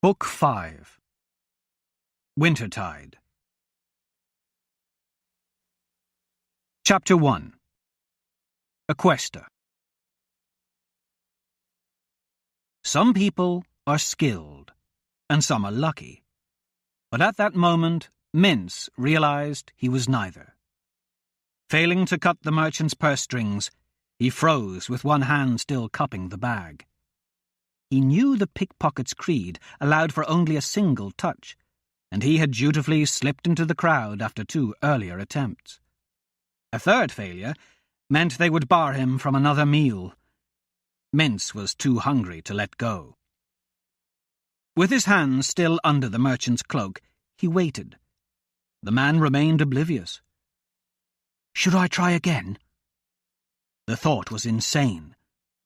Book 5. Wintertide. Chapter 1. A Questa. Some people are skilled, and some are lucky. But at that moment, Mince realized he was neither. Failing to cut the merchant's purse strings, he froze with one hand still cupping the bag. He knew the pickpocket's creed allowed for only a single touch, and he had dutifully slipped into the crowd after 2 earlier attempts. A third failure meant they would bar him from another meal. Mince was too hungry to let go. With his hands still under the merchant's cloak, he waited. The man remained oblivious. Should I try again? The thought was insane,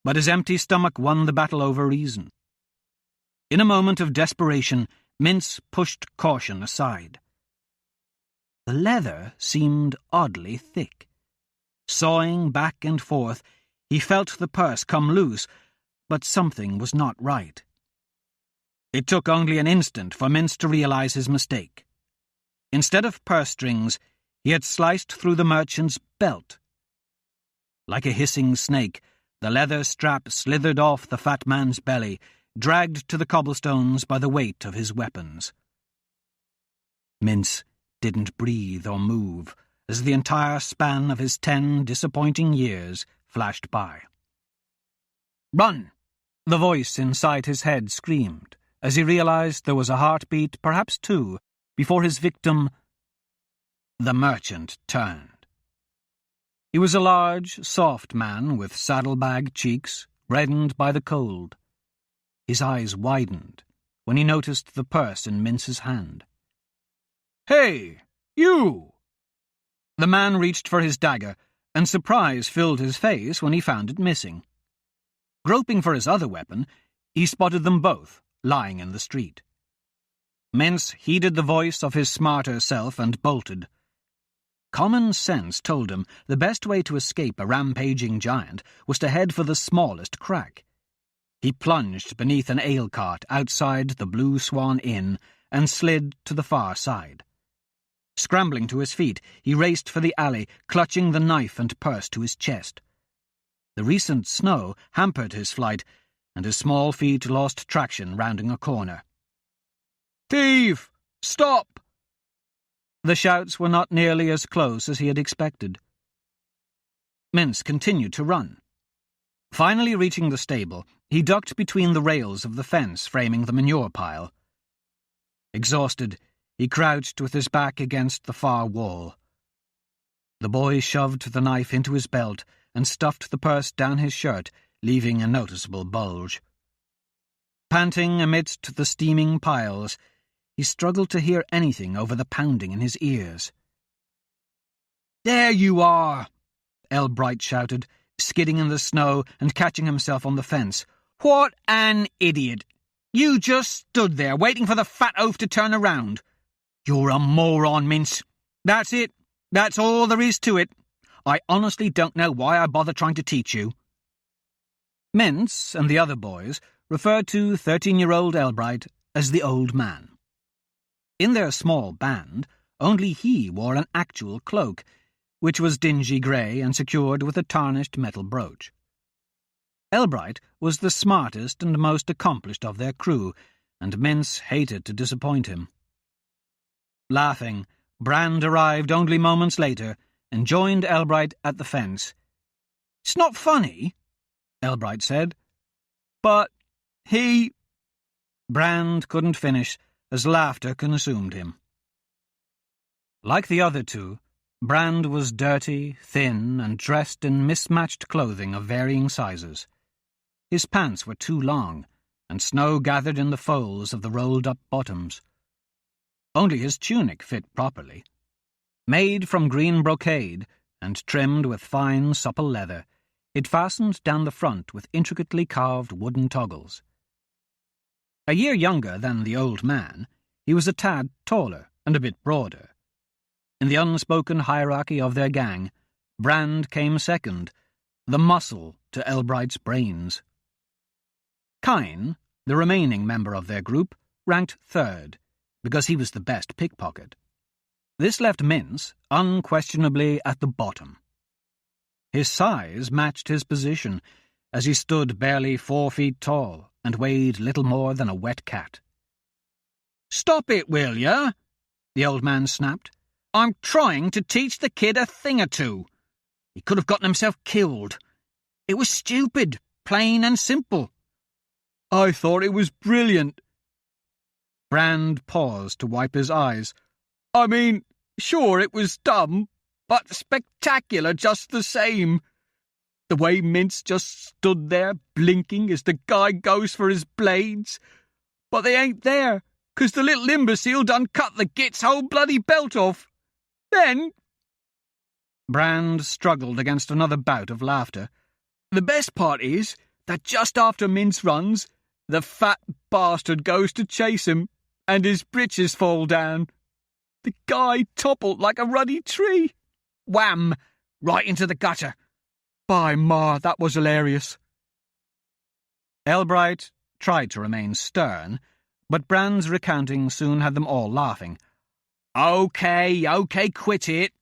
but his empty stomach won the battle over reason. In a moment of desperation, Mince pushed caution aside. The leather seemed oddly thick. Sawing back and forth, he felt the purse come loose, but something was not right. It took only an instant for Mince to realize his mistake. Instead of purse strings, he had sliced through the merchant's belt. Like a hissing snake, the leather strap slithered off the fat man's belly, dragged to the cobblestones by the weight of his weapons. Mince didn't breathe or move as the entire span of his 10 disappointing years flashed by. "Run!" the voice inside his head screamed, as he realized there was a heartbeat, perhaps 2, before his victim. The merchant turned. He was a large, soft man with saddlebag cheeks, reddened by the cold. His eyes widened when he noticed the purse in Mince's hand. "Hey, you!" The man reached for his dagger, and surprise filled his face when he found it missing. Groping for his other weapon, he spotted them both, lying in the street. Mince heeded the voice of his smarter self and bolted. Common sense told him the best way to escape a rampaging giant was to head for the smallest crack. He plunged beneath an ale cart outside the Blue Swan Inn and slid to the far side. Scrambling to his feet, he raced for the alley, clutching the knife and purse to his chest. The recent snow hampered his flight, and his small feet lost traction rounding a corner. "Thief! Stop!" The shouts were not nearly as close as he had expected. Mince continued to run. Finally reaching the stable, he ducked between the rails of the fence framing the manure pile. Exhausted, he crouched with his back against the far wall. The boy shoved the knife into his belt and stuffed the purse down his shirt, leaving a noticeable bulge. Panting amidst the steaming piles, he struggled to hear anything over the pounding in his ears. "There you are!" Elbright shouted, skidding in the snow and catching himself on the fence. "What an idiot! You just stood there, waiting for the fat oaf to turn around. You're a moron, Mince. That's it. That's all there is to it. I honestly don't know why I bother trying to teach you." Mince and the other boys referred to 13-year-old Elbright as the old man. In their small band, only he wore an actual cloak, which was dingy grey and secured with a tarnished metal brooch. Elbright was the smartest and most accomplished of their crew, and Mince hated to disappoint him. Laughing, Brand arrived only moments later and joined Elbright at the fence. "It's not funny," Elbright said. "But he—" Brand couldn't finish, as laughter consumed him. Like the other 2, Brand was dirty, thin, and dressed in mismatched clothing of varying sizes. His pants were too long, and snow gathered in the folds of the rolled-up bottoms. Only his tunic fit properly. Made from green brocade and trimmed with fine, supple leather, it fastened down the front with intricately carved wooden toggles. A year younger than the old man, he was a tad taller and a bit broader. In the unspoken hierarchy of their gang, Brand came second, the muscle to Elbright's brains. Kine, the remaining member of their group, ranked third, because he was the best pickpocket. This left Mince unquestionably at the bottom. His size matched his position, as he stood barely 4 feet tall and weighed little more than a wet cat. "Stop it, will ya?" the old man snapped. "I'm trying to teach the kid a thing or two. He could have gotten himself killed. It was stupid, plain and simple." "I thought it was brilliant." Brand paused to wipe his eyes. "I mean, sure, it was dumb, but spectacular just the same. The way Mince just stood there blinking as the guy goes for his blades. But they ain't there, 'cause the little imbecile done cut the git's whole bloody belt off. Then—" Brand struggled against another bout of laughter. "The best part is that just after Mince runs, the fat bastard goes to chase him, and his breeches fall down. The guy toppled like a ruddy tree. Wham! Right into the gutter. By mar, that was hilarious." Elbright tried to remain stern, but Brand's recounting soon had them all laughing. Okay, quit it."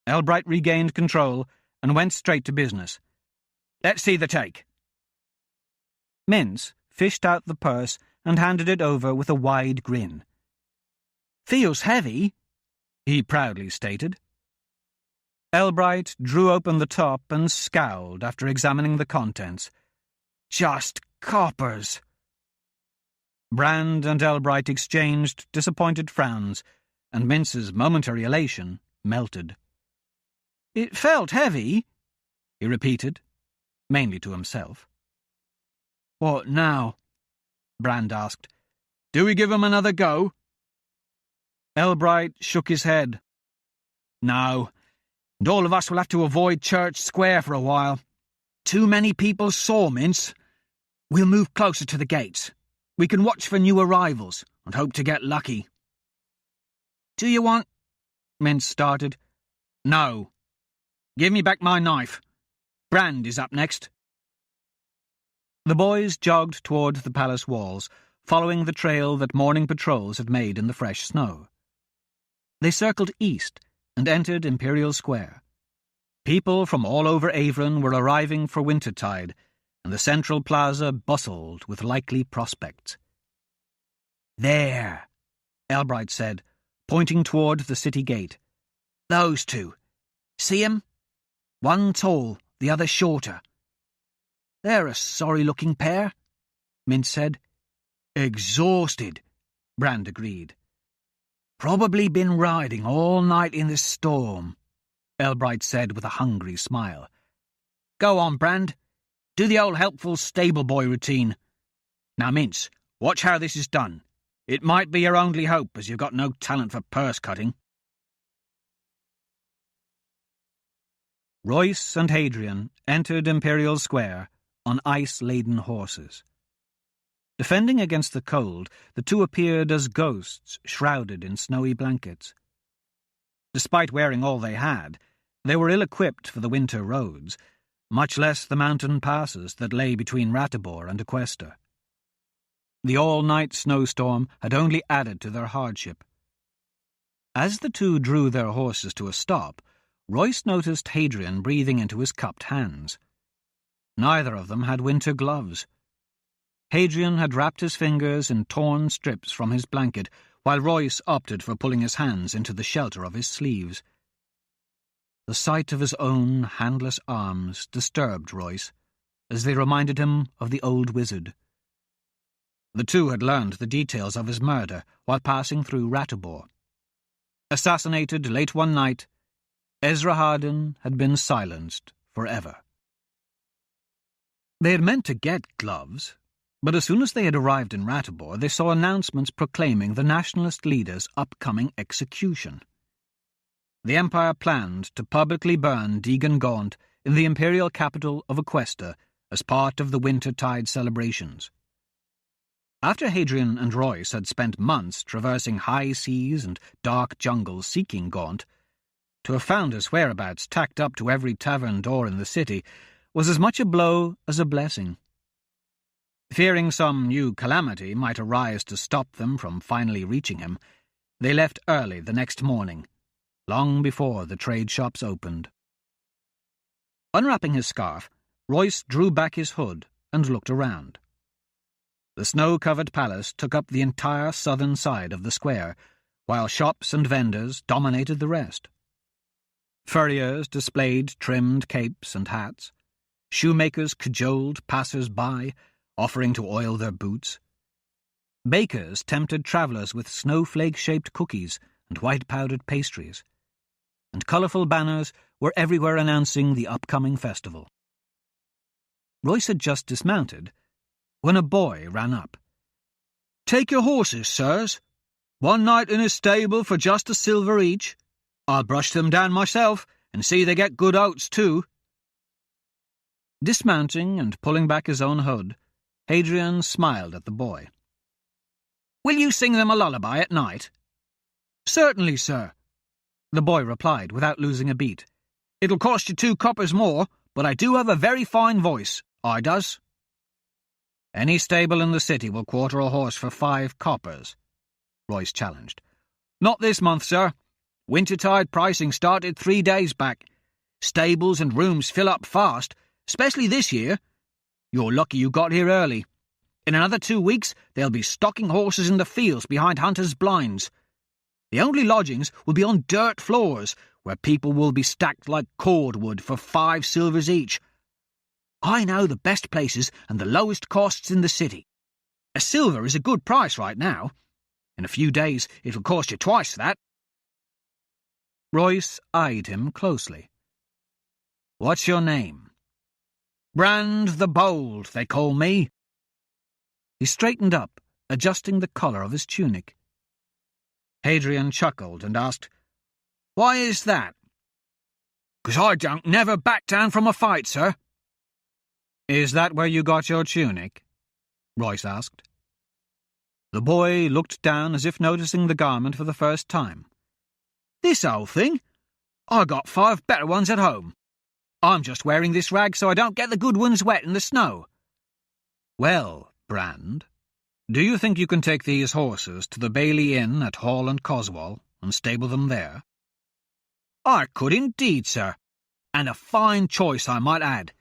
Elbright regained control and went straight to business. "Let's see the take." Mince fished out the purse and handed it over with a wide grin. "Feels heavy," he proudly stated. Elbright drew open the top and scowled after examining the contents. "Just coppers." Brand and Elbright exchanged disappointed frowns, and Mince's momentary elation melted. "It felt heavy," he repeated, mainly to himself. "What now?" Brand asked. "Do we give him another go?" Elbright shook his head. "No, and all of us will have to avoid Church Square for a while. Too many people saw Mince. We'll move closer to the gates. We can watch for new arrivals and hope to get lucky." "Do you want—" Mince started. "No. Give me back my knife. Brand is up next." The boys jogged toward the palace walls, following the trail that morning patrols had made in the fresh snow. They circled east and entered Imperial Square. People from all over Avron were arriving for wintertide, and the central plaza bustled with likely prospects. "There," Elbright said, pointing toward the city gate. "Those two. See 'em? One tall, the other shorter." "They're a sorry-looking pair," Mince said. "Exhausted," Brand agreed. "Probably been riding all night in the storm," Elbright said with a hungry smile. "Go on, Brand. Do the old helpful stable boy routine. Now, Mince, watch how this is done. It might be your only hope, as you've got no talent for purse-cutting." Royce and Hadrian entered Imperial Square on ice-laden horses. Defending against the cold, the two appeared as ghosts shrouded in snowy blankets. Despite wearing all they had, they were ill-equipped for the winter roads, much less the mountain passes that lay between Ratibor and Aquesta. The all-night snowstorm had only added to their hardship. As the two drew their horses to a stop, Royce noticed Hadrian breathing into his cupped hands. Neither of them had winter gloves. Hadrian had wrapped his fingers in torn strips from his blanket, while Royce opted for pulling his hands into the shelter of his sleeves. The sight of his own handless arms disturbed Royce, as they reminded him of the old wizard. The two had learned the details of his murder while passing through Ratibor. Assassinated late one night, Ezra Hardin had been silenced forever. They had meant to get gloves, but as soon as they had arrived in Ratibor, they saw announcements proclaiming the nationalist leader's upcoming execution. The Empire planned to publicly burn Deegan Gaunt in the imperial capital of Aquesta as part of the wintertide celebrations. After Hadrian and Royce had spent months traversing high seas and dark jungles seeking Gaunt, to have found his whereabouts tacked up to every tavern door in the city was as much a blow as a blessing. Fearing some new calamity might arise to stop them from finally reaching him, they left early the next morning, long before the trade shops opened. Unwrapping his scarf, Royce drew back his hood and looked around. The snow-covered palace took up the entire southern side of the square, while shops and vendors dominated the rest. Furriers displayed trimmed capes and hats. Shoemakers cajoled passers-by, offering to oil their boots. Bakers tempted travellers with snowflake-shaped cookies and white-powdered pastries, and colourful banners were everywhere announcing the upcoming festival. Royce had just dismounted when a boy ran up. "Take your horses, sirs. One night in his stable for just a silver each. I'll brush them down myself and see they get good oats too." Dismounting and pulling back his own hood, Hadrian smiled at the boy. "Will you sing them a lullaby at night?" "Certainly, sir," the boy replied without losing a beat. "It'll cost you 2 coppers more, but I do have a very fine voice, I does." "Any stable in the city will quarter a horse for 5 coppers, Royce challenged. "Not this month, sir. Wintertide pricing started 3 days back. Stables and rooms fill up fast, especially this year. You're lucky you got here early. In another 2 weeks, they'll be stocking horses in the fields behind hunters' blinds. The only lodgings will be on dirt floors, where people will be stacked like cordwood for 5 silvers each. I know the best places and the lowest costs in the city. A silver is a good price right now. In a few days, it'll cost you twice that." Royce eyed him closely. "What's your name?" "Brand the Bold, they call me." He straightened up, adjusting the collar of his tunic. Hadrian chuckled and asked, "Why is that?" "'Cause I don't never back down from a fight, sir." "Is that where you got your tunic?" Royce asked. The boy looked down as if noticing the garment for the first time. "This old thing? I got 5 better ones at home. I'm just wearing this rag so I don't get the good ones wet in the snow." "Well, Brand, do you think you can take these horses to the Bailey Inn at Hall and Coswall and stable them there?" "I could indeed, sir. And a fine choice, I might add.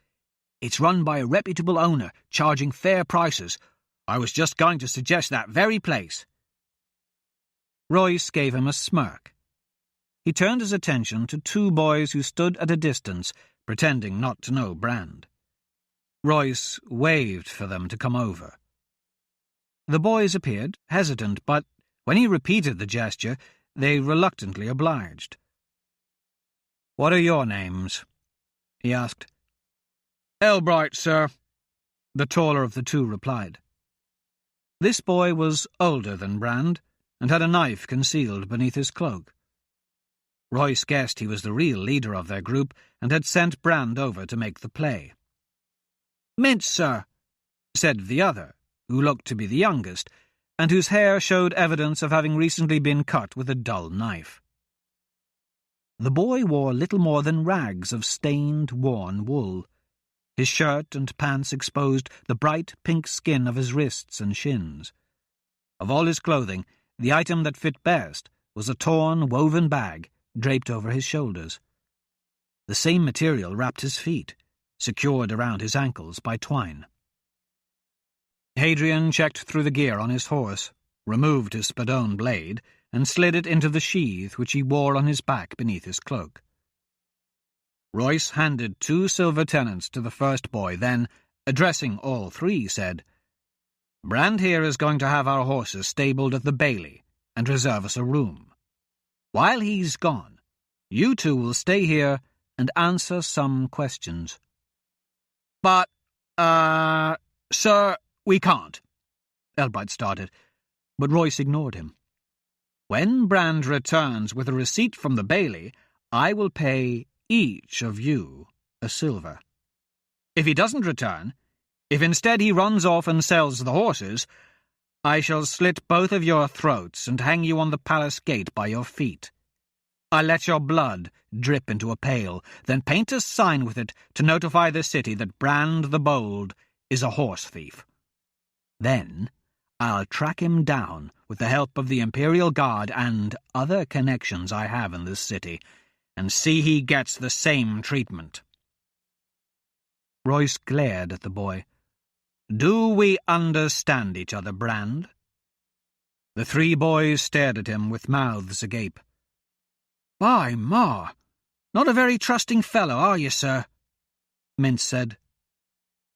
It's run by a reputable owner, charging fair prices. I was just going to suggest that very place." Royce gave him a smirk. He turned his attention to 2 boys who stood at a distance, pretending not to know Brand. Royce waved for them to come over. The boys appeared hesitant, but when he repeated the gesture, they reluctantly obliged. "What are your names?" he asked. "Elbright, sir," the taller of the 2 replied. This boy was older than Brand, and had a knife concealed beneath his cloak. Royce guessed he was the real leader of their group, and had sent Brand over to make the play. "Mint, sir," said the other, who looked to be the youngest, and whose hair showed evidence of having recently been cut with a dull knife. The boy wore little more than rags of stained, worn wool. His shirt and pants exposed the bright pink skin of his wrists and shins. Of all his clothing, the item that fit best was a torn, woven bag draped over his shoulders. The same material wrapped his feet, secured around his ankles by twine. Hadrian checked through the gear on his horse, removed his spadone blade, and slid it into the sheath which he wore on his back beneath his cloak. Royce handed 2 silver tenants to the first boy, then, addressing all 3, said, "Brand here is going to have our horses stabled at the Bailey and reserve us a room. While he's gone, you 2 will stay here and answer some questions." "But, sir, we can't," Elbright started, but Royce ignored him. "When Brand returns with a receipt from the Bailey, I will pay each of you a silver. If he doesn't return, if instead he runs off and sells the horses, I shall slit both of your throats and hang you on the palace gate by your feet. I'll let your blood drip into a pail, then paint a sign with it to notify the city that Brand the Bold is a horse thief." Then I'll track him down with the help of the Imperial Guard and other connections I have in this city, and see he gets the same treatment." Royce glared at the boy. "Do we understand each other, Brand?" The three boys stared at him with mouths agape. "By Ma, not a very trusting fellow, are you, sir?" Mintz said.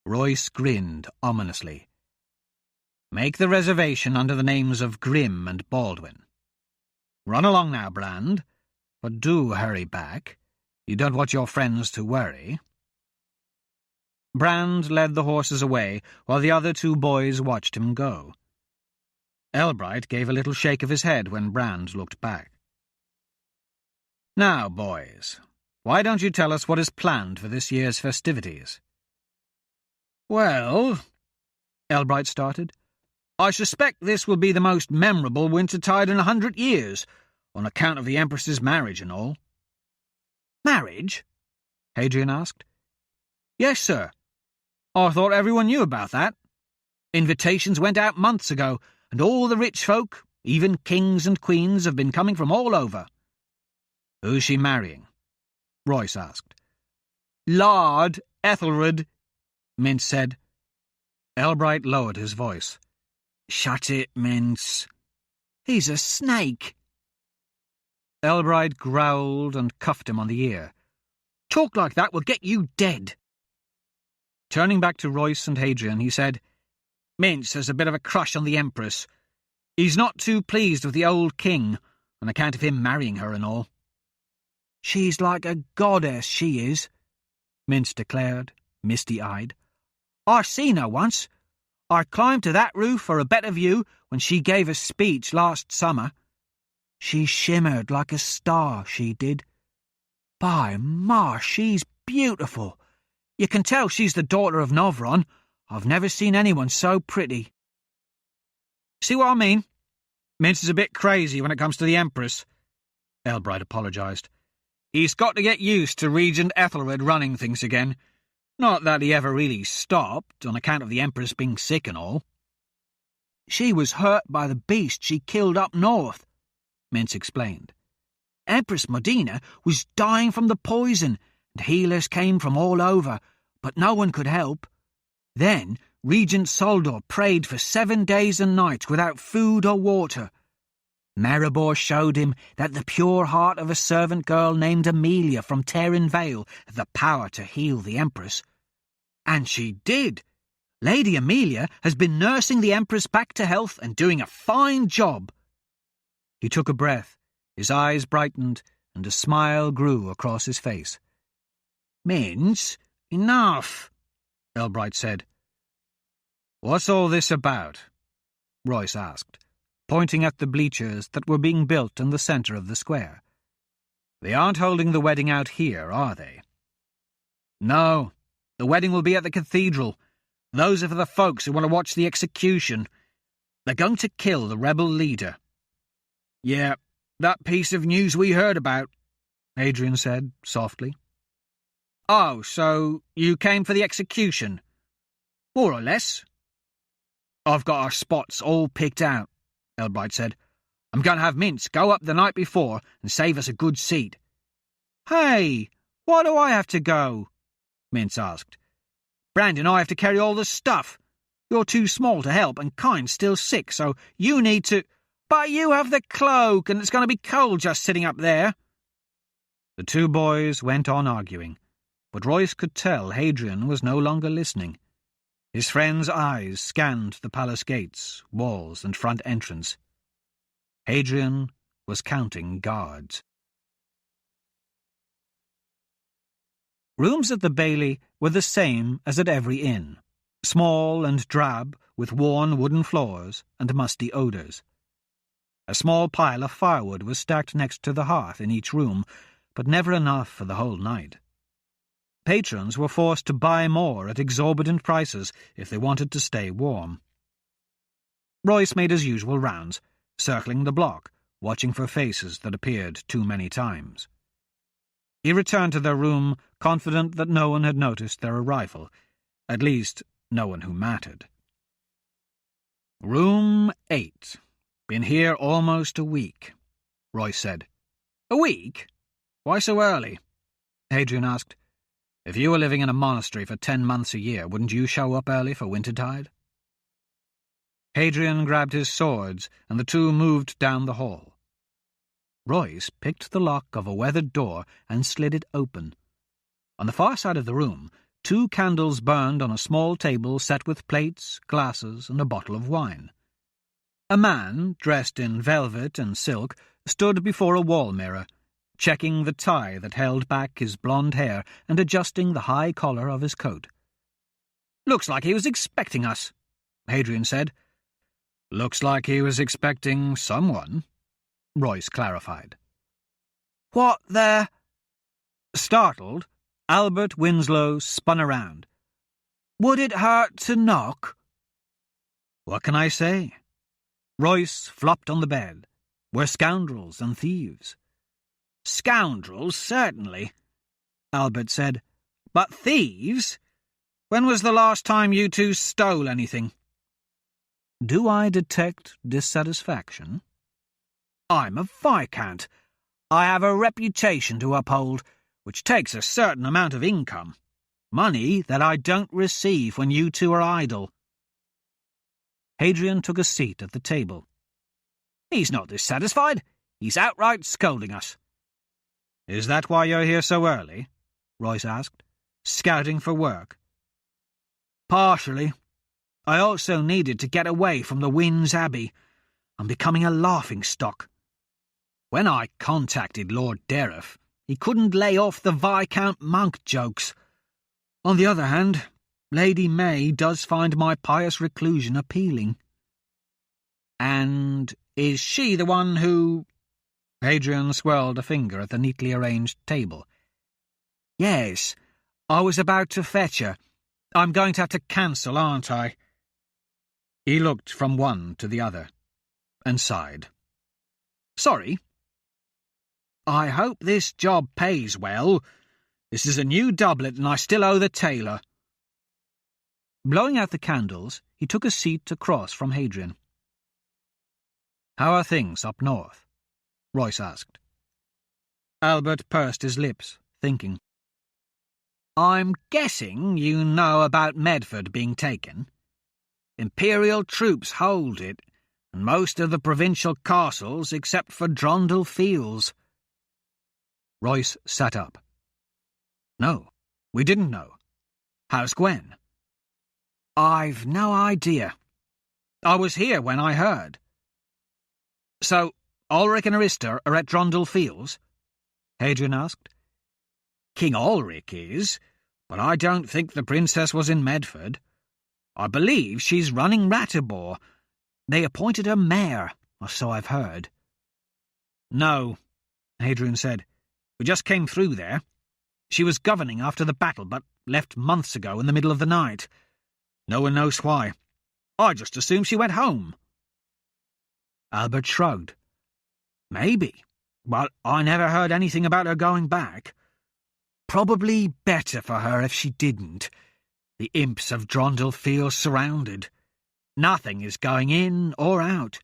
Royce grinned ominously. "Make the reservation under the names of Grimm and Baldwin. Run along now, Brand, but do hurry back. You don't want your friends to worry." Brand led the horses away, while the other two boys watched him go. Elbright gave a little shake of his head when Brand looked back. "Now, boys, why don't you tell us what is planned for this year's festivities?" "Well," Elbright started, "I suspect this will be the most memorable Wintertide in 100 years, on account of the Empress's marriage and all." "Marriage?" Hadrian asked. "Yes, sir. I thought everyone knew about that. Invitations went out months ago, and all the rich folk, even kings and queens, have been coming from all over." "Who's she marrying?" Royce asked. "Lord Ethelred," Mintz said. Elbright lowered his voice. "Shut it, Mintz. He's a snake." Elbright growled and cuffed him on the ear. "Talk like that will get you dead." Turning back to Royce and Hadrian, he said, "Mintz has a bit of a crush on the Empress. He's not too pleased with the old king, on account of him marrying her and all." "She's like a goddess, she is," Mintz declared, misty-eyed. "I seen her once. I climbed to that roof for a better view when she gave a speech last summer. She shimmered like a star, she did. By Ma, she's beautiful. You can tell she's the daughter of Novron. I've never seen anyone so pretty." "See what I mean? Mintz is a bit crazy when it comes to the Empress," Elbright apologised. "He's got to get used to Regent Ethelred running things again. Not that he ever really stopped, on account of the Empress being sick and all." "She was hurt by the beast she killed up north," Mintz explained. "Empress Modena was dying from the poison, and healers came from all over, but no one could help. Then Regent Soldor prayed for 7 days and nights without food or water. Maribor showed him that the pure heart of a servant girl named Amelia from Terran Vale had the power to heal the Empress. And she did. Lady Amelia has been nursing the Empress back to health and doing a fine job." He took a breath, his eyes brightened, and a smile grew across his face. "Mintz, enough," Elbright said. "What's all this about?" Royce asked, pointing at the bleachers that were being built in the centre of the square. "They aren't holding the wedding out here, are they?" "No, the wedding will be at the cathedral. Those are for the folks who want to watch the execution. They're going to kill the rebel leader." "Yeah, that piece of news we heard about," Hadrian said softly. "Oh, so you came for the execution?" "More or less." "I've got our spots all picked out," Elbright said. "I'm going to have Mintz go up the night before and save us a good seat." "Hey, why do I have to go?" Mintz asked. "Brand and I have to carry all the stuff. You're too small to help, and Kind's still sick, so you need to—" "But you have the cloak, and it's going to be cold just sitting up there." The two boys went on arguing, but Royce could tell Hadrian was no longer listening. His friend's eyes scanned the palace gates, walls, and front entrance. Hadrian was counting guards. Rooms at the Bailey were the same as at every inn, small and drab, with worn wooden floors and musty odours. A small pile of firewood was stacked next to the hearth in each room, but never enough for the whole night. Patrons were forced to buy more at exorbitant prices if they wanted to stay warm. Royce made his usual rounds, circling the block, watching for faces that appeared too many times. He returned to their room, confident that no one had noticed their arrival, at least no one who mattered. Room 8. Been here almost a week, Royce said. A week? Why so early? Hadrian asked. If you were living in a monastery for 10 months a year, wouldn't you show up early for wintertide? Hadrian grabbed his swords, and the two moved down the hall. Royce picked the lock of a weathered door and slid it open. On the far side of the room, 2 candles burned on a small table set with plates, glasses, and a bottle of wine. A man, dressed in velvet and silk, stood before a wall mirror, checking the tie that held back his blonde hair and adjusting the high collar of his coat. "Looks like he was expecting us," Hadrian said. "Looks like he was expecting someone," Royce clarified. "What the—" Startled, Albert Winslow spun around. "Would it hurt to knock?" "What can I say?" Royce flopped on the bed. "We're scoundrels and thieves." "Scoundrels, certainly," Albert said. "But thieves? When was the last time you two stole anything?" "Do I detect dissatisfaction?" "I'm a viscount. I have a reputation to uphold, which takes a certain amount of income. Money that I don't receive when you two are idle." Hadrian took a seat at the table. "He's not dissatisfied. He's outright scolding us." "Is that why you're here so early?" Royce asked. "Scouting for work?" "Partially. I also needed to get away from the Winds Abbey. I'm becoming a laughingstock. When I contacted Lord Dereth, he couldn't lay off the Viscount monk jokes. On the other hand, Lady May does find my pious reclusion appealing." "And is she the one who—" Hadrian swirled a finger at the neatly arranged table. "Yes, I was about to fetch her. I'm going to have to cancel, aren't I?" He looked from one to the other, and sighed. "Sorry." "I hope this job pays well. This is a new doublet, and I still owe the tailor." Blowing out the candles, he took a seat across from Hadrian. "How are things up north?" Royce asked. Albert pursed his lips, thinking. "I'm guessing you know about Medford being taken. Imperial troops hold it, and most of the provincial castles except for Drondle Fields." Royce sat up. "No, we didn't know. How's Gwen?" "I've no idea. I was here when I heard." "So, Ulrich and Arista are at Drondle Fields?" Hadrian asked. "King Ulrich is, but I don't think the princess was in Medford. I believe she's running Ratibor. They appointed her mayor, or so I've heard." "No," Hadrian said. "We just came through there. She was governing after the battle, but left months ago in the middle of the night. No one knows why. I just assumed she went home." Albert shrugged. "Maybe, but I never heard anything about her going back. Probably better for her if she didn't. The imps of Drondle feel surrounded. Nothing is going in or out.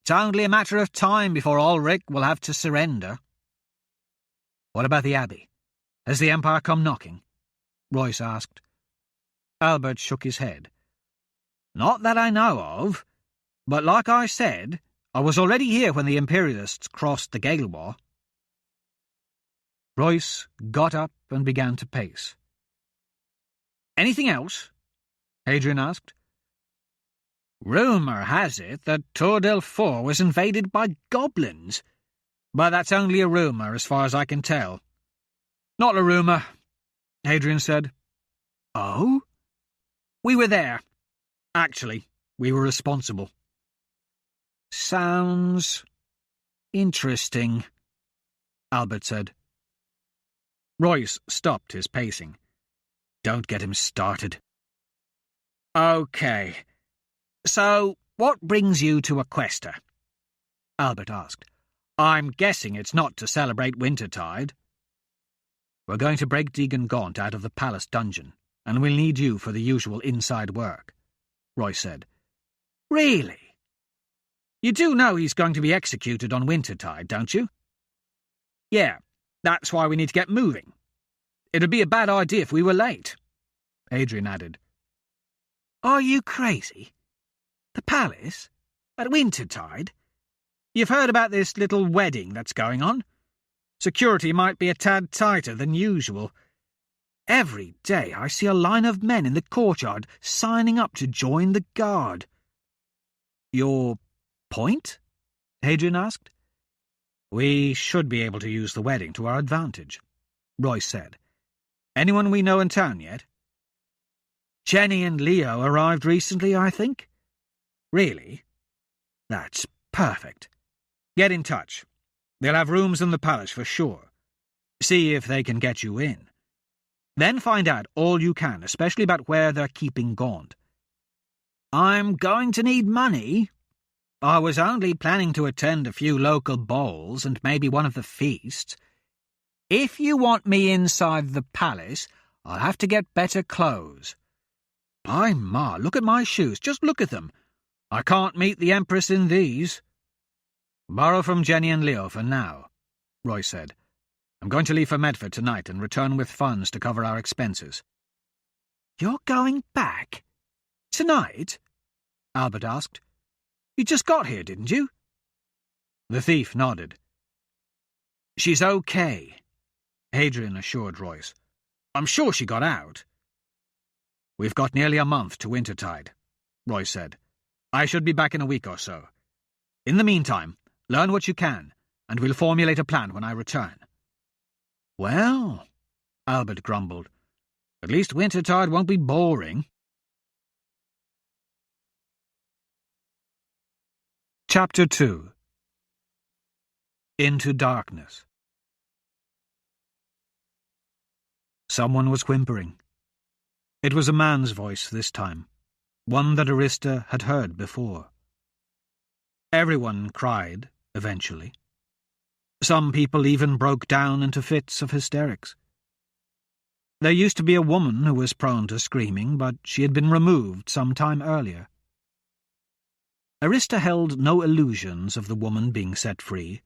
It's only a matter of time before Ulrich will have to surrender." "What about the Abbey? Has the Empire come knocking?" Royce asked. Albert shook his head. "Not that I know of, but like I said, I was already here when the Imperialists crossed the Gaelwar." Royce got up and began to pace. "Anything else?" Hadrian asked. "Rumour has it that Tour del Fort was invaded by goblins, but that's only a rumour as far as I can tell." "Not a rumour," Hadrian said. "Oh?" "We were there. Actually, we were responsible." "Sounds interesting," Albert said. Royce stopped his pacing. "Don't get him started." "Okay. So, what brings you to Aquesta?" Albert asked. "I'm guessing it's not to celebrate Wintertide." "We're going to break Deegan Gaunt out of the palace dungeon, and we'll need you for the usual inside work," Royce said. Really? You do know he's going to be executed on Wintertide, don't you? Yeah, that's why we need to get moving. It'd be a bad idea if we were late, Adrian added. Are you crazy? The palace? At Wintertide? You've heard about this little wedding that's going on? Security might be a tad tighter than usual. Every day I see a line of men in the courtyard signing up to join the guard. Your point? Hadrian asked. We should be able to use the wedding to our advantage, Royce said. Anyone we know in town yet? Jenny and Leo arrived recently, I think. Really? That's perfect. Get in touch. They'll have rooms in the palace for sure. See if they can get you in. Then find out all you can, especially about where they're keeping Gaunt. I'm going to need money. I was only planning to attend a few local balls and maybe one of the feasts. If you want me inside the palace, I'll have to get better clothes. By Ma, look at my shoes. Just look at them. I can't meet the Empress in these. Borrow from Jenny and Leo for now, Roy said. I'm going to leave for Medford tonight and return with funds to cover our expenses. You're going back? Tonight? Albert asked. You just got here, didn't you? The thief nodded. She's okay, Hadrian assured Royce. I'm sure she got out. We've got nearly a month to Wintertide, Royce said. I should be back in a week or so. In the meantime, learn what you can, and we'll formulate a plan when I return. Well, Albert grumbled, at least Wintertide won't be boring. Chapter 2. Into Darkness. Someone was whimpering. It was a man's voice this time, one that Arista had heard before. Everyone cried, eventually. Some people even broke down into fits of hysterics. There used to be a woman who was prone to screaming, but she had been removed some time earlier. Arista held no illusions of the woman being set free.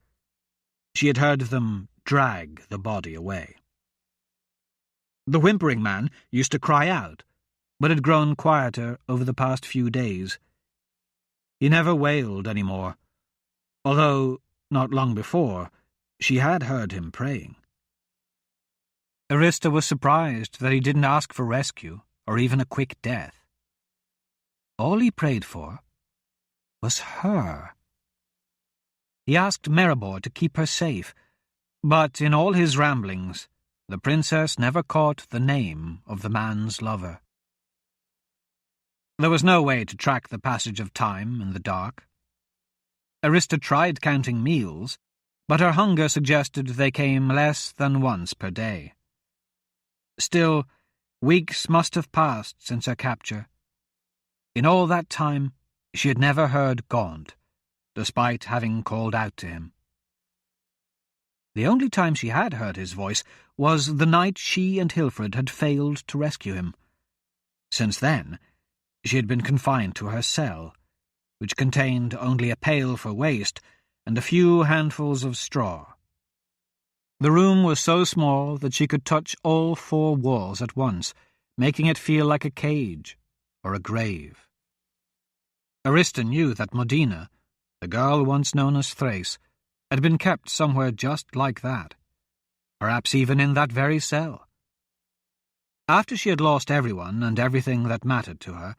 She had heard them drag the body away. The whimpering man used to cry out, but had grown quieter over the past few days. He never wailed any more, although, not long before, she had heard him praying. Arista was surprised that he didn't ask for rescue or even a quick death. All he prayed for was her. He asked Maribor to keep her safe, but in all his ramblings, the princess never caught the name of the man's lover. There was no way to track the passage of time in the dark. Arista tried counting meals, but her hunger suggested they came less than once per day. Still, weeks must have passed since her capture. In all that time, she had never heard Gaunt, despite having called out to him. The only time she had heard his voice was the night she and Hilfred had failed to rescue him. Since then, she had been confined to her cell, which contained only a pail for waste and a few handfuls of straw. The room was so small that she could touch all four walls at once, making it feel like a cage or a grave. Arista knew that Modena, the girl once known as Thrace, had been kept somewhere just like that, perhaps even in that very cell. After she had lost everyone and everything that mattered to her,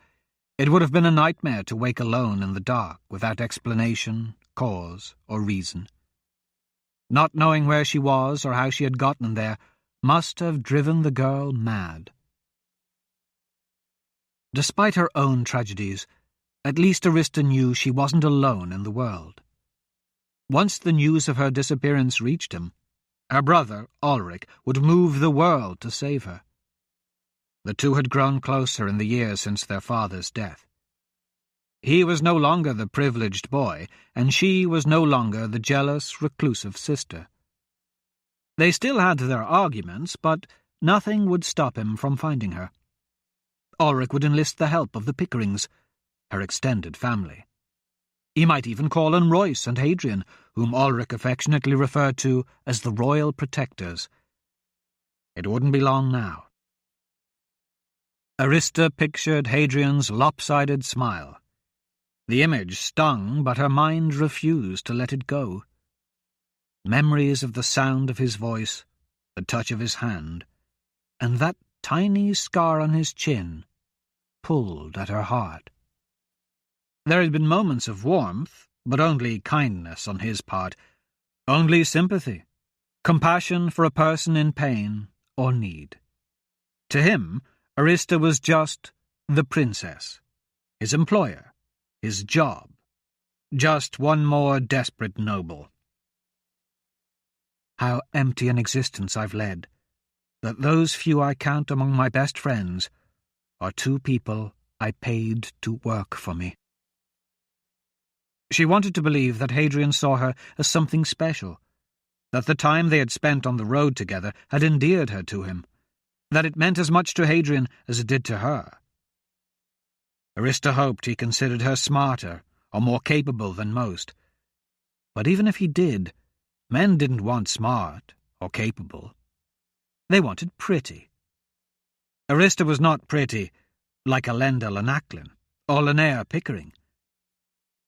it would have been a nightmare to wake alone in the dark without explanation, cause, or reason. Not knowing where she was or how she had gotten there must have driven the girl mad. Despite her own tragedies, at least Arista knew she wasn't alone in the world. Once the news of her disappearance reached him, her brother, Ulrich, would move the world to save her. The two had grown closer in the years since their father's death. He was no longer the privileged boy, and she was no longer the jealous, reclusive sister. They still had their arguments, but nothing would stop him from finding her. Ulrich would enlist the help of the Pickerings. her extended family. He might even call on Royce and Hadrian, whom Ulrich affectionately referred to as the royal protectors. It wouldn't be long now. Arista pictured Hadrian's lopsided smile. The image stung, but her mind refused to let it go. Memories of the sound of his voice, the touch of his hand, and that tiny scar on his chin pulled at her heart. There had been moments of warmth, but only kindness on his part, only sympathy, compassion for a person in pain or need. To him, Arista was just the princess, his employer, his job, just one more desperate noble. How empty an existence I've led, that those few I count among my best friends are two people I paid to work for me. She wanted to believe that Hadrian saw her as something special, that the time they had spent on the road together had endeared her to him, that it meant as much to Hadrian as it did to her. Arista hoped he considered her smarter or more capable than most. But even if he did, men didn't want smart or capable. They wanted pretty. Arista was not pretty like Elenda Lanachlin or Linnea Pickering.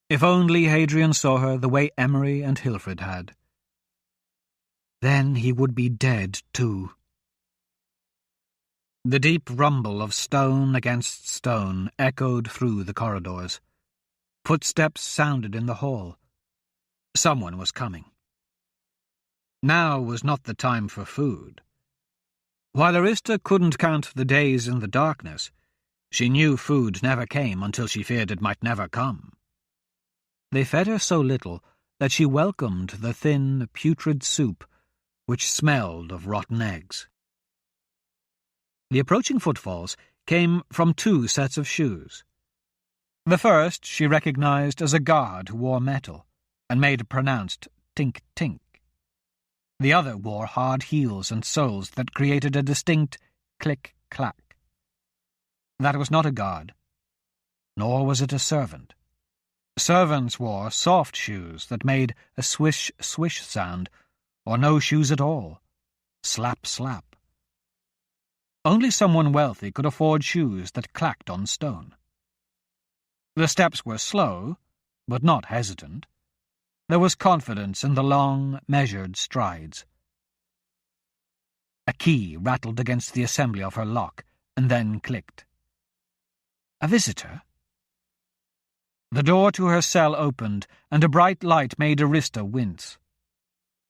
If only Hadrian saw her the way Emery and Hilfred had. Then he would be dead too. The deep rumble of stone against stone echoed through the corridors. Footsteps sounded in the hall. Someone was coming. Now was not the time for food. While Arista couldn't count the days in the darkness, she knew food never came until she feared it might never come. They fed her so little that she welcomed the thin, putrid soup which smelled of rotten eggs. The approaching footfalls came from two sets of shoes. The first she recognized as a guard who wore metal and made a pronounced tink-tink. The other wore hard heels and soles that created a distinct click-clack. That was not a guard, nor was it a servant. Servants wore soft shoes that made a swish-swish sound, or no shoes at all. Slap-slap. Only someone wealthy could afford shoes that clacked on stone. The steps were slow, but not hesitant. There was confidence in the long, measured strides. A key rattled against the assembly of her lock, and then clicked. A visitor? The door to her cell opened, and a bright light made Arista wince.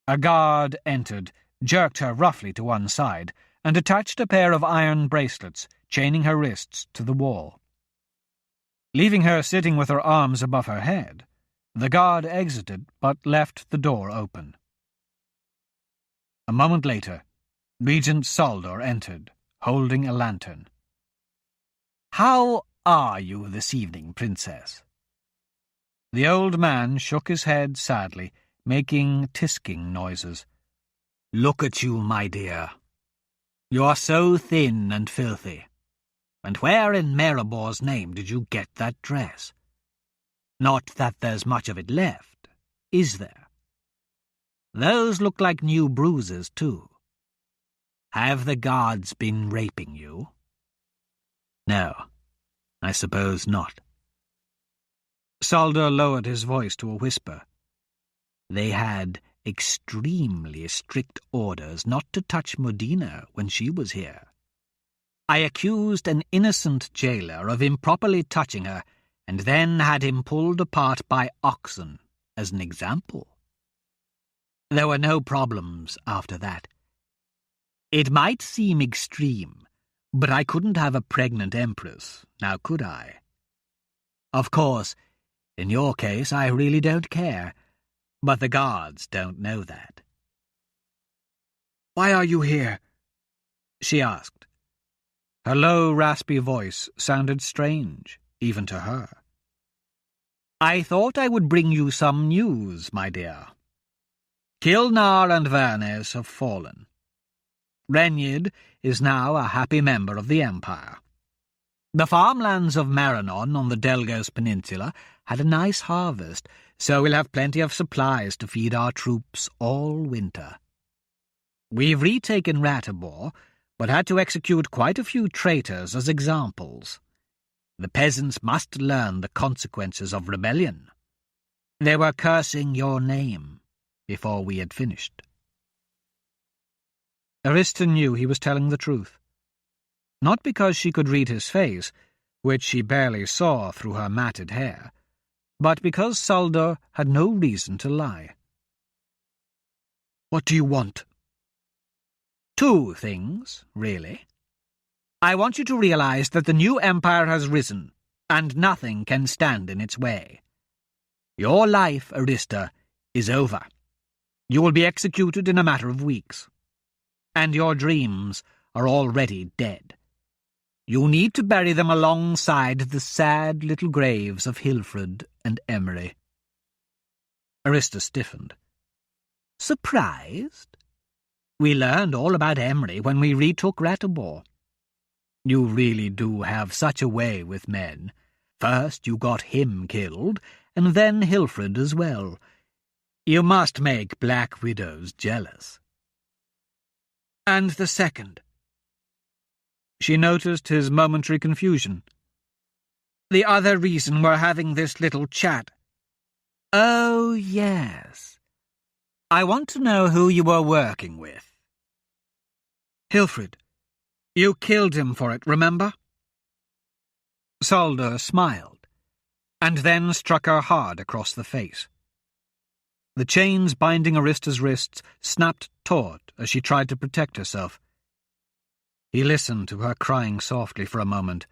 A guard entered, jerked her roughly to one side, and attached a pair of iron bracelets, chaining her wrists to the wall. Leaving her sitting with her arms above her head, the guard exited but left the door open. A moment later, Regent Saldor entered, holding a lantern. "How are you this evening, Princess?" The old man shook his head sadly, making tisking noises. "Look at you, my dear. You're so thin and filthy. And where in Meribor's name did you get that dress? Not that there's much of it left, is there? Those look like new bruises, too. Have the guards been raping you?" "No, I suppose not." Saldor lowered his voice to a whisper. "They had extremely strict orders not to touch Modena when she was here. I accused an innocent jailer of improperly touching her, and then had him pulled apart by oxen as an example. There were no problems after that. It might seem extreme, but I couldn't have a pregnant empress, now could I? Of course, in your case I really don't care, but the guards don't know that." "Why are you here?" she asked. Her low, raspy voice sounded strange, even to her. "I thought I would bring you some news, my dear. Kilnar and Vernes have fallen. Renyid is now a happy member of the Empire. The farmlands of Maranon on the Delgos Peninsula had a nice harvest, so we'll have plenty of supplies to feed our troops all winter. We've retaken Ratibor, but had to execute quite a few traitors as examples. The peasants must learn the consequences of rebellion. They were cursing your name before we had finished. Arista knew he was telling the truth. Not because she could read his face, which she barely saw through her matted hair, but because Suldar had no reason to lie. "What do you want?" "Two things, really. I want you to realize that the new empire has risen, and nothing can stand in its way. Your life, Arista, is over. You will be executed in a matter of weeks. And your dreams are already dead. You need to bury them alongside the sad little graves of Hilfred and Emery." Arista stiffened. "Surprised? We learned all about Emery when we retook Ratibor. You really do have such a way with men. First you got him killed, and then Hilfred as well. You must make Black Widows jealous." "And the second?" She noticed his momentary confusion. "The other reason we're having this little chat." "Oh, yes. I want to know who you were working with." "Hilfred. You killed him for it, remember?" Suldar smiled, and then struck her hard across the face. The chains binding Arista's wrists snapped taut as she tried to protect herself. He listened to her crying softly for a moment,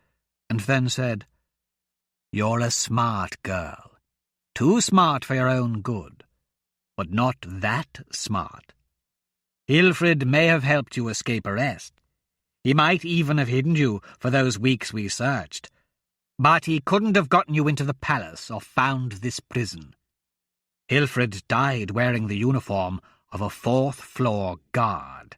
and then said, "You're a smart girl. Too smart for your own good, but not that smart. Hilfred may have helped you escape arrest. He might even have hidden you for those weeks we searched, but he couldn't have gotten you into the palace or found this prison. Hilfred died wearing the uniform of a fourth-floor guard.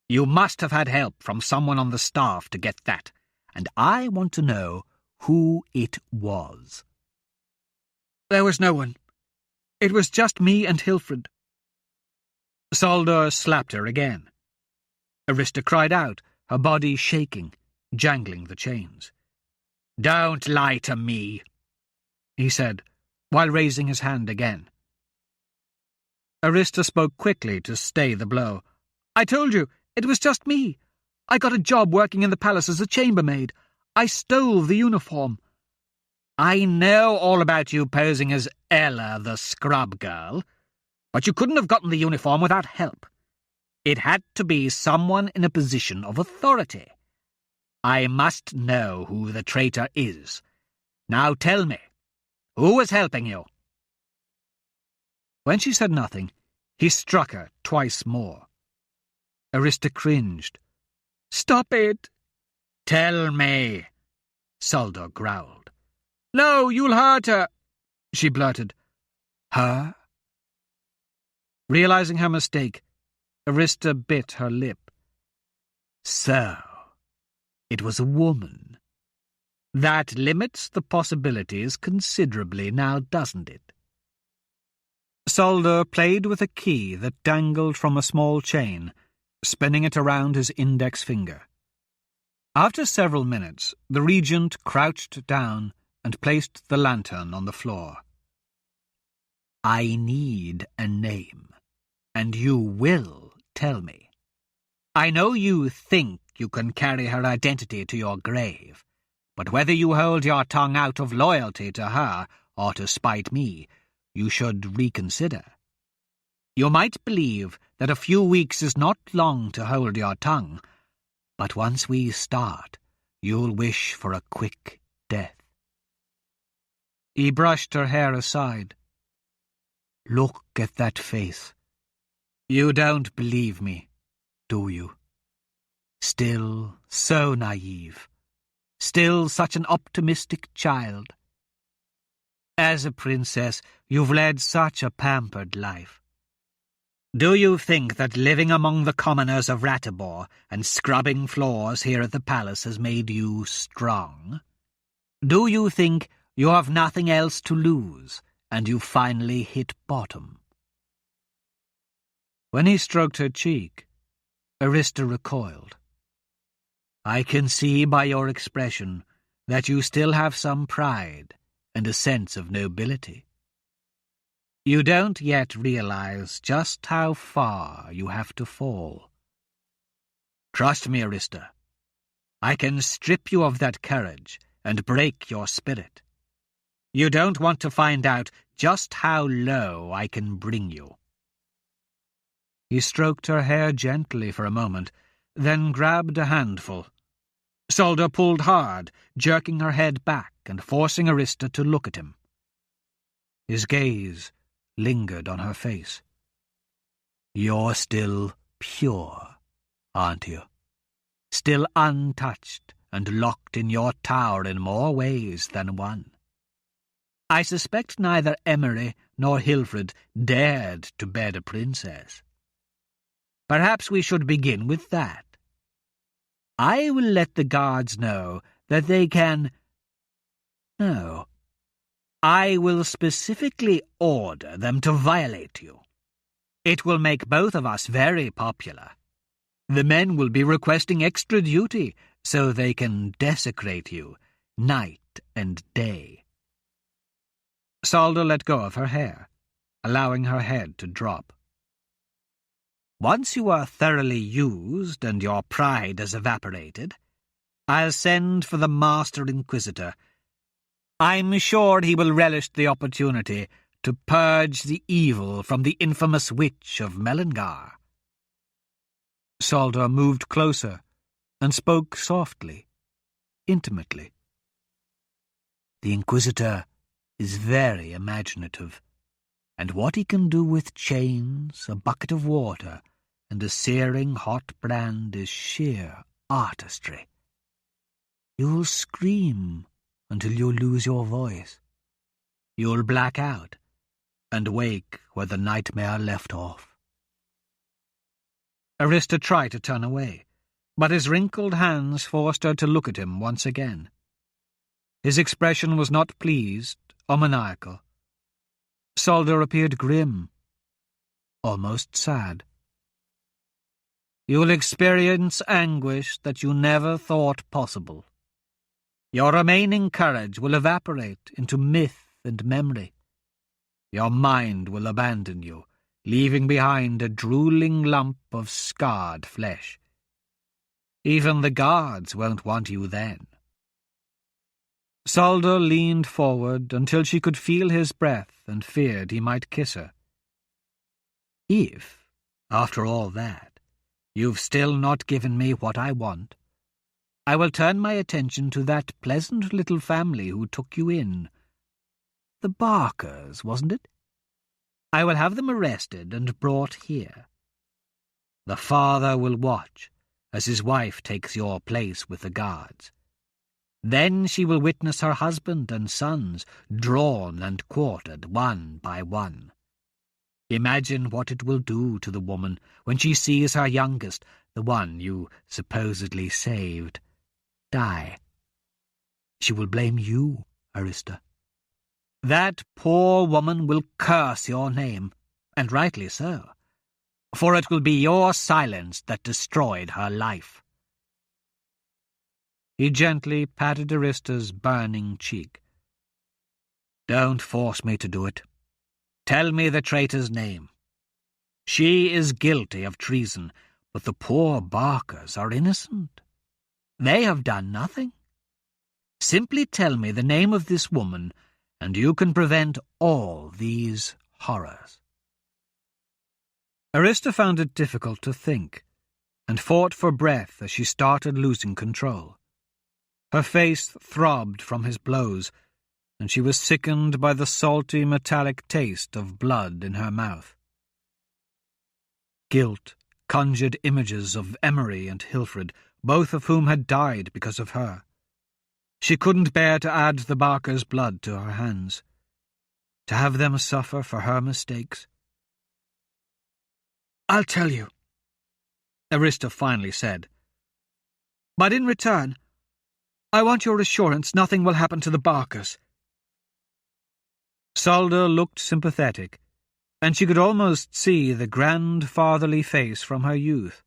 You must have had help from someone on the staff to get that, and I want to know who it was." "There was no one. It was just me and Hilfred." Suldar slapped her again. Arista cried out, her body shaking, jangling the chains. "Don't lie to me," he said, while raising his hand again. Arista spoke quickly to stay the blow. "I told you, it was just me. I got a job working in the palace as a chambermaid. I stole the uniform." "I know all about you posing as Ella the scrub girl, but you couldn't have gotten the uniform without help. It had to be someone in a position of authority. I must know who the traitor is. Now tell me, who was helping you?" When she said nothing, he struck her twice more. Arista cringed. "Stop it!" "Tell me," Suldar growled. "No, you'll hurt her," she blurted. "Her?" Realizing her mistake, Arista bit her lip. "So, it was a woman. That limits the possibilities considerably now, doesn't it?" Suldar played with a key that dangled from a small chain, spinning it around his index finger. After several minutes, the regent crouched down and placed the lantern on the floor. "I need a name, and you will tell me. I know you think you can carry her identity to your grave, but whether you hold your tongue out of loyalty to her or to spite me, you should reconsider. You might believe that a few weeks is not long to hold your tongue, but once we start, you'll wish for a quick death." He brushed her hair aside. "Look at that face. You don't believe me, do you? Still so naive. Still such an optimistic child. As a princess, you've led such a pampered life. Do you think that living among the commoners of Ratibor and scrubbing floors here at the palace has made you strong? Do you think you have nothing else to lose, and you finally hit bottom? When he stroked her cheek, Arista recoiled. I can see by your expression that you still have some pride and a sense of nobility. You don't yet realize just how far you have to fall. Trust me, Arista. I can strip you of that courage and break your spirit. You don't want to find out just how low I can bring you. He stroked her hair gently for a moment, then grabbed a handful. Solder pulled hard, jerking her head back and forcing Arista to look at him. His gaze lingered on her face. You're still pure, aren't you? Still untouched and locked in your tower in more ways than one. I suspect neither Emery nor Hilfred dared to bed a princess. Perhaps we should begin with that. I will let the guards know that they can... No. I will specifically order them to violate you. It will make both of us very popular. The men will be requesting extra duty so they can desecrate you night and day. Solder let go of her hair, allowing her head to drop. Once you are thoroughly used and your pride has evaporated, I'll send for the Master Inquisitor. I'm sure he will relish the opportunity to purge the evil from the infamous witch of Melangar. Solder moved closer and spoke softly, intimately. The Inquisitor is very imaginative, and what he can do with chains, a bucket of water, and a searing hot brand is sheer artistry. You'll scream until you lose your voice. You'll black out and wake where the nightmare left off. Arista tried to turn away, but his wrinkled hands forced her to look at him once again. His expression was not pleased or maniacal. Solder appeared grim, almost sad. You'll experience anguish that you never thought possible. Your remaining courage will evaporate into myth and memory. Your mind will abandon you, leaving behind a drooling lump of scarred flesh. Even the guards won't want you then. Solder leaned forward until she could feel his breath and feared he might kiss her. If, after all that, you've still not given me what I want, I will turn my attention to that pleasant little family who took you in. The Barkers, wasn't it? I will have them arrested and brought here. The father will watch as his wife takes your place with the guards. Then she will witness her husband and sons drawn and quartered one by one. Imagine what it will do to the woman when she sees her youngest, the one you supposedly saved, die. She will blame you, Arista. That poor woman will curse your name, and rightly so, for it will be your silence that destroyed her life. He gently patted Arista's burning cheek. Don't force me to do it. Tell me the traitor's name. She is guilty of treason, but the poor Barkers are innocent. They have done nothing. Simply tell me the name of this woman, and you can prevent all these horrors. Arista found it difficult to think, and fought for breath as she started losing control. Her face throbbed from his blows, and she was sickened by the salty, metallic taste of blood in her mouth. Guilt conjured images of Emery and Hilfred, both of whom had died because of her. She couldn't bear to add the Barkers' blood to her hands, to have them suffer for her mistakes. "I'll tell you," Arista finally said. "But in return, I want your assurance nothing will happen to the Barkers." Solder looked sympathetic, and she could almost see the grand fatherly face from her youth.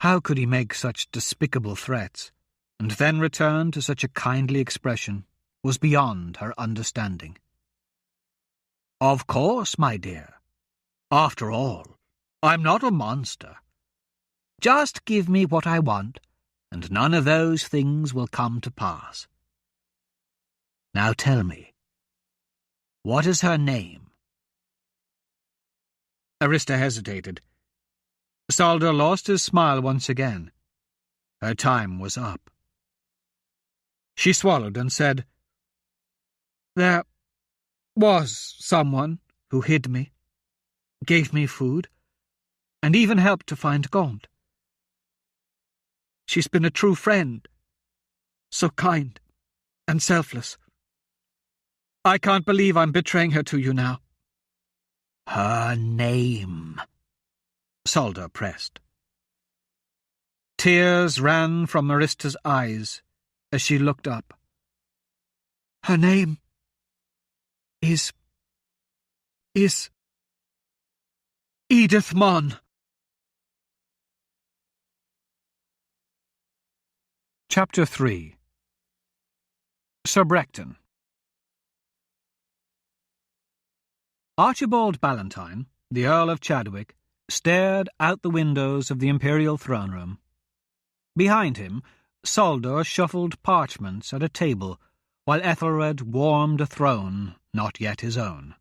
How could he make such despicable threats, and then return to such a kindly expression, was beyond her understanding. "Of course, my dear. After all, I'm not a monster. Just give me what I want, and none of those things will come to pass. Now tell me, what is her name?" Arista hesitated. Solder lost his smile once again. Her time was up. She swallowed and said, "There was someone who hid me, gave me food, and even helped to find Gaunt. She's been a true friend, so kind and selfless. I can't believe I'm betraying her to you now." "Her name," Solder pressed. Tears ran from Arista's eyes as she looked up. "Her name is Edith Mon." Chapter 3. Sir Brecton. Archibald Ballantyne, the Earl of Chadwick, stared out the windows of the imperial throne room. Behind him, Solder shuffled parchments at a table, while Ethelred warmed a throne not yet his own.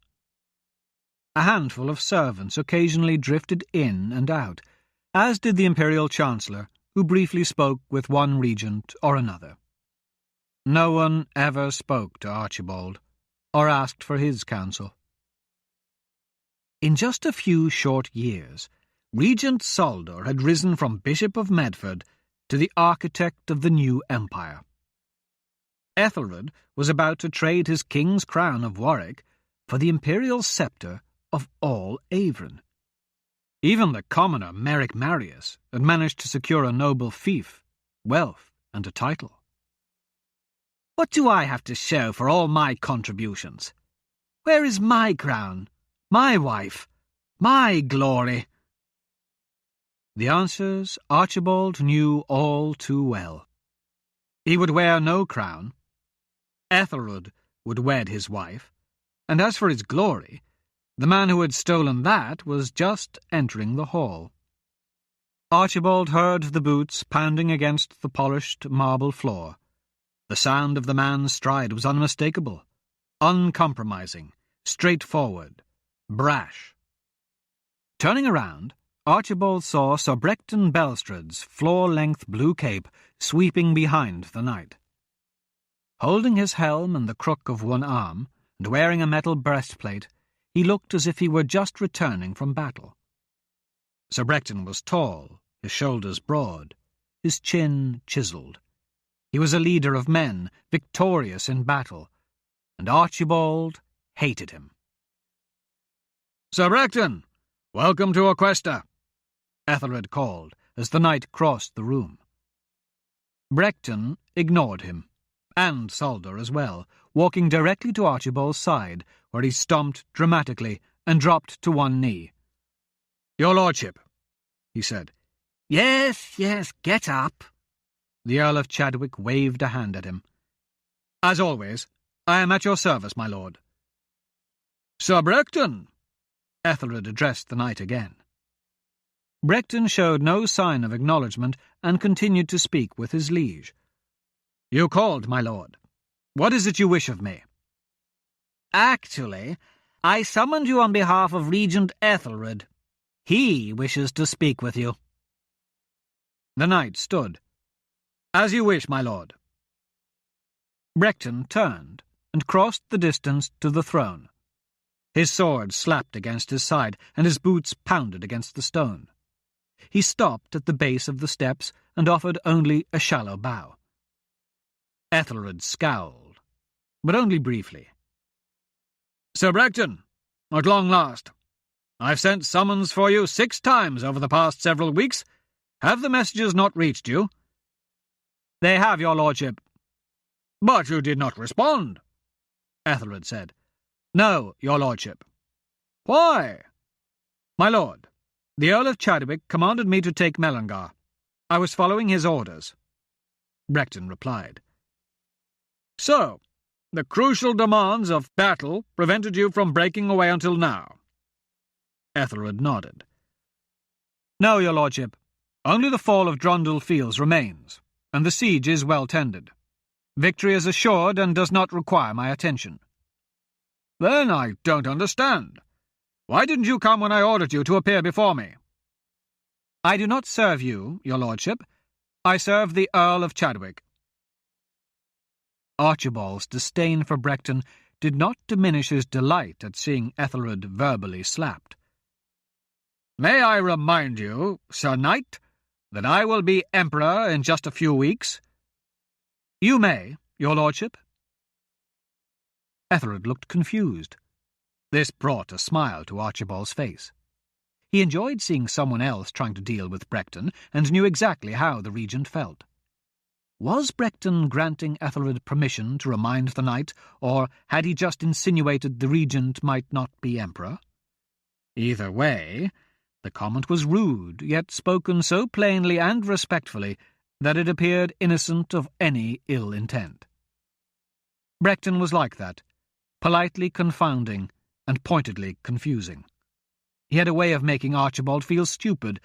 A handful of servants occasionally drifted in and out, as did the imperial chancellor, who briefly spoke with one regent or another. No one ever spoke to Archibald, or asked for his counsel. In just a few short years, Regent Solder had risen from Bishop of Medford to the architect of the new empire. Ethelred was about to trade his king's crown of Warwick for the imperial sceptre of all Avon. Even the commoner Merrick Marius had managed to secure a noble fief, wealth, and a title. "What do I have to show for all my contributions? Where is my crown, my wife, my glory?" The answers Archibald knew all too well. He would wear no crown. Ethelred would wed his wife, and as for his glory, the man who had stolen that was just entering the hall. Archibald heard the boots pounding against the polished marble floor. The sound of the man's stride was unmistakable, uncompromising, straightforward, brash. Turning around, Archibald saw Sir Brecton Belstrade's floor-length blue cape sweeping behind the knight. Holding his helm in the crook of one arm, and wearing a metal breastplate, he looked as if he were just returning from battle. Sir Brecton was tall, his shoulders broad, his chin chiselled. He was a leader of men, victorious in battle, and Archibald hated him. "Sir Brecton, welcome to Aquesta," Ethelred called as the knight crossed the room. Brecton ignored him, and Solder as well, walking directly to Archibald's side, where he stomped dramatically and dropped to one knee. "Your lordship," he said. Yes, get up." The Earl of Chadwick waved a hand at him. "As always, I am at your service, my lord." "Sir Brecton," Ethelred addressed the knight again. Brecton showed no sign of acknowledgment and continued to speak with his liege. "You called, my lord. What is it you wish of me?" "Actually, I summoned you on behalf of Regent Ethelred. He wishes to speak with you." The knight stood. "As you wish, my lord." Brecton turned and crossed the distance to the throne. His sword slapped against his side, and his boots pounded against the stone. He stopped at the base of the steps and offered only a shallow bow. Ethelred scowled, but only briefly. "Sir Brecton, at long last, I've sent summons for you 6 times over the past several weeks. Have the messages not reached you?" "They have, your lordship." "But you did not respond," Ethelred said. "No, your lordship." "Why?" "My lord, the Earl of Chadwick commanded me to take Mellingar. I was following his orders." Brecton replied. "So, the crucial demands of battle prevented you from breaking away until now?" Ethelred nodded. "No, your lordship. Only the fall of Drondel Fields remains, and the siege is well tended. Victory is assured and does not require my attention." "Then I don't understand. Why didn't you come when I ordered you to appear before me?" "I do not serve you, your lordship. I serve the Earl of Chadwick." Archibald's disdain for Brecton did not diminish his delight at seeing Ethelred verbally slapped. "May I remind you, Sir Knight, that I will be Emperor in just a few weeks?" "You may, your lordship." Ethelred looked confused. This brought a smile to Archibald's face. He enjoyed seeing someone else trying to deal with Brecton, and knew exactly how the regent felt. Was Brecton granting Ethelred permission to remind the knight, or had he just insinuated the regent might not be emperor? Either way, the comment was rude, yet spoken so plainly and respectfully that it appeared innocent of any ill intent. Brecton was like that, politely confounding and pointedly confusing. He had a way of making Archibald feel stupid,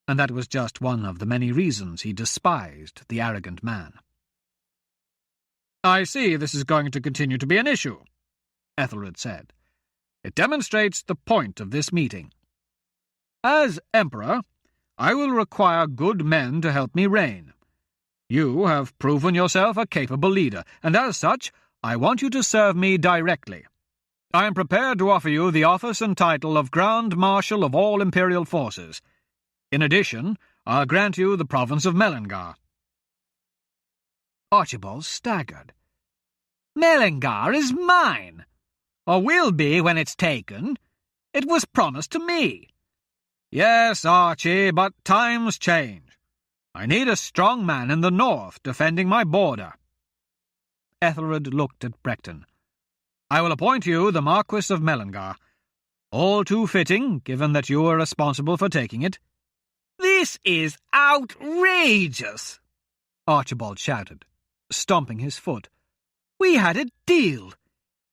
and that was just one of the many reasons he despised the arrogant man. "I see this is going to continue to be an issue," Ethelred said. "It demonstrates the point of this meeting. As Emperor, I will require good men to help me reign. You have proven yourself a capable leader, and as such, I want you to serve me directly. I am prepared to offer you the office and title of Grand Marshal of all Imperial forces. In addition, I'll grant you the province of Mellingar." Archibald staggered. "Mellingar is mine, or will be when it's taken. It was promised to me." "Yes, Archie, but times change. I need a strong man in the north defending my border." Ethelred looked at Brecton. "I will appoint you the Marquis of Mellingar. All too fitting, given that you are responsible for taking it." "This is outrageous!" Archibald shouted, stomping his foot. "We had a deal.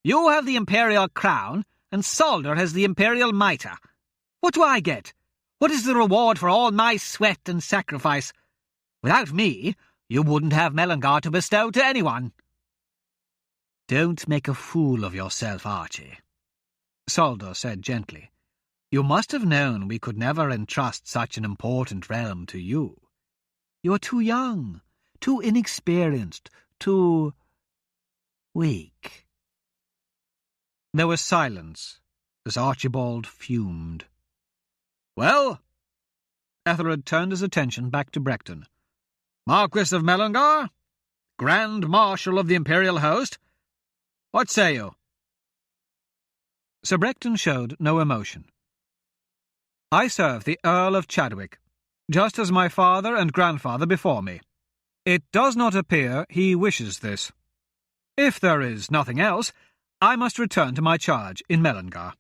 You have the imperial crown, and Solder has the imperial mitre. What do I get? What is the reward for all my sweat and sacrifice? Without me, you wouldn't have Mellingar to bestow to anyone." "Don't make a fool of yourself, Archie," Solder said gently. "You must have known we could never entrust such an important realm to you. You are too young, too inexperienced, too weak." There was silence as Archibald fumed. "Well?" Ethelred turned his attention back to Brecton. "Marquis of Mellingar? Grand Marshal of the Imperial host? What say you?" Sir Brecton showed no emotion. "I serve the Earl of Chadwick, just as my father and grandfather before me. It does not appear he wishes this. If there is nothing else, I must return to my charge in Mellingar."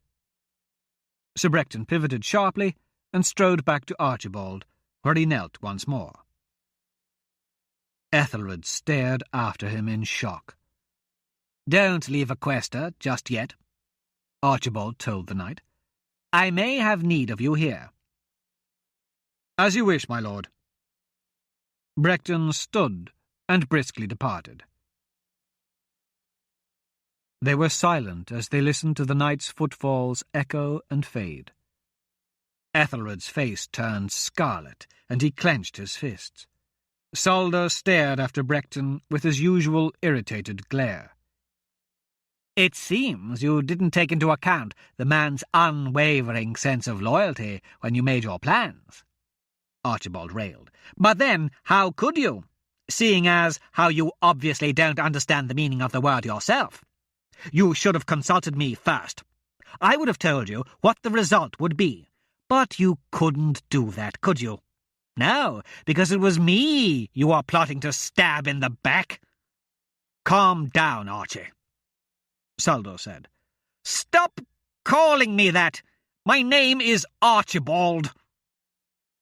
Sir Brecton pivoted sharply and strode back to Archibald, where he knelt once more. Ethelred stared after him in shock. "Don't leave Aquesta just yet," Archibald told the knight. "I may have need of you here." "As you wish, my lord." Brecton stood and briskly departed. They were silent as they listened to the knight's footfalls echo and fade. Ethelred's face turned scarlet, and he clenched his fists. Solder stared after Brecton with his usual irritated glare. "It seems you didn't take into account the man's unwavering sense of loyalty when you made your plans," Archibald railed. "But then, how could you, seeing as how you obviously don't understand the meaning of the word yourself? You should have consulted me first. I would have told you what the result would be. But you couldn't do that, could you? No, because it was me you are plotting to stab in the back. Calm down, Archie, Saldo said. Stop calling me that. My name is Archibald.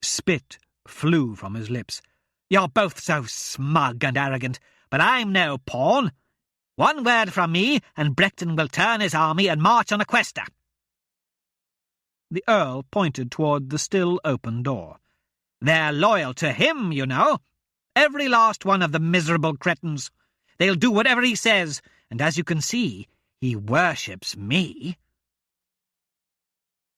Spit flew from his lips. You're both so smug and arrogant, but I'm no pawn. One word from me, and Brecton will turn his army and march on Aquesta. The Earl pointed toward the still open door. They're loyal to him, you know. Every last one of the miserable cretins. They'll do whatever he says, and as you can see, he worships me.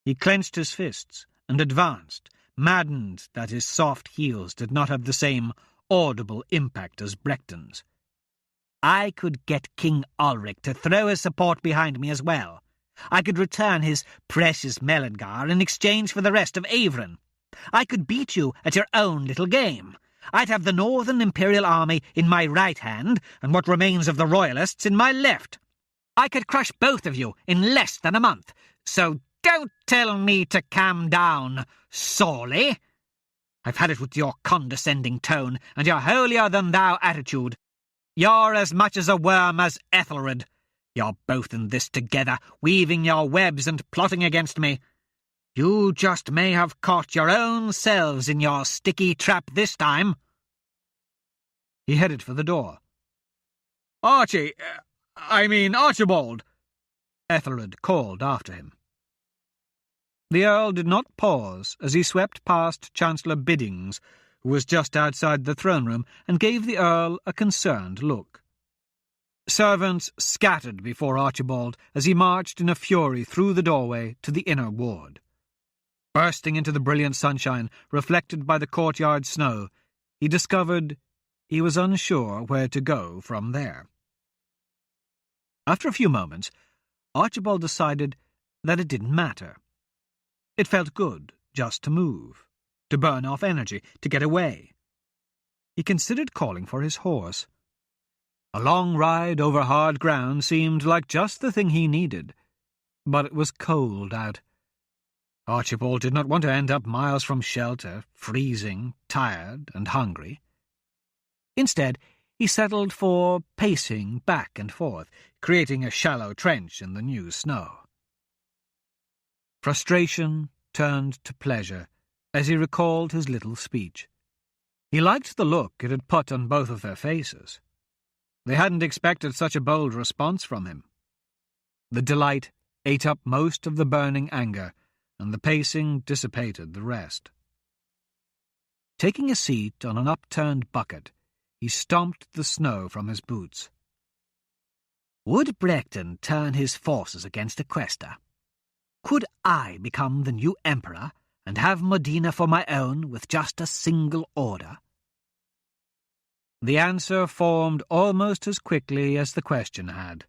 He clenched his fists and advanced, maddened that his soft heels did not have the same audible impact as Brecton's. I could get King Ulrich to throw his support behind me as well. I could return his precious Melangar in exchange for the rest of Avron. I could beat you at your own little game. I'd have the Northern Imperial Army in my right hand and what remains of the Royalists in my left. I could crush both of you in less than a month, so don't tell me to calm down, Sawley. I've had it with your condescending tone and your holier-than-thou attitude. You're as much as a worm as Ethelred. You're both in this together, weaving your webs and plotting against me. You just may have caught your own selves in your sticky trap this time. He headed for the door. Archibald, Ethelred called after him. The Earl did not pause as he swept past Chancellor Biddings, who was just outside the throne room, and gave the Earl a concerned look. Servants scattered before Archibald as he marched in a fury through the doorway to the inner ward. Bursting into the brilliant sunshine, reflected by the courtyard snow, he discovered he was unsure where to go from there. After a few moments, Archibald decided that it didn't matter. It felt good just to move, to burn off energy, to get away. He considered calling for his horse. A long ride over hard ground seemed like just the thing he needed, but it was cold out. Archibald did not want to end up miles from shelter, freezing, tired, and hungry. Instead, he settled for pacing back and forth, creating a shallow trench in the new snow. Frustration turned to pleasure as he recalled his little speech. He liked the look it had put on both of their faces. They hadn't expected such a bold response from him. The delight ate up most of the burning anger, and the pacing dissipated the rest. Taking a seat on an upturned bucket, he stomped the snow from his boots. Would Brecton turn his forces against Aquesta? Could I become the new emperor and have Modena for my own with just a single order? The answer formed almost as quickly as the question had.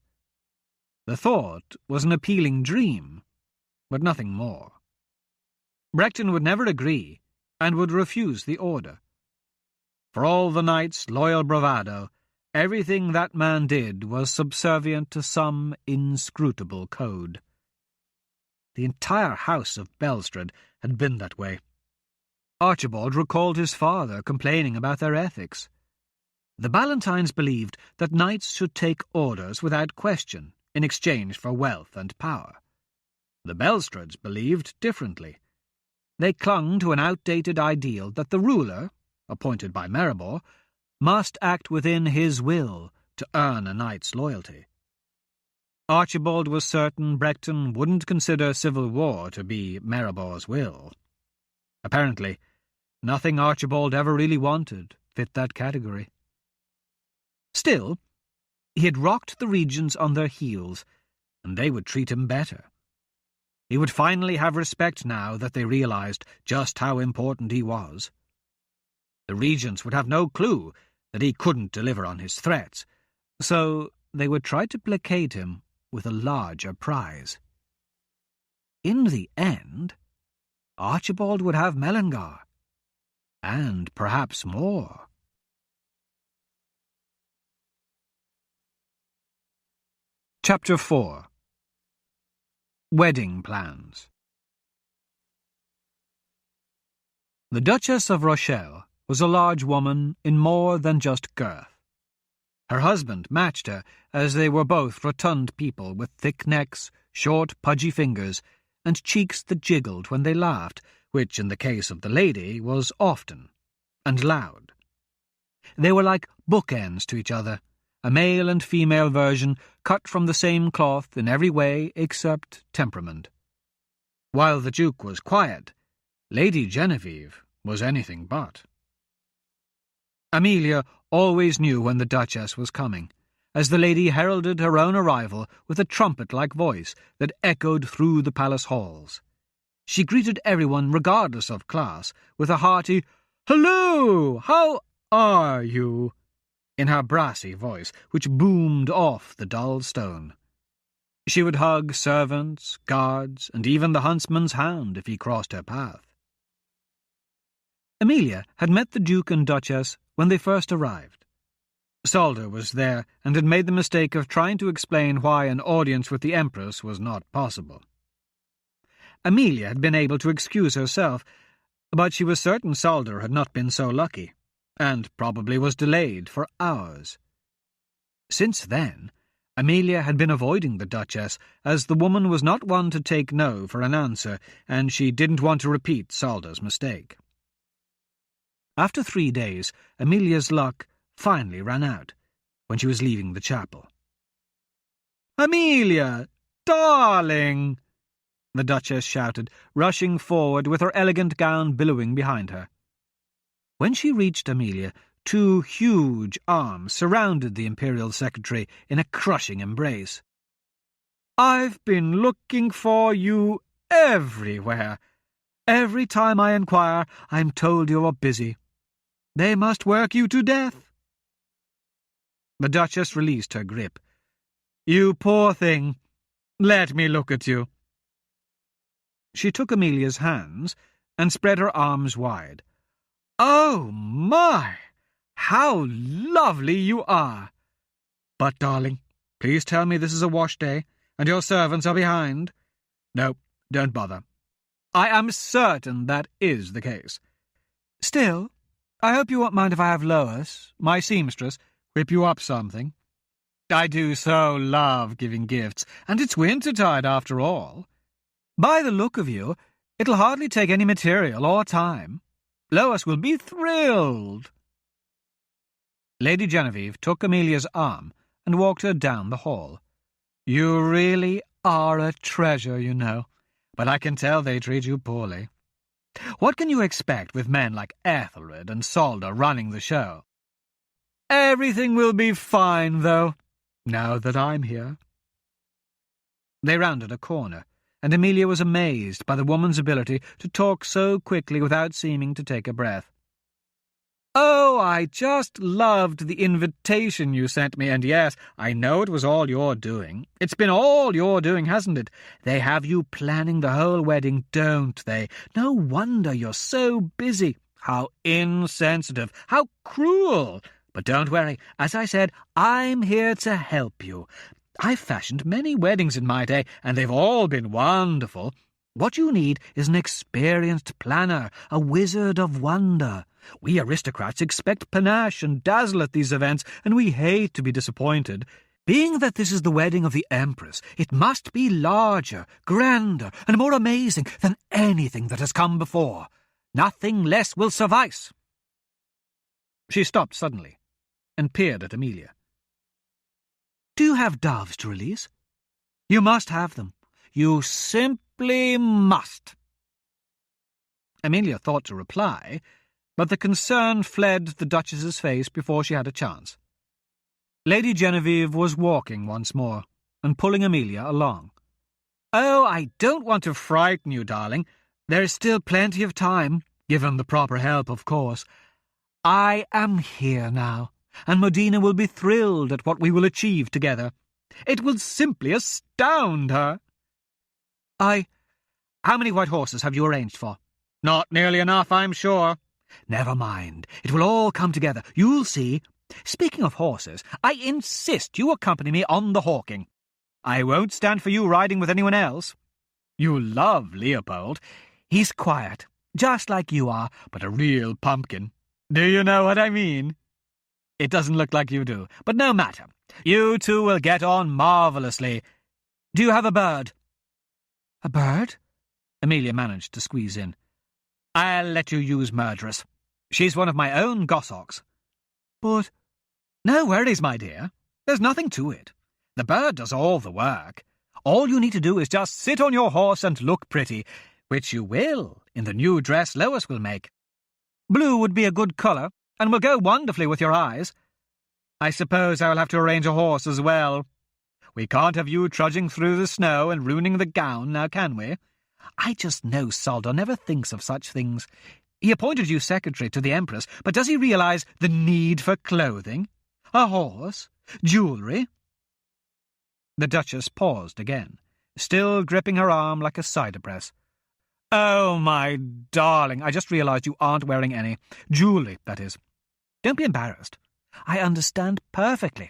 The thought was an appealing dream, but nothing more. Brecton would never agree, and would refuse the order. For all the knight's loyal bravado, everything that man did was subservient to some inscrutable code. The entire house of Belstrade had been that way. Archibald recalled his father complaining about their ethics. The Ballantines believed that knights should take orders without question in exchange for wealth and power. The Belstrades believed differently. They clung to an outdated ideal that the ruler, appointed by Maribor, must act within his will to earn a knight's loyalty. Archibald was certain Brecton wouldn't consider civil war to be Maribor's will. Apparently, nothing Archibald ever really wanted fit that category. Still, he had rocked the regions on their heels, and they would treat him better. He would finally have respect now that they realized just how important he was. The regents would have no clue that he couldn't deliver on his threats, so they would try to placate him with a larger prize. In the end, Archibald would have Melangar, and perhaps more. Chapter 4. Wedding Plans. The Duchess of Rochelle was a large woman in more than just girth. Her husband matched her, as they were both rotund people with thick necks, short, pudgy fingers, and cheeks that jiggled when they laughed, which, in the case of the lady, was often, and loud. They were like bookends to each other, a male and female version cut from the same cloth in every way except temperament. While the Duke was quiet, Lady Genevieve was anything but. Amelia always knew when the Duchess was coming, as the lady heralded her own arrival with a trumpet-like voice that echoed through the palace halls. She greeted everyone, regardless of class, with a hearty, "Hello! How are you?" in her brassy voice, which boomed off the dull stone. She would hug servants, guards, and even the huntsman's hound if he crossed her path. Amelia had met the Duke and Duchess when they first arrived. Solder was there and had made the mistake of trying to explain why an audience with the Empress was not possible. Amelia had been able to excuse herself, but she was certain Solder had not been so lucky, and probably was delayed for hours. Since then, Amelia had been avoiding the Duchess, as the woman was not one to take no for an answer, and she didn't want to repeat Solder's mistake. After 3 days, Amelia's luck finally ran out, when she was leaving the chapel. "Amelia, darling!" the Duchess shouted, rushing forward with her elegant gown billowing behind her. When she reached Amelia, 2 huge arms surrounded the Imperial Secretary in a crushing embrace. "I've been looking for you everywhere. Every time I inquire, I'm told you're busy. They must work you to death." The Duchess released her grip. "You poor thing. Let me look at you." She took Amelia's hands and spread her arms wide. "Oh, my! How lovely you are! But, darling, please tell me this is a wash day, and your servants are behind." "No, don't bother. I am certain that is the case. Still, I hope you won't mind if I have Lois, my seamstress, whip you up something. I do so love giving gifts, and it's wintertide after all. By the look of you, it'll hardly take any material or time. Lois will be thrilled." Lady Genevieve took Amelia's arm and walked her down the hall. "You really are a treasure, you know, but I can tell they treat you poorly. What can you expect with men like Ethelred and Solder running the show? Everything will be fine, though, now that I'm here." They rounded a corner, and Amelia was amazed by the woman's ability to talk so quickly without seeming to take a breath. "Oh, I just loved the invitation you sent me, and yes, I know it was all your doing. It's been all your doing, hasn't it? They have you planning the whole wedding, don't they? No wonder you're so busy. How insensitive, how cruel! But don't worry, as I said, I'm here to help you. I've fashioned many weddings in my day, and they've all been wonderful. What you need is an experienced planner, a wizard of wonder. We aristocrats expect panache and dazzle at these events, and we hate to be disappointed. Being that this is the wedding of the Empress, it must be larger, grander, and more amazing than anything that has come before. Nothing less will suffice." She stopped suddenly and peered at Amelia. "Do you have doves to release? You must have them. You simply must." Amelia thought to reply, but the concern fled the Duchess's face before she had a chance. Lady Genevieve was walking once more, and pulling Amelia along. "Oh, I don't want to frighten you, darling. There is still plenty of time, given the proper help, of course. I am here now, and Modena will be thrilled at what we will achieve together. It will simply astound her." How many white horses have you arranged for?" "Not nearly enough, I'm sure." "Never mind. It will all come together. You'll see. Speaking of horses, I insist you accompany me on the hawking. I won't stand for you riding with anyone else. You love Leopold. He's quiet, just like you are, but a real pumpkin. Do you know what I mean? It doesn't look like you do, but no matter. You two will get on marvellously. Do you have a bird? A bird? Amelia managed to squeeze in. I'll let you use Murderess. She's one of my own goshawks. But... No worries, my dear. There's nothing to it. The bird does all the work. All you need to do is just sit on your horse and look pretty, which you will in the new dress Lois will make. Blue would be a good colour, and will go wonderfully with your eyes. I suppose I will have to arrange a horse as well. We can't have you trudging through the snow and ruining the gown, now can we? I just know Soldo never thinks of such things. He appointed you secretary to the Empress, but does he realise the need for clothing? A horse? Jewellery? The Duchess paused again, still gripping her arm like a cider press. Oh, my darling, I just realised you aren't wearing any. Jewellery, that is. Don't be embarrassed. I understand perfectly.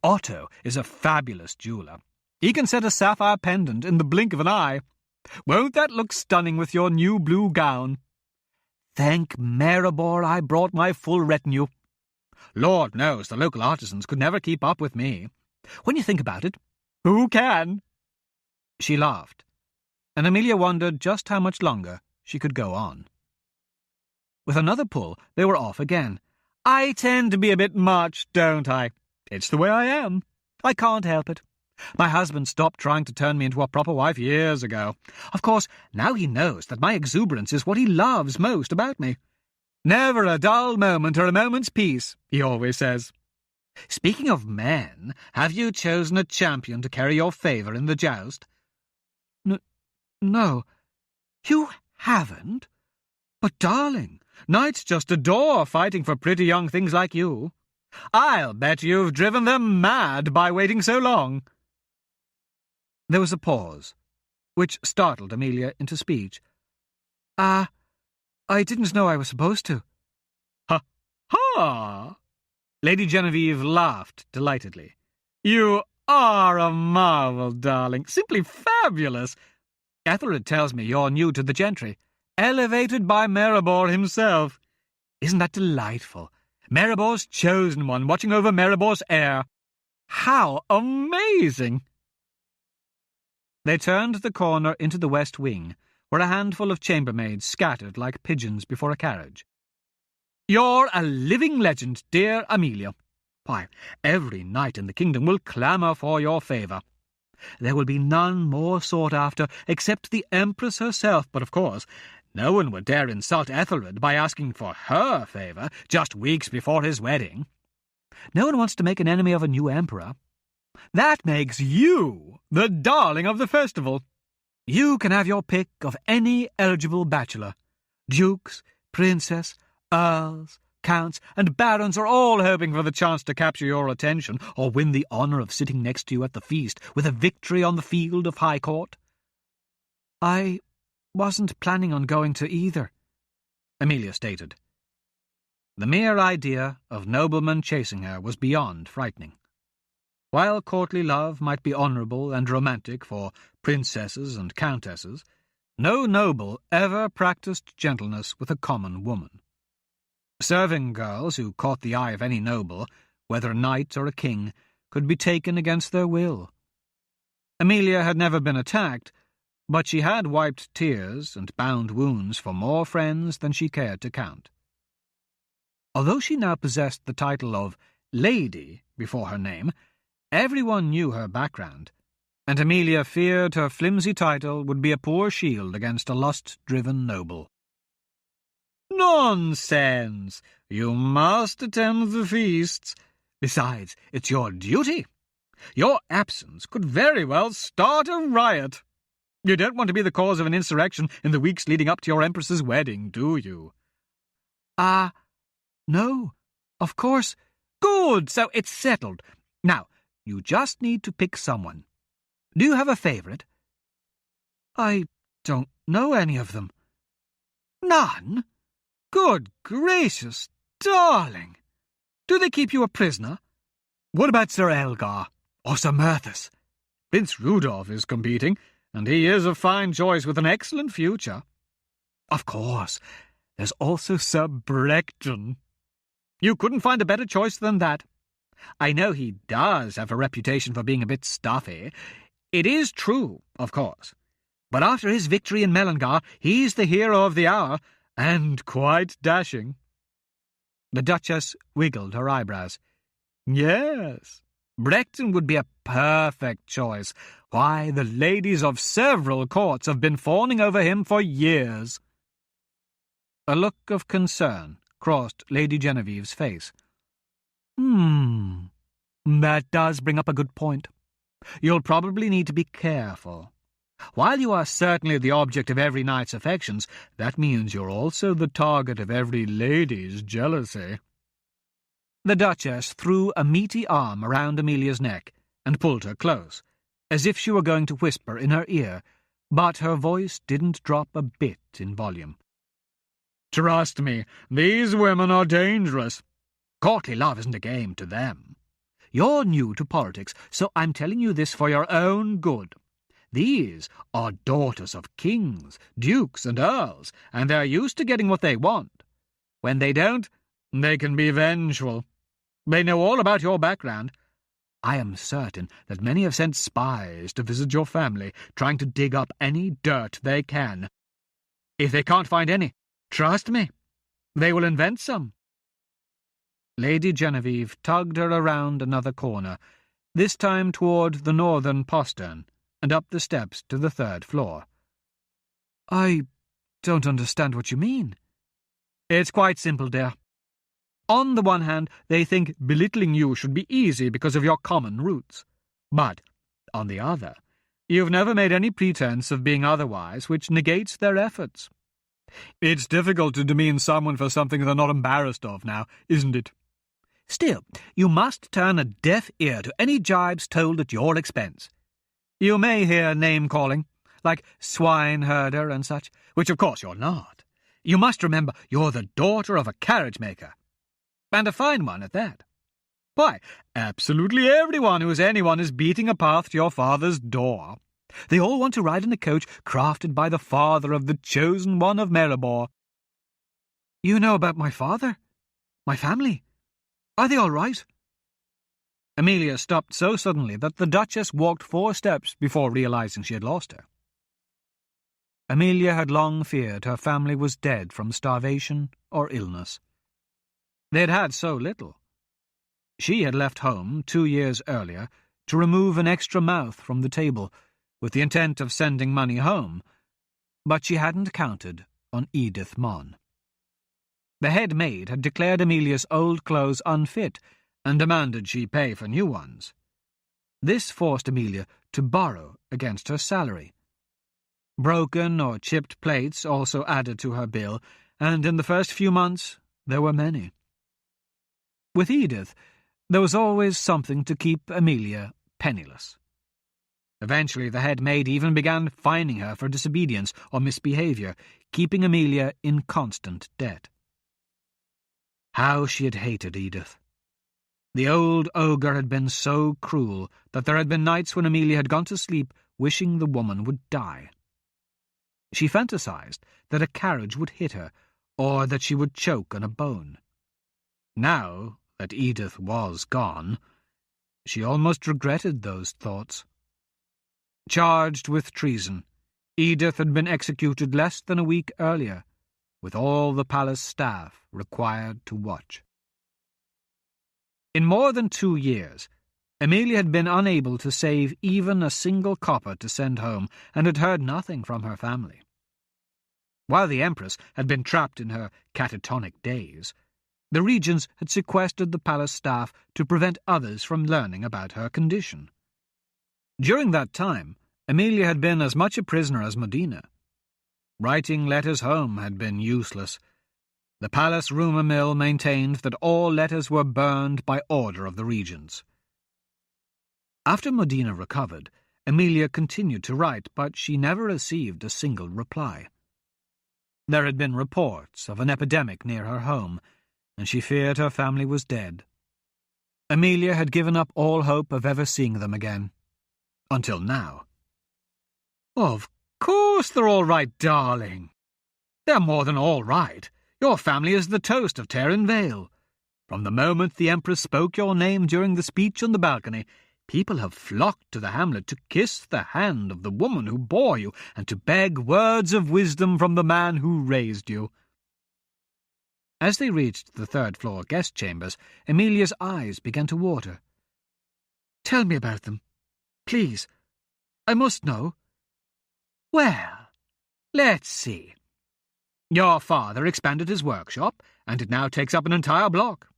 Otto is a fabulous jeweller. He can set a sapphire pendant in the blink of an eye. Won't that look stunning with your new blue gown? Thank Maribor I brought my full retinue. Lord knows the local artisans could never keep up with me. When you think about it, who can? She laughed, and Amelia wondered just how much longer she could go on. With another pull, they were off again. I tend to be a bit much, don't I? It's the way I am. I can't help it. My husband stopped trying to turn me into a proper wife years ago. Of course, now he knows that my exuberance is what he loves most about me. Never a dull moment or a moment's peace, he always says. Speaking of men, have you chosen a champion to carry your favour in the joust? No. You haven't? But, darling, knights just adore fighting for pretty young things like you. I'll bet you've driven them mad by waiting so long. There was a pause, which startled Amelia into speech. I didn't know I was supposed to. Ha! Ha! Lady Genevieve laughed delightedly. You are a marvel, darling. Simply fabulous. Ethelred tells me you're new to the gentry, elevated by Maribor himself. Isn't that delightful? Maribor's chosen one, watching over Maribor's heir. How amazing! They turned the corner into the west wing, where a handful of chambermaids scattered like pigeons before a carriage. You're a living legend, dear Amelia. Why, every knight in the kingdom will clamour for your favour. There will be none more sought after except the Empress herself, but of course no one would dare insult Ethelred by asking for her favour just weeks before his wedding. No one wants to make an enemy of a new emperor. That makes you the darling of the festival. You can have your pick of any eligible bachelor. Dukes, princes, earls, counts, and barons are all hoping for the chance to capture your attention or win the honour of sitting next to you at the feast with a victory on the field of High Court. I wasn't planning on going to either, Amelia stated. The mere idea of noblemen chasing her was beyond frightening. While courtly love might be honourable and romantic for princesses and countesses, no noble ever practised gentleness with a common woman. Serving girls who caught the eye of any noble, whether a knight or a king, could be taken against their will. Amelia had never been attacked, but she had wiped tears and bound wounds for more friends than she cared to count. Although she now possessed the title of Lady before her name, everyone knew her background, and Amelia feared her flimsy title would be a poor shield against a lust-driven noble. Nonsense! You must attend the feasts. Besides, it's your duty. Your absence could very well start a riot. You don't want to be the cause of an insurrection in the weeks leading up to your Empress's wedding, do you? No, of course. Good, so it's settled. Now, you just need to pick someone. Do you have a favourite? I don't know any of them. None? Good gracious, darling! Do they keep you a prisoner? What about Sir Elgar, or Sir Merthus? Prince Rudolph is competing. and he is a fine choice with an excellent future. Of course, there's also Sir Brecton. You couldn't find a better choice than that. I know he does have a reputation for being a bit stuffy. It is true, of course. But after his victory in Mellingar, he's the hero of the hour, and quite dashing. The Duchess wiggled her eyebrows. Yes, Brecton would be a perfect choice. Why, the ladies of several courts have been fawning over him for years. A look of concern crossed Lady Genevieve's face. That does bring up a good point. You'll probably need to be careful. While you are certainly the object of every knight's affections, that means you're also the target of every lady's jealousy. The Duchess threw a meaty arm around Amelia's neck and pulled her close, as if she were going to whisper in her ear, but her voice didn't drop a bit in volume. Trust me, these women are dangerous. Courtly love isn't a game to them. You're new to politics, so I'm telling you this for your own good. These are daughters of kings, dukes, and earls, and they're used to getting what they want. When they don't, they can be vengeful. They know all about your background. I am certain that many have sent spies to visit your family, trying to dig up any dirt they can. If they can't find any, trust me, they will invent some. Lady Genevieve tugged her around another corner, this time toward the northern postern, and up the steps to the 3rd floor. I don't understand what you mean. It's quite simple, dear. On the one hand, they think belittling you should be easy because of your common roots. But, on the other, you've never made any pretense of being otherwise, which negates their efforts. It's difficult to demean someone for something they're not embarrassed of now, isn't it? Still, you must turn a deaf ear to any jibes told at your expense. You may hear name-calling, like swineherder and such, which of course you're not. You must remember you're the daughter of a carriage-maker. And a fine one at that. Why, absolutely everyone who is anyone is beating a path to your father's door. They all want to ride in a coach crafted by the father of the chosen one of Maribor. You know about my father? My family? Are they all right? Amelia stopped so suddenly that the Duchess walked 4 steps before realizing she had lost her. Amelia had long feared her family was dead from starvation or illness. They had had so little. She had left home 2 years earlier to remove an extra mouth from the table, with the intent of sending money home, but she hadn't counted on Edith Mon. The head maid had declared Amelia's old clothes unfit and demanded she pay for new ones. This forced Amelia to borrow against her salary. Broken or chipped plates also added to her bill, and in the first few months there were many. With Edith, there was always something to keep Amelia penniless. Eventually the head maid even began fining her for disobedience or misbehaviour, keeping Amelia in constant debt. How she had hated Edith. The old ogre had been so cruel that there had been nights when Amelia had gone to sleep wishing the woman would die. She fantasized that a carriage would hit her, or that she would choke on a bone. Now that Edith was gone, she almost regretted those thoughts. Charged with treason, Edith had been executed less than a week earlier, with all the palace staff required to watch. In more than 2 years, Amelia had been unable to save even a single copper to send home, and had heard nothing from her family. While the Empress had been trapped in her catatonic days, the regents had sequestered the palace staff to prevent others from learning about her condition. During that time, Amelia had been as much a prisoner as Modena. Writing letters home had been useless. The palace rumour mill maintained that all letters were burned by order of the regents. After Modena recovered, Amelia continued to write, but she never received a single reply. There had been reports of an epidemic near her home, and she feared her family was dead. Amelia had given up all hope of ever seeing them again. Until now. Of course they're all right, darling. They're more than all right. Your family is the toast of Terran Vale. From the moment the Empress spoke your name during the speech on the balcony, people have flocked to the hamlet to kiss the hand of the woman who bore you and to beg words of wisdom from the man who raised you. As they reached the third-floor guest chambers, Amelia's eyes began to water. "Tell me about them, please. I must know." "Well, let's see. Your father expanded his workshop, and it now takes up an entire block.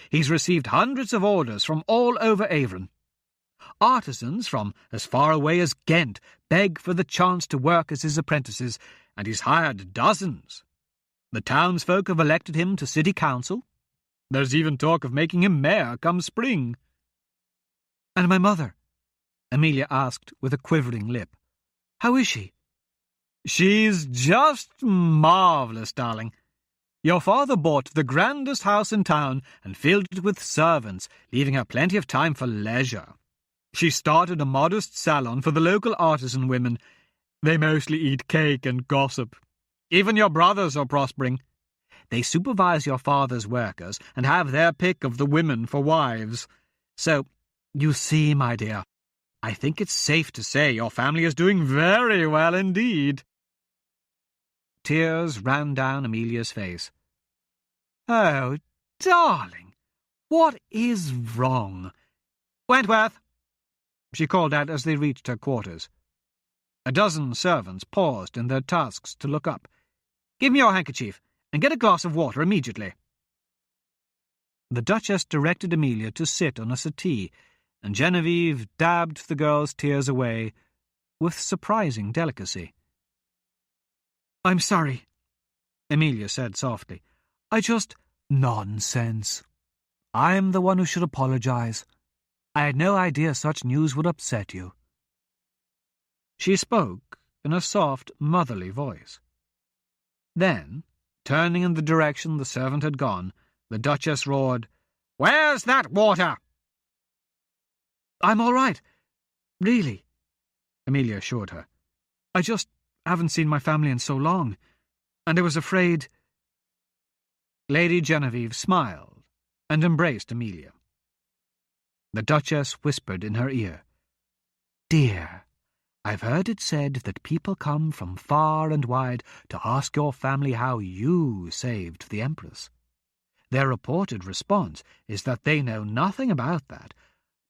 He's received hundreds of orders from all over Avon. Artisans from as far away as Ghent beg for the chance to work as his apprentices, and he's hired dozens. The townsfolk have elected him to city council. There's even talk of making him mayor come spring." "And my mother?" Amelia asked with a quivering lip. "How is she?" "She's just marvellous, darling. Your father bought the grandest house in town and filled it with servants, leaving her plenty of time for leisure. She started a modest salon for the local artisan women. They mostly eat cake and gossip. Even your brothers are prospering. They supervise your father's workers and have their pick of the women for wives. So, you see, my dear, I think it's safe to say your family is doing very well indeed." Tears ran down Amelia's face. "Oh, darling, what is wrong?" "Wentworth!" she called out as they reached her quarters. A dozen servants paused in their tasks to look up. "Give me your handkerchief, and get a glass of water immediately." The Duchess directed Amelia to sit on a settee, and Genevieve dabbed the girl's tears away with surprising delicacy. "I'm sorry," Amelia said softly. "I just—" "Nonsense. I'm the one who should apologize. I had no idea such news would upset you." She spoke in a soft, motherly voice. Then, turning in the direction the servant had gone, the Duchess roared, "Where's that water?" "I'm all right, really," Amelia assured her. "I just haven't seen my family in so long, and I was afraid—" Lady Genevieve smiled and embraced Amelia. The Duchess whispered in her ear, "Dear, I've heard it said that people come from far and wide to ask your family how you saved the Empress. Their reported response is that they know nothing about that,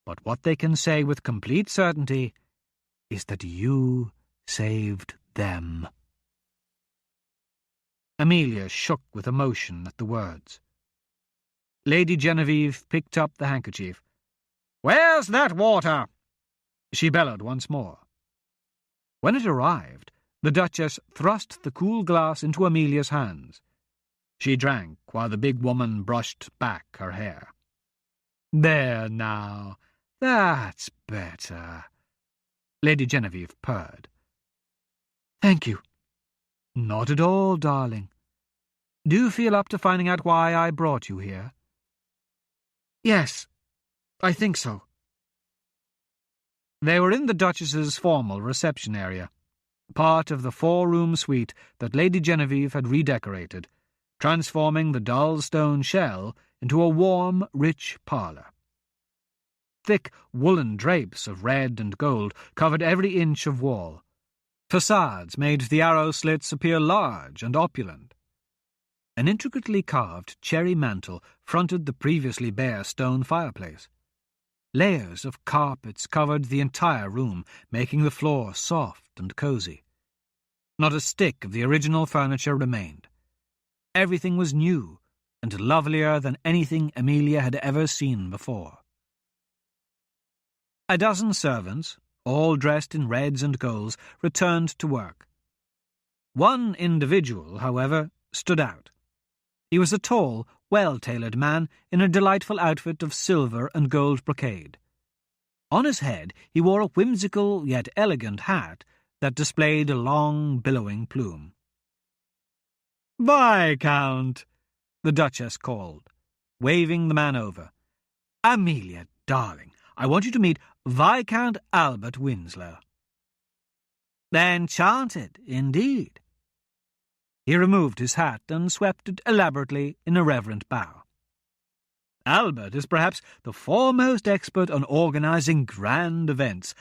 but what they can say with complete certainty is that you saved them." Amelia shook with emotion at the words. Lady Genevieve picked up the handkerchief. "Where's that water?" she bellowed once more. When it arrived, the Duchess thrust the cool glass into Amelia's hands. She drank while the big woman brushed back her hair. "There now, that's better," Lady Genevieve purred. "Thank you." "Not at all, darling. Do you feel up to finding out why I brought you here?" "Yes, I think so." They were in the Duchess's formal reception area, part of the four-room suite that Lady Genevieve had redecorated, transforming the dull stone shell into a warm, rich parlour. Thick woolen drapes of red and gold covered every inch of wall. Facades made the arrow slits appear large and opulent. An intricately carved cherry mantel fronted the previously bare stone fireplace. Layers of carpets covered the entire room, making the floor soft and cozy. Not a stick of the original furniture remained. Everything was new and lovelier than anything Amelia had ever seen before. A dozen servants, all dressed in reds and golds, returned to work. One individual, however, stood out. He was a tall, well-tailored man in a delightful outfit of silver and gold brocade. On his head he wore a whimsical yet elegant hat that displayed a long, billowing plume. "Viscount," the Duchess called, waving the man over. "Amelia, darling, I want you to meet Viscount Albert Winslow." Enchanted, indeed. He removed his hat and swept it elaborately in a reverent bow. Albert is perhaps the foremost expert on organizing grand events.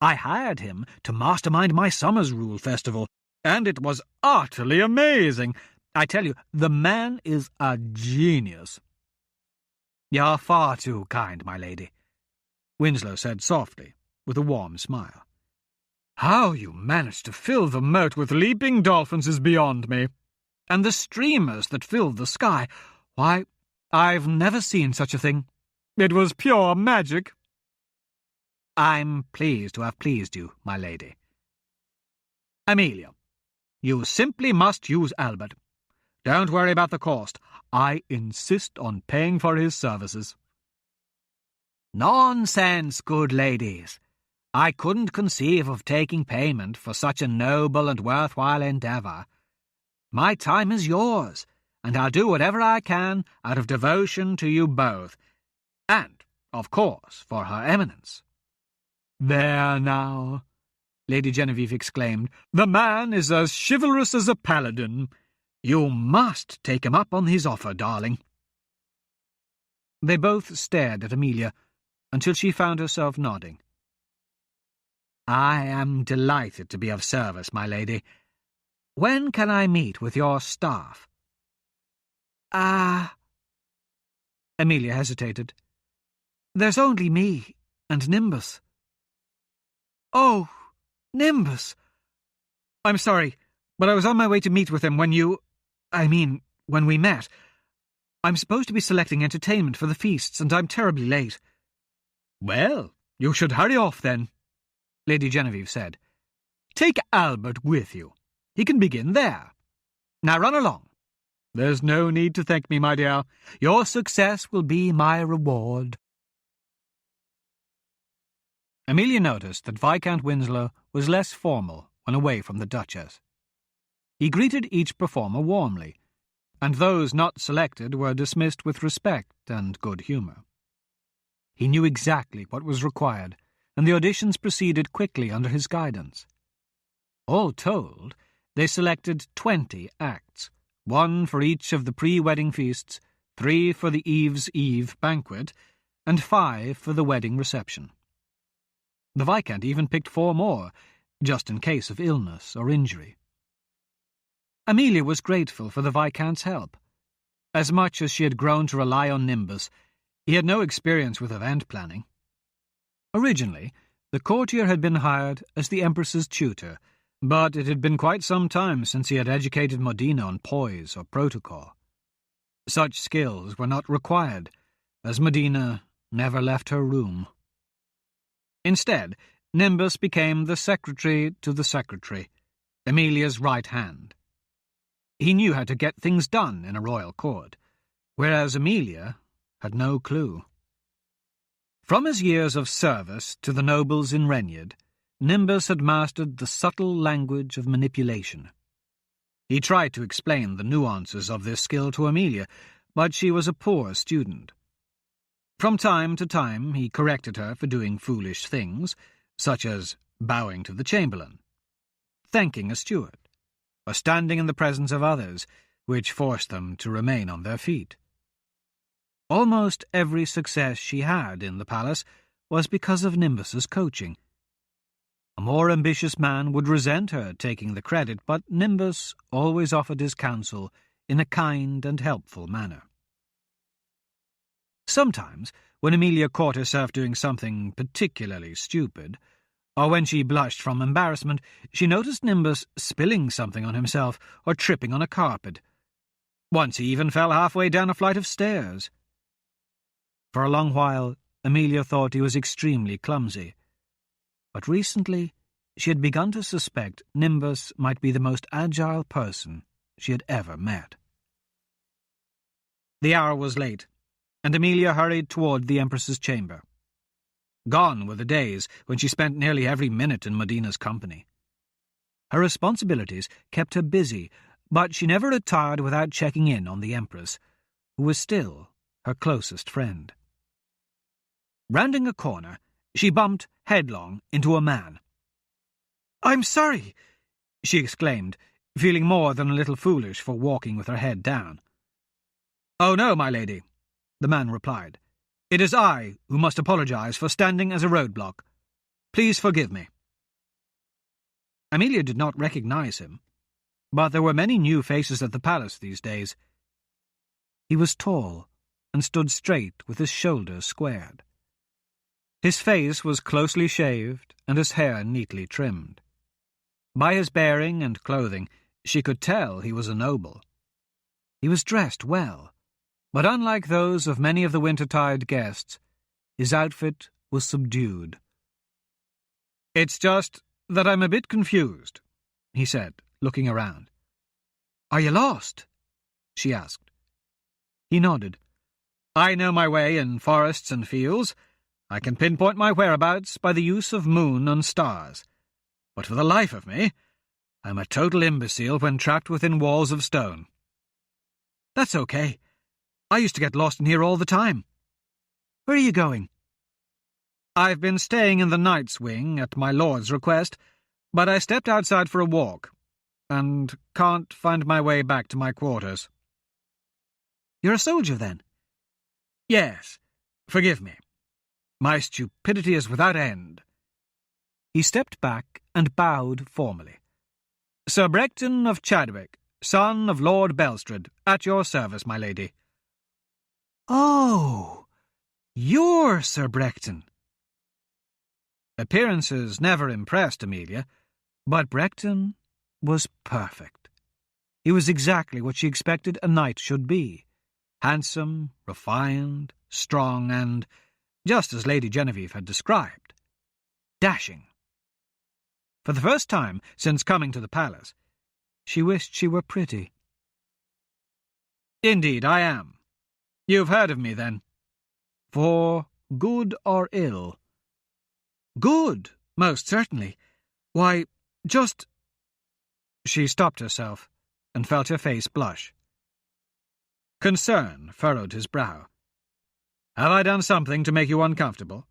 I hired him to mastermind my Summer's Rule Festival, and it was utterly amazing. I tell you, the man is a genius. You're far too kind, my lady, Winslow said softly, with a warm smile. How you managed to fill the moat with leaping dolphins is beyond me. And the streamers that filled the sky, why, I've never seen such a thing. It was pure magic. I'm pleased to have pleased you, my lady. Amelia, you simply must use Albert. Don't worry about the cost. I insist on paying for his services. Nonsense, good ladies. I couldn't conceive of taking payment for such a noble and worthwhile endeavour. My time is yours, and I'll do whatever I can out of devotion to you both, and, of course, for Her Eminence. There now, Lady Genevieve exclaimed, the man is as chivalrous as a paladin. You must take him up on his offer, darling. They both stared at Amelia until she found herself nodding. I am delighted to be of service, my lady. When can I meet with your staff? Amelia hesitated. There's only me and Nimbus. Oh, Nimbus. I'm sorry, but I was on my way to meet with him when we met. I'm supposed to be selecting entertainment for the feasts, and I'm terribly late. Well, you should hurry off then, Lady Genevieve said. Take Albert with you. He can begin there. Now run along. There's no need to thank me, my dear. Your success will be my reward. Amelia noticed that Viscount Winslow was less formal when away from the Duchess. He greeted each performer warmly, and those not selected were dismissed with respect and good humour. He knew exactly what was required, and the auditions proceeded quickly under his guidance. All told, they selected 20 acts, 1 for each of the pre-wedding feasts, 3 for the Eve's Eve banquet, and 5 for the wedding reception. The Viscount even picked 4 more, just in case of illness or injury. Amelia was grateful for the Viscount's help. As much as she had grown to rely on Nimbus, he had no experience with event planning. Originally, the courtier had been hired as the Empress's tutor, but it had been quite some time since he had educated Modena on poise or protocol. Such skills were not required, as Modena never left her room. Instead, Nimbus became the secretary to the secretary, Amelia's right hand. He knew how to get things done in a royal court, whereas Amelia had no clue. From his years of service to the nobles in Renyard, Nimbus had mastered the subtle language of manipulation. He tried to explain the nuances of this skill to Amelia, but she was a poor student. From time to time he corrected her for doing foolish things, such as bowing to the chamberlain, thanking a steward, or standing in the presence of others, which forced them to remain on their feet. Almost every success she had in the palace was because of Nimbus's coaching. A more ambitious man would resent her taking the credit, but Nimbus always offered his counsel in a kind and helpful manner. Sometimes, when Amelia caught herself doing something particularly stupid, or when she blushed from embarrassment, she noticed Nimbus spilling something on himself or tripping on a carpet. Once he even fell halfway down a flight of stairs. For a long while, Amelia thought he was extremely clumsy, but recently she had begun to suspect Nimbus might be the most agile person she had ever met. The hour was late, and Amelia hurried toward the Empress's chamber. Gone were the days when she spent nearly every minute in Modena's company. Her responsibilities kept her busy, but she never retired without checking in on the Empress, who was still her closest friend. Rounding a corner, she bumped headlong into a man. I'm sorry, she exclaimed, feeling more than a little foolish for walking with her head down. Oh, no, my lady, the man replied. It is I who must apologize for standing as a roadblock. Please forgive me. Amelia did not recognize him, but there were many new faces at the palace these days. He was tall and stood straight with his shoulders squared. His face was closely shaved and his hair neatly trimmed. By his bearing and clothing, she could tell he was a noble. He was dressed well, but unlike those of many of the wintertide guests, his outfit was subdued. It's just that I'm a bit confused, he said, looking around. Are you lost? She asked. He nodded. I know my way in forests and fields. I can pinpoint my whereabouts by the use of moon and stars. But for the life of me, I'm a total imbecile when trapped within walls of stone. That's okay. I used to get lost in here all the time. Where are you going? I've been staying in the Knight's Wing at my lord's request, but I stepped outside for a walk, and can't find my way back to my quarters. You're a soldier, then? Yes. Forgive me. My stupidity is without end. He stepped back and bowed formally. Sir Brecton of Chadwick, son of Lord Belstrade, at your service, my lady. Oh, you're Sir Brecton. Appearances never impressed Amelia, but Brecton was perfect. He was exactly what she expected a knight should be. Handsome, refined, strong, and, just as Lady Genevieve had described, dashing. For the first time since coming to the palace, she wished she were pretty. Indeed, I am. You've heard of me, then? For good or ill? Good, most certainly. Why, just... She stopped herself and felt her face blush. Concern furrowed his brow. Have I done something to make you uncomfortable?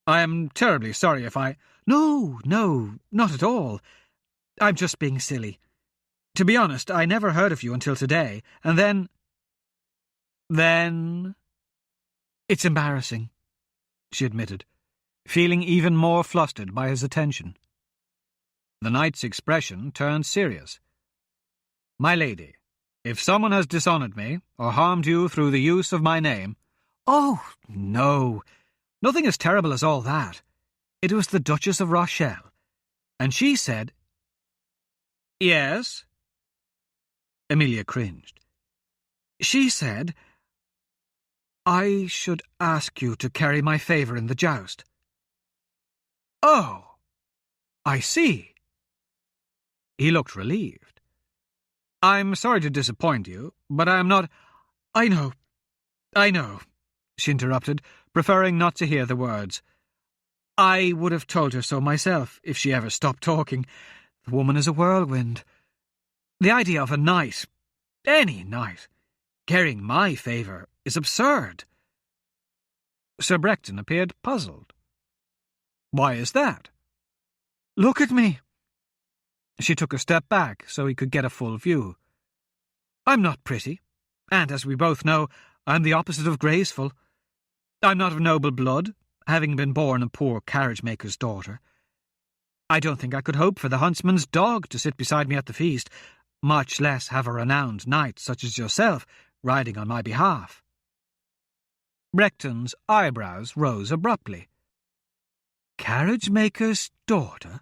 I am terribly sorry if I... No, not at all. I'm just being silly. To be honest, I never heard of you until today, and then... Then... It's embarrassing, she admitted, feeling even more flustered by his attention. The knight's expression turned serious. My lady, if someone has dishonoured me, or harmed you through the use of my name... Oh, no, nothing as terrible as all that. It was the Duchess of Rochelle, and she said... Yes? Amelia cringed. She said, I should ask you to carry my favour in the joust. Oh, I see. He looked relieved. I'm sorry to disappoint you, but I am not... I know, she interrupted, preferring not to hear the words. I would have told her so myself, if she ever stopped talking. The woman is a whirlwind. The idea of a knight, any knight, carrying my favour is absurd. Sir Brecton appeared puzzled. Why is that? Look at me. She took a step back so he could get a full view. I'm not pretty, and as we both know, I'm the opposite of graceful. I'm not of noble blood, having been born a poor carriage-maker's daughter. I don't think I could hope for the huntsman's dog to sit beside me at the feast, much less have a renowned knight such as yourself riding on my behalf. Brecton's eyebrows rose abruptly. Carriage-maker's daughter?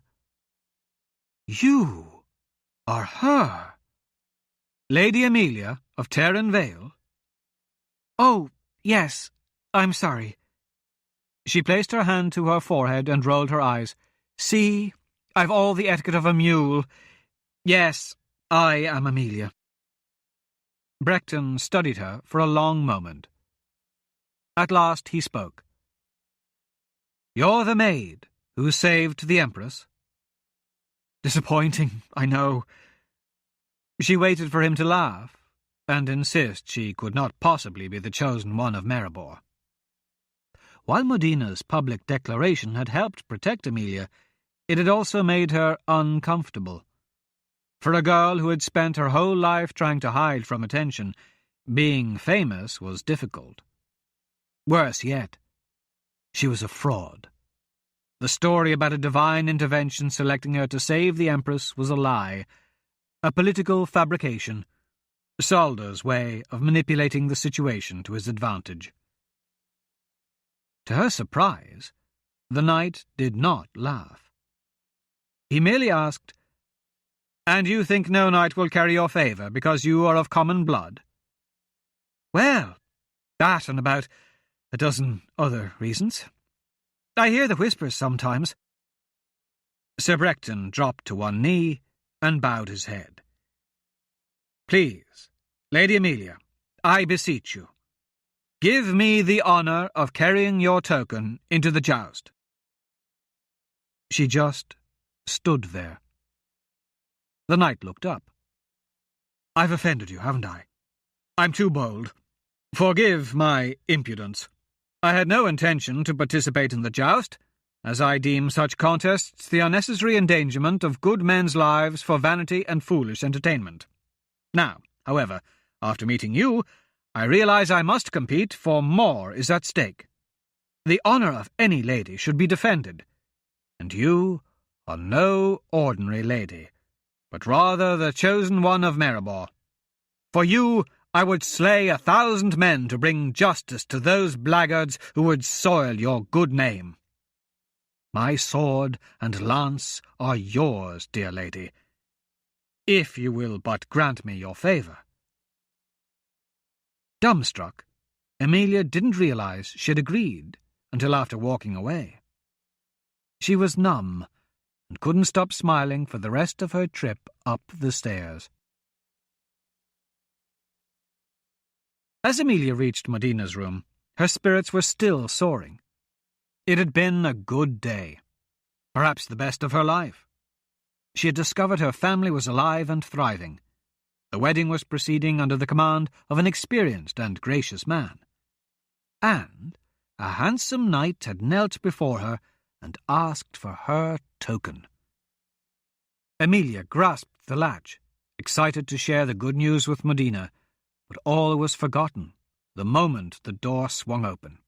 You are her? Lady Amelia of Terran Vale? Oh, yes, I'm sorry. She placed her hand to her forehead and rolled her eyes. See, I've all the etiquette of a mule. Yes, I am Amelia. Brecton studied her for a long moment. At last he spoke. You're the maid who saved the Empress? Disappointing, I know. She waited for him to laugh, and insist she could not possibly be the chosen one of Maribor. While Modina's public declaration had helped protect Amelia, it had also made her uncomfortable. For a girl who had spent her whole life trying to hide from attention, being famous was difficult. Worse yet, she was a fraud. The story about a divine intervention selecting her to save the Empress was a lie, a political fabrication, Salder's way of manipulating the situation to his advantage. To her surprise, the knight did not laugh. He merely asked, "And you think no knight will carry your favour because you are of common blood?" "Well, that and about a dozen other reasons. I hear the whispers sometimes." Sir Brecton dropped to one knee and bowed his head. "Please, Lady Amelia, I beseech you, give me the honour of carrying your token into the joust." She just stood there. The knight looked up. "I've offended you, haven't I? I'm too bold. Forgive my impudence. I had no intention to participate in the joust, as I deem such contests the unnecessary endangerment of good men's lives for vanity and foolish entertainment. Now, however, after meeting you, I realize I must compete, for more is at stake. The honour of any lady should be defended, and you are no ordinary lady, but rather the chosen one of Maribor. For you, I would slay 1,000 men to bring justice to those blackguards who would soil your good name. My sword and lance are yours, dear lady, if you will but grant me your favour." Dumbstruck, Amelia didn't realize she'd agreed until after walking away. She was numb and couldn't stop smiling for the rest of her trip up the stairs. As Amelia reached Modina's room, her spirits were still soaring. It had been a good day, perhaps the best of her life. She had discovered her family was alive and thriving. The wedding was proceeding under the command of an experienced and gracious man. And a handsome knight had knelt before her and asked for her token. Amelia grasped the latch, excited to share the good news with Modina, but all was forgotten the moment the door swung open.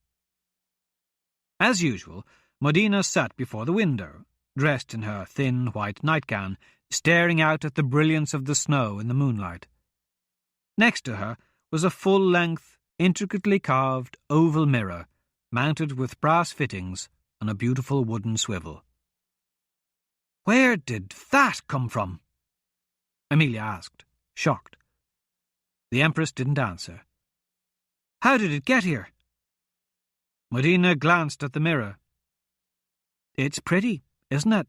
As usual, Modina sat before the window, dressed in her thin white nightgown, staring out at the brilliance of the snow in the moonlight. Next to her was a full-length, intricately carved oval mirror, mounted with brass fittings on a beautiful wooden swivel. "Where did that come from?" Amelia asked, shocked. The Empress didn't answer. "How did it get here?" Modina glanced at the mirror. "It's pretty, isn't it?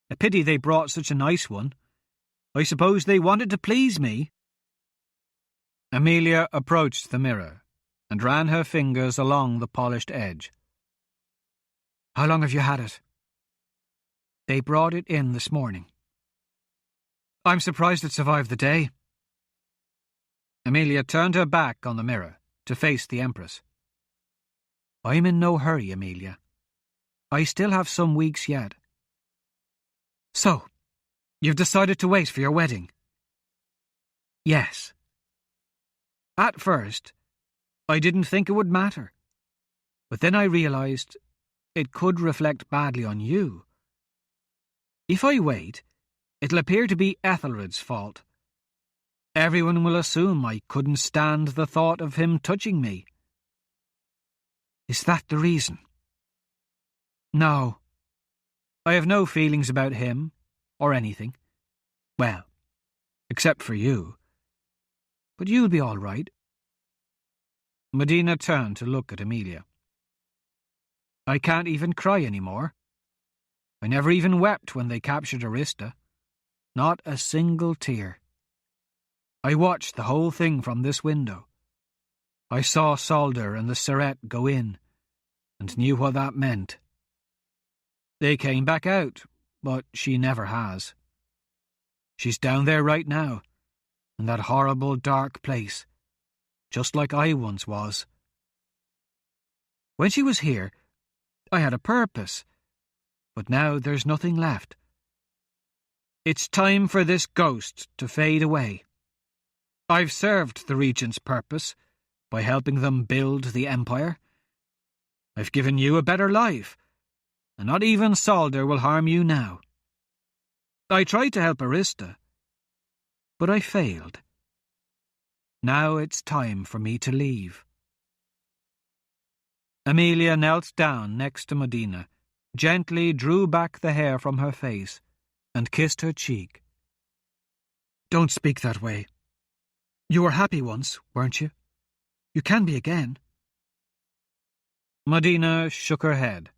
A pity they brought such a nice one. I suppose they wanted to please me." Amelia approached the mirror and ran her fingers along the polished edge. "How long have you had it?" "They brought it in this morning." "I'm surprised it survived the day." Amelia turned her back on the mirror to face the Empress. "I'm in no hurry, Amelia. I still have some weeks yet." "So, you've decided to wait for your wedding?" "Yes. At first, I didn't think it would matter. But then I realized it could reflect badly on you. If I wait, it'll appear to be Ethelred's fault. Everyone will assume I couldn't stand the thought of him touching me." "Is that the reason?" "No. I have no feelings about him, or anything. Well, except for you. But you'll be all right." Modina turned to look at Amelia. "I can't even cry anymore. I never even wept when they captured Arista. Not a single tear. I watched the whole thing from this window. I saw Salder and the Surette go in, and knew what that meant. They came back out, but she never has. She's down there right now, in that horrible dark place, just like I once was. When she was here, I had a purpose, but now there's nothing left. It's time for this ghost to fade away. I've served the Regent's purpose by helping them build the Empire. I've given you a better life, and not even Salder will harm you now. I tried to help Arista, but I failed. Now it's time for me to leave. Amelia knelt down next to Medina, gently drew back the hair from her face, and kissed her cheek. Don't speak that way. You were happy once, weren't you? You can be again. Medina shook her head.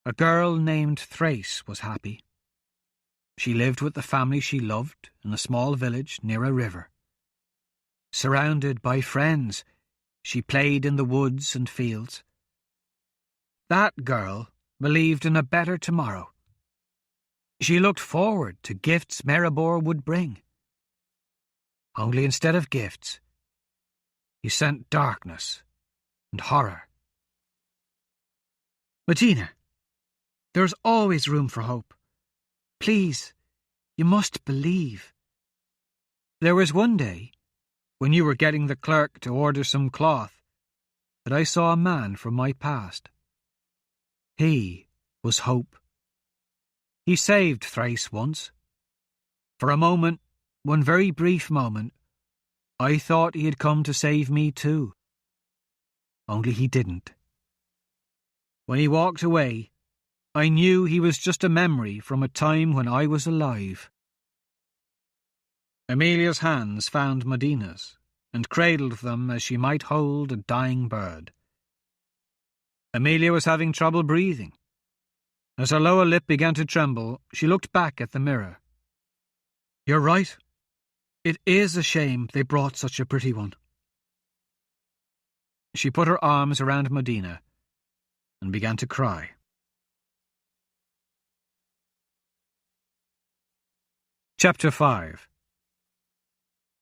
A girl named Thrace was happy. She lived with the family she loved in a small village near a river. Surrounded by friends, she played in the woods and fields. That girl believed in a better tomorrow. She looked forward to gifts Maribor would bring. Only instead of gifts, he sent darkness and horror. Medina, there's always room for hope. Please, you must believe. There was one day, when you were getting the clerk to order some cloth, that I saw a man from my past. He was hope. He saved Thrace once. For a moment, one very brief moment, I thought he had come to save me too. Only he didn't. When he walked away, I knew he was just a memory from a time when I was alive. Amelia's hands found Medina's, and cradled them as she might hold a dying bird. Amelia was having trouble breathing. As her lower lip began to tremble, she looked back at the mirror. You're right. It is a shame they brought such a pretty one. She put her arms around Medina and began to cry. Chapter 5.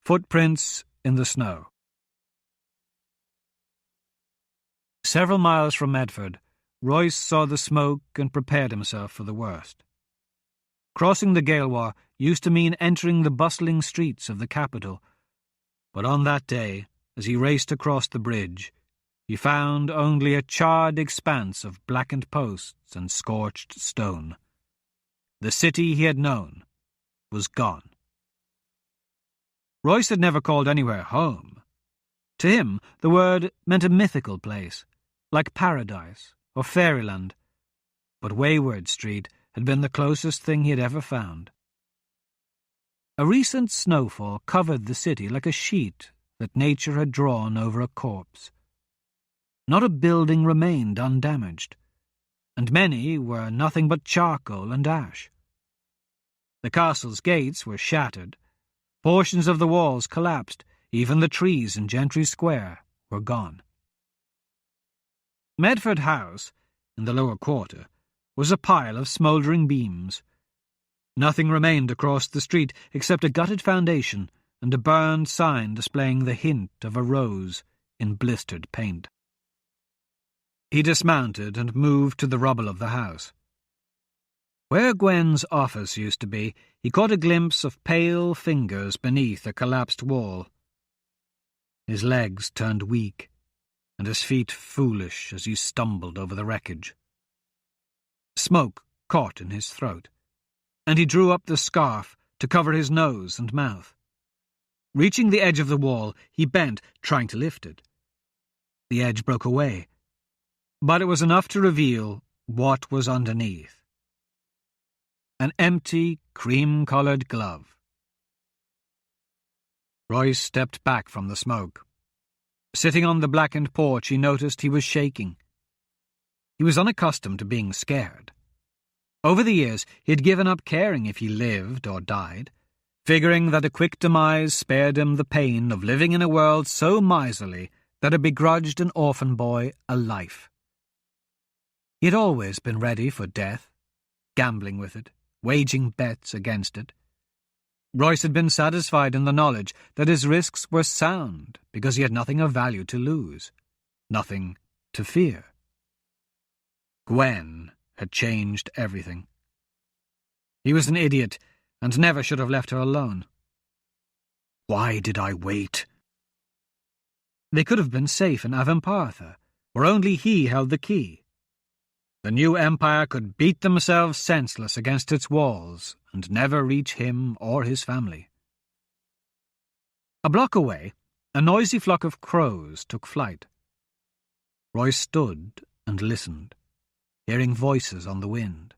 Footprints in the Snow. Several miles from Medford, Royce saw the smoke and prepared himself for the worst. Crossing the Gaelwa used to mean entering the bustling streets of the capital, but on that day, as he raced across the bridge, he found only a charred expanse of blackened posts and scorched stone. The city he had known was gone. Royce had never called anywhere home. To him, the word meant a mythical place, like paradise or fairyland, but Wayward Street had been the closest thing he had ever found. A recent snowfall covered the city like a sheet that nature had drawn over a corpse. Not a building remained undamaged, and many were nothing but charcoal and ash. The castle's gates were shattered, portions of the walls collapsed, even the trees in Gentry Square were gone. Medford House, in the lower quarter, was a pile of smouldering beams. Nothing remained across the street except a gutted foundation and a burned sign displaying the hint of a rose in blistered paint. He dismounted and moved to the rubble of the house. Where Gwen's office used to be, he caught a glimpse of pale fingers beneath a collapsed wall. His legs turned weak, and his feet foolish as he stumbled over the wreckage. Smoke caught in his throat, and he drew up the scarf to cover his nose and mouth. Reaching the edge of the wall, he bent, trying to lift it. The edge broke away, but it was enough to reveal what was underneath. An empty, cream-coloured glove. Royce stepped back from the smoke. Sitting on the blackened porch, he noticed he was shaking. He was unaccustomed to being scared. Over the years, he had given up caring if he lived or died, figuring that a quick demise spared him the pain of living in a world so miserly that it begrudged an orphan boy a life. He had always been ready for death, gambling with it, waging bets against it. Royce had been satisfied in the knowledge that his risks were sound because he had nothing of value to lose, nothing to fear. Gwen had changed everything. He was an idiot and never should have left her alone. Why did I wait? They could have been safe in Avampartha, where only he held the key. The new empire could beat themselves senseless against its walls and never reach him or his family. A block away, a noisy flock of crows took flight. Royce stood and listened, hearing voices on the wind.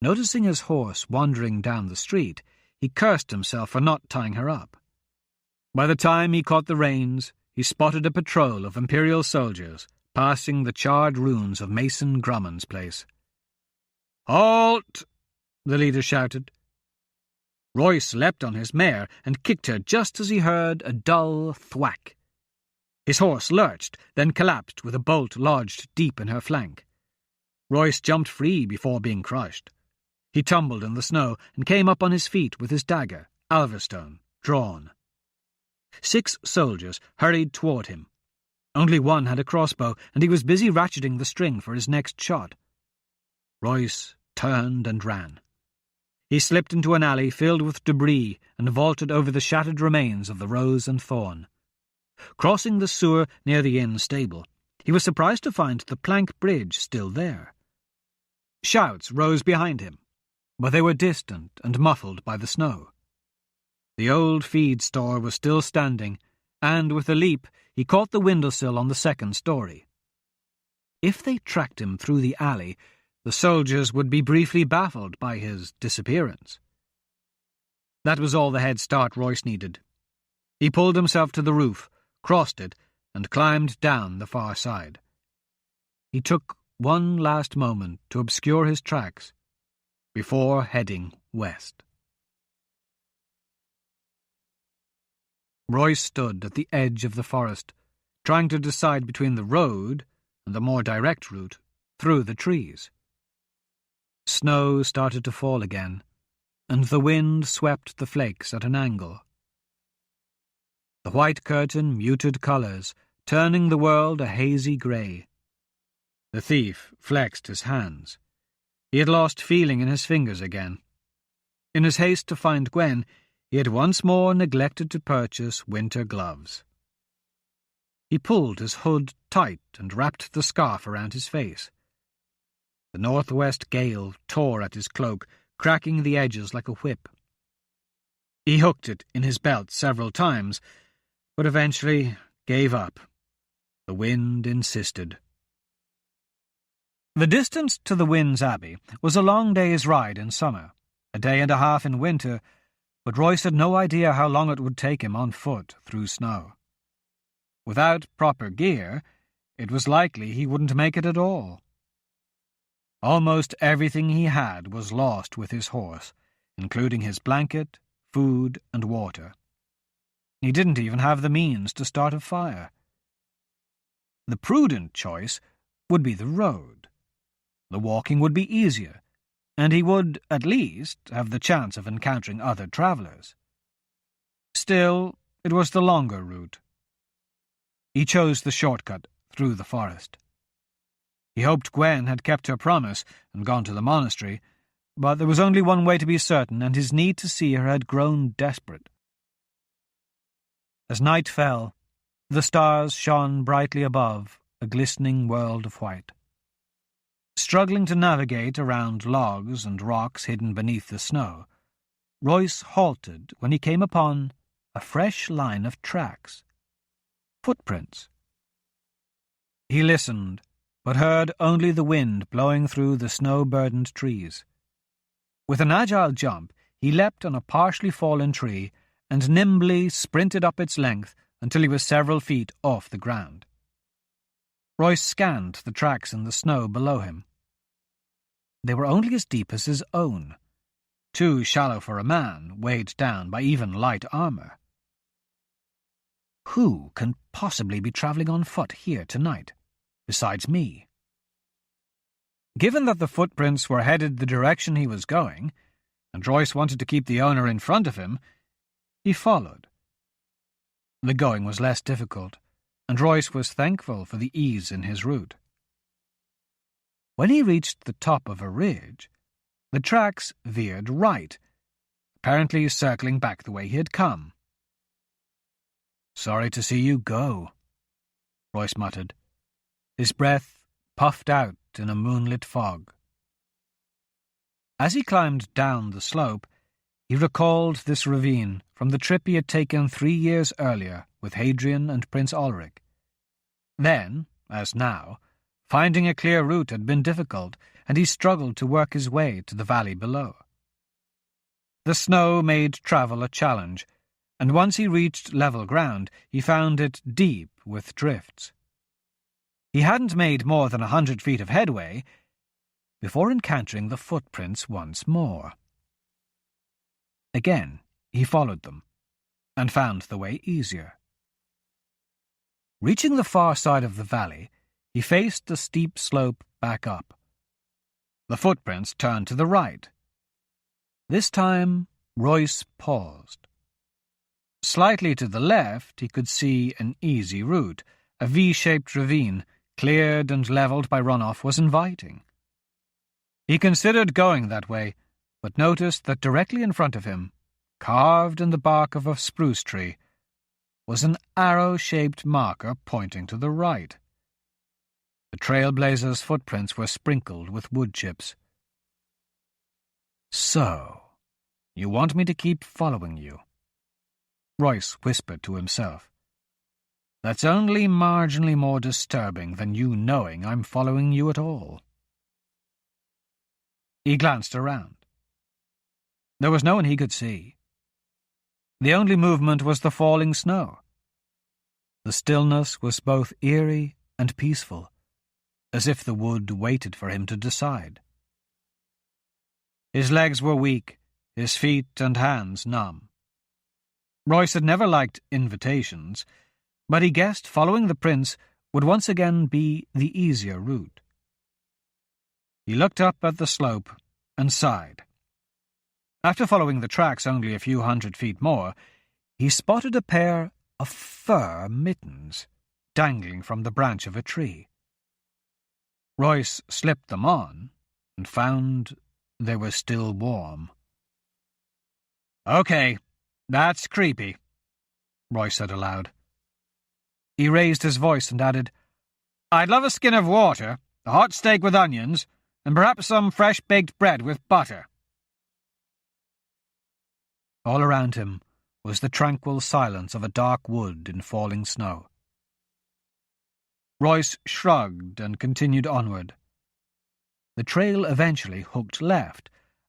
Noticing his horse wandering down the street, he cursed himself for not tying her up. By the time he caught the reins, he spotted a patrol of Imperial soldiers passing the charred ruins of Mason Grumman's place. "Halt!" the leader shouted. Royce leapt on his mare and kicked her just as he heard a dull thwack. His horse lurched, then collapsed with a bolt lodged deep in her flank. Royce jumped free before being crushed. He tumbled in the snow and came up on his feet with his dagger, Alverstone, drawn. 6 soldiers hurried toward him. Only one had a crossbow, and he was busy ratcheting the string for his next shot. Royce turned and ran. He slipped into an alley filled with debris and vaulted over the shattered remains of the Rose and Thorn. Crossing the sewer near the inn stable, he was surprised to find the plank bridge still there. Shouts rose behind him, but they were distant and muffled by the snow. The old feed store was still standing, and with a leap he caught the windowsill on the 2nd story. If they tracked him through the alley, the soldiers would be briefly baffled by his disappearance. That was all the head start Royce needed. He pulled himself to the roof, crossed it, and climbed down the far side. He took one last moment to obscure his tracks before heading west. Royce stood at the edge of the forest, trying to decide between the road and the more direct route through the trees. Snow started to fall again, and the wind swept the flakes at an angle. The white curtain muted colours, turning the world a hazy grey. The thief flexed his hands. He had lost feeling in his fingers again. In his haste to find Gwen, he had once more neglected to purchase winter gloves. He pulled his hood tight and wrapped the scarf around his face. The northwest gale tore at his cloak, cracking the edges like a whip. He hooked it in his belt several times, but eventually gave up. The wind insisted. The distance to the Winds Abbey was a long day's ride in summer, a day and a half in winter, but Royce had no idea how long it would take him on foot through snow. Without proper gear, it was likely he wouldn't make it at all. Almost everything he had was lost with his horse, including his blanket, food, and water. He didn't even have the means to start a fire. The prudent choice would be the road. The walking would be easier, and he would, at least, have the chance of encountering other travellers. Still, it was the longer route. He chose the shortcut through the forest. He hoped Gwen had kept her promise and gone to the monastery, but there was only one way to be certain, and his need to see her had grown desperate. As night fell, the stars shone brightly above a glistening world of white. Struggling to navigate around logs and rocks hidden beneath the snow, Royce halted when he came upon a fresh line of tracks. Footprints. He listened, but heard only the wind blowing through the snow-burdened trees. With an agile jump, he leapt on a partially fallen tree and nimbly sprinted up its length until he was several feet off the ground. Royce scanned the tracks in the snow below him. They were only as deep as his own, too shallow for a man weighed down by even light armour. Who can possibly be travelling on foot here tonight, besides me? Given that the footprints were headed the direction he was going, and Royce wanted to keep the owner in front of him, he followed. The going was less difficult, and Royce was thankful for the ease in his route. When he reached the top of a ridge, the tracks veered right, apparently circling back the way he had come. "Sorry to see you go," Royce muttered, his breath puffed out in a moonlit fog. As he climbed down the slope, he recalled this ravine from the trip he had taken 3 years earlier with Hadrian and Prince Ulrich. Then, as now, finding a clear route had been difficult, and he struggled to work his way to the valley below. The snow made travel a challenge, and once he reached level ground, he found it deep with drifts. He hadn't made more than 100 feet of headway before encountering the footprints once more. Again, he followed them, and found the way easier. Reaching the far side of the valley, he faced the steep slope back up. The footprints turned to the right. This time, Royce paused. Slightly to the left, he could see an easy route. A V-shaped ravine, cleared and levelled by runoff, was inviting. He considered going that way, but noticed that directly in front of him, carved in the bark of a spruce tree, was an arrow-shaped marker pointing to the right. The trailblazer's footprints were sprinkled with wood chips. "So, you want me to keep following you?" Royce whispered to himself. "That's only marginally more disturbing than you knowing I'm following you at all." He glanced around. There was no one he could see. The only movement was the falling snow. The stillness was both eerie and peaceful, as if the wood waited for him to decide. His legs were weak, his feet and hands numb. Royce had never liked invitations, but he guessed following the prince would once again be the easier route. He looked up at the slope and sighed. After following the tracks only a few 100 feet more, he spotted a pair of fur mittens dangling from the branch of a tree. Royce slipped them on and found they were still warm. "Okay, that's creepy," Royce said aloud. He raised his voice and added, "I'd love a skin of water, a hot steak with onions, and perhaps some fresh-baked bread with butter." All around him was the tranquil silence of a dark wood in falling snow. Royce shrugged and continued onward. The trail eventually hooked left,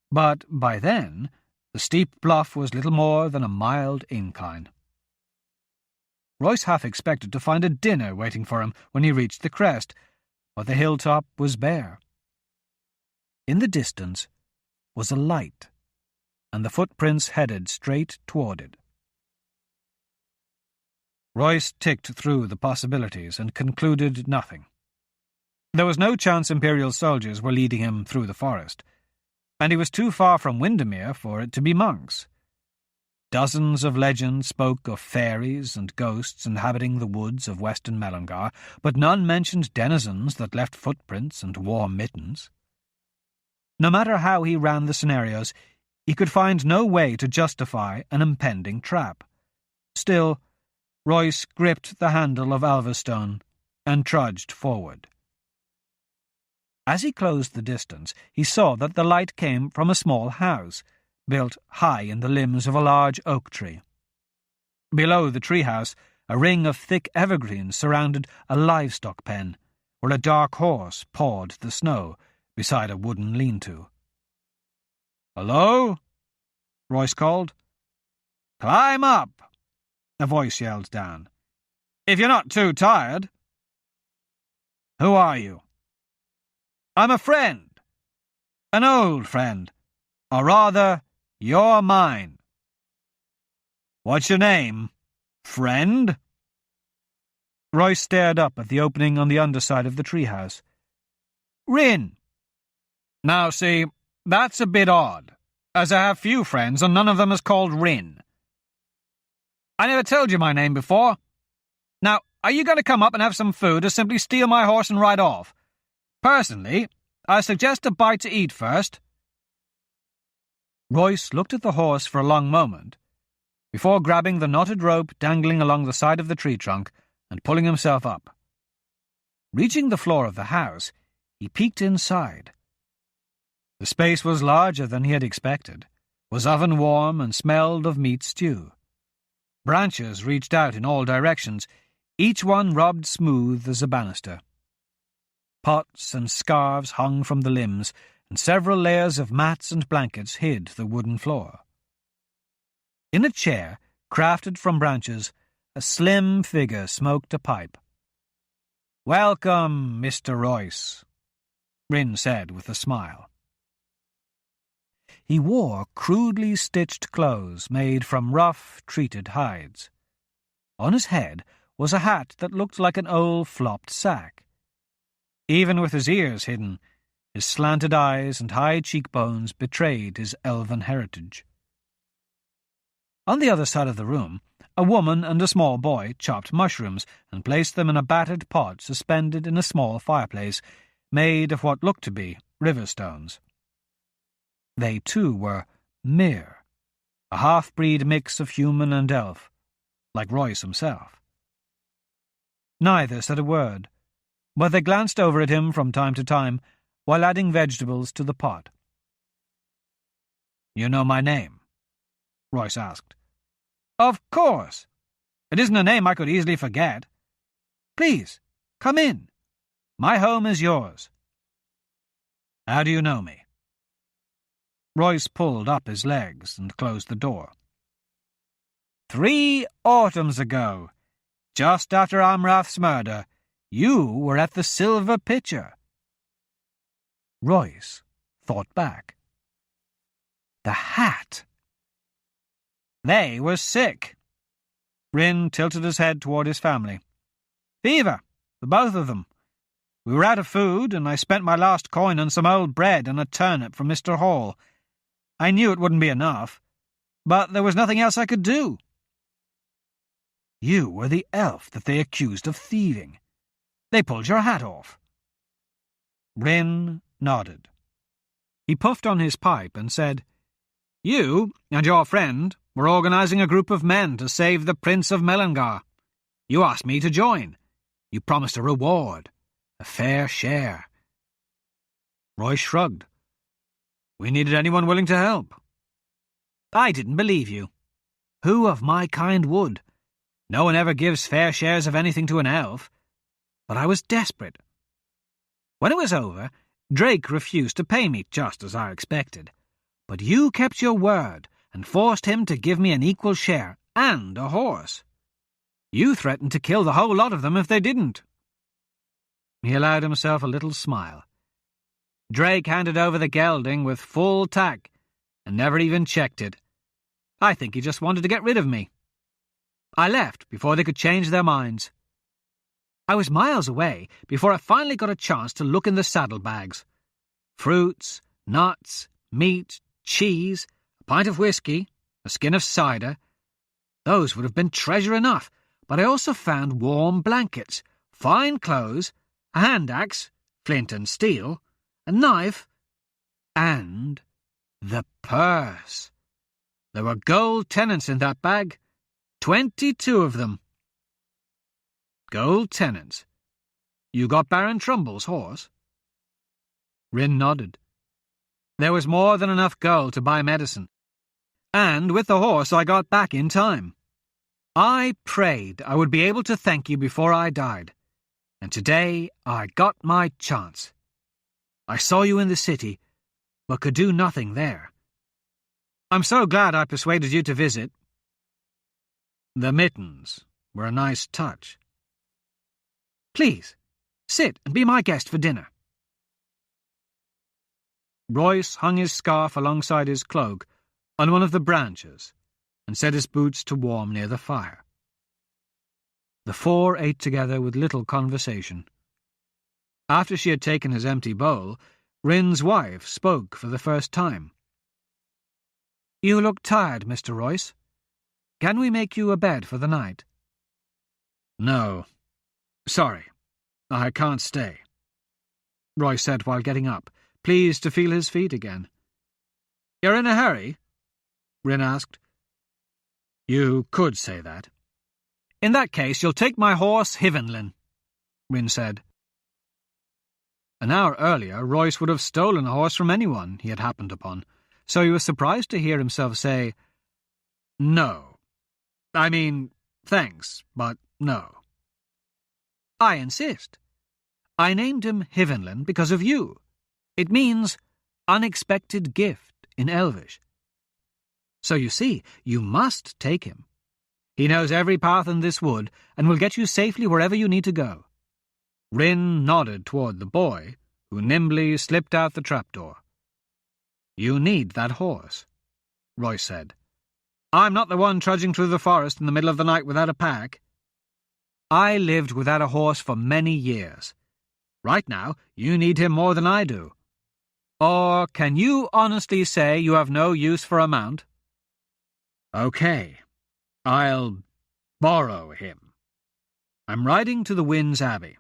but by then the steep bluff was little more than a mild incline. Royce half expected to find a dinner waiting for him when he reached the crest, but the hilltop was bare. In the distance was a light, and the footprints headed straight toward it. Royce ticked through the possibilities and concluded nothing. There was no chance Imperial soldiers were leading him through the forest, and he was too far from Windermere for it to be monks. Dozens of legends spoke of fairies and ghosts inhabiting the woods of western Melungar, but none mentioned denizens that left footprints and wore mittens. No matter how he ran the scenarios, he could find no way to justify an impending trap. Still, Royce gripped the handle of Alvastone and trudged forward. As he closed the distance, he saw that the light came from a small house, built high in the limbs of a large oak tree. Below the treehouse, a ring of thick evergreens surrounded a livestock pen, where a dark horse pawed the snow beside a wooden lean-to. "Hello?" Royce called. "Climb up," a voice yelled down. "If you're not too tired." "Who are you?" "I'm a friend. An old friend. Or rather, you're mine." "What's your name, friend?" Royce stared up at the opening on the underside of the treehouse. "Rin." "Now, see, that's a bit odd, as I have few friends and none of them is called Rin. I never told you my name before. Now, are you going to come up and have some food or simply steal my horse and ride off? Personally, I suggest a bite to eat first. Royce looked at the horse for a long moment, before grabbing the knotted rope dangling along the side of the tree trunk and pulling himself up. Reaching the floor of the house, he peeked inside. The space was larger than he had expected, was oven-warm and smelled of meat stew. Branches reached out in all directions, each one rubbed smooth as a banister. Pots and scarves hung from the limbs, and several layers of mats and blankets hid the wooden floor. In a chair, crafted from branches, a slim figure smoked a pipe. "Welcome, Mr. Royce," Ryn said with a smile. He wore crudely stitched clothes made from rough, treated hides. On his head was a hat that looked like an old flopped sack. Even with his ears hidden, his slanted eyes and high cheekbones betrayed his elven heritage. On the other side of the room, a woman and a small boy chopped mushrooms and placed them in a battered pot suspended in a small fireplace made of what looked to be river stones. They, too, were Heir, a half-breed mix of human and elf, like Royce himself. Neither said a word, but they glanced over at him from time to time while adding vegetables to the pot. "You know my name?" Royce asked. "Of course. It isn't a name I could easily forget. Please, come in. My home is yours." "How do you know me?" Royce pulled up his legs and closed the door. 3 autumns ago, just after Amrath's murder, you were at the Silver Pitcher." Royce thought back. The hat. They were sick. Ryn tilted his head toward his family. "Fever, the both of them. We were out of food, and I spent my last coin on some old bread and a turnip from Mr. Hall. I knew it wouldn't be enough, but there was nothing else I could do." "You were the elf that they accused of thieving. They pulled your hat off." Ryn nodded. He puffed on his pipe and said, "You and your friend were organizing a group of men to save the Prince of Melangar. You asked me to join. You promised a reward, a fair share." Roy shrugged. "We needed anyone willing to help." "I didn't believe you. Who of my kind would? No one ever gives fair shares of anything to an elf. But I was desperate. When it was over, Drake refused to pay me just as I expected. But you kept your word and forced him to give me an equal share and a horse. You threatened to kill the whole lot of them if they didn't." He allowed himself a little smile. "Drake handed over the gelding with full tack and never even checked it. I think he just wanted to get rid of me. I left before they could change their minds. I was miles away before I finally got a chance to look in the saddlebags. Fruits, nuts, meat, cheese, a pint of whiskey, a skin of cider. Those would have been treasure enough, but I also found warm blankets, fine clothes, a hand axe, flint and steel, a knife, and the purse. There were gold tenants in that bag, 22 of them." "Gold tenants? You got Baron Trumble's horse?" Ryn nodded. "There was more than enough gold to buy medicine, and with the horse I got back in time. I prayed I would be able to thank you before I died, and today I got my chance. I saw you in the city, but could do nothing there. I'm so glad I persuaded you to visit." The mittens were a nice touch. "Please, sit and be my guest for dinner." Royce hung his scarf alongside his cloak on one of the branches and set his boots to warm near the fire. The 4 ate together with little conversation. After she had taken his empty bowl, Ryn's wife spoke for the first time. "You look tired, Mr. Royce. Can we make you a bed for the night?" "No. Sorry. I can't stay," Royce said while getting up, pleased to feel his feet again. "You're in a hurry?" Rin asked. "You could say that." "In that case, you'll take my horse, Hivenlin," Rin said. An hour earlier, Royce would have stolen a horse from anyone he had happened upon, so he was surprised to hear himself say, "No. I mean, thanks, but no." "I insist. I named him Hivenlin because of you. It means unexpected gift in Elvish. So you see, you must take him. He knows every path in this wood and will get you safely wherever you need to go." Rin nodded toward the boy, who nimbly slipped out the trapdoor. "You need that horse," Royce said. "I'm not the one trudging through the forest in the middle of the night without a pack. I lived without a horse for many years. Right now, you need him more than I do. Or can you honestly say you have no use for a mount?" "Okay, I'll borrow him. I'm riding to the Wind's Abbey.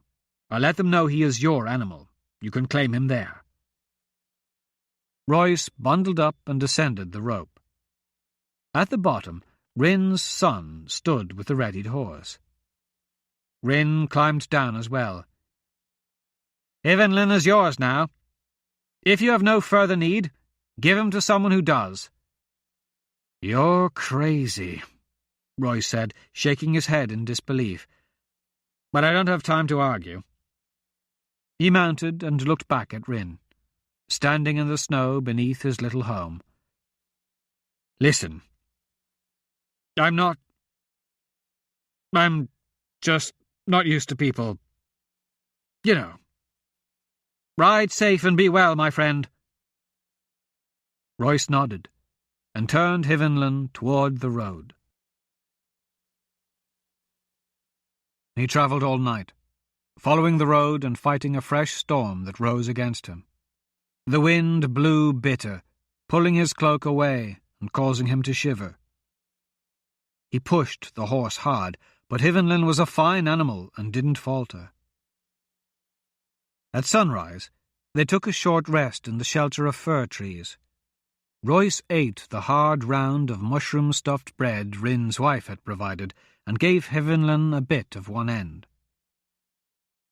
I'll let them know he is your animal. You can claim him there." Royce bundled up and descended the rope. At the bottom, Rin's son stood with the readied horse. Rin climbed down as well. "Hivenlin is yours now. If you have no further need, give him to someone who does." "You're crazy," Royce said, shaking his head in disbelief. "But I don't have time to argue." He mounted and looked back at Rin, standing in the snow beneath his little home. "Listen. I'm just not used to people. You know. Ride safe and be well, my friend." Royce nodded and turned Hivenlin toward the road. He travelled all night, following the road and fighting a fresh storm that rose against him. The wind blew bitter, pulling his cloak away and causing him to shiver. He pushed the horse hard, but Hivenlin was a fine animal and didn't falter. At sunrise, they took a short rest in the shelter of fir trees. Royce ate the hard round of mushroom-stuffed bread Rin's wife had provided and gave Hivenlin a bit of one end.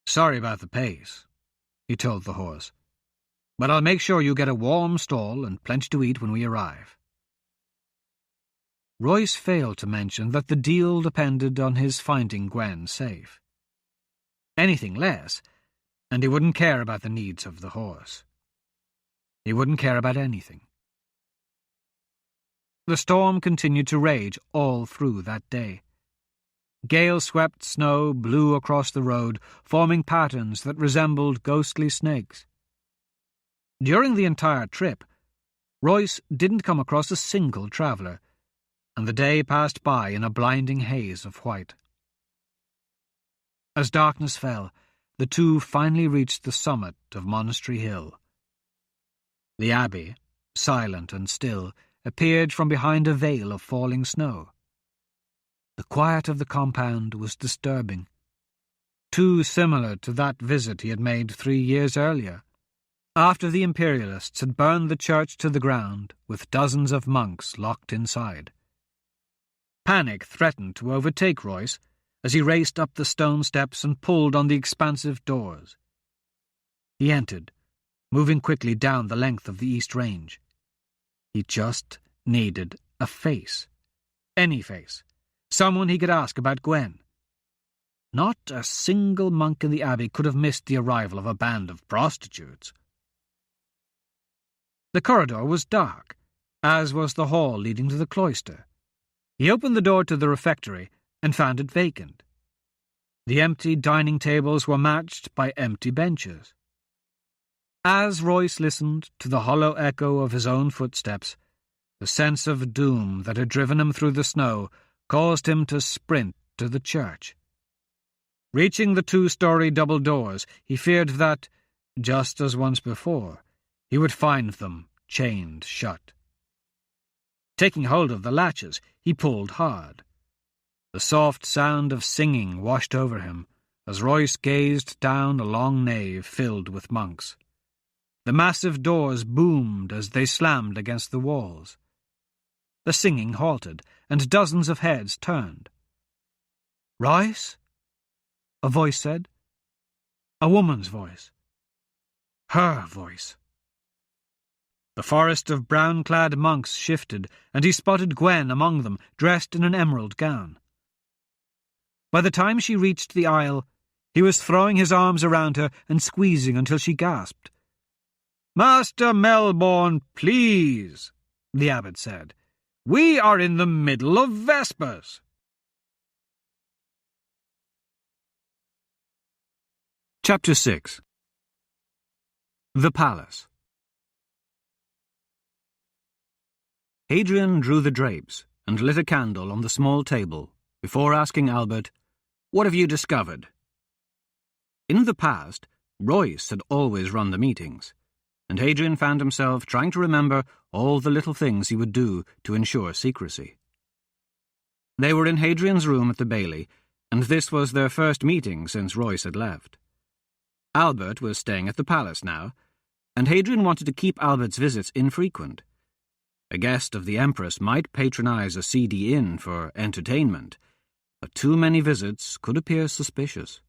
"Sorry about the pace," he told the horse, "but I'll make sure you get a warm stall and plenty to eat when we arrive." Royce failed to mention that the deal depended on his finding Gwen safe. Anything less, and he wouldn't care about the needs of the horse. He wouldn't care about anything. The storm continued to rage all through that day. Gale-swept snow blew across the road, forming patterns that resembled ghostly snakes. During the entire trip, Royce didn't come across a single traveller, and the day passed by in a blinding haze of white. As darkness fell, the two finally reached the summit of Monastery Hill. The abbey, silent and still, appeared from behind a veil of falling snow. The quiet of the compound was disturbing, too similar to that visit he had made 3 years earlier, after the Imperialists had burned the church to the ground with dozens of monks locked inside. Panic threatened to overtake Royce as he raced up the stone steps and pulled on the expansive doors. He entered, moving quickly down the length of the East Range. He just needed a face. Any face. Someone he could ask about Gwen. Not a single monk in the abbey could have missed the arrival of a band of prostitutes. The corridor was dark, as was the hall leading to the cloister. He opened the door to the refectory and found it vacant. The empty dining tables were matched by empty benches. As Royce listened to the hollow echo of his own footsteps, the sense of doom that had driven him through the snow caused him to sprint to the church. Reaching the 2-story double doors, he feared that, just as once before, he would find them chained shut. Taking hold of the latches, he pulled hard. The soft sound of singing washed over him as Royce gazed down a long nave filled with monks. The massive doors boomed as they slammed against the walls. The singing halted, and dozens of heads turned. "Royce?" a voice said. A woman's voice. Her voice. The forest of brown-clad monks shifted, and he spotted Gwen among them, dressed in an emerald gown. By the time she reached the aisle, he was throwing his arms around her and squeezing until she gasped. "Master Melbourne, please," the abbot said. "We are in the middle of Vespers." Chapter 6. The Palace. Hadrian drew the drapes and lit a candle on the small table before asking Albert, "What have you discovered?" In the past, Royce had always run the meetings, and Hadrian found himself trying to remember all the little things he would do to ensure secrecy. They were in Hadrian's room at the Bailey, and this was their first meeting since Royce had left. Albert was staying at the palace now, and Hadrian wanted to keep Albert's visits infrequent. A guest of the Empress might patronize a seedy inn for entertainment, but too many visits could appear suspicious.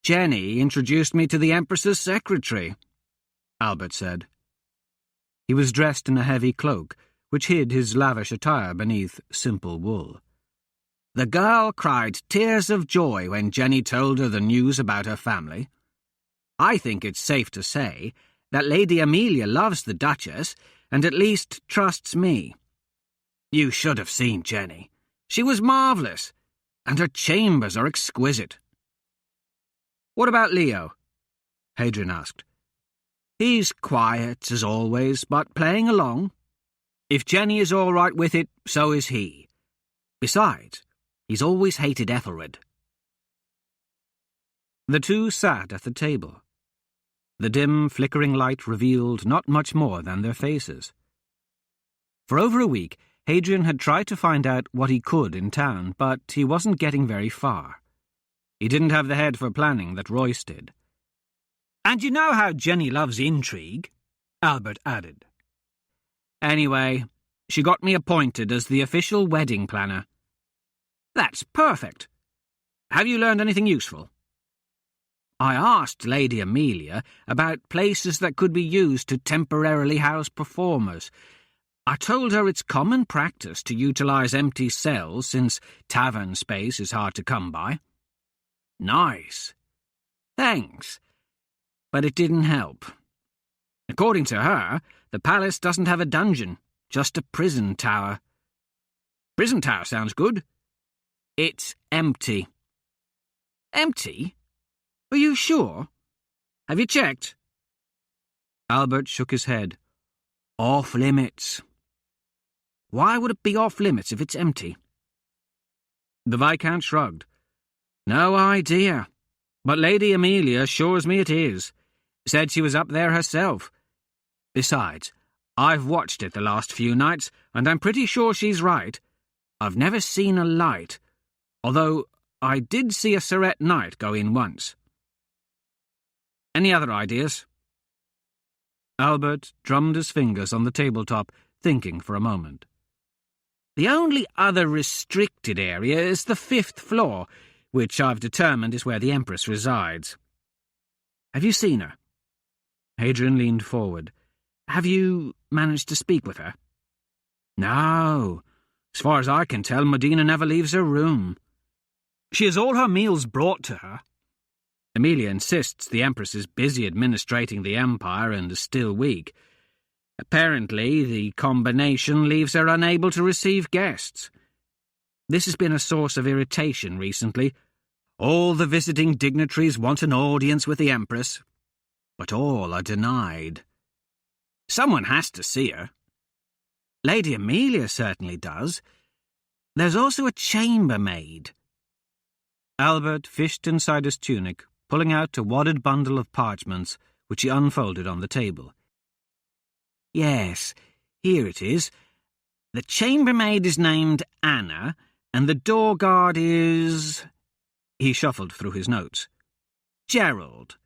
"Jenny introduced me to the Empress's secretary," Albert said. He was dressed in a heavy cloak, which hid his lavish attire beneath simple wool. "The girl cried tears of joy when Jenny told her the news about her family. I think it's safe to say that Lady Amelia loves the Duchess and at least trusts me. You should have seen Jenny. She was marvellous, and her chambers are exquisite." "What about Leo?" Hadrian asked. "He's quiet, as always, but playing along. If Jenny is all right with it, so is he. Besides, he's always hated Ethelred." The two sat at the table. The dim, flickering light revealed not much more than their faces. For over a week, Hadrian had tried to find out what he could in town, but he wasn't getting very far. He didn't have the head for planning that Royce did. "And you know how Jenny loves intrigue," Albert added. "Anyway, she got me appointed as the official wedding planner." "That's perfect. Have you learned anything useful?" "I asked Lady Amelia about places that could be used to temporarily house performers. I told her it's common practice to utilize empty cells since tavern space is hard to come by." "Nice. Thanks. But it didn't help. According to her, the palace doesn't have a dungeon, just a prison tower." "Prison tower sounds good." "It's empty." "Empty? Are you sure? Have you checked?" Albert shook his head. "Off limits." "Why would it be off limits if it's empty?" The Viscount shrugged. "No idea, but Lady Amelia assures me it is. Said she was up there herself. Besides, I've watched it the last few nights, and I'm pretty sure she's right. I've never seen a light, although I did see a Surrett knight go in once. Any other ideas?" Albert drummed his fingers on the tabletop, thinking for a moment. "The only other restricted area is the 5th floor, which I've determined is where the Empress resides. Have you seen her?" Hadrian leaned forward. "Have you managed to speak with her?" "No. As far as I can tell, Medina never leaves her room. She has all her meals brought to her. Amelia insists the Empress is busy administrating the Empire and is still weak. Apparently, the combination leaves her unable to receive guests. This has been a source of irritation recently. All the visiting dignitaries want an audience with the Empress, but all are denied. Someone has to see her. Lady Amelia certainly does. There's also a chambermaid." Albert fished inside his tunic, pulling out a wadded bundle of parchments, which he unfolded on the table. "Yes, here it is. The chambermaid is named Anna, and the door guard is—" He shuffled through his notes. "Gerald.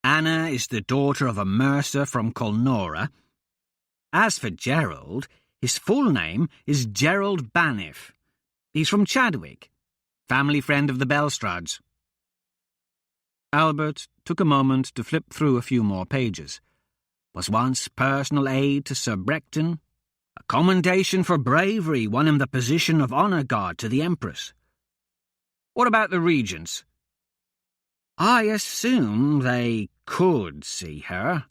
Anna is the daughter of a mercer from Colnora. As for Gerald, his full name is Gerald Banniff. He's from Chadwick, family friend of the Belstrads." Albert took a moment to flip through a few more pages. "Was once personal aide to Sir Brecton. A commendation for bravery won him the position of honour guard to the Empress." "What about the regents?" "I assume they could see her,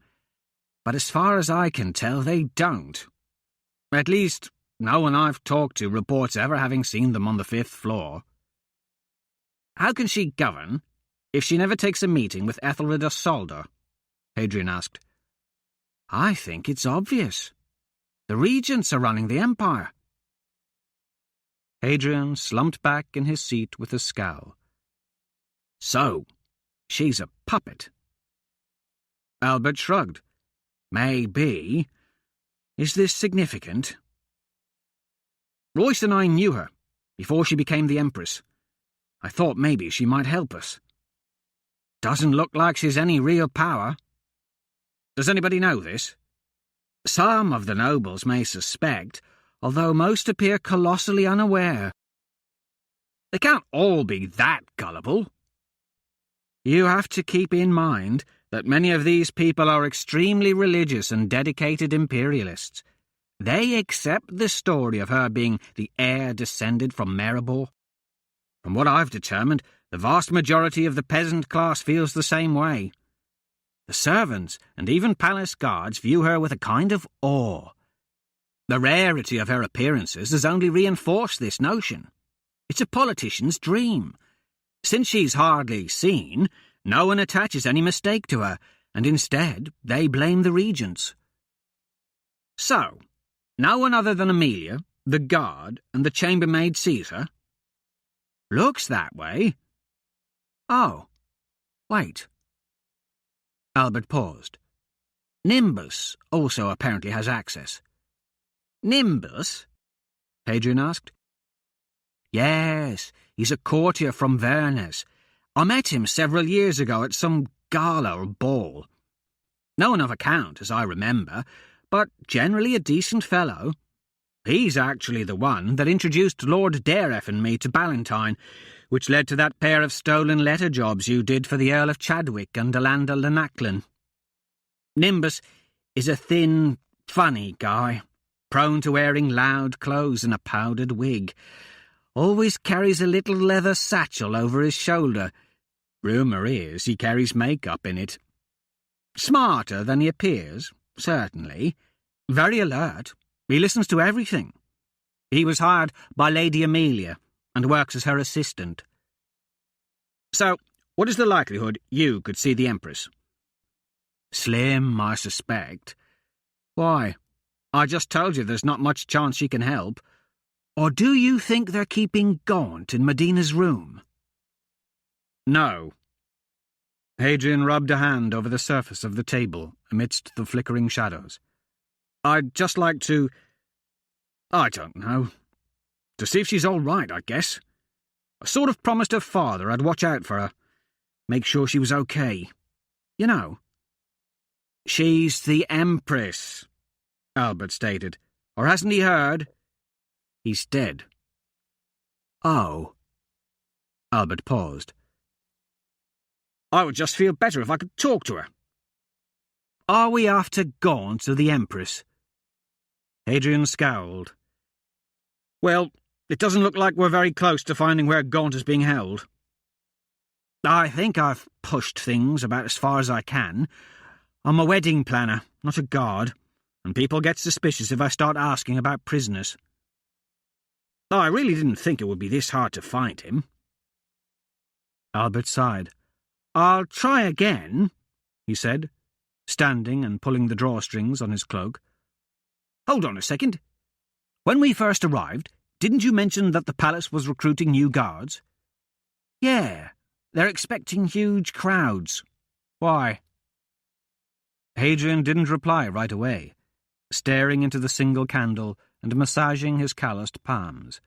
but as far as I can tell, they don't. At least, no one I've talked to reports ever having seen them on the 5th floor." "How can she govern if she never takes a meeting with Ethelred of Saldor?" Hadrian asked. "I think it's obvious. The regents are running the empire." Hadrian slumped back in his seat with a scowl. "So, she's a puppet." Albert shrugged. "Maybe. Is this significant?" "Royce and I knew her before she became the Empress. I thought maybe she might help us. Doesn't look like she's any real power. Does anybody know this?" "Some of the nobles may suspect, although most appear colossally unaware." "They can't all be that gullible." "You have to keep in mind that many of these people are extremely religious and dedicated imperialists. They accept the story of her being the heir descended from Maribor. From what I've determined, the vast majority of the peasant class feels the same way. The servants and even palace guards view her with a kind of awe. The rarity of her appearances has only reinforced this notion. It's a politician's dream. Since she's hardly seen, no one attaches any mistake to her, and instead they blame the regents." "So, no one other than Amelia, the guard, and the chambermaid sees her?" "Looks that way." "Oh, wait." Albert paused. "Nimbus also apparently has access." "Nimbus?" Hadrian asked. "Yes, he's a courtier from Vernes. I met him several years ago at some gala or ball. No one of account, as I remember, but generally a decent fellow. He's actually the one that introduced Lord Dareth and me to Ballantyne, which led to that pair of stolen letter jobs you did for the Earl of Chadwick and Alanda Lanaclan. Nimbus is a thin, funny guy, prone to wearing loud clothes and a powdered wig. Always carries a little leather satchel over his shoulder. Rumour is he carries makeup in it. Smarter than he appears, certainly. Very alert. He listens to everything. He was hired by Lady Amelia and works as her assistant." "So, what is the likelihood you could see the Empress?" "Slim, I suspect." "Why? I just told you there's not much chance she can help. Or do you think they're keeping Gaunt in Medina's room?" "No." Hadrian rubbed a hand over the surface of the table amidst the flickering shadows. "I'd just like to... I don't know. To see if she's all right, I guess. I sort of promised her father I'd watch out for her. Make sure she was okay. You know." "She's the Empress," Albert stated. "Or hasn't he heard? He's dead." "Oh." Albert paused. "I would just feel better if I could talk to her." "Are we after Gaunt or the Empress?" Hadrian scowled. "Well, it doesn't look like we're very close to finding where Gaunt is being held." "I think I've pushed things about as far as I can. I'm a wedding planner, not a guard, and people get suspicious if I start asking about prisoners. I really didn't think it would be this hard to find him." Albert sighed. "I'll try again," he said, standing and pulling the drawstrings on his cloak. "Hold on a second. When we first arrived, didn't you mention that the palace was recruiting new guards?" "Yeah, they're expecting huge crowds. Why?" Hadrian didn't reply right away, staring into the single candle and massaging his calloused palms.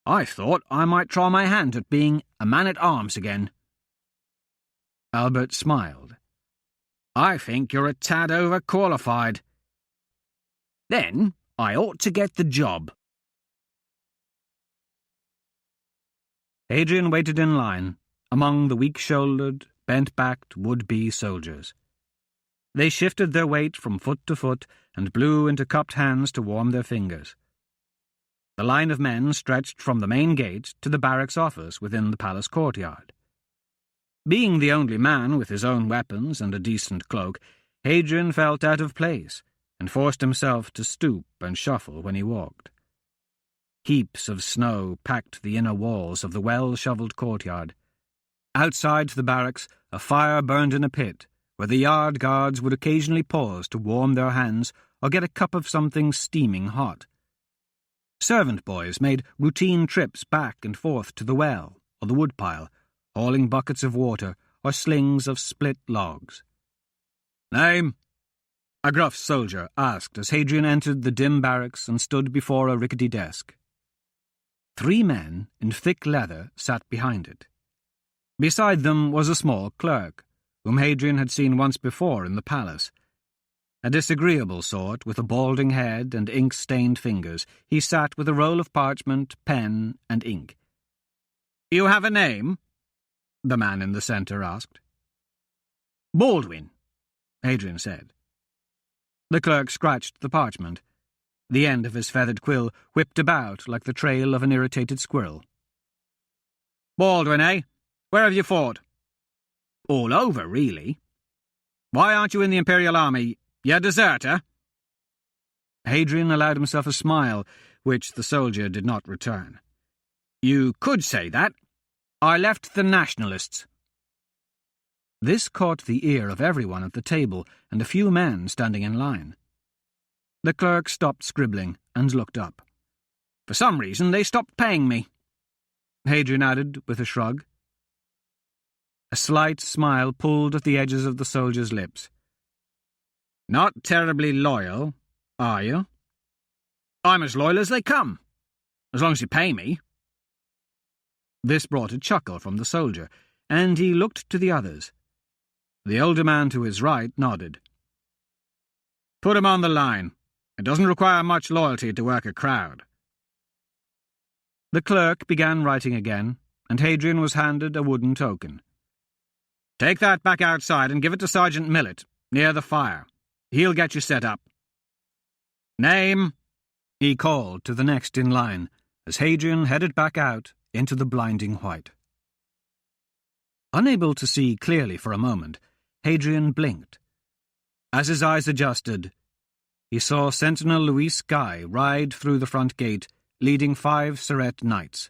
"I thought I might try my hand at being a man-at-arms again." Albert smiled. "I think you're a tad overqualified. Then I ought to get the job." Hadrian waited in line, among the weak-shouldered, bent-backed would-be soldiers. They shifted their weight from foot to foot and blew into cupped hands to warm their fingers. The line of men stretched from the main gate to the barracks office within the palace courtyard. Being the only man with his own weapons and a decent cloak, Hadrian felt out of place and forced himself to stoop and shuffle when he walked. Heaps of snow packed the inner walls of the well-shovelled courtyard. Outside the barracks, a fire burned in a pit, where the yard guards would occasionally pause to warm their hands or get a cup of something steaming hot. Servant boys made routine trips back and forth to the well or the woodpile, hauling buckets of water or slings of split logs. "Name?" a gruff soldier asked as Hadrian entered the dim barracks and stood before a rickety desk. 3 men in thick leather sat behind it. Beside them was a small clerk, whom Hadrian had seen once before in the palace. A disagreeable sort, with a balding head and ink-stained fingers, he sat with a roll of parchment, pen, and ink. "You have a name?" the man in the centre asked. "Baldwin," Hadrian said. The clerk scratched the parchment. The end of his feathered quill whipped about like the trail of an irritated squirrel. "Baldwin, eh? Where have you fought?" "All over, really." "Why aren't you in the Imperial Army? You a deserter?" Hadrian allowed himself a smile, which the soldier did not return. "You could say that. I left the Nationalists." This caught the ear of everyone at the table and a few men standing in line. The clerk stopped scribbling and looked up. "For some reason they stopped paying me," Hadrian added with a shrug. A slight smile pulled at the edges of the soldier's lips. "Not terribly loyal, are you?" "I'm as loyal as they come, as long as you pay me." This brought a chuckle from the soldier, and he looked to the others. The older man to his right nodded. "Put him on the line. It doesn't require much loyalty to work a crowd." The clerk began writing again, and Hadrian was handed a wooden token. "Take that back outside and give it to Sergeant Millet, near the fire. He'll get you set up." "Name?" he called to the next in line, as Hadrian headed back out into the blinding white. Unable to see clearly for a moment, Hadrian blinked. As his eyes adjusted, he saw Sentinel Luis Guy ride through the front gate, leading 5 Surret knights.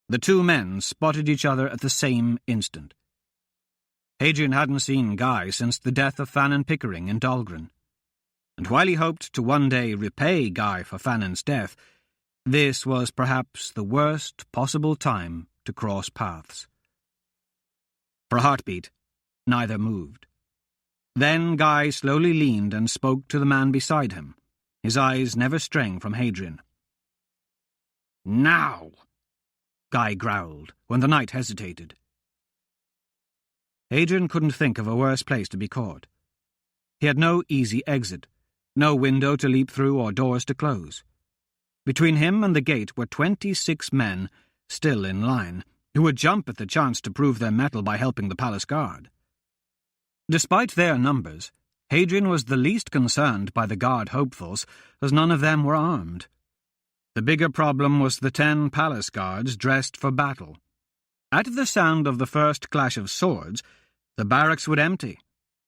The 2 men spotted each other at the same instant. Hadrian hadn't seen Guy since the death of Fanon Pickering in Dahlgren, and while he hoped to one day repay Guy for Fanon's death, this was perhaps the worst possible time to cross paths. For a heartbeat, neither moved. Then Guy slowly leaned and spoke to the man beside him, his eyes never straying from Hadrian. "Now!" Guy growled, when the knight hesitated. Hadrian couldn't think of a worse place to be caught. He had no easy exit, no window to leap through or doors to close. Between him and the gate were 26 men, still in line, who would jump at the chance to prove their mettle by helping the palace guard. Despite their numbers, Hadrian was the least concerned by the guard hopefuls, as none of them were armed. The bigger problem was the 10 palace guards dressed for battle. At the sound of the first clash of swords, the barracks would empty,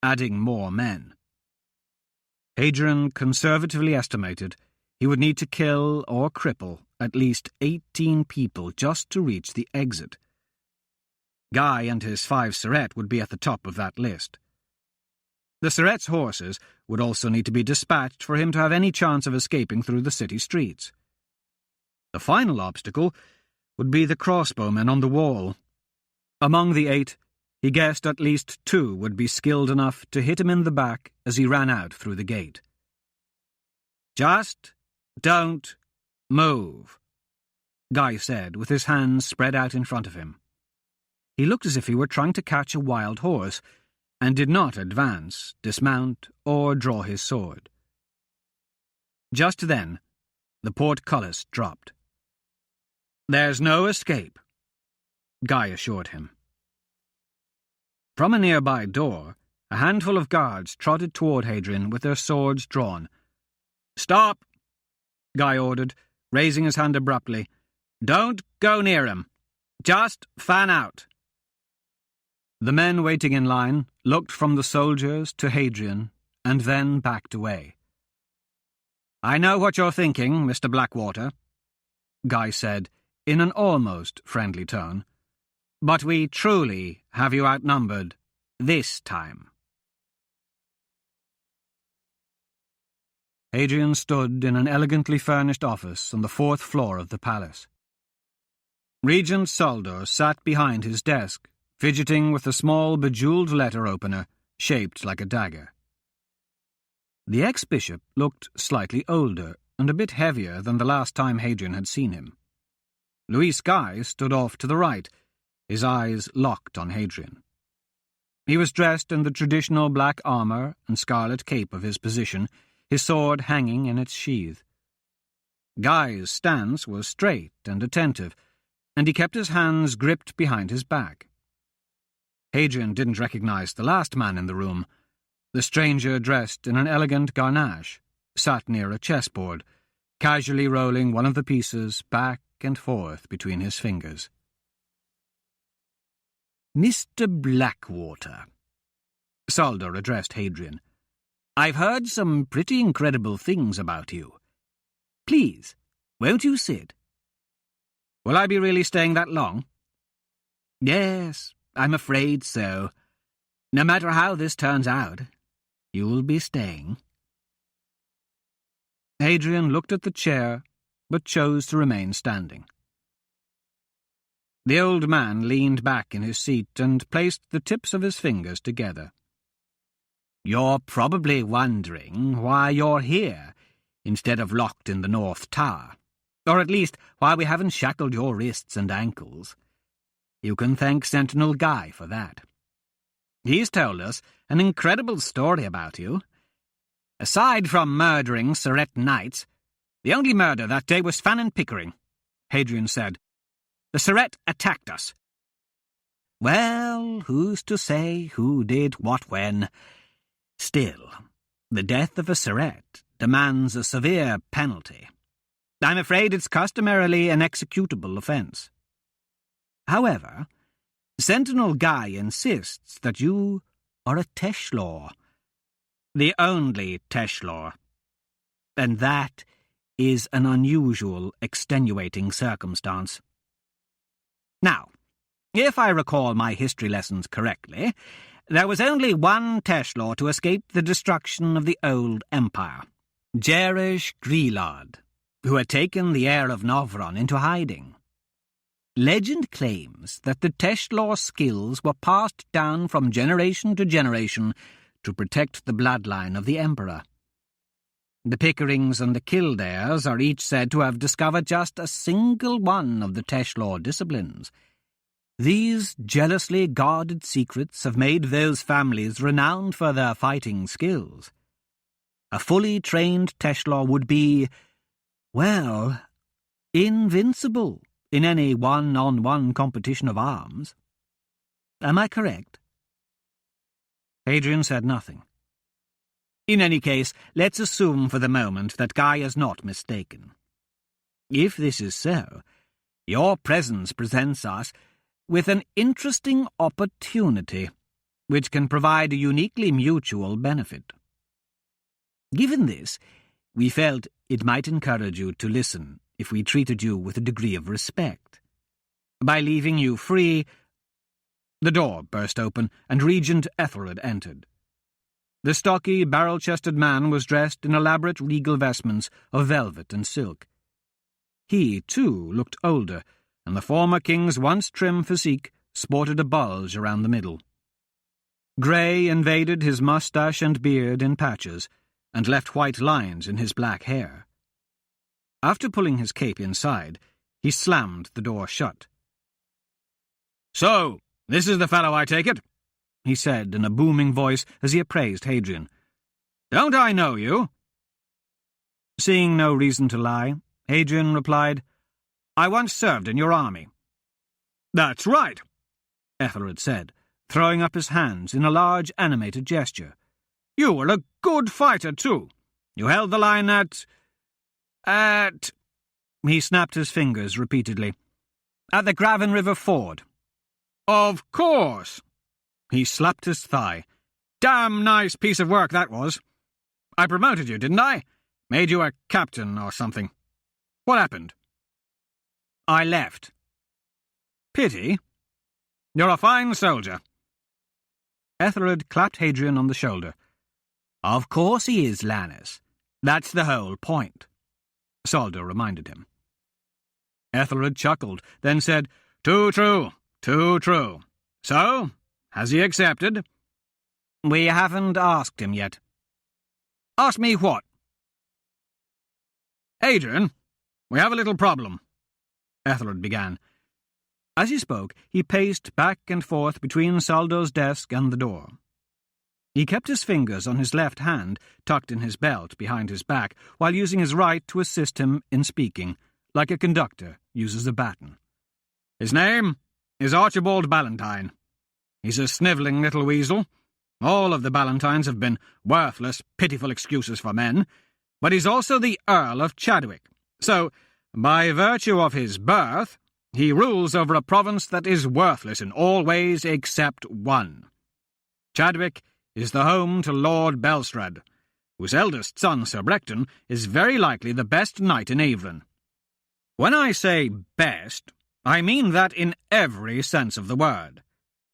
adding more men. Hadrian conservatively estimated he would need to kill or cripple at least 18 people just to reach the exit. Guy and his 5 Surret would be at the top of that list. The Surret's horses would also need to be dispatched for him to have any chance of escaping through the city streets. The final obstacle would be the crossbowmen on the wall. Among the 8, he guessed at least 2 would be skilled enough to hit him in the back as he ran out through the gate. "Just don't move," Guy said, with his hands spread out in front of him. He looked as if he were trying to catch a wild horse, and did not advance, dismount, or draw his sword. Just then, the portcullis dropped. "There's no escape," Guy assured him. From a nearby door, a handful of guards trotted toward Hadrian with their swords drawn. "Stop!" Guy ordered, raising his hand abruptly. "Don't go near him. Just fan out." The men waiting in line looked from the soldiers to Hadrian, and then backed away. "I know what you're thinking, Mr. Blackwater," Guy said, in an almost friendly tone, "but we truly have you outnumbered this time." Hadrian stood in an elegantly furnished office on the 4th floor of the palace. Regent Saldor sat behind his desk, fidgeting with a small bejeweled letter opener shaped like a dagger. The ex-bishop looked slightly older and a bit heavier than the last time Hadrian had seen him. Louis Guy stood off to the right, his eyes locked on Hadrian. He was dressed in the traditional black armour and scarlet cape of his position, his sword hanging in its sheath. Guy's stance was straight and attentive, and he kept his hands gripped behind his back. Hadrian didn't recognize the last man in the room. The stranger, dressed in an elegant garnache, sat near a chessboard, casually rolling one of the pieces back and forth between his fingers. "Mr. Blackwater," Saldor addressed Hadrian, "I've heard some pretty incredible things about you. Please, won't you sit?" "Will I be really staying that long?" "Yes, I'm afraid so. No matter how this turns out, you'll be staying." Hadrian looked at the chair, but chose to remain standing. The old man leaned back in his seat and placed the tips of his fingers together. "You're probably wondering why you're here instead of locked in the North Tower, or at least why we haven't shackled your wrists and ankles. You can thank Sentinel Guy for that. He's told us an incredible story about you. Aside from murdering Surrett Knights, the only murder that day was Fannin Pickering," Hadrian said. "The Surrett attacked us." "Well, who's to say who did what when? Still, the death of a Surrett demands a severe penalty. I'm afraid it's customarily an executable offence. However, Sentinel Guy insists that you are a Teshlaw, the only Teshlaw, and that is an unusual, extenuating circumstance. Now, if I recall my history lessons correctly, there was only one Teshlaw to escape the destruction of the old empire, Jerish Grelod, who had taken the heir of Novron into hiding. Legend claims that the Teshlaw skills were passed down from generation to generation to protect the bloodline of the emperor. The Pickerings and the Kildares are each said to have discovered just a single one of the Teshlaw disciplines. These jealously guarded secrets have made those families renowned for their fighting skills. A fully trained Teshlaw would be, well, invincible in any one-on-one competition of arms. Am I correct?" Hadrian said nothing. "In any case, let's assume for the moment that Guy is not mistaken. If this is so, your presence presents us with an interesting opportunity, which can provide a uniquely mutual benefit. Given this, we felt it might encourage you to listen if we treated you with a degree of respect. By leaving you free..." The door burst open, and Regent Ethelred entered. The stocky, barrel-chested man was dressed in elaborate regal vestments of velvet and silk. He, too, looked older, and the former king's once trim physique sported a bulge around the middle. Grey invaded his moustache and beard in patches, and left white lines in his black hair. After pulling his cape inside, he slammed the door shut. "So, This is the fellow, I take it," he said in a booming voice as he appraised Hadrian. "Don't I know you?" Seeing no reason to lie, Hadrian replied, "I once served in your army." "That's right," Ethelred said, throwing up his hands in a large animated gesture. "You were a good fighter, too. You held the line at... He snapped his fingers repeatedly. "At the Graven River Ford." "Of course." He slapped his thigh. "Damn nice piece of work that was. I promoted you, didn't I? Made you a captain or something. What happened?" "I left." "Pity. You're a fine soldier." Ethelred clapped Hadrian on the shoulder. "Of course he is, Lannis. That's the whole point," Soldo reminded him. Ethelred chuckled, then said, "Too true, too true. So, has he accepted?" "We haven't asked him yet." "Ask me what?" "Hadrian, we have a little problem," Ethelred began. As he spoke, he paced back and forth between Soldo's desk and the door. He kept his fingers on his left hand, tucked in his belt behind his back, while using his right to assist him in speaking, like a conductor uses a baton. "His name is Archibald Ballantyne. He's a snivelling little weasel. All of the Ballantynes have been worthless, pitiful excuses for men, but he's also the Earl of Chadwick. So, by virtue of his birth, he rules over a province that is worthless in all ways except one. Chadwick is the home to Lord Belstrad, whose eldest son, Sir Brecton, is very likely the best knight in Avon. When I say best, I mean that in every sense of the word.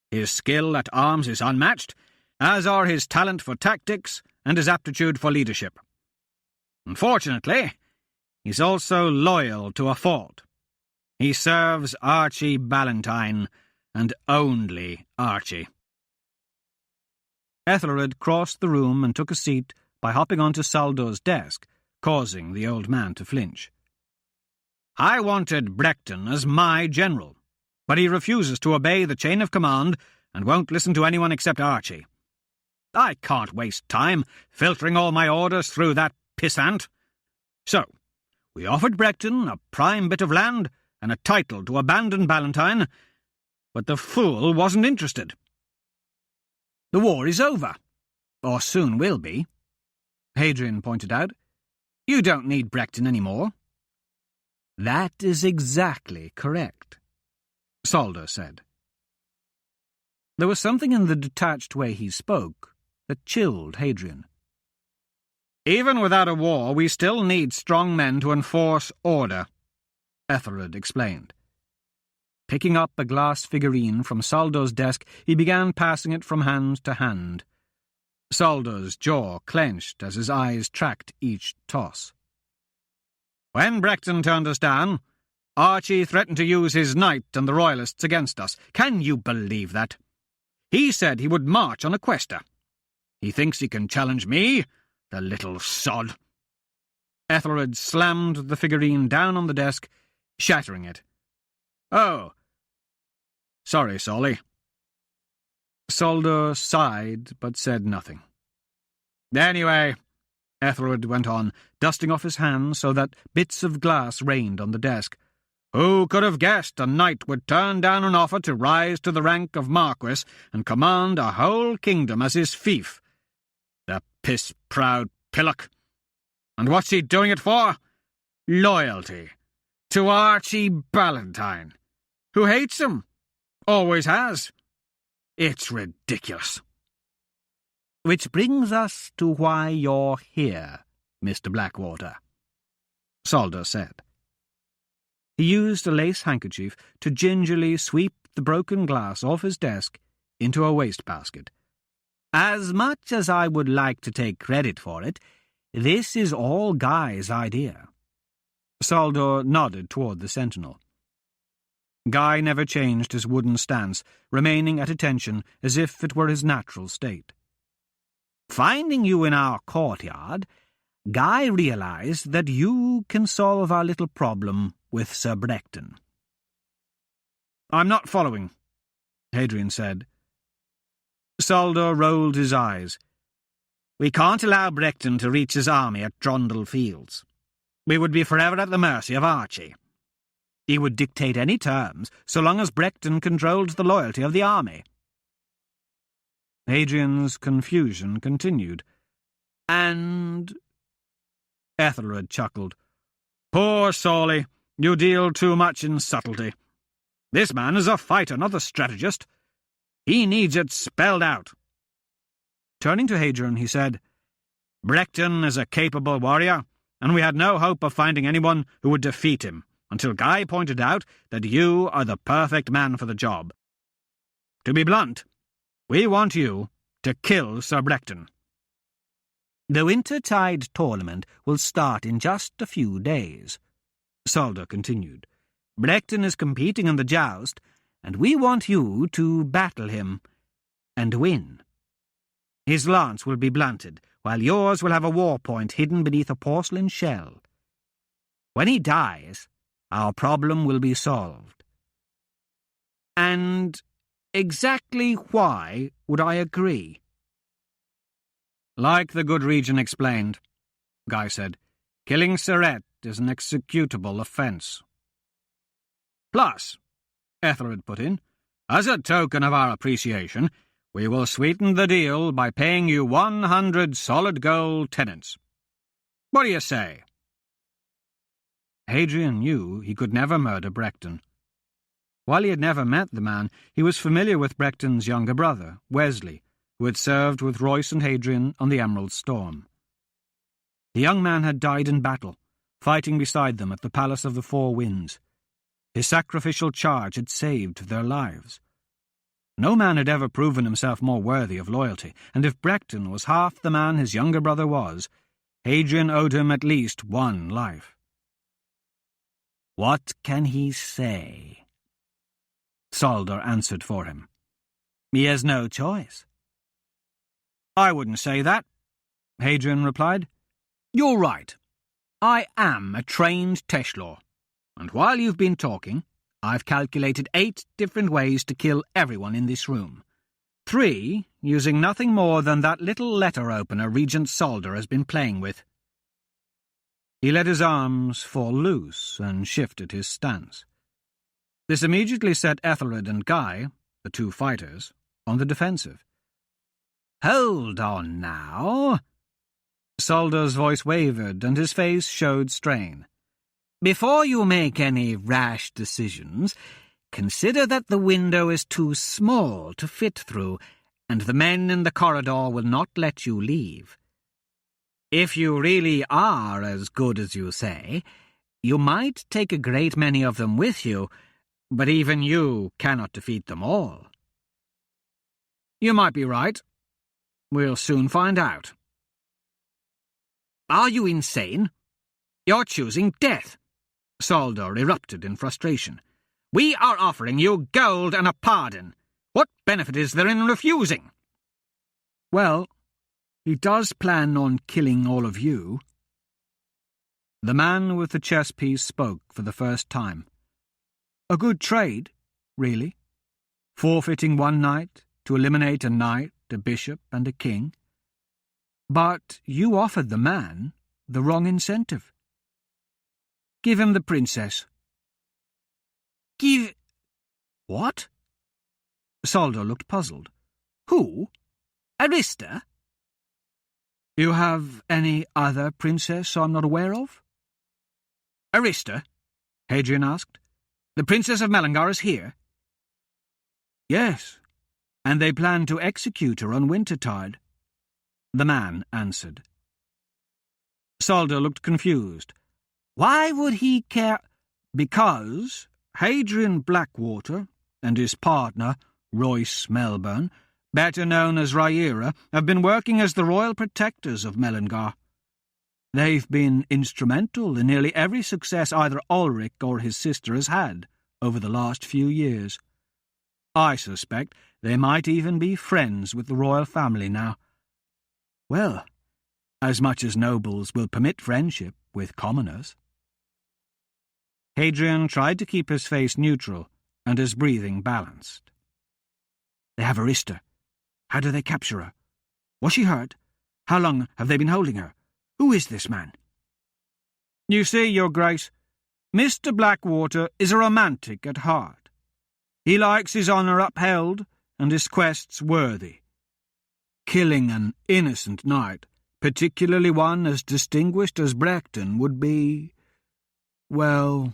His skill at arms is unmatched, as are his talent for tactics and his aptitude for leadership. Unfortunately, he's also loyal to a fault. He serves Archie Ballantyne, and only Archie." Ethelred crossed the room and took a seat by hopping onto Soldo's desk, causing the old man to flinch. "I wanted Brecton as my general, but he refuses to obey the chain of command and won't listen to anyone except Archie. I can't waste time filtering all my orders through that pissant. So, we offered Brecton a prime bit of land and a title to abandon Ballantyne, but the fool wasn't interested. The war is over, or soon will be," Hadrian pointed out. "You don't need Brecton any more." "That is exactly correct," Soldo said. There was something in the detached way he spoke that chilled Hadrian. "Even without a war, we still need strong men to enforce order," Ethelred explained. Picking up a glass figurine from Soldo's desk, he began passing it from hand to hand. Soldo's jaw clenched as his eyes tracked each toss. "When Brecton turned us down, Archie threatened to use his knight and the Royalists against us. Can you believe that? He said he would march on a questa. He thinks he can challenge me, the little sod." Ethelred slammed the figurine down on the desk, shattering it. "Oh. Sorry, Solly." Soldo sighed, but said nothing. "Anyway," Ethelred went on, dusting off his hands so that bits of glass rained on the desk, "who could have guessed a knight would turn down an offer to rise to the rank of Marquess and command a whole kingdom as his fief? The piss-proud pillock. And what's he doing it for? Loyalty. To Archie Ballantyne, who hates him. Always has. It's ridiculous." "Which brings us to why you're here, Mr. Blackwater," Soldo said. He used a lace handkerchief to gingerly sweep the broken glass off his desk into a wastebasket. "As much as I would like to take credit for it, this is all Guy's idea." Soldo nodded toward the sentinel. Guy never changed his wooden stance, remaining at attention as if it were his natural state. "Finding you in our courtyard, Guy realized that you can solve our little problem with Sir Brecton." "I'm not following," Hadrian said. Solder rolled his eyes. We can't allow Brecton to reach his army at Trondle Fields. We would be forever at the mercy of Archie. He would dictate any terms, so long as Brecton controlled the loyalty of the army. Hadrian's confusion continued. And... Ethelred chuckled. Poor Sawley, you deal too much in subtlety. This man is a fighter, not a strategist. He needs it spelled out. Turning to Hadrian, he said, Brecton is a capable warrior, and we had no hope of finding anyone who would defeat him, until Guy pointed out that you are the perfect man for the job. To be blunt, we want you to kill Sir Brecton. The Wintertide tournament will start in just a few days, Solder continued. Brecton is competing in the joust, and we want you to battle him and win. His lance will be blunted, while yours will have a war point hidden beneath a porcelain shell. When he dies, our problem will be solved. And exactly why would I agree? Like the good Regent explained, Guy said, killing Surette is an executable offence. Plus, Ethelred put in, as a token of our appreciation, we will sweeten the deal by paying you 100 solid gold tenants. What do you say? Hadrian knew he could never murder Brecton. While he had never met the man, he was familiar with Brecton's younger brother, Wesley, who had served with Royce and Hadrian on the Emerald Storm. The young man had died in battle, fighting beside them at the Palace of the Four Winds. His sacrificial charge had saved their lives. No man had ever proven himself more worthy of loyalty, and if Brecton was half the man his younger brother was, Hadrian owed him at least one life. What can he say? Solder answered for him. He has no choice. I wouldn't say that, Hadrian replied. You're right. I am a trained Teshlor, and while you've been talking, I've calculated 8 different ways to kill everyone in this room. 3 using nothing more than that little letter opener Regent Solder has been playing with. He let his arms fall loose and shifted his stance. This immediately set Ethelred and Guy, the 2 fighters, on the defensive. Hold on now. Solder's voice wavered and his face showed strain. Before you make any rash decisions, consider that the window is too small to fit through, and the men in the corridor will not let you leave. If you really are as good as you say, you might take a great many of them with you, but even you cannot defeat them all. You might be right. We'll soon find out. Are you insane? You're choosing death. Solder erupted in frustration. We are offering you gold and a pardon. What benefit is there in refusing? Well, he does plan on killing all of you. The man with the chess piece spoke for the first time. A good trade, really. Forfeiting one knight to eliminate a knight, a bishop, and a king. But you offered the man the wrong incentive. Give him the princess. Give... What? Solder looked puzzled. Who? Arista? You have any other princess I'm not aware of? Arista? Hadrian asked. The Princess of Melangar is here? Yes, and they plan to execute her on Wintertide. The man answered. Solder looked confused. Why would he care? Because Hadrian Blackwater and his partner, Royce Melbourne, better known as Riyria, have been working as the royal protectors of Melangar. They've been instrumental in nearly every success either Ulrich or his sister has had over the last few years. I suspect they might even be friends with the royal family now. Well, as much as nobles will permit friendship with commoners. Hadrian tried to keep his face neutral and his breathing balanced. They have Arista. How do they capture her? Was she hurt? How long have they been holding her? Who is this man? You see, Your Grace, Mr. Blackwater is a romantic at heart. He likes his honour upheld and his quests worthy. Killing an innocent knight, particularly one as distinguished as Brecton, would be, well,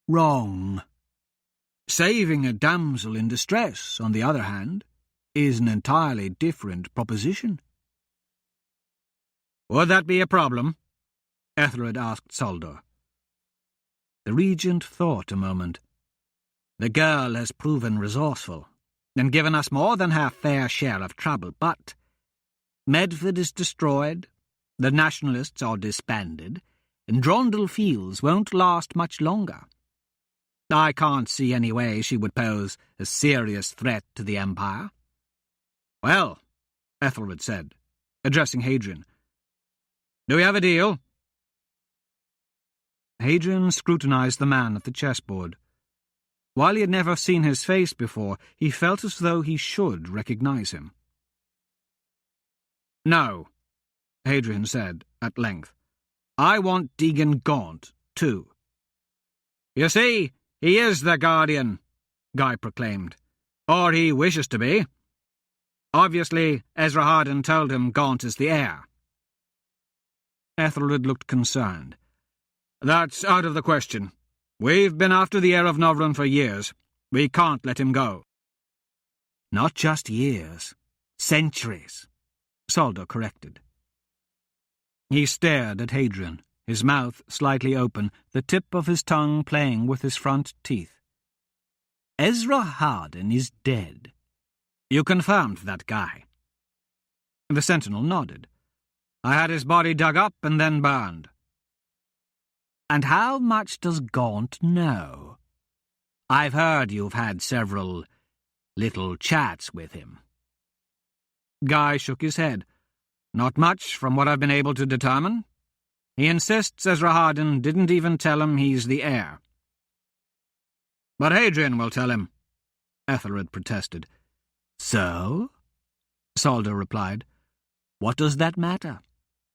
wrong. Saving a damsel in distress, on the other hand, is an entirely different proposition. Would that be a problem? Ethelred asked Saldor. The regent thought a moment. The girl has proven resourceful, and given us more than her fair share of trouble, but Medford is destroyed, the nationalists are disbanded, and Drondel Fields won't last much longer. I can't see any way she would pose a serious threat to the Empire. Well, Ethelred said, addressing Hadrian, do we have a deal? Hadrian scrutinized the man at the chessboard. While he had never seen his face before, he felt as though he should recognize him. No, Hadrian said at length. I want Deegan Gaunt, too. You see, he is the Guardian, Guy proclaimed. Or he wishes to be. Obviously, Ezra Harden told him Gaunt is the heir. Ethelred looked concerned. That's out of the question. We've been after the heir of Novron for years. We can't let him go. Not just years. Centuries, Saldor corrected. He stared at Hadrian, his mouth slightly open, the tip of his tongue playing with his front teeth. Ezra Harden is dead. You confirmed that, Guy? The sentinel nodded. I had his body dug up and then burned. And how much does Gaunt know? I've heard you've had several little chats with him. Guy shook his head. Not much, from what I've been able to determine. He insists Ezra Harden didn't even tell him he's the heir. But Hadrian will tell him, Ethelred protested. So? Saldor replied. What does that matter?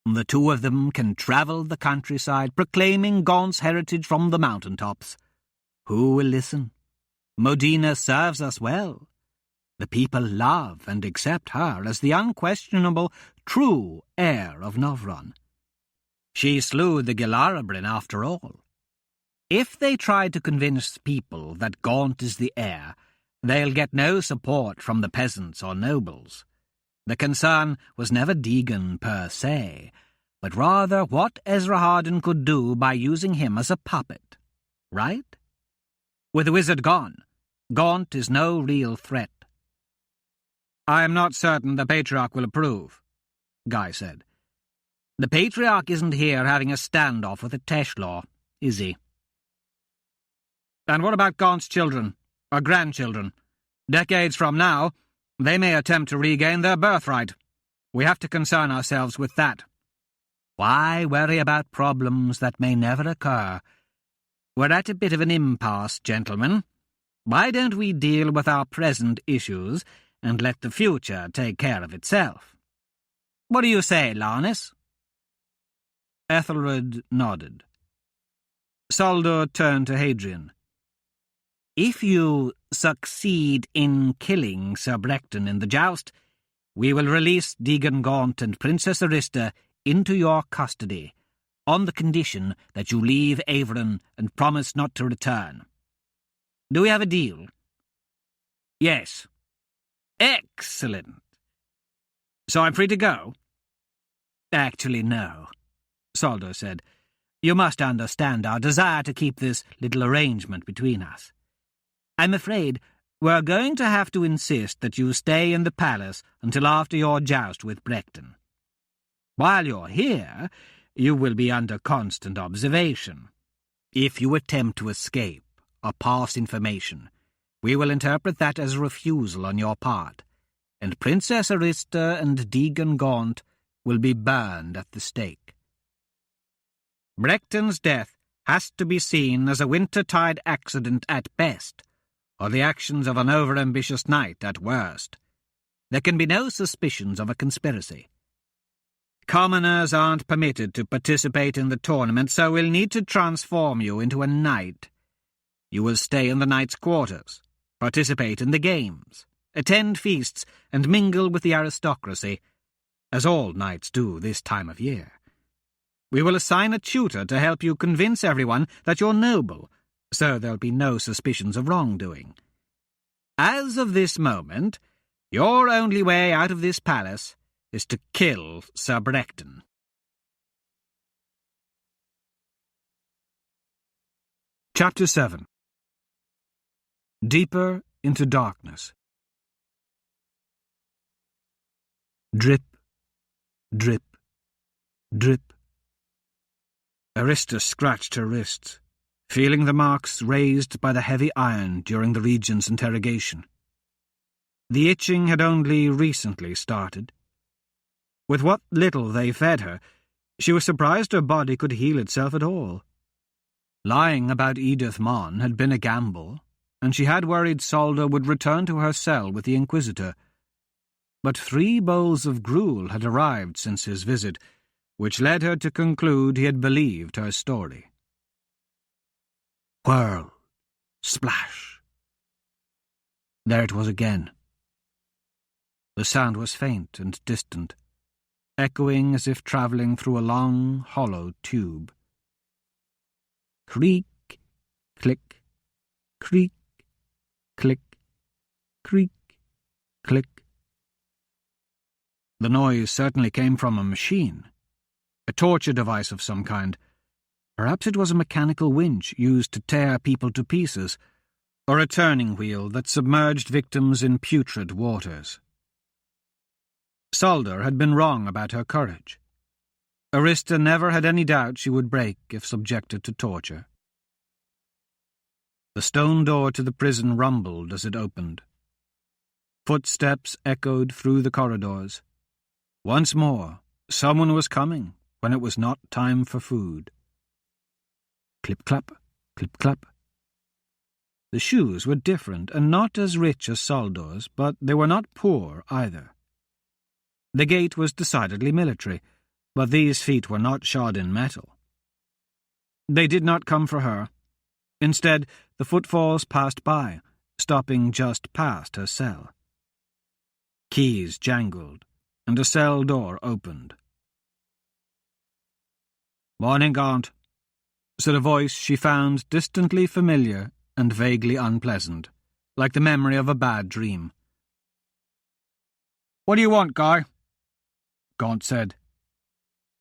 The two of them can travel the countryside, proclaiming Gaunt's heritage from the mountaintops. Who will listen? Modena serves us well. The people love and accept her as the unquestionable, true heir of Novron. She slew the Gilarabrin after all. If they try to convince people that Gaunt is the heir, they'll get no support from the peasants or nobles. The concern was never Deegan per se, but rather what Ezra Harden could do by using him as a puppet, right? With the wizard gone, Gaunt is no real threat. I am not certain the Patriarch will approve, Guy said. The Patriarch isn't here having a standoff with the Teshlaw, is he? And what about Gaunt's children, or grandchildren? Decades from now, they may attempt to regain their birthright. We have to concern ourselves with that. Why worry about problems that may never occur? We're at a bit of an impasse, gentlemen. Why don't we deal with our present issues and let the future take care of itself? What do you say, Larnis? Ethelred nodded. Saldor turned to Hadrian. If you succeed in killing Sir Brecton in the joust, we will release Deegan Gaunt and Princess Arista into your custody, on the condition that you leave Averon and promise not to return. Do we have a deal? Yes. Excellent. So I'm free to go? Actually, no, Saldor said. You must understand our desire to keep this little arrangement between us. I'm afraid we're going to have to insist that you stay in the palace until after your joust with Brecton. While you're here, you will be under constant observation. If you attempt to escape or pass information, we will interpret that as a refusal on your part, and Princess Arista and Deegan Gaunt will be burned at the stake. Brecton's death has to be seen as a wintertide accident at best, or the actions of an overambitious knight at worst. There can be no suspicions of a conspiracy. Commoners aren't permitted to participate in the tournament, so we'll need to transform you into a knight. You will stay in the knight's quarters, participate in the games, attend feasts, and mingle with the aristocracy, as all knights do this time of year. We will assign a tutor to help you convince everyone that you're noble, so there'll be no suspicions of wrongdoing. As of this moment, your only way out of this palace is to kill Sir Brecton. Chapter 7. Deeper into darkness. Drip, drip, drip. Arista scratched her wrists, feeling the marks raised by the heavy iron during the regent's interrogation. The itching had only recently started. With what little they fed her, she was surprised her body could heal itself at all. Lying about Edith Mon had been a gamble, and she had worried Solder would return to her cell with the Inquisitor. But 3 bowls of gruel had arrived since his visit, which led her to conclude he had believed her story. Whirl, splash. There it was again. The sound was faint and distant, echoing as if travelling through a long, hollow tube. Creak, click, creak, click, creak, click. The noise certainly came from a machine, a torture device of some kind. Perhaps it was a mechanical winch used to tear people to pieces, or a turning wheel that submerged victims in putrid waters. Solder had been wrong about her courage. Arista never had any doubt she would break if subjected to torture. The stone door to the prison rumbled as it opened. Footsteps echoed through the corridors. Once more, someone was coming when it was not time for food. Clip-clap, clip-clap. The shoes were different and not as rich as Solder's, but they were not poor either. The gait was decidedly military, but these feet were not shod in metal. They did not come for her. Instead, the footfalls passed by, stopping just past her cell. Keys jangled, and a cell door opened. "Morning, Gaunt," said a voice she found distantly familiar and vaguely unpleasant, like the memory of a bad dream. "What do you want, Guy?" Gaunt said.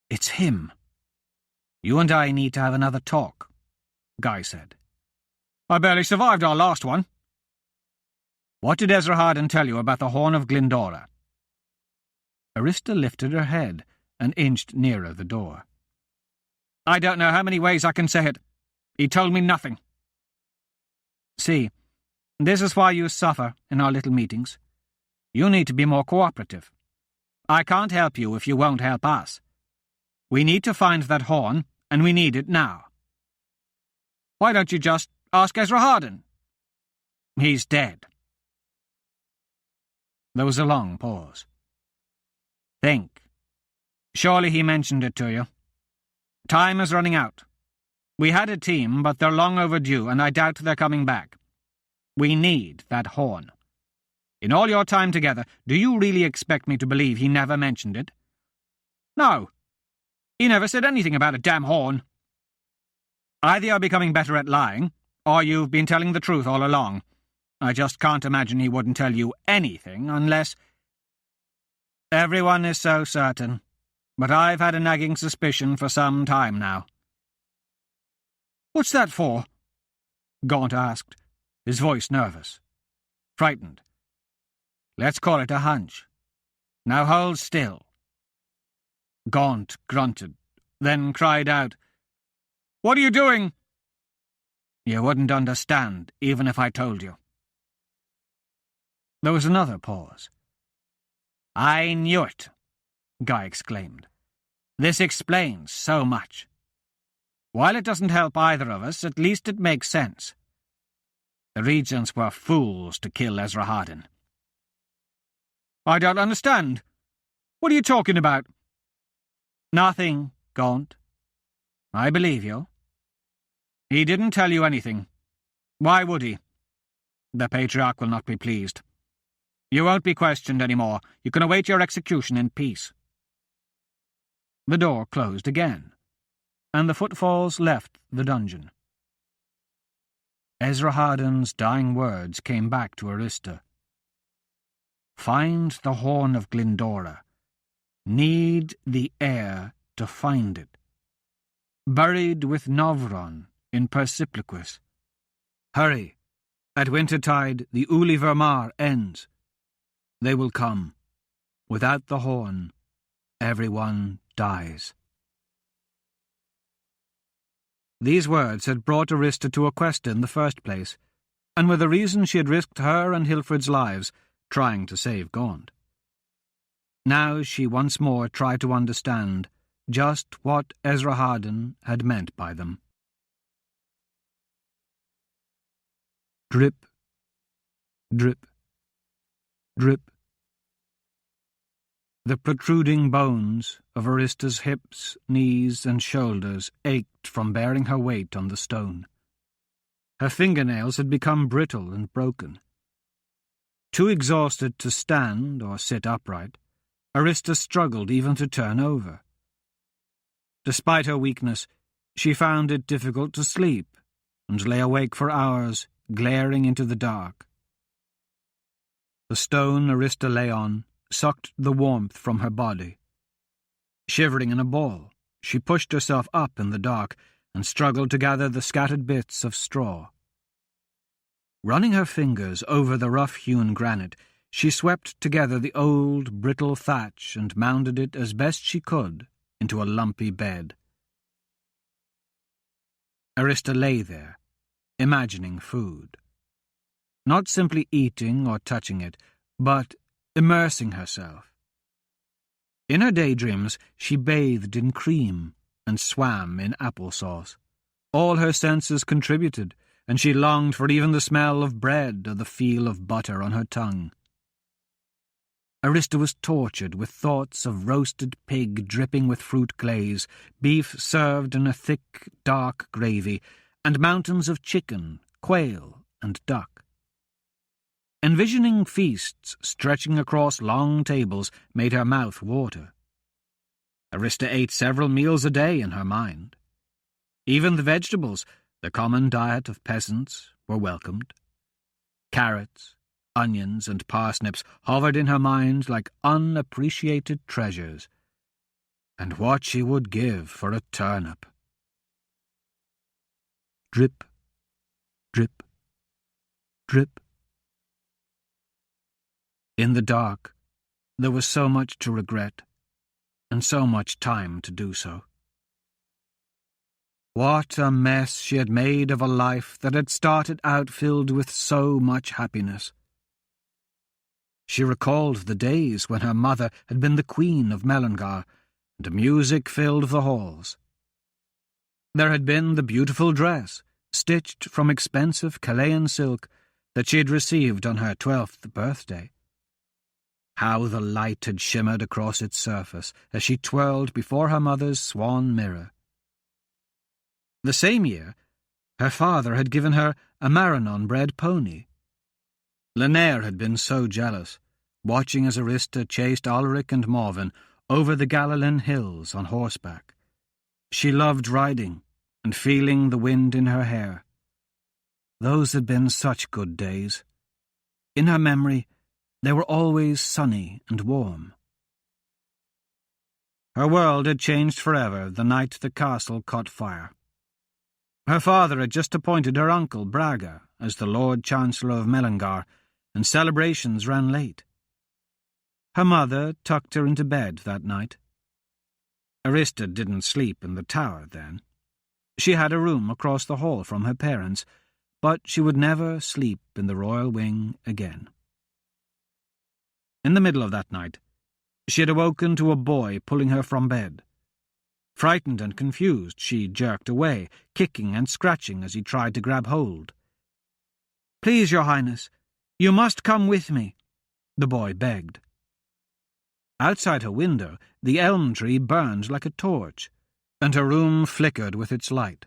"It's him. You and I need to have another talk," Guy said. "I barely survived our last one." "What did Ezra Harden tell you about the Horn of Glindora?" Arista lifted her head and inched nearer the door. "I don't know how many ways I can say it. He told me nothing." "See, this is why you suffer in our little meetings. You need to be more cooperative. I can't help you if you won't help us. We need to find that horn, and we need it now." "Why don't you just ask Ezra Harden?" "He's dead." There was a long pause. "Think. Surely he mentioned it to you. Time is running out. We had a team, but they're long overdue, and I doubt they're coming back. We need that horn. In all your time together, do you really expect me to believe he never mentioned it?" "No. He never said anything about a damn horn." "Either you're becoming better at lying, or you've been telling the truth all along. I just can't imagine he wouldn't tell you anything unless—" "Everyone is so certain, but I've had a nagging suspicion for some time now." "What's that for?" Gaunt asked, his voice nervous, frightened. "Let's call it a hunch. Now hold still." Gaunt grunted, then cried out, "What are you doing?" "You wouldn't understand, even if I told you." There was another pause. "I knew it," Guy exclaimed. "This explains so much. While it doesn't help either of us, at least it makes sense. The regents were fools to kill Esarhaddon. I don't understand. What are you talking about? Nothing, Gaunt. I believe you. He didn't tell you anything. Why would he? The Patriarch will not be pleased. You won't be questioned any more. You can await your execution in peace. The door closed again, and the footfalls left the dungeon. Esarhaddon's dying words came back to Arista. Find the horn of Glindora. Need the heir to find it. Buried with Novron in Persipliquis. Hurry. At wintertide the Uli Vermar ends. They will come. Without the horn, everyone dies. These words had brought Arista to a quest in the first place, and were the reason she had risked her and Hilfred's lives trying to save Gaunt. Now she once more tried to understand just what Esarhaddon had meant by them. Drip, drip, drip. The protruding bones of Arista's hips, knees, and shoulders ached from bearing her weight on the stone. Her fingernails had become brittle and broken. Too exhausted to stand or sit upright, Arista struggled even to turn over. Despite her weakness, she found it difficult to sleep, and lay awake for hours, glaring into the dark. The stone Arista lay on sucked the warmth from her body. Shivering in a ball, she pushed herself up in the dark and struggled to gather the scattered bits of straw. Running her fingers over the rough-hewn granite, she swept together the old, brittle thatch and mounded it as best she could into a lumpy bed. Arista lay there, imagining food. Not simply eating or touching it, but immersing herself. In her daydreams, she bathed in cream and swam in applesauce. All her senses contributed, and she longed for even the smell of bread or the feel of butter on her tongue. Arista was tortured with thoughts of roasted pig dripping with fruit glaze, beef served in a thick, dark gravy, and mountains of chicken, quail, and duck. Envisioning feasts stretching across long tables made her mouth water. Arista ate several meals a day in her mind. Even the vegetables, the common diet of peasants, were welcomed. Carrots, onions, and parsnips hovered in her mind like unappreciated treasures. And what she would give for a turnip. Drip, drip, drip. In the dark, there was so much to regret, and so much time to do so. What a mess she had made of a life that had started out filled with so much happiness. She recalled the days when her mother had been the queen of Melangar, and music filled the halls. There had been the beautiful dress, stitched from expensive Chilean silk, that she had received on her 12th birthday. How the light had shimmered across its surface as she twirled before her mother's swan mirror. The same year, her father had given her a Maranon-bred pony. Lennair had been so jealous, watching as Arista chased Ulrich and Morven over the Galalin hills on horseback. She loved riding and feeling the wind in her hair. Those had been such good days. In her memory, they were always sunny and warm. Her world had changed forever the night the castle caught fire. Her father had just appointed her uncle, Braga, as the Lord Chancellor of Melangar, and celebrations ran late. Her mother tucked her into bed that night. Arista didn't sleep in the tower then. She had a room across the hall from her parents, but she would never sleep in the royal wing again. In the middle of that night, she had awoken to a boy pulling her from bed. Frightened and confused, she jerked away, kicking and scratching as he tried to grab hold. "Please, Your Highness, you must come with me," the boy begged. Outside her window, the elm tree burned like a torch, and her room flickered with its light.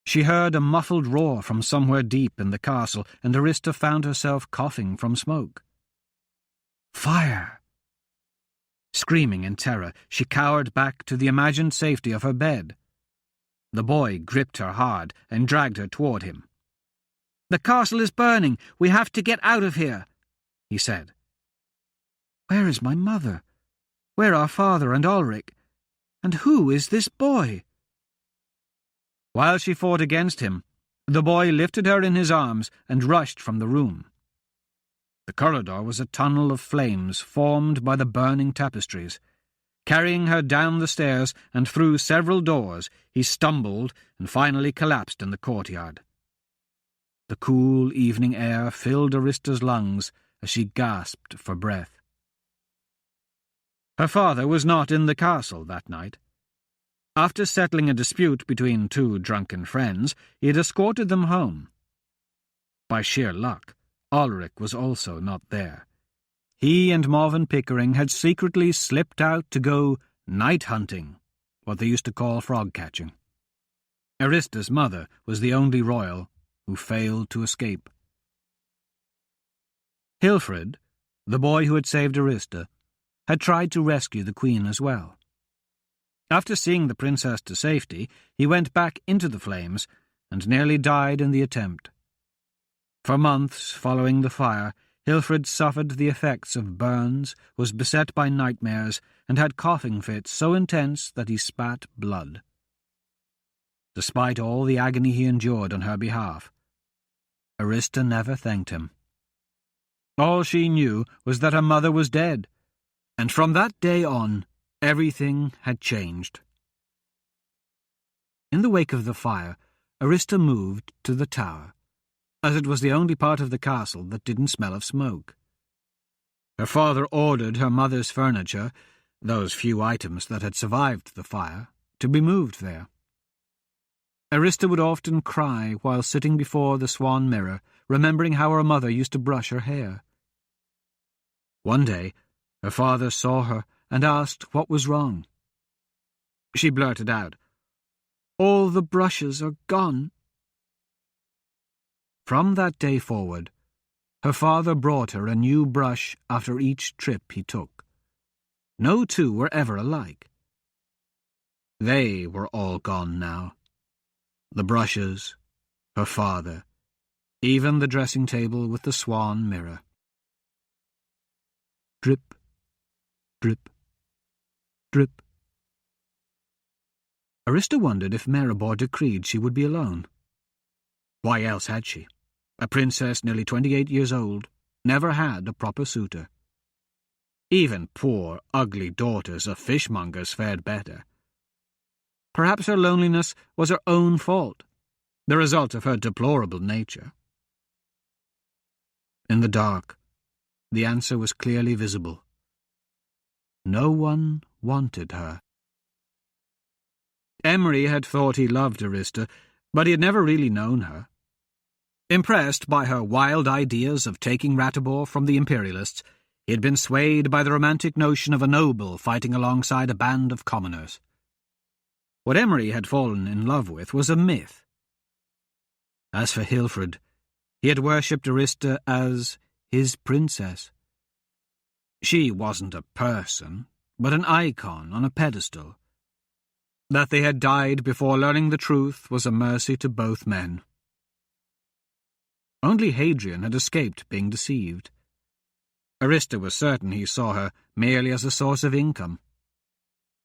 She heard a muffled roar from somewhere deep in the castle, and Arista found herself coughing from smoke. Fire! Screaming in terror, she cowered back to the imagined safety of her bed. The boy gripped her hard and dragged her toward him. "The castle is burning. We have to get out of here," he said. "Where is my mother? Where are father and Ulrich? And who is this boy?" While she fought against him, the boy lifted her in his arms and rushed from the room. The corridor was a tunnel of flames formed by the burning tapestries. Carrying her down the stairs and through several doors, he stumbled and finally collapsed in the courtyard. The cool evening air filled Arista's lungs as she gasped for breath. Her father was not in the castle that night. After settling a dispute between two drunken friends, he had escorted them home. By sheer luck, Ulrich was also not there. He and Morven Pickering had secretly slipped out to go night hunting, what they used to call frog catching. Arista's mother was the only royal who failed to escape. Hilfred, the boy who had saved Arista, had tried to rescue the Queen as well. After seeing the princess to safety, he went back into the flames and nearly died in the attempt. For months following the fire, Hilfred suffered the effects of burns, was beset by nightmares, and had coughing fits so intense that he spat blood. Despite all the agony he endured on her behalf, Arista never thanked him. All she knew was that her mother was dead, and from that day on, everything had changed. In the wake of the fire, Arista moved to the tower, as it was the only part of the castle that didn't smell of smoke. Her father ordered her mother's furniture, those few items that had survived the fire, to be moved there. Arista would often cry while sitting before the swan mirror, remembering how her mother used to brush her hair. One day, her father saw her and asked what was wrong. She blurted out, "All the brushes are gone." From that day forward, her father brought her a new brush after each trip he took. No two were ever alike. They were all gone now. The brushes, her father, even the dressing table with the swan mirror. Drip, drip, drip. Arista wondered if Maribor decreed she would be alone. Why else had she? A princess nearly 28 years old, never had a proper suitor. Even poor, ugly daughters of fishmongers fared better. Perhaps her loneliness was her own fault, the result of her deplorable nature. In the dark, the answer was clearly visible. No one wanted her. Emery had thought he loved Arista, but he had never really known her. Impressed by her wild ideas of taking Ratibor from the Imperialists, he had been swayed by the romantic notion of a noble fighting alongside a band of commoners. What Emery had fallen in love with was a myth. As for Hilfred, he had worshipped Arista as his princess. She wasn't a person, but an icon on a pedestal. That they had died before learning the truth was a mercy to both men. Only Hadrian had escaped being deceived. Arista was certain he saw her merely as a source of income.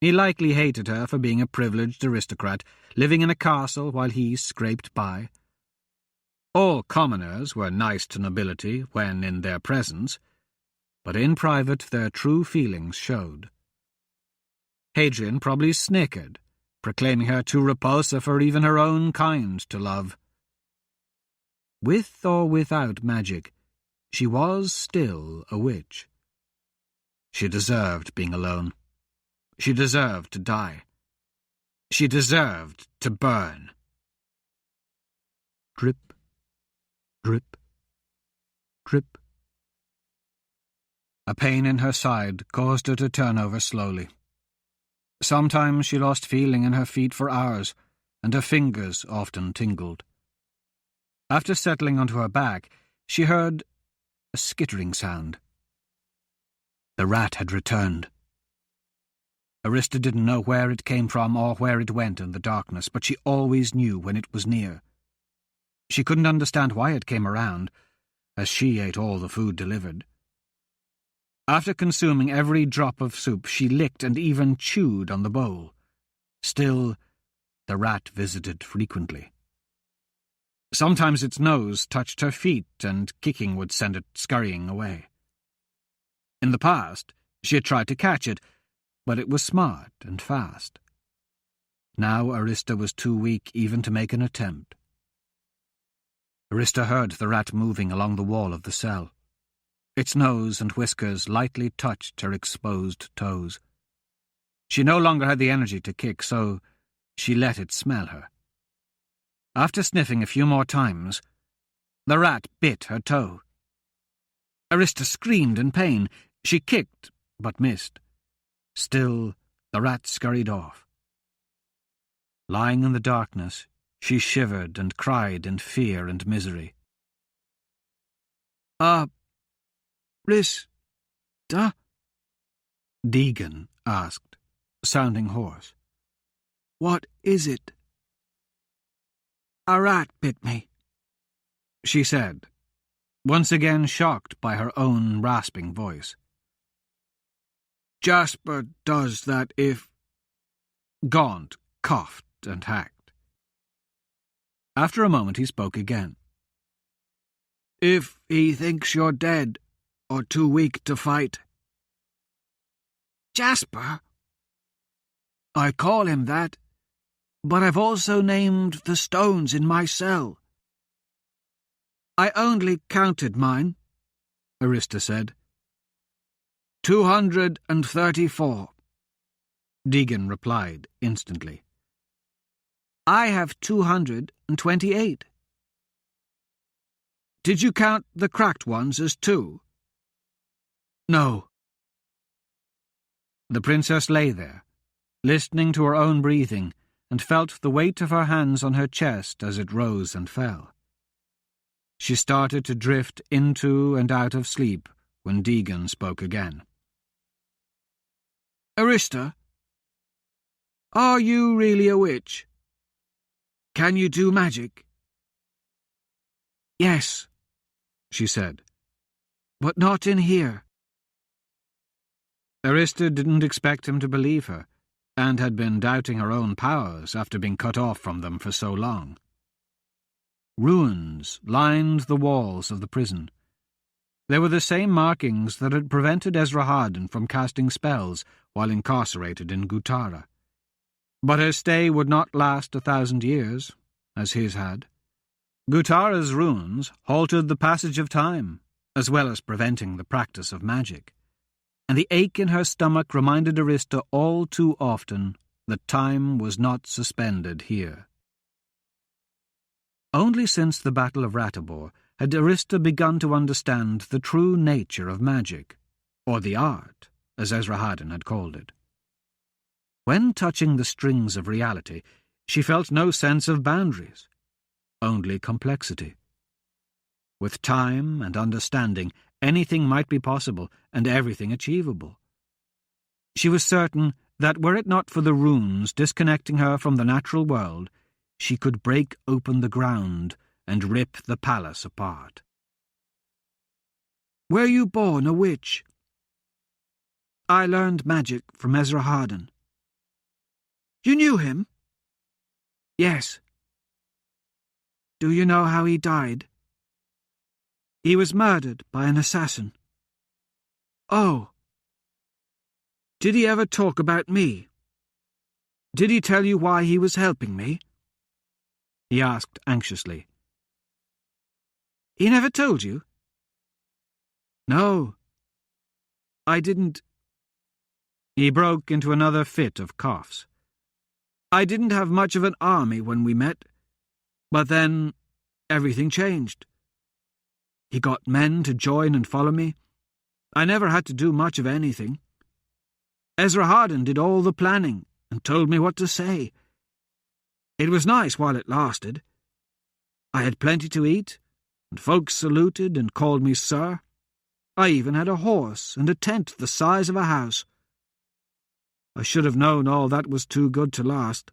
He likely hated her for being a privileged aristocrat, living in a castle while he scraped by. All commoners were nice to nobility when in their presence, but in private their true feelings showed. Hadrian probably snickered, proclaiming her too repulsive for even her own kind to love. With or without magic, she was still a witch. She deserved being alone. She deserved to die. She deserved to burn. Drip, Drip, drip. A pain in her side caused her to turn over slowly. Sometimes she lost feeling in her feet for hours, and her fingers often tingled. After settling onto her back, she heard a skittering sound. The rat had returned. Arista didn't know where it came from or where it went in the darkness, but she always knew when it was near. She couldn't understand why it came around, as she ate all the food delivered. After consuming every drop of soup, she licked and even chewed on the bowl. Still, the rat visited frequently. Sometimes its nose touched her feet, and kicking would send it scurrying away. In the past, she had tried to catch it, but it was smart and fast. Now Arista was too weak even to make an attempt. Arista heard the rat moving along the wall of the cell. Its nose and whiskers lightly touched her exposed toes. She no longer had the energy to kick, so she let it smell her. After sniffing a few more times, the rat bit her toe. Arista screamed in pain. She kicked, but missed. Still, the rat scurried off. Lying in the darkness, she shivered and cried in fear and misery. Rista? Deegan asked, sounding hoarse. What is it? A rat bit me, she said, once again shocked by her own rasping voice. Jasper does that if... Gaunt coughed and hacked. After a moment he spoke again. If he thinks you're dead or too weak to fight. Jasper? I call him that, but I've also named the stones in my cell. I only counted mine, Arista said. 234, Deegan replied instantly. I have 228. Did you count the cracked ones as 2? No. The princess lay there, listening to her own breathing, and felt the weight of her hands on her chest as it rose and fell. She started to drift into and out of sleep when Deegan spoke again. Arista, are you really a witch? Can you do magic? Yes, she said, but not in here. Arista didn't expect him to believe her, and had been doubting her own powers after being cut off from them for so long. Ruins lined the walls of the prison. There were the same markings that had prevented Esarhaddon from casting spells while incarcerated in Gutara. But her stay would not last 1,000 years, as his had. Gutara's ruins halted the passage of time, as well as preventing the practice of magic, and the ache in her stomach reminded Arista all too often that time was not suspended here. Only since the Battle of Ratibor had Arista begun to understand the true nature of magic, or the art, as Esarhaddon had called it. When touching the strings of reality, she felt no sense of boundaries, only complexity. With time and understanding, anything might be possible and everything achievable. She was certain that were it not for the runes disconnecting her from the natural world, she could break open the ground and rip the palace apart. Were you born a witch? I learned magic from Esarhaddon. You knew him? Yes. Do you know how he died? He was murdered by an assassin. Oh. Did he ever talk about me? Did he tell you why he was helping me? He asked anxiously. He never told you? No. I didn't. He broke into another fit of coughs. I didn't have much of an army when we met, but then everything changed. He got men to join and follow me. I never had to do much of anything. Ezra Harden did all the planning and told me what to say. It was nice while it lasted. I had plenty to eat, and folks saluted and called me sir. I even had a horse and a tent the size of a house. I should have known all that was too good to last.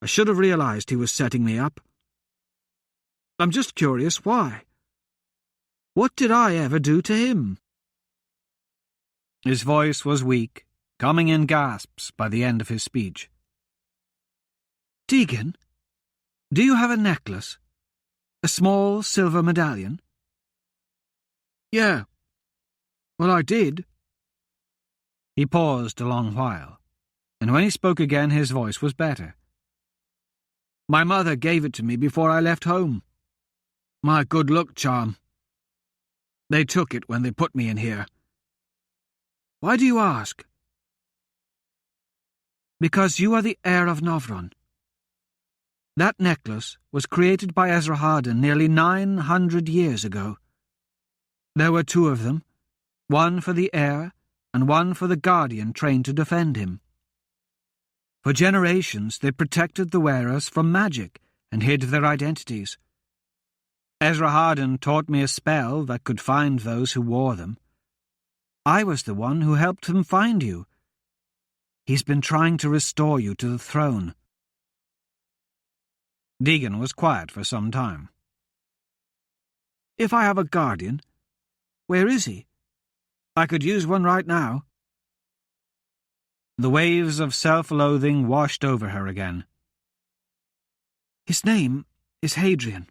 I should have realized he was setting me up. I'm just curious why. What did I ever do to him? His voice was weak, coming in gasps by the end of his speech. Deegan, do you have a necklace? A small silver medallion? Yeah. Well, I did. He paused a long while, and when he spoke again his voice was better. My mother gave it to me before I left home. My good luck charm. They took it when they put me in here. Why do you ask? Because you are the heir of Novron. That necklace was created by Ezra Harden nearly 900 years ago. There were 2 of them, one for the heir and one for the guardian trained to defend him. For generations they protected the wearers from magic and hid their identities. Ezra Harden taught me a spell that could find those who wore them. I was the one who helped them find you. He's been trying to restore you to the throne. Deegan was quiet for some time. If I have a guardian, where is he? I could use one right now. The waves of self-loathing washed over her again. His name is Hadrian.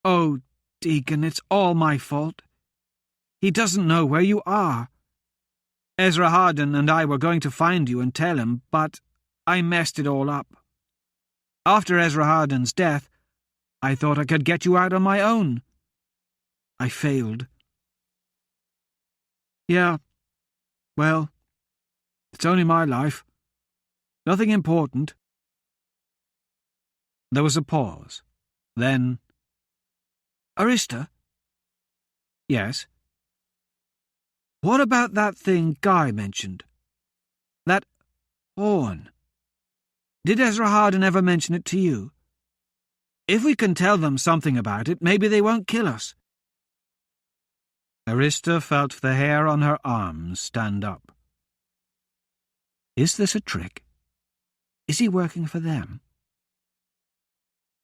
Oh, Deegan, it's all my fault. He doesn't know where you are. Ezra Harden and I were going to find you and tell him, but I messed it all up. After Ezra Harden's death, I thought I could get you out on my own. I failed. Yeah, well, it's only my life. Nothing important. There was a pause. Then, Arista? Yes? What about that thing Guy mentioned? That horn? Did Ezra Harden ever mention it to you? If we can tell them something about it, maybe they won't kill us. Arista felt the hair on her arms stand up. Is this a trick? Is he working for them?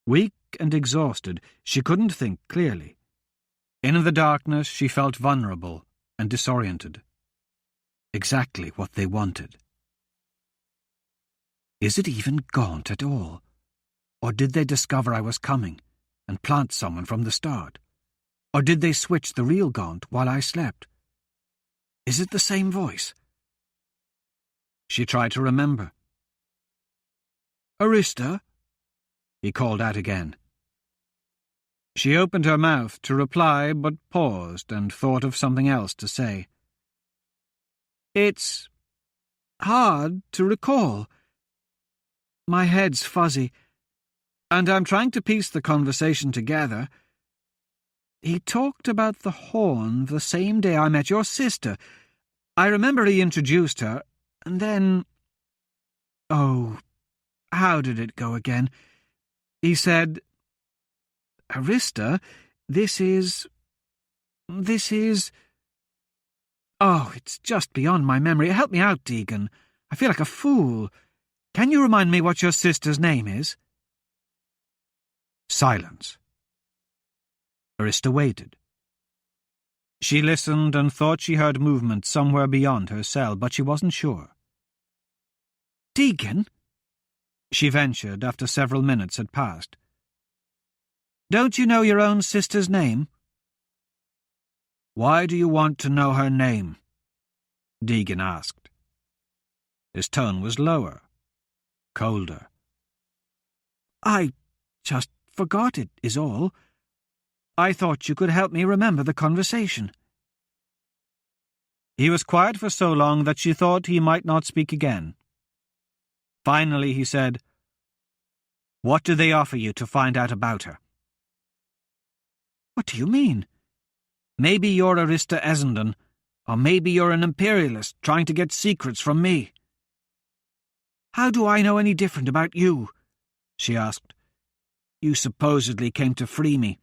Weak and exhausted, she couldn't think clearly. In the darkness, she felt vulnerable and disoriented. Exactly what they wanted. Is it even Gaunt at all? Or did they discover I was coming and plant someone from the start? Or did they switch the real Gaunt while I slept? Is it the same voice? She tried to remember. Arista? He called out again. She opened her mouth to reply, but paused and thought of something else to say. It's hard to recall. My head's fuzzy, and I'm trying to piece the conversation together. He talked about the horn the same day I met your sister. I remember he introduced her, and then... Oh, how did it go again? He said, Arista, this is... Oh, it's just beyond my memory. Help me out, Deegan. I feel like a fool. Can you remind me what your sister's name is? Silence. Arista waited. She listened and thought she heard movement somewhere beyond her cell, but she wasn't sure. Deegan? She ventured after several minutes had passed. Don't you know your own sister's name? Why do you want to know her name? Deegan asked. His tone was lower, colder. I just forgot it, is all. I thought you could help me remember the conversation. He was quiet for so long that she thought he might not speak again. Finally he said, What do they offer you to find out about her? What do you mean? Maybe you're Arista Essendon, or maybe you're an imperialist trying to get secrets from me. How do I know any different about you? She asked. You supposedly came to free me,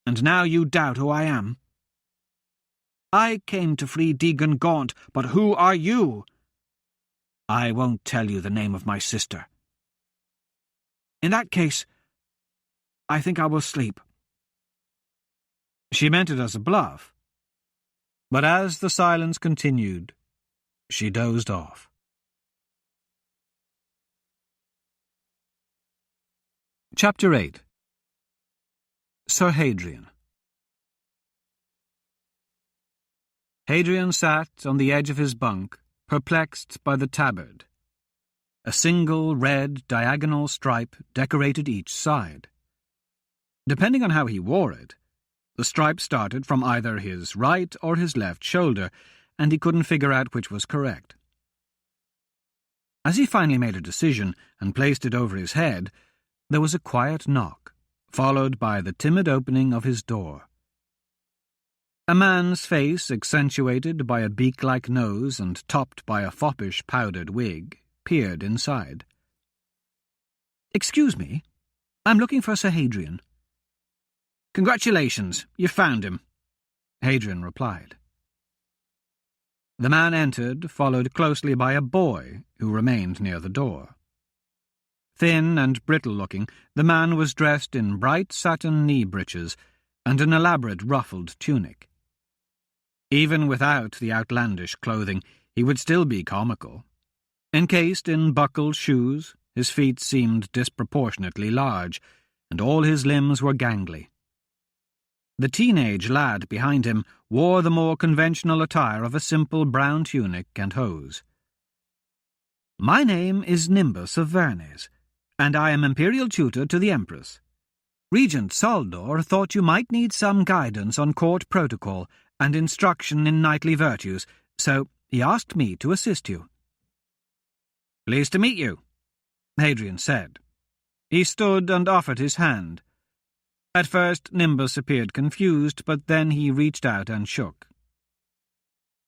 and now you doubt who I am. I came to free Deegan Gaunt, but who are you? I won't tell you the name of my sister. In that case, I think I will sleep. She meant it as a bluff, but as the silence continued, she dozed off. Chapter 8. Sir Hadrian. Hadrian sat on the edge of his bunk, perplexed by the tabard. A single red diagonal stripe decorated each side. Depending on how he wore it, the stripe started from either his right or his left shoulder, and he couldn't figure out which was correct. As he finally made a decision and placed it over his head, there was a quiet knock, followed by the timid opening of his door. A man's face, accentuated by a beak-like nose and topped by a foppish powdered wig, peered inside. "Excuse me, I'm looking for Sir Hadrian." "Congratulations, you've found him," Hadrian replied. The man entered, followed closely by a boy who remained near the door. Thin and brittle-looking, the man was dressed in bright satin knee breeches and an elaborate ruffled tunic. Even without the outlandish clothing, he would still be comical. Encased in buckled shoes, his feet seemed disproportionately large, and all his limbs were gangly. The teenage lad behind him wore the more conventional attire of a simple brown tunic and hose. "My name is Nimbus of Vernes, and I am Imperial Tutor to the Empress. Regent Saldor thought you might need some guidance on court protocol and instruction in knightly virtues, so he asked me to assist you." "Pleased to meet you," Hadrian said. He stood and offered his hand. At first Nimbus appeared confused, but then he reached out and shook.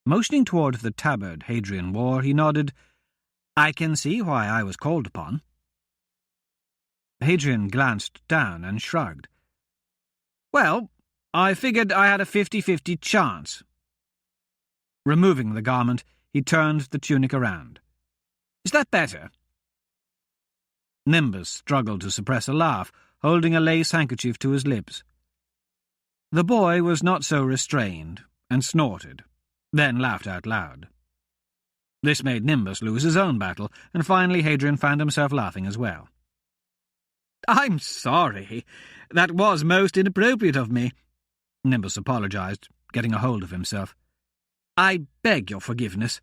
Motioning toward the tabard Hadrian wore, he nodded. "I can see why I was called upon." Hadrian glanced down and shrugged. "Well, I figured I had a 50-50 chance." Removing the garment, he turned the tunic around. "Is that better?" Nimbus struggled to suppress a laugh, holding a lace handkerchief to his lips. The boy was not so restrained, and snorted, then laughed out loud. This made Nimbus lose his own battle, and finally Hadrian found himself laughing as well. "I'm sorry. That was most inappropriate of me," Nimbus apologized, getting a hold of himself. "I beg your forgiveness."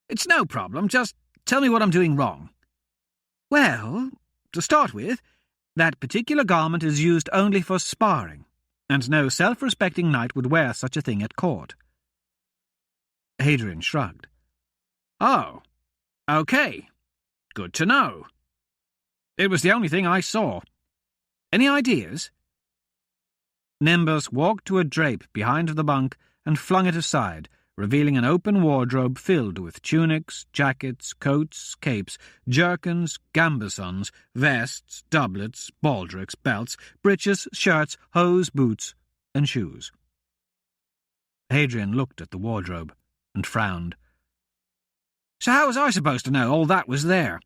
"It's no problem. Just tell me what I'm doing wrong." "Well, to start with, that particular garment is used only for sparring, and no self-respecting knight would wear such a thing at court." Hadrian shrugged. "Oh, okay. Good to know. It was the only thing I saw. Any ideas?" Nimbus walked to a drape behind the bunk and flung it aside, revealing an open wardrobe filled with tunics, jackets, coats, capes, jerkins, gambesons, vests, doublets, baldricks, belts, breeches, shirts, hose, boots, and shoes. Hadrian looked at the wardrobe and frowned. "So how was I supposed to know all that was there?"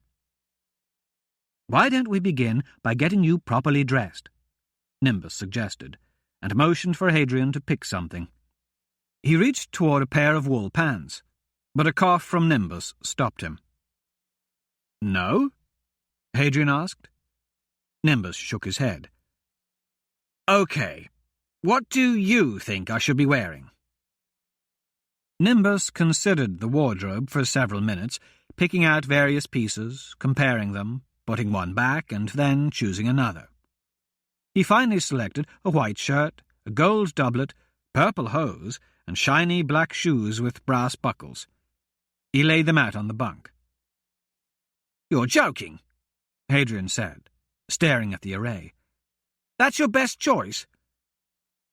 "Why don't we begin by getting you properly dressed?" Nimbus suggested, and motioned for Hadrian to pick something. He reached toward a pair of wool pants, but a cough from Nimbus stopped him. "No?" Hadrian asked. Nimbus shook his head. "Okay, what do you think I should be wearing?" Nimbus considered the wardrobe for several minutes, picking out various pieces, comparing them, putting one back, and then choosing another. He finally selected a white shirt, a gold doublet, purple hose, and shiny black shoes with brass buckles. He laid them out on the bunk. "You're joking," Hadrian said, staring at the array. "That's your best choice?"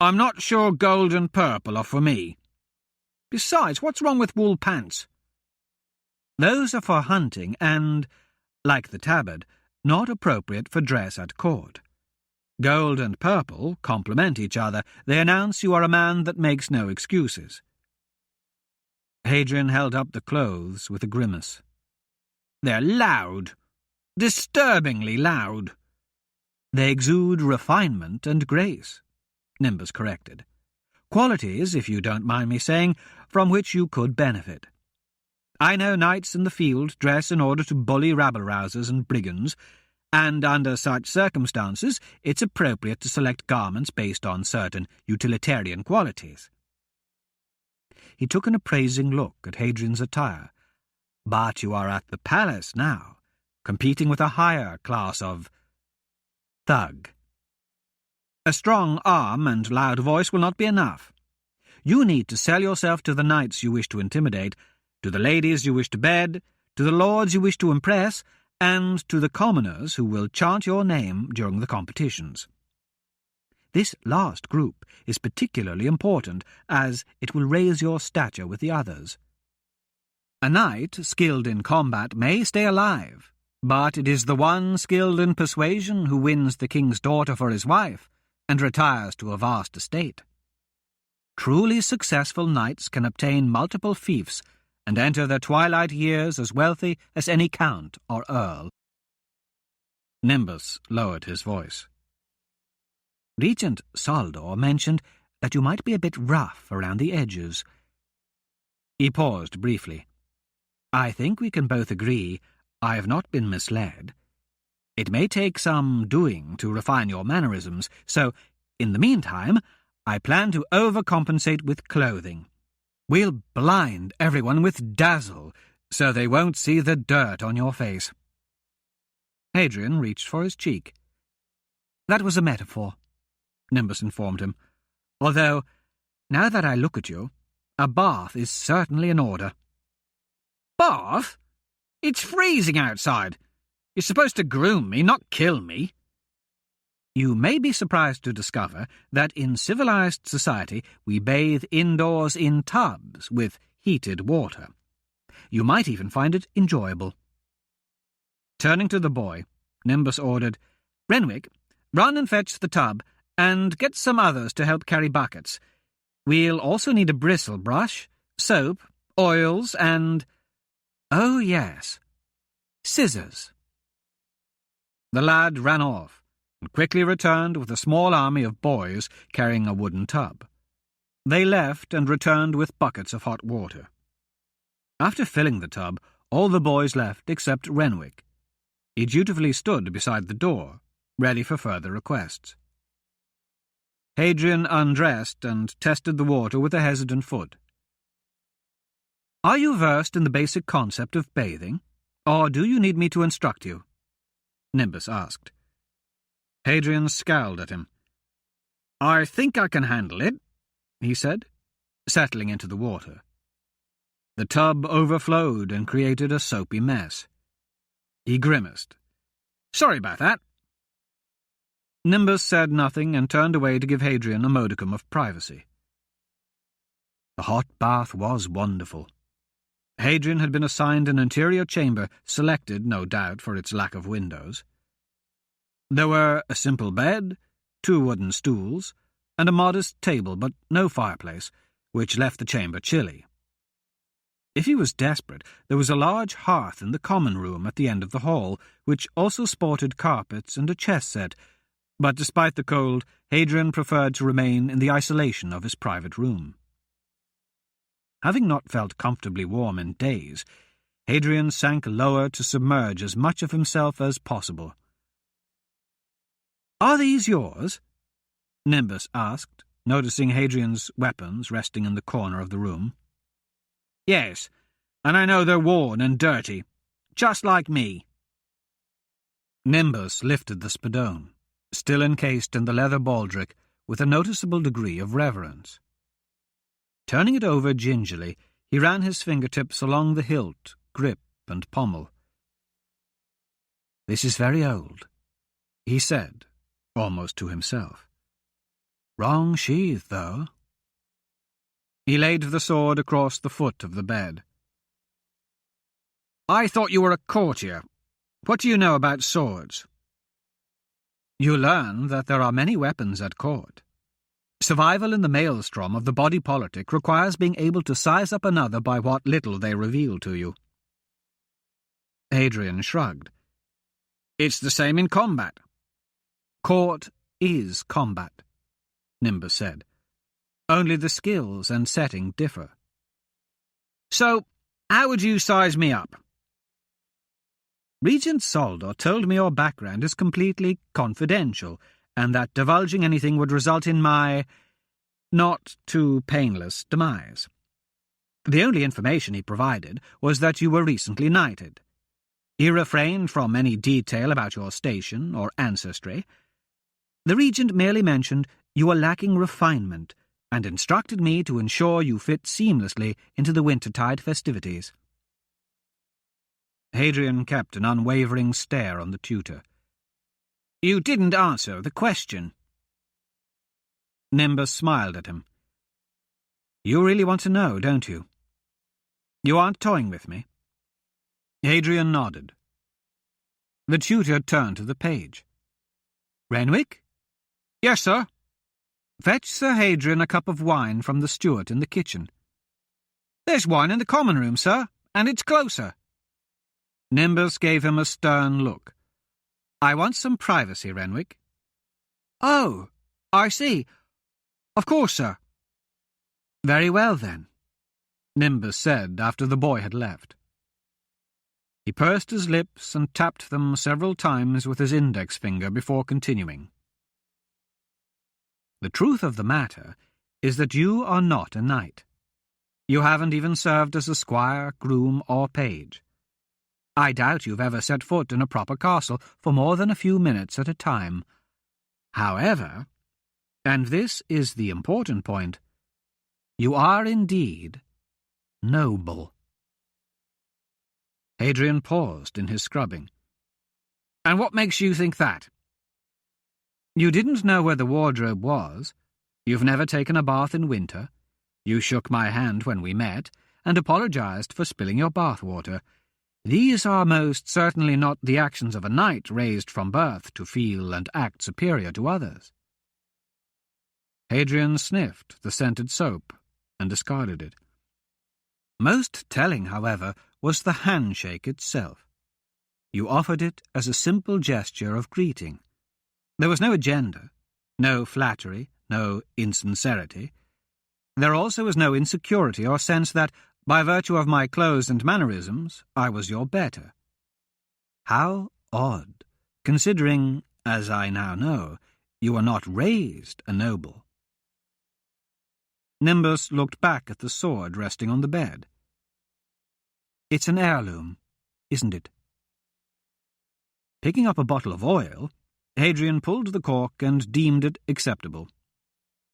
I'm not sure gold and purple are for me. Besides, what's wrong with wool pants? Those are for hunting and, like the tabard, not appropriate for dress at court. Gold and purple complement each other. They announce you are a man that makes no excuses. Hadrian held up the clothes with a grimace. They're loud. Disturbingly loud. They exude refinement and grace, Nimbus corrected. Qualities, if you don't mind me saying, from which you could benefit. I know knights in the field dress in order to bully rabble-rousers and brigands, and under such circumstances it's appropriate to select garments based on certain utilitarian qualities. He took an appraising look at Hadrian's attire. But you are at the palace now, competing with a higher class of thug. A strong arm and loud voice will not be enough. You need to sell yourself to the knights you wish to intimidate, to the ladies you wish to bed, to the lords you wish to impress, and to the commoners who will chant your name during the competitions. This last group is particularly important, as it will raise your stature with the others. A knight skilled in combat may stay alive, but it is the one skilled in persuasion who wins the king's daughter for his wife and retires to a vast estate. Truly successful knights can obtain multiple fiefs and enter their twilight years as wealthy as any count or earl. Nimbus lowered his voice. Regent Saldor mentioned that you might be a bit rough around the edges. He paused briefly. I think we can both agree I have not been misled. It may take some doing to refine your mannerisms, so, in the meantime, I plan to overcompensate with clothing. We'll blind everyone with dazzle, so they won't see the dirt on your face. Hadrian reached for his cheek. That was a metaphor, Nimbus informed him, although, now that I look at you, a bath is certainly in order. Bath? It's freezing outside. You're supposed to groom me, not kill me. You may be surprised to discover that in civilized society we bathe indoors in tubs with heated water. You might even find it enjoyable. Turning to the boy, Nimbus ordered, Renwick, run and fetch the tub, and get some others to help carry buckets. We'll also need a bristle brush, soap, oils, and... oh, yes, scissors. The lad ran off, and quickly returned with a small army of boys carrying a wooden tub. They left and returned with buckets of hot water. After filling the tub, all the boys left except Renwick. He dutifully stood beside the door, ready for further requests. Hadrian undressed and tested the water with a hesitant foot. Are you versed in the basic concept of bathing, or do you need me to instruct you? Nimbus asked. Hadrian scowled at him. I think I can handle it, he said, settling into the water. The tub overflowed and created a soapy mess. He grimaced. Sorry about that. Nimbus said nothing and turned away to give Hadrian a modicum of privacy. The hot bath was wonderful. Hadrian had been assigned an interior chamber, selected, no doubt, for its lack of windows. There were a simple bed, 2 wooden stools, and a modest table, but no fireplace, which left the chamber chilly. If he was desperate, there was a large hearth in the common room at the end of the hall, which also sported carpets and a chess set, but despite the cold, Hadrian preferred to remain in the isolation of his private room. Having not felt comfortably warm in days, Hadrian sank lower to submerge as much of himself as possible. Are these yours? Nimbus asked, noticing Hadrian's weapons resting in the corner of the room. Yes, and I know they're worn and dirty, just like me. Nimbus lifted the spadone, still encased in the leather baldric, with a noticeable degree of reverence. Turning it over gingerly, he ran his fingertips along the hilt, grip, and pommel. This is very old, he said, almost to himself. Wrong sheath, though. He laid the sword across the foot of the bed. I thought you were a courtier. What do you know about swords? You learn that there are many weapons at court. Survival in the maelstrom of the body politic requires being able to size up another by what little they reveal to you. Hadrian shrugged. It's the same in combat. Court is combat, Nimbus said. Only the skills and setting differ. So, how would you size me up? Regent Saldor told me your background is completely confidential, and that divulging anything would result in my not too painless demise. The only information he provided was that you were recently knighted. He refrained from any detail about your station or ancestry. The regent merely mentioned you were lacking refinement, and instructed me to ensure you fit seamlessly into the wintertide festivities. Hadrian kept an unwavering stare on the tutor. You didn't answer the question. Nimbus smiled at him. You really want to know, don't you? You aren't toying with me? Hadrian nodded. The tutor turned to the page. Renwick? Yes, sir. Fetch Sir Hadrian a cup of wine from the steward in the kitchen. There's wine in the common room, sir, and it's closer. Nimbus gave him a stern look. I want some privacy, Renwick. Oh, I see. Of course, sir. Very well, then, Nimbus said after the boy had left. He pursed his lips and tapped them several times with his index finger before continuing. The truth of the matter is that you are not a knight. You haven't even served as a squire, groom, or page. I doubt you've ever set foot in a proper castle for more than a few minutes at a time. However, and this is the important point, you are indeed noble. Hadrian paused in his scrubbing. And what makes you think that? You didn't know where the wardrobe was. You've never taken a bath in winter. You shook my hand when we met, and apologized for spilling your bathwater. These are most certainly not the actions of a knight raised from birth to feel and act superior to others. Hadrian sniffed the scented soap and discarded it. Most telling, however, was the handshake itself. You offered it as a simple gesture of greeting. There was no agenda, no flattery, no insincerity. There also was no insecurity or sense that, by virtue of my clothes and mannerisms, I was your better. How odd, considering, as I now know, you were not raised a noble. Nimbus looked back at the sword resting on the bed. It's an heirloom, isn't it? Picking up a bottle of oil, Hadrian pulled the cork and deemed it acceptable.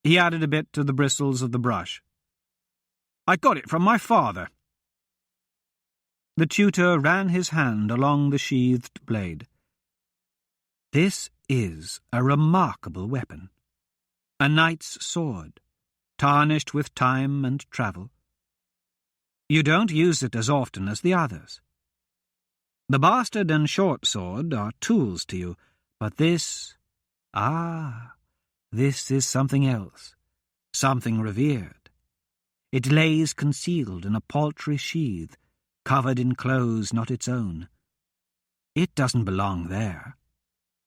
He added a bit to the bristles of the brush. I got it from my father. The tutor ran his hand along the sheathed blade. This is a remarkable weapon. A knight's sword, tarnished with time and travel. You don't use it as often as the others. The bastard and short sword are tools to you, but this, this is something else, something revered. It lays concealed in a paltry sheath, covered in clothes not its own. It doesn't belong there.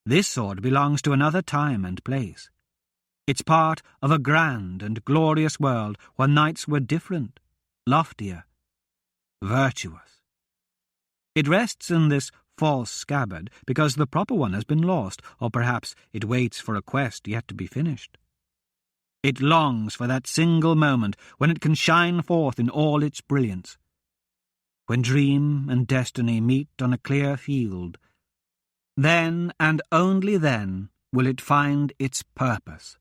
This sword belongs to another time and place. It's part of a grand and glorious world where knights were different, loftier, virtuous. It rests in this false scabbard because the proper one has been lost, or perhaps it waits for a quest yet to be finished. It longs for that single moment when it can shine forth in all its brilliance. When dream and destiny meet on a clear field, then and only then will it find its purpose.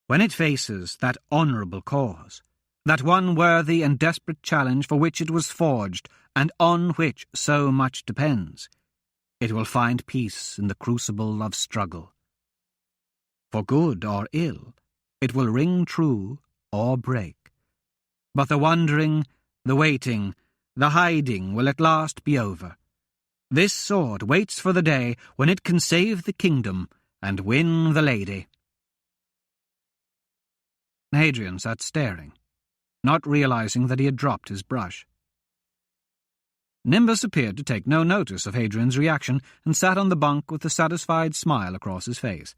When it faces that honourable cause, that one worthy and desperate challenge for which it was forged and on which so much depends, it will find peace in the crucible of struggle. For good or ill, it will ring true or break. But the wondering, the waiting, the hiding will at last be over. This sword waits for the day when it can save the kingdom and win the lady. Hadrian sat staring, not realizing that he had dropped his brush. Nimbus appeared to take no notice of Hadrian's reaction and sat on the bunk with a satisfied smile across his face.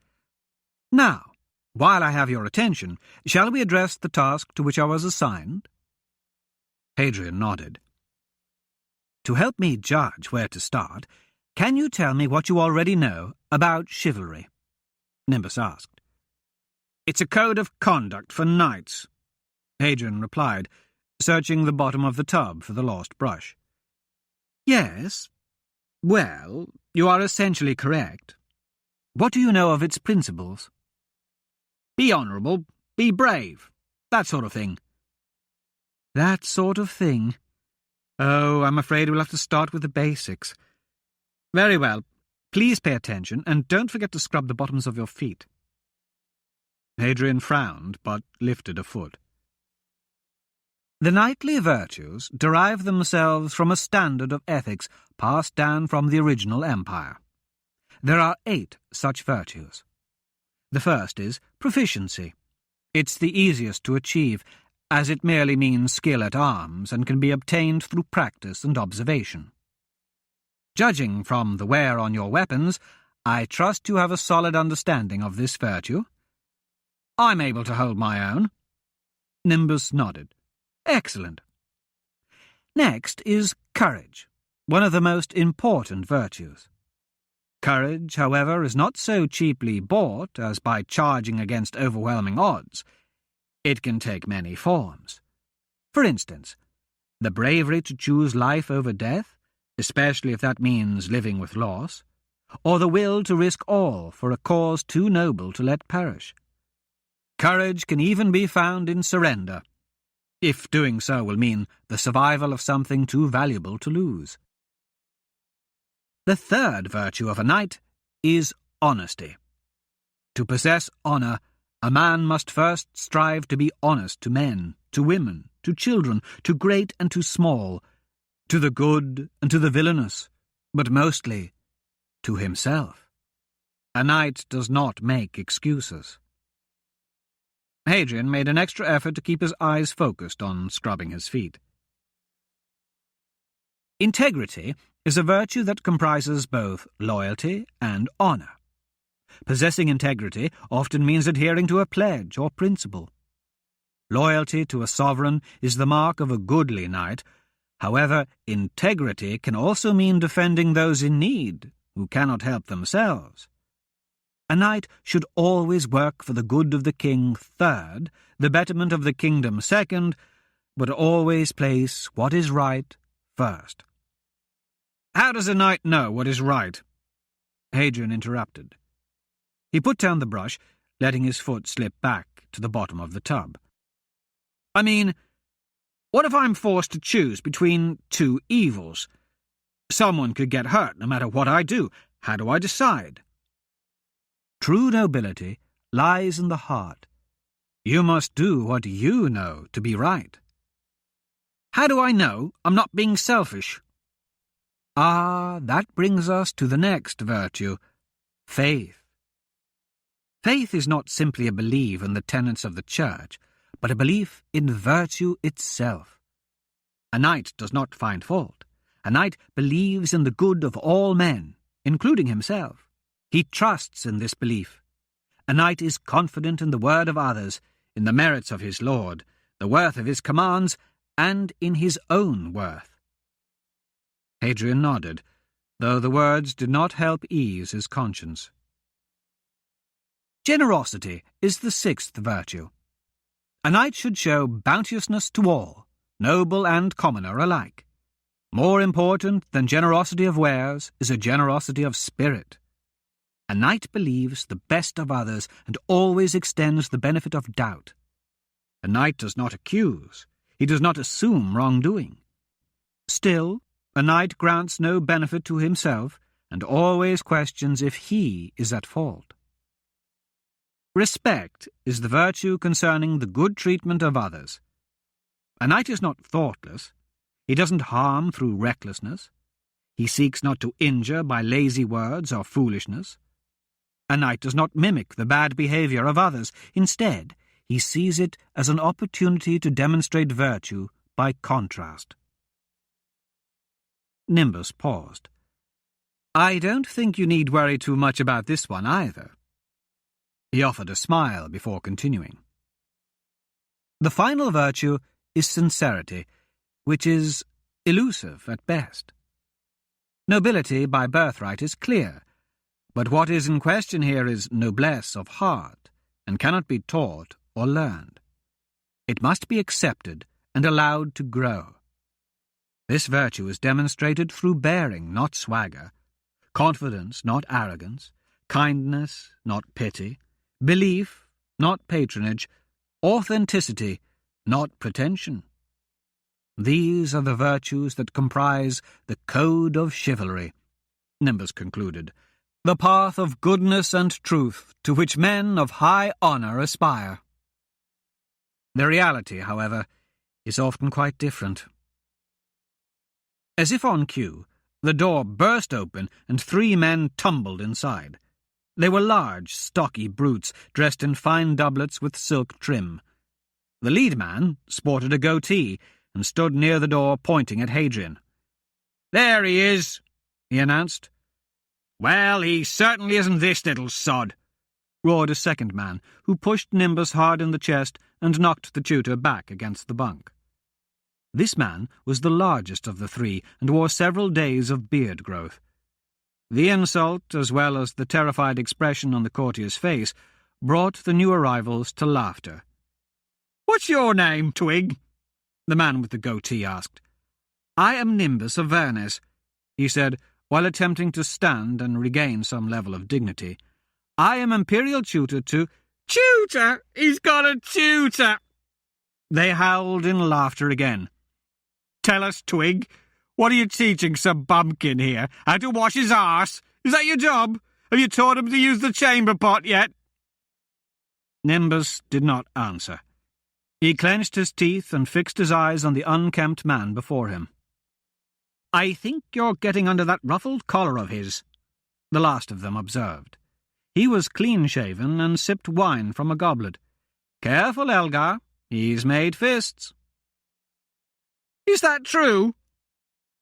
Now, while I have your attention, shall we address the task to which I was assigned? Hadrian nodded. To help me judge where to start, can you tell me what you already know about chivalry? Nimbus asked. It's a code of conduct for knights, Hadrian replied, searching the bottom of the tub for the lost brush. Yes. Well, you are essentially correct. What do you know of its principles? Be honourable, be brave, that sort of thing. That sort of thing? Oh, I'm afraid we'll have to start with the basics. Very well. Please pay attention, and don't forget to scrub the bottoms of your feet. Hadrian frowned, but lifted a foot. The knightly virtues derive themselves from a standard of ethics passed down from the original empire. There are 8 such virtues. The first is proficiency. It's the easiest to achieve, as it merely means skill at arms and can be obtained through practice and observation. Judging from the wear on your weapons, I trust you have a solid understanding of this virtue. I'm able to hold my own. Nimbus nodded. Excellent. Next is courage, one of the most important virtues. Courage, however, is not so cheaply bought as by charging against overwhelming odds. It can take many forms. For instance, the bravery to choose life over death, especially if that means living with loss, or the will to risk all for a cause too noble to let perish. Courage can even be found in surrender, if doing so will mean the survival of something too valuable to lose. The third virtue of a knight is honesty. To possess honour, a man must first strive to be honest to men, to women, to children, to great and to small, to the good and to the villainous, but mostly to himself. A knight does not make excuses. Hadrian made an extra effort to keep his eyes focused on scrubbing his feet. Integrity is a virtue that comprises both loyalty and honour. Possessing integrity often means adhering to a pledge or principle. Loyalty to a sovereign is the mark of a goodly knight. However, integrity can also mean defending those in need who cannot help themselves. A knight should always work for the good of the king third, the betterment of the kingdom second, but always place what is right first. How does a knight know what is right? Hadrian interrupted. He put down the brush, letting his foot slip back to the bottom of the tub. I mean, what if I'm forced to choose between 2 evils? Someone could get hurt no matter what I do. How do I decide? True nobility lies in the heart. You must do what you know to be right. How do I know I'm not being selfish? Ah, that brings us to the next virtue, faith. Faith is not simply a belief in the tenets of the Church, but a belief in virtue itself. A knight does not find fault. A knight believes in the good of all men, including himself. He trusts in this belief. A knight is confident in the word of others, in the merits of his lord, the worth of his commands, and in his own worth. Hadrian nodded, though the words did not help ease his conscience. Generosity is the 6th virtue. A knight should show bounteousness to all, noble and commoner alike. More important than generosity of wares is a generosity of spirit. A knight believes the best of others and always extends the benefit of doubt. A knight does not accuse. He does not assume wrongdoing. Still, a knight grants no benefit to himself and always questions if he is at fault. Respect is the virtue concerning the good treatment of others. A knight is not thoughtless. He doesn't harm through recklessness. He seeks not to injure by lazy words or foolishness. A knight does not mimic the bad behaviour of others. Instead, he sees it as an opportunity to demonstrate virtue by contrast. Nimbus paused. I don't think you need worry too much about this one either. He offered a smile before continuing. The final virtue is sincerity, which is elusive at best. Nobility by birthright is clear, but what is in question here is noblesse of heart, and cannot be taught or learned. It must be accepted and allowed to grow. This virtue is demonstrated through bearing, not swagger, confidence, not arrogance, kindness, not pity, belief, not patronage, authenticity, not pretension. These are the virtues that comprise the code of chivalry, Nimbus concluded, the path of goodness and truth to which men of high honour aspire. The reality, however, is often quite different. As if on cue, the door burst open and 3 men tumbled inside. They were large, stocky brutes, dressed in fine doublets with silk trim. The lead man sported a goatee and stood near the door pointing at Hadrian. "There he is," he announced. "Well, he certainly isn't this little sod," roared a second man, who pushed Nimbus hard in the chest and knocked the tutor back against the bunk. This man was the largest of the 3 and wore several days of beard growth. The insult, as well as the terrified expression on the courtier's face, brought the new arrivals to laughter. "What's your name, Twig?" the man with the goatee asked. "I am Nimbus of Vernes," he said, while attempting to stand and regain some level of dignity. "I am imperial tutor to—" "Tutor! He's got a tutor!" They howled in laughter again. "Tell us, Twig, what are you teaching some bumpkin here? How to wash his arse? Is that your job? Have you taught him to use the chamber pot yet?" Nimbus did not answer. He clenched his teeth and fixed his eyes on the unkempt man before him. "I think you're getting under that ruffled collar of his," the last of them observed. He was clean-shaven and sipped wine from a goblet. "Careful, Elgar. He's made fists." "Is that true?"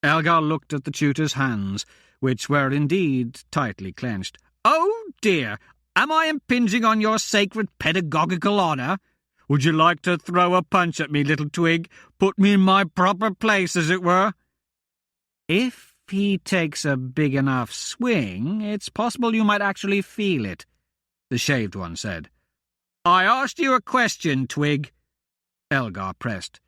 Elgar looked at the tutor's hands, which were indeed tightly clenched. "Oh, dear! Am I impinging on your sacred pedagogical honour? Would you like to throw a punch at me, little twig? Put me in my proper place, as it were?" "If he takes a big enough swing, it's possible you might actually feel it," the shaved one said. "I asked you a question, Twig," Elgar pressed.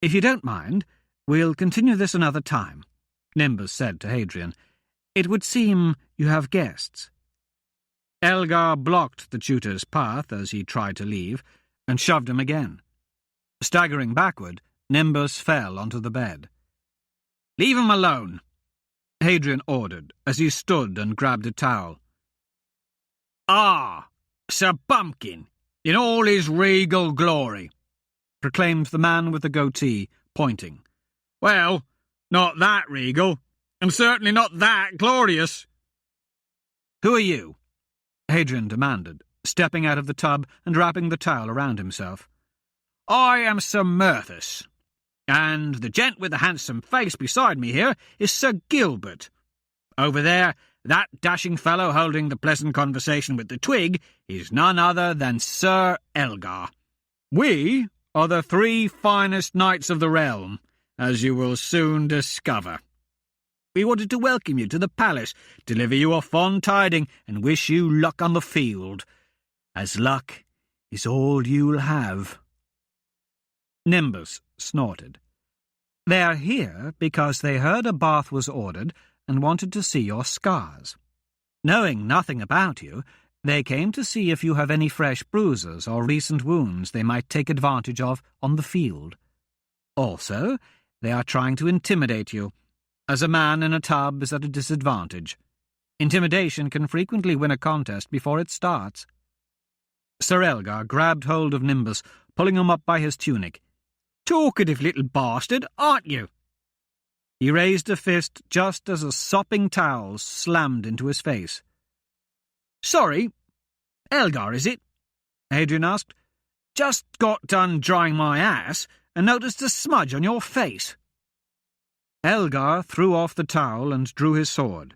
"If you don't mind, we'll continue this another time," Nimbus said to Hadrian. "It would seem you have guests." Elgar blocked the tutor's path as he tried to leave, and shoved him again. Staggering backward, Nimbus fell onto the bed. "Leave him alone," Hadrian ordered, as he stood and grabbed a towel. "Ah, Sir Bumpkin, in all his regal glory," proclaimed the man with the goatee, pointing. "Well, not that regal, and certainly not that glorious." "Who are you?" Hadrian demanded, stepping out of the tub and wrapping the towel around himself. "I am Sir Murthus, and the gent with the handsome face beside me here is Sir Gilbert. Over there, that dashing fellow holding the pleasant conversation with the twig is none other than Sir Elgar. We are the 3 finest knights of the realm, as you will soon discover. We wanted to welcome you to the palace, deliver you a fond tiding, and wish you luck on the field, as luck is all you'll have." Nimbus snorted. "They're here because they heard a bath was ordered and wanted to see your scars. Knowing nothing about you, they came to see if you have any fresh bruises or recent wounds they might take advantage of on the field. Also, they are trying to intimidate you, as a man in a tub is at a disadvantage. Intimidation can frequently win a contest before it starts." Sir Elgar grabbed hold of Nimbus, pulling him up by his tunic. "Talkative little bastard, aren't you?" He raised a fist just as a sopping towel slammed into his face. "Sorry, Elgar, is it?" Hadrian asked. "Just got done drying my ass and noticed a smudge on your face." Elgar threw off the towel and drew his sword.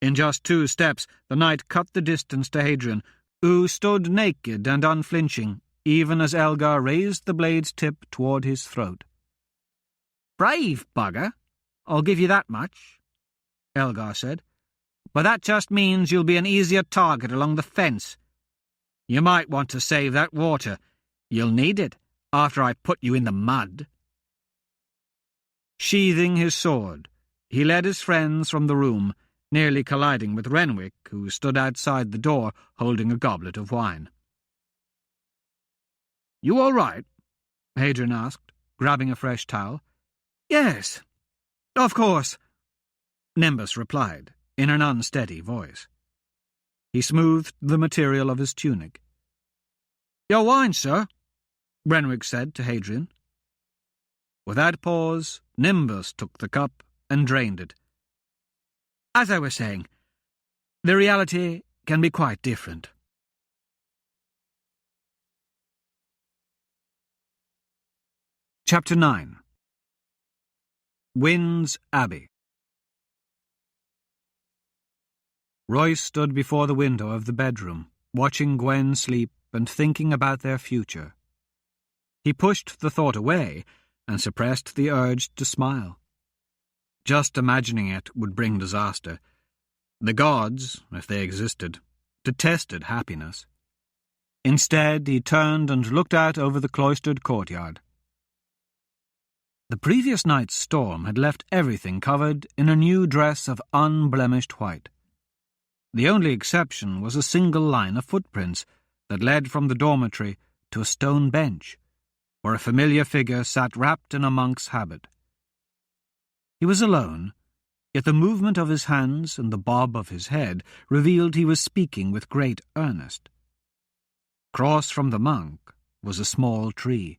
In just 2 steps, the knight cut the distance to Hadrian, who stood naked and unflinching, even as Elgar raised the blade's tip toward his throat. "Brave bugger, I'll give you that much," Elgar said. "But that just means you'll be an easier target along the fence. You might want to save that water. You'll need it after I put you in the mud." Sheathing his sword, he led his friends from the room, nearly colliding with Renwick, who stood outside the door holding a goblet of wine. "You all right?" Hadrian asked, grabbing a fresh towel. "Yes, of course," Nimbus replied, in an unsteady voice. He smoothed the material of his tunic. "Your wine, sir," Renwick said to Hadrian. Without pause, Nimbus took the cup and drained it. "As I was saying, the reality can be quite different." Chapter 9. Wynne's Abbey. Royce stood before the window of the bedroom, watching Gwen sleep and thinking about their future. He pushed the thought away and suppressed the urge to smile. Just imagining it would bring disaster. The gods, if they existed, detested happiness. Instead, he turned and looked out over the cloistered courtyard. The previous night's storm had left everything covered in a new dress of unblemished white. The only exception was a single line of footprints that led from the dormitory to a stone bench, where a familiar figure sat wrapped in a monk's habit. He was alone, yet the movement of his hands and the bob of his head revealed he was speaking with great earnest. Across from the monk was a small tree.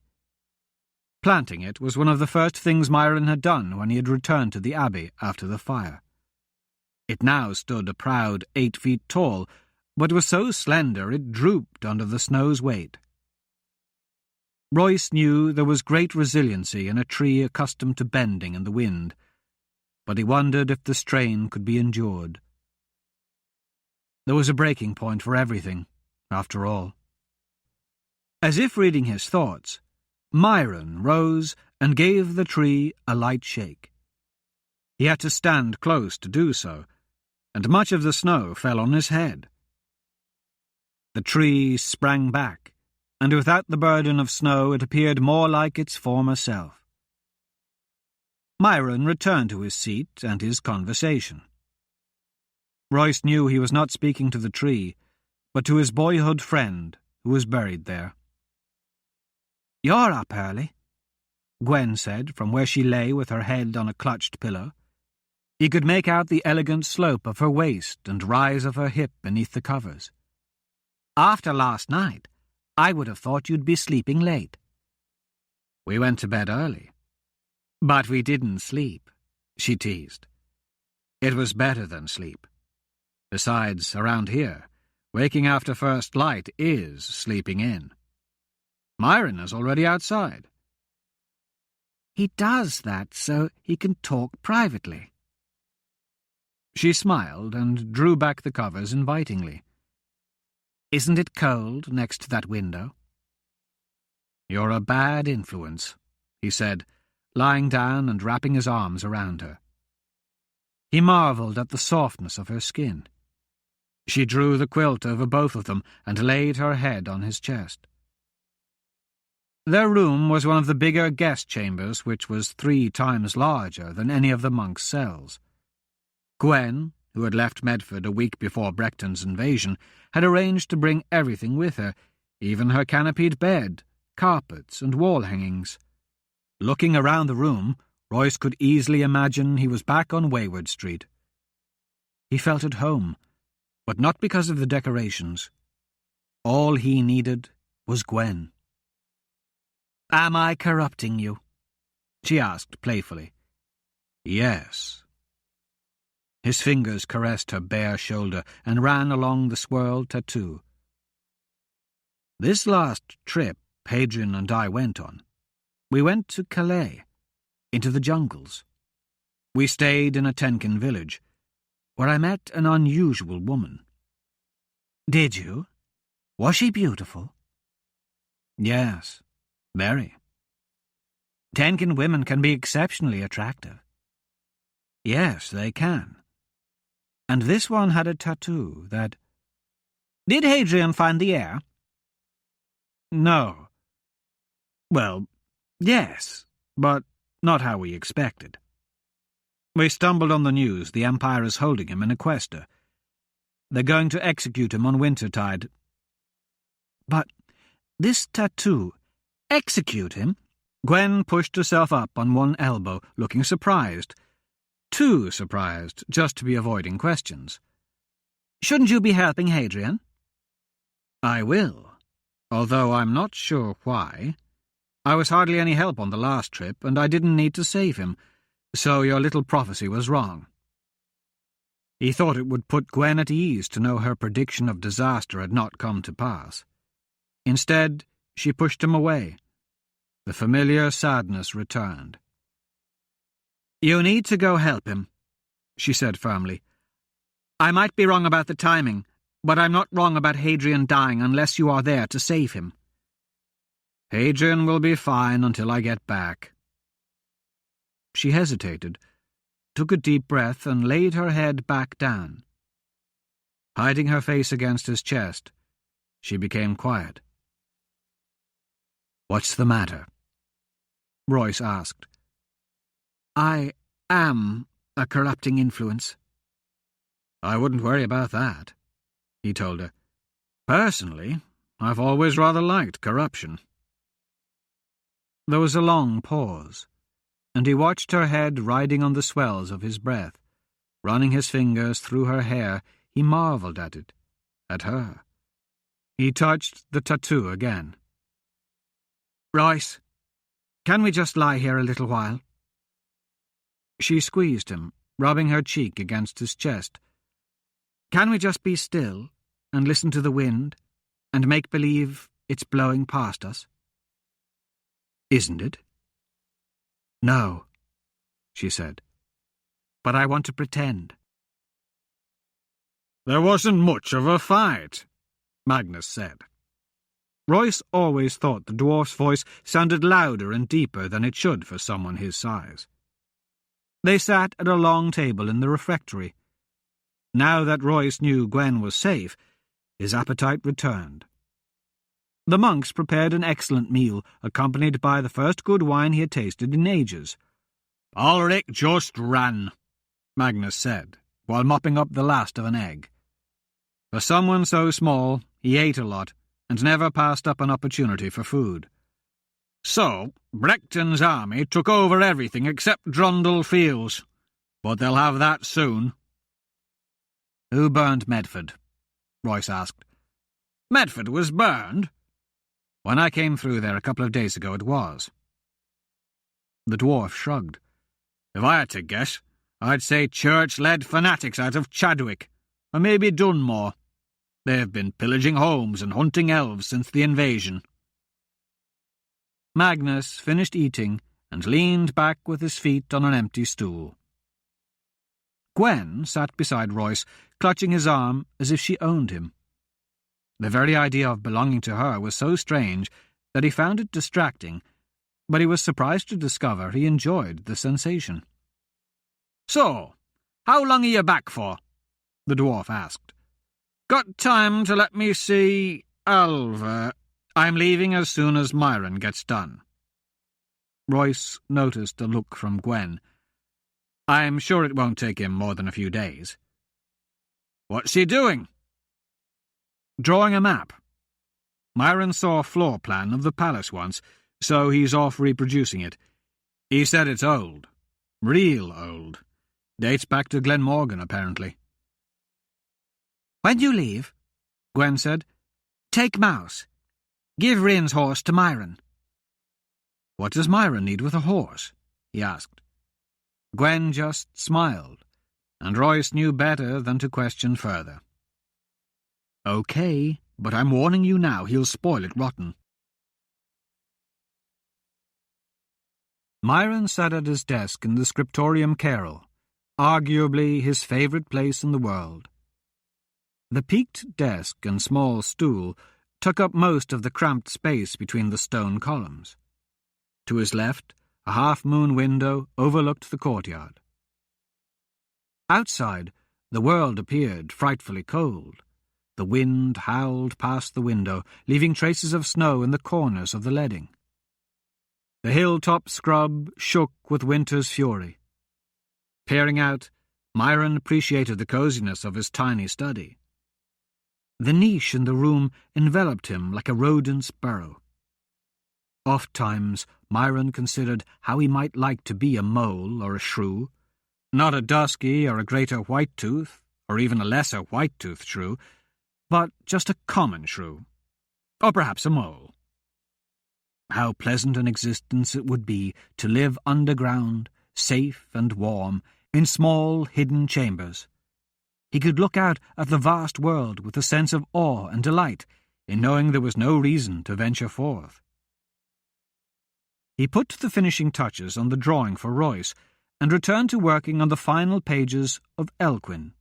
Planting it was one of the first things Myron had done when he had returned to the abbey after the fire. It now stood a proud 8 feet tall, but was so slender it drooped under the snow's weight. Royce knew there was great resiliency in a tree accustomed to bending in the wind, but he wondered if the strain could be endured. There was a breaking point for everything, after all. As if reading his thoughts, Myron rose and gave the tree a light shake. He had to stand close to do so, and much of the snow fell on his head. The tree sprang back, and without the burden of snow it appeared more like its former self. Myron returned to his seat and his conversation. Royce knew he was not speaking to the tree, but to his boyhood friend who was buried there. "You're up early," Gwen said from where she lay with her head on a clutched pillow. He could make out the elegant slope of her waist and rise of her hip beneath the covers. "After last night, I would have thought you'd be sleeping late." "We went to bed early." "But we didn't sleep," she teased. "It was better than sleep. Besides, around here, waking after first light is sleeping in. Myron is already outside." "He does that so he can talk privately." She smiled and drew back the covers invitingly. "Isn't it cold next to that window?" "You're a bad influence," he said, lying down and wrapping his arms around her. He marvelled at the softness of her skin. She drew the quilt over both of them and laid her head on his chest. Their room was one of the bigger guest chambers, which was 3 times larger than any of the monks' cells. Gwen, who had left Medford a week before Brechton's invasion, had arranged to bring everything with her, even her canopied bed, carpets, and wall hangings. Looking around the room, Royce could easily imagine he was back on Wayward Street. He felt at home, but not because of the decorations. All he needed was Gwen. "Am I corrupting you?" she asked playfully. "Yes." His fingers caressed her bare shoulder and ran along the swirled tattoo. "This last trip Hadrian and I went on, we went to Calais, into the jungles. We stayed in a Tenkin village, where I met an unusual woman." "Did you? Was she beautiful?" "Yes, very. Tenkin women can be exceptionally attractive." "Yes, they can. And this one had a tattoo that—" "Did Hadrian find the heir?" "No. Well, yes, but not how we expected. We stumbled on the news the Empire is holding him in a quester. They're going to execute him on Wintertide." "But this tattoo— execute him?" Gwen pushed herself up on one elbow, looking surprised. Too surprised, just to be avoiding questions. "Shouldn't you be helping Hadrian?" "I will, although I'm not sure why. I was hardly any help on the last trip, and I didn't need to save him, so your little prophecy was wrong." He thought it would put Gwen at ease to know her prediction of disaster had not come to pass. Instead, she pushed him away. The familiar sadness returned. "You need to go help him," she said firmly. "I might be wrong about the timing, but I'm not wrong about Hadrian dying unless you are there to save him." "Hadrian will be fine until I get back." She hesitated, took a deep breath, and laid her head back down. Hiding her face against his chest, she became quiet. "What's the matter?" Royce asked. "I am a corrupting influence." "I wouldn't worry about that," he told her. "Personally, I've always rather liked corruption." There was a long pause, and he watched her head riding on the swells of his breath. Running his fingers through her hair, he marvelled at it, at her. He touched the tattoo again. "Royce, can we just lie here a little while?" She squeezed him, rubbing her cheek against his chest. "Can we just be still and listen to the wind and make believe it's blowing past us?" "Isn't it?" "No," she said. "But I want to pretend." "There wasn't much of a fight," Magnus said. Royce always thought the dwarf's voice sounded louder and deeper than it should for someone his size. They sat at a long table in the refectory. Now that Royce knew Gwen was safe, his appetite returned. The monks prepared an excellent meal, accompanied by the first good wine he had tasted in ages. "Ulrich just ran," Magnus said, while mopping up the last of an egg. For someone so small, he ate a lot, and never passed up an opportunity for food. "So, Brechton's army took over everything except Drundle Fields, but they'll have that soon." "Who burned Medford?" Royce asked. "Medford was burned?" "When I came through there a couple of days ago, it was." The dwarf shrugged. "If I had to guess, I'd say church-led fanatics out of Chadwick, or maybe Dunmore. They've been pillaging homes and hunting elves since the invasion." Magnus finished eating and leaned back with his feet on an empty stool. Gwen sat beside Royce, clutching his arm as if she owned him. The very idea of belonging to her was so strange that he found it distracting, but he was surprised to discover he enjoyed the sensation. "So, how long are you back for?" the dwarf asked. "Got time to let me see Alva? I'm leaving as soon as Myron gets done." Royce noticed a look from Gwen. "I'm sure it won't take him more than a few days." "What's he doing?" "Drawing a map. Myron saw a floor plan of the palace once, so he's off reproducing it. He said it's old. Real old. Dates back to Glenmorgan, apparently." "When do you leave?" Gwen said. Take Mouse. Give Rin's horse to Myron. What does Myron need with a horse? He asked. Gwen just smiled, and Royce knew better than to question further. Okay, but I'm warning you now, he'll spoil it rotten. Myron sat at his desk in the scriptorium Carol, arguably his favourite place in the world. The peaked desk and small stool took up most of the cramped space between the stone columns. To his left, a half-moon window overlooked the courtyard. Outside, the world appeared frightfully cold. The wind howled past the window, leaving traces of snow in the corners of the leading. The hilltop scrub shook with winter's fury. Peering out, Myron appreciated the coziness of his tiny study. The niche in the room enveloped him like a rodent's burrow. Ofttimes, Myron considered how he might like to be a mole or a shrew, not a dusky or a greater white-tooth, or even a lesser white-toothed shrew, but just a common shrew, or perhaps a mole. How pleasant an existence it would be to live underground, safe and warm, in small hidden chambers. He could look out at the vast world with a sense of awe and delight in knowing there was no reason to venture forth. He put the finishing touches on the drawing for Royce and returned to working on the final pages of Elquin.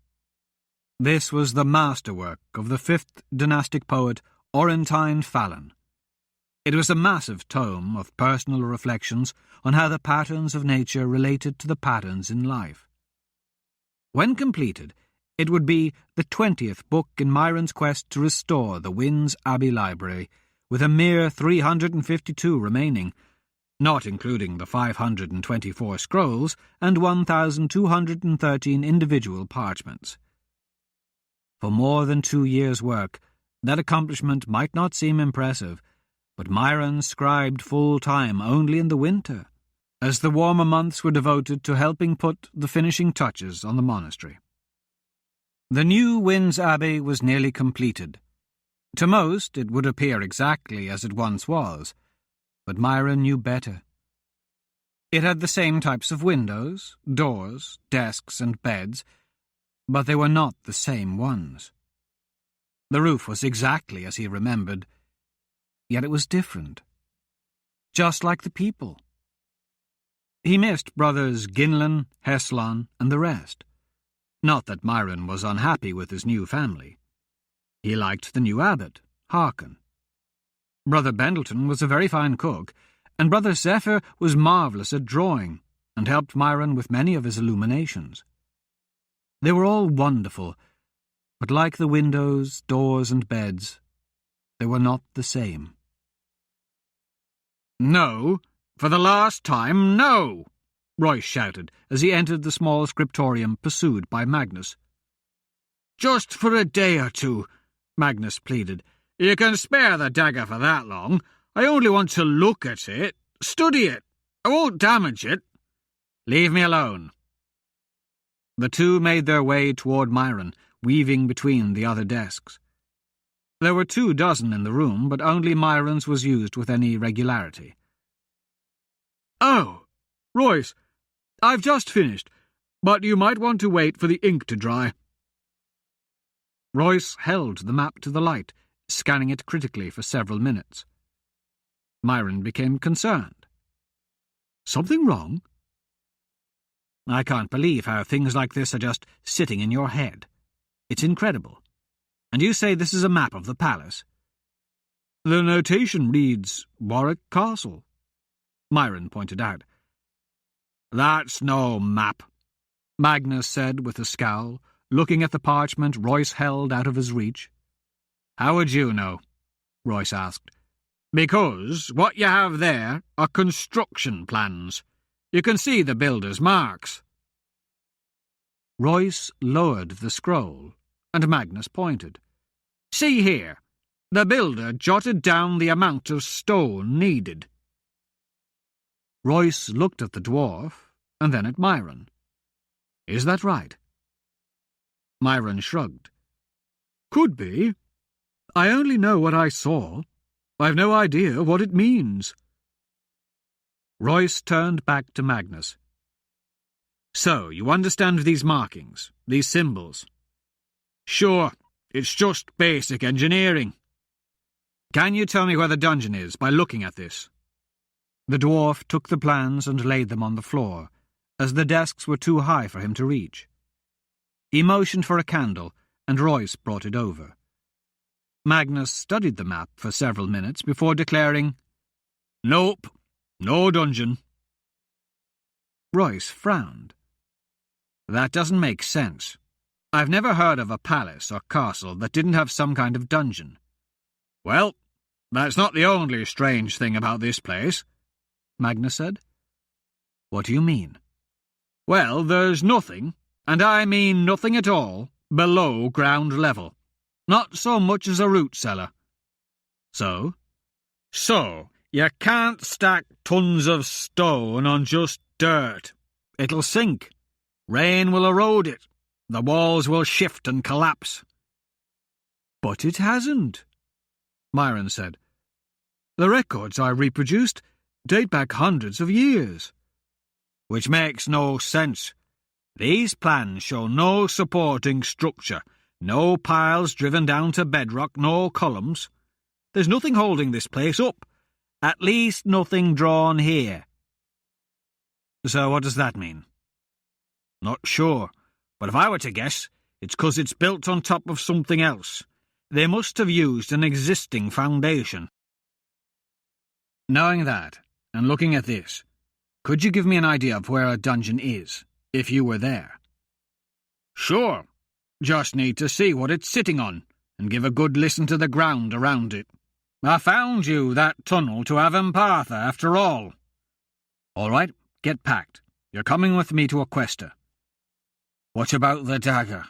This was the masterwork of the 5th dynastic poet Orentine Fallon. It was a massive tome of personal reflections on how the patterns of nature related to the patterns in life. When completed, it would be the 20th book in Myron's quest to restore the Winds Abbey Library, with a mere 352 remaining, not including the 524 scrolls and 1,213 individual parchments. For more than 2 years' work, that accomplishment might not seem impressive, but Myron scribed full-time only in the winter, as the warmer months were devoted to helping put the finishing touches on the monastery. The new Winds Abbey was nearly completed. To most, it would appear exactly as it once was, but Myron knew better. It had the same types of windows, doors, desks, and beds, but they were not the same ones. The roof was exactly as he remembered, yet it was different. Just like the people. He missed brothers Ginlan, Heslon, and the rest. Not that Myron was unhappy with his new family. He liked the new abbot, Harkin. Brother Pendleton was a very fine cook, and Brother Zephyr was marvellous at drawing, and helped Myron with many of his illuminations. They were all wonderful, but like the windows, doors, and beds, they were not the same. "No, for the last time, no!" Royce shouted as he entered the small scriptorium pursued by Magnus. "Just for a day or two," Magnus pleaded. "You can spare the dagger for that long. I only want to look at it, study it. I won't damage it." "Leave me alone." The two made their way toward Myron, weaving between the other desks. There were 24 in the room, but only Myron's was used with any regularity. "Oh, Royce, I've just finished, but you might want to wait for the ink to dry." Royce held the map to the light, scanning it critically for several minutes. Myron became concerned. "Something wrong?" "I can't believe how things like this are just sitting in your head. It's incredible. And you say this is a map of the palace?" "The notation reads Warwick Castle," Myron pointed out. "That's no map," Magnus said with a scowl, looking at the parchment Royce held out of his reach. "How would you know?" Royce asked. "Because what you have there are construction plans. You can see the builder's marks." Royce lowered the scroll, and Magnus pointed. "See here. The builder jotted down the amount of stone needed." Royce looked at the dwarf, and then at Myron. "Is that right?" Myron shrugged. "Could be. I only know what I saw. I've no idea what it means. Royce turned back to Magnus. So, you understand these markings, these symbols? Sure, it's just basic engineering. Can you tell me where the dungeon is by looking at this? The dwarf took the plans and laid them on the floor, as the desks were too high for him to reach. He motioned for a candle, and Royce brought it over. Magnus studied the map for several minutes before declaring, "Nope, no dungeon." Royce frowned. That doesn't make sense. I've never heard of a palace or castle that didn't have some kind of dungeon. Well, that's not the only strange thing about this place, Magnus said. What do you mean? Well, there's nothing, and I mean nothing at all, below ground level. Not so much as a root cellar. So? So, you can't stack tons of stone on just dirt. It'll sink. Rain will erode it. The walls will shift and collapse. But it hasn't, Myron said. The records I reproduced date back hundreds of years. Which makes no sense. These plans show no supporting structure, no piles driven down to bedrock, no columns. There's nothing holding this place up. At least nothing drawn here. So what does that mean? Not sure, but if I were to guess, it's 'cause it's built on top of something else. They must have used an existing foundation. Knowing that, and looking at this, could you give me an idea of where a dungeon is, if you were there? Sure. Just need to see what it's sitting on, and give a good listen to the ground around it. I found you that tunnel to Avampartha, after all. All right, get packed. You're coming with me to Aquesta. What about the dagger?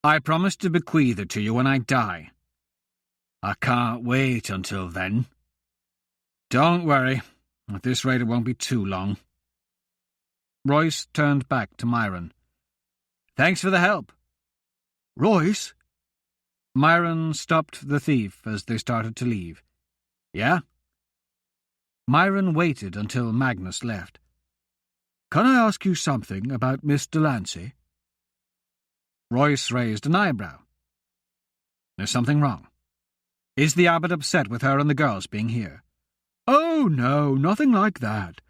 I promised to bequeath it to you when I die. I can't wait until then. Don't worry. At this rate, it won't be too long. Royce turned back to Myron. Thanks for the help. Royce? Myron stopped the thief as they started to leave. Yeah? Myron waited until Magnus left. Can I ask you something about Miss Delancey? Royce raised an eyebrow. There's something wrong. Is the abbot upset with her and the girls being here? Oh, no, nothing like that.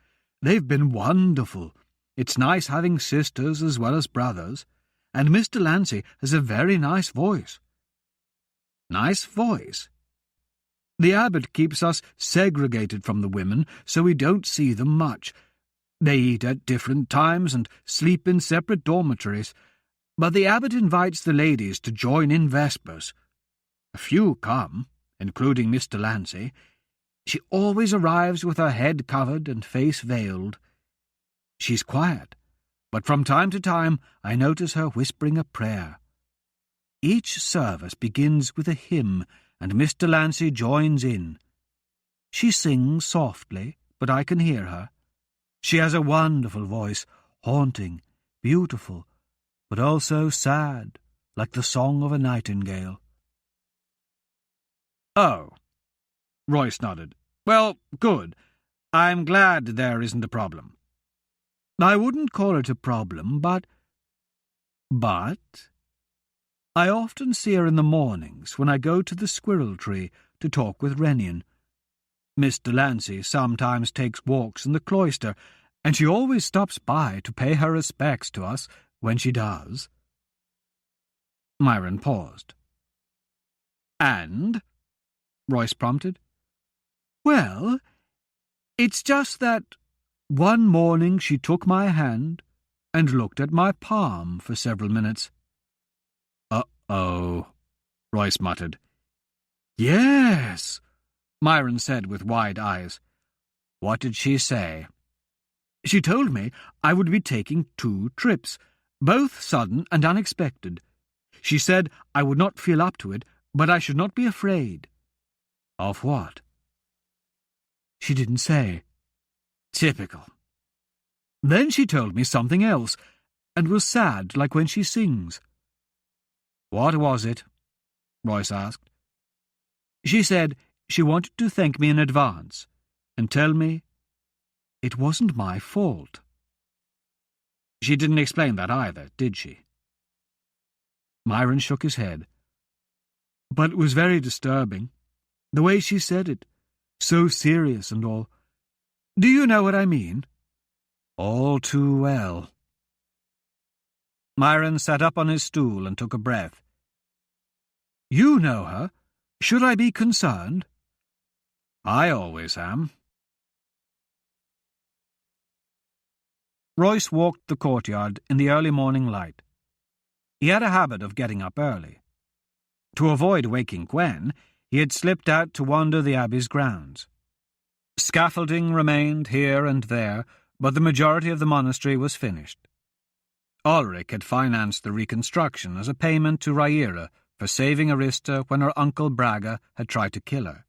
They've been wonderful. It's nice having sisters as well as brothers, and Miss Delancey has a very nice voice. Nice voice? The abbot keeps us segregated from the women, so we don't see them much. They eat at different times and sleep in separate dormitories, but the abbot invites the ladies to join in vespers. A few come, including Miss Delancey. She always arrives with her head covered and face veiled. She's quiet, but from time to time I notice her whispering a prayer. Each service begins with a hymn, and Miss Delancey joins in. She sings softly, but I can hear her. She has a wonderful voice, haunting, beautiful, but also sad, like the song of a nightingale. Oh. Royce nodded. Well, good. I'm glad there isn't a problem. I wouldn't call it a problem, but... I often see her in the mornings when I go to the squirrel tree to talk with Rennion. Miss Delancey sometimes takes walks in the cloister, and she always stops by to pay her respects to us when she does. Myron paused. And? Royce prompted. Well, it's just that one morning she took my hand and looked at my palm for several minutes. Uh-oh, Royce muttered. Yes, Myron said with wide eyes. What did she say? She told me I would be taking 2 trips, both sudden and unexpected. She said I would not feel up to it, but I should not be afraid. Of what? She didn't say. Typical. Then she told me something else, and was sad like when she sings. What was it? Royce asked. She said she wanted to thank me in advance and tell me it wasn't my fault. She didn't explain that either, did she? Myron shook his head. But it was very disturbing, the way she said it, so serious and all. Do you know what I mean? All too well. Myron sat up on his stool and took a breath. You know her. Should I be concerned? I always am. Royce walked the courtyard in the early morning light. He had a habit of getting up early. To avoid waking Gwen, he had slipped out to wander the Abbey's grounds. Scaffolding remained here and there, but the majority of the monastery was finished. Ulrich had financed the reconstruction as a payment to Riyria for saving Arista when her uncle Braga had tried to kill her.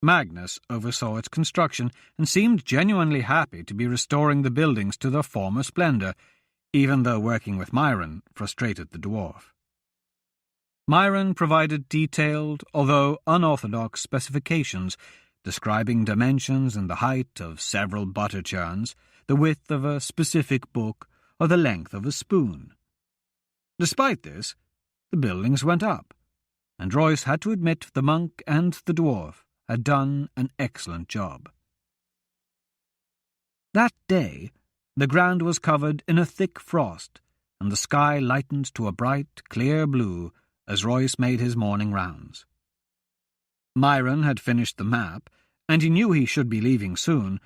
Magnus oversaw its construction and seemed genuinely happy to be restoring the buildings to their former splendour, even though working with Myron frustrated the dwarf. Myron provided detailed, although unorthodox, specifications describing dimensions and the height of several butter churns, the width of a specific book, or the length of a spoon. Despite this, the buildings went up, and Royce had to admit the monk and the dwarf had done an excellent job. That day, the ground was covered in a thick frost, and the sky lightened to a bright, clear blue as Royce made his morning rounds. Myron had finished the map, and he knew he should be leaving soon,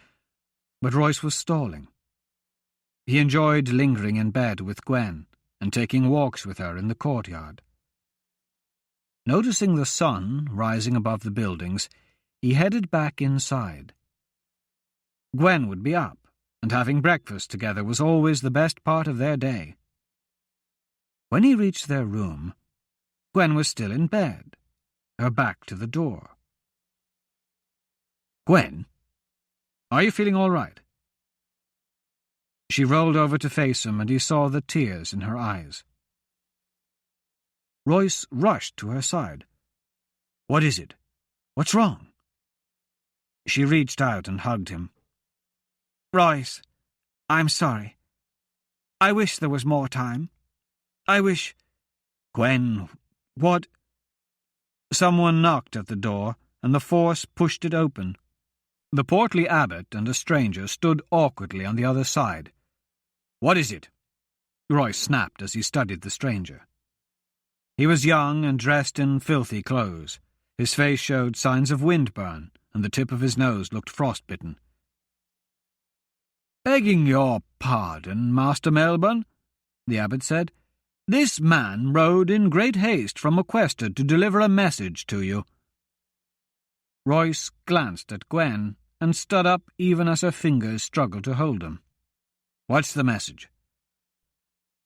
but Royce was stalling. He enjoyed lingering in bed with Gwen and taking walks with her in the courtyard. Noticing the sun rising above the buildings, he headed back inside. Gwen would be up, and having breakfast together was always the best part of their day. When he reached their room, Gwen was still in bed, her back to the door. "Gwen, are you feeling all right?" She rolled over to face him, and he saw the tears in her eyes. Royce rushed to her side. "What is it? What's wrong?" She reached out and hugged him. "Royce, I'm sorry. I wish there was more time. I wish—" "Gwen, what—" Someone knocked at the door, and the force pushed it open. The portly abbot and a stranger stood awkwardly on the other side. "What is it?" Royce snapped as he studied the stranger. He was young and dressed in filthy clothes. His face showed signs of windburn, and the tip of his nose looked frostbitten. "Begging your pardon, Master Melbourne," the abbot said, "this man rode in great haste from Equester to deliver a message to you." Royce glanced at Gwen and stood up even as her fingers struggled to hold him. "What's the message?"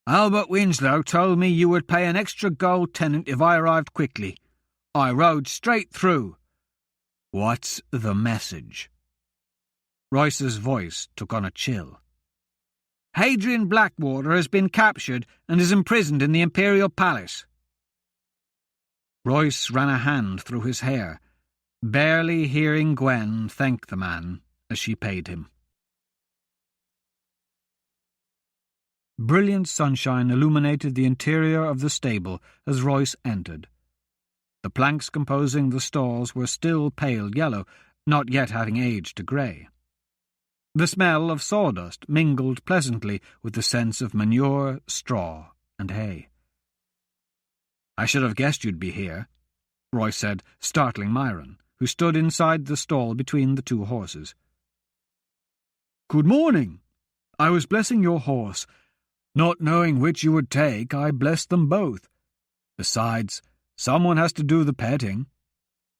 "Albert Winslow told me you would pay an extra gold tenant if I arrived quickly. I rode straight through." "What's the message?" Royce's voice took on a chill. "Hadrian Blackwater has been captured and is imprisoned in the Imperial Palace." Royce ran a hand through his hair, barely hearing Gwen thank the man as she paid him. Brilliant sunshine illuminated the interior of the stable as Royce entered. The planks composing the stalls were still pale yellow, not yet having aged to grey. The smell of sawdust mingled pleasantly with the sense of manure, straw, and hay. "I should have guessed you'd be here," Royce said, startling Myron, who stood inside the stall between the two horses. "Good morning. I was blessing your horse. Not knowing which you would take, I blessed them both. Besides, someone has to do the petting.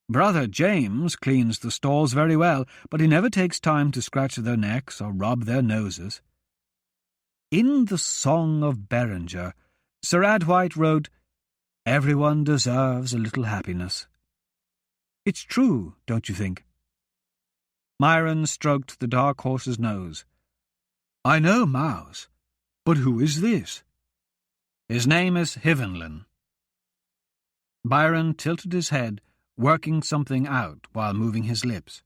Brother James cleans the stalls very well, but he never takes time to scratch their necks or rub their noses." In the Song of Berenger, Sir Adwhite wrote, "Everyone deserves a little happiness." It's true, don't you think? Myron stroked the dark horse's nose. "I know Mouse, but who is this?" "His name is Hivenlin." Byron tilted his head, working something out while moving his lips.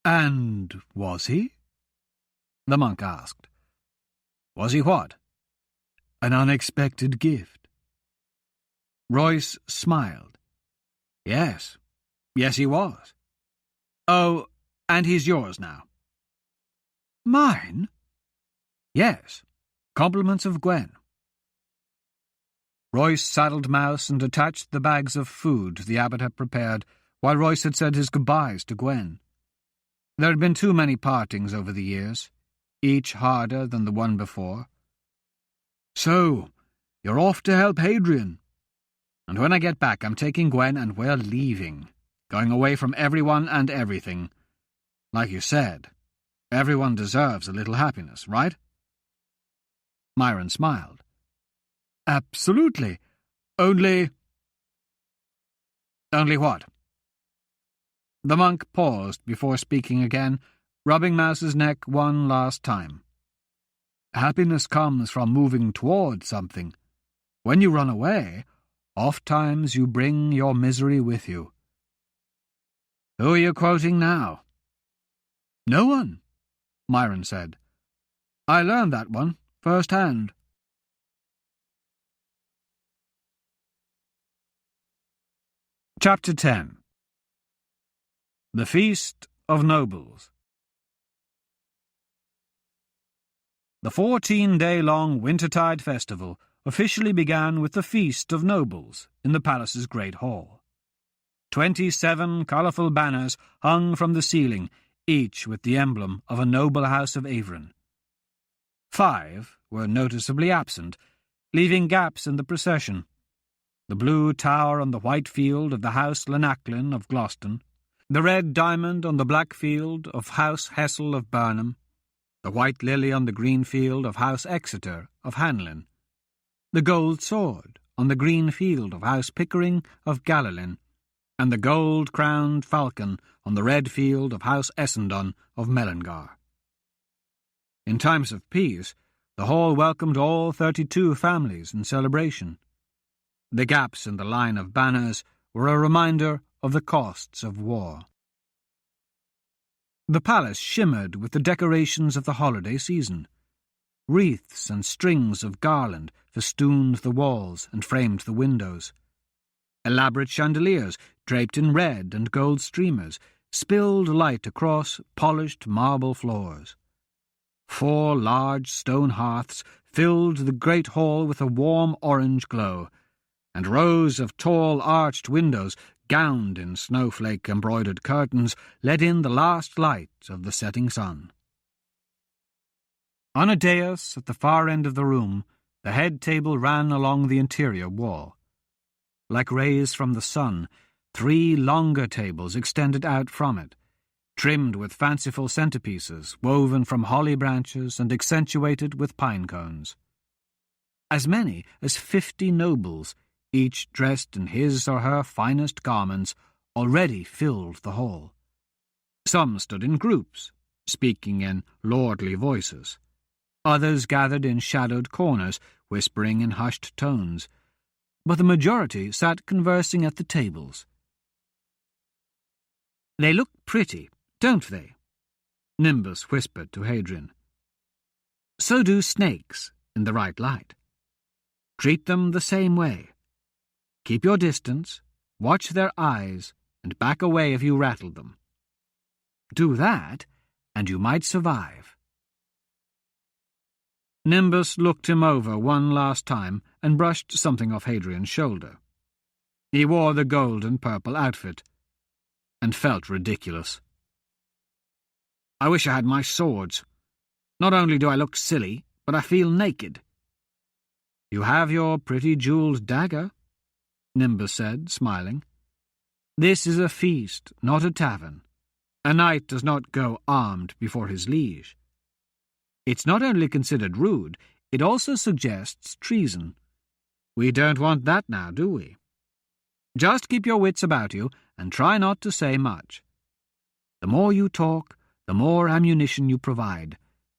"And was he?" the monk asked. Was he what? "An unexpected gift." Royce smiled. Yes, he was. Oh, and he's yours now. "Mine?" Yes, compliments of Gwen. Royce saddled Mouse and attached the bags of food the abbot had prepared, while Royce had said his goodbyes to Gwen. There had been too many partings over the years, each harder than the one before. "So, you're off to help Hadrian?" "And when I get back, I'm taking Gwen and we're leaving, going away from everyone and everything. Like you said, everyone deserves a little happiness, right?" Myron smiled. "Absolutely. Only—" "Only what?" The monk paused before speaking again, rubbing Mouse's neck one last time. "Happiness comes from moving toward something. When you run away, oft-times you bring your misery with you." "Who are you quoting now?" "No one," Myron said. "I learned that one firsthand." Chapter 10. The Feast of Nobles. The 14-day-long Wintertide Festival officially began with the Feast of Nobles in the palace's great hall. 27 colourful banners hung from the ceiling, each with the emblem of a noble house of Avron. 5 were noticeably absent, leaving gaps in the procession. The blue tower on the white field of the House Lanachlin of Gloucester, the red diamond on the black field of House Hessel of Burnham, the white lily on the green field of House Exeter of Hanlin, the gold sword on the green field of House Pickering of Gallylin, and the gold-crowned falcon on the red field of House Essendon of Mellingar. In times of peace, the hall welcomed all 32 families in celebration. The gaps in the line of banners were a reminder of the costs of war. The palace shimmered with the decorations of the holiday season. Wreaths and strings of garland festooned the walls and framed the windows. Elaborate chandeliers, draped in red and gold streamers, spilled light across polished marble floors. 4 large stone hearths filled the great hall with a warm orange glow, and rows of tall arched windows, gowned in snowflake-embroidered curtains, let in the last light of the setting sun. On a dais at the far end of the room, the head table ran along the interior wall. Like rays from the sun, 3 longer tables extended out from it, trimmed with fanciful centerpieces woven from holly branches and accentuated with pine cones. As many as 50 nobles, each dressed in his or her finest garments, already filled the hall. Some stood in groups, speaking in lordly voices. Others gathered in shadowed corners, whispering in hushed tones. But the majority sat conversing at the tables. "They look pretty, don't they?" Nimbus whispered to Hadrian. "So do snakes, in the right light. Treat them the same way. Keep your distance, watch their eyes, and back away if you rattle them. Do that, and you might survive." Nimbus looked him over one last time and brushed something off Hadrian's shoulder. He wore the gold and purple outfit, and felt ridiculous. "I wish I had my swords. Not only do I look silly, but I feel naked." "You have your pretty jeweled dagger," Nimbus said, smiling. "This is a feast, not a tavern. A knight does not go armed before his liege. It's not only considered rude, it also suggests treason. We don't want that now, do we? Just keep your wits about you and try not to say much. The more you talk, the more ammunition you provide,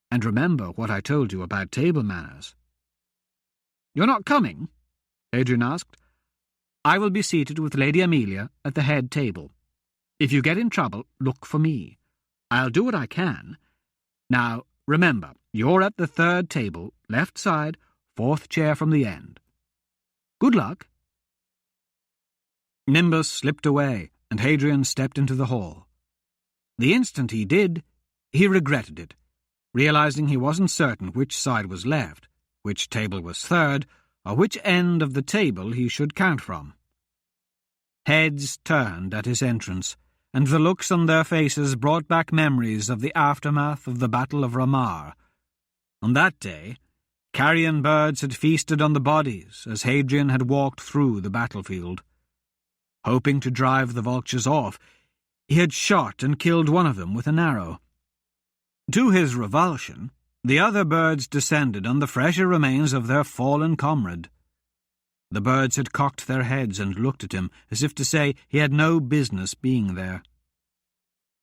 and remember what I told you about table manners." "You're not coming?" Hadrian asked. I will be seated with Lady Amelia at the head table. If you get in trouble, look for me. I'll do what I can. Now, remember, you're at the third table, left side, fourth chair from the end. Good luck." Nimbus slipped away, and Hadrian stepped into the hall. The instant he did, he regretted it, realizing he wasn't certain which side was left, which table was third, or which end of the table he should count from. Heads turned at his entrance, and the looks on their faces brought back memories of the aftermath of the Battle of Ramar. On that day, carrion birds had feasted on the bodies as Hadrian had walked through the battlefield. Hoping to drive the vultures off, he had shot and killed one of them with an arrow. To his revulsion, the other birds descended on the fresher remains of their fallen comrade. The birds had cocked their heads and looked at him, as if to say he had no business being there.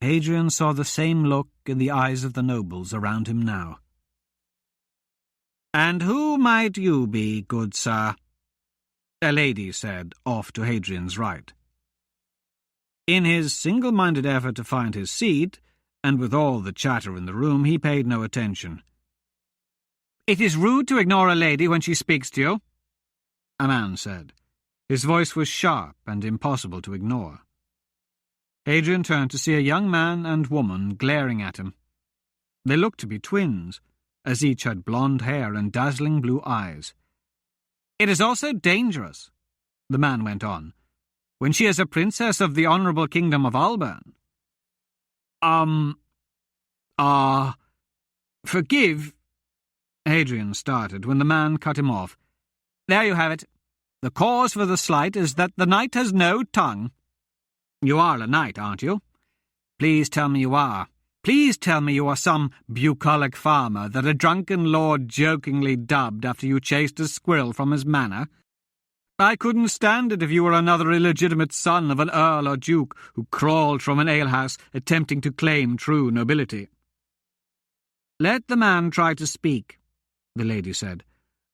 Hadrian saw the same look in the eyes of the nobles around him now. "And who might you be, good sir?" a lady said, off to Hadrian's right. In his single-minded effort to find his seat, and with all the chatter in the room, he paid no attention. "It is rude to ignore a lady when she speaks to you," a man said. His voice was sharp and impossible to ignore. Hadrian turned to see a young man and woman glaring at him. They looked to be twins, as each had blonde hair and dazzling blue eyes. "It is also dangerous," the man went on, "when she is a princess of the honourable kingdom of Alban." Forgive," Hadrian started when the man cut him off. "There you have it. The cause for the slight is that the knight has no tongue. You are a knight, aren't you? Please tell me you are. Please tell me you are some bucolic farmer that a drunken lord jokingly dubbed after you chased a squirrel from his manor. I couldn't stand it if you were another illegitimate son of an earl or duke who crawled from an alehouse attempting to claim true nobility." "Let the man try to speak," the lady said.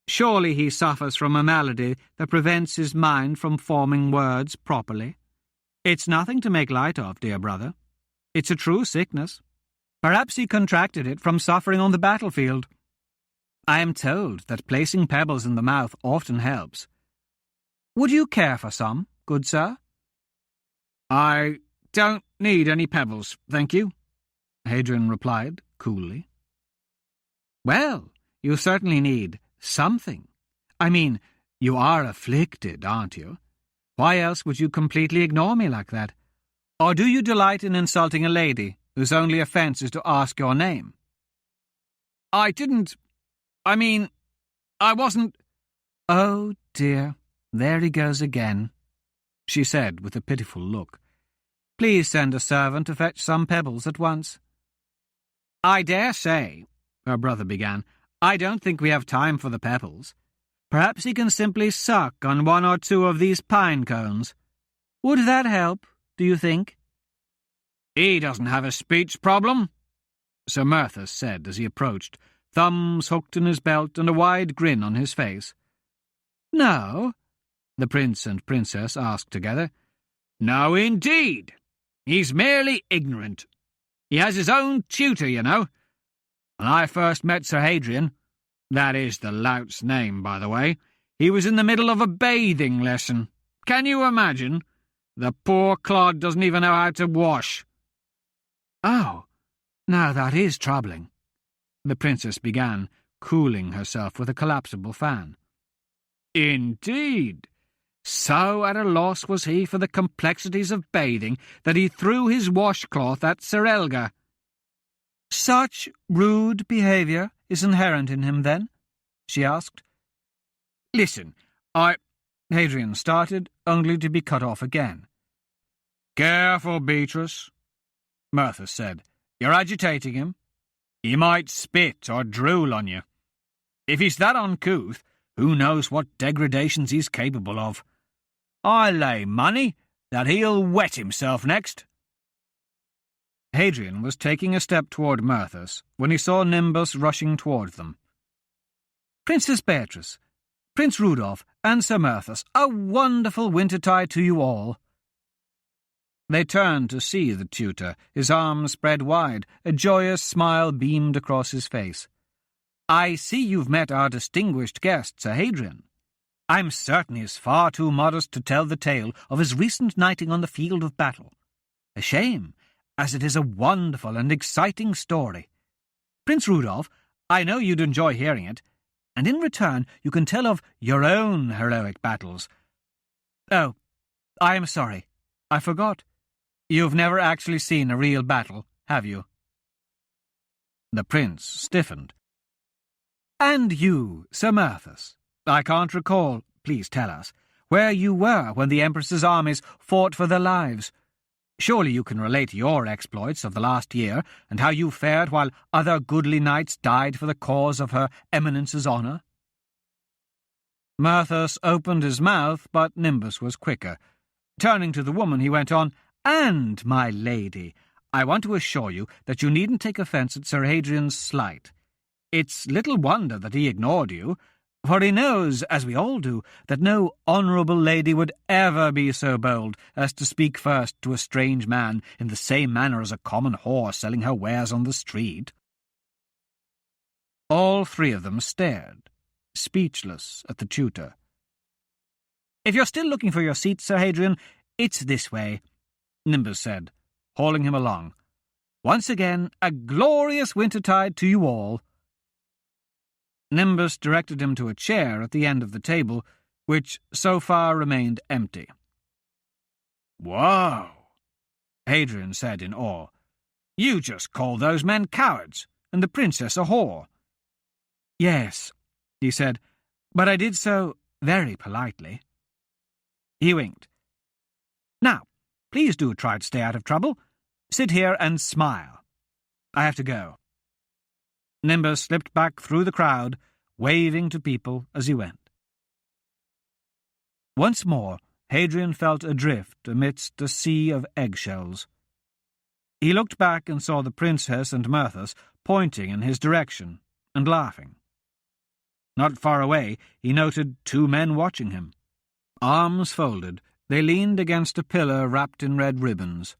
"Surely he suffers from a malady that prevents his mind from forming words properly. It's nothing to make light of, dear brother. It's a true sickness. Perhaps he contracted it from suffering on the battlefield. I am told that placing pebbles in the mouth often helps. Would you care for some, good sir?" "I don't need any pebbles, thank you," Hadrian replied coolly. "Well, you certainly need something. I mean, you are afflicted, aren't you? Why else would you completely ignore me like that? Or do you delight in insulting a lady whose only offence is to ask your name?" I wasn't—" "Oh, dear, there he goes again," she said with a pitiful look. "Please send a servant to fetch some pebbles at once." "I dare say," her brother began, "I don't think we have time for the pebbles. Perhaps he can simply suck on one or two of these pine cones. Would that help, do you think?" "He doesn't have a speech problem," Sir Merthus said as he approached, thumbs hooked in his belt and a wide grin on his face. "No?" the prince and princess asked together. "No, indeed. He's merely ignorant. He has his own tutor, you know. When I first met Sir Hadrian, that is the lout's name, by the way, he was in the middle of a bathing lesson. Can you imagine? The poor clod doesn't even know how to wash." "Oh, now that is troubling," the princess began, cooling herself with a collapsible fan. "Indeed. So at a loss was he for the complexities of bathing that he threw his washcloth at Sir Elgar." "Such rude behaviour is inherent in him, then?" she asked. "Listen, Hadrian started, only to be cut off again. "Careful, Beatrice," Merthus said. "You're agitating him. He might spit or drool on you. If he's that uncouth, who knows what degradations he's capable of. I lay money that he'll wet himself next." Hadrian was taking a step toward Merthus when he saw Nimbus rushing toward them. "Princess Beatrice, Prince Rudolph and Sir Merthus, a wonderful wintertide to you all." They turned to see the tutor, his arms spread wide, a joyous smile beamed across his face. "I see you've met our distinguished guest, Sir Hadrian. I'm certain he is far too modest to tell the tale of his recent knighting on the field of battle. A shame, as it is a wonderful and exciting story. Prince Rudolph, I know you'd enjoy hearing it, and in return you can tell of your own heroic battles. Oh, I am sorry, I forgot. You've never actually seen a real battle, have you?" The prince stiffened. "And you, Sir Merthus, I can't recall, please tell us, where you were when the Empress's armies fought for their lives. Surely you can relate your exploits of the last year, and how you fared while other goodly knights died for the cause of her Eminence's honour." Merthus opened his mouth, but Nimbus was quicker. Turning to the woman, he went on, "And, my lady, I want to assure you that you needn't take offence at Sir Hadrian's slight. It's little wonder that he ignored you, for he knows, as we all do, that no honourable lady would ever be so bold as to speak first to a strange man in the same manner as a common whore selling her wares on the street." All three of them stared, speechless, at the tutor. "If you're still looking for your seat, Sir Hadrian, it's this way," Nimbus said, hauling him along. "Once again, a glorious wintertide to you all." Nimbus directed him to a chair at the end of the table, which so far remained empty. "Whoa!" Hadrian said in awe. "You just called those men cowards, and the princess a whore." "Yes," he said, "but I did so very politely." He winked. "Now, please do try to stay out of trouble. Sit here and smile. I have to go." Nimbus slipped back through the crowd, waving to people as he went. Once more, Hadrian felt adrift amidst a sea of eggshells. He looked back and saw the princess and Merthus pointing in his direction and laughing. Not far away, he noted two men watching him. Arms folded, they leaned against a pillar wrapped in red ribbons.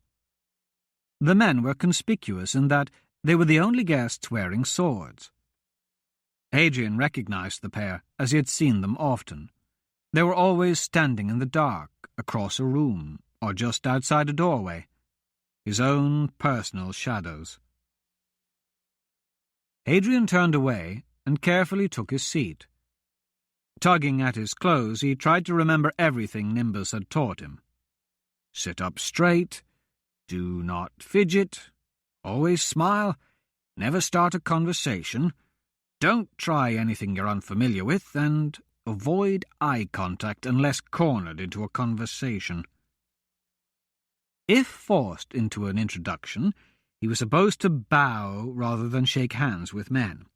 The men were conspicuous in that they were the only guests wearing swords. Hadrian recognized the pair, as he had seen them often. They were always standing in the dark, across a room, or just outside a doorway, his own personal shadows. Hadrian turned away and carefully took his seat. Tugging at his clothes, he tried to remember everything Nimbus had taught him. Sit up straight, do not fidget, always smile, never start a conversation, don't try anything you're unfamiliar with, and avoid eye contact unless cornered into a conversation. If forced into an introduction, he was supposed to bow rather than shake hands with men.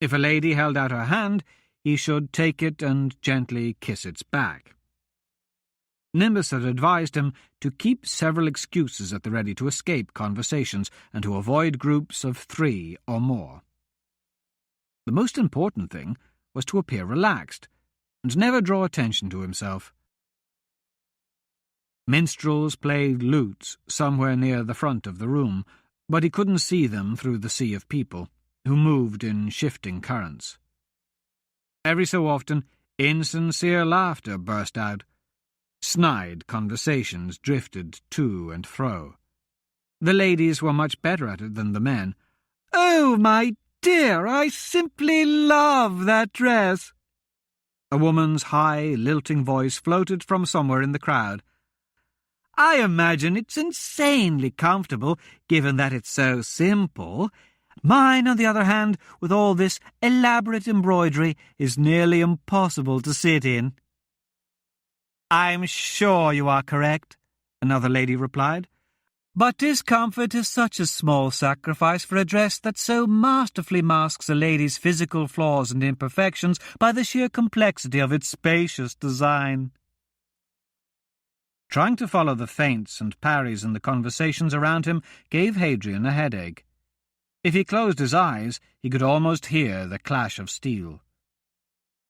If a lady held out her hand, he should take it and gently kiss its back. Nimbus had advised him to keep several excuses at the ready to escape conversations and to avoid groups of 3 or more. The most important thing was to appear relaxed and never draw attention to himself. Minstrels played lutes somewhere near the front of the room, but he couldn't see them through the sea of people, who moved in shifting currents. Every so often, insincere laughter burst out. Snide conversations drifted to and fro. The ladies were much better at it than the men. "Oh, my dear, I simply love that dress!" A woman's high, lilting voice floated from somewhere in the crowd. "I imagine it's insanely comfortable, given that it's so simple. Mine, on the other hand, with all this elaborate embroidery, is nearly impossible to sit in." "I'm sure you are correct," another lady replied. "But discomfort is such a small sacrifice for a dress that so masterfully masks a lady's physical flaws and imperfections by the sheer complexity of its spacious design." Trying to follow the feints and parries in the conversations around him gave Hadrian a headache. If he closed his eyes, he could almost hear the clash of steel.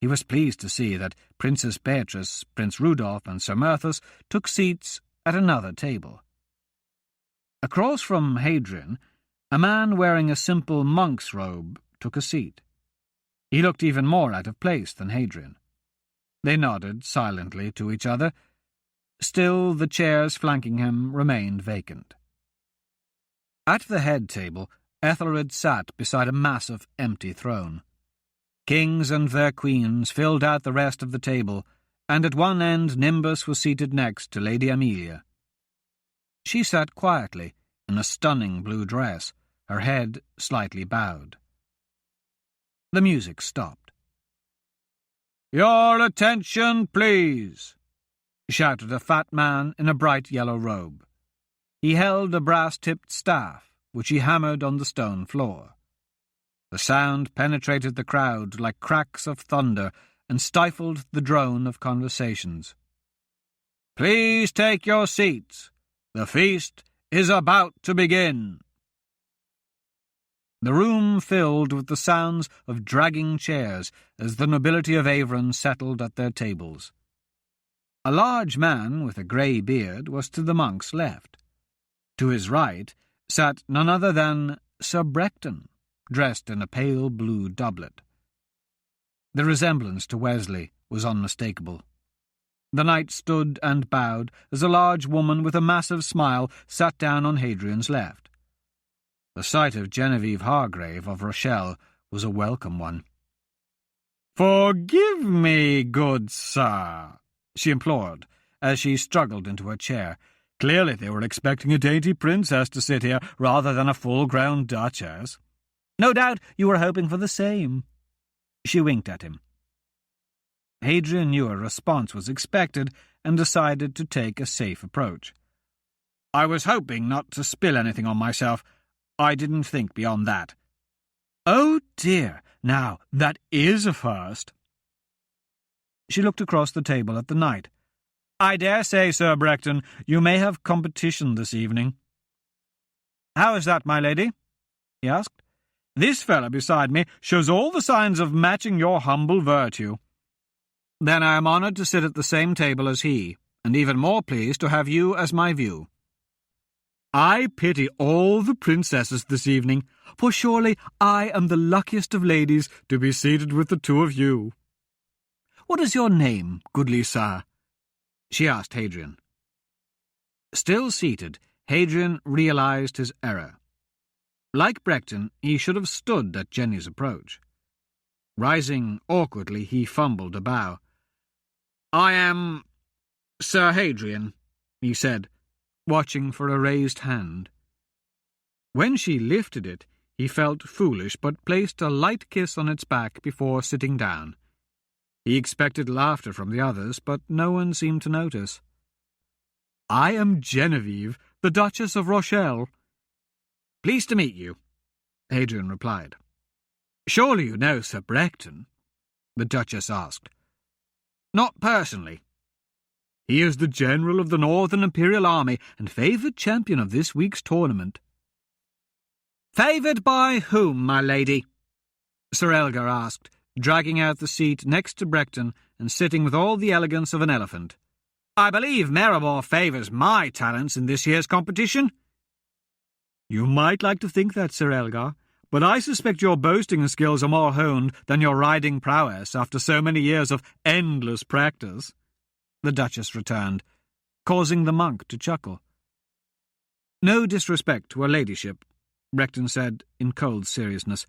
He was pleased to see that Princess Beatrice, Prince Rudolph, and Sir Merthus took seats at another table. Across from Hadrian, a man wearing a simple monk's robe took a seat. He looked even more out of place than Hadrian. They nodded silently to each other. Still, the chairs flanking him remained vacant. At the head table, Ethelred sat beside a massive empty throne. Kings and their queens filled out the rest of the table, and at one end Nimbus was seated next to Lady Amelia. She sat quietly, in a stunning blue dress, her head slightly bowed. The music stopped. "Your attention, please," shouted a fat man in a bright yellow robe. He held a brass-tipped staff, which he hammered on the stone floor. The sound penetrated the crowd like cracks of thunder and stifled the drone of conversations. "Please take your seats. The feast is about to begin." The room filled with the sounds of dragging chairs as the nobility of Avron settled at their tables. A large man with a grey beard was to the monk's left. To his right sat none other than Sir Brecton, dressed in a pale blue doublet. The resemblance to Wesley was unmistakable. The knight stood and bowed as a large woman with a massive smile sat down on Hadrian's left. The sight of Genevieve Hargrave of Rochelle was a welcome one. "Forgive me, good sir," she implored, as she struggled into her chair. Clearly they were expecting a dainty princess to sit here rather than a full-grown duchess. "No doubt you were hoping for the same." She winked at him. Hadrian knew a response was expected and decided to take a safe approach. "I was hoping not to spill anything on myself. I didn't think beyond that." "Oh dear, now that is a first." She looked across the table at the knight. "I dare say, Sir Brecton, you may have competition this evening." "How is that, my lady?" he asked. "This fellow beside me shows all the signs of matching your humble virtue." "Then I am honoured to sit at the same table as he, and even more pleased to have you as my view." "I pity all the princesses this evening, for surely I am the luckiest of ladies to be seated with the two of you." "What is your name, goodly sir?" she asked Hadrian. Still seated, Hadrian realized his error. Like Brecton, he should have stood at Jenny's approach. Rising awkwardly, he fumbled a bow. "I am Sir Hadrian," he said, watching for a raised hand. When she lifted it, he felt foolish, but placed a light kiss on its back before sitting down. He expected laughter from the others, but no one seemed to notice. "I am Genevieve, the Duchess of Rochelle." "Pleased to meet you," Hadrian replied. "Surely you know Sir Brecton?" the Duchess asked. "Not personally." "He is the general of the Northern Imperial Army and favoured champion of this week's tournament." "Favoured by whom, my lady?" Sir Elgar asked, dragging out the seat next to Brecton and sitting with all the elegance of an elephant. "I believe Maribor favours my talents in this year's competition." "You might like to think that, Sir Elgar, but I suspect your boasting skills are more honed than your riding prowess after so many years of endless practice," the Duchess returned, causing the monk to chuckle. "No disrespect to her ladyship," Brecton said in cold seriousness,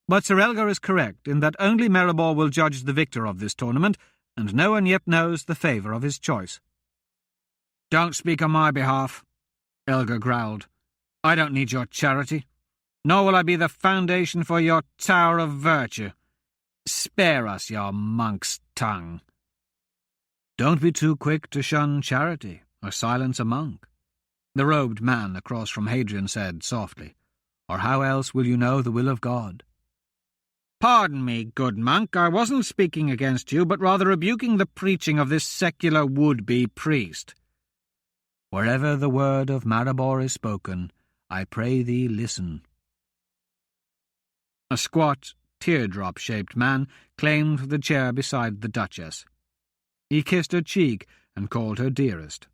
"but Sir Elgar is correct in that only Maribor will judge the victor of this tournament, and no one yet knows the favour of his choice." "Don't speak on my behalf," Elgar growled. "I don't need your charity, nor will I be the foundation for your tower of virtue. Spare us your monk's tongue." "Don't be too quick to shun charity, or silence a monk," the robed man across from Hadrian said softly, "or how else will you know the will of God?" "Pardon me, good monk, I wasn't speaking against you, but rather rebuking the preaching of this secular would-be priest." "Wherever the word of Maribor is spoken, I pray thee listen." A squat, teardrop-shaped man claimed the chair beside the Duchess. He kissed her cheek and called her dearest.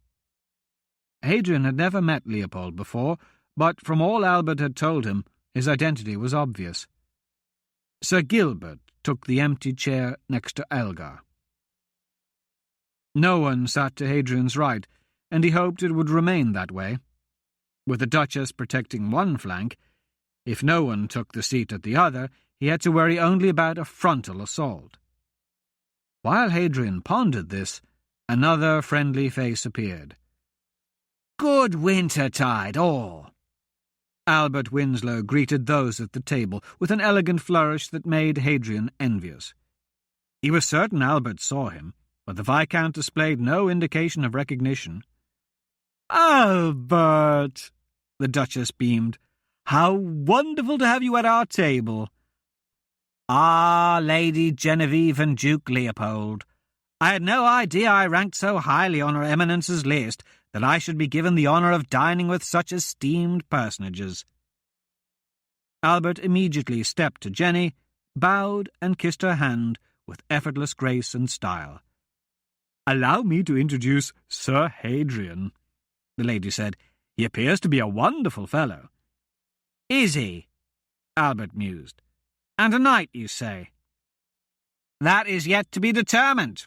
Hadrian had never met Leopold before, but from all Albert had told him, his identity was obvious. Sir Gilbert took the empty chair next to Elgar. No one sat to Hadrian's right, and he hoped it would remain that way. With the Duchess protecting one flank, if no one took the seat at the other, he had to worry only about a frontal assault. While Hadrian pondered this, another friendly face appeared. "Good wintertide, all!" Albert Winslow greeted those at the table with an elegant flourish that made Hadrian envious. He was certain Albert saw him, but the Viscount displayed no indication of recognition. "Albert!" the Duchess beamed. "How wonderful to have you at our table!" "Ah, Lady Genevieve and Duke Leopold. I had no idea I ranked so highly on Her Eminence's list that I should be given the honour of dining with such esteemed personages." Albert immediately stepped to Jenny, bowed and kissed her hand with effortless grace and style. "Allow me to introduce Sir Hadrian," the lady said. "He appears to be a wonderful fellow." "Is he?" Albert mused. "And a knight, you say?" "That is yet to be determined,"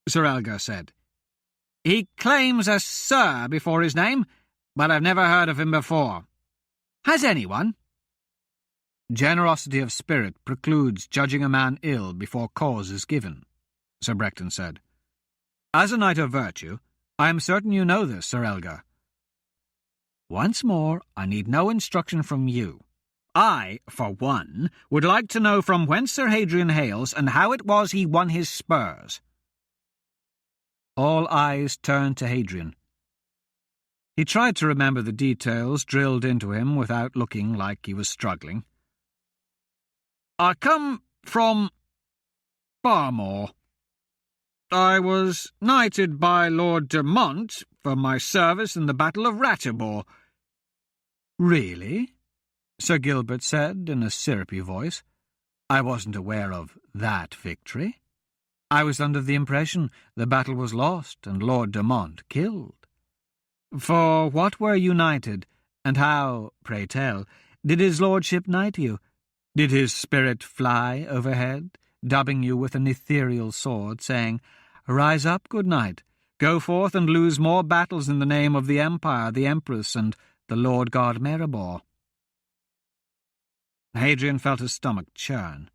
Sir Elgar said. "He claims a Sir before his name, but I've never heard of him before. Has anyone?" "Generosity of spirit precludes judging a man ill before cause is given," Sir Brecton said. "As a knight of virtue, I am certain you know this, Sir Elgar. Once more, I need no instruction from you. I, for one, would like to know from whence Sir Hadrian hails and how it was he won his spurs." All eyes turned to Hadrian. He tried to remember the details drilled into him without looking like he was struggling. "I come from Barmore. I was knighted by Lord de Mont for my service in the Battle of Ratibor." "Really?" Sir Gilbert said in a syrupy voice. "I wasn't aware of that victory. I was under the impression the battle was lost and Lord de Mont killed. For what were you knighted, and how, pray tell, did his lordship knight you? Did his spirit fly overhead, dubbing you with an ethereal sword, saying, 'Rise up, good knight, go forth and lose more battles in the name of the Empire, the Empress, and the Lord God Maribor'?" Hadrian felt his stomach churn.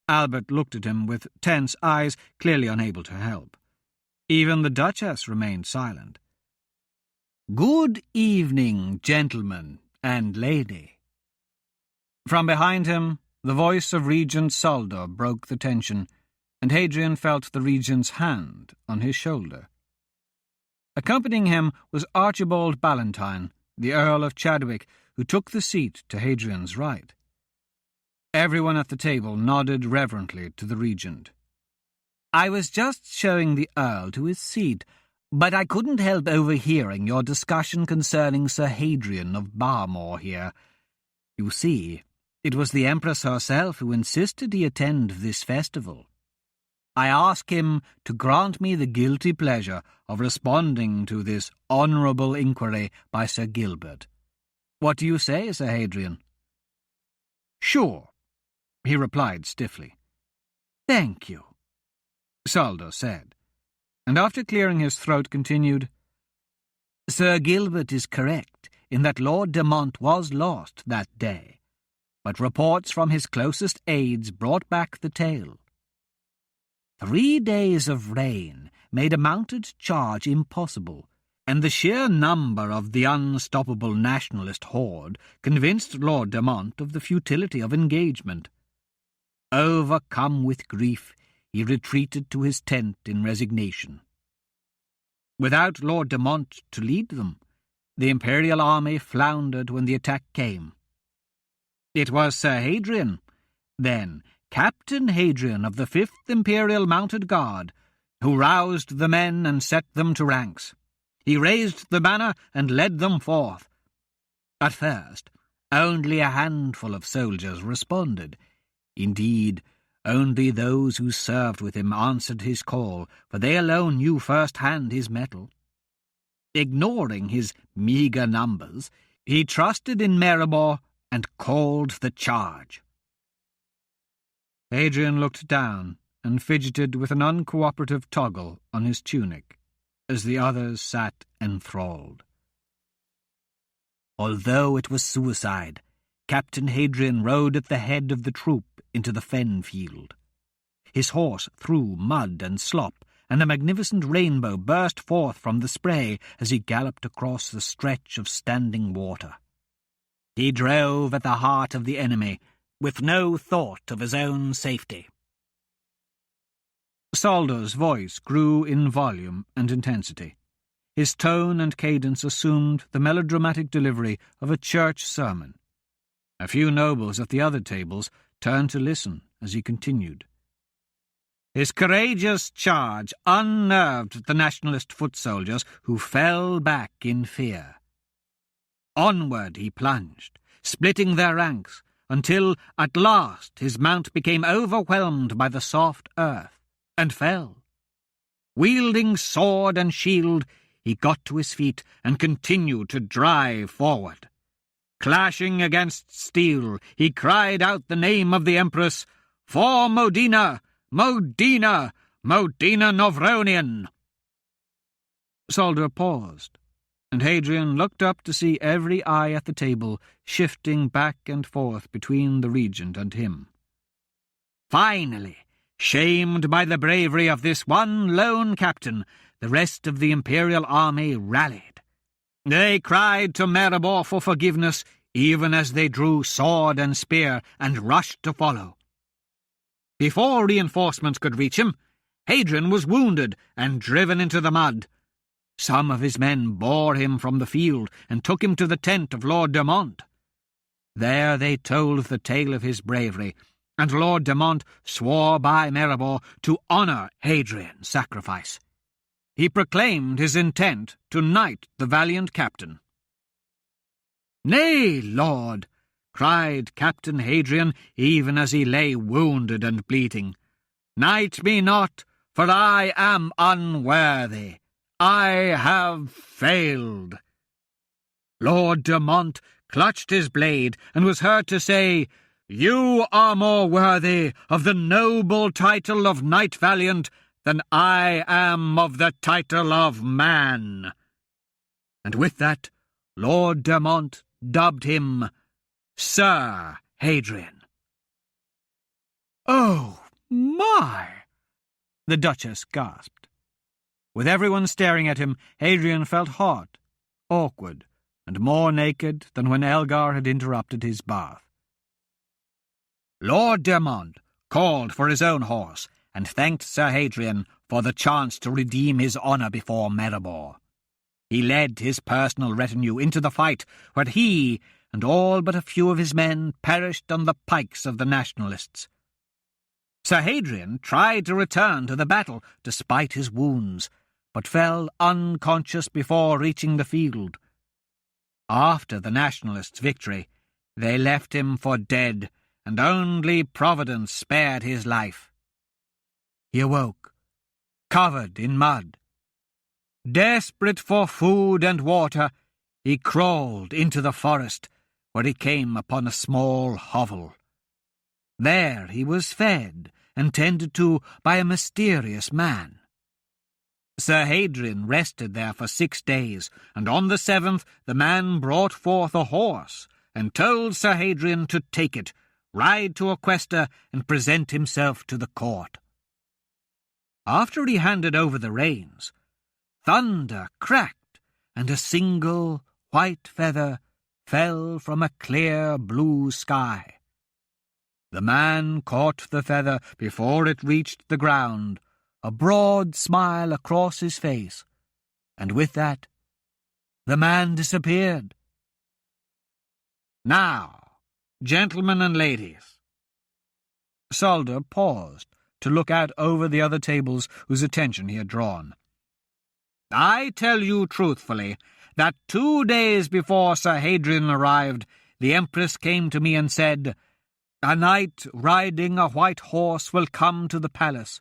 Albert looked at him with tense eyes, clearly unable to help. Even the Duchess remained silent. "Good evening, gentlemen and lady." From behind him, the voice of Regent Soldo broke the tension, and Hadrian felt the regent's hand on his shoulder. Accompanying him was Archibald Ballantyne, the Earl of Chadwick, who took the seat to Hadrian's right. Everyone at the table nodded reverently to the regent. "I was just showing the Earl to his seat, but I couldn't help overhearing your discussion concerning Sir Hadrian of Barmore here. You see, it was the Empress herself who insisted he attend this festival. I ask him to grant me the guilty pleasure of responding to this honourable inquiry by Sir Gilbert. What do you say, Sir Hadrian?" "Sure," he replied stiffly. "Thank you," Soldo said, and after clearing his throat continued, "Sir Gilbert is correct in that Lord de Mont was lost that day, but reports from his closest aides brought back the tale. 3 days of rain made a mounted charge impossible, and the sheer number of the unstoppable nationalist horde convinced Lord de Mont of the futility of engagement. Overcome with grief, he retreated to his tent in resignation. Without Lord de Mont to lead them, the imperial army floundered when the attack came. It was Sir Hadrian, then Captain Hadrian of the 5th Imperial Mounted Guard, who roused the men and set them to ranks. He raised the banner and led them forth. At first, only a handful of soldiers responded, Indeed, only those who served with him answered his call, for they alone knew first-hand his mettle. Ignoring his meagre numbers, he trusted in Maribor and called the charge. Hadrian looked down and fidgeted with an uncooperative toggle on his tunic, as the others sat enthralled. Although it was suicide, Captain Hadrian rode at the head of the troop into the fen field. His horse threw mud and slop, and a magnificent rainbow burst forth from the spray as he galloped across the stretch of standing water. He drove at the heart of the enemy, with no thought of his own safety. Saldur's voice grew in volume and intensity. His tone and cadence assumed the melodramatic delivery of a church sermon. A few nobles at the other tables turned to listen as he continued. His courageous charge unnerved the nationalist foot soldiers, who fell back in fear. Onward he plunged, splitting their ranks, until at last his mount became overwhelmed by the soft earth, and fell. Wielding sword and shield, he got to his feet and continued to drive forward. Clashing against steel, he cried out the name of the Empress, "For Modena! Modena! Modena Novronian!" Saldur paused, and Hadrian looked up to see every eye at the table shifting back and forth between the regent and him. Finally, shamed by the bravery of this one lone captain, the rest of the imperial army rallied. They cried to Maribor for forgiveness, even as they drew sword and spear and rushed to follow. Before reinforcements could reach him, Hadrian was wounded and driven into the mud. Some of his men bore him from the field and took him to the tent of Lord de Mont. There they told the tale of his bravery, and Lord de Mont swore by Maribor to honour Hadrian's sacrifice. He proclaimed his intent to knight the valiant captain. "Nay, lord," cried Captain Hadrian, even as he lay wounded and bleeding. "Knight me not, for I am unworthy. I have failed." Lord de Mont clutched his blade and was heard to say, "You are more worthy of the noble title of Knight Valiant than I am of the title of man." And with that, Lord de Mont dubbed him Sir Hadrian. "Oh, my!" the Duchess gasped. With everyone staring at him, Hadrian felt hot, awkward, and more naked than when Elgar had interrupted his bath. Lord de Mont called for his own horse and thanked Sir Hadrian for the chance to redeem his honour before Maribor. He led his personal retinue into the fight, where he and all but a few of his men perished on the pikes of the nationalists. Sir Hadrian tried to return to the battle despite his wounds, but fell unconscious before reaching the field. After the nationalists' victory, they left him for dead, and only Providence spared his life. He awoke, covered in mud. Desperate for food and water, he crawled into the forest, where he came upon a small hovel. There he was fed and tended to by a mysterious man. Sir Hadrian rested there for 6 days, and on the 7th the man brought forth a horse, and told Sir Hadrian to take it, ride to a quaestor, and present himself to the court. After he handed over the reins, thunder cracked, and a single white feather fell from a clear blue sky. The man caught the feather before it reached the ground, a broad smile across his face, and with that, the man disappeared. "Now, gentlemen and ladies." Saldur paused to look out over the other tables whose attention he had drawn. "I tell you truthfully that 2 days before Sir Hadrian arrived, the Empress came to me and said, A knight riding a white horse will come to the palace.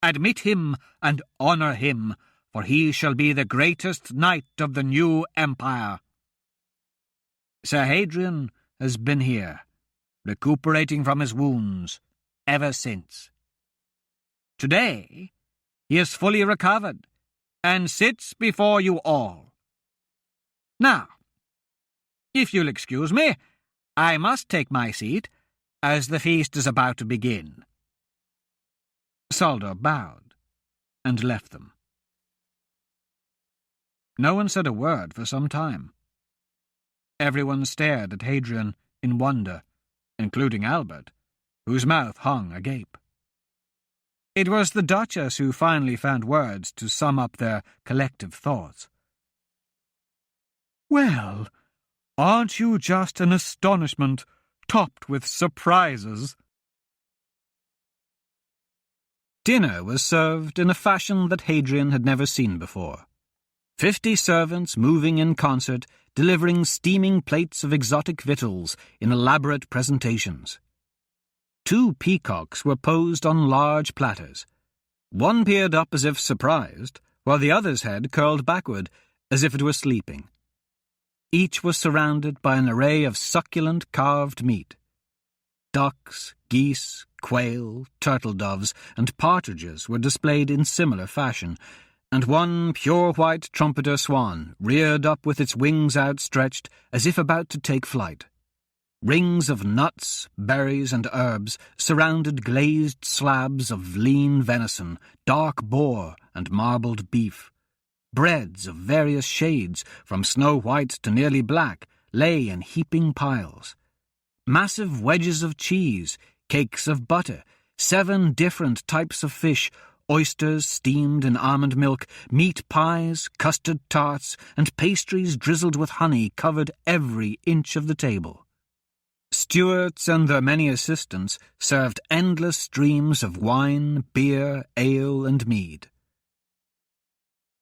Admit him and honour him, for he shall be the greatest knight of the new empire. Sir Hadrian has been here, recuperating from his wounds, ever since. Today, he is fully recovered, and sits before you all. Now, if you'll excuse me, I must take my seat, as the feast is about to begin. Soldo bowed, and left them. No one said a word for some time. Everyone stared at Hadrian in wonder, including Albert, whose mouth hung agape. It was the Duchess who finally found words to sum up their collective thoughts. "Well, aren't you just an astonishment, topped with surprises?" Dinner was served in a fashion that Hadrian had never seen before. 50 servants moving in concert, delivering steaming plates of exotic victuals in elaborate presentations. 2 peacocks were posed on large platters. One peered up as if surprised, while the other's head curled backward as if it were sleeping. Each was surrounded by an array of succulent carved meat. Ducks, geese, quail, turtle-doves, and partridges were displayed in similar fashion, and one pure white trumpeter swan reared up with its wings outstretched as if about to take flight. Rings of nuts, berries, and herbs surrounded glazed slabs of lean venison, dark boar, and marbled beef. Breads of various shades, from snow-white to nearly black, lay in heaping piles. Massive wedges of cheese, cakes of butter, 7 different types of fish, oysters steamed in almond milk, meat pies, custard tarts, and pastries drizzled with honey covered every inch of the table. Stewards and their many assistants served endless streams of wine, beer, ale, and mead.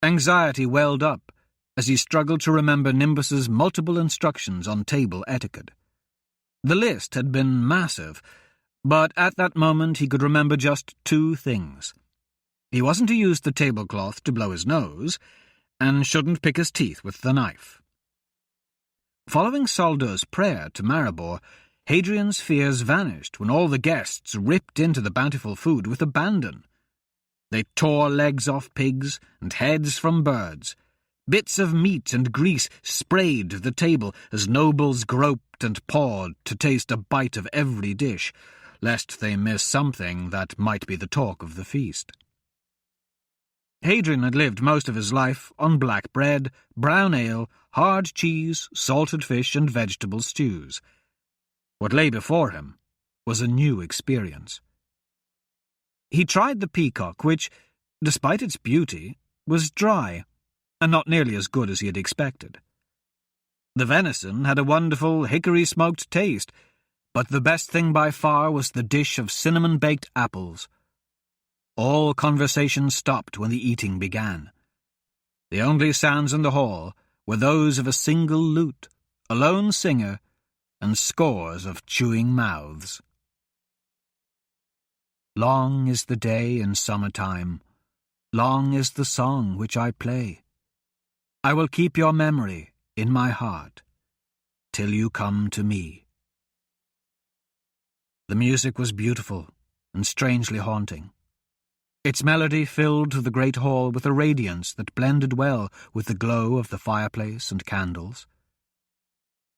Anxiety welled up as he struggled to remember Nimbus's multiple instructions on table etiquette. The list had been massive, but at that moment he could remember just 2 things. He wasn't to use the tablecloth to blow his nose, and shouldn't pick his teeth with the knife. Following Soldo's prayer to Maribor, Hadrian's fears vanished when all the guests ripped into the bountiful food with abandon. They tore legs off pigs and heads from birds. Bits of meat and grease sprayed the table as nobles groped and pawed to taste a bite of every dish, lest they miss something that might be the talk of the feast. Hadrian had lived most of his life on black bread, brown ale, hard cheese, salted fish, and vegetable stews. What lay before him was a new experience. He tried the peacock, which, despite its beauty, was dry, and not nearly as good as he had expected. The venison had a wonderful hickory-smoked taste, but the best thing by far was the dish of cinnamon-baked apples. All conversation stopped when the eating began. The only sounds in the hall were those of a single lute, a lone singer, and scores of chewing mouths. Long is the day in summer-time, long is the song which I play. I will keep your memory in my heart, till you come to me. The music was beautiful and strangely haunting. Its melody filled the great hall with a radiance that blended well with the glow of the fireplace and candles.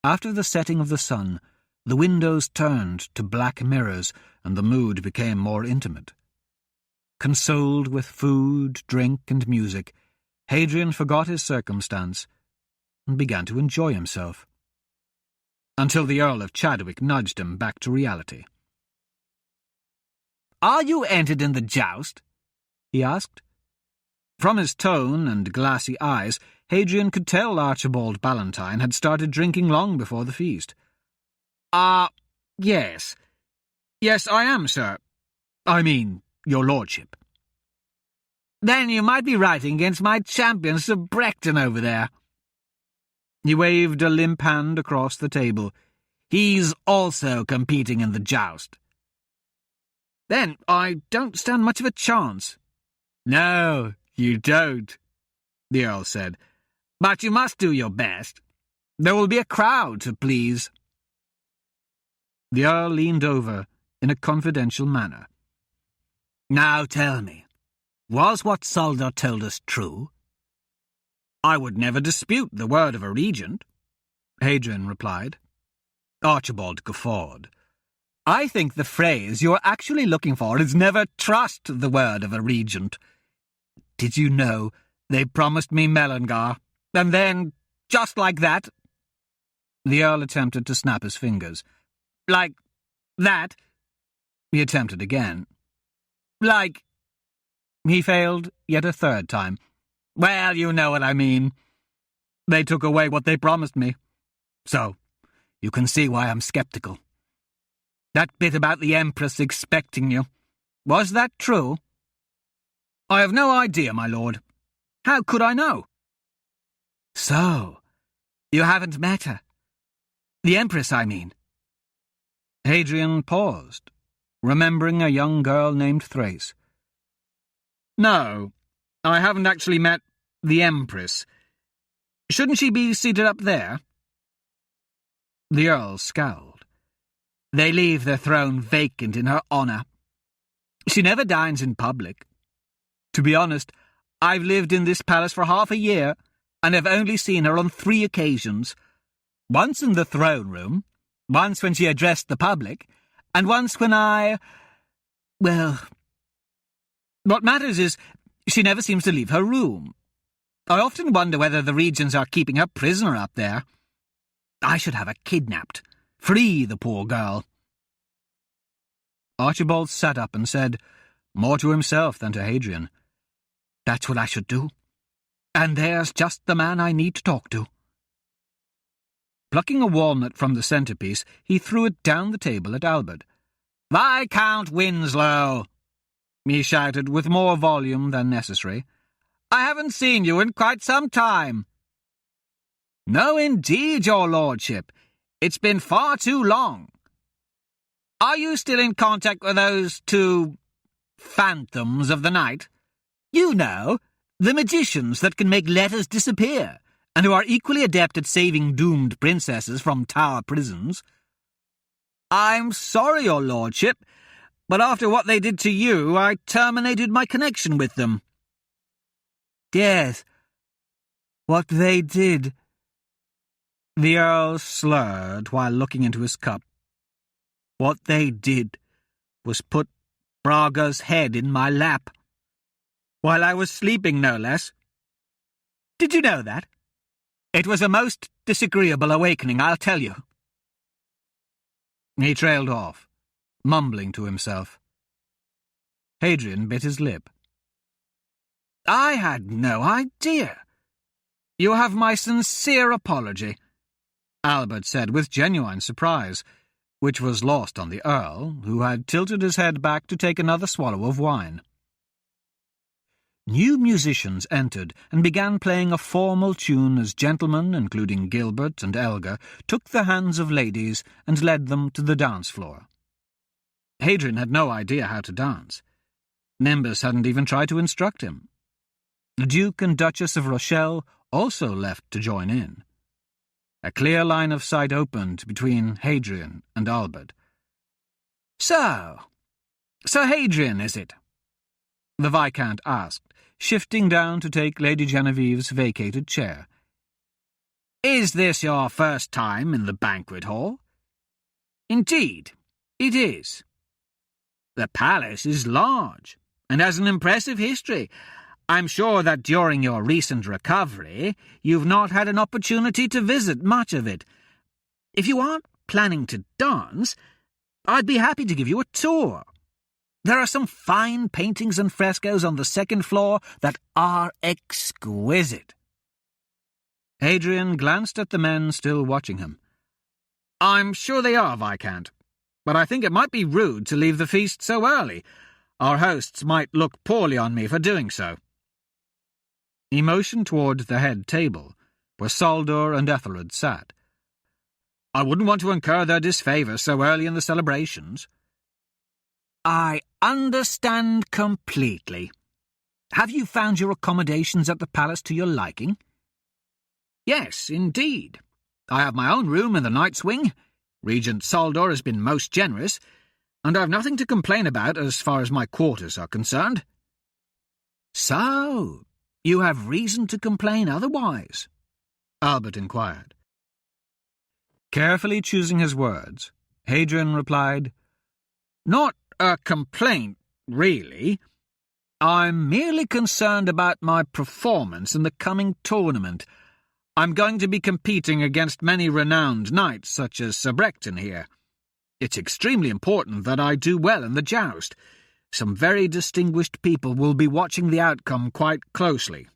After the setting of the sun, the windows turned to black mirrors and the mood became more intimate. Consoled with food, drink, and music, Hadrian forgot his circumstance and began to enjoy himself, until the Earl of Chadwick nudged him back to reality. "Are you entered in the joust?" he asked. From his tone and glassy eyes, Hadrian could tell Archibald Ballantyne had started drinking long before the feast. Yes. Yes, I am, sir. I mean, your lordship." "Then you might be writing against my champion Sir Brecton over there." He waved a limp hand across the table. He's also competing in the joust. Then I don't stand much of a chance. No, you don't, the Earl said. But you must do your best. There will be a crowd to please. The Earl leaned over in a confidential manner. Now tell me, was what Solder told us true? I would never dispute the word of a regent, Hadrian replied. Archibald guffawed. I think the phrase you're actually looking for is never trust the word of a regent. Did you know they promised me Mellengar, and then, just like that... The Earl attempted to snap his fingers. Like that? He attempted again. Like... He failed yet a third time. Well, you know what I mean. They took away what they promised me. So, you can see why I'm skeptical. That bit about the Empress expecting you, was that true? I have no idea, my lord. How could I know? So, you haven't met her. The Empress, I mean. Hadrian paused, remembering a young girl named Thrace. No, I haven't actually met the Empress. Shouldn't she be seated up there? The Earl scowled. They leave the throne vacant in her honour. She never dines in public. To be honest, I've lived in this palace for half a year, and have only seen her on 3 occasions. Once in the throne room, once when she addressed the public, and once when well... What matters is, she never seems to leave her room. I often wonder whether the regents are keeping her prisoner up there. I should have her kidnapped. Free the poor girl. Archibald sat up and said, more to himself than to Hadrian, That's what I should do. And there's just the man I need to talk to. Plucking a walnut from the centrepiece, he threw it down the table at Albert. Viscount Winslow! He shouted with more volume than necessary. I haven't seen you in quite some time. No, indeed, your lordship. It's been far too long. Are you still in contact with those 2 phantoms of the night? You know, the magicians that can make letters disappear, and who are equally adept at saving doomed princesses from tower prisons. I'm sorry, your lordship, but after what they did to you, I terminated my connection with them. Yes, what they did. The Earl slurred while looking into his cup. What they did was put Braga's head in my lap, while I was sleeping, no less. Did you know that? It was a most disagreeable awakening, I'll tell you. He trailed off, mumbling to himself. Hadrian bit his lip. I had no idea. You have my sincere apology, Albert said with genuine surprise, which was lost on the Earl, who had tilted his head back to take another swallow of wine. New musicians entered and began playing a formal tune as gentlemen, including Gilbert and Elga, took the hands of ladies and led them to the dance floor. Hadrian had no idea how to dance. Nimbus hadn't even tried to instruct him. The Duke and Duchess of Rochelle also left to join in. A clear line of sight opened between Hadrian and Albert. So, Sir Hadrian, is it? The Viscount asked, shifting down to take Lady Genevieve's vacated chair. Is this your first time in the banquet hall? Indeed, it is. The palace is large, and has an impressive history. I'm sure that during your recent recovery, you've not had an opportunity to visit much of it. If you aren't planning to dance, I'd be happy to give you a tour. There are some fine paintings and frescoes on the second floor that are exquisite. Hadrian glanced at the men still watching him. I'm sure they are, Viscount, but I think it might be rude to leave the feast so early. Our hosts might look poorly on me for doing so. He motioned toward the head table, where Saldor and Ethelred sat. I wouldn't want to incur their disfavour so early in the celebrations." "I understand completely. Have you found your accommodations at the palace to your liking?" "Yes, indeed. I have my own room in the Knight's Wing. Regent Saldor has been most generous, and I've nothing to complain about as far as my quarters are concerned." "So, you have reason to complain otherwise?" Albert inquired. Carefully choosing his words, Hadrian replied, "Not a complaint, really. I'm merely concerned about my performance in the coming tournament. I'm going to be competing against many renowned knights, such as Sir Brecton here. It's extremely important that I do well in the joust. Some very distinguished people will be watching the outcome quite closely."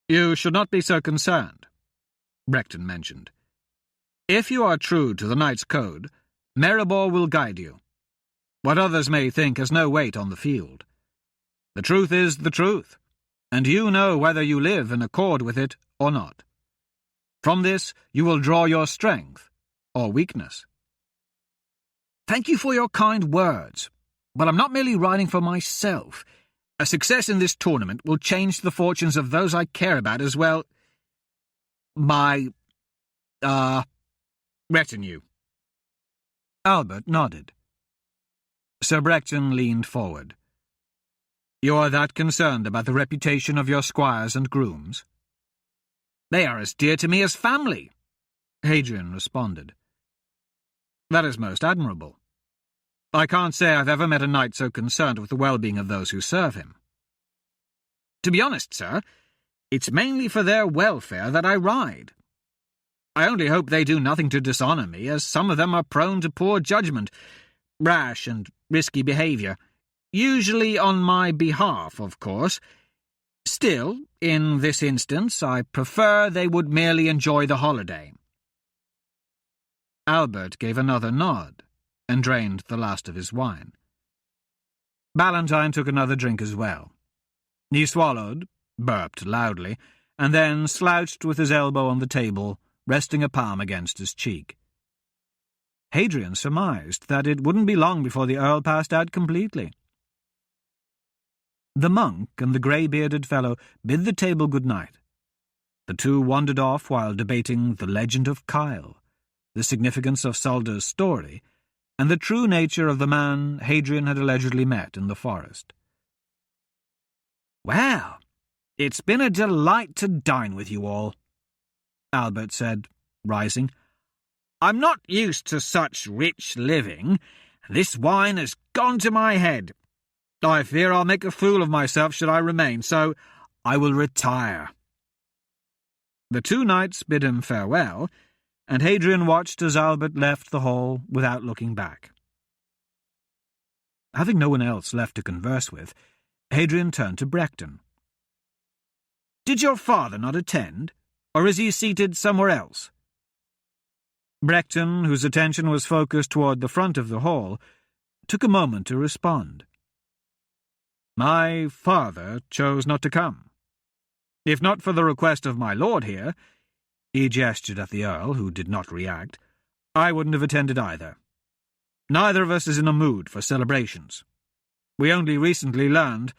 "You should not be so concerned," Brecton mentioned. "If you are true to the Knight's Code, Maribor will guide you. What others may think has no weight on the field. The truth is the truth, and you know whether you live in accord with it or not. From this you will draw your strength or weakness." "Thank you for your kind words, but I'm not merely riding for myself. A success in this tournament will change the fortunes of those I care about as well. My, retinue." Albert nodded. Sir Brecton leaned forward. "You are that concerned about the reputation of your squires and grooms?" "They are as dear to me as family," Hadrian responded. "That is most admirable. I can't say I've ever met a knight so concerned with the well-being of those who serve him. To be honest, sir, it's mainly for their welfare that I ride. I only hope they do nothing to dishonour me, as some of them are prone to poor judgment, rash and risky behaviour, usually on my behalf, of course. Still, in this instance, I prefer they would merely enjoy the holiday." Albert gave another nod and drained the last of his wine. Ballantyne took another drink as well. He swallowed, burped loudly, and then slouched with his elbow on the table, resting a palm against his cheek. Hadrian surmised that it wouldn't be long before the Earl passed out completely. The monk and the grey-bearded fellow bid the table good night. The two wandered off while debating the legend of Kyle, the significance of Saldor's story, and the true nature of the man Hadrian had allegedly met in the forest. "Well, it's been a delight to dine with you all," Albert said, rising. "I'm not used to such rich living. This wine has gone to my head. I fear I'll make a fool of myself should I remain, so I will retire." The two knights bid him farewell, and Hadrian watched as Albert left the hall without looking back. Having no one else left to converse with, Hadrian turned to Brecton. "Did your father not attend, or is he seated somewhere else?" Brecton, whose attention was focused toward the front of the hall, took a moment to respond. "My father chose not to come. If not for the request of my lord here," he gestured at the Earl, who did not react, "I wouldn't have attended either. Neither of us is in a mood for celebrations. We only recently learned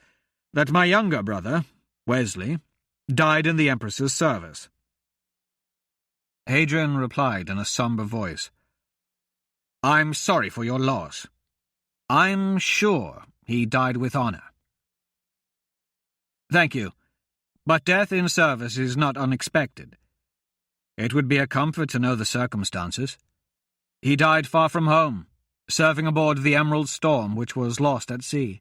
that my younger brother, Wesley, died in the Empress's service." Hadrian replied in a sombre voice, "I'm sorry for your loss. I'm sure he died with honour." "Thank you, but death in service is not unexpected. It would be a comfort to know the circumstances. He died far from home, serving aboard the Emerald Storm, which was lost at sea."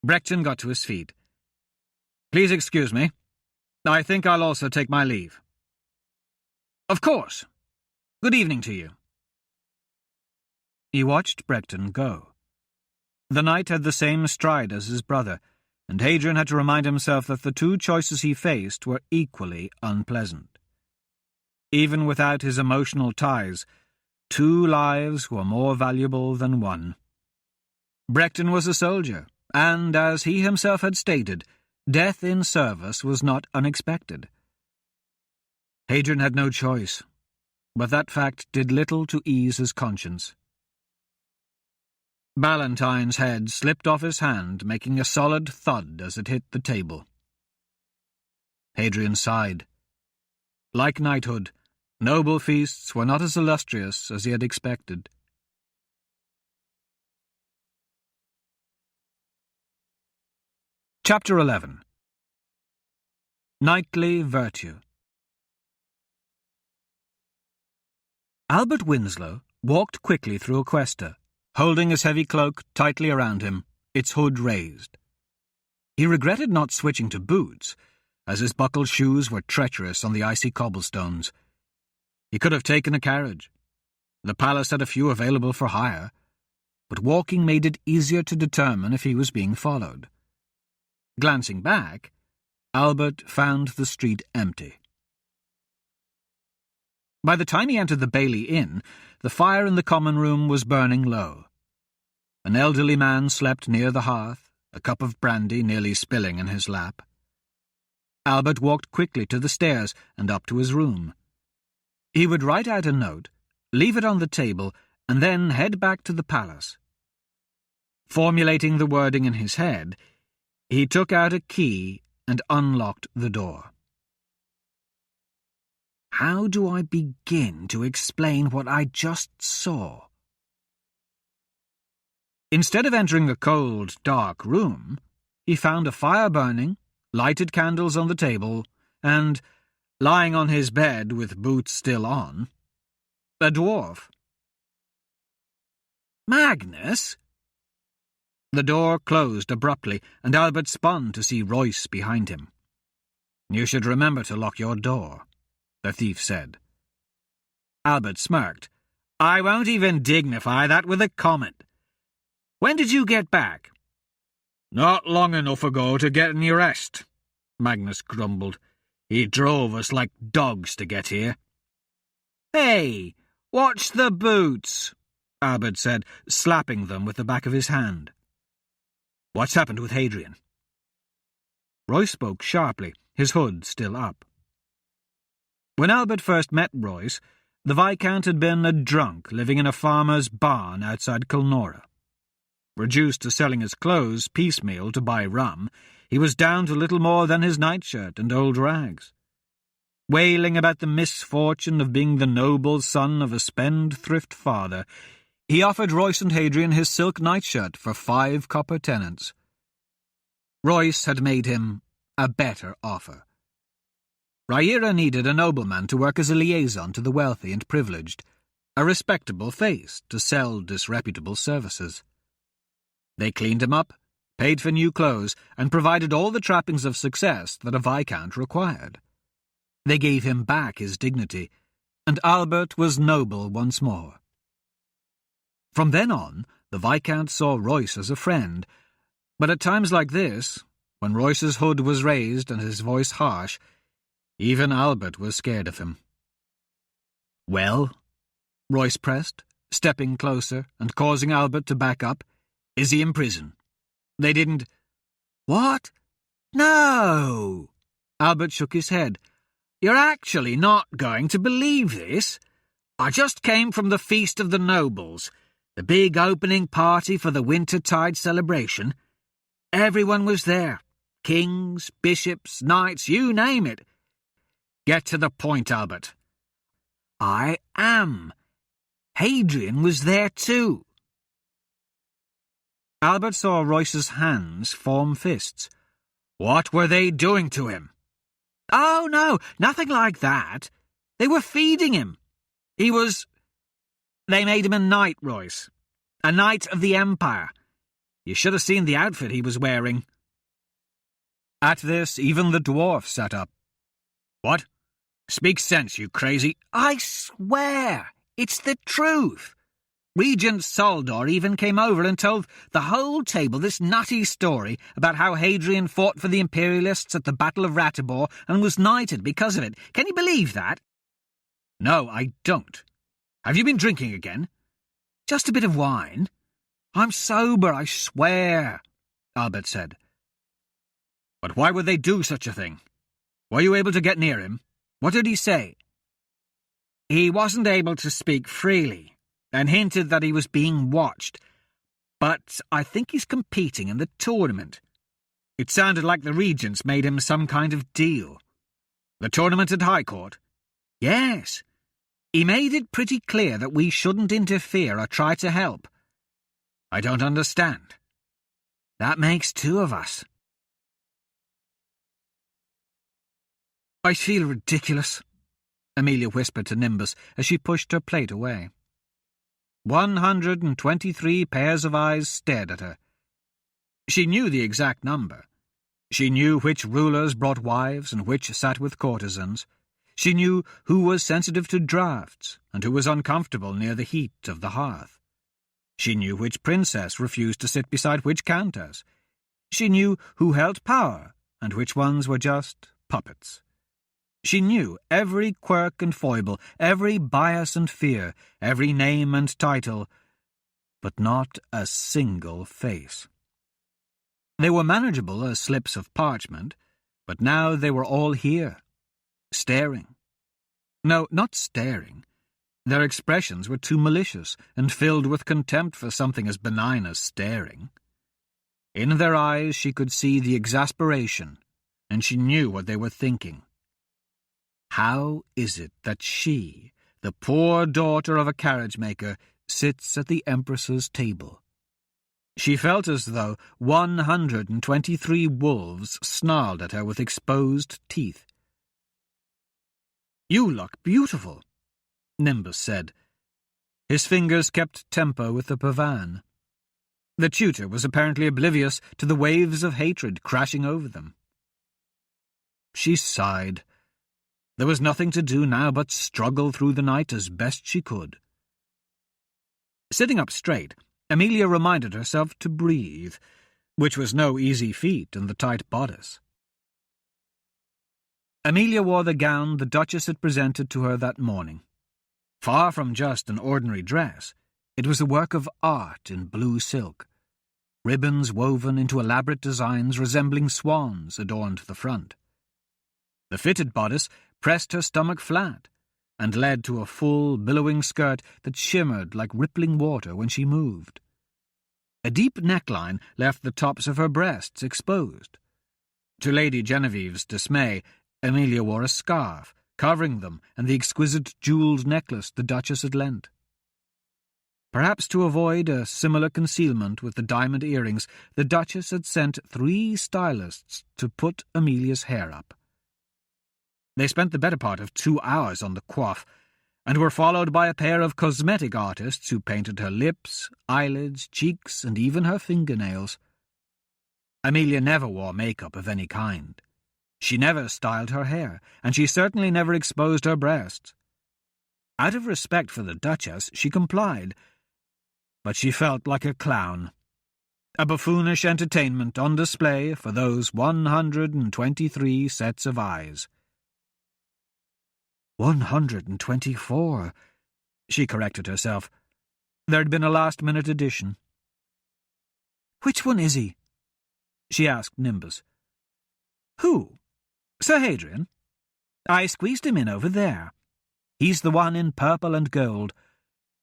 Brecton got to his feet. "Please excuse me. I think I'll also take my leave." "Of course. Good evening to you." He watched Brecton go. The knight had the same stride as his brother, and Hadrian had to remind himself that the two choices he faced were equally unpleasant. Even without his emotional ties, 2 lives were more valuable than 1. Brecton was a soldier, and, as he himself had stated, death in service was not unexpected. Hadrian had no choice, but that fact did little to ease his conscience. Ballantyne's head slipped off his hand, making a solid thud as it hit the table. Hadrian sighed. Like knighthood, noble feasts were not as illustrious as he had expected. Chapter 11. Knightly Virtue. Albert Winslow walked quickly through Equesta, holding his heavy cloak tightly around him, its hood raised. He regretted not switching to boots, as his buckled shoes were treacherous on the icy cobblestones. He could have taken a carriage. The palace had a few available for hire, but walking made it easier to determine if he was being followed. Glancing back, Albert found the street empty. By the time he entered the Bailey Inn, the fire in the common room was burning low. An elderly man slept near the hearth, a cup of brandy nearly spilling in his lap. Albert walked quickly to the stairs and up to his room. He would write out a note, leave it on the table, and then head back to the palace. Formulating the wording in his head, he took out a key and unlocked the door. How do I begin to explain what I just saw? Instead of entering a cold, dark room, he found a fire burning, lighted candles on the table, and, lying on his bed with boots still on, a dwarf. Magnus? The door closed abruptly, and Albert spun to see Royce behind him. You should remember to lock your door, the thief said. Albert smirked. I won't even dignify that with a comment. When did you get back? Not long enough ago to get any rest, Magnus grumbled. He drove us like dogs to get here. Hey, watch the boots, Albert said, slapping them with the back of his hand. What's happened with Hadrian? Royce spoke sharply, his hood still up. When Albert first met Royce, the Viscount had been a drunk living in a farmer's barn outside Culnora. Reduced to selling his clothes piecemeal to buy rum, he was down to little more than his nightshirt and old rags. Wailing about the misfortune of being the noble son of a spendthrift father, he offered Royce and Hadrian his silk nightshirt for 5 copper tenants. Royce had made him a better offer. Riyria needed a nobleman to work as a liaison to the wealthy and privileged, a respectable face to sell disreputable services. They cleaned him up, paid for new clothes, and provided all the trappings of success that a viscount required. They gave him back his dignity, and Albert was noble once more. From then on, the Viscount saw Royce as a friend, but at times like this, when Royce's hood was raised and his voice harsh, even Albert was scared of him. Well, Royce pressed, stepping closer and causing Albert to back up. Is he in prison? They didn't... What? No! Albert shook his head. You're actually not going to believe this. I just came from the Feast of the Nobles, the big opening party for the Wintertide celebration. Everyone was there. Kings, bishops, knights, you name it. Get to the point, Albert. I am. Hadrian was there too. Albert saw Royce's hands form fists. What were they doing to him? Oh, no, nothing like that. They were feeding him. They made him a knight, Royce. A knight of the Empire. You should have seen the outfit he was wearing. At this, even the dwarf sat up. What? Speak sense, you crazy. I swear, it's the truth. Regent Soldor even came over and told the whole table this nutty story about how Hadrian fought for the Imperialists at the Battle of Ratibor and was knighted because of it. Can you believe that? No, I don't. Have you been drinking again? Just a bit of wine. I'm sober, I swear, Albert said. But why would they do such a thing? Were you able to get near him? What did he say?" "He wasn't able to speak freely, and hinted that he was being watched. But I think he's competing in the tournament. It sounded like the regents made him some kind of deal." "The tournament at High Court?" "Yes. He made it pretty clear that we shouldn't interfere or try to help." "I don't understand." "That makes two of us." "I feel ridiculous," Amelia whispered to Nimbus as she pushed her plate away. 123 pairs of eyes stared at her. She knew the exact number. She knew which rulers brought wives and which sat with courtesans. She knew who was sensitive to draughts and who was uncomfortable near the heat of the hearth. She knew which princess refused to sit beside which countess. She knew who held power and which ones were just puppets. She knew every quirk and foible, every bias and fear, every name and title, but not a single face. They were manageable as slips of parchment, but now they were all here, staring. No, not staring. Their expressions were too malicious and filled with contempt for something as benign as staring. In their eyes she could see the exasperation, and she knew what they were thinking. How is it that she, the poor daughter of a carriage-maker, sits at the Empress's table? She felt as though 123 wolves snarled at her with exposed teeth. "You look beautiful," Nimbus said. His fingers kept tempo with the pavan. The tutor was apparently oblivious to the waves of hatred crashing over them. She sighed. There was nothing to do now but struggle through the night as best she could. Sitting up straight, Amelia reminded herself to breathe, which was no easy feat in the tight bodice. Amelia wore the gown the Duchess had presented to her that morning. Far from just an ordinary dress, it was a work of art in blue silk. Ribbons woven into elaborate designs resembling swans adorned the front. The fitted bodice pressed her stomach flat, and led to a full, billowing skirt that shimmered like rippling water when she moved. A deep neckline left the tops of her breasts exposed. To Lady Genevieve's dismay, Amelia wore a scarf, covering them and the exquisite jewelled necklace the Duchess had lent. Perhaps to avoid a similar concealment with the diamond earrings, the Duchess had sent 3 stylists to put Amelia's hair up. They spent the better part of 2 hours on the coif, and were followed by a pair of cosmetic artists who painted her lips, eyelids, cheeks, and even her fingernails. Amelia never wore makeup of any kind. She never styled her hair, and she certainly never exposed her breasts. Out of respect for the Duchess, she complied, but she felt like a clown. A buffoonish entertainment on display for those 123 sets of eyes. 124, she corrected herself. There had been a last-minute addition. "Which one is he?" she asked Nimbus. "Who? Sir Hadrian? I squeezed him in over there. He's the one in purple and gold.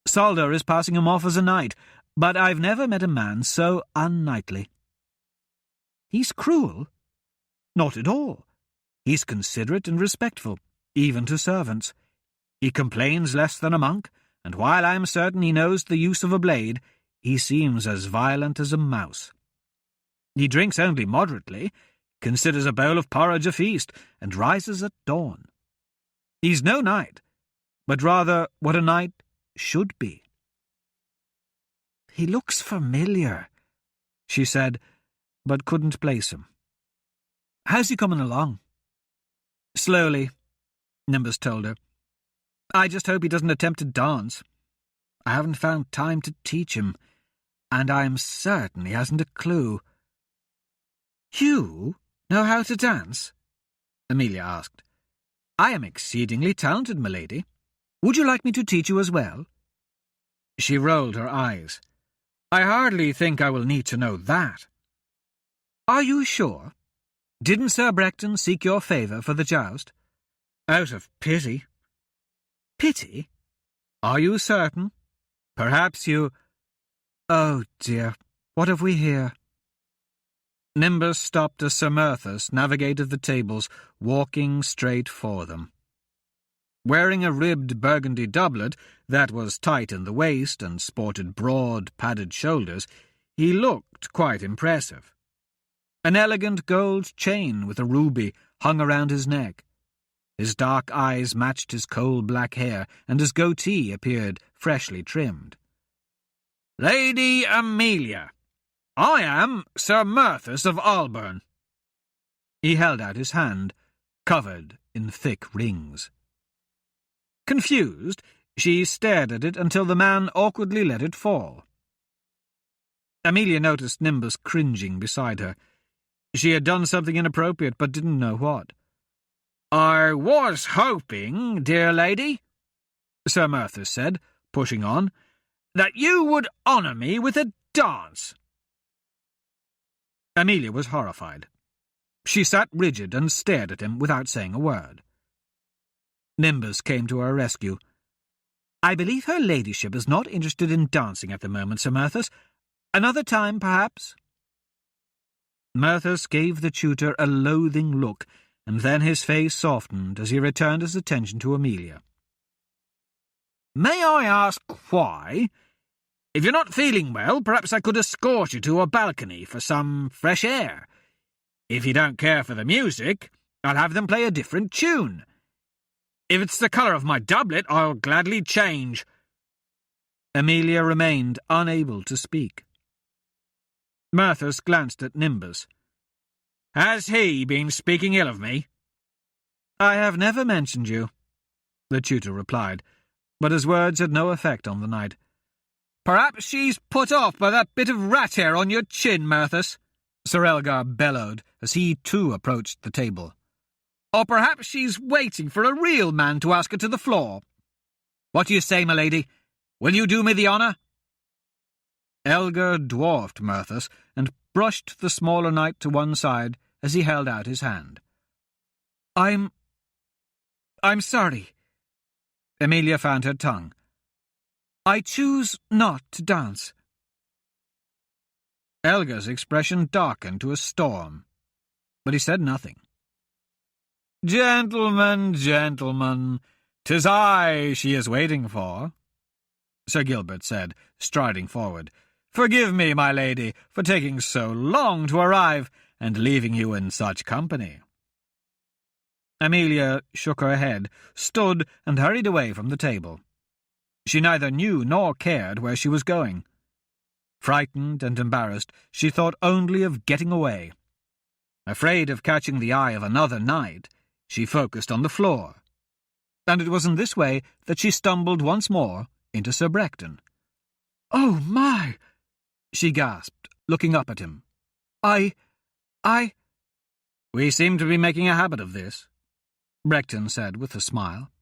Solder is passing him off as a knight, but I've never met a man so unknightly." "He's cruel?" "Not at all. He's considerate and respectful, even to servants. He complains less than a monk, and while I'm certain he knows the use of a blade, he seems as violent as a mouse. He drinks only moderately, considers a bowl of porridge a feast, and rises at dawn. He's no knight, but rather what a knight should be." "He looks familiar," she said, but couldn't place him. "How's he coming along?" "Slowly," Nimbus told her. "I just hope he doesn't attempt to dance. I haven't found time to teach him, and I'm certain he hasn't a clue." "You know how to dance?" Amelia asked. "I am exceedingly talented, milady. Would you like me to teach you as well?" She rolled her eyes. "I hardly think I will need to know that." "Are you sure? Didn't Sir Brecton seek your favour for the joust?" Out of pity. Pity? Are you certain? Perhaps you... Oh, dear, what have we here? Nimbus stopped as Sir Murthas navigated the tables, walking straight for them. Wearing a ribbed burgundy doublet that was tight in the waist and sported broad, padded shoulders, he looked quite impressive. An elegant gold chain with a ruby hung around his neck. His dark eyes matched his coal-black hair, and his goatee appeared freshly trimmed. "Lady Amelia, I am Sir Murthas of Alburn." He held out his hand, covered in thick rings. Confused, she stared at it until the man awkwardly let it fall. Amelia noticed Nimbus cringing beside her. She had done something inappropriate, but didn't know what. "I was hoping, dear lady," Sir Murthas said, pushing on, "that you would honour me with a dance." Amelia was horrified. She sat rigid and stared at him without saying a word. Nimbus came to her rescue. "I believe her ladyship is not interested in dancing at the moment, Sir Murthas. Another time, perhaps?" Murthas gave the tutor a loathing look, and then his face softened as he returned his attention to Amelia. "May I ask why? If you're not feeling well, perhaps I could escort you to a balcony for some fresh air. If you don't care for the music, I'll have them play a different tune. If it's the colour of my doublet, I'll gladly change." Amelia remained unable to speak. Murthas glanced at Nimbus. "Has he been speaking ill of me?" "I have never mentioned you," the tutor replied, but his words had no effect on the knight. "Perhaps she's put off by that bit of rat hair on your chin, Murthas," Sir Elgar bellowed as he too approached the table. "Or perhaps she's waiting for a real man to ask her to the floor. What do you say, my lady? Will you do me the honour?" Elgar dwarfed Murthas and brushed the smaller knight to one side as he held out his hand. I'm sorry." Amelia found her tongue. "I choose not to dance." Elgar's expression darkened to a storm, but he said nothing. "Gentlemen, gentlemen, 'tis I she is waiting for," Sir Gilbert said, striding forward. "Forgive me, my lady, for taking so long to arrive and leaving you in such company." Amelia shook her head, stood, and hurried away from the table. She neither knew nor cared where she was going. Frightened and embarrassed, she thought only of getting away. Afraid of catching the eye of another knight, she focused on the floor. And it was in this way that she stumbled once more into Sir Brecton. "Oh, my!" she gasped, looking up at him. I... "We seem to be making a habit of this," Brecton said with a smile.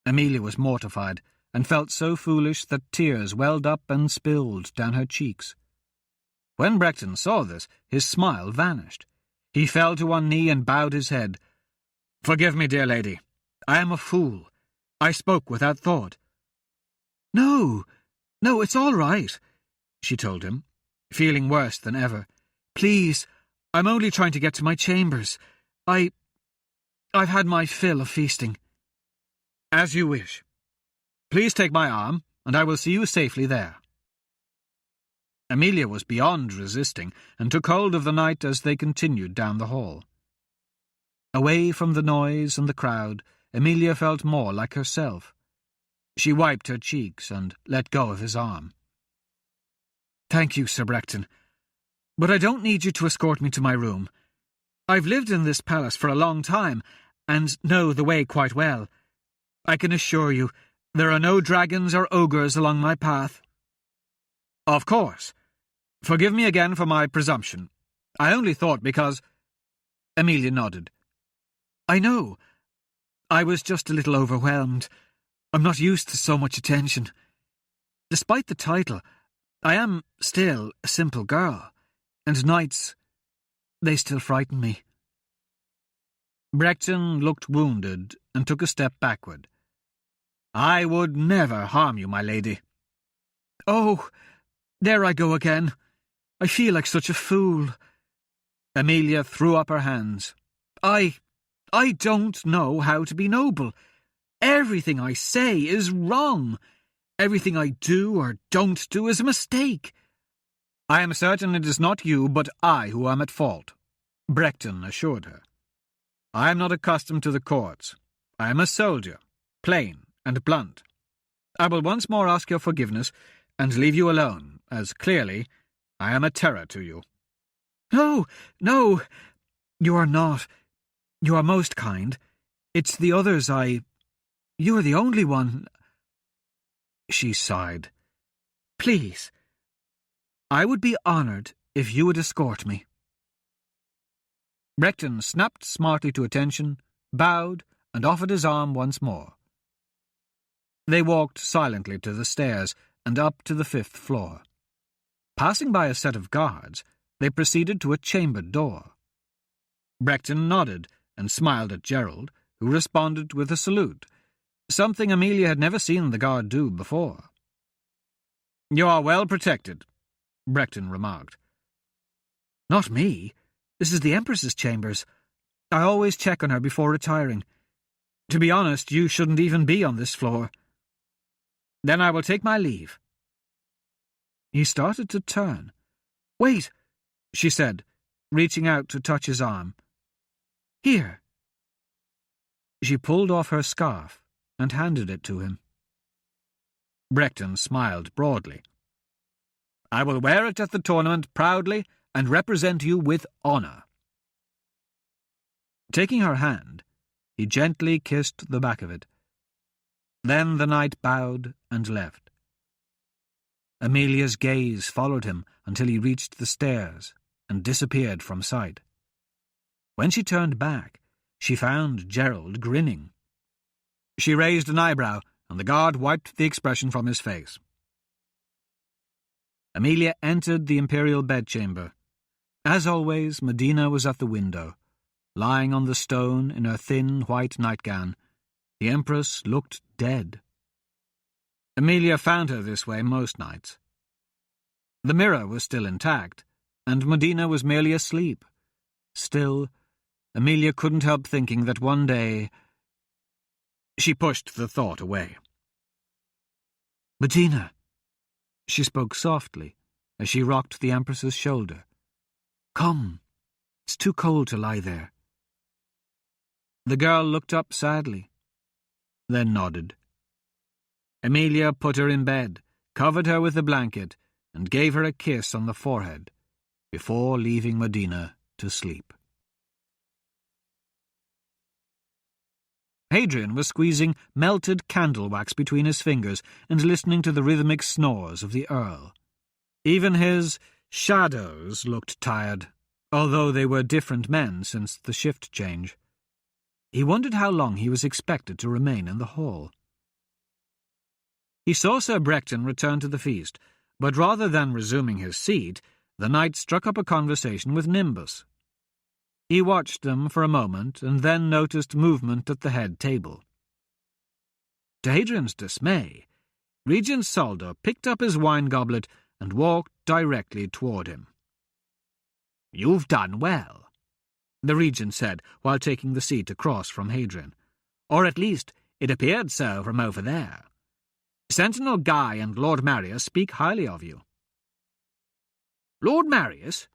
Amelia was mortified, and felt so foolish that tears welled up and spilled down her cheeks. When Brecton saw this, his smile vanished. He fell to one knee and bowed his head. "Forgive me, dear lady. I am a fool. I spoke without thought." No, it's all right," she told him, feeling worse than ever. "Please, I'm only trying to get to my chambers. I've had my fill of feasting." "As you wish. Please take my arm, and I will see you safely there." Amelia was beyond resisting, and took hold of the knight as they continued down the hall. Away from the noise and the crowd, Amelia felt more like herself. She wiped her cheeks and let go of his arm. "Thank you, Sir Brecton, but I don't need you to escort me to my room. I've lived in this palace for a long time, and know the way quite well. I can assure you, there are no dragons or ogres along my path." "Of course. Forgive me again for my presumption. I only thought because—" Amelia nodded. "I know. I was just a little overwhelmed. I'm not used to so much attention. Despite the title, I am still a simple girl, and knights, they still frighten me." Brechton looked wounded and took a step backward. "I would never harm you, my lady." "Oh, there I go again. I feel like such a fool." Amelia threw up her hands. I don't know how to be noble. Everything I say is wrong. Everything I do or don't do is a mistake." "I am certain it is not you, but I who am at fault," Brechton assured her. "I am not accustomed to the courts. I am a soldier, plain and blunt. I will once more ask your forgiveness and leave you alone, as clearly I am a terror to you." "No, no, you are not. You are most kind. It's the others You are the only one." She sighed. "Please, I would be honoured if you would escort me." Brechton snapped smartly to attention, bowed, and offered his arm once more. They walked silently to the stairs and up to the 5th floor. Passing by a set of guards, they proceeded to a chambered door. Brechton nodded and smiled at Gerald, who responded with a salute, something Amelia had never seen the guard do before. "You are well protected," Brechton remarked. "Not me. This is the Empress's chambers. I always check on her before retiring. To be honest, you shouldn't even be on this floor." "Then I will take my leave." He started to turn. "Wait," she said, reaching out to touch his arm. "Here." She pulled off her scarf and handed it to him. Brechton smiled broadly. "I will wear it at the tournament proudly and represent you with honour." Taking her hand, he gently kissed the back of it. Then the knight bowed and left. Amelia's gaze followed him until he reached the stairs and disappeared from sight. When she turned back, she found Gerald grinning. She raised an eyebrow, and the guard wiped the expression from his face. Amelia entered the imperial bedchamber. As always, Medina was at the window. Lying on the stone in her thin white nightgown, the Empress looked dead. Amelia found her this way most nights. The mirror was still intact, and Medina was merely asleep. Still, Amelia couldn't help thinking that one day... She pushed the thought away. "Medina," she spoke softly as she rocked the Empress's shoulder. "Come, it's too cold to lie there." The girl looked up sadly, then nodded. Amelia put her in bed, covered her with a blanket, and gave her a kiss on the forehead, before leaving Medina to sleep. Hadrian was squeezing melted candle wax between his fingers and listening to the rhythmic snores of the Earl. Even his shadows looked tired, although they were different men since the shift change. He wondered how long he was expected to remain in the hall. He saw Sir Brechton return to the feast, but rather than resuming his seat, the knight struck up a conversation with Nimbus. He watched them for a moment and then noticed movement at the head table. To Hadrian's dismay, Regent Soldo picked up his wine goblet and walked directly toward him. "You've done well," the regent said while taking the seat across from Hadrian. "Or at least it appeared so from over there. Sentinel Guy and Lord Marius speak highly of you." "Lord Marius?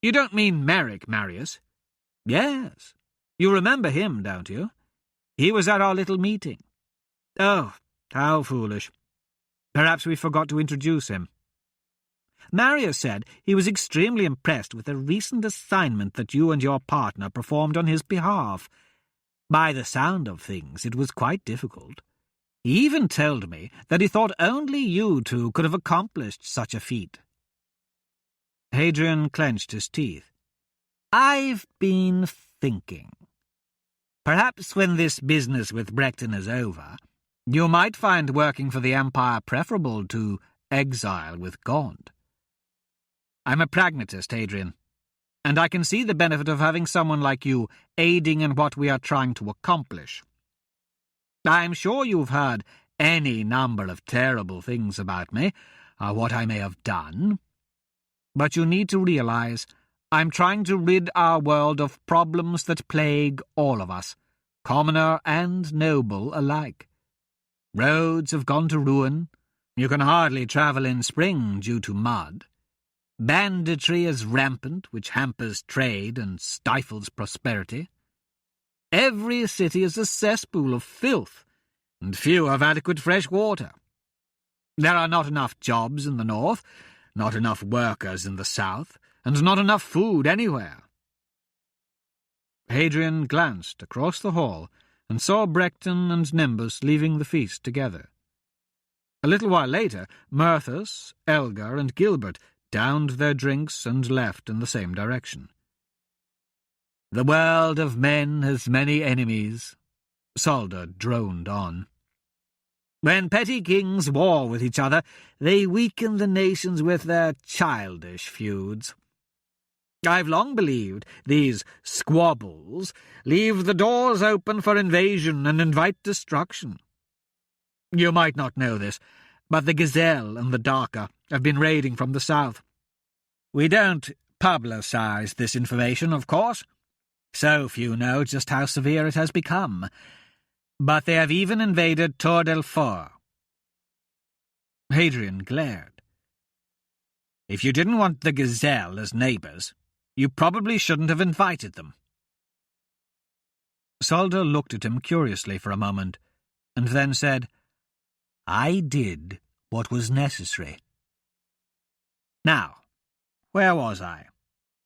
You don't mean Merrick Marius?" "Yes. You remember him, don't you? He was at our little meeting." "Oh, how foolish. Perhaps we forgot to introduce him." "Marius said he was extremely impressed with a recent assignment that you and your partner performed on his behalf. By the sound of things, it was quite difficult. He even told me that he thought only you two could have accomplished such a feat." Hadrian clenched his teeth. "I've been thinking. Perhaps when this business with Brechton is over, you might find working for the Empire preferable to exile with Gaunt. I'm a pragmatist, Hadrian. and I can see the benefit of having someone like you aiding in what we are trying to accomplish. I'm sure you've heard any number of terrible things about me, or what I may have done. But you need to realize I'm trying to rid our world of problems that plague all of us, commoner and noble alike. Roads have gone to ruin. You can hardly travel in spring due to mud. Banditry is rampant, which hampers trade and stifles prosperity. Every city is a cesspool of filth, and few have adequate fresh water. There are not enough jobs in the north, not enough workers in the south, and not enough food anywhere. Hadrian glanced across the hall and saw Brecton and Nimbus leaving the feast together. A little while later, Merthus, Elgar, and Gilbert downed their drinks and left in the same direction. "The world of men has many enemies," Solder droned on. "When petty kings war with each other, they weaken the nations with their childish feuds. I've long believed these squabbles leave the doors open for invasion and invite destruction. You might not know this, but the Gazelle and the Darker have been raiding from the south. We don't publicize this information, of course. So few know just how severe it has become. But they have even invaded Tor del For." Hadrian glared. "If you didn't want the Gazelle as neighbours, you probably shouldn't have invited them." Solder looked at him curiously for a moment, and then said, "I did what was necessary. Now, where was I?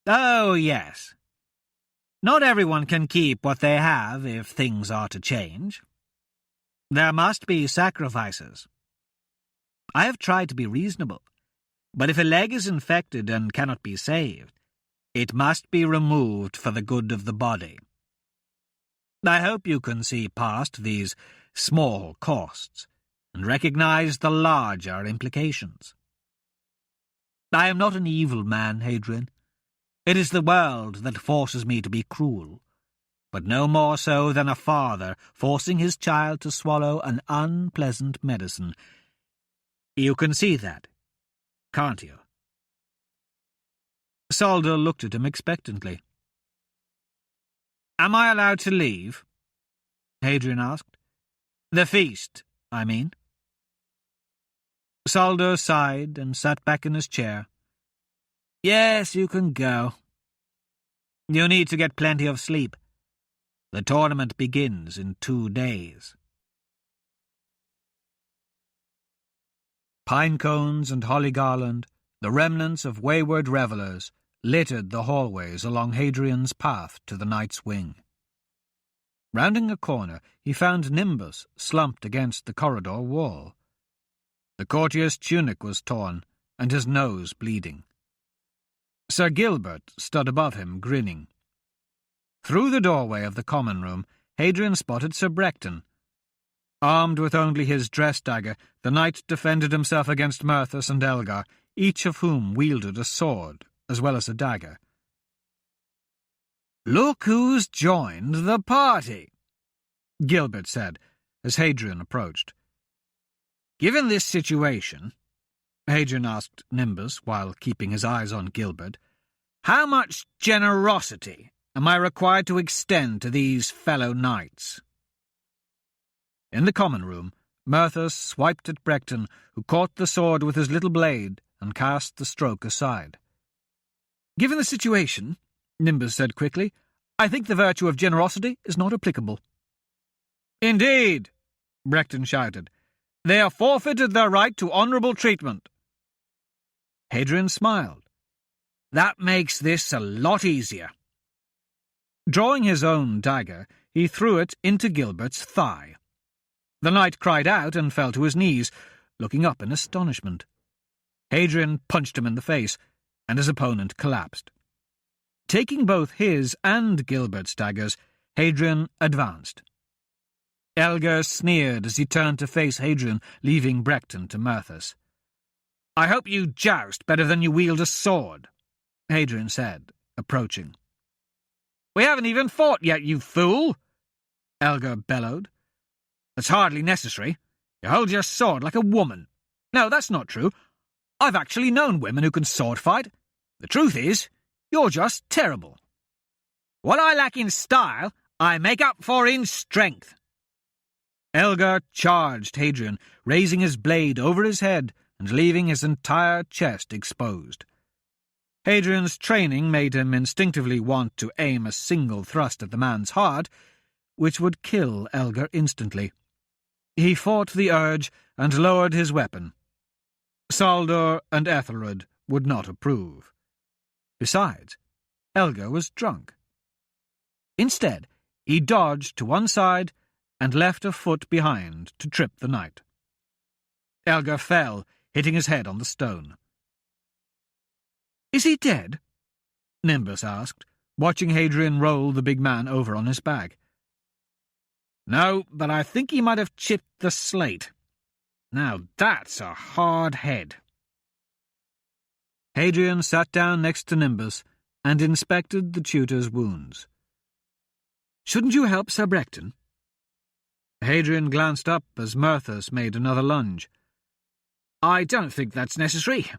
Oh, yes. Not everyone can keep what they have if things are to change. There must be sacrifices. I have tried to be reasonable, but if a leg is infected and cannot be saved, it must be removed for the good of the body. I hope you can see past these small costs and recognize the larger implications. I am not an evil man, Hadrian. It is the world that forces me to be cruel, but no more so than a father forcing his child to swallow an unpleasant medicine. You can see that, can't you?" Solder looked at him expectantly. "Am I allowed to leave?" Hadrian asked. "The feast, I mean." Solder sighed and sat back in his chair. "Yes, you can go. You need to get plenty of sleep. The tournament begins in 2 days." Pine cones and holly garland, the remnants of wayward revellers, littered the hallways along Hadrian's path to the Knight's Wing. Rounding a corner, he found Nimbus slumped against the corridor wall. The courtier's tunic was torn, and his nose bleeding. Sir Gilbert stood above him, grinning. Through the doorway of the common room, Hadrian spotted Sir Brecton. Armed with only his dress dagger, the knight defended himself against Merthus and Elgar, each of whom wielded a sword, as well as a dagger. "Look who's joined the party," Gilbert said, as Hadrian approached. "Given this situation," Hadrian asked Nimbus while keeping his eyes on Gilbert, "how much generosity am I required to extend to these fellow knights?" In the common room, Merthus swiped at Brecton, who caught the sword with his little blade and cast the stroke aside. "Given the situation," Nimbus said quickly, "I think the virtue of generosity is not applicable." "Indeed," Brecton shouted. "They have forfeited their right to honourable treatment." Hadrian smiled. "That makes this a lot easier." Drawing his own dagger, he threw it into Gilbert's thigh. The knight cried out and fell to his knees, looking up in astonishment. Hadrian punched him in the face, and his opponent collapsed. Taking both his and Gilbert's daggers, Hadrian advanced. Elgar sneered as he turned to face Hadrian, leaving Brecton to Merthus. "I hope you joust better than you wield a sword," Hadrian said, approaching. "We haven't even fought yet, you fool!" Elgar bellowed. "That's hardly necessary. You hold your sword like a woman. No, that's not true. I've actually known women who can sword fight. The truth is, you're just terrible. What I lack in style, I make up for in strength." Elgar charged Hadrian, raising his blade over his head and leaving his entire chest exposed. Hadrian's training made him instinctively want to aim a single thrust at the man's heart, which would kill Elgar instantly. He fought the urge and lowered his weapon. Saldor and Ethelred would not approve. Besides, Elgar was drunk. Instead, he dodged to one side and left a foot behind to trip the knight. Elgar fell, hitting his head on the stone. "Is he dead?" Nimbus asked, watching Hadrian roll the big man over on his back. "No, but I think he might have chipped the slate. Now that's a hard head." Hadrian sat down next to Nimbus and inspected the tutor's wounds. "Shouldn't you help Sir Brecton?" Hadrian glanced up as Murthus made another lunge. "I don't think that's necessary,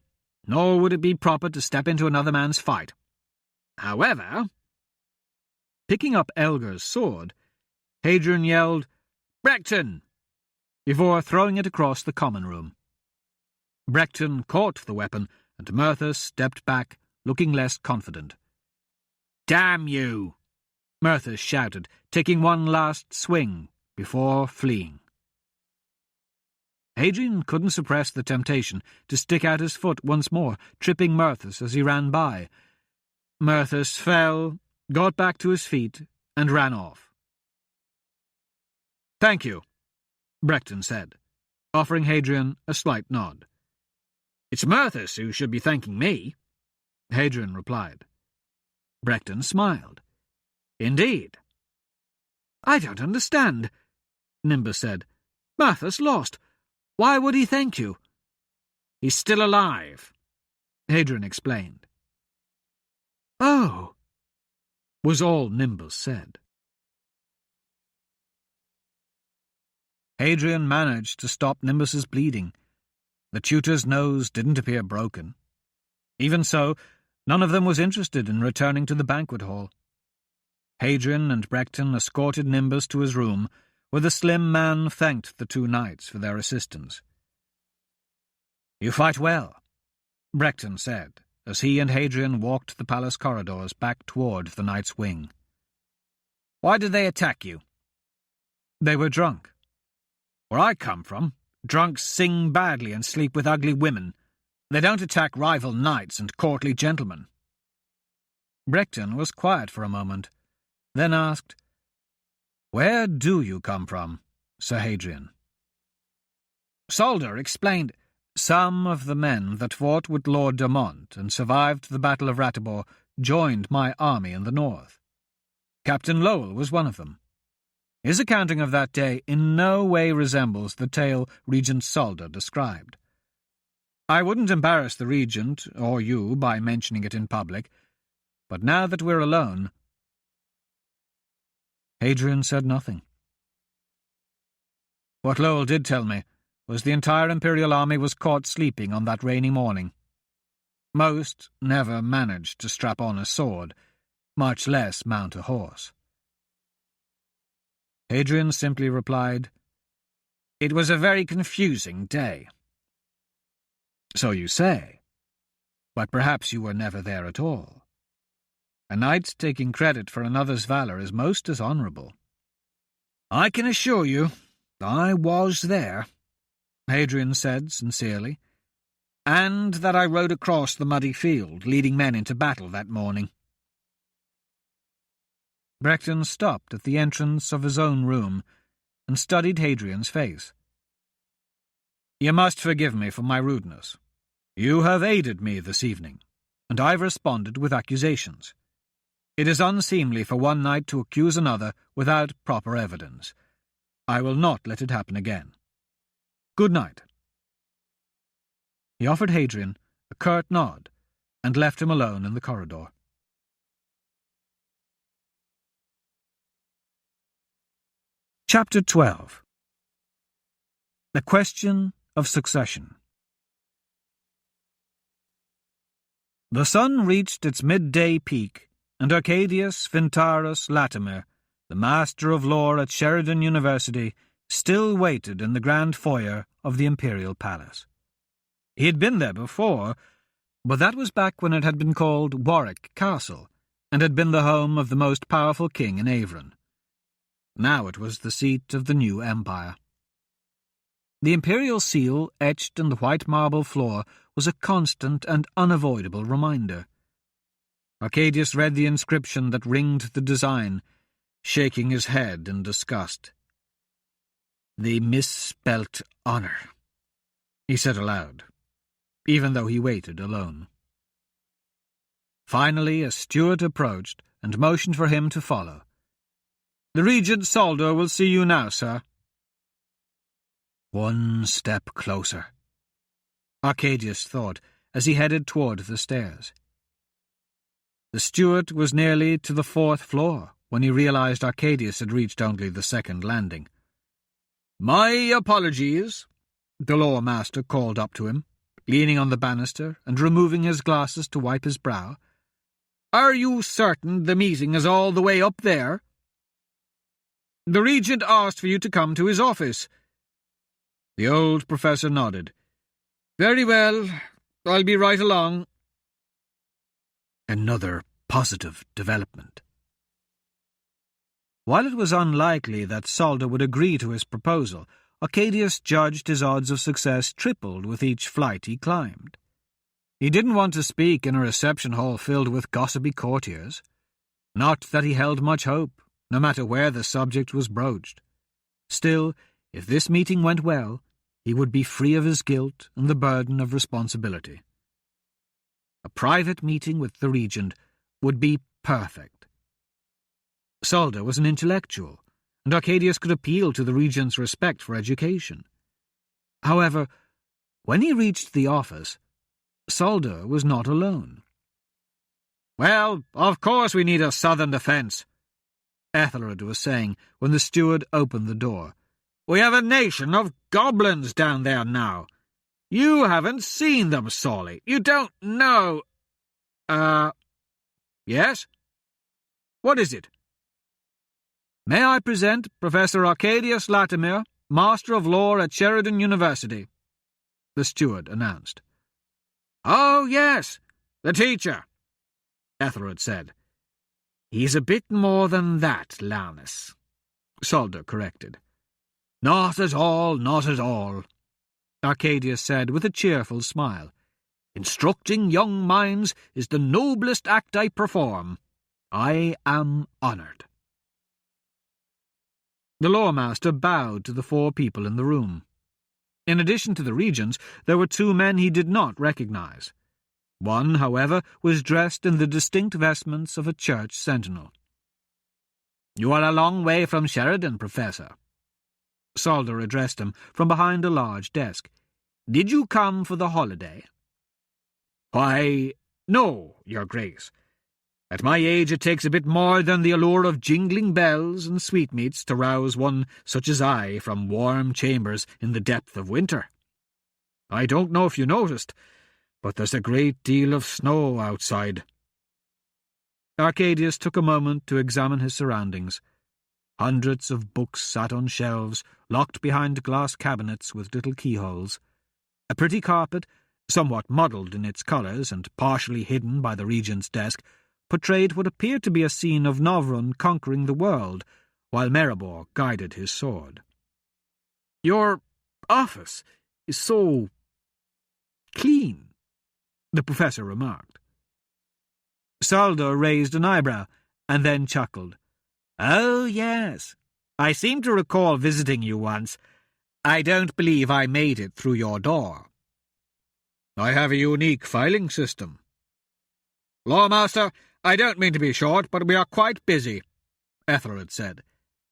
nor would it be proper to step into another man's fight. However—" Picking up Elgar's sword, Hadrian yelled, "Brecton!" before throwing it across the common room. Brecton caught the weapon, and Murthus stepped back, looking less confident. "Damn you!" Murthus shouted, taking one last swing before fleeing. Hadrian couldn't suppress the temptation to stick out his foot once more, tripping Murthus as he ran by. Murthus fell, got back to his feet, and ran off. "Thank you," Brecton said, offering Hadrian a slight nod. "It's Murthus who should be thanking me," Hadrian replied. Brecton smiled. "Indeed." "I don't understand," Nimbus said. "Murthus lost. Why would he thank you?" "He's still alive," Hadrian explained. "Oh," was all Nimbus said. Hadrian managed to stop Nimbus's bleeding. The tutor's nose didn't appear broken. Even so, none of them was interested in returning to the banquet hall. Hadrian and Brecton escorted Nimbus to his room, where the slim man thanked the two knights for their assistance. "You fight well," Brecton said, as he and Hadrian walked the palace corridors back toward the knight's wing. "Why did they attack you?" "They were drunk. Where I come from, drunks sing badly and sleep with ugly women. They don't attack rival knights and courtly gentlemen." Brecton was quiet for a moment, then asked, "Where do you come from, Sir Hadrian?" Saldor explained, "Some of the men that fought with Lord Demont and survived the Battle of Ratibor joined my army in the north. Captain Lowell was one of them. His accounting of that day in no way resembles the tale Regent Saldor described. I wouldn't embarrass the Regent or you by mentioning it in public, but now that we're alone—" Hadrian said nothing. "What Lowell did tell me was the entire Imperial army was caught sleeping on that rainy morning. Most never managed to strap on a sword, much less mount a horse." Hadrian simply replied, "It was a very confusing day." "So you say, but perhaps you were never there at all. A knight taking credit for another's valour is most dishonourable." "I can assure you I was there," Hadrian said sincerely, "and that I rode across the muddy field, leading men into battle that morning." Brecton stopped at the entrance of his own room and studied Hadrian's face. "You must forgive me for my rudeness. You have aided me this evening, and I've responded with accusations. It is unseemly for one knight to accuse another without proper evidence. I will not let it happen again. Good night." He offered Hadrian a curt nod and left him alone in the corridor. Chapter 12. The Question of Succession. The sun reached its midday peak, and Arcadius Fintarus Latimer, the Master of Law at Sheridan University, still waited in the grand foyer of the Imperial Palace. He had been there before, but that was back when it had been called Warwick Castle, and had been the home of the most powerful king in Avron. Now it was the seat of the new empire. The imperial seal, etched in the white marble floor, was a constant and unavoidable reminder. Arcadius read the inscription that ringed the design, shaking his head in disgust. "The misspelt honor," he said aloud, even though he waited alone. Finally, a steward approached and motioned for him to follow. "The Regent Soldo will see you now, sir." One step closer, Arcadius thought, as he headed toward the stairs. The steward was nearly to the 4th floor when he realized Arcadius had reached only the 2nd landing. "My apologies," the law master called up to him, leaning on the banister and removing his glasses to wipe his brow. "Are you certain the meeting is all the way up there?" "The Regent asked for you to come to his office." The old professor nodded. "Very well, I'll be right along." Another positive development. While it was unlikely that Soldo would agree to his proposal, Arcadius judged his odds of success tripled with each flight he climbed. He didn't want to speak in a reception hall filled with gossipy courtiers. Not that he held much hope, no matter where the subject was broached. Still, if this meeting went well, he would be free of his guilt and the burden of responsibility. A private meeting with the Regent would be perfect. Soldo was an intellectual, and Arcadius could appeal to the Regent's respect for education. However, when he reached the office, Soldo was not alone. "Well, of course we need a southern defence," Ethelred was saying when the steward opened the door. "We have a nation of goblins down there now. You haven't seen them, Solly. You don't know—" Yes? What is it?" "May I present Professor Arcadius Latimer, Master of Law at Sheridan University," the steward announced. "Oh, yes, the teacher," Ethelred said. "He's a bit more than that, Lannis," Soldo corrected. "Not at all, not at all," Arcadius said with a cheerful smile. "Instructing young minds is the noblest act I perform. I am honoured." The lawmaster bowed to the 4 people in the room. In addition to the regents, there were 2 men he did not recognize. One, however, was dressed in the distinct vestments of a church sentinel. "You are a long way from Sheridan, Professor." Soldo addressed him from behind a large desk. "Did you come for the holiday?" "Why, no, Your Grace. At my age it takes a bit more than the allure of jingling bells and sweetmeats to rouse one such as I from warm chambers in the depth of winter. I don't know if you noticed, but there's a great deal of snow outside." Arcadius took a moment to examine his surroundings. Hundreds of books sat on shelves, locked behind glass cabinets with little keyholes. A pretty carpet, somewhat muddled in its colours and partially hidden by the Regent's desk, portrayed what appeared to be a scene of Novron conquering the world, while Maribor guided his sword. "Your office is so clean," the professor remarked. Soldo raised an eyebrow, and then chuckled. "Oh, yes. I seem to recall visiting you once. I don't believe I made it through your door." "I have a unique filing system." "Lawmaster, I don't mean to be short, but we are quite busy," Ethelred said.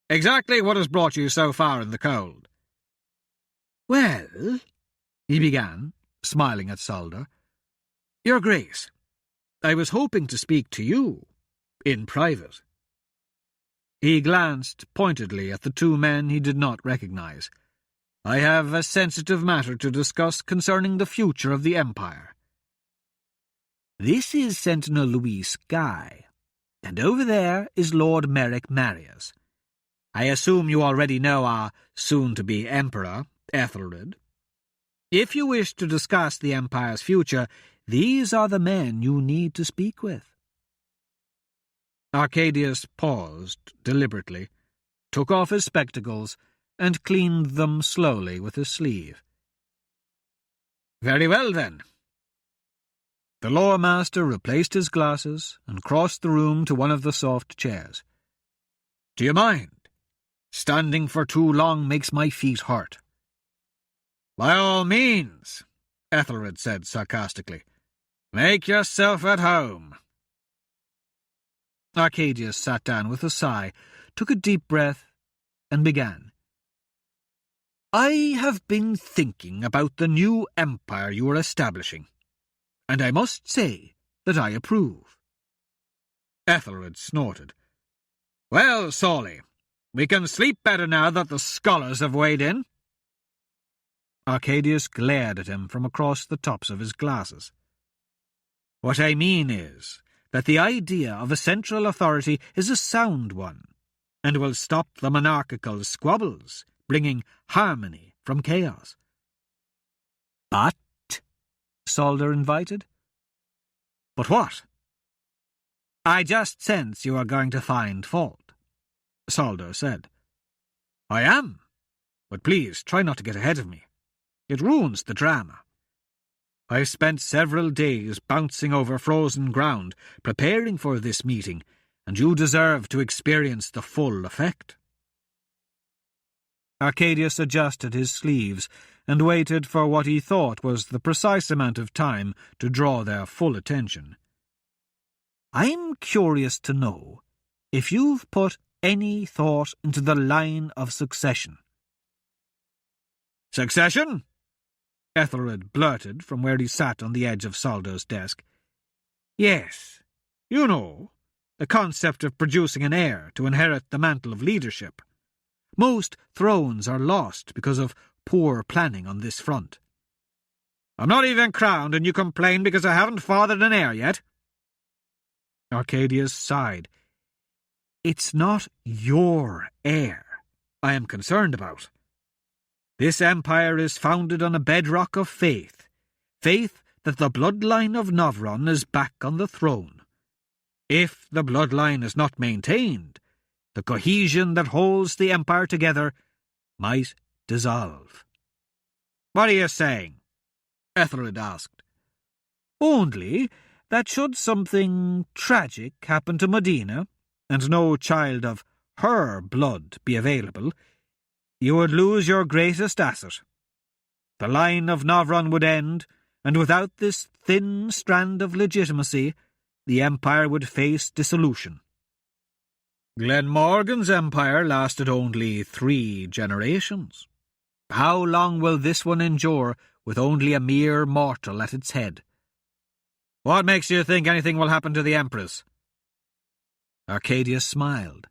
"Exactly what has brought you so far in the cold?" "Well," he began, smiling at Soldo. "Your Grace, I was hoping to speak to you, in private." He glanced pointedly at the two men he did not recognize. "I have a sensitive matter to discuss concerning the future of the Empire. This is Sentinel Louis Skye, and over there is Lord Merrick Marius. I assume you already know our soon-to-be Emperor, Ethelred. If you wish to discuss the Empire's future, these are the men you need to speak with." Arcadius paused deliberately, took off his spectacles, and cleaned them slowly with his sleeve. "Very well, then." The Lore Master replaced his glasses and crossed the room to one of the soft chairs. "Do you mind? Standing for too long makes my feet hurt." "By all means," Ethelred said sarcastically. "Make yourself at home." Arcadius sat down with a sigh, took a deep breath, and began. "I have been thinking about the new empire you are establishing, and I must say that I approve." Ethelred snorted. "Well, Sully, we can sleep better now that the scholars have weighed in." Arcadius glared at him from across the tops of his glasses. "What I mean is that the idea of a central authority is a sound one, and will stop the monarchical squabbles, bringing harmony from chaos." "But," Solder invited. "But what?" "I just sense you are going to find fault," Solder said. "I am, but please try not to get ahead of me. It ruins the drama. I've spent several days bouncing over frozen ground, preparing for this meeting, and you deserve to experience the full effect." Arcadius adjusted his sleeves and waited for what he thought was the precise amount of time to draw their full attention. "I'm curious to know if you've put any thought into the line of succession." "Succession?" Ethelred blurted from where he sat on the edge of Solder's desk. "Yes, you know, the concept of producing an heir to inherit the mantle of leadership. Most thrones are lost because of poor planning on this front." "I'm not even crowned, and you complain because I haven't fathered an heir yet?" Arcadius sighed. "It's not your heir I am concerned about. This empire is founded on a bedrock of faith that the bloodline of Novron is back on the throne. If the bloodline is not maintained, the cohesion that holds the empire together might dissolve." "What are you saying?" Ethelred asked. "Only that should something tragic happen to Medina, and no child of her blood be available, you would lose your greatest asset. The line of Novron would end, and without this thin strand of legitimacy, the empire would face dissolution." "Glenmorgan's empire lasted only 3 generations. How long will this one endure with only a mere mortal at its head?" "What makes you think anything will happen to the Empress?" Arcadius smiled.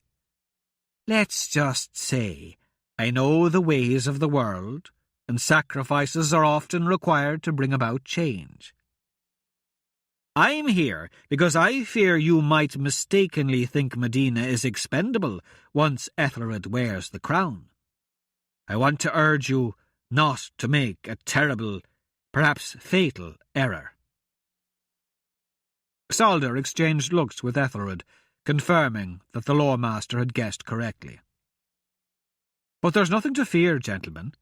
"Let's just say I know the ways of the world, and sacrifices are often required to bring about change. I'm here because I fear you might mistakenly think Medina is expendable once Ethelred wears the crown. I want to urge you not to make a terrible, perhaps fatal, error." Solder exchanged looks with Ethelred, confirming that the Lore Master had guessed correctly. "But there's nothing to fear, gentlemen,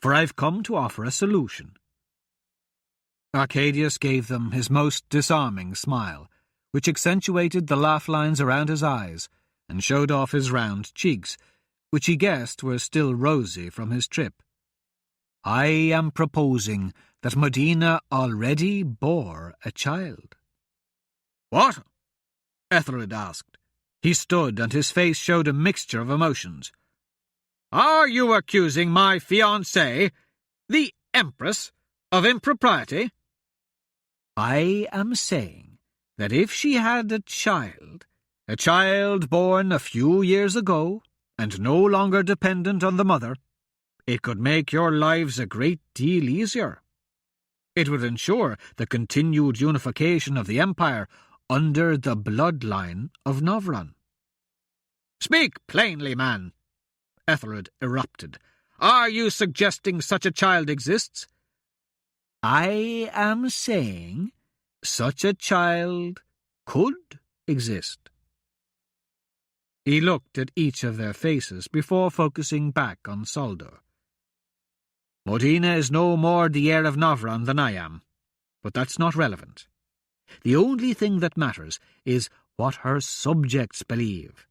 for I've come to offer a solution." Arcadius gave them his most disarming smile, which accentuated the laugh lines around his eyes and showed off his round cheeks, which he guessed were still rosy from his trip. "I am proposing that Medina already bore a child." "What?" Ethelred asked. He stood, and his face showed a mixture of emotions. "Are you accusing my fiancée, the Empress, of impropriety?" "I am saying that if she had a child, A child born a few years ago, and no longer dependent on the mother, it could make your lives a great deal easier. It would ensure the continued unification of the Empire under the bloodline of Novron. "Speak plainly, man," Ethelred erupted. "Are you suggesting such a child exists?" "I am saying such a child could exist." He looked at each of their faces before focusing back on Saldor. "Modena is no more the heir of Novron than I am, but that's not relevant. The only thing that matters is what her subjects believe.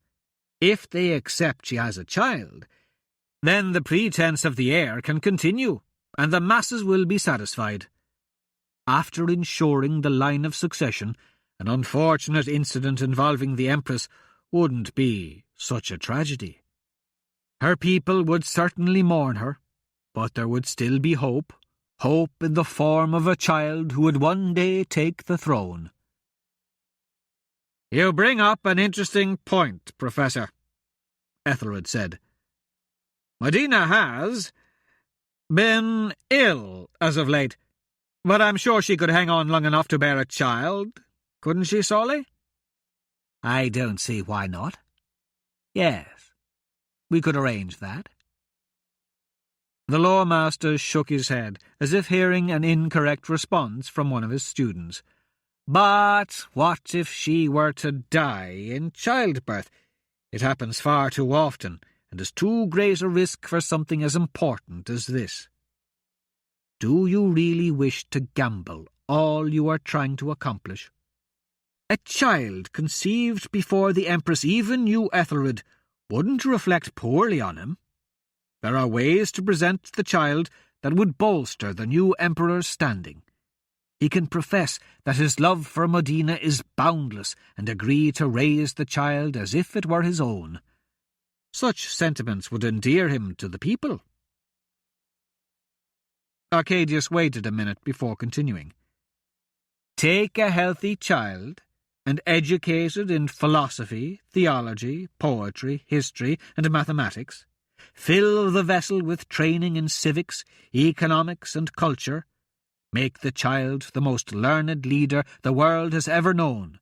If they accept she has a child, then the pretense of the heir can continue, and the masses will be satisfied. After ensuring the line of succession, an unfortunate incident involving the Empress wouldn't be such a tragedy. Her people would certainly mourn her, but there would still be hope in the form of a child who would one day take the throne." "You bring up an interesting point, Professor," Ethelred said. "Modena has been ill as of late, but I'm sure she could hang on long enough to bear a child, couldn't she, Solly?" "I don't see why not. Yes, we could arrange that." The Lawmaster shook his head, as if hearing an incorrect response from one of his students. "But what if she were to die in childbirth? It happens far too often, and is too great a risk for something as important as this. Do you really wish to gamble all you are trying to accomplish? A child conceived before the Empress even knew Ethelred wouldn't reflect poorly on him. There are ways to present the child that would bolster the new Emperor's standing. He can profess that his love for Modena is boundless and agree to raise the child as if it were his own. Such sentiments would endear him to the people." Arcadius waited a minute before continuing. "Take a healthy child and educate it in philosophy, theology, poetry, history, and mathematics. Fill the vessel with training in civics, economics, and culture. Make the child the most learned leader the world has ever known.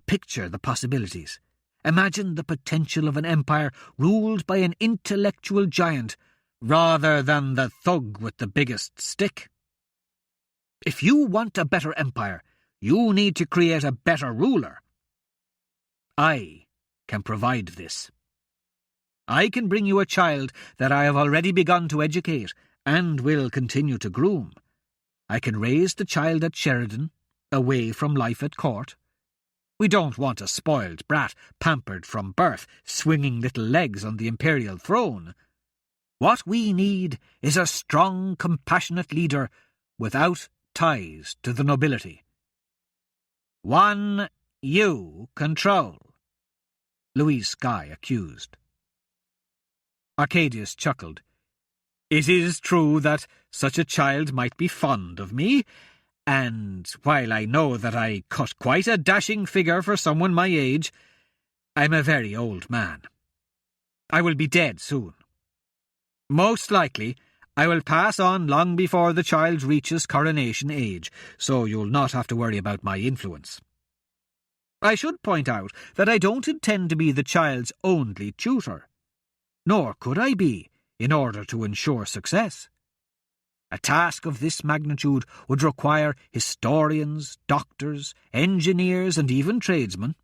Picture the possibilities. Imagine the potential of an empire ruled by an intellectual giant, rather than the thug with the biggest stick. If you want a better empire, you need to create a better ruler. I can provide this. I can bring you a child that I have already begun to educate, and will continue to groom. I can raise the child at Sheridan, away from life at court. We don't want a spoiled brat, pampered from birth, swinging little legs on the imperial throne. What we need is a strong, compassionate leader without ties to the nobility. One you control," Louise Skye accused. Arcadius chuckled. "It is true that such a child might be fond of me, and while I know that I cut quite a dashing figure for someone my age, I'm a very old man. I will be dead soon. Most likely, I will pass on long before the child reaches coronation age, so you'll not have to worry about my influence. I should point out that I don't intend to be the child's only tutor. Nor could I be, in order to ensure success. A task of this magnitude would require historians, doctors, engineers, and even tradesmen.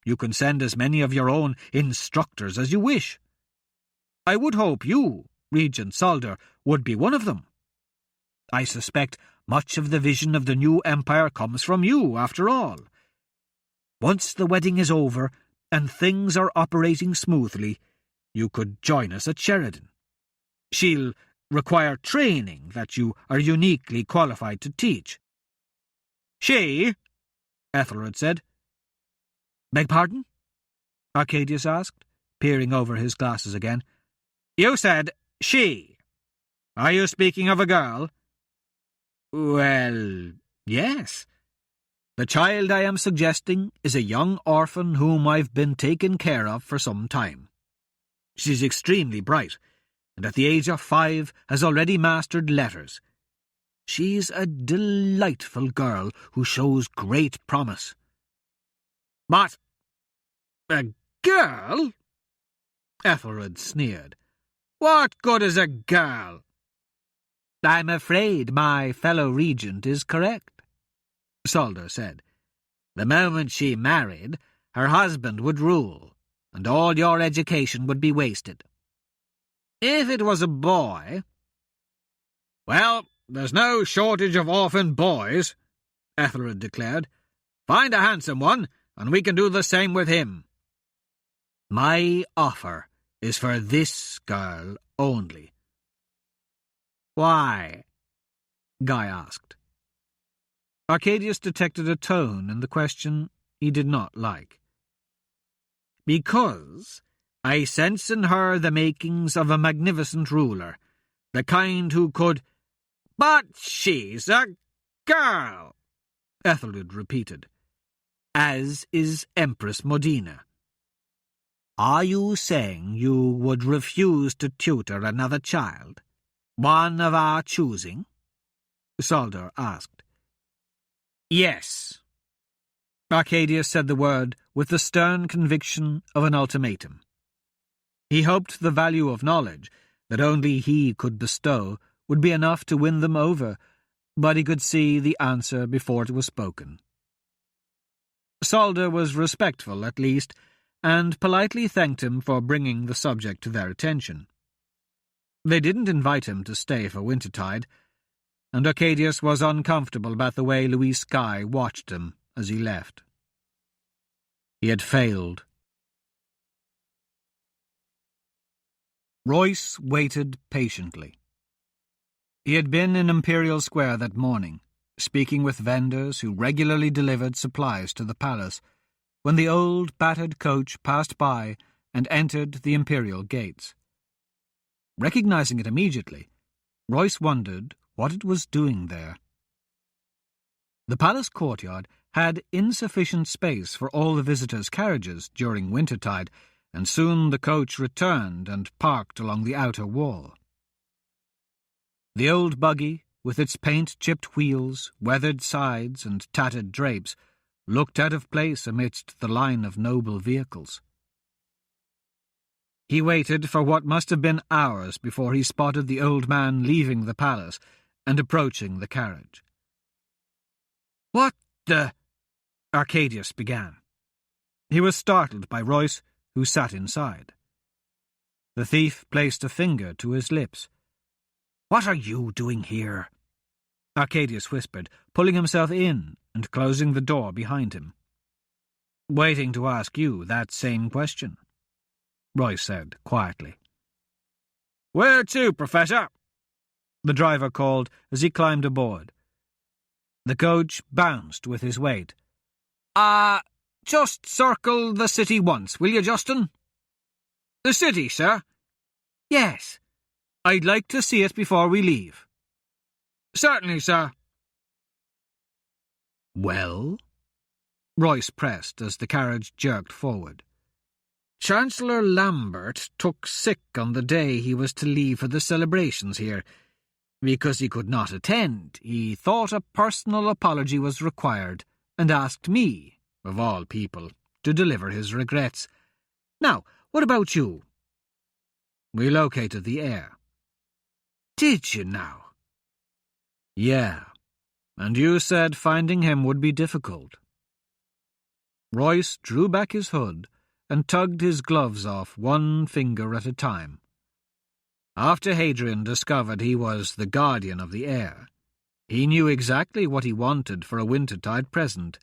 You can send as many of your own instructors as you wish. I would hope you, Regent Saldor, would be one of them. I suspect much of the vision of the new empire comes from you, after all. Once the wedding is over and things are operating smoothly, you could join us at Sheridan. She'll require training that you are uniquely qualified to teach." "She?" Ethelred said. "Beg pardon?" Arcadius asked, peering over his glasses again. "You said she. Are you speaking of a girl?" "Well, yes. The child I am suggesting is a young orphan whom I've been taking care of for some time. She's extremely bright, and at the age of 5 has already mastered letters. She's a delightful girl who shows great promise." "What? A girl?" Ethelred sneered. "What good is a girl?" "I'm afraid my fellow regent is correct," Solder said. "The moment she married, her husband would rule, and all your education would be wasted. If it was a boy—" "Well, there's no shortage of orphan boys," Ethelred declared. "Find a handsome one, and we can do the same with him." "My offer is for this girl only." "Why?" Guy asked. Arcadius detected a tone in the question he did not like. "Because I sense in her the makings of a magnificent ruler, the kind who could—" "But she's a girl," Ethelred repeated. "As is Empress Modena. Are you saying you would refuse to tutor another child, one of our choosing?" Solder asked. "Yes." Arcadius said the word with the stern conviction of an ultimatum. He hoped the value of knowledge that only he could bestow would be enough to win them over, but he could see the answer before it was spoken. Solder was respectful, at least, and politely thanked him for bringing the subject to their attention. They didn't invite him to stay for wintertide, and Arcadius was uncomfortable about the way Louis Skye watched him as he left. He had failed. Royce waited patiently. He had been in Imperial Square that morning, speaking with vendors who regularly delivered supplies to the palace, when the old, battered coach passed by and entered the Imperial gates. Recognizing it immediately, Royce wondered what it was doing there. The palace courtyard had insufficient space for all the visitors' carriages during wintertide, and soon the coach returned and parked along the outer wall. The old buggy, with its paint-chipped wheels, weathered sides, and tattered drapes, looked out of place amidst the line of noble vehicles. He waited for what must have been hours before he spotted the old man leaving the palace and approaching the carriage. "What the—" Arcadius began. He was startled by Royce, who sat inside. The thief placed a finger to his lips. "What are you doing here?" Arcadius whispered, pulling himself in and closing the door behind him. "Waiting to ask you that same question," Royce said quietly. "Where to, Professor?" the driver called as he climbed aboard. The coach bounced with his weight. Just circle the city once, will you, Justin?" "The city, sir?" "Yes. I'd like to see it before we leave." "Certainly, sir." "Well?" Royce pressed as the carriage jerked forward. "Chancellor Lambert took sick on the day he was to leave for the celebrations here. Because he could not attend, he thought a personal apology was required and asked me, of all people, to deliver his regrets. Now, what about you?" "We located the heir." "Did you now?" "Yeah, and you said finding him would be difficult." Royce drew back his hood and tugged his gloves off one finger at a time. After Hadrian discovered he was the guardian of the heir, he knew exactly what he wanted for a wintertide present.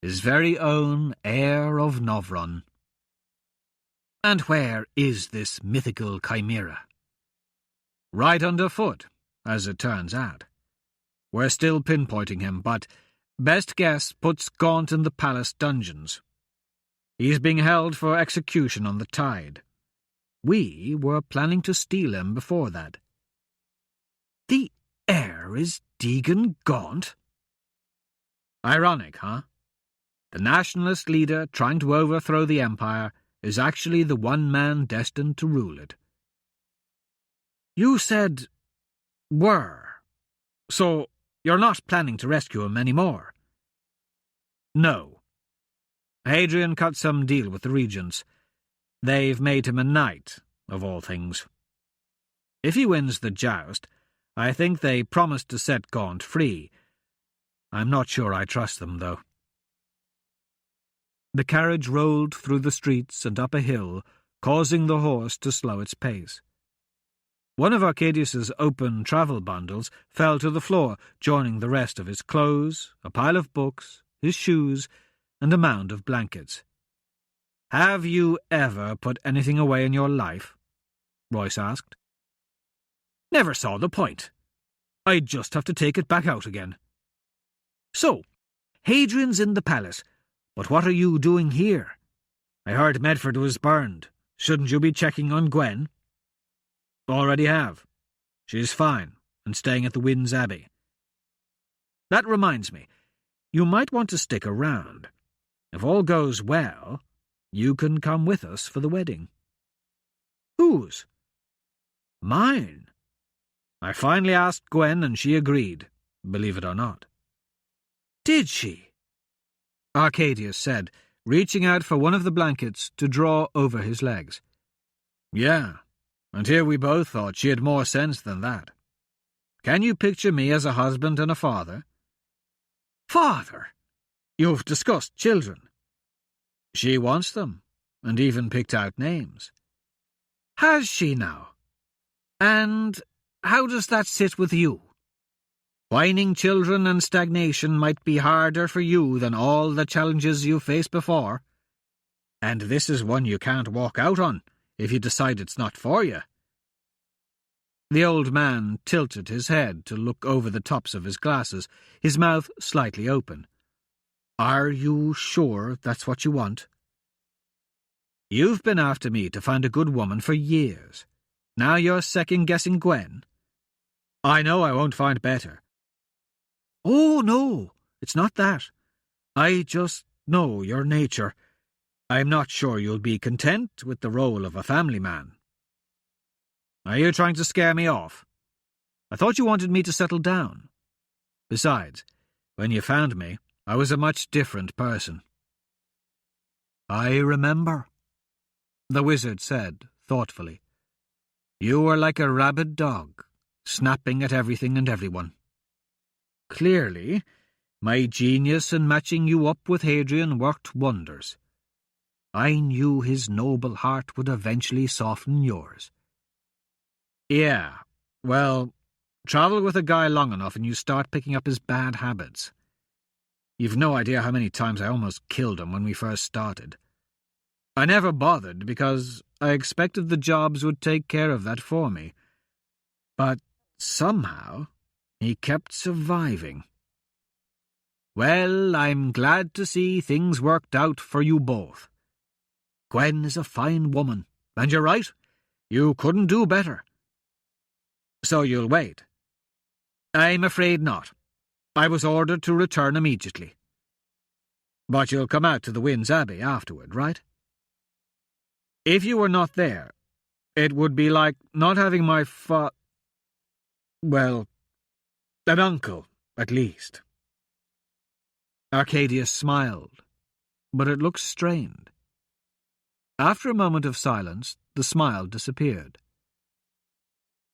His very own heir of Novron. "And where is this mythical chimera?" "Right underfoot, as it turns out. We're still pinpointing him, but best guess puts Gaunt in the palace dungeons. He's being held for execution on the tide. We were planning to steal him before that." "The heir is Deegan Gaunt?" Ironic, huh? The nationalist leader trying to overthrow the empire is actually the one man destined to rule it. You said were. So you're not planning to rescue him anymore? No. Hadrian cut some deal with the regents. They've made him a knight, of all things. If he wins the joust, I think they promised to set Gaunt free. I'm not sure I trust them, though. The carriage rolled through the streets and up a hill, causing the horse to slow its pace. One of Arcadius's open travel bundles fell to the floor, joining the rest of his clothes, a pile of books, his shoes, and a mound of blankets. "Have you ever put anything away in your life?" Royce asked. "Never saw the point. I'd just have to take it back out again." "So, Hadrian's in the palace, but what are you doing here? I heard Medford was burned. Shouldn't you be checking on Gwen?" "Already have. She's fine, and staying at the Winds Abbey." "That reminds me, you might want to stick around. If all goes well, you can come with us for the wedding." "Whose?" "Mine. I finally asked Gwen and she agreed, believe it or not." "Did she?" Arcadius said, reaching out for one of the blankets to draw over his legs. "Yeah, and here we both thought she had more sense than that. Can you picture me as a husband and a father?" "Father? You've discussed children." "She wants them, and even picked out names." "Has she now? And how does that sit with you? Whining children and stagnation might be harder for you than all the challenges you faced before. And this is one you can't walk out on if you decide it's not for you." The old man tilted his head to look over the tops of his glasses, his mouth slightly open. "Are you sure that's what you want? You've been after me to find a good woman for years. Now you're second-guessing Gwen? I know I won't find better." "Oh, no, it's not that. I just know your nature. I'm not sure you'll be content with the role of a family man." "Are you trying to scare me off? I thought you wanted me to settle down. Besides, when you found me, I was a much different person." "I remember," the wizard said thoughtfully. "You were like a rabid dog, snapping at everything and everyone. Clearly, my genius in matching you up with Hadrian worked wonders. I knew his noble heart would eventually soften yours." "Yeah, well, travel with a guy long enough and you start picking up his bad habits. You've no idea how many times I almost killed him when we first started. I never bothered because I expected the jobs would take care of that for me. But somehow he kept surviving. Well, I'm glad to see things worked out for you both. Gwen is a fine woman, and you're right, you couldn't do better. So you'll wait?" "I'm afraid not. I was ordered to return immediately." "But you'll come out to the Winds Abbey afterward, right?" "If you were not there, it would be like not having my well, an uncle, at least." Arcadius smiled, but it looked strained. After a moment of silence, the smile disappeared.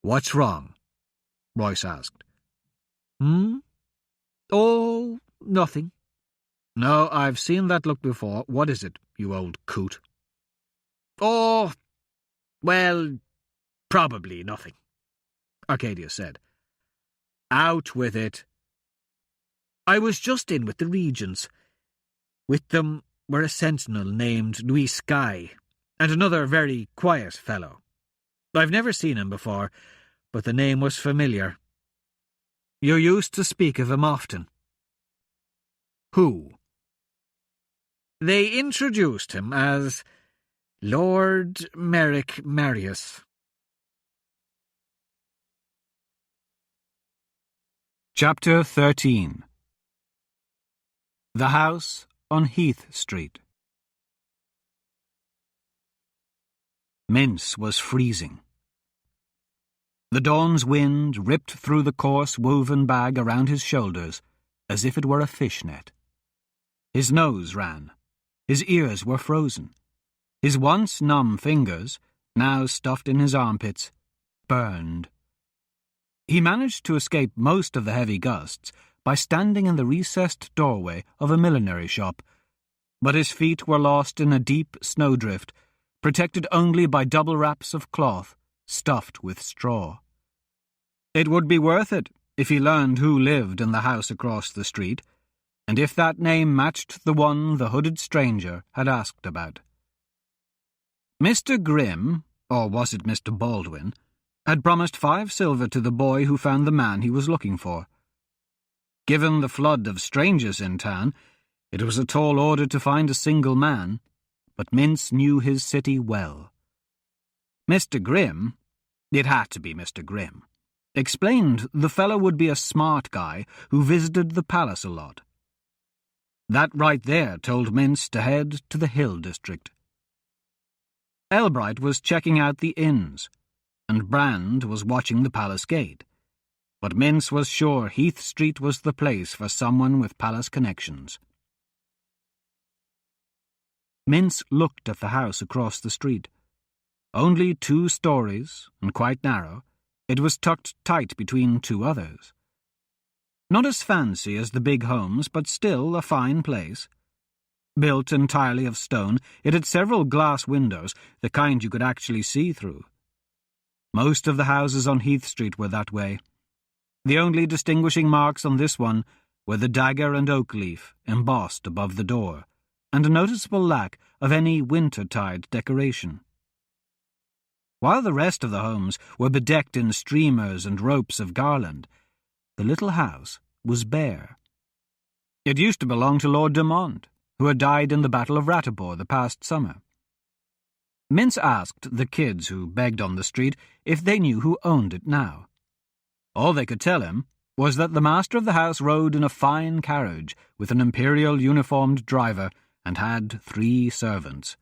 "What's wrong?" Royce asked. "Oh, nothing." "No, I've seen that look before. What is it, you old coot?" "Oh, well, probably nothing," Arcadius said. "Out with it." "I was just in with the regents. With them were a sentinel named Louis Skye, and another very quiet fellow. I've never seen him before, but the name was familiar." "You used to speak of him often." "Who?" "They introduced him as Lord Merrick Marius." Chapter 13 The house on Heath Street. Mince was freezing. The dawn's wind ripped through the coarse woven bag around his shoulders as if it were a fishnet. His nose ran. His ears were frozen. His once numb fingers, now stuffed in his armpits, burned. He managed to escape most of the heavy gusts by standing in the recessed doorway of a millinery shop, but his feet were lost in a deep snowdrift, protected only by double wraps of cloth stuffed with straw. It would be worth it if he learned who lived in the house across the street, and if that name matched the one the hooded stranger had asked about. Mr. Grimm, or was it Mr. Baldwin, had promised 5 silver to the boy who found the man he was looking for. Given the flood of strangers in town, it was a tall order to find a single man, but Mince knew his city well. Mr. Grimm, it had to be Mr. Grimm, explained the fellow would be a smart guy who visited the palace a lot. That right there told Mince to head to the Hill District. Elbright was checking out the inns, and Brand was watching the palace gate, but Mince was sure Heath Street was the place for someone with palace connections. Mince looked at the house across the street. Only 2 stories, and quite narrow, it was tucked tight between 2 others. Not as fancy as the big homes, but still a fine place. Built entirely of stone, it had several glass windows, the kind you could actually see through. Most of the houses on Heath Street were that way. The only distinguishing marks on this one were the dagger and oak leaf embossed above the door, and a noticeable lack of any wintertide decoration. While the rest of the homes were bedecked in streamers and ropes of garland, the little house was bare. It used to belong to Lord Demont, who had died in the Battle of Ratibor the past summer. Mince asked the kids who begged on the street if they knew who owned it now. All they could tell him was that the master of the house rode in a fine carriage with an imperial uniformed driver and had 3 servants.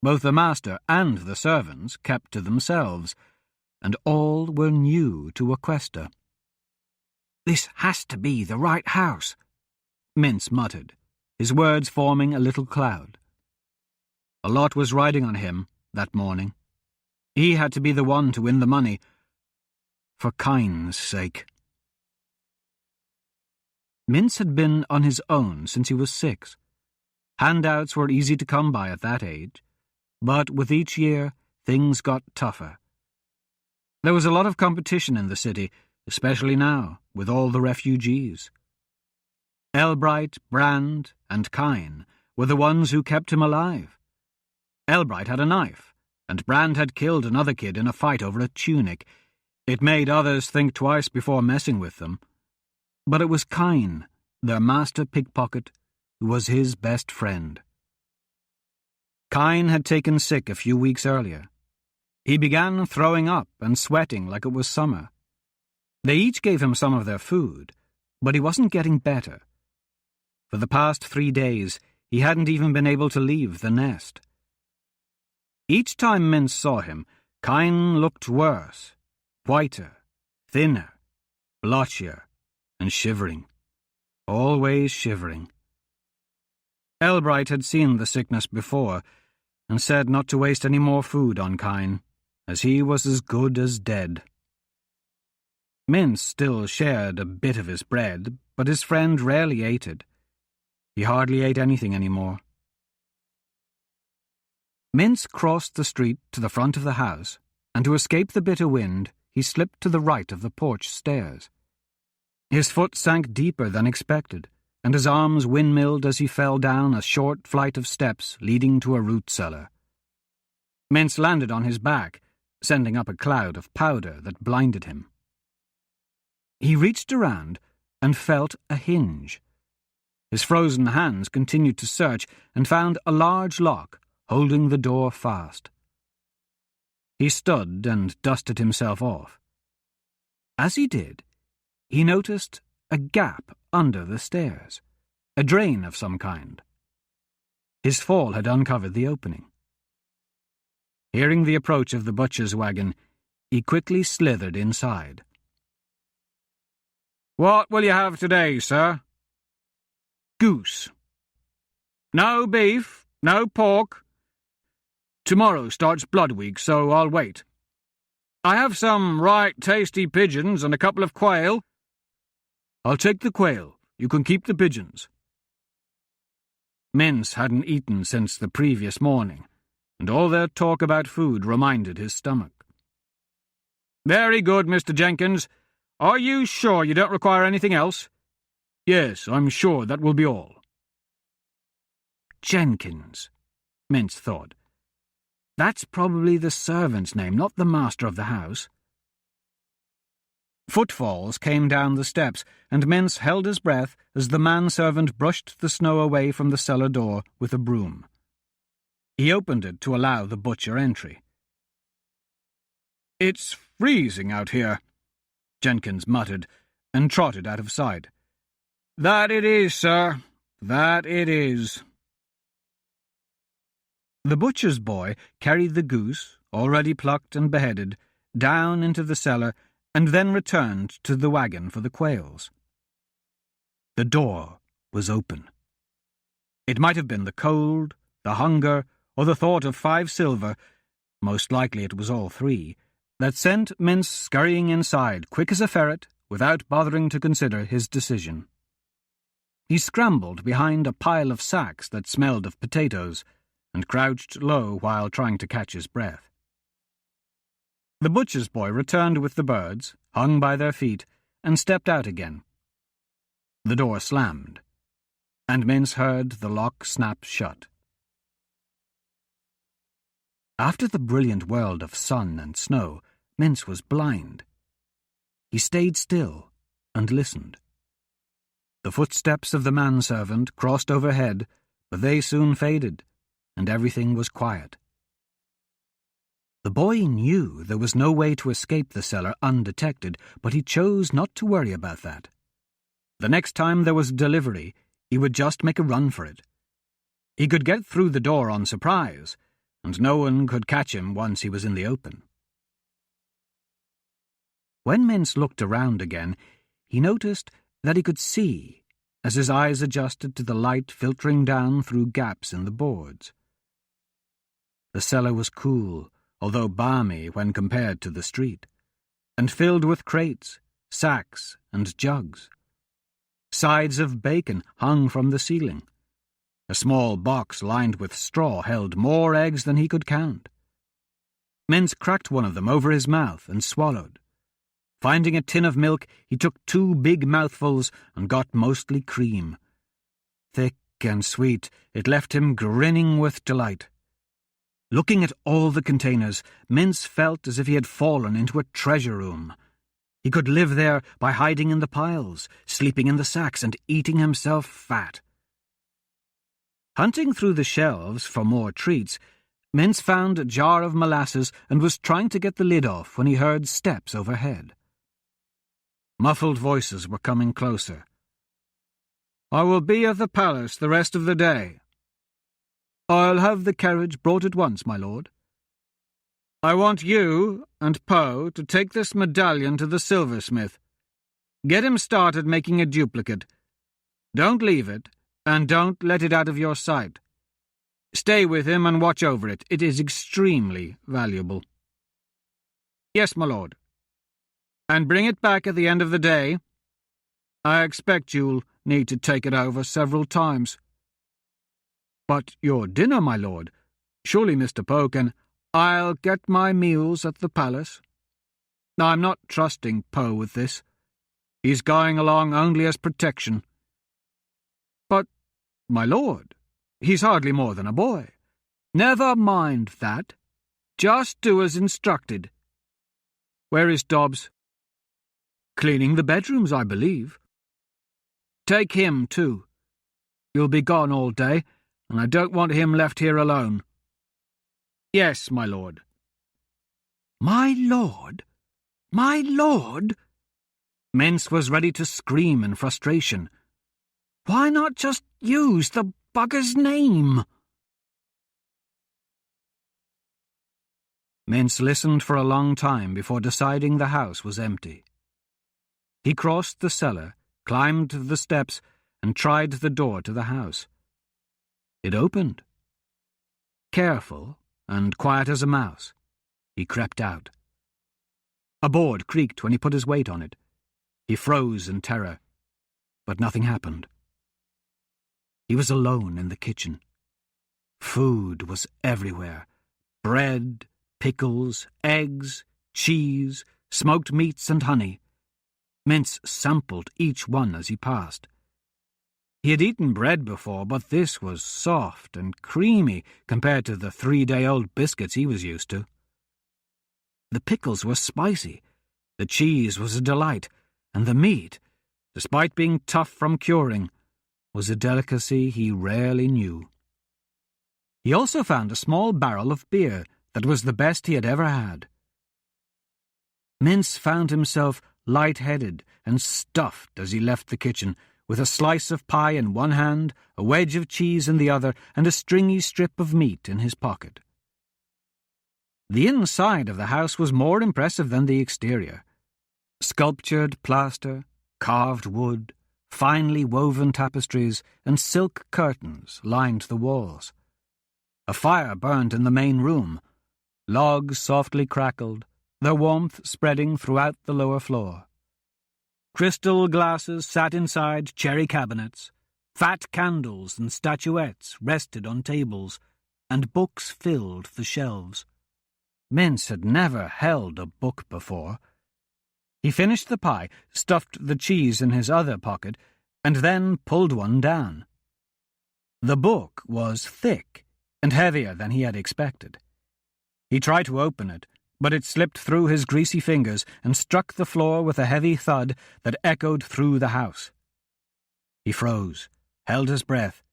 Both the master and the servants kept to themselves, and all were new to Aquesta. "This has to be the right house," Mince muttered, his words forming a little cloud. A lot was riding on him that morning. He had to be the one to win the money, for Kine's sake. Mince had been on his own since he was 6. Handouts were easy to come by at that age, but with each year things got tougher. There was a lot of competition in the city, especially now, with all the refugees. Elbright, Brand, and Kine were the ones who kept him alive. Elbright had a knife, and Brand had killed another kid in a fight over a tunic. It made others think twice before messing with them. But it was Kine, their master pickpocket, who was his best friend. Kine had taken sick a few weeks earlier. He began throwing up and sweating like it was summer. They each gave him some of their food, but he wasn't getting better. For the past 3 days, he hadn't even been able to leave the nest. Each time Mince saw him, Kine looked worse, whiter, thinner, blotchier, and shivering. Always shivering. Elbright had seen the sickness before, and said not to waste any more food on Kine, as he was as good as dead. Mince still shared a bit of his bread, but his friend rarely ate it. He hardly ate anything anymore. Mince crossed the street to the front of the house, and to escape the bitter wind, he slipped to the right of the porch stairs. His foot sank deeper than expected, and his arms windmilled as he fell down a short flight of steps leading to a root cellar. Mince landed on his back, sending up a cloud of powder that blinded him. He reached around and felt a hinge. His frozen hands continued to search and found a large lock holding the door fast. He stood and dusted himself off. As he did, he noticed a gap under the stairs. a drain of some kind. His fall had uncovered the opening. Hearing the approach of the butcher's wagon, he quickly slithered inside. "What will you have today, sir?" "Goose. No beef, no pork. Tomorrow starts Blood Week, so I'll wait. I have some right tasty pigeons and a couple of quail." "I'll take the quail. You can keep the pigeons." Mince hadn't eaten since the previous morning, and all their talk about food reminded his stomach. "Very good, Mr. Jenkins. Are you sure you don't require anything else?" "Yes, I'm sure that will be all." Jenkins, Mince thought. That's probably the servant's name, not the master of the house. Footfalls came down the steps, and Mince held his breath as the manservant brushed the snow away from the cellar door with a broom. He opened it to allow the butcher entry. "It's freezing out here," Jenkins muttered, and trotted out of sight. "That it is, sir, that it is." The butcher's boy carried the goose, already plucked and beheaded, down into the cellar, and then returned to the wagon for the quails. The door was open. It might have been the cold, the hunger, or the thought of 5 silver, most likely it was all 3, that sent Mince scurrying inside, quick as a ferret, without bothering to consider his decision. He scrambled behind a pile of sacks that smelled of potatoes, and crouched low while trying to catch his breath. The butcher's boy returned with the birds, hung by their feet, and stepped out again. The door slammed, and Mince heard the lock snap shut. After the brilliant world of sun and snow, Mince was blind. He stayed still and listened. The footsteps of the manservant crossed overhead, but they soon faded, and everything was quiet. The boy knew there was no way to escape the cellar undetected, but he chose not to worry about that. The next time there was a delivery, he would just make a run for it. He could get through the door on surprise, and no one could catch him once he was in the open. When Mince looked around again, he noticed that he could see, as his eyes adjusted to the light filtering down through gaps in the boards. The cellar was cool, although balmy when compared to the street, and filled with crates, sacks, and jugs. Sides of bacon hung from the ceiling. A small box lined with straw held more eggs than he could count. Mince cracked one of them over his mouth and swallowed. Finding a tin of milk, he took 2 big mouthfuls and got mostly cream. Thick and sweet, it left him grinning with delight. Looking at all the containers, Mince felt as if he had fallen into a treasure room. He could live there by hiding in the piles, sleeping in the sacks, and eating himself fat. Hunting through the shelves for more treats, Mince found a jar of molasses and was trying to get the lid off when he heard steps overhead. Muffled voices were coming closer. "I will be at the palace the rest of the day." "I'll have the carriage brought at once, my lord." "I want you and Poe to take this medallion to the silversmith. Get him started making a duplicate. Don't leave it, and don't let it out of your sight. Stay with him and watch over it. It is extremely valuable." "Yes, my lord." "And bring it back at the end of the day. I expect you'll need to take it over several times." "But your dinner, my lord. Surely Mr. Poe can—" "I'll get my meals at the palace. I'm not trusting Poe with this. He's going along only as protection." "But, my lord, he's hardly more than a boy." "Never mind that. Just do as instructed." "Where is Dobbs?" "Cleaning the bedrooms, I believe." "Take him, too. You'll be gone all day, and I don't want him left here alone." "Yes, my lord." "My lord? My lord?" Mince was ready to scream in frustration. Why not just use the bugger's name? Mintz listened for a long time before deciding the house was empty. He crossed the cellar, climbed the steps, and tried the door to the house. It opened. Careful and quiet as a mouse, he crept out. A board creaked when he put his weight on it. He froze in terror, but nothing happened. He was alone in the kitchen. Food was everywhere. Bread, pickles, eggs, cheese, smoked meats and honey. Mintz sampled each one as he passed. He had eaten bread before, but this was soft and creamy compared to the 3-day-old biscuits he was used to. The pickles were spicy, the cheese was a delight, and the meat, despite being tough from curing, was a delicacy he rarely knew. He also found a small barrel of beer that was the best he had ever had. Mintz found himself light-headed and stuffed as he left the kitchen, with a slice of pie in one hand, a wedge of cheese in the other, and a stringy strip of meat in his pocket. The inside of the house was more impressive than the exterior. Sculptured plaster, carved wood, finely woven tapestries, and silk curtains lined the walls. A fire burned in the main room. Logs softly crackled, their warmth spreading throughout the lower floor. Crystal glasses sat inside cherry cabinets. Fat candles and statuettes rested on tables, and books filled the shelves. Mintz had never held a book before. He finished the pie, stuffed the cheese in his other pocket, and then pulled one down. The book was thick and heavier than he had expected. He tried to open it, but it slipped through his greasy fingers and struck the floor with a heavy thud that echoed through the house. He froze, held his breath,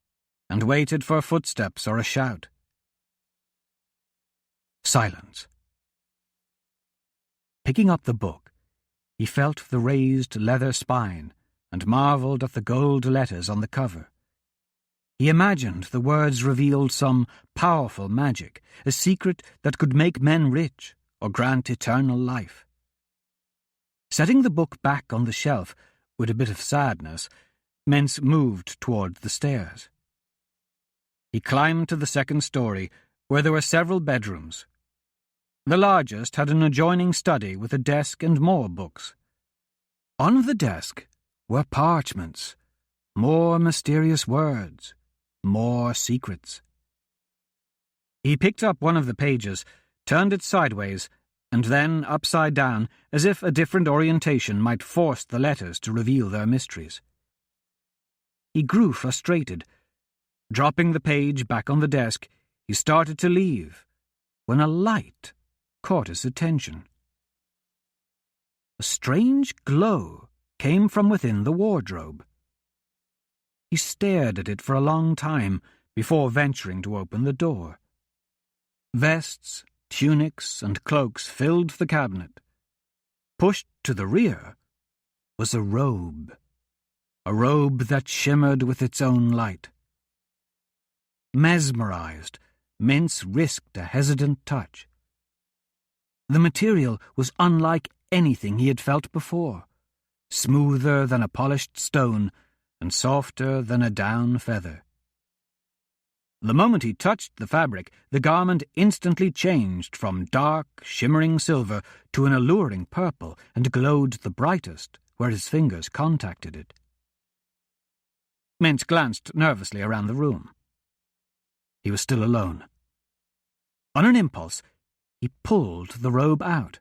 and waited for footsteps or a shout. Silence. Picking up the book, he felt the raised leather spine and marveled at the gold letters on the cover. He imagined the words revealed some powerful magic, a secret that could make men rich or grant eternal life. Setting the book back on the shelf with a bit of sadness, Mintz moved toward the stairs. He climbed to the second story, where there were several bedrooms. The largest had an adjoining study with a desk and more books. On the desk were parchments, more mysterious words, more secrets. He picked up one of the pages, turned it sideways, and then upside down, as if a different orientation might force the letters to reveal their mysteries. He grew frustrated. Dropping the page back on the desk, he started to leave, when a light caught his attention. A strange glow came from within the wardrobe. He stared at it for a long time before venturing to open the door. Vests, tunics, and cloaks filled the cabinet. Pushed to the rear was a robe that shimmered with its own light. Mesmerized, Mintz risked a hesitant touch. The material was unlike anything he had felt before, smoother than a polished stone and softer than a down feather. The moment he touched the fabric, the garment instantly changed from dark, shimmering silver to an alluring purple and glowed the brightest where his fingers contacted it. Mintz glanced nervously around the room. He was still alone. On an impulse, he pulled the robe out.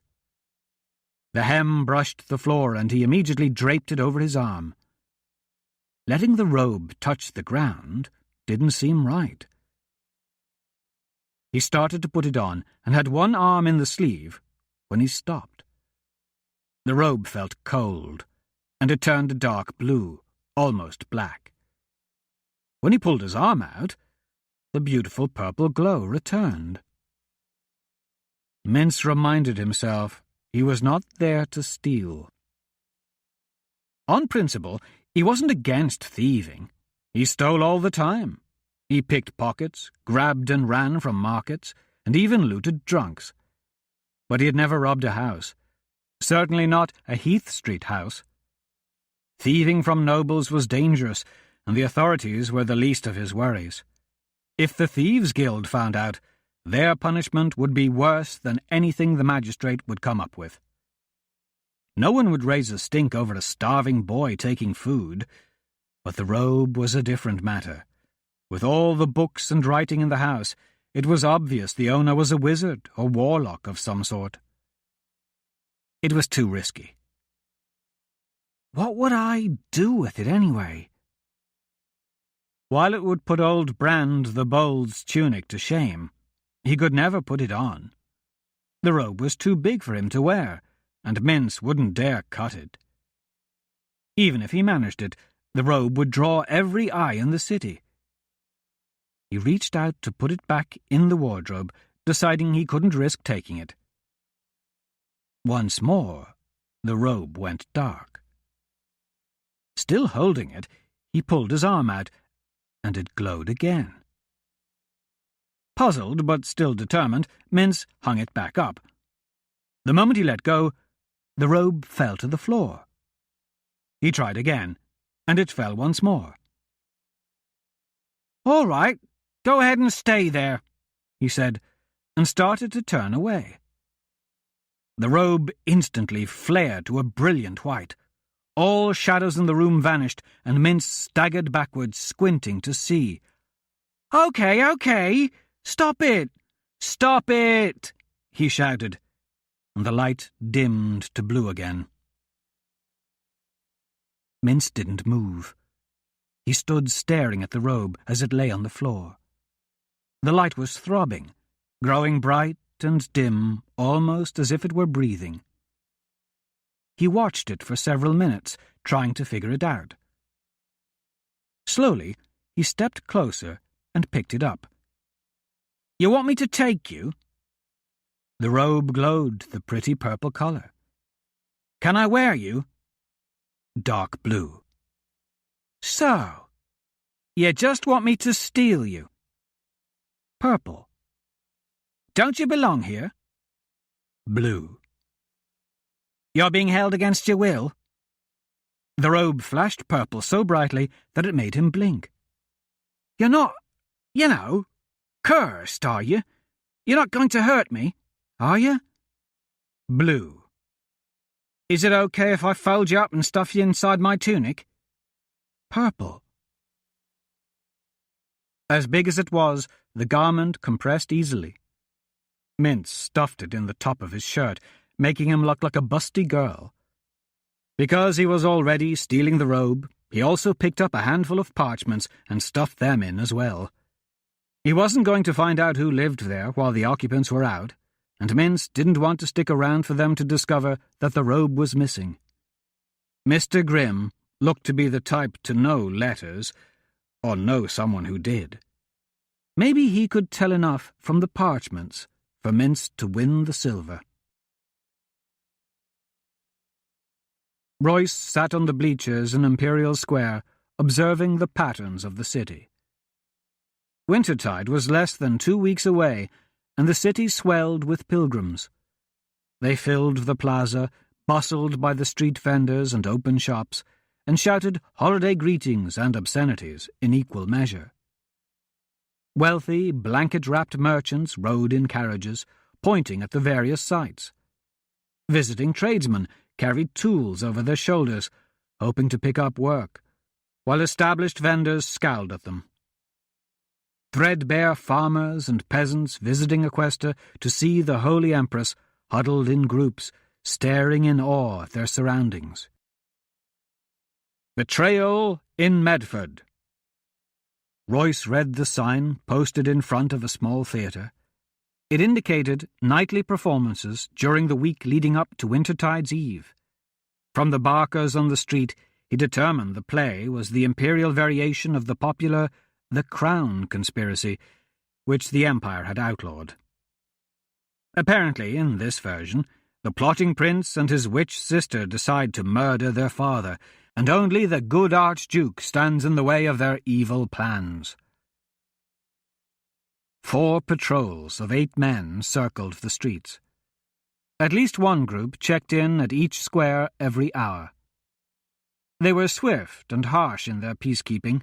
The hem brushed the floor, and he immediately draped it over his arm. Letting the robe touch the ground didn't seem right. He started to put it on and had one arm in the sleeve when he stopped. The robe felt cold, and it turned a dark blue, almost black. When he pulled his arm out, the beautiful purple glow returned. Mintz reminded himself he was not there to steal. On principle, he wasn't against thieving. He stole all the time. He picked pockets, grabbed and ran from markets, and even looted drunks. But he had never robbed a house. Certainly not a Heath Street house. Thieving from nobles was dangerous, and the authorities were the least of his worries. If the Thieves' Guild found out, their punishment would be worse than anything the magistrate would come up with. No one would raise a stink over a starving boy taking food, but the robe was a different matter. With all the books and writing in the house, it was obvious the owner was a wizard or warlock of some sort. It was too risky. What would I do with it anyway? While it would put old Brand the Bold's tunic to shame, he could never put it on. The robe was too big for him to wear, and Mince wouldn't dare cut it. Even if he managed it, the robe would draw every eye in the city. He reached out to put it back in the wardrobe, deciding he couldn't risk taking it. Once more, the robe went dark. Still holding it, he pulled his arm out, and it glowed again. Puzzled, but still determined, Mince hung it back up. The moment he let go, the robe fell to the floor. He tried again, and it fell once more. "All right, go ahead and stay there," he said, and started to turn away. The robe instantly flared to a brilliant white. All shadows in the room vanished, and Mince staggered backwards, squinting to see. Okay, stop it! Stop it!" he shouted, and the light dimmed to blue again. Mince didn't move. He stood staring at the robe as it lay on the floor. The light was throbbing, growing bright and dim, almost as if it were breathing. He watched it for several minutes, trying to figure it out. Slowly, he stepped closer and picked it up. "You want me to take you?" The robe glowed the pretty purple color. "Can I wear you?" Dark blue. "So, you just want me to steal you?" Purple. "Don't you belong here?" Blue. "You're being held against your will?" The robe flashed purple so brightly that it made him blink. "You're not, cursed, are you? You're not going to hurt me, are you?" Blue. "Is it okay if I fold you up and stuff you inside my tunic?" Purple. As big as it was, the garment compressed easily. Mince stuffed it in the top of his shirt, making him look like a busty girl. Because he was already stealing the robe, he also picked up a handful of parchments and stuffed them in as well. He wasn't going to find out who lived there while the occupants were out, and Mince didn't want to stick around for them to discover that the robe was missing. Mr. Grimm looked to be the type to know letters, or know someone who did. Maybe he could tell enough from the parchments for Mince to win the silver. Royce sat on the bleachers in Imperial Square, observing the patterns of the city. Wintertide was less than 2 weeks away, and the city swelled with pilgrims. They filled the plaza, bustled by the street vendors and open shops, and shouted holiday greetings and obscenities in equal measure. Wealthy, blanket-wrapped merchants rode in carriages, pointing at the various sights. Visiting tradesmen carried tools over their shoulders, hoping to pick up work, while established vendors scowled at them. Threadbare farmers and peasants visiting Aquesta to see the Holy Empress huddled in groups, staring in awe at their surroundings. Betrayal in Medford. Royce read the sign posted in front of a small theatre. It indicated nightly performances during the week leading up to Wintertide's Eve. From the barkers on the street, he determined the play was the imperial variation of the popular The Crown conspiracy, which the Empire had outlawed. Apparently, in this version, the plotting prince and his witch sister decide to murder their father, and only the good Archduke stands in the way of their evil plans. 4 patrols of 8 men circled the streets. At least one group checked in at each square every hour. They were swift and harsh in their peacekeeping.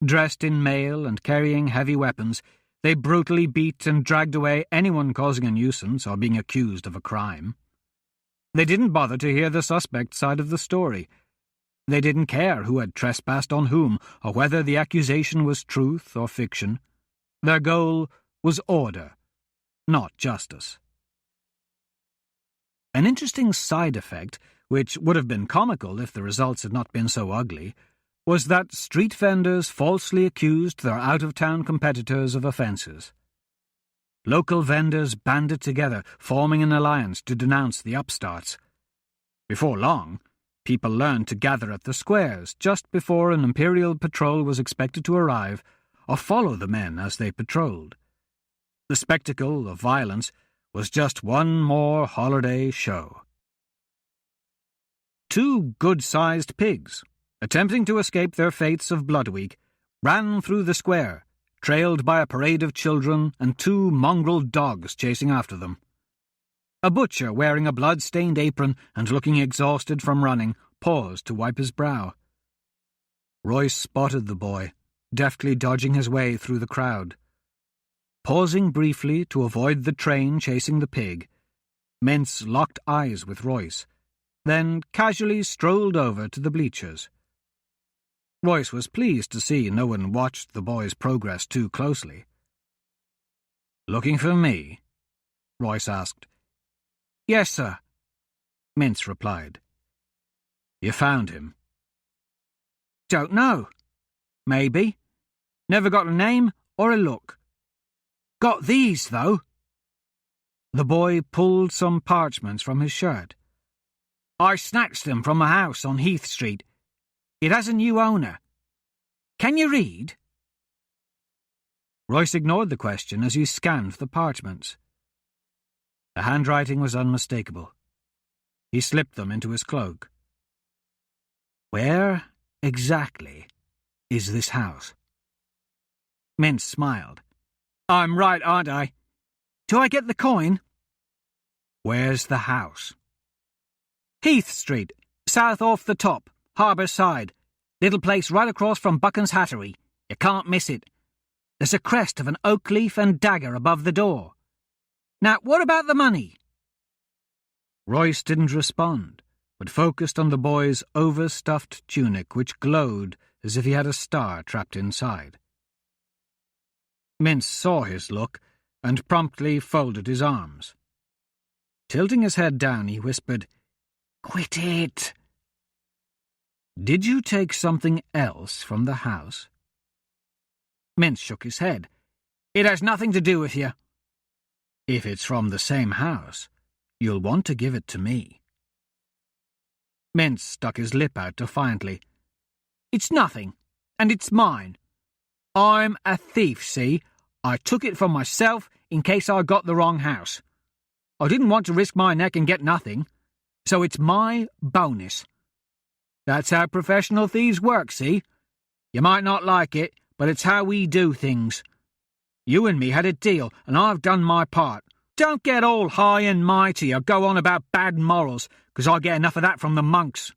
Dressed in mail and carrying heavy weapons, they brutally beat and dragged away anyone causing a nuisance or being accused of a crime. They didn't bother to hear the suspect's side of the story. They didn't care who had trespassed on whom, or whether the accusation was truth or fiction. Their goal was order, not justice. An interesting side effect, which would have been comical if the results had not been so ugly, was that street vendors falsely accused their out-of-town competitors of offences. Local vendors banded together, forming an alliance to denounce the upstarts. Before long, people learned to gather at the squares just before an Imperial patrol was expected to arrive, or follow the men as they patrolled. The spectacle of violence was just one more holiday show. 2 good-sized pigs, attempting to escape their fates of Blood Week, ran through the square, trailed by a parade of children and 2 mongrel dogs chasing after them. A butcher wearing a blood-stained apron and looking exhausted from running paused to wipe his brow. Royce spotted the boy, deftly dodging his way through the crowd. Pausing briefly to avoid the train chasing the pig, Mintz locked eyes with Royce, then casually strolled over to the bleachers. Royce was pleased to see no one watched the boy's progress too closely. "Looking for me?" Royce asked. "Yes, sir," Mintz replied. "You found him?" "Don't know. Maybe. Never got a name or a look. Got these, though." The boy pulled some parchments from his shirt. "I snatched them from a house on Heath Street. It has a new owner. Can you read?" Royce ignored the question as he scanned the parchments. The handwriting was unmistakable. He slipped them into his cloak. "Where exactly is this house?" Mintz smiled. "I'm right, aren't I? Do I get the coin?" "Where's the house?" "Heath Street, south off the top, Harbour Side. Little place right across from Buchan's Hattery. You can't miss it. There's a crest of an oak leaf and dagger above the door. Now, what about the money?" Royce didn't respond, but focused on the boy's overstuffed tunic, which glowed as if he had a star trapped inside. Mintz saw his look and promptly folded his arms. Tilting his head down, he whispered, "Quit it." "Did you take something else from the house?" Mintz shook his head. "It has nothing to do with you." "If it's from the same house, you'll want to give it to me." Mintz stuck his lip out defiantly. "It's nothing, and it's mine. I'm a thief, see? I took it from myself in case I got the wrong house. I didn't want to risk my neck and get nothing, so it's my bonus. That's how professional thieves work, see? You might not like it, but it's how we do things. You and me had a deal, and I've done my part. Don't get all high and mighty or go on about bad morals, 'cause I get enough of that from the monks."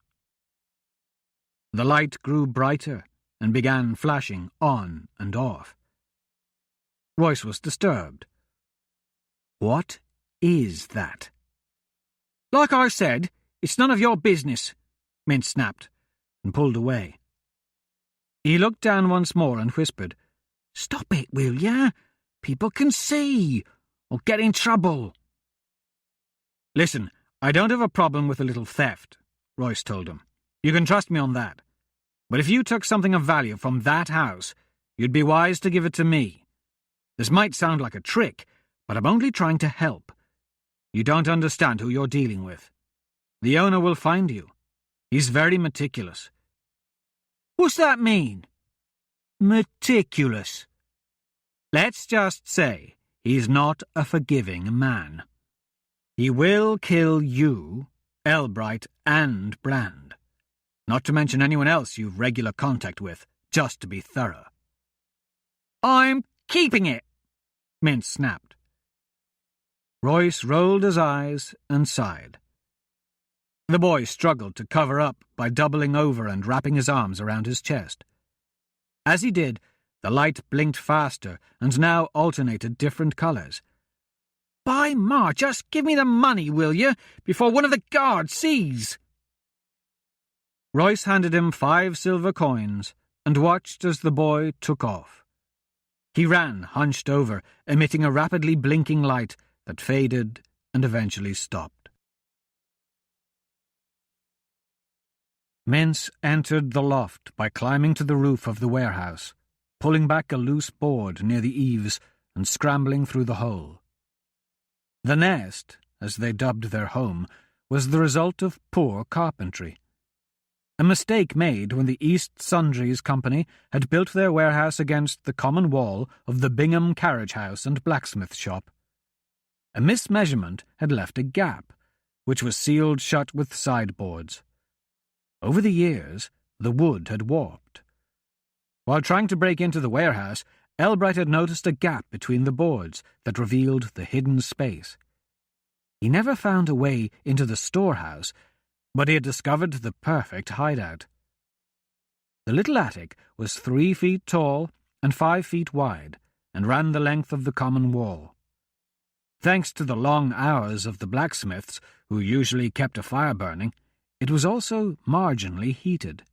The light grew brighter and began flashing on and off. Royce was disturbed. "What is that?" "Like I said, it's none of your business," Mintz snapped, and pulled away. He looked down once more and whispered, "Stop it, will ya? People can see. Or get in trouble." "Listen, I don't have a problem with a little theft," Royce told him. "You can trust me on that. But if you took something of value from that house, you'd be wise to give it to me. This might sound like a trick, but I'm only trying to help. You don't understand who you're dealing with. The owner will find you. He's very meticulous." "What's that mean?" "Meticulous. Let's just say he's not a forgiving man. He will kill you, Elbright, and Brand. not to mention anyone else you've regular contact with, just to be thorough." "I'm keeping it," Mintz snapped. Royce rolled his eyes and sighed. The boy struggled to cover up by doubling over and wrapping his arms around his chest. As he did, the light blinked faster and now alternated different colours. "By Ma, just give me the money, will you, before one of the guards sees?" Royce handed him 5 silver coins and watched as the boy took off. He ran, hunched over, emitting a rapidly blinking light that faded and eventually stopped. Mintz entered the loft by climbing to the roof of the warehouse, pulling back a loose board near the eaves and scrambling through the hole. The nest, as they dubbed their home, was the result of poor carpentry. A mistake made when the East Sundries Company had built their warehouse against the common wall of the Bingham carriage house and blacksmith shop. A mismeasurement had left a gap, which was sealed shut with sideboards. Over the years, the wood had warped. While trying to break into the warehouse, Elbright had noticed a gap between the boards that revealed the hidden space. He never found a way into the storehouse, but he had discovered the perfect hideout. The little attic was 3 feet tall and 5 feet wide, and ran the length of the common wall. Thanks to the long hours of the blacksmiths, who usually kept a fire burning, it was also marginally heated.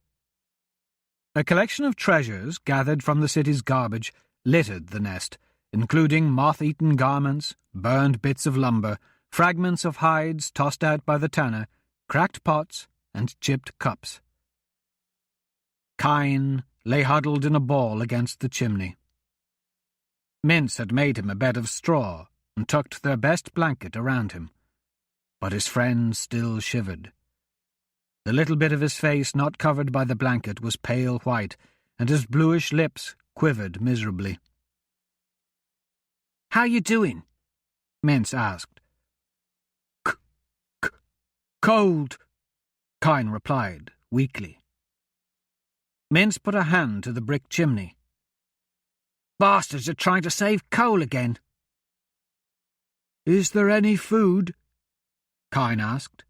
A collection of treasures gathered from the city's garbage littered the nest, including moth-eaten garments, burned bits of lumber, fragments of hides tossed out by the tanner, cracked pots, and chipped cups. Kine lay huddled in a ball against the chimney. Mintz had made him a bed of straw and tucked their best blanket around him, but his friend still shivered. The little bit of his face not covered by the blanket was pale white, and his bluish lips quivered miserably. "How you doing?" Mintz asked. "Cold," Kine replied, weakly. Mintz put a hand to the brick chimney. "Bastards are trying to save coal again." "Is there any food?" Kine asked.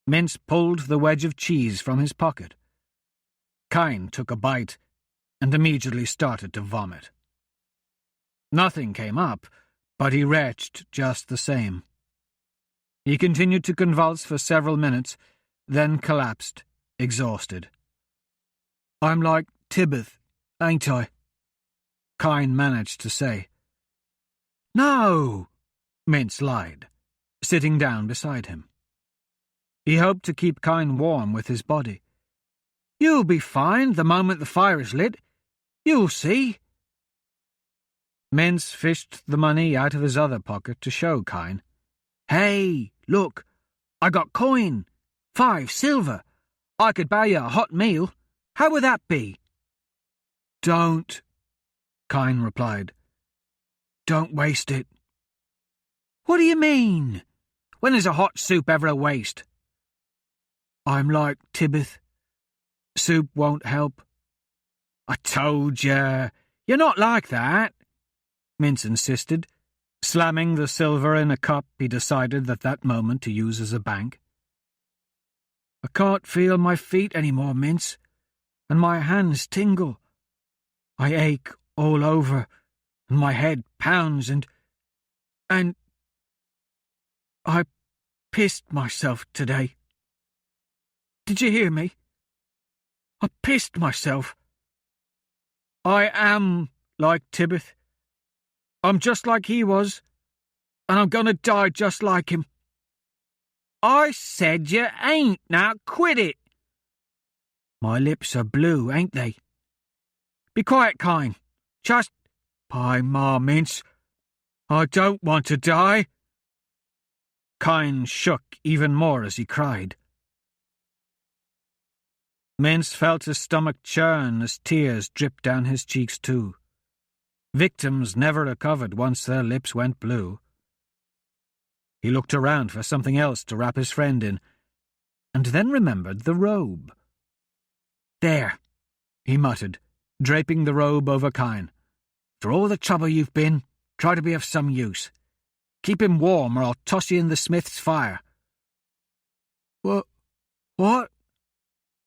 Mintz pulled the wedge of cheese from his pocket. Kine took a bite and immediately started to vomit. Nothing came up, but he retched just the same. He continued to convulse for several minutes, then collapsed, exhausted. "I'm like Tibbeth, ain't I?" Kine managed to say. "No," Mintz lied, sitting down beside him. He hoped to keep Kine warm with his body. "You'll be fine the moment the fire is lit. You'll see." Mintz fished the money out of his other pocket to show Kine. "Hey, look, I got coin. 5 silver. I could buy you a hot meal. How would that be?" "Don't," Kine replied. "Don't waste it." "What do you mean? When is a hot soup ever a waste?" "I'm like Tibbeth. Soup won't help." "I told you, you're not like that," Mintz insisted, slamming the silver in a cup he decided at that moment to use as a bank. "I can't feel my feet anymore, Mintz, and my hands tingle. I ache all over, and my head pounds, and I pissed myself today. Did you hear me? I pissed myself. I am like Tibbeth. I'm just like he was, and I'm going to die just like him." "I said you ain't. Now quit it." "My lips are blue, ain't they?" "Be quiet, Kine. Just—" "By Ma, Mintz, I don't want to die." Kine shook even more as he cried. Mintz felt his stomach churn as tears dripped down his cheeks too. Victims never recovered once their lips went blue. He looked around for something else to wrap his friend in, and then remembered the robe. There, he muttered, draping the robe over Kine. For all the trouble you've been, try to be of some use. Keep him warm or I'll toss you in the smith's fire. What?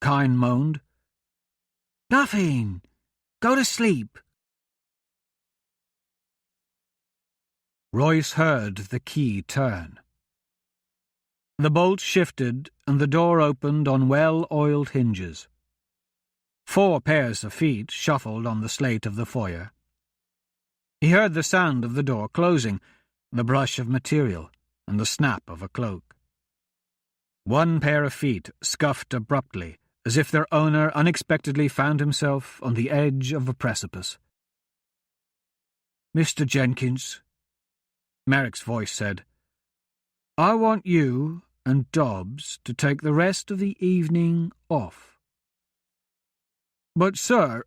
Kine moaned. Nothing. Go to sleep. Royce heard the key turn. The bolt shifted and the door opened on well-oiled hinges. 4 pairs of feet shuffled on the slate of the foyer. He heard the sound of the door closing, the brush of material, and the snap of a cloak. 1 pair of feet scuffed abruptly, as if their owner unexpectedly found himself on the edge of a precipice. "Mr. Jenkins," Merrick's voice said, "I want you and Dobbs to take the rest of the evening off." "But, sir,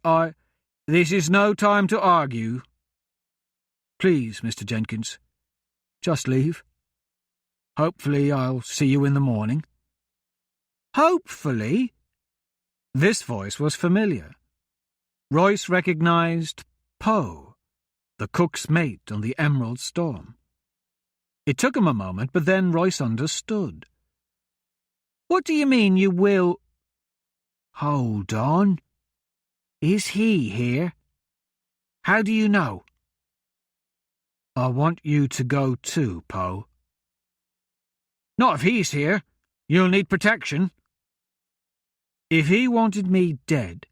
This is no time to argue." "Please, Mr. Jenkins, just leave. Hopefully I'll see you in the morning." "Hopefully?" This voice was familiar. Royce recognized Poe, the cook's mate on the Emerald Storm. It took him a moment, but then Royce understood. "What do you mean you will—" "Hold on. Is he here? How do you know?" "I want you to go too, Poe." "Not if he's here. You'll need protection." "If he wanted me dead,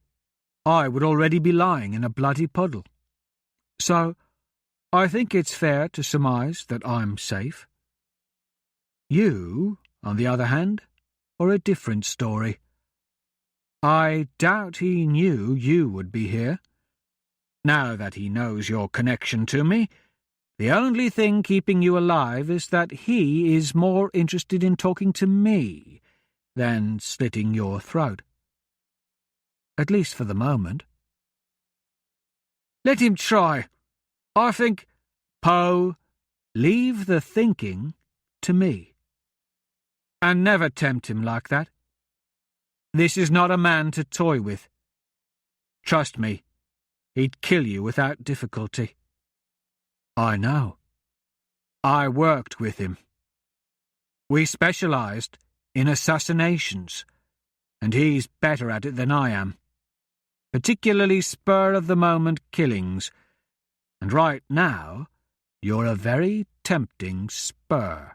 I would already be lying in a bloody puddle. So, I think it's fair to surmise that I'm safe. You, on the other hand, are a different story. I doubt he knew you would be here. Now that he knows your connection to me, the only thing keeping you alive is that he is more interested in talking to me than slitting your throat. At least for the moment." "Let him try. I think—" "Poe, leave the thinking to me. And never tempt him like that. This is not a man to toy with. Trust me, he'd kill you without difficulty. I know. I worked with him. We specialized in assassinations, and he's better at it than I am. Particularly spur-of-the-moment killings, and right now you're a very tempting spur.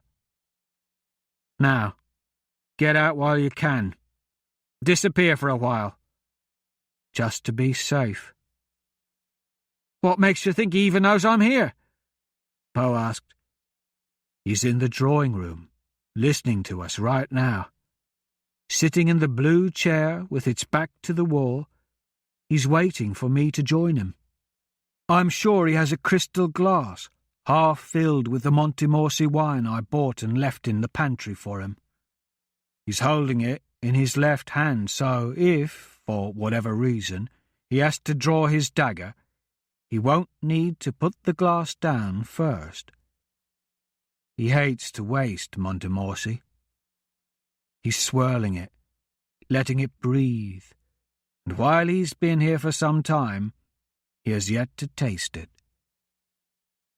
Now, get out while you can. Disappear for a while. Just to be safe." "What makes you think he even knows I'm here?" Poe asked. "He's in the drawing room, listening to us right now. Sitting in the blue chair with its back to the wall, he's waiting for me to join him. I'm sure he has a crystal glass, half filled with the Montemorsi wine I bought and left in the pantry for him. He's holding it in his left hand, so if, for whatever reason, he has to draw his dagger, he won't need to put the glass down first. He hates to waste Montemorsi. He's swirling it, letting it breathe, and while he's been here for some time, he has yet to taste it.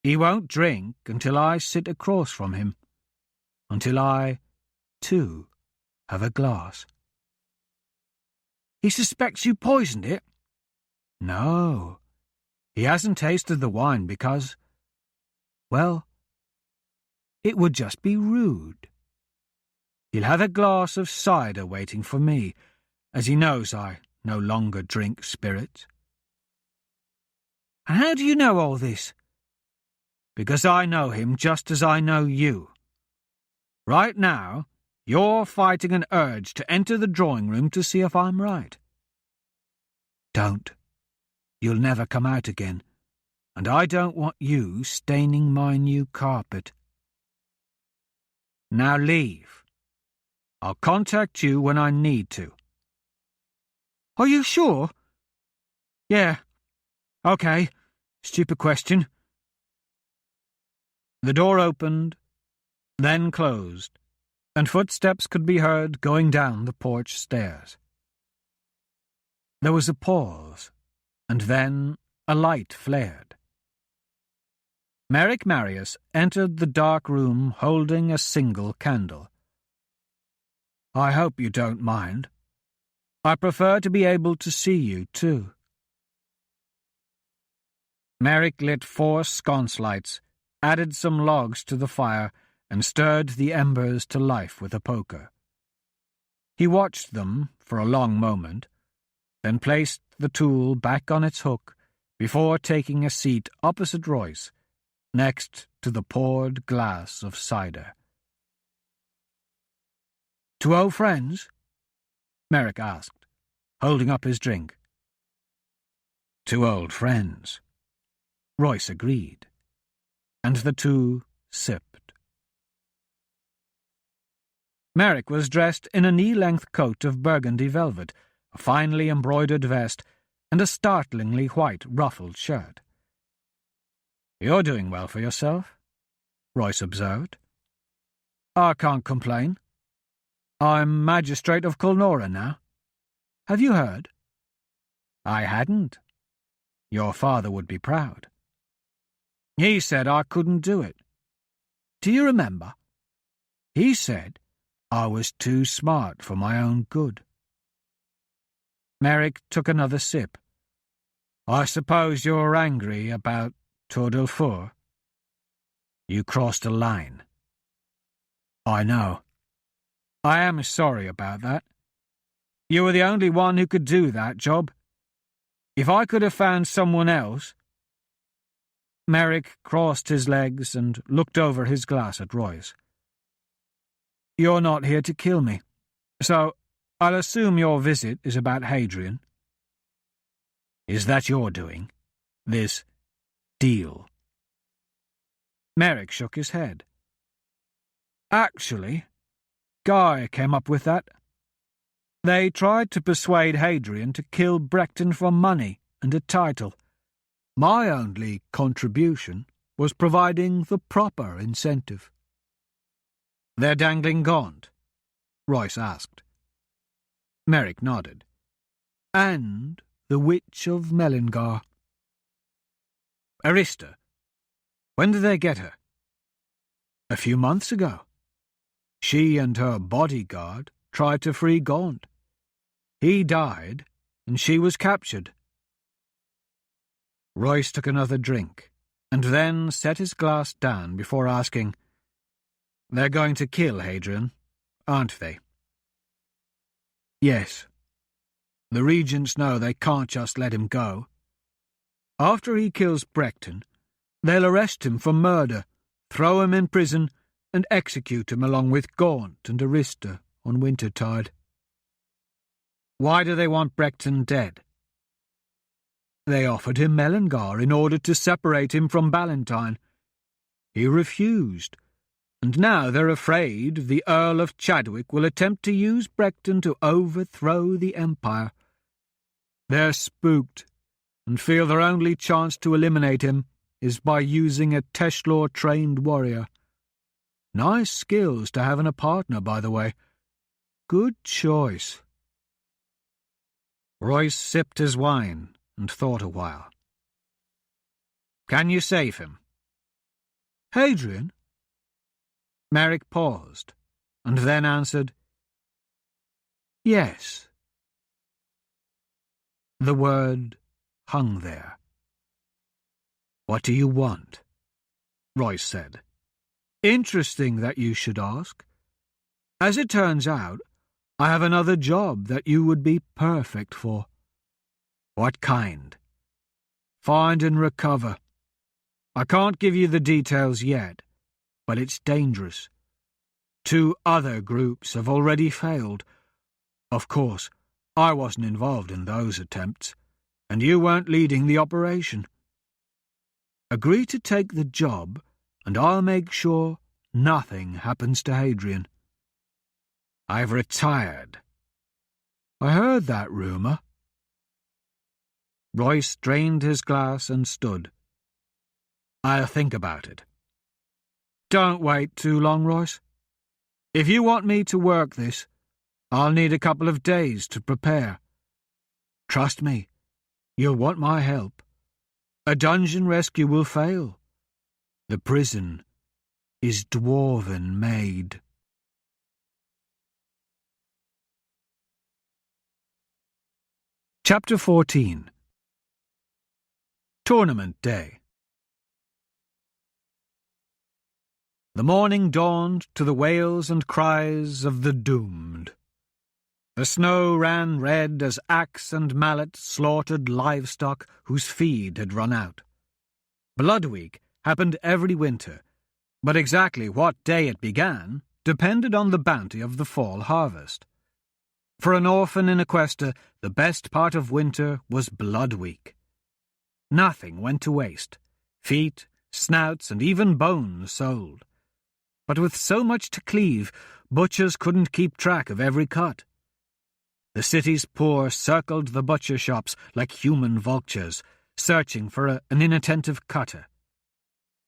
He won't drink until I sit across from him, until I, too, have a glass." "He suspects you poisoned it?" "No. He hasn't tasted the wine because, well, it would just be rude. He'll have a glass of cider waiting for me, as he knows I no longer drink spirits." "And how do you know all this?" "Because I know him just as I know you. Right now, you're fighting an urge to enter the drawing room to see if I'm right. Don't. You'll never come out again, and I don't want you staining my new carpet. Now leave. I'll contact you when I need to." "Are you sure?" "Yeah. Okay. Stupid question." The door opened, then closed, and footsteps could be heard going down the porch stairs. There was a pause, and then a light flared. Merrick Marius entered the dark room holding a single candle. "I hope you don't mind. I prefer to be able to see you, too." Merrick lit 4 sconce lights, added some logs to the fire, and stirred the embers to life with a poker. He watched them for a long moment, then placed the tool back on its hook before taking a seat opposite Royce, next to the poured glass of cider. "Two old friends?" Merrick asked, holding up his drink. "Two old friends," Royce agreed, and the two sipped. Merrick was dressed in a knee-length coat of burgundy velvet, a finely embroidered vest, and a startlingly white ruffled shirt. "You're doing well for yourself," Royce observed. "I can't complain. I'm Magistrate of Culnora now. Have you heard?" "I hadn't. Your father would be proud." "He said I couldn't do it. Do you remember? He said I was too smart for my own good." Merrick took another sip. "I suppose you're angry about Tour del Four?" "You crossed a line." "I know. I am sorry about that. You were the only one who could do that job. If I could have found someone else—" Merrick crossed his legs and looked over his glass at Royce. "You're not here to kill me, so I'll assume your visit is about Hadrian." "Is that your doing? This deal?" Merrick shook his head. "Actually, Guy came up with that. They tried to persuade Hadrian to kill Brecton for money and a title. My only contribution was providing the proper incentive." "They're dangling gaunt?" Royce asked. Merrick nodded. "And the Witch of Melingar." "Arista? When did they get her?" "A few months ago. She and her bodyguard tried to free Gaunt. He died, and she was captured." Royce took another drink, and then set his glass down before asking, "They're going to kill Hadrian, aren't they?" "Yes. The regents know they can't just let him go. After he kills Brecton, they'll arrest him for murder, throw him in prison, and execute him along with Gaunt and Arista on Wintertide." "Why do they want Brecton dead?" "They offered him Melingar in order to separate him from Ballantyne. He refused, and now they're afraid the Earl of Chadwick will attempt to use Brecton to overthrow the Empire. They're spooked, and feel their only chance to eliminate him is by using a Teshlor-trained warrior. Nice skills to have in a partner, by the way. Good choice." Royce sipped his wine and thought a while. "Can you save him?" "Hadrian?" Merrick paused, and then answered, "Yes." The word hung there. "What do you want?" Royce said. "Interesting that you should ask. As it turns out, I have another job that you would be perfect for." "What kind?" "Find and recover. I can't give you the details yet, but it's dangerous. 2 other groups have already failed. Of course, I wasn't involved in those attempts, and you weren't leading the operation. Agree to take the job, and I'll make sure nothing happens to Hadrian." "I've retired." "I heard that rumour." Royce drained his glass and stood. "I'll think about it." "Don't wait too long, Royce. If you want me to work this, I'll need a couple of days to prepare. Trust me, you'll want my help. A dungeon rescue will fail. The prison is dwarven made. Chapter 14. Tournament Day. The morning dawned to the wails and cries of the doomed. The snow ran red as axe and mallet slaughtered livestock whose feed had run out. Blood Week happened every winter, but exactly what day it began depended on the bounty of the fall harvest. For an orphan in Aquesta, the best part of winter was Blood Week. Nothing went to waste. Feet, snouts, and even bones sold. But with so much to cleave, butchers couldn't keep track of every cut. The city's poor circled the butcher shops like human vultures, searching for an inattentive cutter.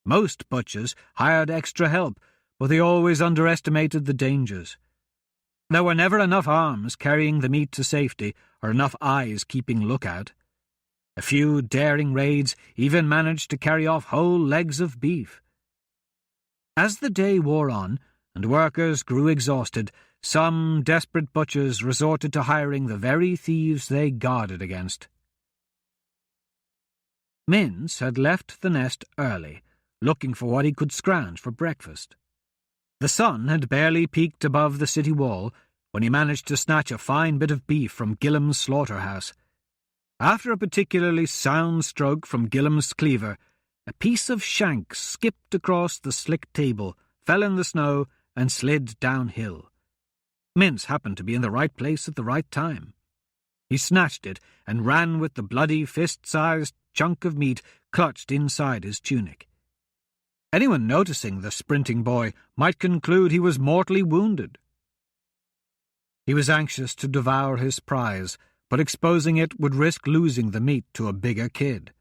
Most butchers hired extra help, but they always underestimated the dangers. There were never enough arms carrying the meat to safety or enough eyes keeping lookout. A few daring raids even managed to carry off whole legs of beef. As the day wore on and workers grew exhausted, some desperate butchers resorted to hiring the very thieves they guarded against. Mince had left the nest early, looking for what he could scrounge for breakfast. The sun had barely peeked above the city wall when he managed to snatch a fine bit of beef from Gillam's slaughterhouse. After a particularly sound stroke from Gillam's cleaver, a piece of shank skipped across the slick table, fell in the snow, and slid downhill. Mince happened to be in the right place at the right time. He snatched it and ran with the bloody fist-sized chunk of meat clutched inside his tunic. Anyone noticing the sprinting boy might conclude he was mortally wounded. He was anxious to devour his prize, but exposing it would risk losing the meat to a bigger kid.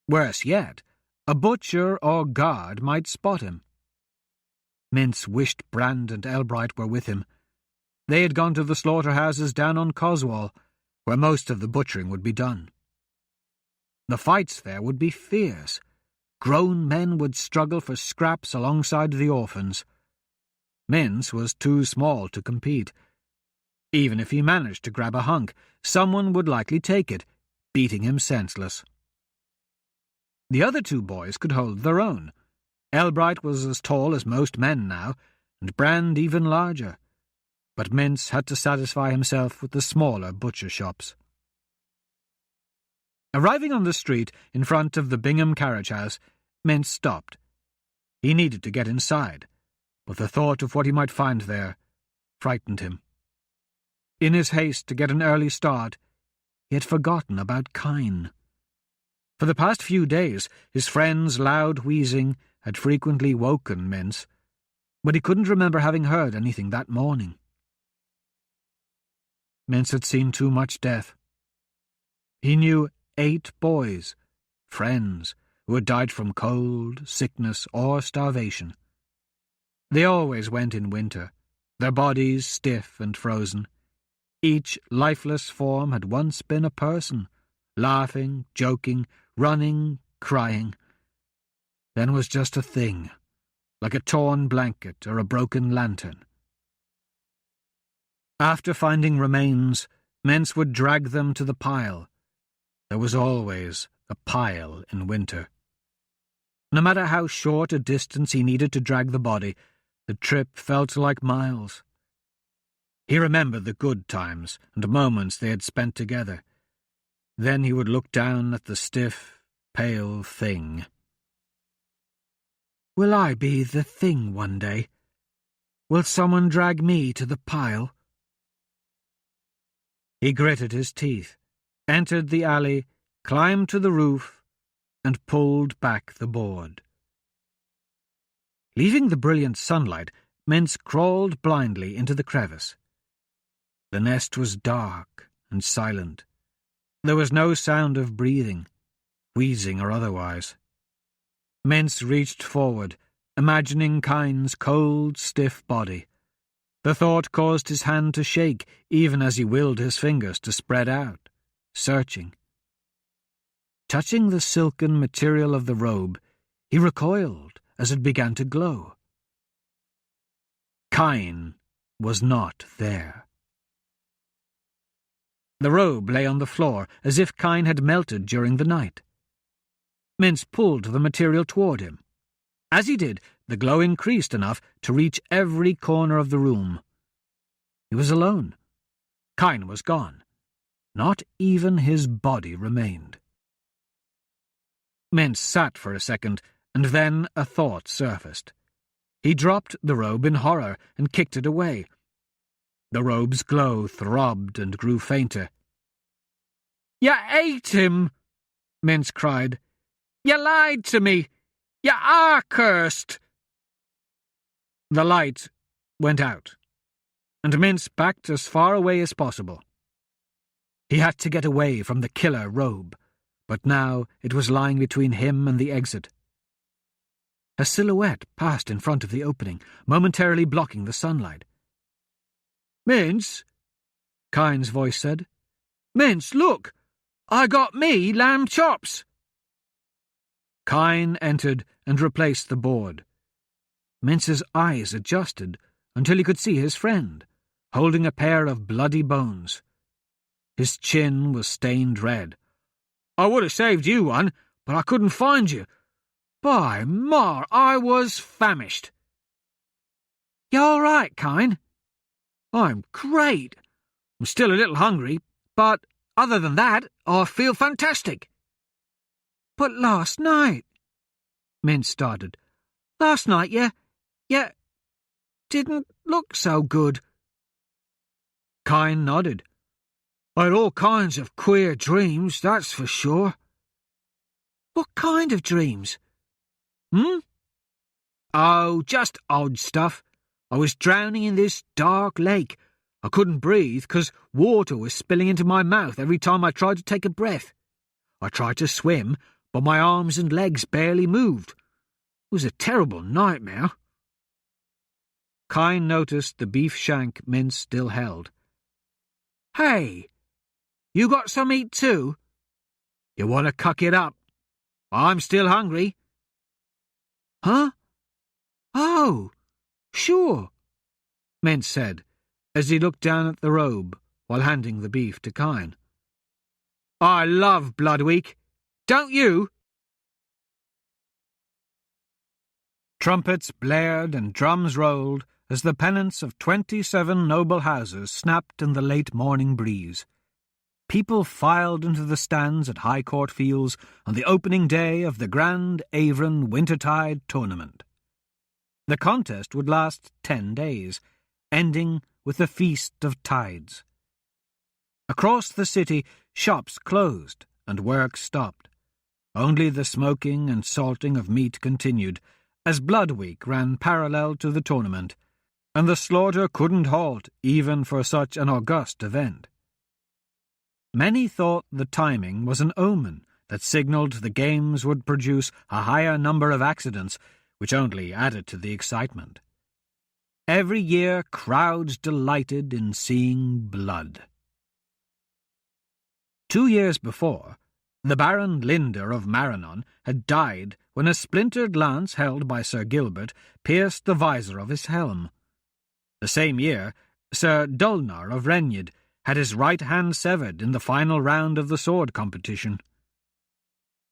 Worse yet, a butcher or guard might spot him. Mince wished Brand and Elbright were with him. They had gone to the slaughterhouses down on Coswall, where most of the butchering would be done. The fights there would be fierce. Grown men would struggle for scraps alongside the orphans. Mince was too small to compete. Even if he managed to grab a hunk, someone would likely take it, beating him senseless. The other two boys could hold their own. Elbright was as tall as most men now, and Brand even larger. But Mince had to satisfy himself with the smaller butcher shops. Arriving on the street in front of the Bingham carriage house, Mince stopped. He needed to get inside, but the thought of what he might find there frightened him. In his haste to get an early start, he had forgotten about Kine. For the past few days, his friend's loud wheezing had frequently woken Mince, but he couldn't remember having heard anything that morning. Mince had seen too much death. He knew 8 boys, friends, who had died from cold, sickness, or starvation. They always went in winter, their bodies stiff and frozen. Each lifeless form had once been a person, laughing, joking, running, crying. Then was just a thing, like a torn blanket or a broken lantern. After finding remains, Mince would drag them to the pile. There was always a pile in winter. No matter how short a distance he needed to drag the body, the trip felt like miles. He remembered the good times and moments they had spent together. Then he would look down at the stiff, pale thing. Will I be the thing one day? Will someone drag me to the pile? He gritted his teeth, entered the alley, climbed to the roof, and pulled back the board. Leaving the brilliant sunlight, Mince crawled blindly into the crevice. The nest was dark and silent. There was no sound of breathing, wheezing or otherwise. Mince reached forward, imagining Kine's cold, stiff body. The thought caused his hand to shake, even as he willed his fingers to spread out, searching. Touching the silken material of the robe, he recoiled as it began to glow. Kine was not there. The robe lay on the floor as if Kine had melted during the night. Mince pulled the material toward him. As he did, the glow increased enough to reach every corner of the room. He was alone. Kine was gone. Not even his body remained. Mince sat for a second, and then a thought surfaced. He dropped the robe in horror and kicked it away. The robe's glow throbbed and grew fainter. "You ate him!" Mince cried. "You lied to me! You are cursed!" The light went out, and Mince backed as far away as possible. He had to get away from the killer robe, but now it was lying between him and the exit. A silhouette passed in front of the opening, momentarily blocking the sunlight. "Mince," Kine's voice said. "Mince, look! I got me lamb chops!" Kine entered and replaced the board. Mince's eyes adjusted until he could see his friend, holding a pair of bloody bones. His chin was stained red. "I would have saved you one, but I couldn't find you. By Mar, I was famished." "You all right, Kine?" "I'm great. I'm still a little hungry, but other than that, I feel fantastic." "But last night," Mince started. "Last night, you didn't look so good." Kine nodded. "I had all kinds of queer dreams, that's for sure." "What kind of dreams?" "Oh, just odd stuff. I was drowning in this dark lake. I couldn't breathe because water was spilling into my mouth every time I tried to take a breath. I tried to swim, but my arms and legs barely moved. It was a terrible nightmare." Kine noticed the beef shank Mince still held. "Hey, you got some meat too? You want to cuck it up? I'm still hungry." "Huh? Oh, sure," Mince said, as he looked down at the robe while handing the beef to Kine. "I love Blood Week. Don't you?" Trumpets blared and drums rolled as the pennants of 27 noble houses snapped in the late morning breeze. People filed into the stands at High Court Fields on the opening day of the Grand Avron Wintertide Tournament. The contest would last 10 days, ending with the Feast of Tides. Across the city, shops closed and work stopped. Only the smoking and salting of meat continued, as Blood Week ran parallel to the tournament, and the slaughter couldn't halt even for such an august event. Many thought the timing was an omen that signalled the games would produce a higher number of accidents, which only added to the excitement. Every year crowds delighted in seeing blood. 2 years before, the Baron Linder of Marinon had died when a splintered lance held by Sir Gilbert pierced the visor of his helm. The same year, Sir Dulnar of Renydd had his right hand severed in the final round of the sword competition.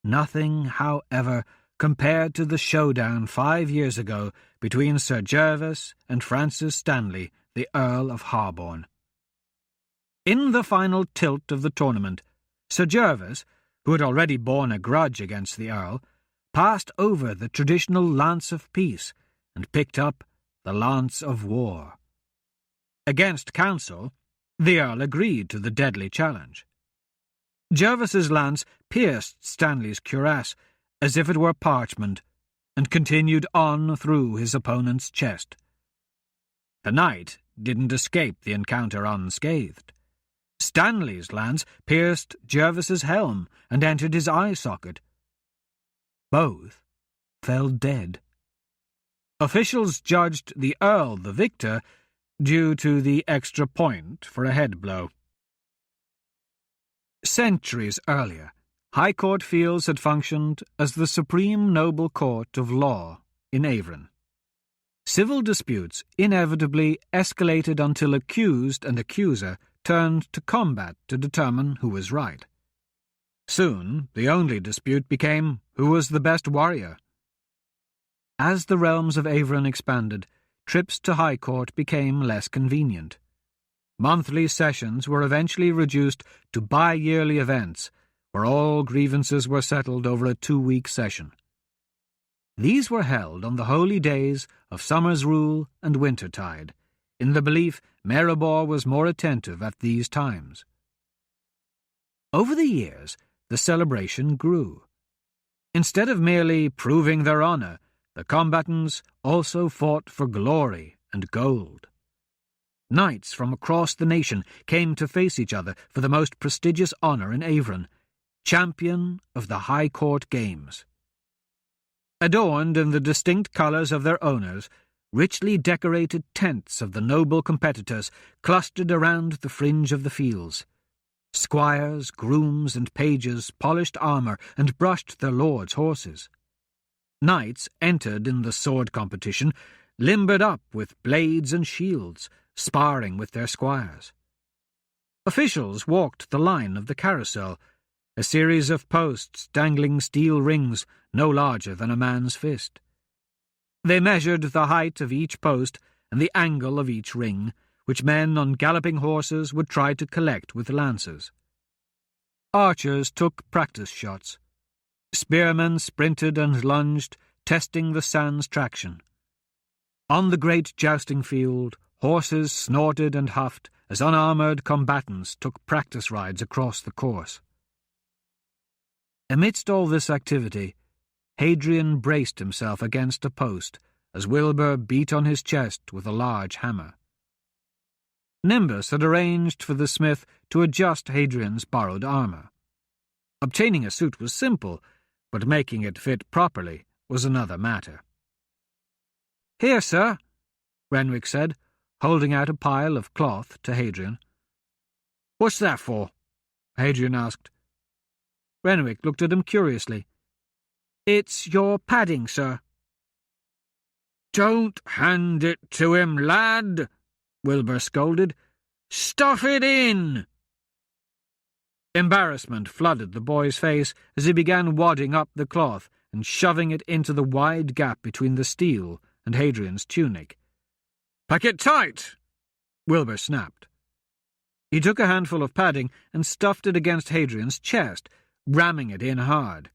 Nothing, however, compared to the showdown 5 years ago between Sir Gervas and Francis Stanley, the Earl of Harborne. In the final tilt of the tournament, Sir Gervas, who had already borne a grudge against the Earl, passed over the traditional lance of peace and picked up the lance of war. Against counsel, the Earl agreed to the deadly challenge. Gervas's lance pierced Stanley's cuirass as if it were parchment, and continued on through his opponent's chest. The knight didn't escape the encounter unscathed. Stanley's lance pierced Gervas's helm and entered his eye socket. Both fell dead. Officials judged the Earl the victor due to the extra point for a head blow. Centuries earlier, High Court Fields had functioned as the supreme noble court of law in Avron. Civil disputes inevitably escalated until accused and accuser turned to combat to determine who was right. Soon, the only dispute became who was the best warrior. As the realms of Avron expanded, trips to High Court became less convenient. Monthly sessions were eventually reduced to bi-yearly events, where all grievances were settled over a 2-week session. These were held on the holy days of summer's rule and wintertide, in the belief Maribor was more attentive at these times. Over the years, the celebration grew. Instead of merely proving their honor, the combatants also fought for glory and gold. Knights from across the nation came to face each other for the most prestigious honor in Avron, champion of the High Court Games. Adorned in the distinct colors of their owners, richly decorated tents of the noble competitors clustered around the fringe of the fields. Squires, grooms, and pages polished armor and brushed their lords' horses. Knights entered in the sword competition, limbered up with blades and shields, sparring with their squires. Officials walked the line of the carousel, a series of posts dangling steel rings no larger than a man's fist. They measured the height of each post and the angle of each ring, which men on galloping horses would try to collect with lances. Archers took practice shots. Spearmen sprinted and lunged, testing the sand's traction. On the great jousting field, horses snorted and huffed as unarmored combatants took practice rides across the course. Amidst all this activity, Hadrian braced himself against a post as Wilbur beat on his chest with a large hammer. Nimbus had arranged for the smith to adjust Hadrian's borrowed armor. Obtaining a suit was simple, but making it fit properly was another matter. "Here, sir," Renwick said, holding out a pile of cloth to Hadrian. "What's that for?" Hadrian asked. Renwick looked at him curiously. "It's your padding, sir." "Don't hand it to him, lad," Wilbur scolded. "Stuff it in!" Embarrassment flooded the boy's face as he began wadding up the cloth and shoving it into the wide gap between the steel and Hadrian's tunic. "Pack it tight!" Wilbur snapped. He took a handful of padding and stuffed it against Hadrian's chest, ramming it in hard.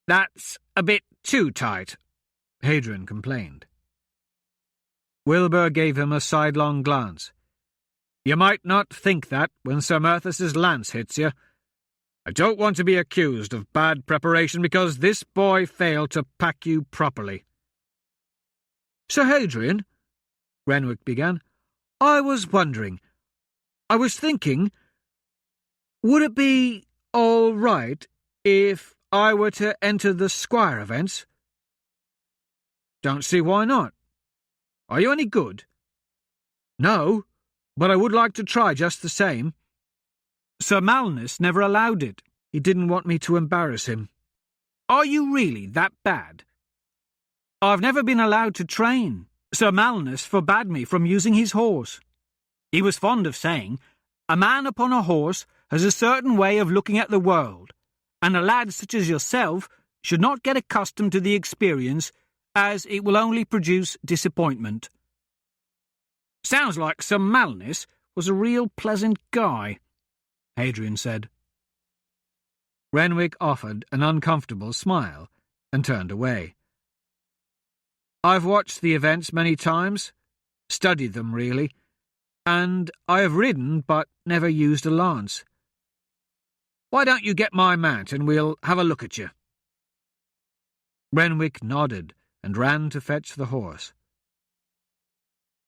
"That's a bit too tight," Hadrian complained. Wilbur gave him a sidelong glance. "You might not think that when Sir Merthus's lance hits you. I don't want to be accused of bad preparation because this boy failed to pack you properly." "Sir Hadrian," Renwick began, "I was thinking, would it be all right if I were to enter the squire events?" "Don't see why not. Are you any good?" "No, but I would like to try just the same. Sir Malnus never allowed it. He didn't want me to embarrass him." "Are you really that bad?" "I've never been allowed to train. Sir Malnus forbade me from using his horse. He was fond of saying, 'A man upon a horse has a certain way of looking at the world, and a lad such as yourself should not get accustomed to the experience, as it will only produce disappointment.'" "Sounds like Sir Malnus was a real pleasant guy," Hadrian said. Renwick offered an uncomfortable smile and turned away. "I've watched the events many times, studied them really, and I have ridden but never used a lance. Why don't you get my mount and we'll have a look at you?" Renwick nodded and ran to fetch the horse.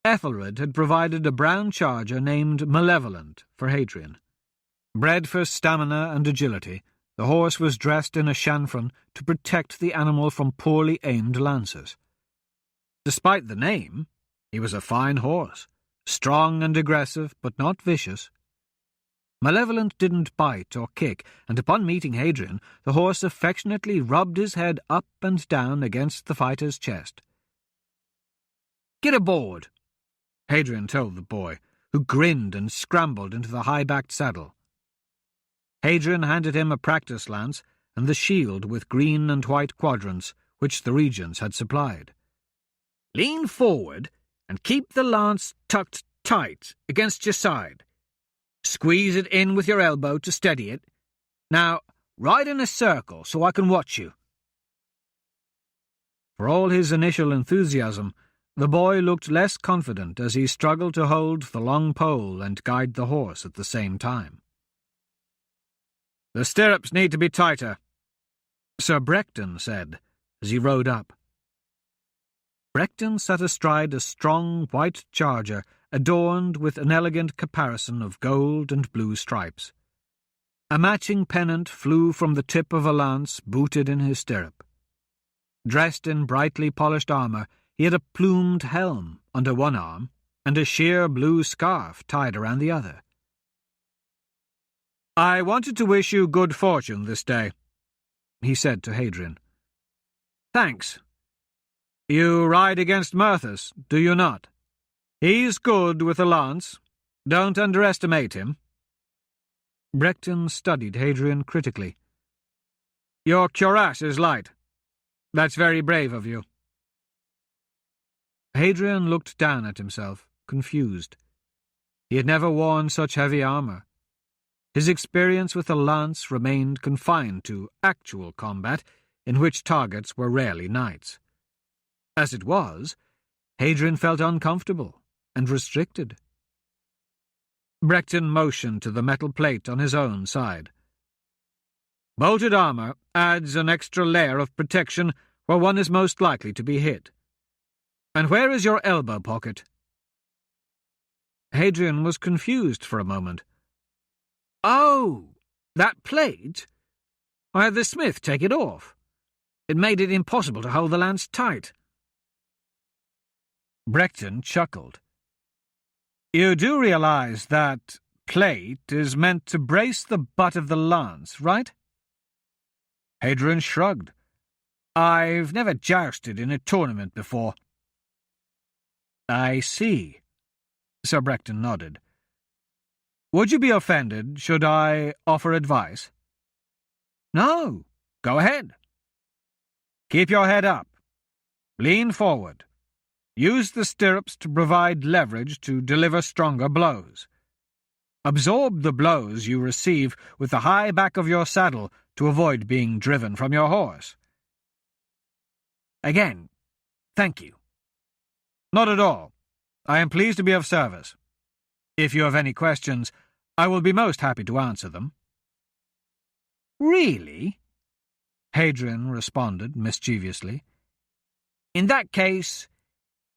Ethelred had provided a brown charger named Malevolent for Hadrian. Bred for stamina and agility, the horse was dressed in a chanfron to protect the animal from poorly aimed lances. Despite the name, he was a fine horse, strong and aggressive but not vicious. Malevolent didn't bite or kick, and upon meeting Hadrian, the horse affectionately rubbed his head up and down against the fighter's chest. "Get aboard," Hadrian told the boy, who grinned and scrambled into the high-backed saddle. Hadrian handed him a practice lance and the shield with green and white quadrants, which the regents had supplied. "Lean forward and keep the lance tucked tight against your side. Squeeze it in with your elbow to steady it. Now, ride in a circle so I can watch you." For all his initial enthusiasm, the boy looked less confident as he struggled to hold the long pole and guide the horse at the same time. "The stirrups need to be tighter," Sir Brecton said, as he rode up. Brecton sat astride a strong white charger adorned with an elegant caparison of gold and blue stripes. A matching pennant flew from the tip of a lance booted in his stirrup. Dressed in brightly polished armour, he had a plumed helm under one arm and a sheer blue scarf tied around the other. "I wanted to wish you good fortune this day," he said to Hadrian. "Thanks. You ride against Murthus, do you not? He's good with a lance. Don't underestimate him." Brecton studied Hadrian critically. "Your cuirass is light. That's very brave of you." Hadrian looked down at himself, confused. He had never worn such heavy armour. His experience with a lance remained confined to actual combat, in which targets were rarely knights. As it was, Hadrian felt uncomfortable and restricted. Brecton motioned to the metal plate on his own side. "Bolted armour adds an extra layer of protection where one is most likely to be hit. And where is your elbow pocket?" Hadrian was confused for a moment. "Oh, that plate? I had the smith take it off. It made it impossible to hold the lance tight." Brecton chuckled. "You do realize that plate is meant to brace the butt of the lance, right?" Hadrian shrugged. "I've never jousted in a tournament before." "I see," Sir Brecton nodded. "Would you be offended should I offer advice?" "No, go ahead." "Keep your head up. Lean forward. Use the stirrups to provide leverage to deliver stronger blows. Absorb the blows you receive with the high back of your saddle to avoid being driven from your horse." "Again, thank you." "Not at all. I am pleased to be of service. If you have any questions, I will be most happy to answer them." "Really?" Hadrian responded mischievously. "In that case,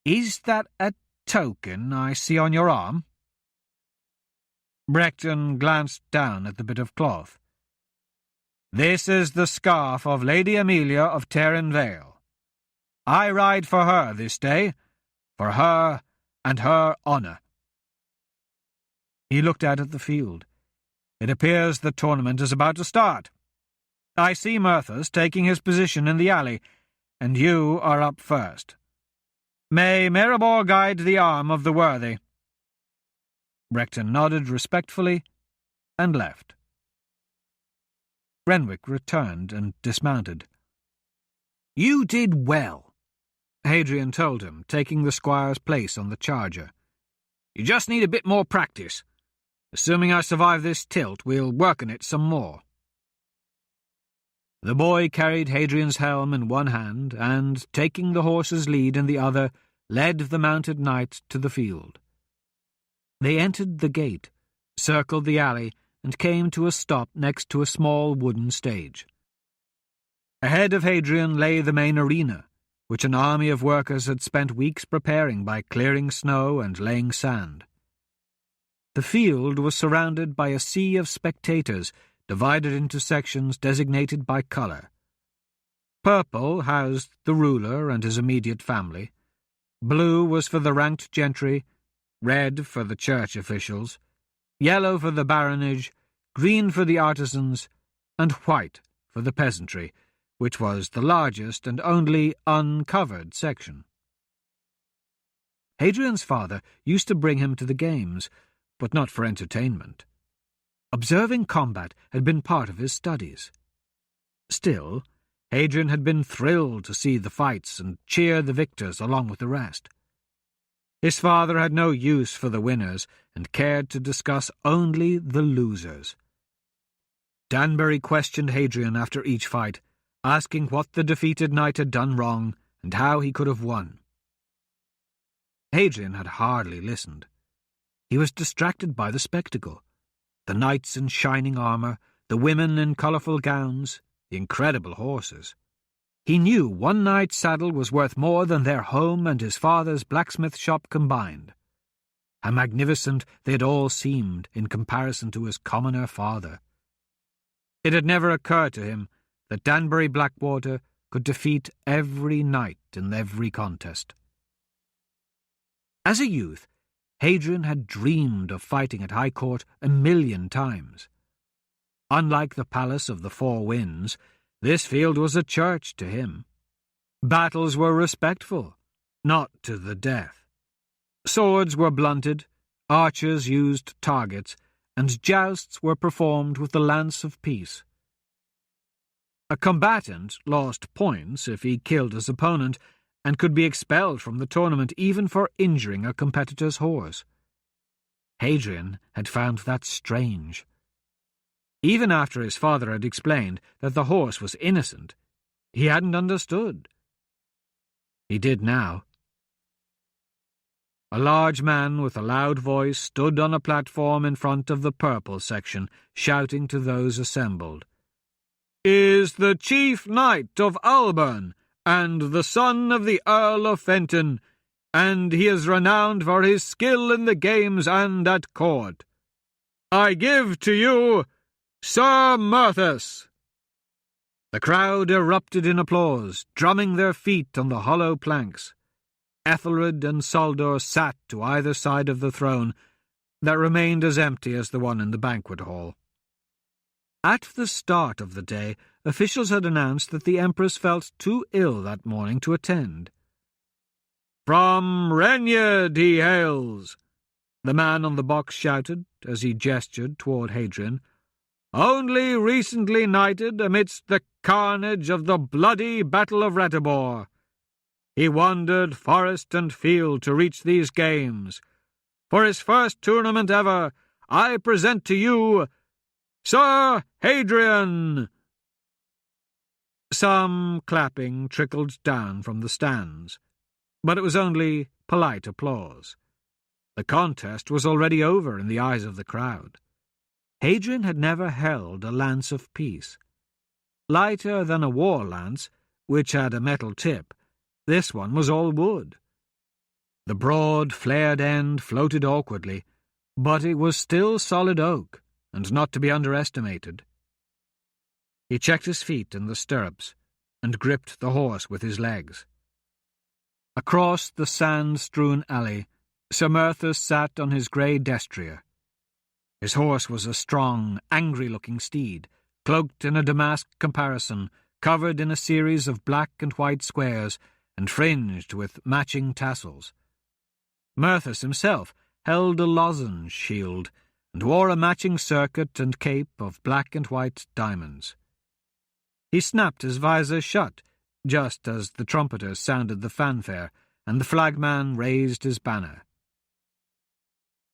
is that a token I see on your arm?" Brecton glanced down at the bit of cloth. "This is the scarf of Lady Amelia of Terran Vale. I ride for her this day, for her and her honour." He looked out at the field. "It appears the tournament is about to start. I see Murthus taking his position in the alley, and you are up first. May Maribor guide the arm of the worthy." Brecton nodded respectfully and left. Renwick returned and dismounted. "You did well," Hadrian told him, taking the squire's place on the charger. "You just need a bit more practice. Assuming I survive this tilt, we'll work on it some more." The boy carried Hadrian's helm in one hand and, taking the horse's lead in the other, led the mounted knight to the field. They entered the gate, circled the alley, and came to a stop next to a small wooden stage. Ahead of Hadrian lay the main arena, which an army of workers had spent weeks preparing by clearing snow and laying sand. The field was surrounded by a sea of spectators, divided into sections designated by colour. Purple housed the ruler and his immediate family. Blue was for the ranked gentry, red for the church officials, yellow for the baronage, green for the artisans, and white for the peasantry, which was the largest and only uncovered section. Hadrian's father used to bring him to the games, but not for entertainment. Observing combat had been part of his studies. Still, Hadrian had been thrilled to see the fights and cheer the victors along with the rest. His father had no use for the winners and cared to discuss only the losers. Danbury questioned Hadrian after each fight, asking what the defeated knight had done wrong and how he could have won. Hadrian had hardly listened. He was distracted by the spectacle. The knights in shining armour, the women in colourful gowns, the incredible horses. He knew one knight's saddle was worth more than their home and his father's blacksmith shop combined. How magnificent they had all seemed in comparison to his commoner father. It had never occurred to him that Danbury Blackwater could defeat every knight in every contest. As a youth, Hadrian had dreamed of fighting at High Court 1,000,000 times. Unlike the Palace of the Four Winds, this field was a church to him. Battles were respectful, not to the death. Swords were blunted, archers used targets, and jousts were performed with the lance of peace. A combatant lost points if he killed his opponent, and could be expelled from the tournament even for injuring a competitor's horse. Hadrian had found that strange. Even after his father had explained that the horse was innocent, he hadn't understood. He did now. A large man with a loud voice stood on a platform in front of the purple section, shouting to those assembled, "Is the chief knight of Alban, and the son of the Earl of Fenton, and he is renowned for his skill in the games and at court. I give to you Sir Murthus." The crowd erupted in applause, drumming their feet on the hollow planks. Ethelred and Saldor sat to either side of the throne, that remained as empty as the one in the banquet hall. At the start of the day, officials had announced that the Empress felt too ill that morning to attend. "From Renyard he hails," the man on the box shouted as he gestured toward Hadrian, "only recently knighted amidst the carnage of the bloody Battle of Ratibor. He wandered forest and field to reach these games. For his first tournament ever, I present to you Sir Hadrian." Some clapping trickled down from the stands, but it was only polite applause. The contest was already over in the eyes of the crowd. Hadrian had never held a lance of peace. Lighter than a war lance, which had a metal tip, this one was all wood. The broad, flared end floated awkwardly, but it was still solid oak, and not to be underestimated. He checked his feet in the stirrups, and gripped the horse with his legs. Across the sand-strewn alley, Sir Murthus sat on his grey destrier. His horse was a strong, angry-looking steed, cloaked in a damask caparison, covered in a series of black and white squares, and fringed with matching tassels. Murthus himself held a lozenge shield, and wore a matching circuit and cape of black and white diamonds. He snapped his visor shut, just as the trumpeters sounded the fanfare, and the flagman raised his banner.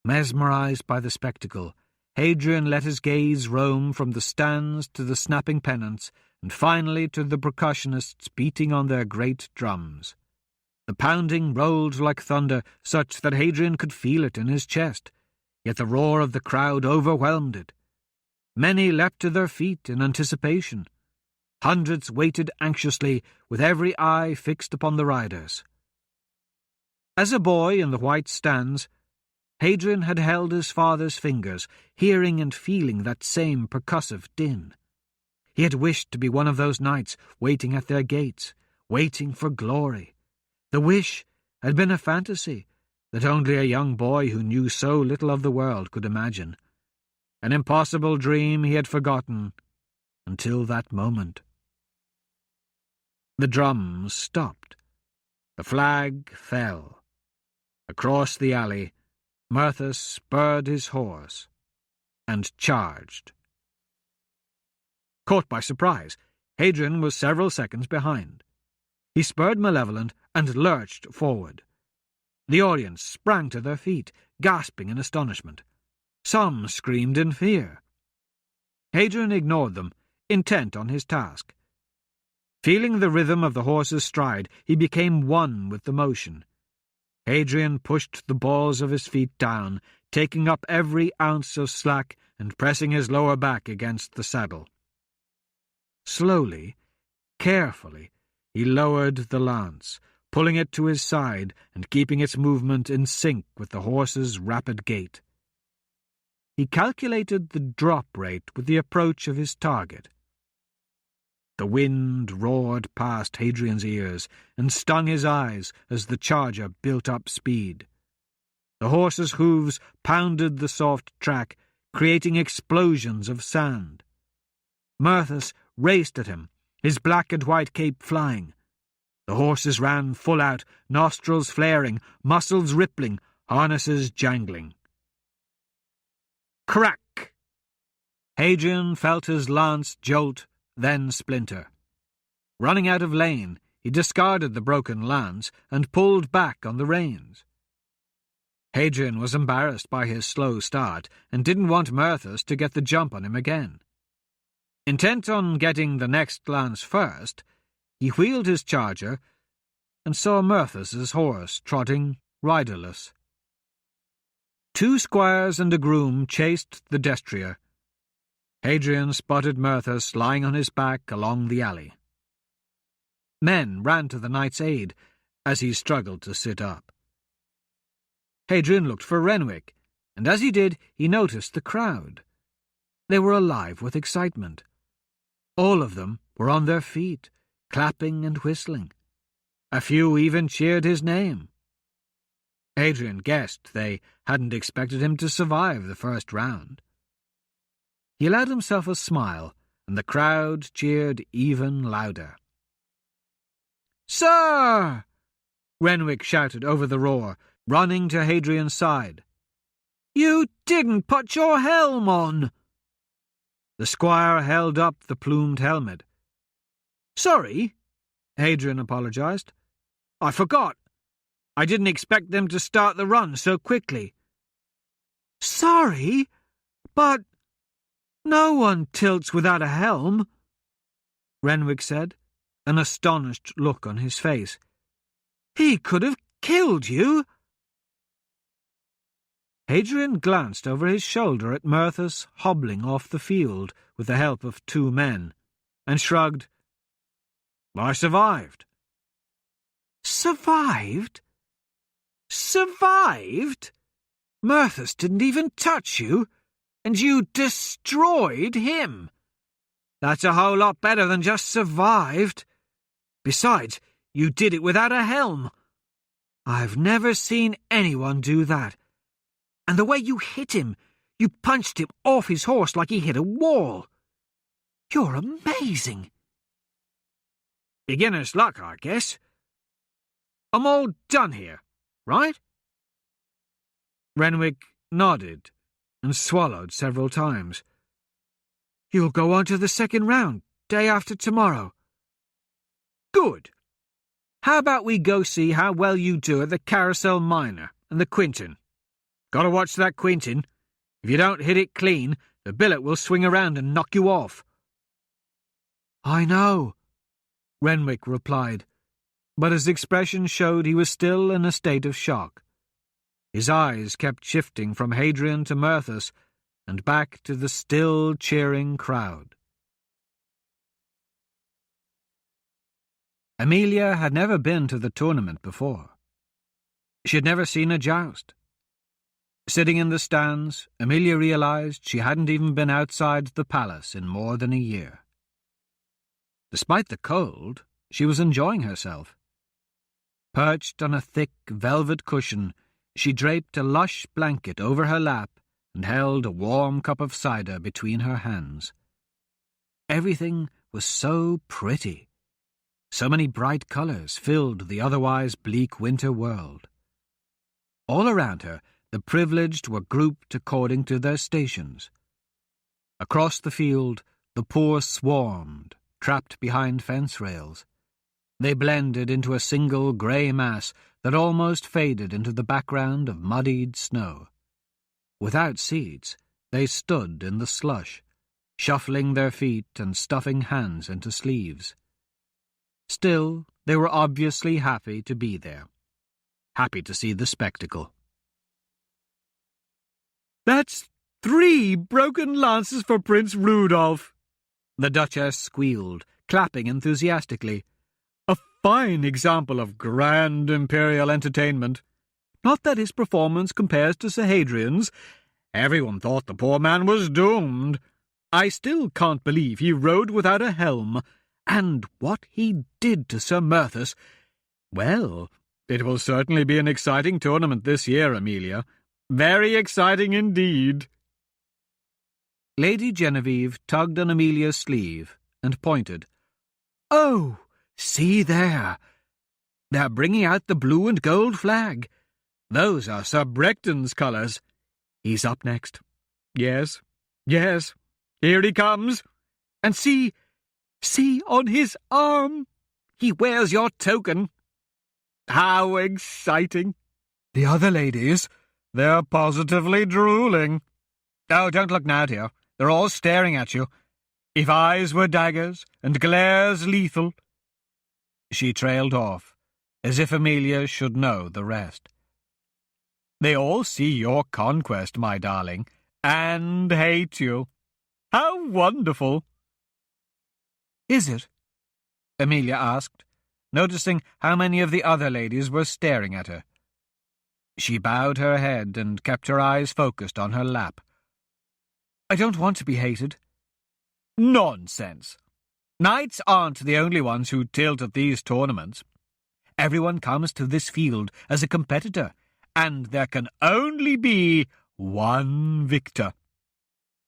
Mesmerized by the spectacle, Hadrian let his gaze roam from the stands to the snapping pennants, and finally to the percussionists beating on their great drums. The pounding rolled like thunder, such that Hadrian could feel it in his chest, yet the roar of the crowd overwhelmed it. Many leapt to their feet in anticipation. Hundreds waited anxiously, with every eye fixed upon the riders. As a boy in the white stands, Hadrian had held his father's fingers, hearing and feeling that same percussive din. He had wished to be one of those knights waiting at their gates, waiting for glory. The wish had been a fantasy that only a young boy who knew so little of the world could imagine. an impossible dream he had forgotten until that moment. The drums stopped. The flag fell. Across the alley, Merthus spurred his horse and charged. Caught by surprise, Hadrian was several seconds behind. He spurred Malevolent and lurched forward. The audience sprang to their feet, gasping in astonishment. Some screamed in fear. Hadrian ignored them, intent on his task. Feeling the rhythm of the horse's stride, he became one with the motion. Hadrian pushed the balls of his feet down, taking up every ounce of slack and pressing his lower back against the saddle. Slowly, carefully, he lowered the lance, pulling it to his side and keeping its movement in sync with the horse's rapid gait. He calculated the drop rate with the approach of his target. The wind roared past Hadrian's ears and stung his eyes as the charger built up speed. The horse's hooves pounded the soft track, creating explosions of sand. Merthus raced at him, his black and white cape flying. The horses ran full out, nostrils flaring, muscles rippling, harnesses jangling. Crack! Hadrian felt his lance jolt, then splinter. Running out of lane, he discarded the broken lance and pulled back on the reins. Hadrian was embarrassed by his slow start and didn't want Merthus to get the jump on him again. Intent on getting the next lance first, he wheeled his charger and saw Merthus's horse trotting riderless. 2 squires and a groom chased the destrier. Hadrian spotted Merthus lying on his back along the alley. Men ran to the knight's aid as he struggled to sit up. Hadrian looked for Renwick, and as he did, he noticed the crowd. They were alive with excitement. All of them were on their feet, clapping and whistling. A few even cheered his name. Hadrian guessed they hadn't expected him to survive the first round. He allowed himself a smile, and the crowd cheered even louder. "Sir!" Renwick shouted over the roar, running to Hadrian's side. "You didn't put your helm on!" The squire held up the plumed helmet. "Sorry," Hadrian apologized. "I forgot. I didn't expect them to start the run so quickly." "Sorry, but no one tilts without a helm," Renwick said, an astonished look on his face. "He could have killed you." Hadrian glanced over his shoulder at Merthus hobbling off the field with the help of 2 men, and shrugged. "I survived." "Survived? Survived? Merthus didn't even touch you, and you destroyed him. That's a whole lot better than just survived. Besides, you did it without a helm. I've never seen anyone do that. And the way you hit him, you punched him off his horse like he hit a wall. You're amazing." "Beginner's luck, I guess. I'm all done here, right?" Renwick nodded and swallowed several times. "You'll go on to the second round, day after tomorrow." "Good. How about we go see how well you do at the Carousel Minor and the Quinton? Gotta watch that Quinton. If you don't hit it clean, the billet will swing around and knock you off." "I know," Renwick replied, but his expression showed he was still in a state of shock. His eyes kept shifting from Hadrian to Merthus and back to the still cheering crowd. Amelia had never been to the tournament before. She had never seen a joust. Sitting in the stands, Amelia realized she hadn't even been outside the palace in more than a year. Despite the cold, she was enjoying herself. Perched on a thick velvet cushion, she draped a lush blanket over her lap and held a warm cup of cider between her hands. Everything was so pretty. So many bright colours filled the otherwise bleak winter world. All around her, the privileged were grouped according to their stations. Across the field, the poor swarmed, trapped behind fence rails. They blended into a single grey mass that almost faded into the background of muddied snow. Without seats, they stood in the slush, shuffling their feet and stuffing hands into sleeves. Still, they were obviously happy to be there, happy to see the spectacle. "That's 3 broken lances for Prince Rudolph," the Duchess squealed, clapping enthusiastically. "A fine example of grand imperial entertainment. Not that his performance compares to Sir Hadrian's. Everyone thought the poor man was doomed. I still can't believe he rode without a helm. And what he did to Sir Merthus. Well, it will certainly be an exciting tournament this year, Amelia. Very exciting indeed." Lady Genevieve tugged on Amelia's sleeve and pointed. "Oh, see there! They're bringing out the blue and gold flag. Those are Sir Brechton's colours. He's up next. Yes, here he comes. And see on his arm. He wears your token. How exciting! The other ladies, they're positively drooling. Oh, don't look now, dear. They're all staring at you. If eyes were daggers and glares lethal." She trailed off, as if Amelia should know the rest. "They all see your conquest, my darling, and hate you. How wonderful!" "Is it?" Amelia asked, noticing how many of the other ladies were staring at her. She bowed her head and kept her eyes focused on her lap. "I don't want to be hated." "Nonsense! Knights aren't the only ones who tilt at these tournaments. Everyone comes to this field as a competitor, and there can only be one victor.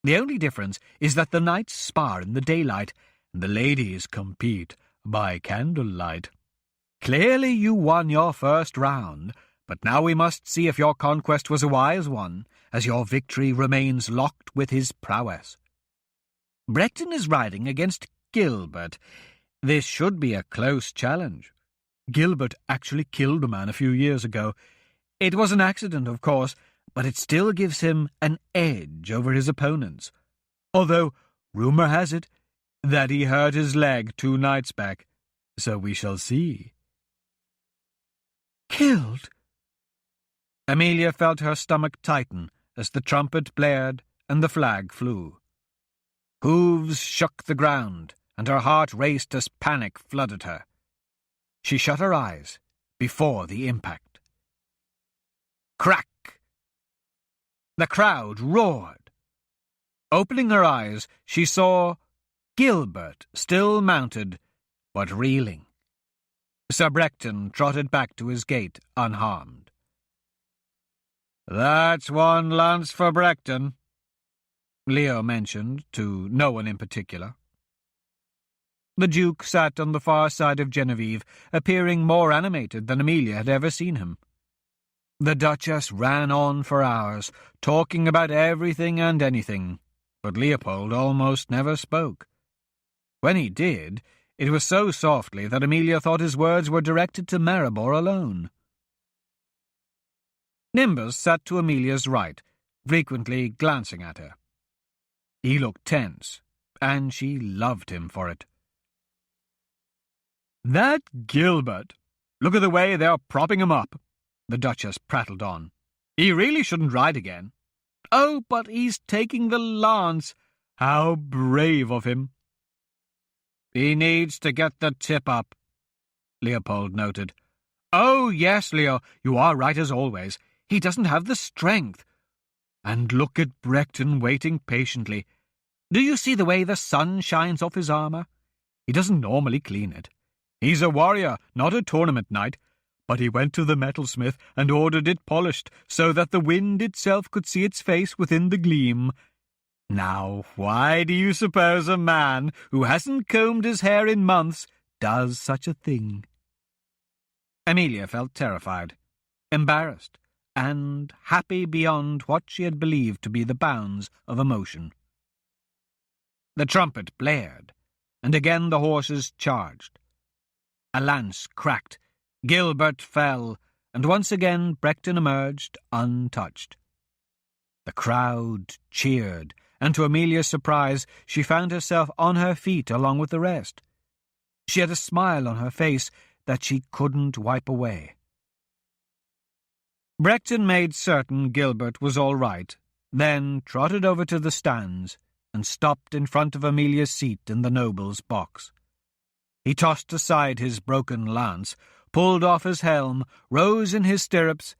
The only difference is that the knights spar in the daylight, and the ladies compete by candlelight. Clearly you won your first round, but now we must see if your conquest was a wise one, as your victory remains locked with his prowess. Brechton is riding against Gilbert. This should be a close challenge. Gilbert actually killed a man a few years ago. It was an accident, of course, but it still gives him an edge over his opponents. Although, rumour has it that he hurt his leg 2 nights back, so we shall see." "Killed?" Amelia felt her stomach tighten as the trumpet blared and the flag flew. Hooves shook the ground, and her heart raced as panic flooded her. She shut her eyes before the impact. Crack! The crowd roared. Opening her eyes, she saw Gilbert still mounted, but reeling. Sir Brechton trotted back to his gate unharmed. "That's 1 lance for Brechton," Leo mentioned, to no one in particular. The Duke sat on the far side of Genevieve, appearing more animated than Amelia had ever seen him. The Duchess ran on for hours, talking about everything and anything, but Leopold almost never spoke. When he did, it was so softly that Amelia thought his words were directed to Maribor alone. Nimbus sat to Amelia's right, frequently glancing at her. He looked tense, and she loved him for it. "That Gilbert! Look at the way they're propping him up," the Duchess prattled on. "He really shouldn't ride again. Oh, but he's taking the lance. How brave of him." "He needs to get the tip up," Leopold noted. "Oh, yes, Leo, you are right as always. He doesn't have the strength. And look at Brechton waiting patiently. Do you see the way the sun shines off his armour? He doesn't normally clean it. He's a warrior, not a tournament knight, but he went to the metalsmith and ordered it polished so that the wind itself could see its face within the gleam. Now, why do you suppose a man who hasn't combed his hair in months does such a thing?" Amelia felt terrified, embarrassed, and happy beyond what she had believed to be the bounds of emotion. The trumpet blared, and again the horses charged. A lance cracked, Gilbert fell, and once again Brechton emerged untouched. The crowd cheered, and to Amelia's surprise she found herself on her feet along with the rest. She had a smile on her face that she couldn't wipe away. Brechton made certain Gilbert was all right, then trotted over to the stands and stopped in front of Amelia's seat in the noble's box. He tossed aside his broken lance, pulled off his helm, rose in his stirrups,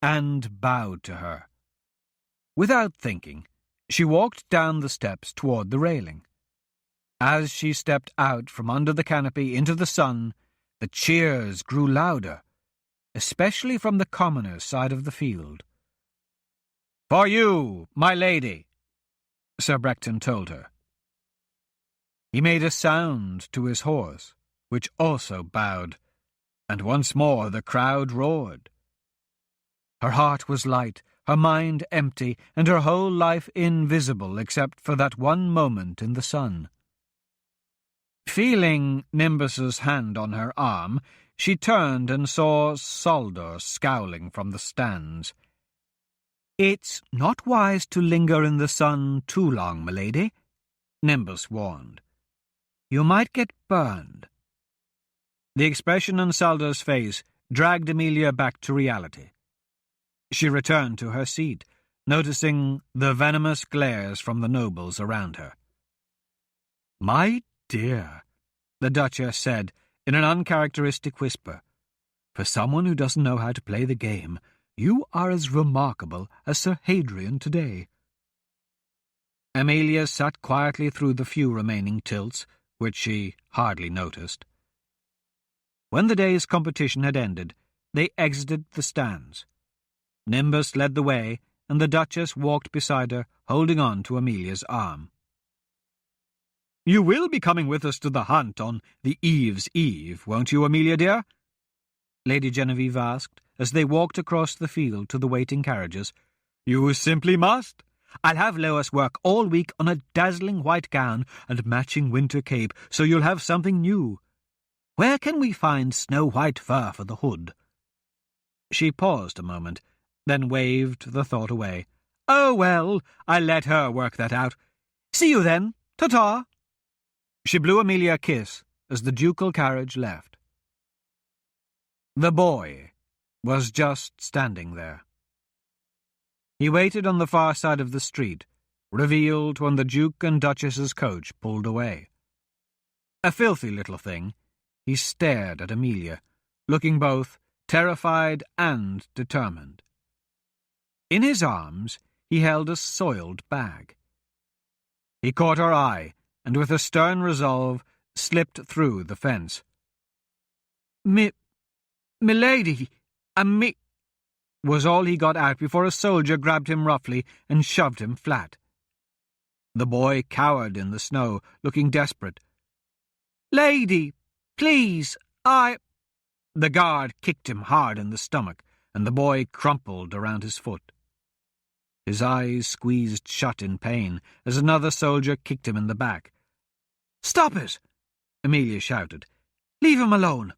and bowed to her. Without thinking, she walked down the steps toward the railing. As she stepped out from under the canopy into the sun, the cheers grew louder, especially from the commoners' side of the field. "For you, my lady," Sir Brechton told her. He made a sound to his horse, which also bowed, and once more the crowd roared. Her heart was light, her mind empty, and her whole life invisible except for that one moment in the sun. Feeling Nimbus's hand on her arm, she turned and saw Saldor scowling from the stands. "It's not wise to linger in the sun too long, milady," Nimbus warned. "You might get burned." The expression on Saldor's face dragged Amelia back to reality. She returned to her seat, noticing the venomous glares from the nobles around her. "My dear," the Duchess said in an uncharacteristic whisper, "for someone who doesn't know how to play the game, you are as remarkable as Sir Hadrian today." Amelia sat quietly through the few remaining tilts, which she hardly noticed. When the day's competition had ended, they exited the stands. Nimbus led the way, and the Duchess walked beside her, holding on to Amelia's arm. "You will be coming with us to the hunt on the Eve's Eve, won't you, Amelia dear?" Lady Genevieve asked, as they walked across the field to the waiting carriages. "You simply must. I'll have Lois work all week on a dazzling white gown and matching winter cape, so you'll have something new. Where can we find snow-white fur for the hood?" She paused a moment, then waved the thought away. "Oh, well, I'll let her work that out. See you then. Ta-ta." She blew Amelia a kiss as the ducal carriage left. The boy was just standing there. He waited on the far side of the street, revealed when the Duke and Duchess's coach pulled away. A filthy little thing, he stared at Amelia, looking both terrified and determined. In his arms he held a soiled bag. He caught her eye, and with a stern resolve slipped through the fence. "Milady, was all he got out before a soldier grabbed him roughly and shoved him flat. The boy cowered in the snow, looking desperate. "Lady, please, The guard kicked him hard in the stomach, and the boy crumpled around his foot. His eyes squeezed shut in pain as another soldier kicked him in the back. "Stop it!" Amelia shouted. "Leave him alone!"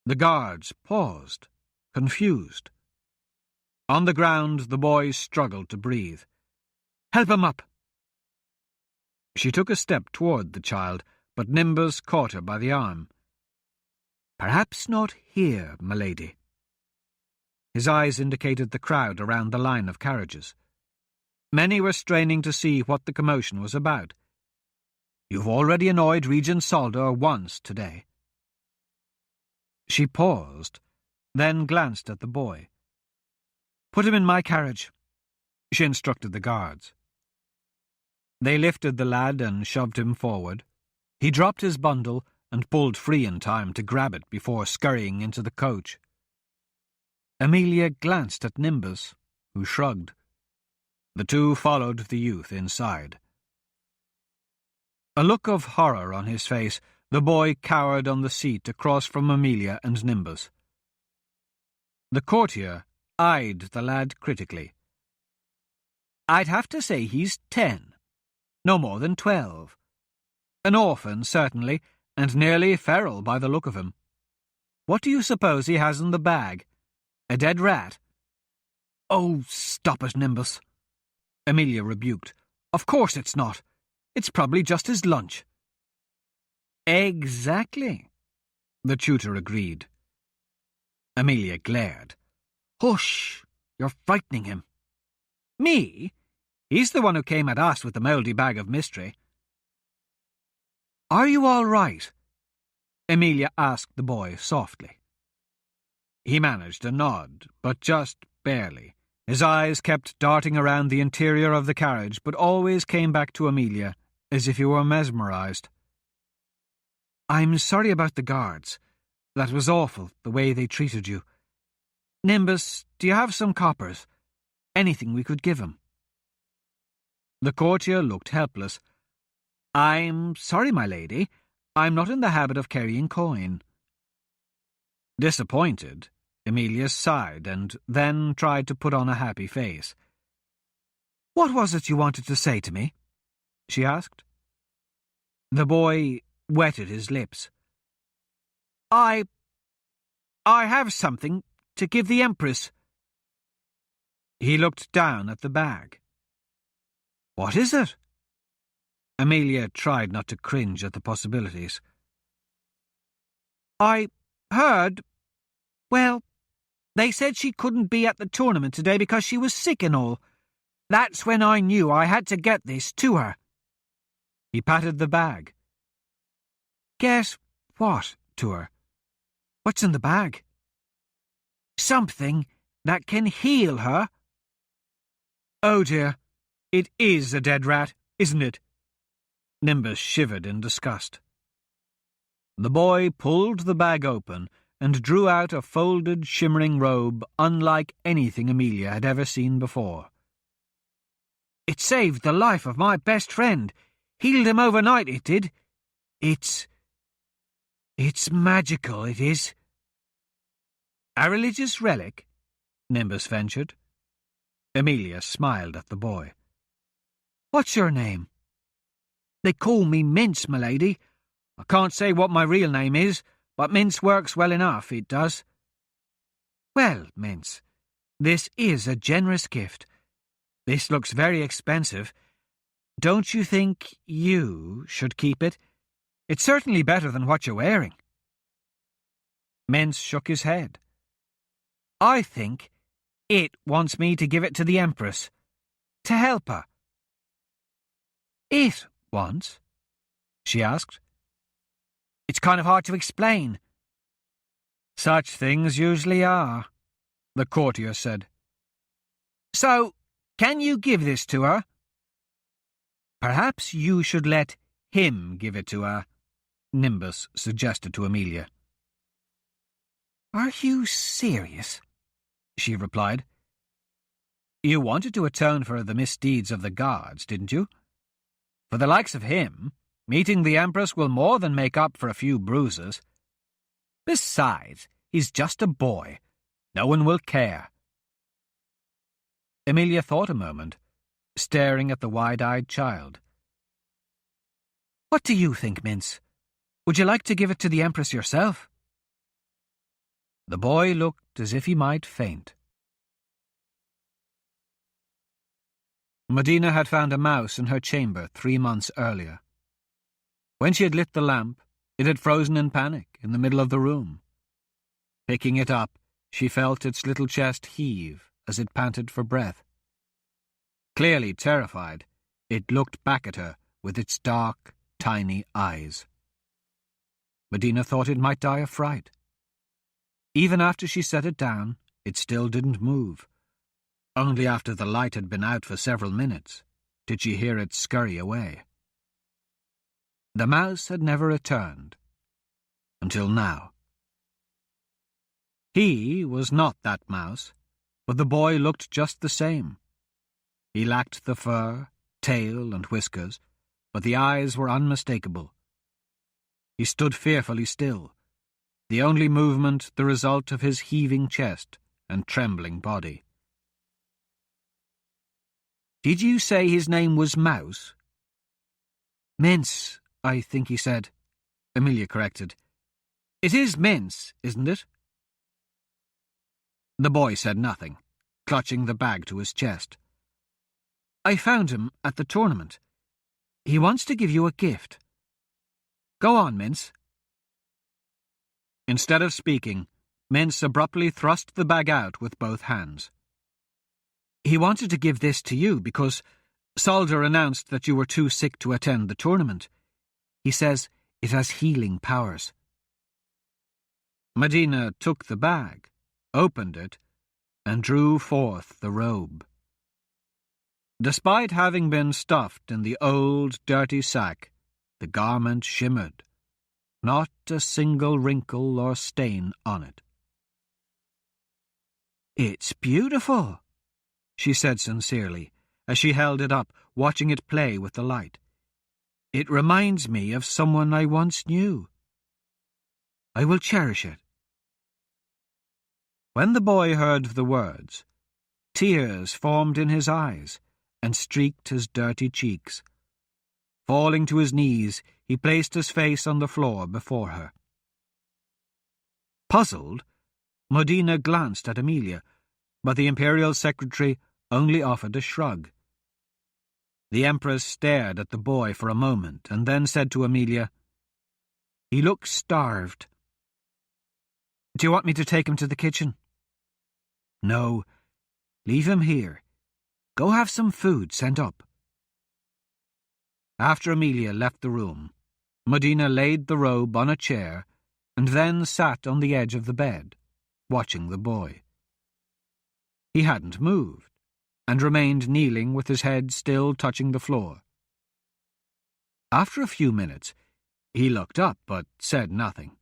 The guards paused, confused. On the ground, the boy struggled to breathe. "Help him up!" She took a step toward the child, but Nimbus caught her by the arm. "Perhaps not here, milady." His eyes indicated the crowd around the line of carriages. Many were straining to see what the commotion was about. "You've already annoyed Regent Saldor once today." She paused, then glanced at the boy. "Put him in my carriage," she instructed the guards. They lifted the lad and shoved him forward. He dropped his bundle and pulled free in time to grab it before scurrying into the coach. Amelia glanced at Nimbus, who shrugged. The two followed the youth inside. A look of horror on his face, the boy cowered on the seat across from Amelia and Nimbus. The courtier eyed the lad critically. "I'd have to say he's 10, no more than 12. An orphan, certainly, and nearly feral by the look of him. What do you suppose he has in the bag? A dead rat?" "Oh, stop it, Nimbus," Amelia rebuked. "Of course it's not. It's probably just his lunch." "Exactly," the tutor agreed. Amelia glared. "Hush! You're frightening him." "Me? He's the one who came at us with the mouldy bag of mystery." "Are you all right?" Amelia asked the boy softly. He managed a nod, but just barely. His eyes kept darting around the interior of the carriage, but always came back to Amelia, as if he were mesmerized. "I'm sorry about the guards. That was awful, the way they treated you. Nimbus, do you have some coppers? Anything we could give him?" The courtier looked helpless. "I'm sorry, my lady. I'm not in the habit of carrying coin." Disappointed, Amelia sighed and then tried to put on a happy face. "What was it you wanted to say to me?" she asked. The boy wetted his lips. I have something to give the Empress." He looked down at the bag. "What is it?" Amelia tried not to cringe at the possibilities. "I heard... Well, they said she couldn't be at the tournament today because she was sick and all. That's when I knew I had to get this to her." He patted the bag. "Get what to her? What's in the bag?" "Something that can heal her." "Oh dear, it is a dead rat, isn't it?" Nimbus shivered in disgust. The boy pulled the bag open and drew out a folded, shimmering robe unlike anything Amelia had ever seen before. "It saved the life of my best friend. Healed him overnight, it did. It's magical, it is." "A religious relic?" Nimbus ventured. Amelia smiled at the boy. "What's your name?" "They call me Mince, my lady. I can't say what my real name is, but Mince works well enough, it does." "Well, Mince, this is a generous gift. This looks very expensive. Don't you think you should keep it? It's certainly better than what you're wearing." Mince shook his head. "I think it wants me to give it to the Empress, to help her." "It wants?" she asked. "It's kind of hard to explain." "Such things usually are," the courtier said. "So, can you give this to her?" "Perhaps you should let him give it to her," Nimbus suggested to Amelia. "Are you serious?" she replied. "You wanted to atone for the misdeeds of the guards, didn't you? For the likes of him, meeting the Empress will more than make up for a few bruises. Besides, he's just a boy. No one will care." Amelia thought a moment, staring at the wide-eyed child. "What do you think, Mince? Would you like to give it to the Empress yourself?" The boy looked as if he might faint. Medina had found a mouse in her chamber 3 months earlier. When she had lit the lamp, it had frozen in panic in the middle of the room. Picking it up, she felt its little chest heave as it panted for breath. Clearly terrified, it looked back at her with its dark, tiny eyes. Medina thought it might die of fright. Even after she set it down, it still didn't move. Only after the light had been out for several minutes did she hear it scurry away. The mouse had never returned, until now. He was not that mouse, but the boy looked just the same. He lacked the fur, tail, and whiskers, but the eyes were unmistakable. He stood fearfully still, the only movement the result of his heaving chest and trembling body. "Did you say his name was Mouse?" "Mince, I think he said," Amelia corrected. "It is Mince, isn't it?" The boy said nothing, clutching the bag to his chest. "I found him at the tournament. He wants to give you a gift. Go on, Mince." Instead of speaking, Mince abruptly thrust the bag out with both hands. "He wanted to give this to you because Solder announced that you were too sick to attend the tournament. He says it has healing powers." Medina took the bag, opened it, and drew forth the robe. Despite having been stuffed in the old, dirty sack, the garment shimmered, not a single wrinkle or stain on it. "It's beautiful," she said sincerely, as she held it up, watching it play with the light. "It reminds me of someone I once knew. I will cherish it." When the boy heard the words, tears formed in his eyes and streaked his dirty cheeks. Falling to his knees, he placed his face on the floor before her. Puzzled, Medina glanced at Amelia, but the Imperial Secretary only offered a shrug. The Empress stared at the boy for a moment and then said to Amelia, "He looks starved. Do you want me to take him to the kitchen?" "No, leave him here. Go have some food sent up." After Amelia left the room, Medina laid the robe on a chair and then sat on the edge of the bed, watching the boy. He hadn't moved, and remained kneeling with his head still touching the floor. After a few minutes, he looked up but said nothing.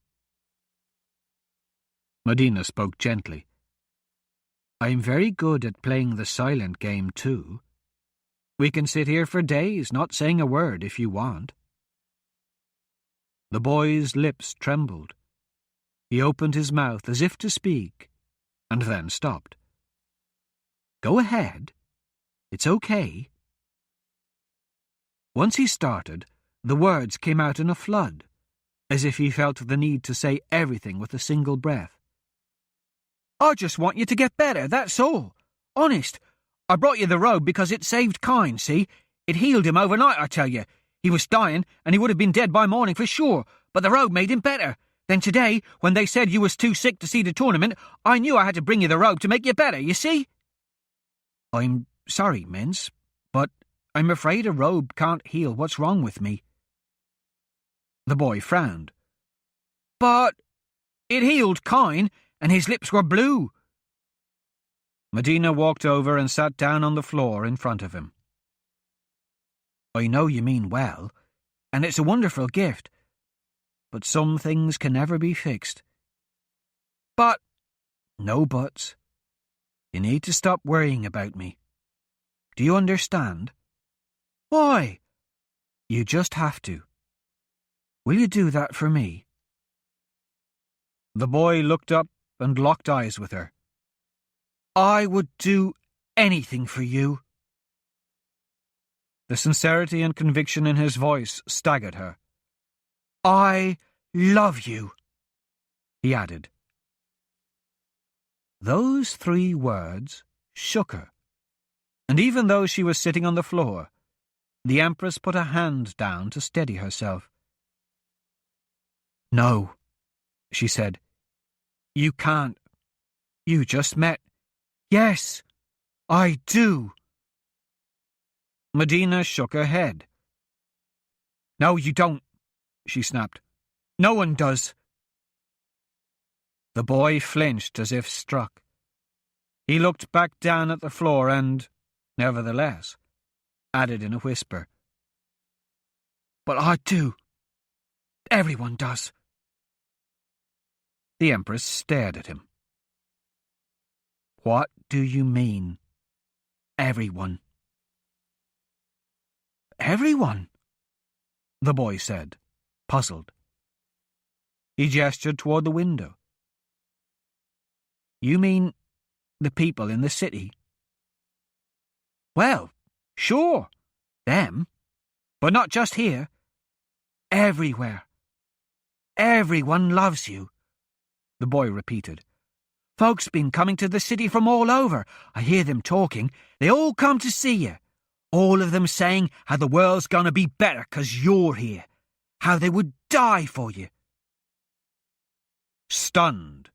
Medina spoke gently. "I'm very good at playing the silent game, too. We can sit here for days, not saying a word, if you want." The boy's lips trembled. He opened his mouth as if to speak, and then stopped. "Go ahead. It's okay." Once he started, the words came out in a flood, as if he felt the need to say everything with a single breath. "I just want you to get better, that's all. Honest. I brought you the robe because it saved Kine, see? It healed him overnight, I tell you. He was dying, and he would have been dead by morning for sure, but the robe made him better. Then today, when they said you was too sick to see the tournament, I knew I had to bring you the robe to make you better, you see?" "I'm sorry, Mince, but I'm afraid a robe can't heal what's wrong with me." The boy frowned. "But it healed Kine, and his lips were blue." Medina walked over and sat down on the floor in front of him. "I know you mean well, and it's a wonderful gift, but some things can never be fixed." "But—" "No buts. You need to stop worrying about me. Do you understand?" "Why?" "You just have to. Will you do that for me?" The boy looked up and locked eyes with her. "I would do anything for you." The sincerity and conviction in his voice staggered her. "I love you," he added. Those 3 words shook her, and even though she was sitting on the floor, the Empress put a hand down to steady herself. "No," she said. "You can't. You just met." "Yes, I do." Medina shook her head. "No, you don't," she snapped. "No one does." The boy flinched as if struck. He looked back down at the floor and, nevertheless, added in a whisper, "But I do. Everyone does." The Empress stared at him. "What do you mean, everyone?" "Everyone," the boy said, puzzled. He gestured toward the window. "You mean the people in the city?" "Well, sure, them. But not just here. Everywhere. Everyone loves you," the boy repeated. "Folks been coming to the city from all over. I hear them talking. They all come to see you. All of them saying how the world's gonna be better 'cause you're here. How they would die for you." Stunned,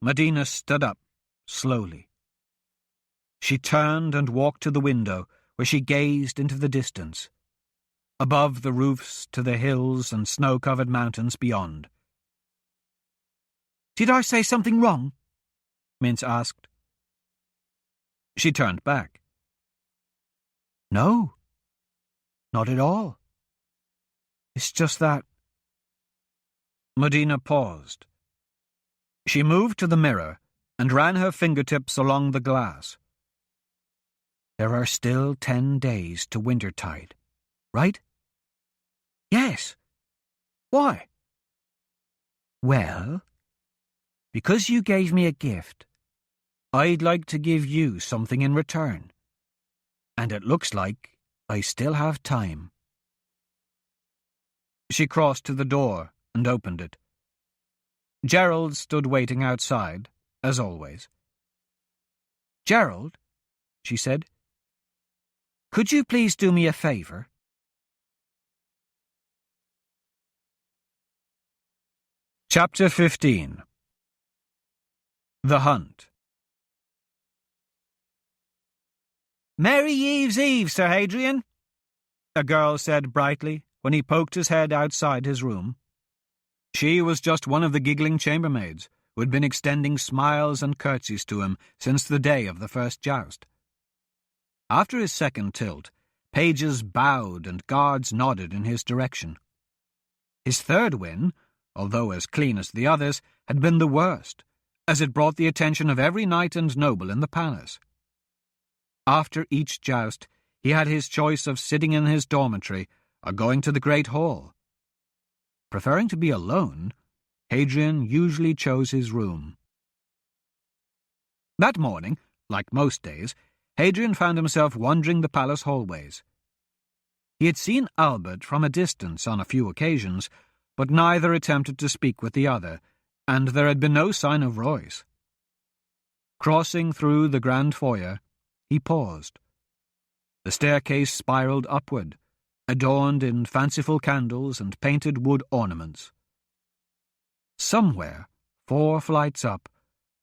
Medina stood up, slowly. She turned and walked to the window, where she gazed into the distance, above the roofs to the hills and snow-covered mountains beyond. "Did I say something wrong?" Mintz asked. She turned back. "No, not at all. It's just that—" Medina paused. She moved to the mirror and ran her fingertips along the glass. "There are still 10 days to wintertide, right?" "Yes. Why?" "Well, because you gave me a gift, I'd like to give you something in return. And it looks like I still have time." She crossed to the door and opened it. Gerald stood waiting outside, as always. "Gerald," she said, "could you please do me a favor?" Chapter 15. The Hunt. "Merry Eve's Eve, Sir Hadrian," a girl said brightly when he poked his head outside his room. She was just one of the giggling chambermaids who had been extending smiles and curtsies to him since the day of the first joust. After his second tilt, pages bowed and guards nodded in his direction. His third win, although as clean as the others, had been the worst, as it brought the attention of every knight and noble in the palace. After each joust, he had his choice of sitting in his dormitory or going to the great hall. Preferring to be alone, Hadrian usually chose his room. That morning, like most days, Hadrian found himself wandering the palace hallways. He had seen Albert from a distance on a few occasions, but neither attempted to speak with the other, and there had been no sign of Royce. Crossing through the grand foyer, he paused. The staircase spiraled upward, adorned in fanciful candles and painted wood ornaments. Somewhere, 4 flights up,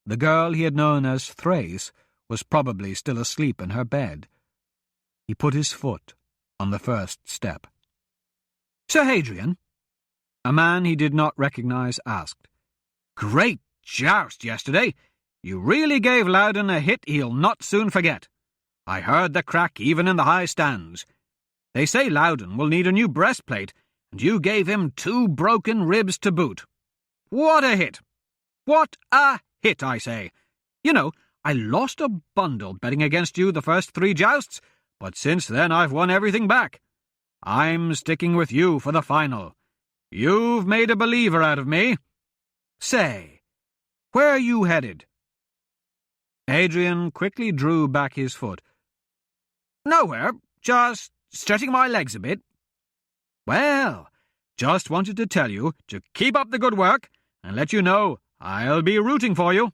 the girl he had known as Thrace was probably still asleep in her bed. He put his foot on the first step. "Sir Hadrian?" A man he did not recognize asked. "Great joust yesterday. You really gave Loudon a hit he'll not soon forget. I heard the crack even in the high stands. They say Loudon will need a new breastplate, and you gave him 2 broken ribs to boot. What a hit! What a hit, I say. You know, I lost a bundle betting against you the first 3 jousts, but since then I've won everything back. I'm sticking with you for the final. You've made a believer out of me. Say, where are you headed?" Hadrian quickly drew back his foot. "Nowhere, just stretching my legs a bit." "Well, just wanted to tell you to keep up the good work and let you know I'll be rooting for you."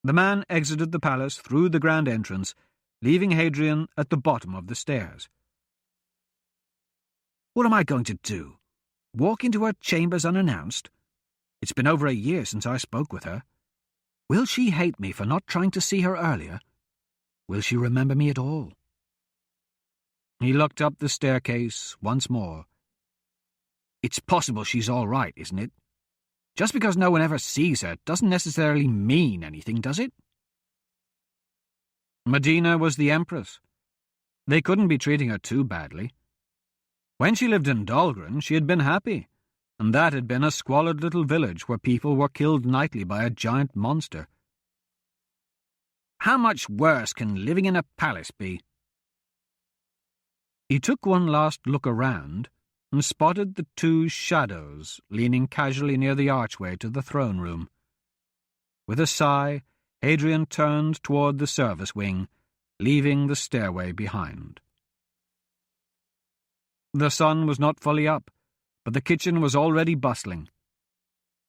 The man exited the palace through the grand entrance, leaving Hadrian at the bottom of the stairs. What am I going to do? Walk into her chambers unannounced? It's been over a year since I spoke with her. Will she hate me for not trying to see her earlier? Will she remember me at all? He looked up the staircase once more. It's possible she's all right, isn't it? Just because no one ever sees her doesn't necessarily mean anything, does it? Medina was the Empress. They couldn't be treating her too badly. When she lived in Dahlgren, she had been happy, and that had been a squalid little village where people were killed nightly by a giant monster. How much worse can living in a palace be? He took one last look around and spotted the two shadows leaning casually near the archway to the throne room. With a sigh, Hadrian turned toward the service wing, leaving the stairway behind. The sun was not fully up, but the kitchen was already bustling.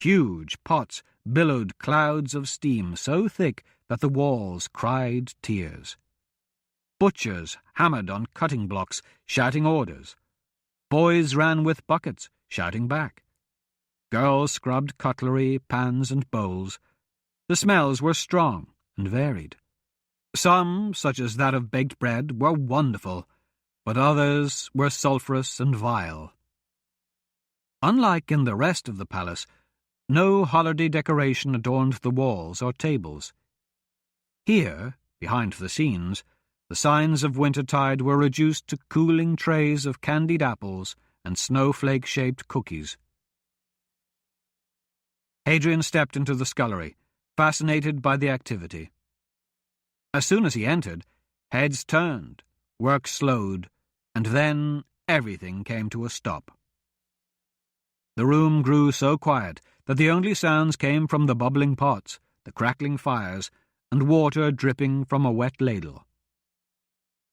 Huge pots billowed clouds of steam so thick that the walls cried tears. Butchers hammered on cutting blocks, shouting orders. Boys ran with buckets, shouting back. Girls scrubbed cutlery, pans, and bowls. The smells were strong and varied. Some, such as that of baked bread, were wonderful, but others were sulphurous and vile. Unlike in the rest of the palace, no holiday decoration adorned the walls or tables. Here, behind the scenes, the signs of wintertide were reduced to cooling trays of candied apples and snowflake-shaped cookies. Hadrian stepped into the scullery, fascinated by the activity. As soon as he entered, heads turned, work slowed, and then everything came to a stop. The room grew so quiet that the only sounds came from the bubbling pots, the crackling fires, and water dripping from a wet ladle.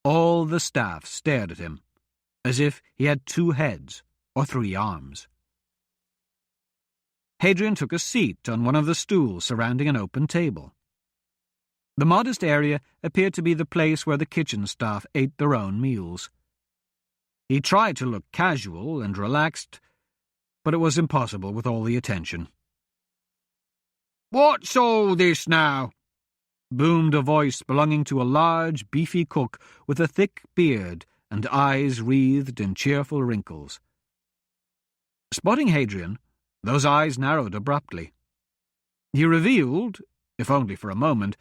All the staff stared at him, as if he had 2 heads or 3 arms. Hadrian took a seat on one of the stools surrounding an open table. The modest area appeared to be the place where the kitchen staff ate their own meals. He tried to look casual and relaxed, but it was impossible with all the attention. "What's all this now?" boomed a voice belonging to a large, beefy cook with a thick beard and eyes wreathed in cheerful wrinkles. Spotting Hadrian, those eyes narrowed abruptly. He revealed, if only for a moment,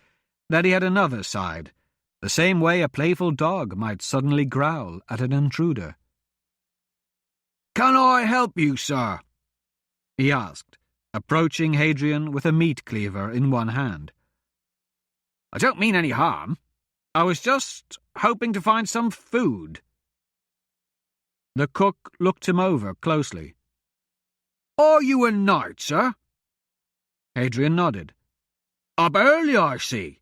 that he had another side, the same way a playful dog might suddenly growl at an intruder. "Can I help you, sir?" he asked, approaching Hadrian with a meat cleaver in one hand. "I don't mean any harm. I was just hoping to find some food." The cook looked him over closely. "Are you a knight, sir?" Hadrian nodded. "Up early, I see.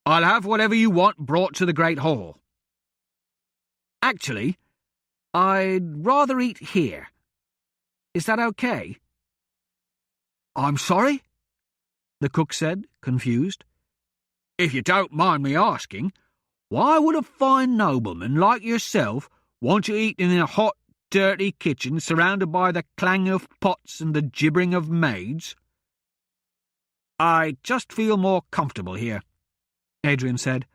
I'll have whatever you want brought to the Great Hall." "Actually, I'd rather eat here. Is that okay?" "I'm sorry?" the cook said, confused. "If you don't mind me asking, why would a fine nobleman like yourself want to eat in a hot, dirty kitchen surrounded by the clang of pots and the gibbering of maids?" "I just feel more comfortable here," Hadrian said.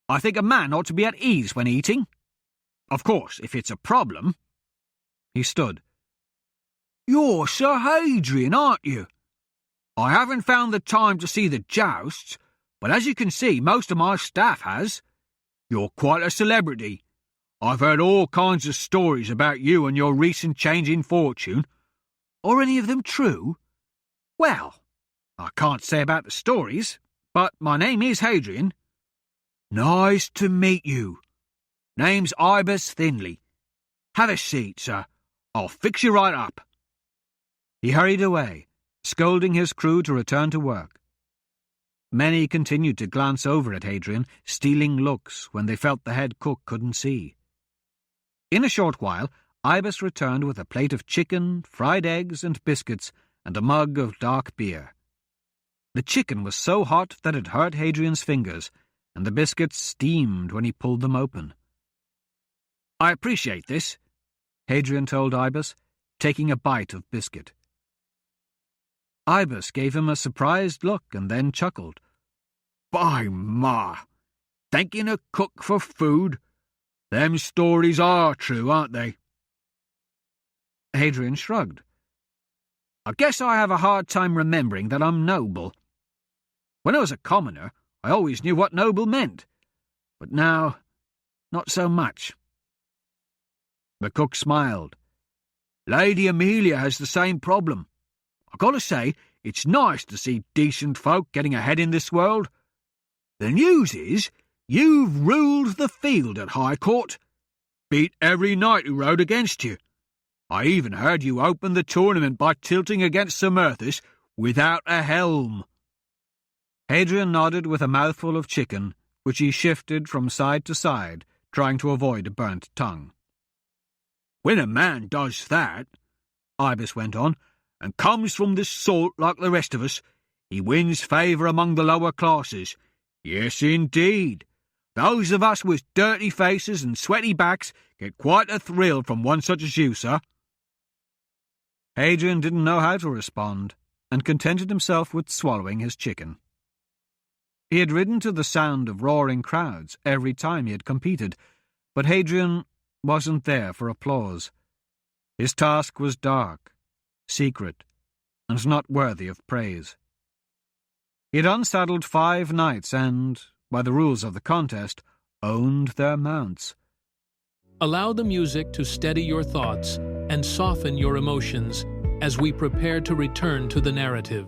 "I think a man ought to be at ease when eating. Of course, if it's a problem—" He stood. "You're Sir Hadrian, aren't you? I haven't found the time to see the jousts, but as you can see, most of my staff has. You're quite a celebrity. I've heard all kinds of stories about you and your recent change in fortune. Are any of them true?" "Well, I can't say about the stories, but my name is Hadrian." "Nice to meet you. Name's Ibis Thinley. Have a seat, sir. I'll fix you right up." He hurried away, scolding his crew to return to work. Many continued to glance over at Hadrian, stealing looks when they felt the head cook couldn't see. In a short while, Ibis returned with a plate of chicken, fried eggs, and biscuits, and a mug of dark beer. The chicken was so hot that it hurt Hadrian's fingers, and the biscuits steamed when he pulled them open. "I appreciate this," Hadrian told Ibis, taking a bite of biscuit. Ibis gave him a surprised look and then chuckled. "By ma! Thanking a cook for food? Them stories are true, aren't they?" Hadrian shrugged. "I guess I have a hard time remembering that I'm noble. When I was a commoner, I always knew what noble meant, but now, not so much." The cook smiled. Lady Amelia has the same problem. I gotta say, it's nice to see decent folk getting ahead in this world. The news is, you've ruled the field at High Court. Beat every knight who rode against you. I even heard you open the tournament by tilting against Sir Merthis without a helm. Hadrian nodded with a mouthful of chicken, which he shifted from side to side, trying to avoid a burnt tongue. When a man does that, Ibis went on, and comes from the salt like the rest of us, he wins favour among the lower classes. Yes, indeed. Those of us with dirty faces and sweaty backs get quite a thrill from one such as you, sir. Hadrian didn't know how to respond, and contented himself with swallowing his chicken. He had ridden to the sound of roaring crowds every time he had competed, but Hadrian wasn't there for applause. His task was dark, secret, and not worthy of praise. He had unsaddled 5 knights and, by the rules of the contest, owned their mounts. Allow the music to steady your thoughts and soften your emotions as we prepare to return to the narrative.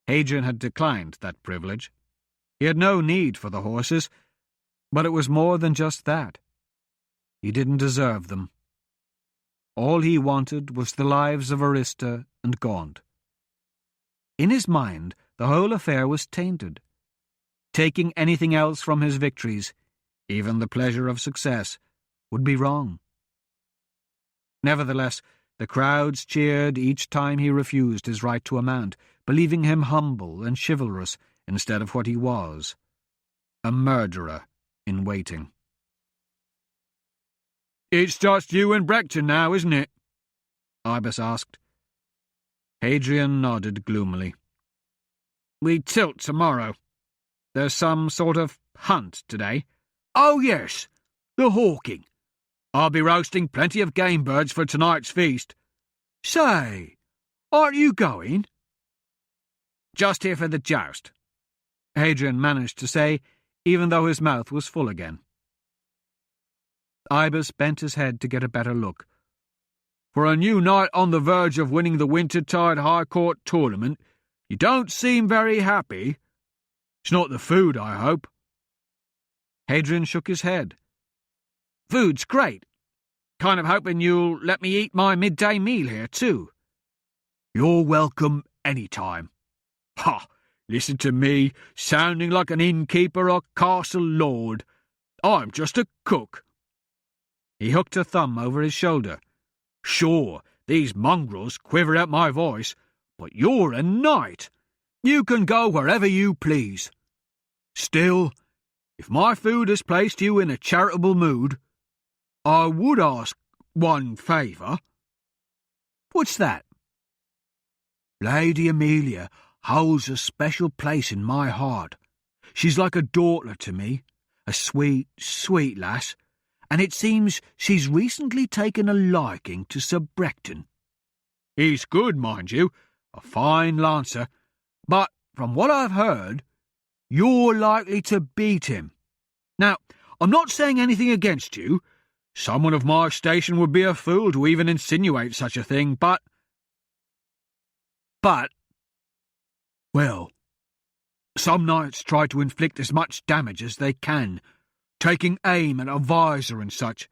Hadrian had declined that privilege. He had no need for the horses, but it was more than just that. He didn't deserve them. All he wanted was the lives of Arista and Gaunt. In his mind, the whole affair was tainted. Taking anything else from his victories, even the pleasure of success, would be wrong. Nevertheless, the crowds cheered each time he refused his right to a mount, believing him humble and chivalrous instead of what he was, a murderer in waiting. "It's just you and Brecton now, isn't it?" Ibis asked. Hadrian nodded gloomily. "We tilt tomorrow. There's some sort of hunt today." "Oh, yes, the hawking. I'll be roasting plenty of game birds for tonight's feast. Say, aren't you going?" "Just here for the joust," Hadrian managed to say, even though his mouth was full again. Ibis bent his head to get a better look. "For a new knight on the verge of winning the Wintertide High Court tournament, you don't seem very happy. It's not the food, I hope." Hadrian shook his head. "Food's great. Kind of hoping you'll let me eat my midday meal here, too." "You're welcome any time." "Ha! Listen to me, sounding like an innkeeper or castle lord. I'm just a cook." He hooked a thumb over his shoulder. "Sure, these mongrels quiver at my voice, but you're a knight. You can go wherever you please. Still, if my food has placed you in a charitable mood, I would ask one favour." "What's that?" "Lady Amelia holds a special place in my heart. She's like a daughter to me, a sweet, sweet lass, and it seems she's recently taken a liking to Sir Brecton. He's good, mind you, a fine lancer, but from what I've heard, you're likely to beat him. Now, I'm not saying anything against you. Someone of my station would be a fool to even insinuate such a thing, but... Well, some knights try to inflict as much damage as they can, taking aim at a visor and such.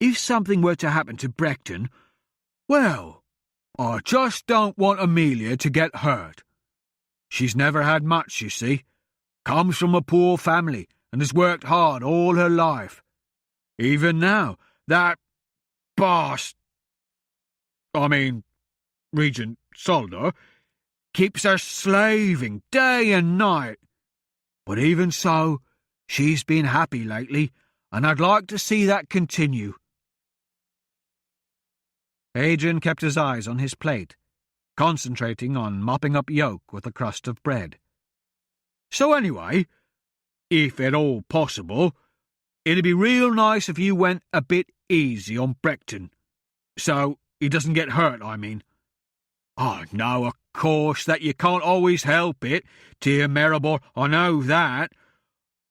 If something were to happen to Brecton, well, I just don't want Amelia to get hurt. She's never had much, you see. Comes from a poor family and has worked hard all her life. Even now, that Regent Solder, keeps her slaving day and night. But even so, she's been happy lately, and I'd like to see that continue. Adrian kept his eyes on his plate, concentrating on mopping up yolk with a crust of bread. So anyway, if at all possible, it'd be real nice if you went a bit easy on Brechton. So he doesn't get hurt, I mean. I know, of course, that you can't always help it, dear Maribor, I know that.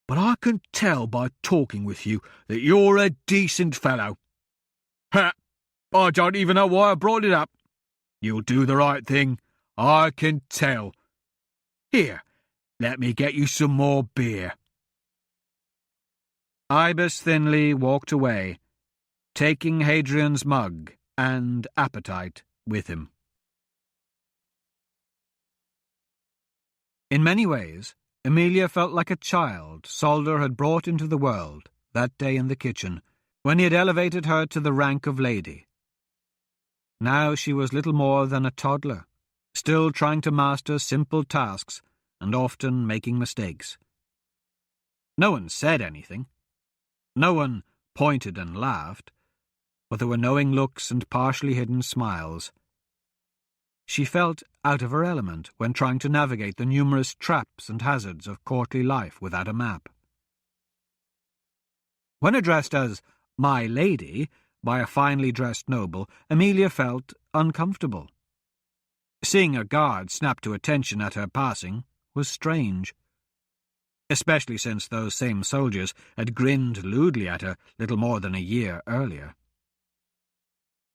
But I can tell by talking with you that you're a decent fellow. Ha! I don't even know why I brought it up. You'll do the right thing, I can tell. Here, let me get you some more beer. Ibis thinly walked away, taking Hadrian's mug and appetite with him. In many ways, Amelia felt like a child Solder had brought into the world that day in the kitchen, when he had elevated her to the rank of lady. Now she was little more than a toddler, still trying to master simple tasks and often making mistakes. No one said anything. No one pointed and laughed, but there were knowing looks and partially hidden smiles. She felt out of her element when trying to navigate the numerous traps and hazards of courtly life without a map. When addressed as "my lady" by a finely dressed noble, Amelia felt uncomfortable. Seeing a guard snap to attention at her passing was strange, especially since those same soldiers had grinned lewdly at her little more than a year earlier.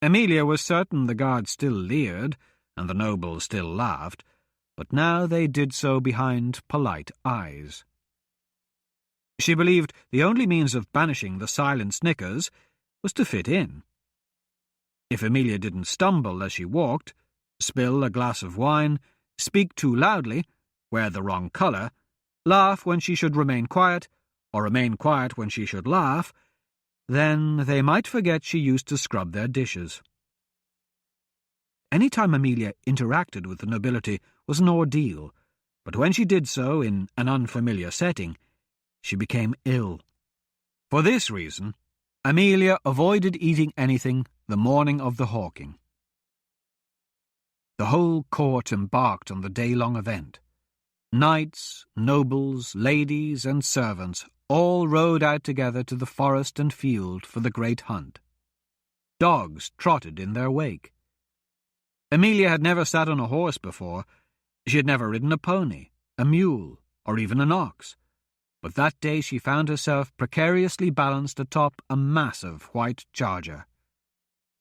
Amelia was certain the guard still leered, and the noble still laughed, but now they did so behind polite eyes. She believed the only means of banishing the silent snickers was to fit in. If Amelia didn't stumble as she walked, spill a glass of wine, speak too loudly, wear the wrong colour, laugh when she should remain quiet, or remain quiet when she should laugh, then they might forget she used to scrub their dishes. Any time Amelia interacted with the nobility was an ordeal, but when she did so in an unfamiliar setting, she became ill. For this reason, Amelia avoided eating anything the morning of the hawking. The whole court embarked on the day-long event. Knights, nobles, ladies, and servants all rode out together to the forest and field for the great hunt. Dogs trotted in their wake. Amelia had never sat on a horse before. She had never ridden a pony, a mule, or even an ox. But that day she found herself precariously balanced atop a massive white charger.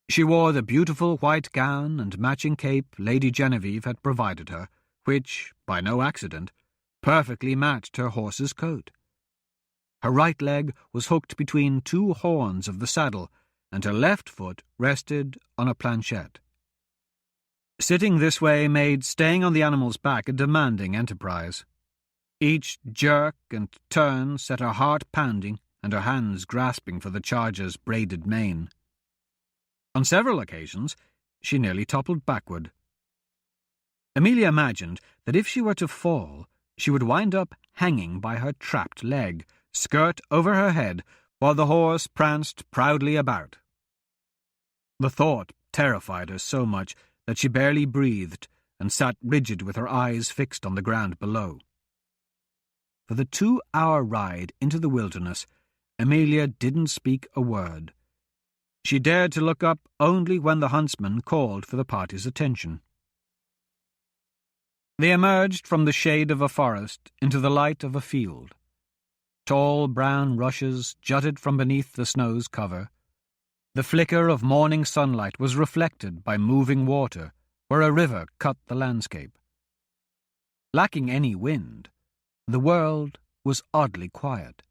She wore the beautiful white gown and matching cape Lady Genevieve had provided her, which, by no accident, perfectly matched her horse's coat. Her right leg was hooked between two horns of the saddle, and her left foot rested on a planchette. Sitting this way made staying on the animal's back a demanding enterprise. Each jerk and turn set her heart pounding and her hands grasping for the charger's braided mane. On several occasions, she nearly toppled backward. Amelia imagined that if she were to fall, she would wind up hanging by her trapped leg, skirt over her head, while the horse pranced proudly about. The thought terrified her so much that she barely breathed and sat rigid with her eyes fixed on the ground below. For the 2-hour ride into the wilderness, Amelia didn't speak a word. She dared to look up only when the huntsman called for the party's attention. They emerged from the shade of a forest into the light of a field. Tall brown rushes jutted from beneath the snow's cover. The flicker of morning sunlight was reflected by moving water where a river cut the landscape. Lacking any wind, the world was oddly quiet.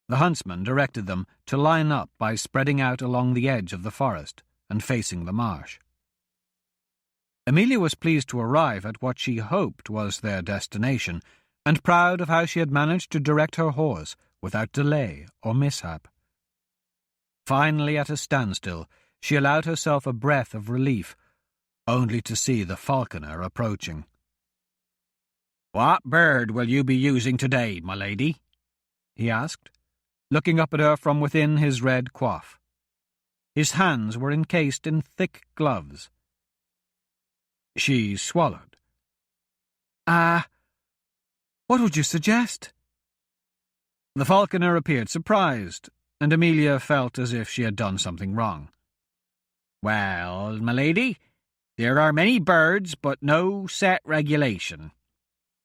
The huntsman directed them to line up by spreading out along the edge of the forest and facing the marsh. Emilia was pleased to arrive at what she hoped was their destination, and proud of how she had managed to direct her horse without delay or mishap. Finally, at a standstill, she allowed herself a breath of relief, only to see the falconer approaching. "What bird will you be using today, my lady?" he asked, looking up at her from within his red coif. His hands were encased in thick gloves. She swallowed. What would you suggest?" The falconer appeared surprised, and Emilia felt as if she had done something wrong. "Well, my lady, there are many birds, but no set regulation.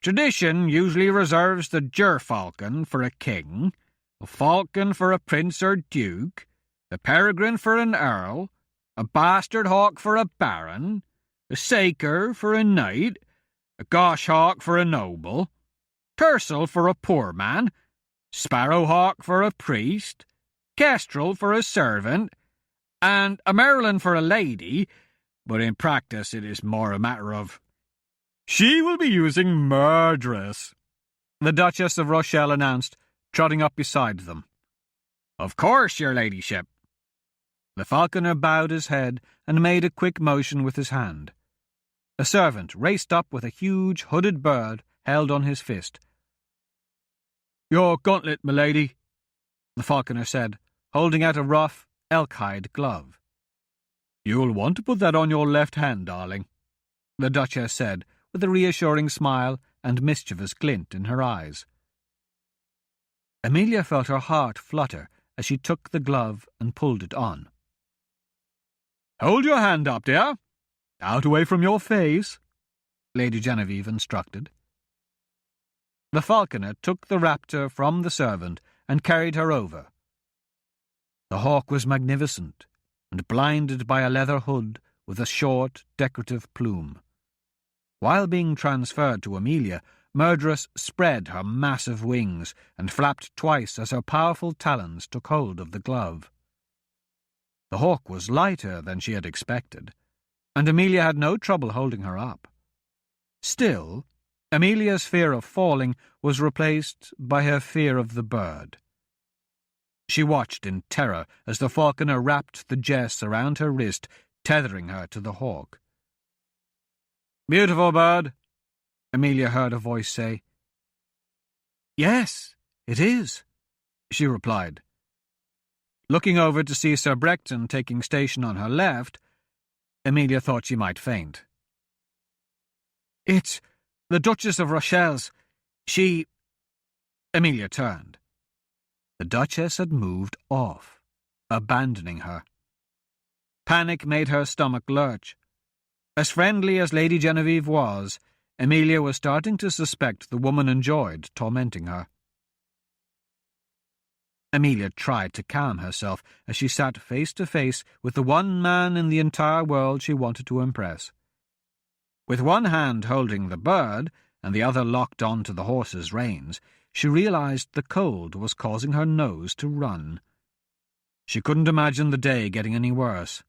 Tradition usually reserves the gerfalcon for a king, a falcon for a prince or duke, a peregrine for an earl, a bastard hawk for a baron, a saker for a knight, a goshawk for a noble, tercel for a poor man, sparrowhawk for a priest, kestrel for a servant, and a merlin for a lady, but in practice it is more a matter of, 'She will be using murderess,' the Duchess of Rochelle announced, trotting up beside them. 'Of course, your ladyship.' The falconer bowed his head and made a quick motion with his hand. A servant raced up with a huge hooded bird held on his fist. "Your gauntlet, my lady," the falconer said, holding out a rough, elk-hide glove. "You'll want to put that on your left hand, darling," the Duchess said, with a reassuring smile and mischievous glint in her eyes. Emilia felt her heart flutter as she took the glove and pulled it on. "Hold your hand up, dear. Out away from your face," Lady Genevieve instructed. The falconer took the raptor from the servant and carried her over. The hawk was magnificent, and blinded by a leather hood with a short, decorative plume. While being transferred to Emilia, Murderess spread her massive wings and flapped twice as her powerful talons took hold of the glove. The hawk was lighter than she had expected, and Emilia had no trouble holding her up. Still, Emilia's fear of falling was replaced by her fear of the bird. She watched in terror as the falconer wrapped the jess around her wrist, tethering her to the hawk. "Beautiful bird," Emilia heard a voice say. "Yes, it is," she replied. Looking over to see Sir Brecton taking station on her left, Emilia thought she might faint. "It's the Duchess of Rochelle's. She—" Emilia turned. The Duchess had moved off, abandoning her. Panic made her stomach lurch. As friendly as Lady Genevieve was, Emilia was starting to suspect the woman enjoyed tormenting her. Emilia tried to calm herself as she sat face to face with the one man in the entire world she wanted to impress. With one hand holding the bird and the other locked on to the horse's reins, she realized the cold was causing her nose to run. She couldn't imagine the day getting any worse.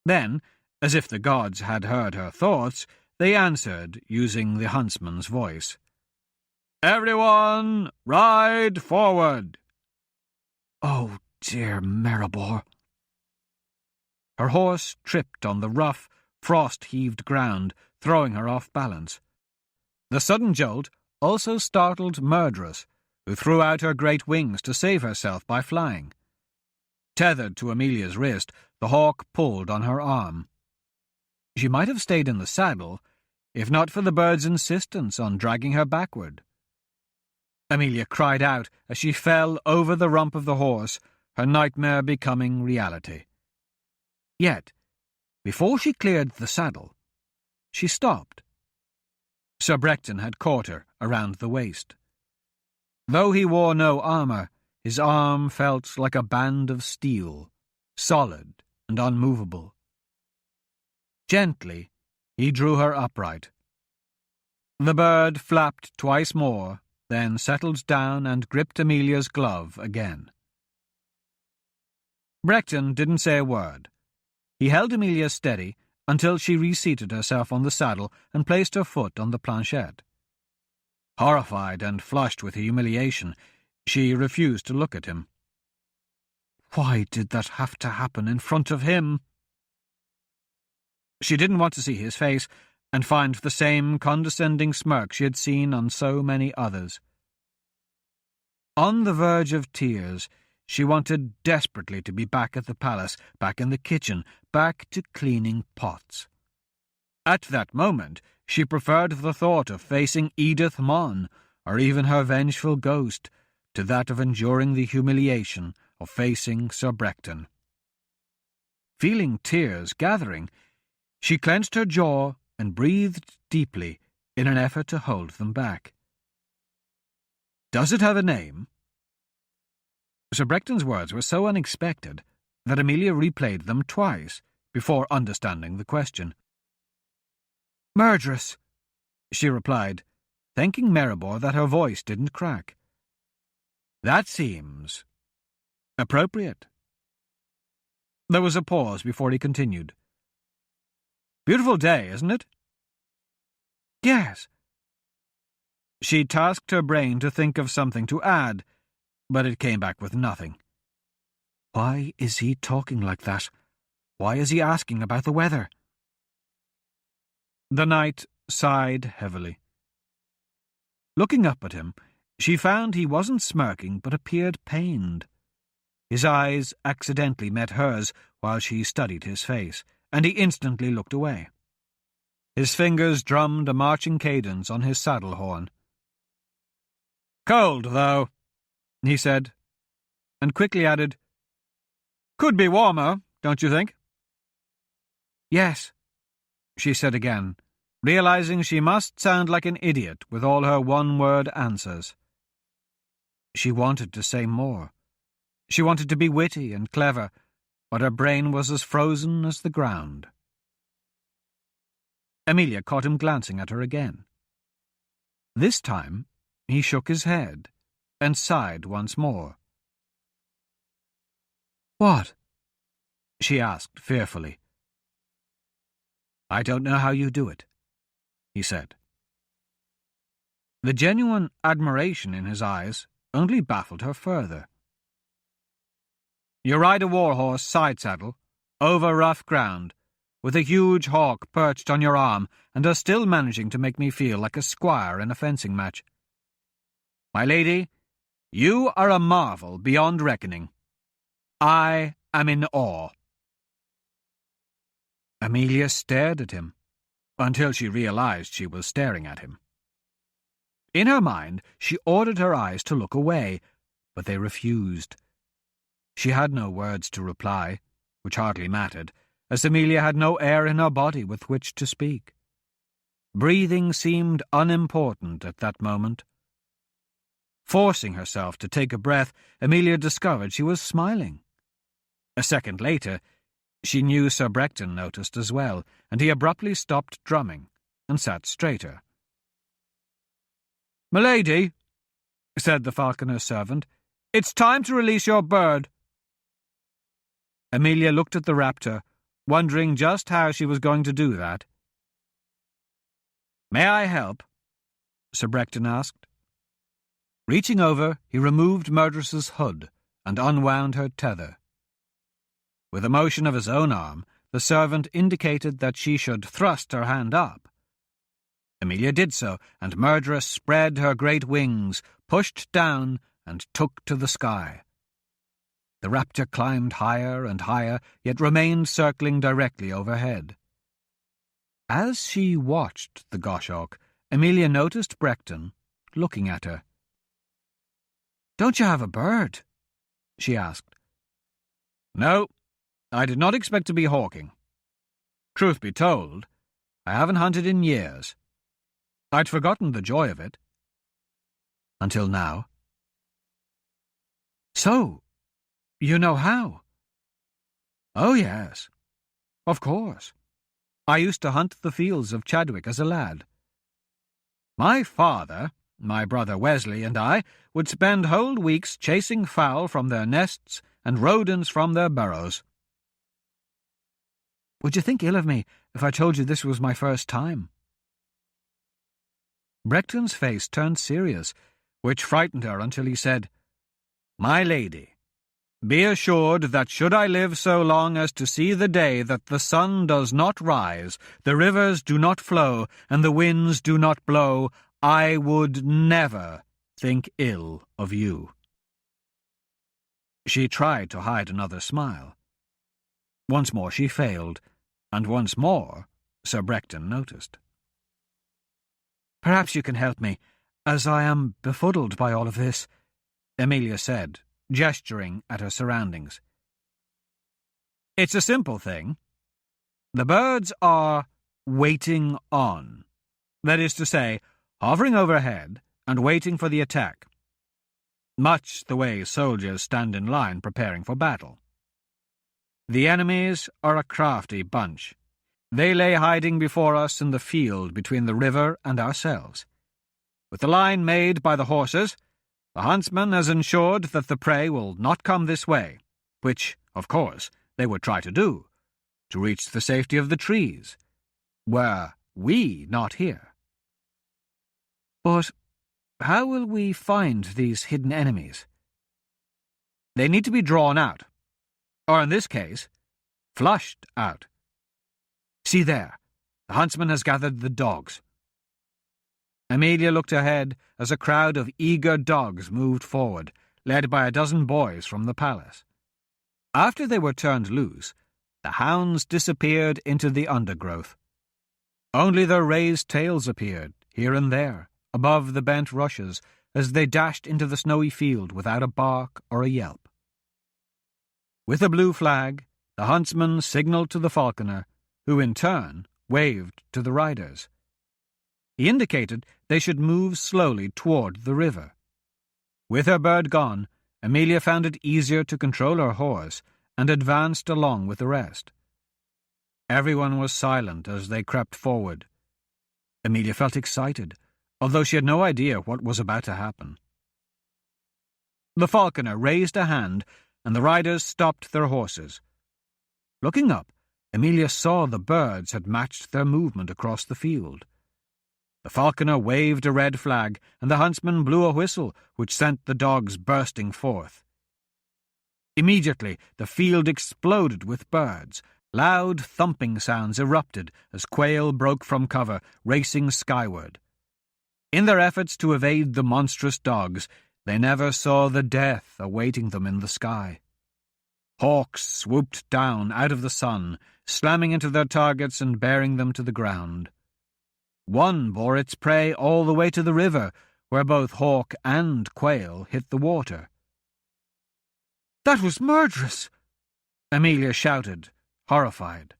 Then, as if the gods had heard her thoughts, they answered using the huntsman's voice. "Everyone, ride forward!" "Oh, dear Maribor!" Her horse tripped on the rough, frost-heaved ground, throwing her off balance. The sudden jolt also startled Murderess, who threw out her great wings to save herself by flying. Tethered to Emilia's wrist, the hawk pulled on her arm. She might have stayed in the saddle, if not for the bird's insistence on dragging her backward. Emilia cried out as she fell over the rump of the horse, her nightmare becoming reality. Yet, before she cleared the saddle, she stopped. Sir Brecton had caught her around the waist. Though he wore no armour, his arm felt like a band of steel, solid and unmovable. Gently, he drew her upright. The bird flapped twice more, then settled down and gripped Emilia's glove again. Brecton didn't say a word. He held Emilia steady until she reseated herself on the saddle and placed her foot on the planchette. Horrified and flushed with humiliation, she refused to look at him. Why did that have to happen in front of him? She didn't want to see his face and find the same condescending smirk she had seen on so many others. On the verge of tears, she wanted desperately to be back at the palace, back in the kitchen, back to cleaning pots. At that moment, she preferred the thought of facing Edith Mon, or even her vengeful ghost, to that of enduring the humiliation of facing Sir Brecton. Feeling tears gathering, she clenched her jaw and breathed deeply in an effort to hold them back. "Does it have a name?" Sir Brecton's words were so unexpected that Amelia replayed them twice before understanding the question. "Murderess," she replied, thanking Maribor that her voice didn't crack. "That seems appropriate." There was a pause before he continued. "Beautiful day, isn't it?" "Yes." She tasked her brain to think of something to add, but it came back with nothing. Why is he talking like that? Why is he asking about the weather? The knight sighed heavily. Looking up at him, she found he wasn't smirking but appeared pained. His eyes accidentally met hers while she studied his face, and he instantly looked away. His fingers drummed a marching cadence on his saddle horn. "Cold, though," he said, and quickly added, "Could be warmer, don't you think?" "Yes," she said again, realizing she must sound like an idiot with all her one-word answers. She wanted to say more. She wanted to be witty and clever, but her brain was as frozen as the ground. Amelia caught him glancing at her again. This time he shook his head and sighed once more. "What?" she asked fearfully. "I don't know how you do it," he said. The genuine admiration in his eyes only baffled her further. "You ride a war-horse side-saddle, over rough ground, with a huge hawk perched on your arm, and are still managing to make me feel like a squire in a fencing match. My lady, you are a marvel beyond reckoning. I am in awe." Amelia stared at him, until she realized she was staring at him. In her mind, she ordered her eyes to look away, but they refused. She had no words to reply, which hardly mattered, as Amelia had no air in her body with which to speak. Breathing seemed unimportant at that moment. Forcing herself to take a breath, Amelia discovered she was smiling. A second later, she knew Sir Brecton noticed as well, and he abruptly stopped drumming and sat straighter. "Milady," said the falconer's servant, "it's time to release your bird." Amelia looked at the raptor, wondering just how she was going to do that. "May I help?" Sir Brecton asked. Reaching over, he removed Murderess's hood and unwound her tether. With a motion of his own arm, the servant indicated that she should thrust her hand up. Amelia did so, and Murderess spread her great wings, pushed down, and took to the sky. The raptor climbed higher and higher, yet remained circling directly overhead. As she watched the goshawk, Amelia noticed Brecton looking at her. "Don't you have a bird?" she asked. "No, I did not expect to be hawking. Truth be told, I haven't hunted in years. I'd forgotten the joy of it. Until now." "So, you know how?" "Oh, yes. Of course. I used to hunt the fields of Chadwick as a lad. My father, my brother Wesley, and I would spend whole weeks chasing fowl from their nests and rodents from their burrows." "Would you think ill of me if I told you this was my first time." Brechton's face turned serious, which frightened her until he said, "My lady, be assured that should I live so long as to see the day that the sun does not rise, the rivers do not flow, and the winds do not blow, I would never think ill of you." She tried to hide another smile. Once more she failed, and once more Sir Brechton noticed. "Perhaps you can help me, as I am befuddled by all of this," Amelia said, gesturing at her surroundings. "It's a simple thing. The birds are waiting on. That is to say, hovering overhead and waiting for the attack. Much the way soldiers stand in line preparing for battle. The enemies are a crafty bunch. They lay hiding before us in the field between the river and ourselves. With the line made by the horses, the huntsman has ensured that the prey will not come this way, which, of course, they would try to do, to reach the safety of the trees, were we not here. But how will we find these hidden enemies? They need to be drawn out, or in this case, flushed out. See there, the huntsman has gathered the dogs." Amelia looked ahead as a crowd of eager dogs moved forward, led by a dozen boys from the palace. After they were turned loose, the hounds disappeared into the undergrowth. Only their raised tails appeared, here and there, above the bent rushes, as they dashed into the snowy field without a bark or a yelp. With a blue flag, the huntsman signalled to the falconer, who in turn waved to the riders. He indicated they should move slowly toward the river. With her bird gone, Amelia found it easier to control her horse and advanced along with the rest. Everyone was silent as they crept forward. Amelia felt excited, although she had no idea what was about to happen. The falconer raised a hand, and the riders stopped their horses. Looking up, Amelia saw the birds had matched their movement across the field. The falconer waved a red flag, and the huntsman blew a whistle, which sent the dogs bursting forth. Immediately, the field exploded with birds. Loud thumping sounds erupted as quail broke from cover, racing skyward. In their efforts to evade the monstrous dogs, they never saw the death awaiting them in the sky. Hawks swooped down out of the sun, slamming into their targets and bearing them to the ground. One bore its prey all the way to the river, where both hawk and quail hit the water. "That was murderous!" Amelia shouted, horrified.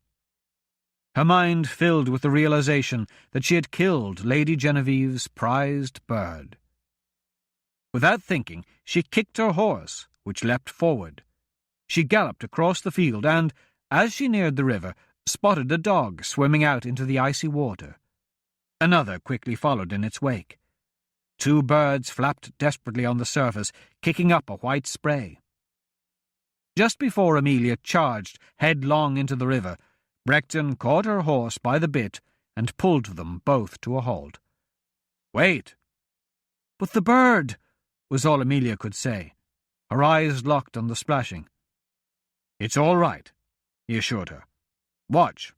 Her mind filled with the realization that she had killed Lady Genevieve's prized bird. Without thinking, she kicked her horse, which leapt forward. She galloped across the field and, as she neared the river, spotted a dog swimming out into the icy water. Another quickly followed in its wake. Two birds flapped desperately on the surface, kicking up a white spray. Just before Amelia charged headlong into the river, Brechton caught her horse by the bit and pulled them both to a halt. "Wait!" "But the bird," was all Amelia could say. Her eyes locked on the splashing. "It's all right," he assured her. "Watch."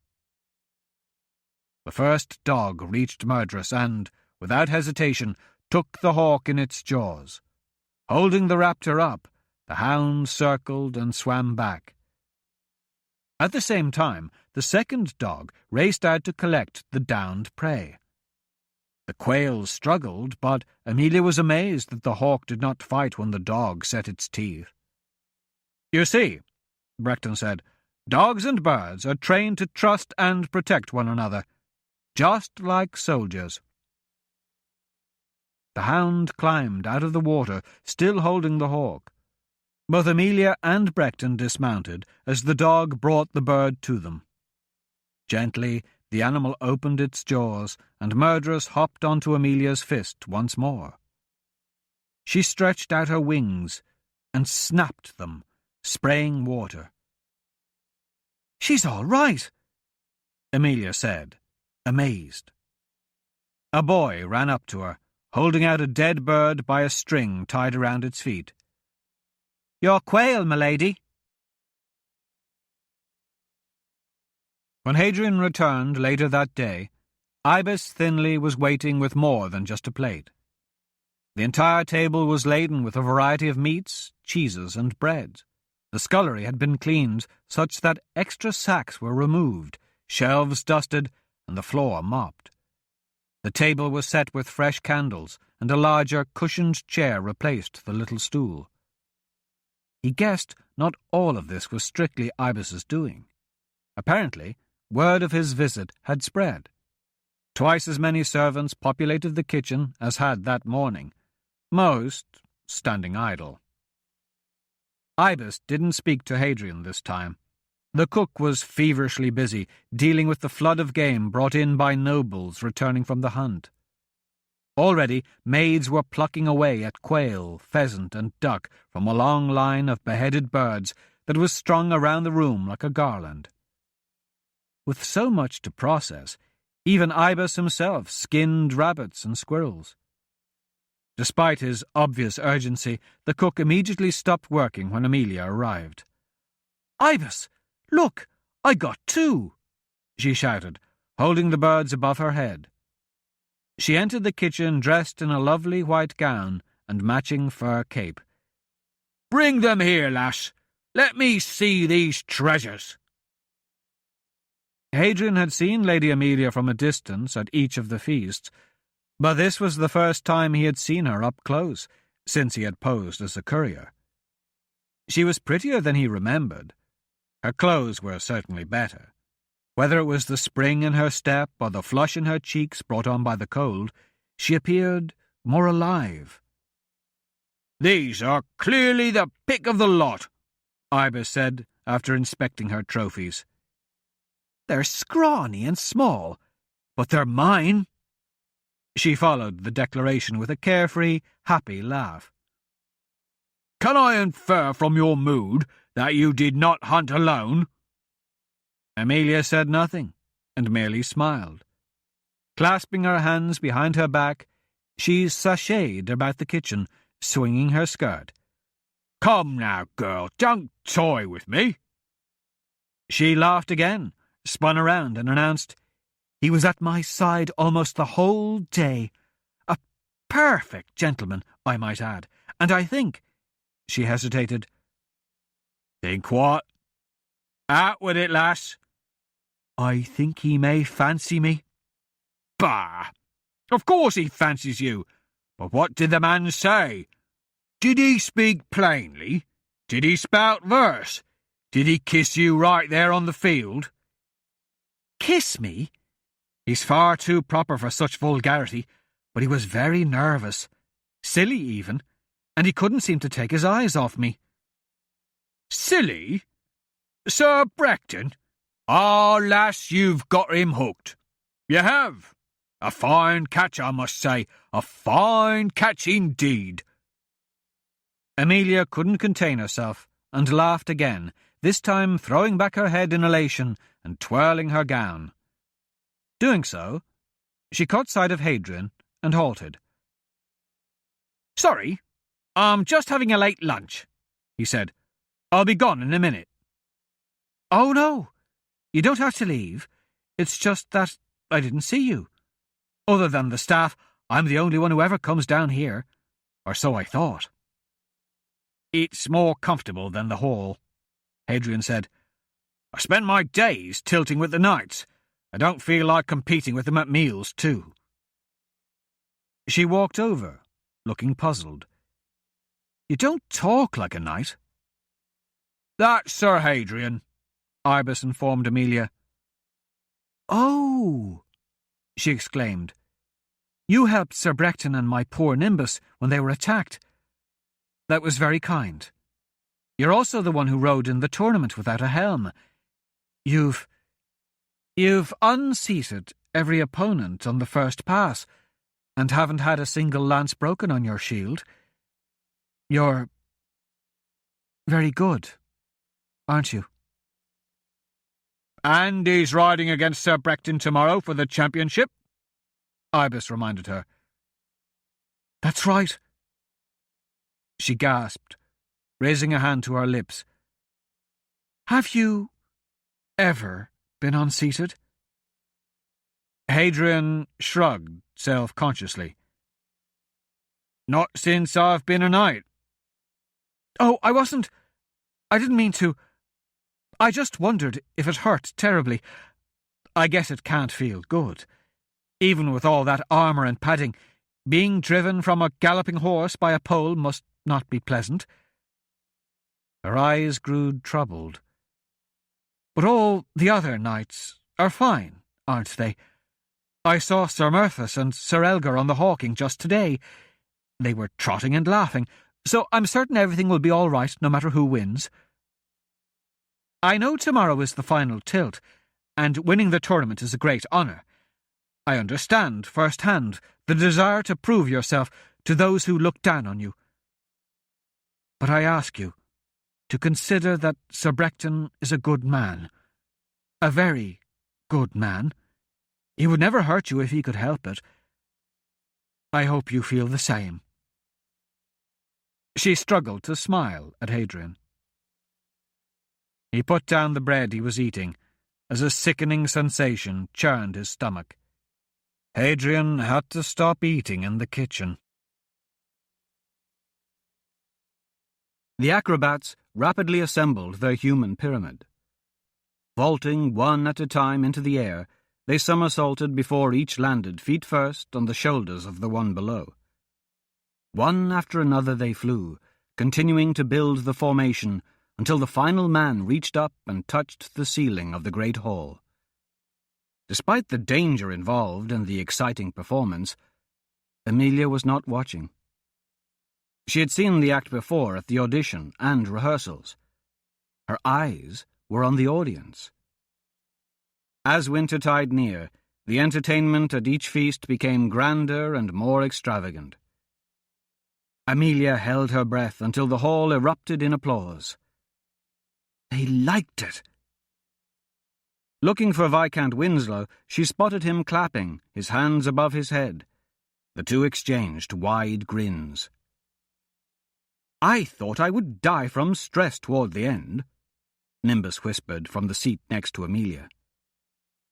The first dog reached Murderous and, without hesitation, took the hawk in its jaws. Holding the raptor up, the hound circled and swam back. At the same time, the second dog raced out to collect the downed prey. The quail struggled, but Amelia was amazed that the hawk did not fight when the dog set its teeth. "You see," Brechton said, "dogs and birds are trained to trust and protect one another, just like soldiers." The hound climbed out of the water, still holding the hawk. Both Amelia and Brechton dismounted as the dog brought the bird to them. Gently, the animal opened its jaws, and Murderous hopped onto Amelia's fist once more. She stretched out her wings and snapped them, spraying water. "She's all right!" Emilia said, amazed. A boy ran up to her, holding out a dead bird by a string tied around its feet. "Your quail, milady." When Hadrian returned later that day, Ibis Thinley was waiting with more than just a plate. The entire table was laden with a variety of meats, cheeses, and breads. The scullery had been cleaned such that extra sacks were removed, shelves dusted, and the floor mopped. The table was set with fresh candles, and a larger cushioned chair replaced the little stool. He guessed not all of this was strictly Ibis's doing. Apparently, word of his visit had spread. Twice as many servants populated the kitchen as had that morning, most standing idle. Ibis didn't speak to Hadrian this time. The cook was feverishly busy, dealing with the flood of game brought in by nobles returning from the hunt. Already, maids were plucking away at quail, pheasant, and duck from a long line of beheaded birds that was strung around the room like a garland. With so much to process, even Ibis himself skinned rabbits and squirrels. Despite his obvious urgency, the cook immediately stopped working when Emilia arrived. "Ibis! Look, I got 2!" she shouted, holding the birds above her head. She entered the kitchen dressed in a lovely white gown and matching fur cape. "Bring them here, lass. Let me see these treasures." Hadrian had seen Lady Emilia from a distance at each of the feasts, but this was the first time he had seen her up close, since he had posed as a courier. She was prettier than he remembered. Her clothes were certainly better. Whether it was the spring in her step or the flush in her cheeks brought on by the cold, she appeared more alive. "These are clearly the pick of the lot," Ibis said after inspecting her trophies. "They're scrawny and small, but they're mine." She followed the declaration with a carefree, happy laugh. "Can I infer from your mood that you did not hunt alone?" Emilia said nothing, and merely smiled. Clasping her hands behind her back, she sashayed about the kitchen, swinging her skirt. "Come now, girl, don't toy with me." She laughed again, spun around, and announced, "He was at my side almost the whole day. A perfect gentleman, I might add, and I think—" She hesitated. "Think what?" "Out with it, lass." "I think he may fancy me." "Bah! Of course he fancies you. But what did the man say? Did he speak plainly? Did he spout verse? Did he kiss you right there on the field?" "Kiss me?" He's far too proper for such vulgarity, but he was very nervous, silly even, and he couldn't seem to take his eyes off me. "Silly? Sir Brecton? Ah, lass, you've got him hooked. You have. A fine catch, I must say. A fine catch indeed." Emilia couldn't contain herself and laughed again, this time throwing back her head in elation and twirling her gown. Doing so, she caught sight of Hadrian and halted. "Sorry, I'm just having a late lunch," he said. "I'll be gone in a minute." "Oh, no, you don't have to leave. It's just that I didn't see you. Other than the staff, I'm the only one who ever comes down here, or so I thought." "It's more comfortable than the hall," Hadrian said. "I spend my days tilting with the knights. I don't feel like competing with them at meals, too." She walked over, looking puzzled. "You don't talk like a knight." "That's Sir Hadrian," Ibis informed Emilia. "Oh!" she exclaimed. "You helped Sir Brecton and my poor Nimbus when they were attacked. That was very kind. You're also the one who rode in the tournament without a helm. You've unseated every opponent on the first pass, and haven't had a single lance broken on your shield. You're very good, aren't you?" And he's riding against Sir Brecton tomorrow for the championship, Ibis reminded her. That's right. She gasped, raising a hand to her lips. Have you ever been unseated? Hadrian shrugged self-consciously. Not since I've been a knight. Oh, I didn't mean to. I just wondered if it hurt terribly. I guess it can't feel good. Even with all that armour and padding, being driven from a galloping horse by a pole must not be pleasant. Her eyes grew troubled. But all the other knights are fine, aren't they? I saw Sir Murthas and Sir Elgar on the hawking just today. They were trotting and laughing, so I'm certain everything will be all right no matter who wins. I know tomorrow is the final tilt, and winning the tournament is a great honour. I understand firsthand the desire to prove yourself to those who look down on you. But I ask you to consider that Sir Brecton is a good man. A very good man. He would never hurt you if he could help it. I hope you feel the same. She struggled to smile at Hadrian. He put down the bread he was eating, as a sickening sensation churned his stomach. Hadrian had to stop eating in the kitchen. The acrobats rapidly assembled their human pyramid. Vaulting one at a time into the air, they somersaulted before each landed feet first on the shoulders of the one below. One after another they flew, continuing to build the formation until the final man reached up and touched the ceiling of the great hall. Despite the danger involved in the exciting performance, Emilia was not watching. She had seen the act before at the audition and rehearsals. Her eyes were on the audience. As wintertide near, the entertainment at each feast became grander and more extravagant. Emilia held her breath until the hall erupted in applause. They liked it. Looking for Viscount Winslow, she spotted him clapping, his hands above his head. The two exchanged wide grins. I thought I would die from stress toward the end, Nimbus whispered from the seat next to Emilia.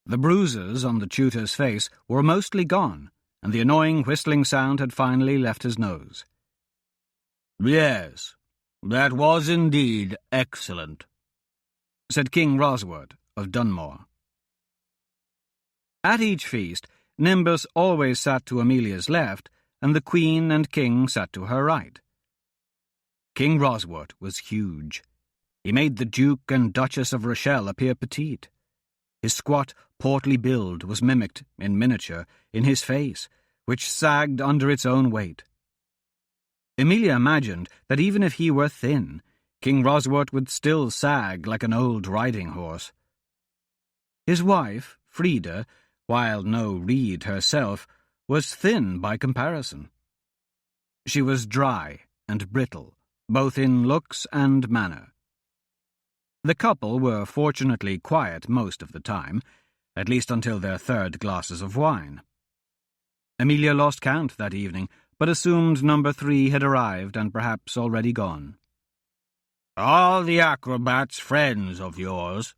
The bruises on the tutor's face were mostly gone, and the annoying whistling sound had finally left his nose. Yes, that was indeed excellent, said King Rosward of Dunmore. At each feast, Nimbus always sat to Emilia's left, and the Queen and King sat to her right. King Rosward was huge. He made the Duke and Duchess of Rochelle appear petite. His squat, portly build was mimicked, in miniature, in his face, which sagged under its own weight. Emilia imagined that even if he were thin, King Roswart would still sag like an old riding horse. His wife, Frida, while no reed herself, was thin by comparison. She was dry and brittle, both in looks and manner. The couple were fortunately quiet most of the time, at least until their third glasses of wine. Emilia lost count that evening, but assumed number 3 had arrived and perhaps already gone. "Are the acrobats friends of yours?"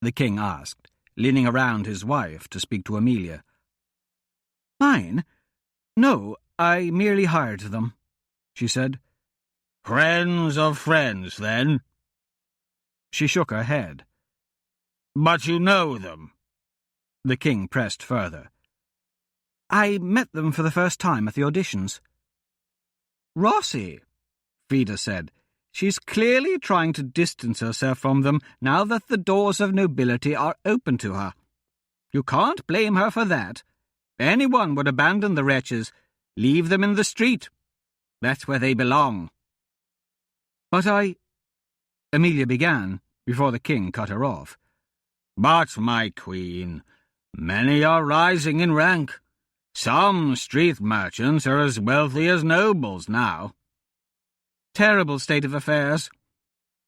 the king asked, leaning around his wife to speak to Emilia. "Mine? No, I merely hired them," she said. "Friends of friends, then?" She shook her head. "But you know them?" The king pressed further. "I met them for the first time at the auditions." "Rossi," Frida said. "She's clearly trying to distance herself from them now that the doors of nobility are open to her. You can't blame her for that. Anyone would abandon the wretches, leave them in the street. That's where they belong." "But Emilia began, before the king cut her off. "But, my queen, many are rising in rank. Some street merchants are as wealthy as nobles now." "Terrible state of affairs,"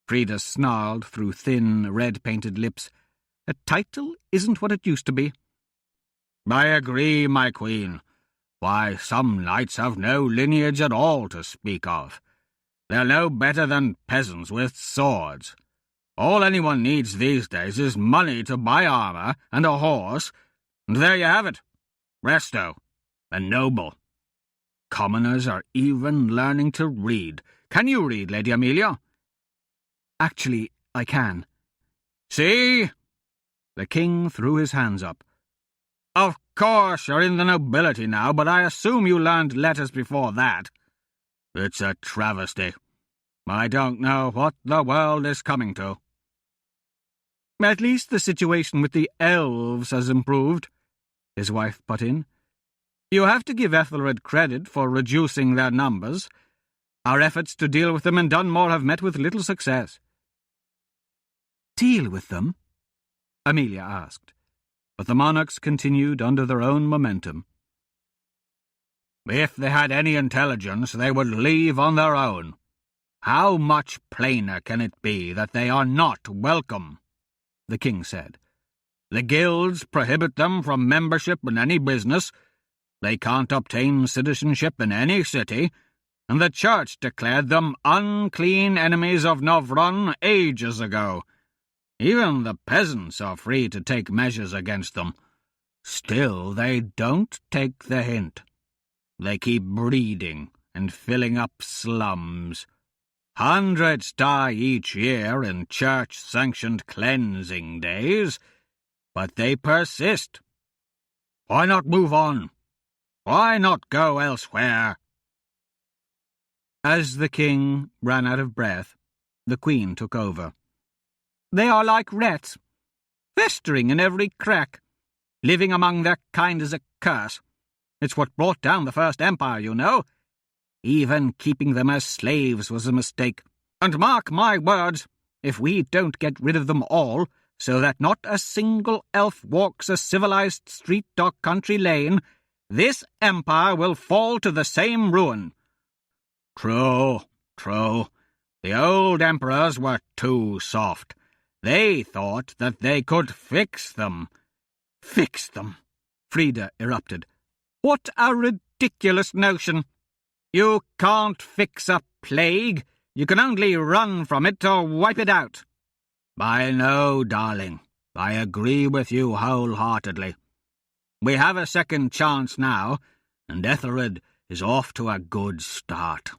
Frida snarled through thin, red-painted lips. A title isn't what it used to be." "I agree, my queen. Why, some knights have no lineage at all to speak of. They're no better than peasants with swords. All anyone needs these days is money to buy armour and a horse, and there you have it. Resto, a noble. Commoners are even learning to read. Can you read, Lady Amelia?" "Actually, I can." "See?" The king threw his hands up. "Of course you're in the nobility now, but I assume you learned letters before that. It's a travesty. I don't know what the world is coming to." "At least the situation with the elves has improved," his wife put in. "You have to give Ethelred credit for reducing their numbers. Our efforts to deal with them in Dunmore have met with little success." "Deal with them?" Amelia asked, but the monarchs continued under their own momentum. "If they had any intelligence, they would leave on their own. How much plainer can it be that they are not welcome?" the king said. "The guilds prohibit them from membership in any business. They can't obtain citizenship in any city, and the church declared them unclean enemies of Novron ages ago. Even the peasants are free to take measures against them. Still, they don't take the hint. They keep breeding and filling up slums. Hundreds die each year in church-sanctioned cleansing days, but they persist. Why not move on? Why not go elsewhere?" As the king ran out of breath, the queen took over. "They are like rats, festering in every crack. Living among their kind is a curse. It's what brought down the First Empire, you know. Even keeping them as slaves was a mistake. And mark my words, if we don't get rid of them all, so that not a single elf walks a civilized street or country lane, this empire will fall to the same ruin." True. The old emperors were too soft. They thought that they could fix them. "Fix them," Frida erupted. "What a ridiculous notion! You can't fix a plague. You can only run from it or wipe it out." "I know, darling. I agree with you wholeheartedly. We have a second chance now, and Ethelred is off to a good start."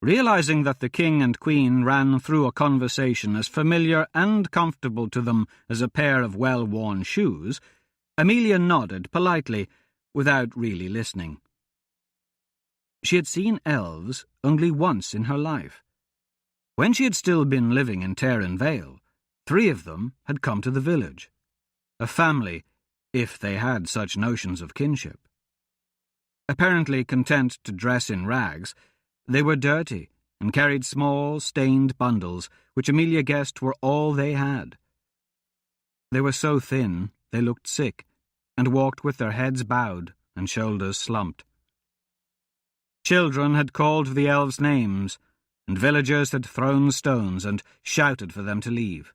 Realizing that the king and queen ran through a conversation as familiar and comfortable to them as a pair of well-worn shoes, Amelia nodded politely, without really listening. She had seen elves only once in her life. When she had still been living in Taryn Vale, 3 of them had come to the village. A family, if they had such notions of kinship. Apparently content to dress in rags, they were dirty and carried small, stained bundles, which Amelia guessed were all they had. They were so thin they looked sick, and walked with their heads bowed and shoulders slumped. Children had called the elves names, and villagers had thrown stones and shouted for them to leave.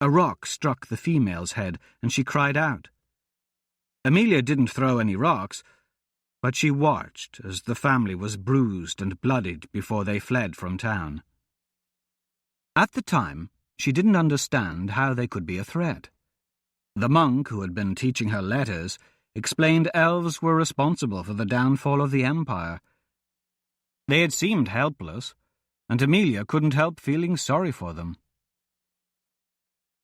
A rock struck the female's head, and she cried out. Amelia didn't throw any rocks, but she watched as the family was bruised and bloodied before they fled from town. At the time, she didn't understand how they could be a threat. The monk who had been teaching her letters explained elves were responsible for the downfall of the empire. They had seemed helpless, and Amelia couldn't help feeling sorry for them.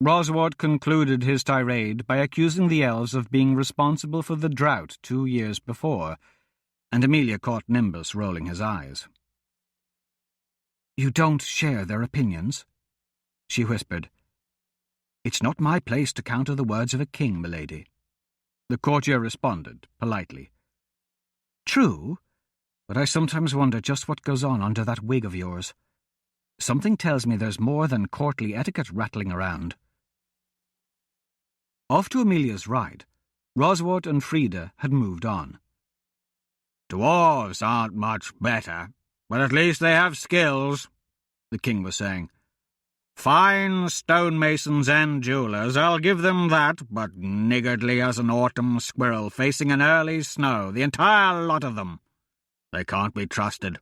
Roswart concluded his tirade by accusing the elves of being responsible for the drought 2 years before, and Amelia caught Nimbus rolling his eyes. "You don't share their opinions?" she whispered. "It's not my place to counter the words of a king, milady." The courtier responded, politely. "True, but I sometimes wonder just what goes on under that wig of yours. Something tells me there's more than courtly etiquette rattling around." Off to Amelia's right, Roswart and Frida had moved on. "Dwarves aren't much better, but at least they have skills," the king was saying. Fine stonemasons and jewellers, I'll give them that, but niggardly as an autumn squirrel facing an early snow, the entire lot of them. They can't be trusted.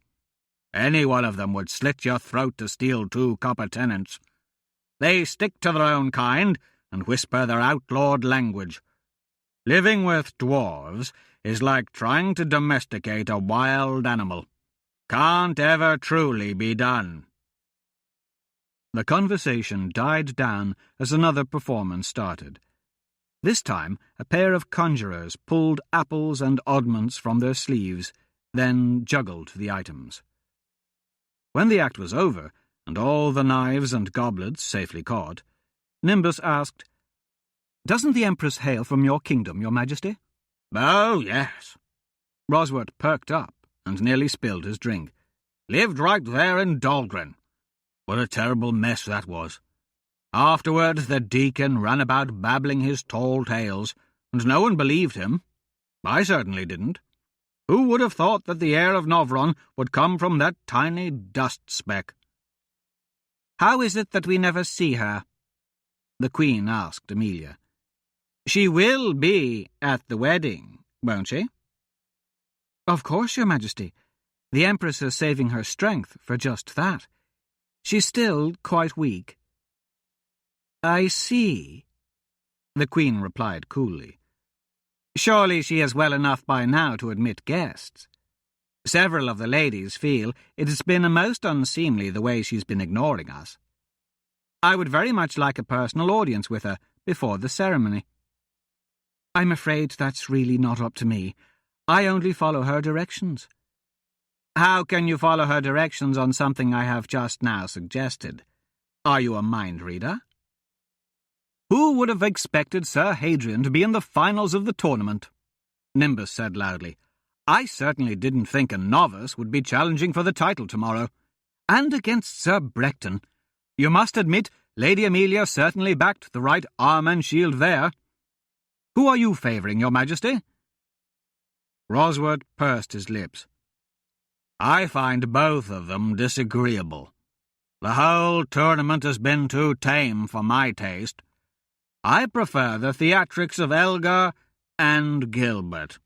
Any one of them would slit your throat to steal 2 copper tenants. They stick to their own kind and whisper their outlawed language. Living with dwarves is like trying to domesticate a wild animal. Can't ever truly be done. The conversation died down as another performance started. This time, a pair of conjurers pulled apples and oddments from their sleeves, then juggled the items. When the act was over, and all the knives and goblets safely caught, Nimbus asked, "Doesn't the Empress hail from your kingdom, your Majesty?" "Oh, yes." Rosworth perked up and nearly spilled his drink. "Lived right there in Dahlgren. What a terrible mess that was. Afterward, the deacon ran about babbling his tall tales, and no one believed him. I certainly didn't. Who would have thought that the heir of Novron would come from that tiny dust speck?" "How is it that we never see her?" the Queen asked Amelia. "She will be at the wedding, won't she?" "Of course, Your Majesty. The Empress is saving her strength for just that. She's still quite weak." "I see," the Queen replied coolly. "Surely she is well enough by now to admit guests. Several of the ladies feel it has been most unseemly the way she's been ignoring us. I would very much like a personal audience with her before the ceremony." "I'm afraid that's really not up to me. I only follow her directions." "How can you follow her directions on something I have just now suggested? Are you a mind reader?" "Who would have expected Sir Hadrian to be in the finals of the tournament?" Nimbus said loudly. "I certainly didn't think a novice would be challenging for the title tomorrow. And against Sir Brecton. You must admit, Lady Amelia certainly backed the right arm and shield there. Who are you favouring, Your Majesty?" Rosworth pursed his lips. "I find both of them disagreeable. The whole tournament has been too tame for my taste. I prefer the theatrics of Elgar and Gilbert.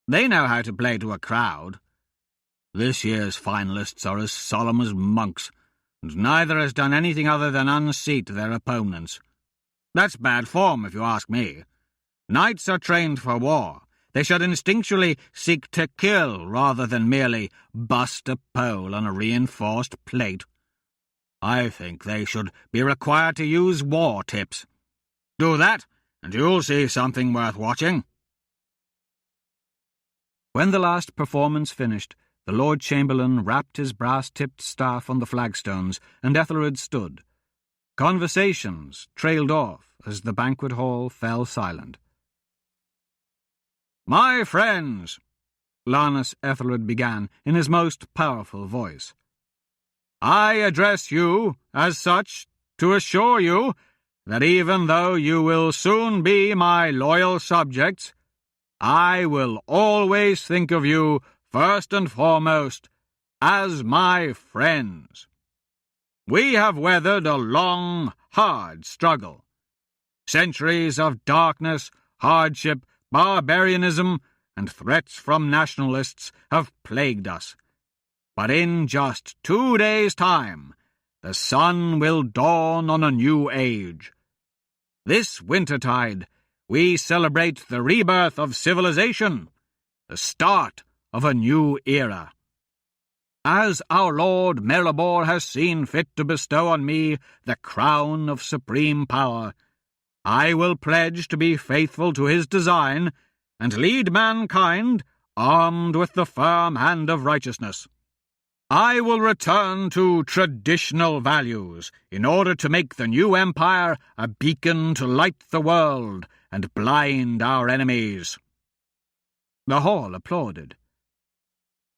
They know how to play to a crowd. This year's finalists are as solemn as monks, and neither has done anything other than unseat their opponents. That's bad form, if you ask me. Knights are trained for war. They should instinctually seek to kill rather than merely bust a pole on a reinforced plate. I think they should be required to use war tips. Do that, and you'll see something worth watching." When the last performance finished, the Lord Chamberlain rapped his brass-tipped staff on the flagstones, and Ethelred stood. Conversations trailed off as the banquet hall fell silent. "My friends," Lanus Ethelred began in his most powerful voice, "I address you, as such, to assure you that even though you will soon be my loyal subjects, I will always think of you, first and foremost, as my friends. We have weathered a long, hard struggle. Centuries of darkness, hardship, barbarianism, and threats from nationalists have plagued us. But in just 2 days' time, the sun will dawn on a new age. This wintertide, we celebrate the rebirth of civilization, the start of a new era. As our Lord Maribor has seen fit to bestow on me the crown of supreme power, I will pledge to be faithful to his design and lead mankind armed with the firm hand of righteousness. I will return to traditional values in order to make the new empire a beacon to light the world and blind our enemies." The hall applauded.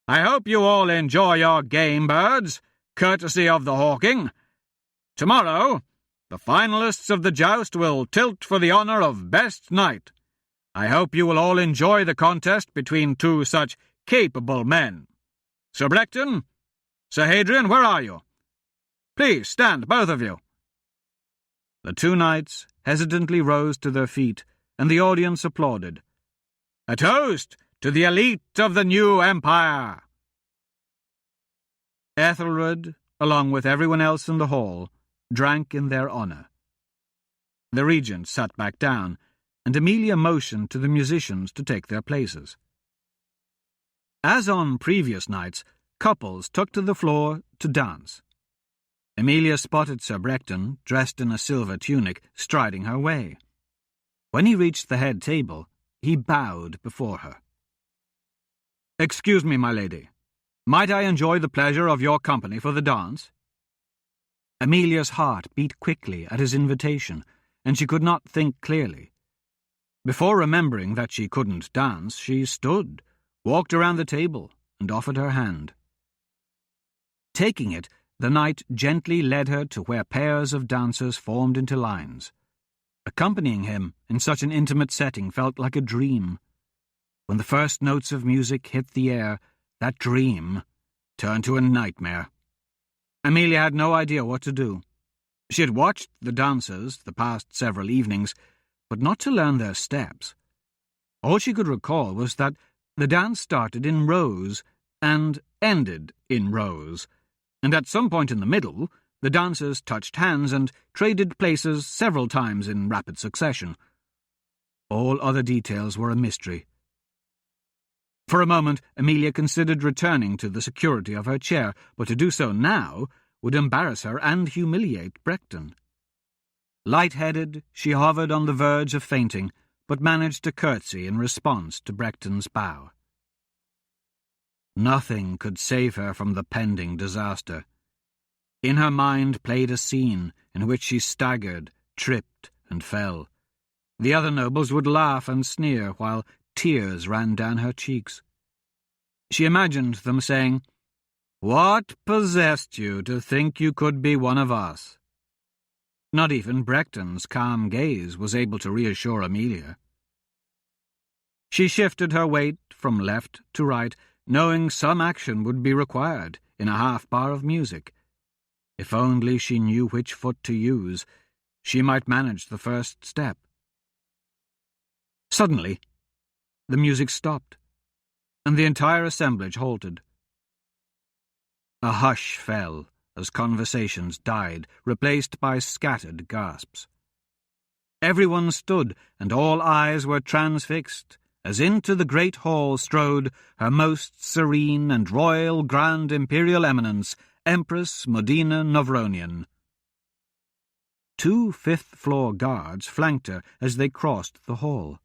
"I hope you all enjoy your game, birds, courtesy of the hawking. Tomorrow, the finalists of the joust will tilt for the honour of Best Knight. I hope you will all enjoy the contest between 2 such capable men. Sir Brecton, Sir Hadrian, where are you? Please stand, both of you. The two knights hesitantly rose to their feet, and the audience applauded. "A toast to the elite of the new empire!" Ethelred, along with everyone else in the hall, drank in their honour. The regent sat back down, and Amelia motioned to the musicians to take their places. As on previous nights, couples took to the floor to dance. Amelia spotted Sir Brecton, dressed in a silver tunic, striding her way. When he reached the head table, he bowed before her. "Excuse me, my lady. Might I enjoy the pleasure of your company for the dance?" Amelia's heart beat quickly at his invitation, and she could not think clearly. Before remembering that she couldn't dance, she stood, walked around the table, and offered her hand. Taking it, the knight gently led her to where pairs of dancers formed into lines. Accompanying him in such an intimate setting felt like a dream. When the first notes of music hit the air, that dream turned to a nightmare. Amelia had no idea what to do. She had watched the dancers the past several evenings, but not to learn their steps. All she could recall was that the dance started in rows and ended in rows, and at some point in the middle, the dancers touched hands and traded places several times in rapid succession. All other details were a mystery. For a moment, Amelia considered returning to the security of her chair, but to do so now would embarrass her and humiliate Brecton. Light-headed, she hovered on the verge of fainting, but managed to curtsy in response to Brecton's bow. Nothing could save her from the pending disaster. In her mind played a scene in which she staggered, tripped, and fell. The other nobles would laugh and sneer while tears ran down her cheeks. She imagined them saying, "What possessed you to think you could be one of us?" Not even Brecton's calm gaze was able to reassure Amelia. She shifted her weight from left to right, knowing some action would be required in a half-bar of music. If only she knew which foot to use, she might manage the first step. Suddenly, the music stopped, and the entire assemblage halted. A hush fell as conversations died, replaced by scattered gasps. Everyone stood, and all eyes were transfixed, as into the great hall strode her most serene and royal Grand Imperial Eminence, Empress Modena Novronian. 2 fifth-floor guards flanked her as they crossed the hall.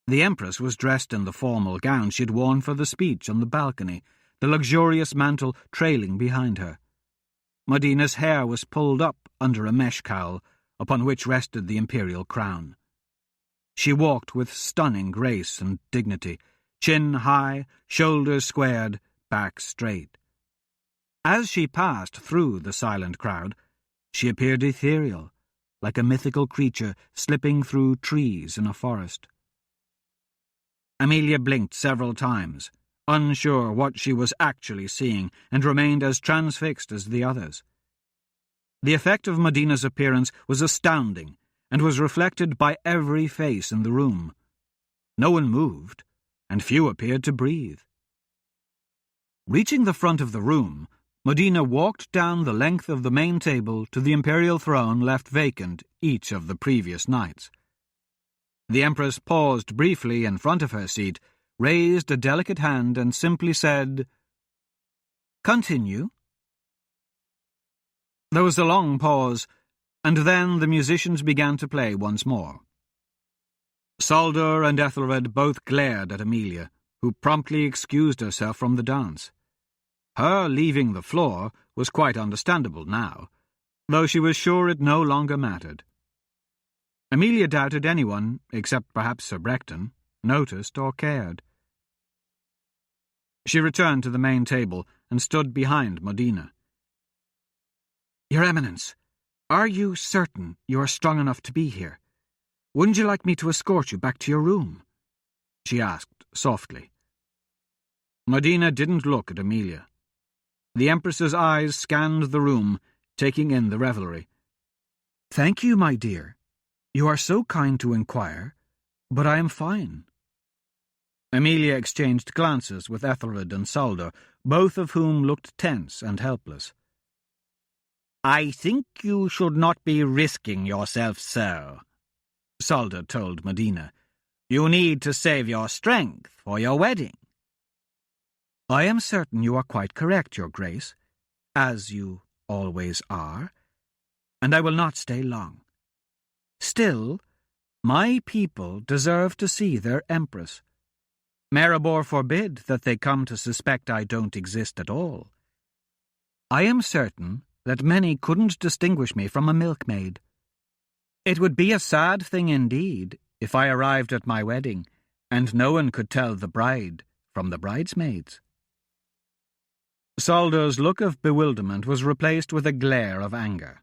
The Empress was dressed in the formal gown she had worn for the speech on the balcony, the luxurious mantle trailing behind her. Modena's hair was pulled up under a mesh cowl, upon which rested the imperial crown. She walked with stunning grace and dignity, chin high, shoulders squared, back straight. As she passed through the silent crowd, she appeared ethereal, like a mythical creature slipping through trees in a forest. Amelia blinked several times, unsure what she was actually seeing, and remained as transfixed as the others. The effect of Modena's appearance was astounding, and was reflected by every face in the room. No one moved, and few appeared to breathe. Reaching the front of the room, Modena walked down the length of the main table to the imperial throne left vacant each of the previous nights. The Empress paused briefly in front of her seat, raised a delicate hand, and simply said, "Continue." There was a long pause, and then the musicians began to play once more. Saldor and Ethelred both glared at Amelia, who promptly excused herself from the dance. Her leaving the floor was quite understandable now, though she was sure it no longer mattered. Amelia doubted anyone, except perhaps Sir Brecton, noticed or cared. She returned to the main table and stood behind Modena. "Your Eminence, are you certain you are strong enough to be here? Wouldn't you like me to escort you back to your room?" she asked softly. Modena didn't look at Amelia. The Empress's eyes scanned the room, taking in the revelry. "Thank you, my dear. You are so kind to inquire, but I am fine." Amelia exchanged glances with Ethelred and Saldor, both of whom looked tense and helpless. "I think you should not be risking yourself so," Saldor told Medina. "You need to save your strength for your wedding." "I am certain you are quite correct, Your Grace, as you always are, and I will not stay long. Still, my people deserve to see their empress. Maribor forbid that they come to suspect I don't exist at all. I am certain that many couldn't distinguish me from a milkmaid. It would be a sad thing indeed if I arrived at my wedding and no one could tell the bride from the bridesmaids." Saldor's look of bewilderment was replaced with a glare of anger.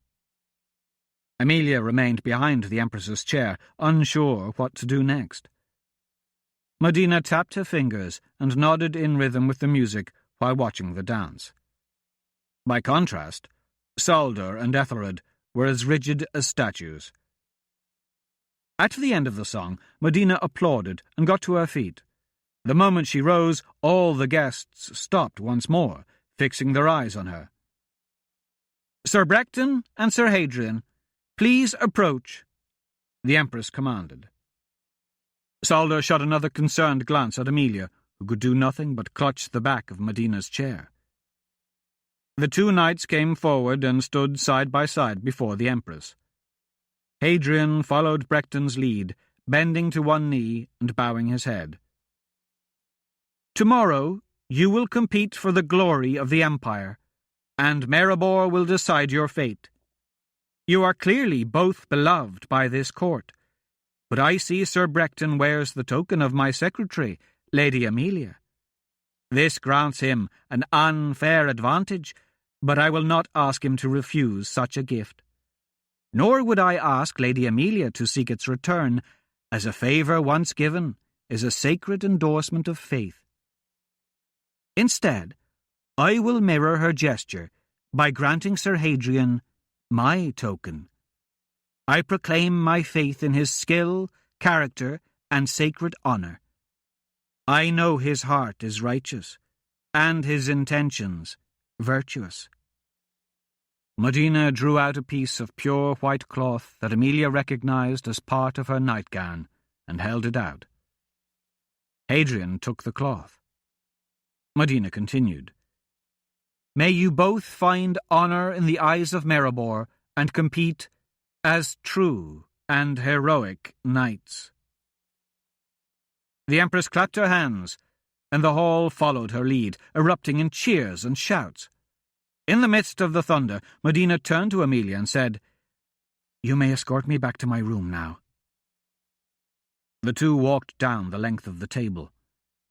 Amelia remained behind the Empress's chair, unsure what to do next. Medina tapped her fingers and nodded in rhythm with the music while watching the dance. By contrast, Saldor and Ethelred were as rigid as statues. At the end of the song, Medina applauded and got to her feet. The moment she rose, all the guests stopped once more, fixing their eyes on her. "Sir Brecton and Sir Hadrian, please approach," the Empress commanded. Saldor shot another concerned glance at Amelia, who could do nothing but clutch the back of Medina's chair. The two knights came forward and stood side by side before the Empress. Hadrian followed Brecton's lead, bending to one knee and bowing his head. "Tomorrow you will compete for the glory of the Empire, and Maribor will decide your fate. You are clearly both beloved by this court, but I see Sir Brecton wears the token of my secretary, Lady Amelia. This grants him an unfair advantage, but I will not ask him to refuse such a gift. Nor would I ask Lady Amelia to seek its return, as a favour once given is a sacred endorsement of faith. Instead, I will mirror her gesture by granting Sir Hadrian my token. I proclaim my faith in his skill, character, and sacred honour. I know his heart is righteous, and his intentions virtuous." Medina drew out a piece of pure white cloth that Amelia recognized as part of her nightgown and held it out. Hadrian took the cloth. Medina continued, "May you both find honour in the eyes of Maribor and compete as true and heroic knights." The Empress clapped her hands, and the hall followed her lead, erupting in cheers and shouts. In the midst of the thunder, Medina turned to Amelia and said, "You may escort me back to my room now." The two walked down the length of the table.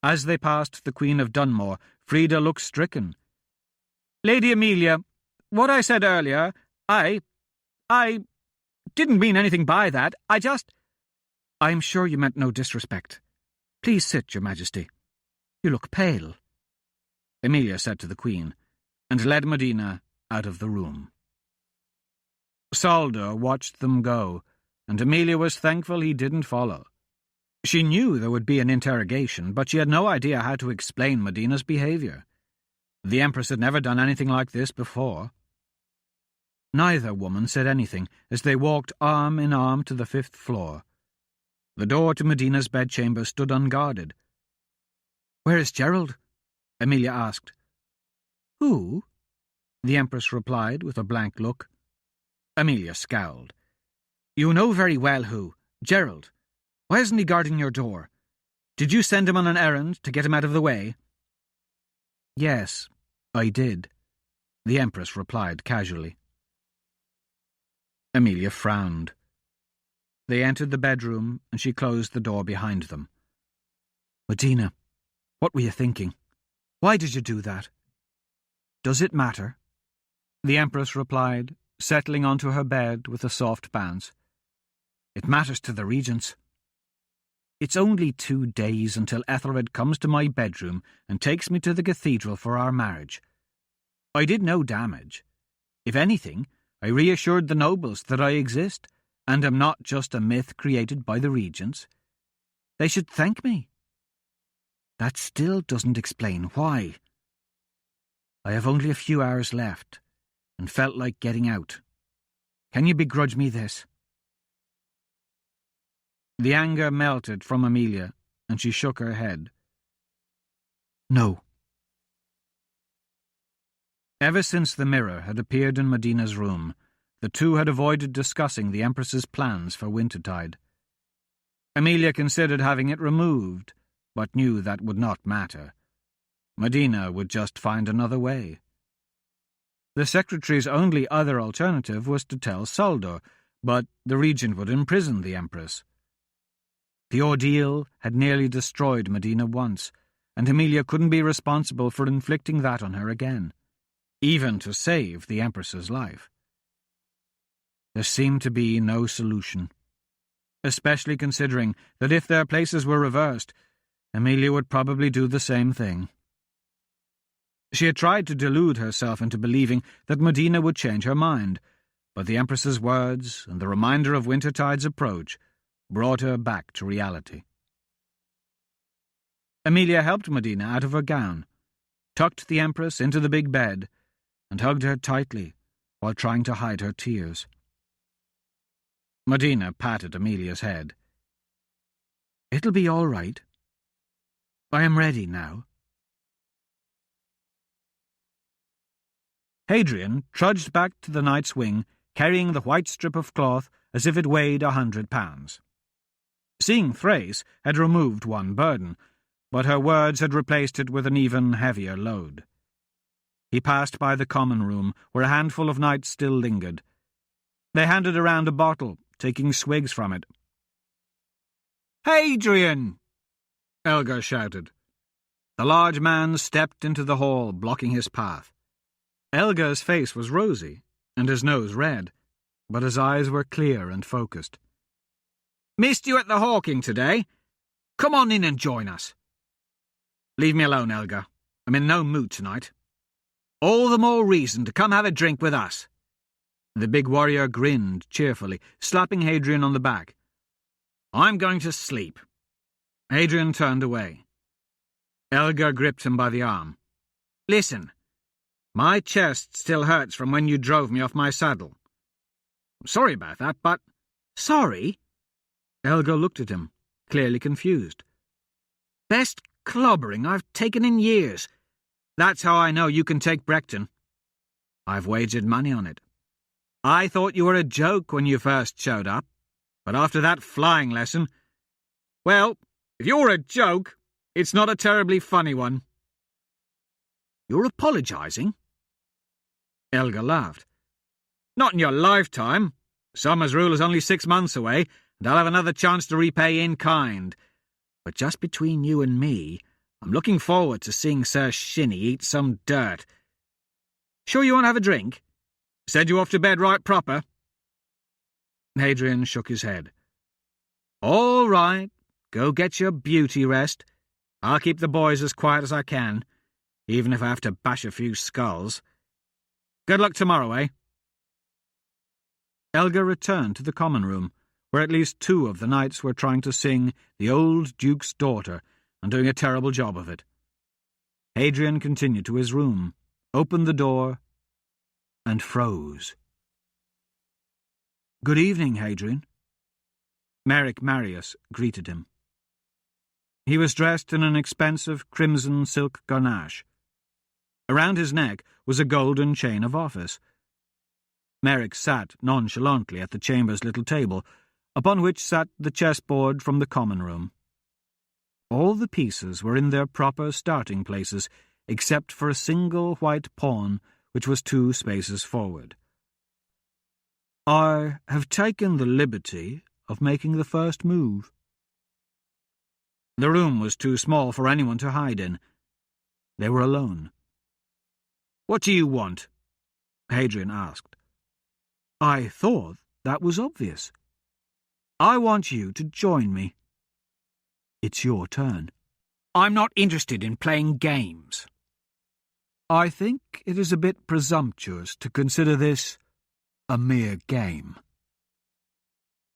As they passed the Queen of Dunmore, Frida looked stricken. "Lady Amelia, what I said earlier, I didn't mean anything by that. I am sure you meant no disrespect. Please sit, Your Majesty. You look pale," Amelia said to the Queen, and led Medina out of the room. Saldor watched them go, and Amelia was thankful he didn't follow. She knew there would be an interrogation, but she had no idea how to explain Medina's behaviour. The Empress had never done anything like this before. Neither woman said anything as they walked arm in arm to the 5th floor. The door to Medina's bedchamber stood unguarded. "Where is Gerald?" Amelia asked. "Who?" the Empress replied with a blank look. Amelia scowled. "You know very well who. Gerald. Why isn't he guarding your door? Did you send him on an errand to get him out of the way?" "Yes, I did," the Empress replied casually. Amelia frowned. They entered the bedroom, and she closed the door behind them. "Medina, what were you thinking? Why did you do that?" "Does it matter?" the Empress replied, settling onto her bed with a soft bounce. "It matters to the regents. It's only 2 days until Ethelred comes to my bedroom and takes me to the cathedral for our marriage. I did no damage. If anything, I reassured the nobles that I exist, and am not just a myth created by the regents. They should thank me. That still doesn't explain why. I have only a few hours left, and felt like getting out. Can you begrudge me this?" The anger melted from Amelia, and she shook her head. "No." Ever since the mirror had appeared in Medina's room, the two had avoided discussing the Empress's plans for wintertide. Amelia considered having it removed, but knew that would not matter. Medina would just find another way. The secretary's only other alternative was to tell Suldor, but the regent would imprison the Empress. The ordeal had nearly destroyed Medina once, and Amelia couldn't be responsible for inflicting that on her again, even to save the Empress's life. There seemed to be no solution, especially considering that if their places were reversed, Amelia would probably do the same thing. She had tried to delude herself into believing that Medina would change her mind, but the Empress's words and the reminder of Wintertide's approach brought her back to reality. Amelia helped Medina out of her gown, tucked the Empress into the big bed, and hugged her tightly while trying to hide her tears. Medina patted Amelia's head. "It'll be all right. I am ready now." Hadrian trudged back to the knight's wing, carrying the white strip of cloth as if it weighed 100 pounds. Seeing Thrace had removed one burden, but her words had replaced it with an even heavier load. He passed by the common room, where a handful of knights still lingered. They handed around a bottle, taking swigs from it. "Hadrian!" Elgar shouted. The large man stepped into the hall, blocking his path. Elgar's face was rosy, and his nose red, but his eyes were clear and focused. "Missed you at the hawking today. Come on in and join us." "Leave me alone, Elgar. I'm in no mood tonight." "All the more reason to come have a drink with us." The big warrior grinned cheerfully, slapping Hadrian on the back. "I'm going to sleep." Hadrian turned away. Elgar gripped him by the arm. "Listen. My chest still hurts from when you drove me off my saddle. I'm sorry about that, but—" "Sorry?" Elgar looked at him, clearly confused. "Best clobbering I've taken in years. That's how I know you can take Brecton. I've wagered money on it. I thought you were a joke when you first showed up, but after that flying lesson— well, if you're a joke, it's not a terribly funny one." "You're apologising?" Elgar laughed. "Not in your lifetime. Summer's rule is only 6 months away, and I'll have another chance to repay in kind. But just between you and me, I'm looking forward to seeing Sir Shinny eat some dirt. Sure you won't have a drink? Send you off to bed right proper?" Hadrian shook his head. "All right, go get your beauty rest. I'll keep the boys as quiet as I can, even if I have to bash a few skulls. Good luck tomorrow, eh?" Elgar returned to the common room, where at least 2 of the knights were trying to sing The Old Duke's Daughter and doing a terrible job of it. Hadrian continued to his room, opened the door, and froze. "Good evening, Hadrian." Merrick Marius greeted him. He was dressed in an expensive crimson silk garnache. Around his neck was a golden chain of office. Merrick sat nonchalantly at the chamber's little table, upon which sat the chessboard from the common room. All the pieces were in their proper starting places, except for a single white pawn which was 2 spaces forward. "I have taken the liberty of making the first move." The room was too small for anyone to hide in. They were alone. "What do you want?" Hadrian asked. "I thought that was obvious. I want you to join me. It's your turn." "I'm not interested in playing games." "I think it is a bit presumptuous to consider this a mere game.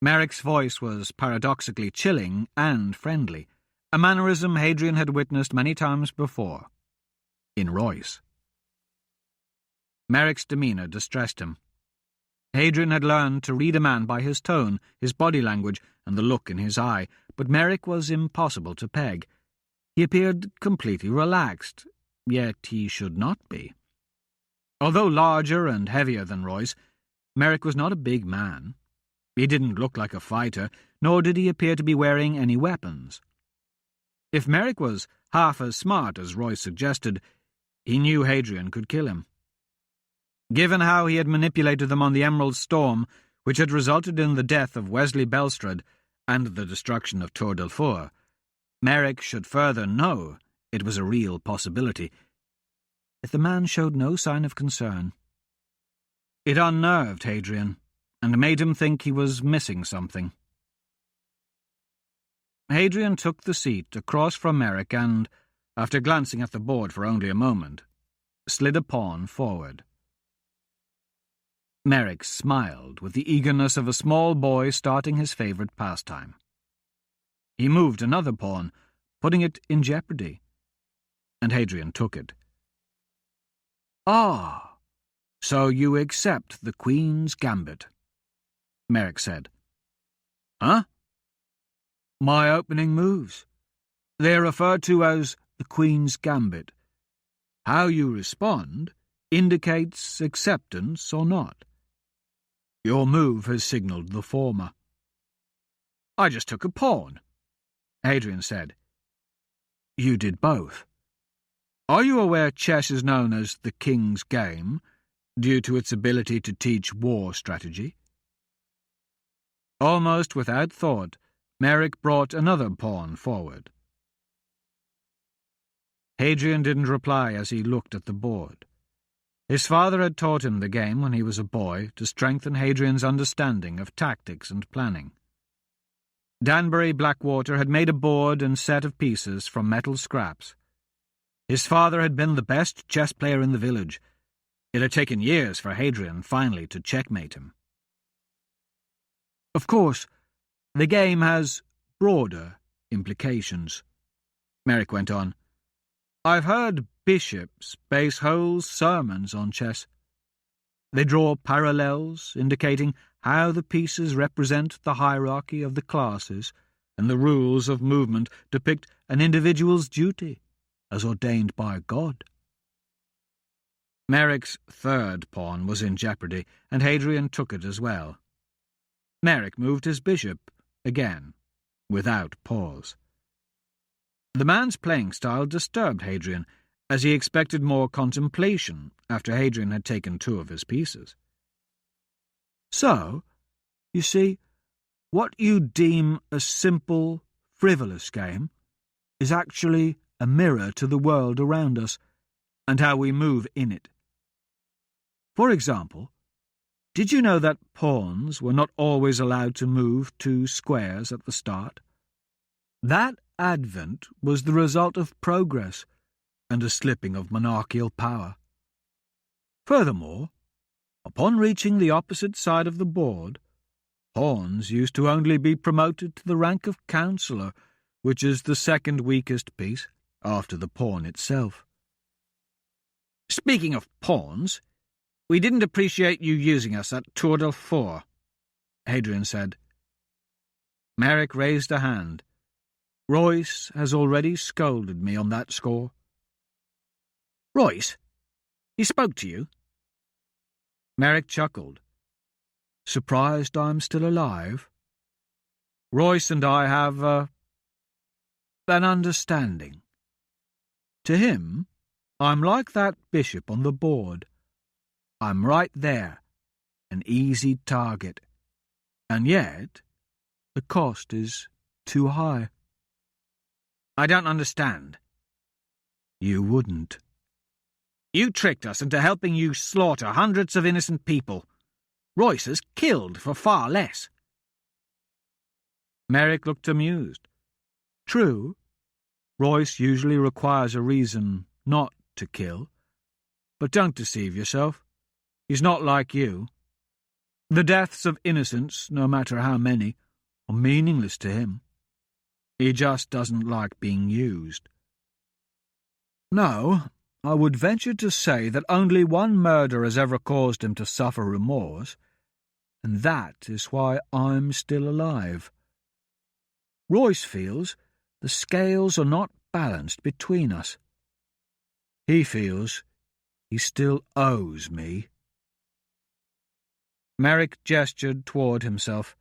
Merrick's voice was paradoxically chilling and friendly, a mannerism Hadrian had witnessed many times before. In Royce. Merrick's demeanour distressed him. Hadrian had learned to read a man by his tone, his body language, and the look in his eye, but Merrick was impossible to peg. He appeared completely relaxed, yet he should not be. Although larger and heavier than Royce, Merrick was not a big man. He didn't look like a fighter, nor did he appear to be wearing any weapons. If Merrick was half as smart as Royce suggested, he knew Hadrian could kill him. Given how he had manipulated them on the Emerald Storm, which had resulted in the death of Wesley Belstrade and the destruction of Tour del Four, Merrick should further know it was a real possibility. Yet the man showed no sign of concern. It unnerved Hadrian, and made him think he was missing something. Hadrian took the seat across from Merrick and, after glancing at the board for only a moment, slid a pawn forward. Merrick smiled with the eagerness of a small boy starting his favourite pastime. He moved another pawn, putting it in jeopardy, and Hadrian took it. "Ah, so you accept the Queen's Gambit," Merrick said. "Huh?" "My opening moves. They're referred to as the Queen's Gambit. How you respond indicates acceptance or not. Your move has signalled the former." "I just took a pawn," Hadrian said. "You did both. Are you aware chess is known as the King's Game, due to its ability to teach war strategy?" Almost without thought, Merrick brought another pawn forward. Hadrian didn't reply as he looked at the board. His father had taught him the game when he was a boy to strengthen Hadrian's understanding of tactics and planning. Danbury Blackwater had made a board and set of pieces from metal scraps. His father had been the best chess player in the village. It had taken years for Hadrian finally to checkmate him. "Of course, the game has broader implications," Merrick went on. "I've heard bishops base whole sermons on chess. They draw parallels indicating how the pieces represent the hierarchy of the classes, and the rules of movement depict an individual's duty, as ordained by God." Merrick's third pawn was in jeopardy, and Hadrian took it as well. Merrick moved his bishop again, without pause. The man's playing style disturbed Hadrian, as he expected more contemplation after Hadrian had taken two of his pieces. "So, you see, what you deem a simple, frivolous game is actually a mirror to the world around us and how we move in it. For example, did you know that pawns were not always allowed to move two squares at the start? That advent was the result of progress and a slipping of monarchical power. Furthermore, upon reaching the opposite side of the board, pawns used to only be promoted to the rank of councillor, which is the second weakest piece, after the pawn itself." "Speaking of pawns, we didn't appreciate you using us at Tour del Four," Hadrian said. Merrick raised a hand. "Royce has already scolded me on that score." "Royce? He spoke to you?" Merrick chuckled. "Surprised I'm still alive? Royce and I have, an understanding. To him, I'm like that bishop on the board. I'm right there, an easy target. And yet, the cost is too high." "I don't understand." "You wouldn't." "You tricked us into helping you slaughter hundreds of innocent people. Royce has killed for far less." Merrick looked amused. "True, Royce usually requires a reason not to kill. But don't deceive yourself. He's not like you. The deaths of innocents, no matter how many, are meaningless to him. He just doesn't like being used. No, I would venture to say that only one murder has ever caused him to suffer remorse, and that is why I'm still alive. Royce feels the scales are not balanced between us. He feels he still owes me. Merrick gestured toward himself.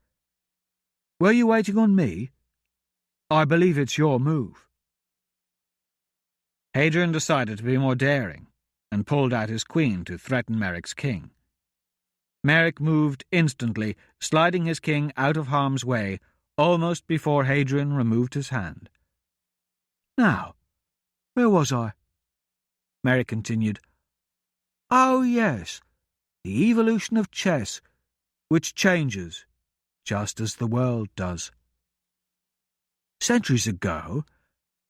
Were you waiting on me? I believe it's your move. Hadrian decided to be more daring and pulled out his queen to threaten Merrick's king. Merrick moved instantly, sliding his king out of harm's way almost before Hadrian removed his hand. Now, where was I? Merrick continued. Oh, yes, the evolution of chess, which changes, just as the world does. Centuries ago,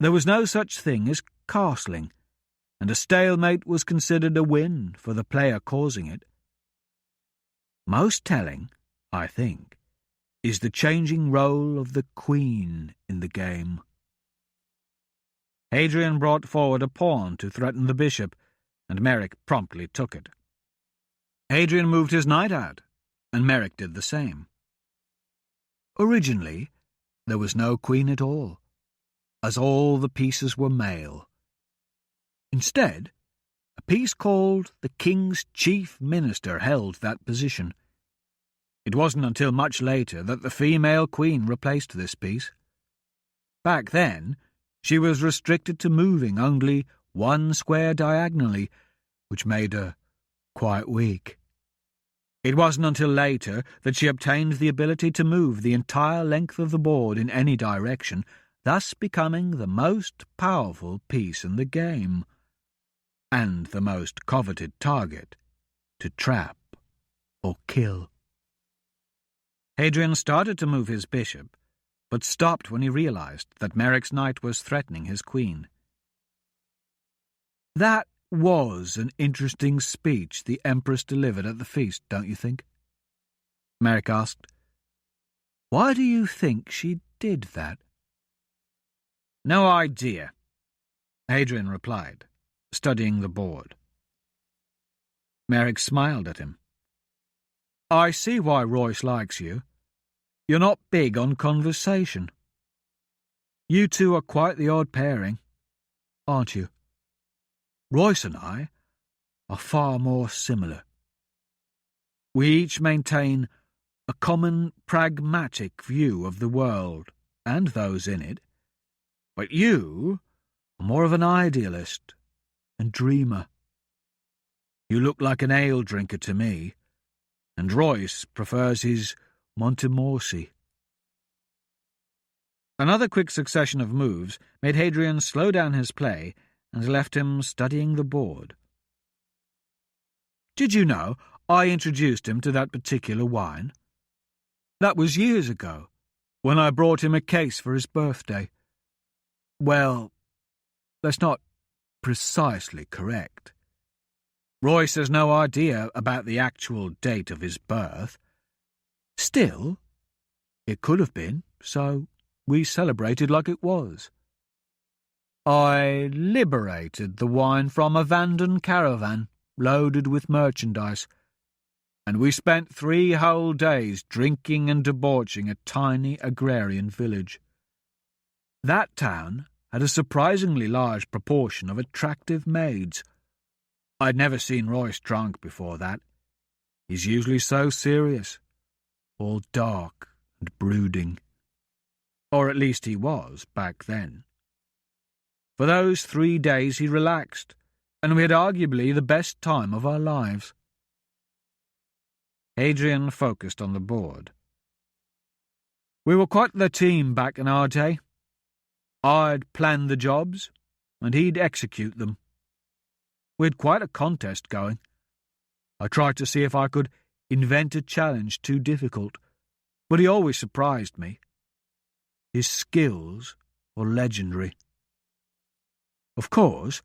there was no such thing as castling, and a stalemate was considered a win for the player causing it. Most telling, I think, is the changing role of the queen in the game. Hadrian brought forward a pawn to threaten the bishop, and Merrick promptly took it. Hadrian moved his knight out, and Merrick did the same. Originally, there was no queen at all, as all the pieces were male. Instead, a piece called the King's Chief Minister held that position. It wasn't until much later that the female queen replaced this piece. Back then, she was restricted to moving only one square diagonally, which made her quite weak. It wasn't until later that she obtained the ability to move the entire length of the board in any direction, thus becoming the most powerful piece in the game, and the most coveted target to trap or kill. Hadrian started to move his bishop, but stopped when he realized that Merrick's knight was threatening his queen. That was an interesting speech the Empress delivered at the feast, don't you think? Merrick asked. Why do you think she did that? No idea, Hadrian replied, studying the board. Merrick smiled at him. I see why Royce likes you. You're not big on conversation. You two are quite the odd pairing, aren't you? Royce and I are far more similar. We each maintain a common pragmatic view of the world and those in it, but you are more of an idealist and dreamer. You look like an ale drinker to me, and Royce prefers his Montemorsi. Another quick succession of moves made Hadrian slow down his play and left him studying the board. Did you know I introduced him to that particular wine? That was years ago, when I brought him a case for his birthday. Well, that's not precisely correct. Royce has no idea about the actual date of his birth. Still, it could have been, so we celebrated like it was. I liberated the wine from a Vandan caravan loaded with merchandise, and we spent 3 whole days drinking and debauching a tiny agrarian village. That town had a surprisingly large proportion of attractive maids. I'd never seen Royce drunk before that. He's usually so serious, all dark and brooding. Or at least he was back then. For those 3 days he relaxed, and we had arguably the best time of our lives. Hadrian focused on the board. We were quite the team back in our day. I'd plan the jobs, and he'd execute them. We had quite a contest going. I tried to see if I could invent a challenge too difficult, but he always surprised me. His skills were legendary. Of course,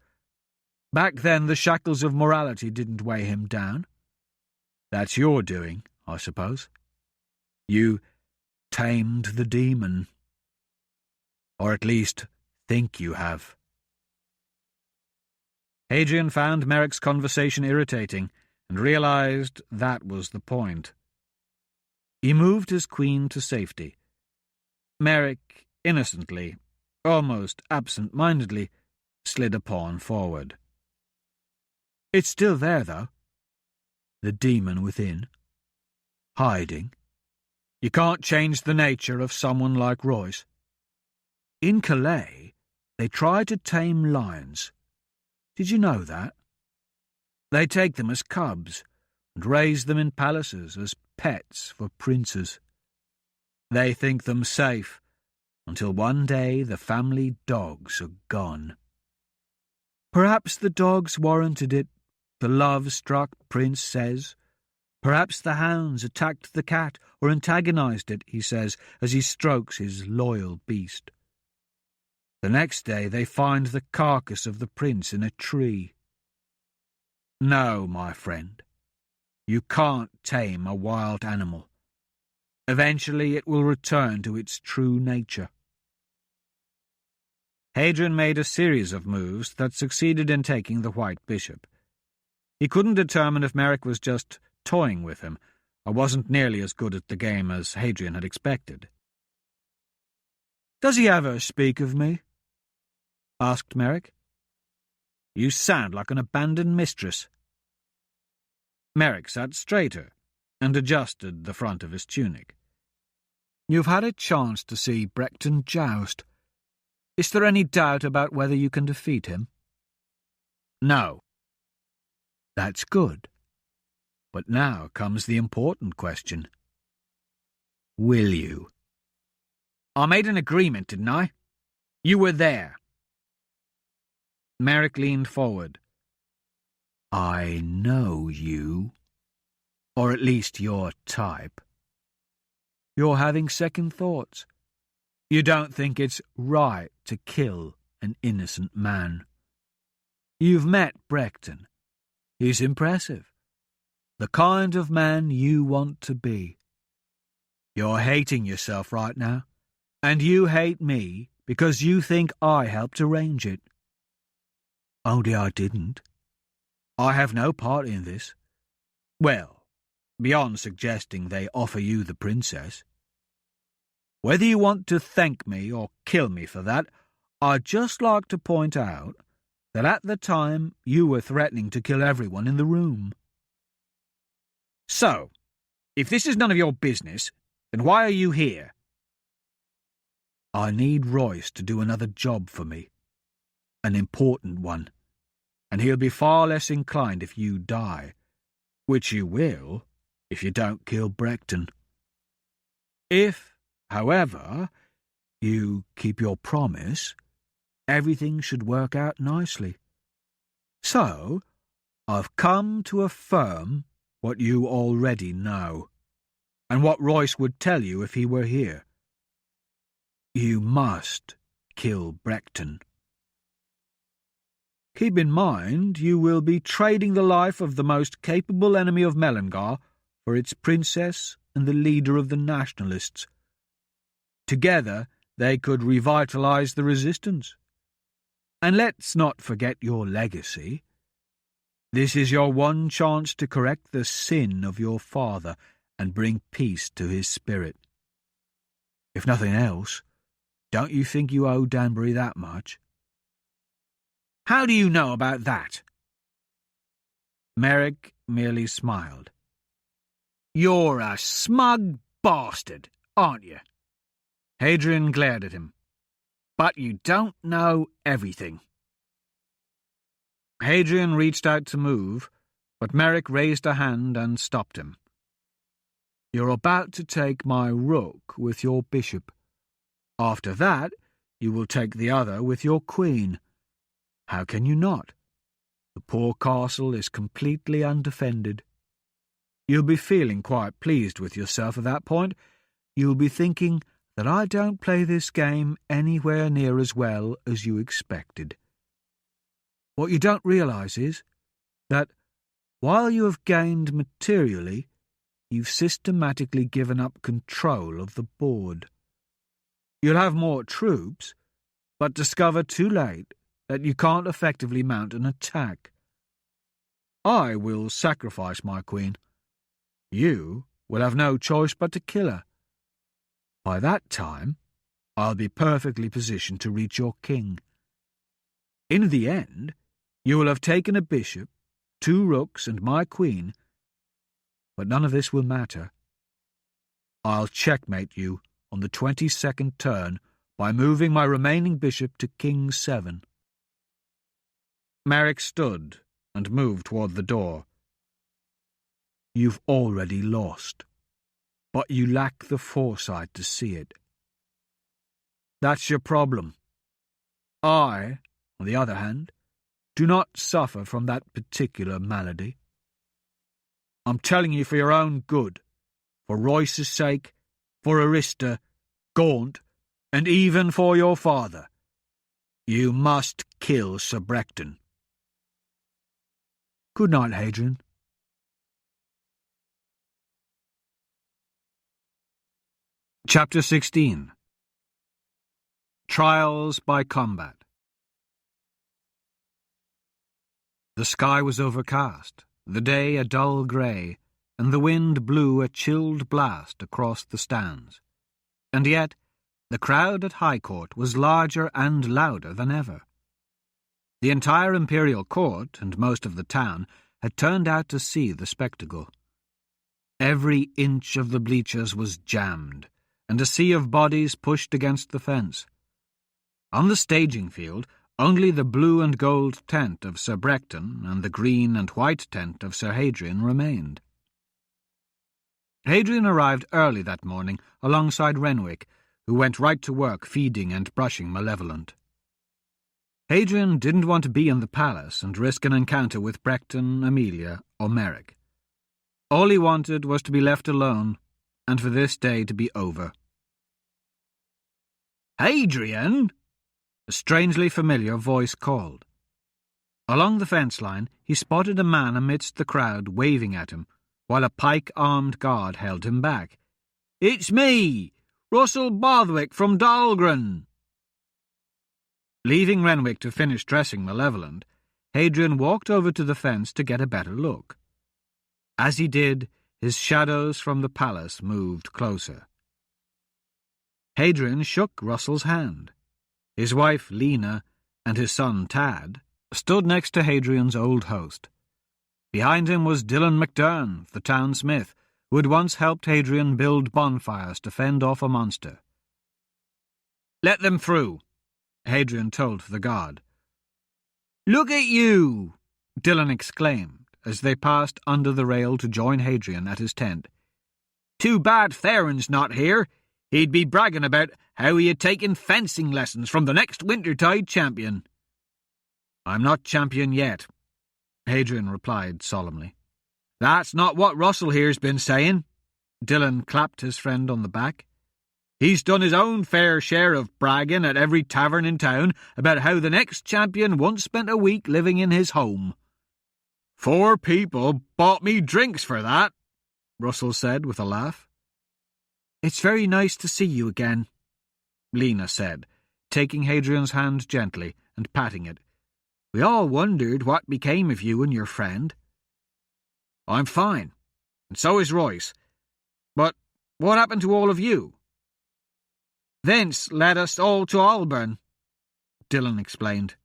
back then the shackles of morality didn't weigh him down. That's your doing, I suppose. You tamed the demon. Or at least think you have. Hadrian found Merrick's conversation irritating and realized that was the point. He moved his queen to safety. Merrick, innocently, almost absent-mindedly, slid a pawn forward. It's still there, though. The demon within. Hiding. You can't change the nature of someone like Royce. In Calais, they try to tame lions. Did you know that? They take them as cubs and raise them in palaces as pets for princes. They think them safe until one day the family dogs are gone. Perhaps the dogs warranted it, the love-struck prince says. Perhaps the hounds attacked the cat or antagonized it, he says, as he strokes his loyal beast. The next day they find the carcass of the prince in a tree. No, my friend, you can't tame a wild animal. Eventually it will return to its true nature. Hadrian made a series of moves that succeeded in taking the White Bishop. He couldn't determine if Merrick was just toying with him, or wasn't nearly as good at the game as Hadrian had expected. Does he ever speak of me? Asked Merrick. You sound like an abandoned mistress. Merrick sat straighter and adjusted the front of his tunic. You've had a chance to see Brechton joust. Is there any doubt about whether you can defeat him? No. That's good. But now comes the important question. Will you? I made an agreement, didn't I? You were there. Merrick leaned forward. I know you. Or at least your type. You're having second thoughts. You don't think it's right to kill an innocent man. You've met Brechton. He's impressive. The kind of man you want to be. You're hating yourself right now, and you hate me because you think I helped arrange it. Only I didn't. I have no part in this. Well, beyond suggesting they offer you the princess. Whether you want to thank me or kill me for that, I'd just like to point out that at the time you were threatening to kill everyone in the room. So, if this is none of your business, then why are you here? I need Royce to do another job for me. An important one. And he'll be far less inclined if you die. Which you will, if you don't kill Brechton. If, however, you keep your promise, everything should work out nicely. So, I've come to affirm what you already know, and what Royce would tell you if he were here. You must kill Brechton. Keep in mind you will be trading the life of the most capable enemy of Melangar for its princess and the leader of the nationalists. Together they could revitalize the resistance. And let's not forget your legacy. This is your one chance to correct the sin of your father and bring peace to his spirit. If nothing else, don't you think you owe Danbury that much? How do you know about that? Merrick merely smiled. You're a smug bastard, aren't you? Hadrian glared at him. But you don't know everything. Hadrian reached out to move, but Merrick raised a hand and stopped him. You're about to take my rook with your bishop. After that, you will take the other with your queen. How can you not? The poor castle is completely undefended. You'll be feeling quite pleased with yourself at that point. You'll be thinking that I don't play this game anywhere near as well as you expected. What you don't realize is that, while you have gained materially, you've systematically given up control of the board. You'll have more troops, but discover too late that you can't effectively mount an attack. I will sacrifice my queen. You will have no choice but to kill her. By that time, I'll be perfectly positioned to reach your king. In the end, you will have taken a bishop, 2 rooks, and my queen, but none of this will matter. I'll checkmate you on the 22nd turn by moving my remaining bishop to king 7. Merrick stood and moved toward the door. You've already lost, but you lack the foresight to see it. That's your problem. I, on the other hand, do not suffer from that particular malady. I'm telling you for your own good, for Royce's sake, for Arista, Gaunt, and even for your father. You must kill Sir Brecton. Good night, Hadrian. Chapter 16. Trials by Combat. The sky was overcast, the day a dull grey, and the wind blew a chilled blast across the stands. And yet, the crowd at High Court was larger and louder than ever. The entire imperial court and most of the town had turned out to see the spectacle. Every inch of the bleachers was jammed, and a sea of bodies pushed against the fence. On the staging field, only the blue and gold tent of Sir Brecton and the green and white tent of Sir Hadrian remained. Hadrian arrived early that morning alongside Renwick, who went right to work feeding and brushing Malevolent. Hadrian didn't want to be in the palace and risk an encounter with Brecton, Amelia, or Merrick. All he wanted was to be left alone, and for this day to be over. "Hadrian!" a strangely familiar voice called. Along the fence line, he spotted a man amidst the crowd waving at him, while a pike-armed guard held him back. "It's me, Russell Bothwick from Dahlgren." Leaving Renwick to finish dressing Malevolent, Hadrian walked over to the fence to get a better look. As he did, his shadows from the palace moved closer. Hadrian shook Russell's hand. His wife, Lena, and his son, Tad, stood next to Hadrian's old host. Behind him was Dylan McDurn, the town smith, who had once helped Hadrian build bonfires to fend off a monster. "Let them through," Hadrian told the guard. "Look at you!" Dylan exclaimed as they passed under the rail to join Hadrian at his tent. "Too bad Theron's not here. He'd be bragging about how he had taken fencing lessons from the next Wintertide champion." "I'm not champion yet," Hadrian replied solemnly. "That's not what Russell here's been saying." Dylan clapped his friend on the back. "He's done his own fair share of bragging at every tavern in town about how the next champion once spent a week living in his home." "4 people bought me drinks for that," Russell said with a laugh. "It's very nice to see you again," Lena said, taking Hadrian's hand gently and patting it. "We all wondered what became of you and your friend." "I'm fine, and so is Royce. But what happened to all of you?" "Vince led us all to Alburn," Dylan explained.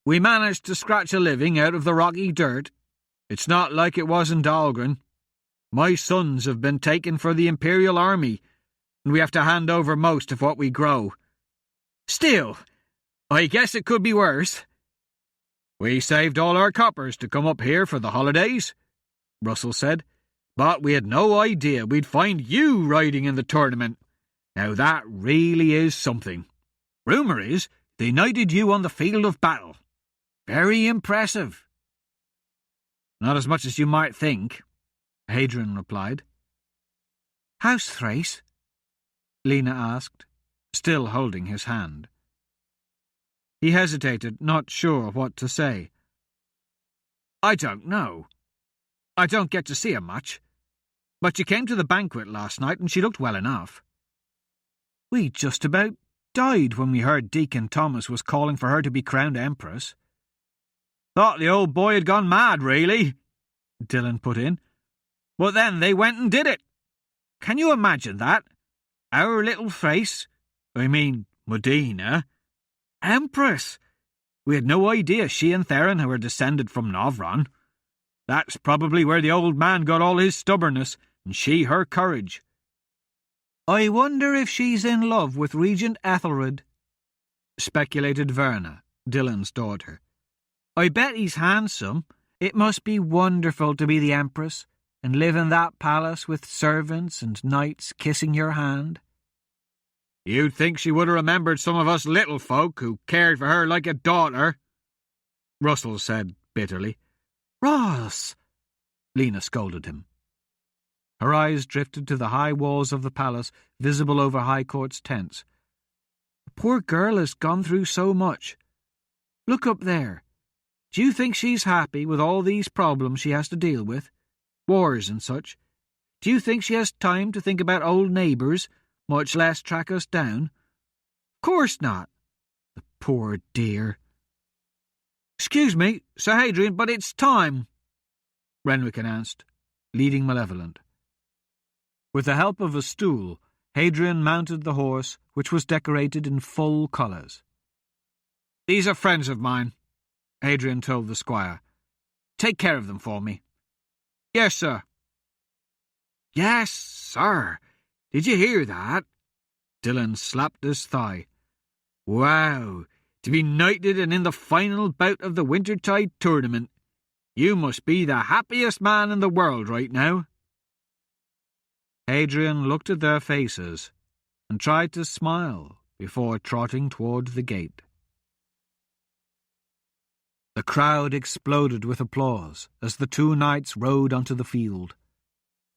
"We managed to scratch a living out of the rocky dirt. It's not like it was in Dahlgren. My sons have been taken for the Imperial Army, and we have to hand over most of what we grow. Still, I guess it could be worse." "We saved all our coppers to come up here for the holidays," Russell said, "but we had no idea we'd find you riding in the tournament. Now that really is something. Rumour is they knighted you on the field of battle. Very impressive." "Not as much as you might think," Hadrian replied. "How's Thrace?" Lena asked, still holding his hand. He hesitated, not sure what to say. "I don't know. I don't get to see him much. But she came to the banquet last night and she looked well enough. We just about died when we heard Deacon Thomas was calling for her to be crowned Empress. Thought the old boy had gone mad, really, Dylan put in. But then they went and did it. Can you imagine that? Our little face, Medina, Empress. We had no idea she and Theron were descended from Novron. That's probably where the old man got all his stubbornness, and she her courage. I wonder if she's in love with Regent Ethelred, speculated Verna, Dylan's daughter. I bet he's handsome. It must be wonderful to be the Empress, and live in that palace with servants and knights kissing your hand. You'd think she would have remembered some of us little folk who cared for her like a daughter, Russell said bitterly. Ross! Lena scolded him. Her eyes drifted to the high walls of the palace, visible over High Court's tents. The poor girl has gone through so much. Look up there. Do you think she's happy with all these problems she has to deal with? Wars and such. Do you think she has time to think about old neighbours, much less track us down? Of course not. The poor dear. Excuse me, Sir Hadrian, but it's time, Renwick announced, leading Malevolent. With the help of a stool, Hadrian mounted the horse, which was decorated in full colours. These are friends of mine, Hadrian told the squire. Take care of them for me. Yes, sir. Yes, sir. Did you hear that? Dylan slapped his thigh. Wow, to be knighted and in the final bout of the Wintertide tournament. You must be the happiest man in the world right now. Hadrian looked at their faces and tried to smile before trotting toward the gate. The crowd exploded with applause as the two knights rode onto the field.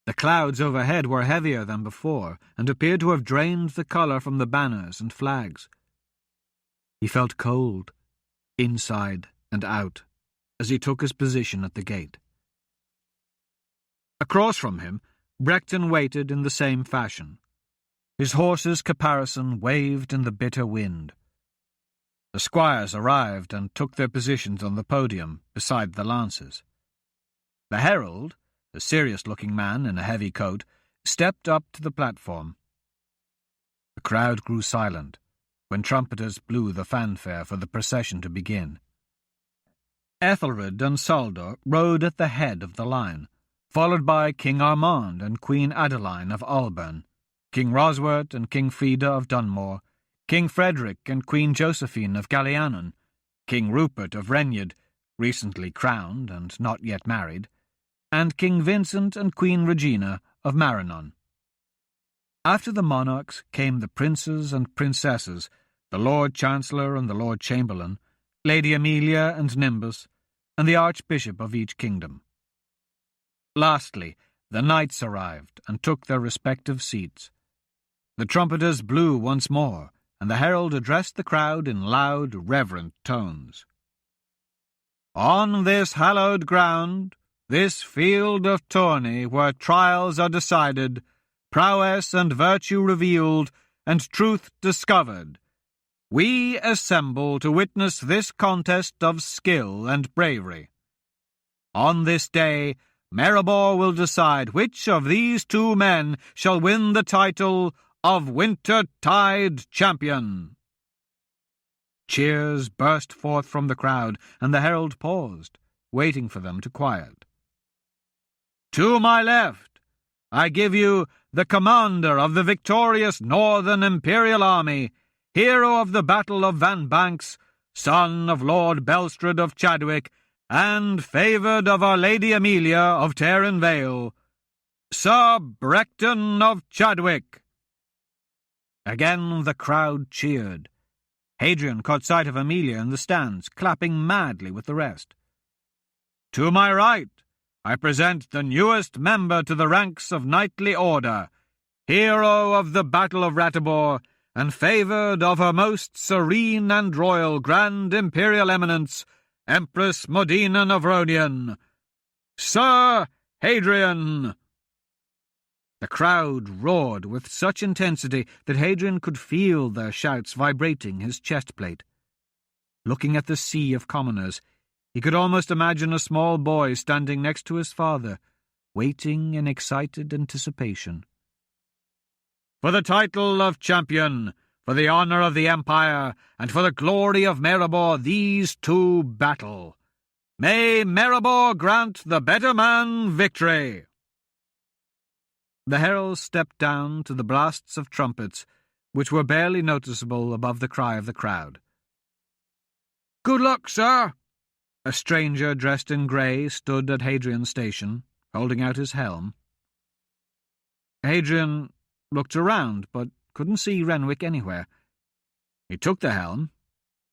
The clouds overhead were heavier than before and appeared to have drained the colour from the banners and flags. He felt cold, inside and out, as he took his position at the gate. Across from him, Brecton waited in the same fashion. His horse's caparison waved in the bitter wind. The squires arrived and took their positions on the podium beside the lances. The herald, a serious-looking man in a heavy coat, stepped up to the platform. The crowd grew silent when trumpeters blew the fanfare for the procession to begin. Ethelred and Saldor rode at the head of the line, followed by King Armand and Queen Adeline of Alban, King Roswert and King Frida of Dunmore, King Frederick and Queen Josephine of Gallianon, King Rupert of Renyard, recently crowned and not yet married, and King Vincent and Queen Regina of Marinon. After the monarchs came the princes and princesses, the Lord Chancellor and the Lord Chamberlain, Lady Amelia and Nimbus, and the Archbishop of each kingdom. Lastly, the knights arrived and took their respective seats. The trumpeters blew once more, and the herald addressed the crowd in loud, reverent tones. On this hallowed ground, this field of tourney where trials are decided, prowess and virtue revealed, and truth discovered, we assemble to witness this contest of skill and bravery. On this day, Maribor will decide which of these two men shall win the title of Wintertide Champion. Cheers burst forth from the crowd, and the herald paused, waiting for them to quiet. To my left, I give you the commander of the victorious Northern Imperial Army, hero of the Battle of Van Banks, son of Lord Belstrade of Chadwick, and favoured of Our Lady Amelia of Taryn Vale, Sir Brecton of Chadwick. Again the crowd cheered. Hadrian caught sight of Amelia in the stands, clapping madly with the rest. To my right, I present the newest member to the ranks of knightly order, hero of the Battle of Ratibor, and favoured of Her Most Serene and Royal Grand Imperial Eminence, Empress Modena Novronian, Sir Hadrian. The crowd roared with such intensity that Hadrian could feel their shouts vibrating his chestplate. Looking at the sea of commoners, he could almost imagine a small boy standing next to his father, waiting in excited anticipation. "For the title of champion, for the honour of the empire, and for the glory of Maribor, these two battle. May Maribor grant the better man victory!" The heralds stepped down to the blasts of trumpets, which were barely noticeable above the cry of the crowd. "Good luck, sir!" A stranger dressed in grey stood at Hadrian's station, holding out his helm. Hadrian looked around, but couldn't see Renwick anywhere. He took the helm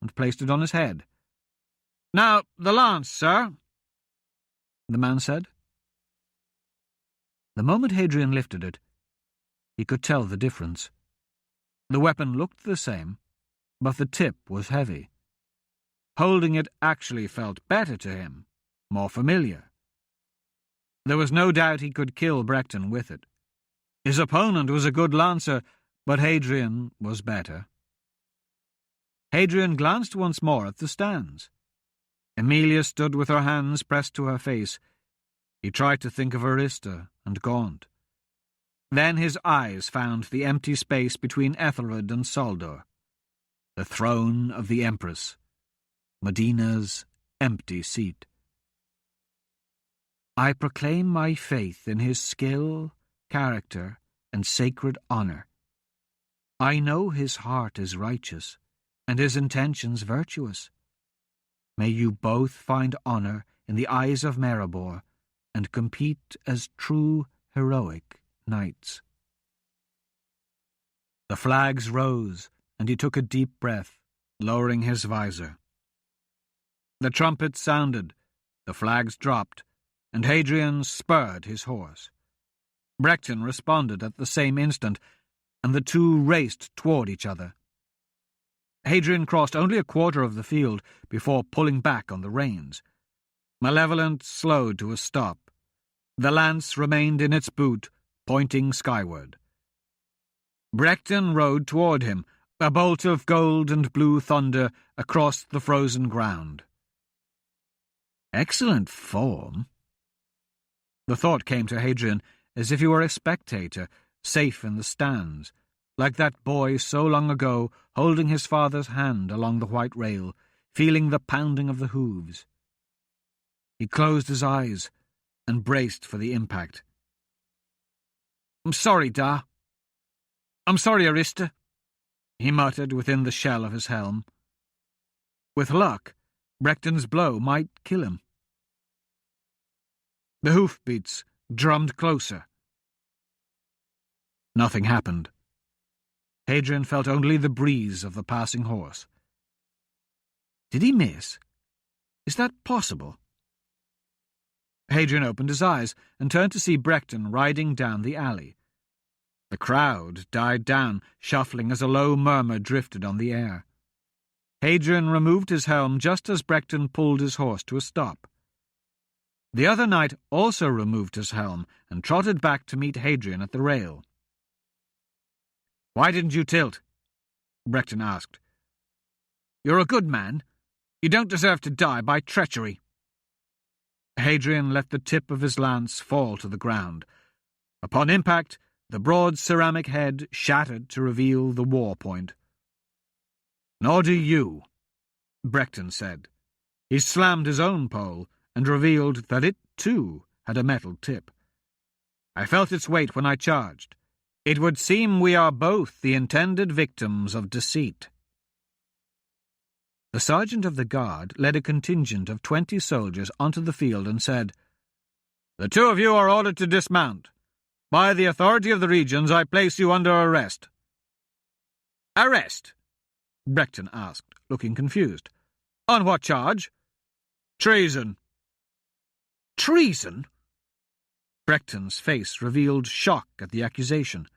and placed it on his head. "Now, the lance, sir," the man said. The moment Hadrian lifted it, he could tell the difference. The weapon looked the same, but the tip was heavy. Holding it actually felt better to him, more familiar. There was no doubt he could kill Brecton with it. His opponent was a good lancer, but Hadrian was better. Hadrian glanced once more at the stands. Emilia stood with her hands pressed to her face. He tried to think of Arista and Gaunt. Then his eyes found the empty space between Ethelred and Saldor, the throne of the Empress, Medina's empty seat. "I proclaim my faith in his skill, character, and sacred honour. I know his heart is righteous, and his intentions virtuous. May you both find honour in the eyes of Maribor, and compete as true heroic knights." The flags rose, and he took a deep breath, lowering his visor. The trumpets sounded, the flags dropped, and Hadrian spurred his horse. Brecton responded at the same instant, and the two raced toward each other. Hadrian crossed only a quarter of the field before pulling back on the reins. Malevolent slowed to a stop. The lance remained in its boot, pointing skyward. Brecton rode toward him, a bolt of gold and blue thunder across the frozen ground. Excellent form. The thought came to Hadrian as if he were a spectator, safe in the stands, like that boy so long ago holding his father's hand along the white rail, feeling the pounding of the hooves. He closed his eyes and braced for the impact. "I'm sorry, Da. I'm sorry, Arista," he muttered within the shell of his helm. With luck, Brecton's blow might kill him. The hoofbeats drummed closer. Nothing happened. Hadrian felt only the breeze of the passing horse. Did he miss? Is that possible? Hadrian opened his eyes and turned to see Brecton riding down the alley. The crowd died down, shuffling as a low murmur drifted on the air. Hadrian removed his helm just as Brecton pulled his horse to a stop. The other knight also removed his helm and trotted back to meet Hadrian at the rail. "Why didn't you tilt?" Brecton asked. "You're a good man. You don't deserve to die by treachery." Hadrian let the tip of his lance fall to the ground. Upon impact, the broad ceramic head shattered to reveal the war point. "Nor do you," Brecton said. He slammed his own pole and revealed that it, too, had a metal tip. "I felt its weight when I charged. It would seem we are both the intended victims of deceit." The sergeant of the guard led a contingent of 20 soldiers onto the field and said, "The two of you are ordered to dismount. By the authority of the regions, I place you under arrest." "Arrest?" Brecton asked, looking confused. "On what charge?" "Treason." "Treason?" Brecton's face revealed shock at the accusation.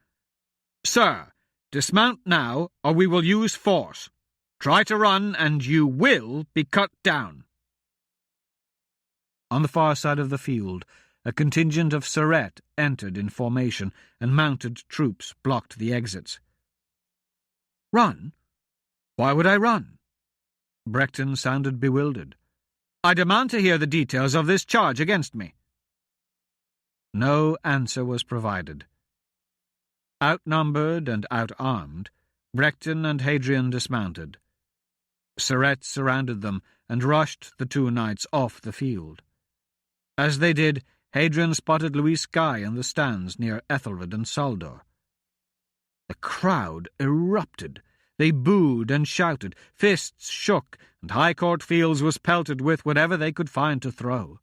"Sir, dismount now, or we will use force. Try to run, and you will be cut down." On the far side of the field, a contingent of Surret entered in formation, and mounted troops blocked the exits. "Run? Why would I run?" Brecton sounded bewildered. "I demand to hear the details of this charge against me." No answer was provided. Outnumbered and outarmed, Brecton and Hadrian dismounted. Surret surrounded them and rushed the two knights off the field. As they did, Hadrian spotted Louis Guy in the stands near Ethelred and Saldor. The crowd erupted. They booed and shouted, fists shook, and High Court Fields was pelted with whatever they could find to throw.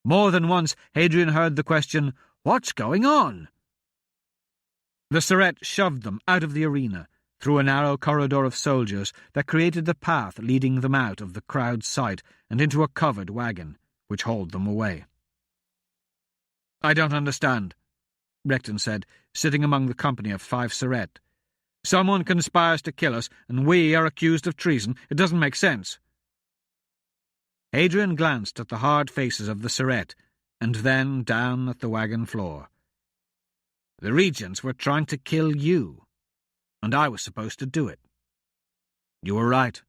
More than once Hadrian heard the question, "What's going on?" The Surret shoved them out of the arena, through a narrow corridor of soldiers that created the path leading them out of the crowd's sight and into a covered wagon, which hauled them away. "I don't understand," Brecton said, sitting among the company of 5 Surret. "Someone conspires to kill us, and we are accused of treason. It doesn't make sense." Hadrian glanced at the hard faces of the Surret, and then down at the wagon floor. "The regents were trying to kill you, and I was supposed to do it. You were right.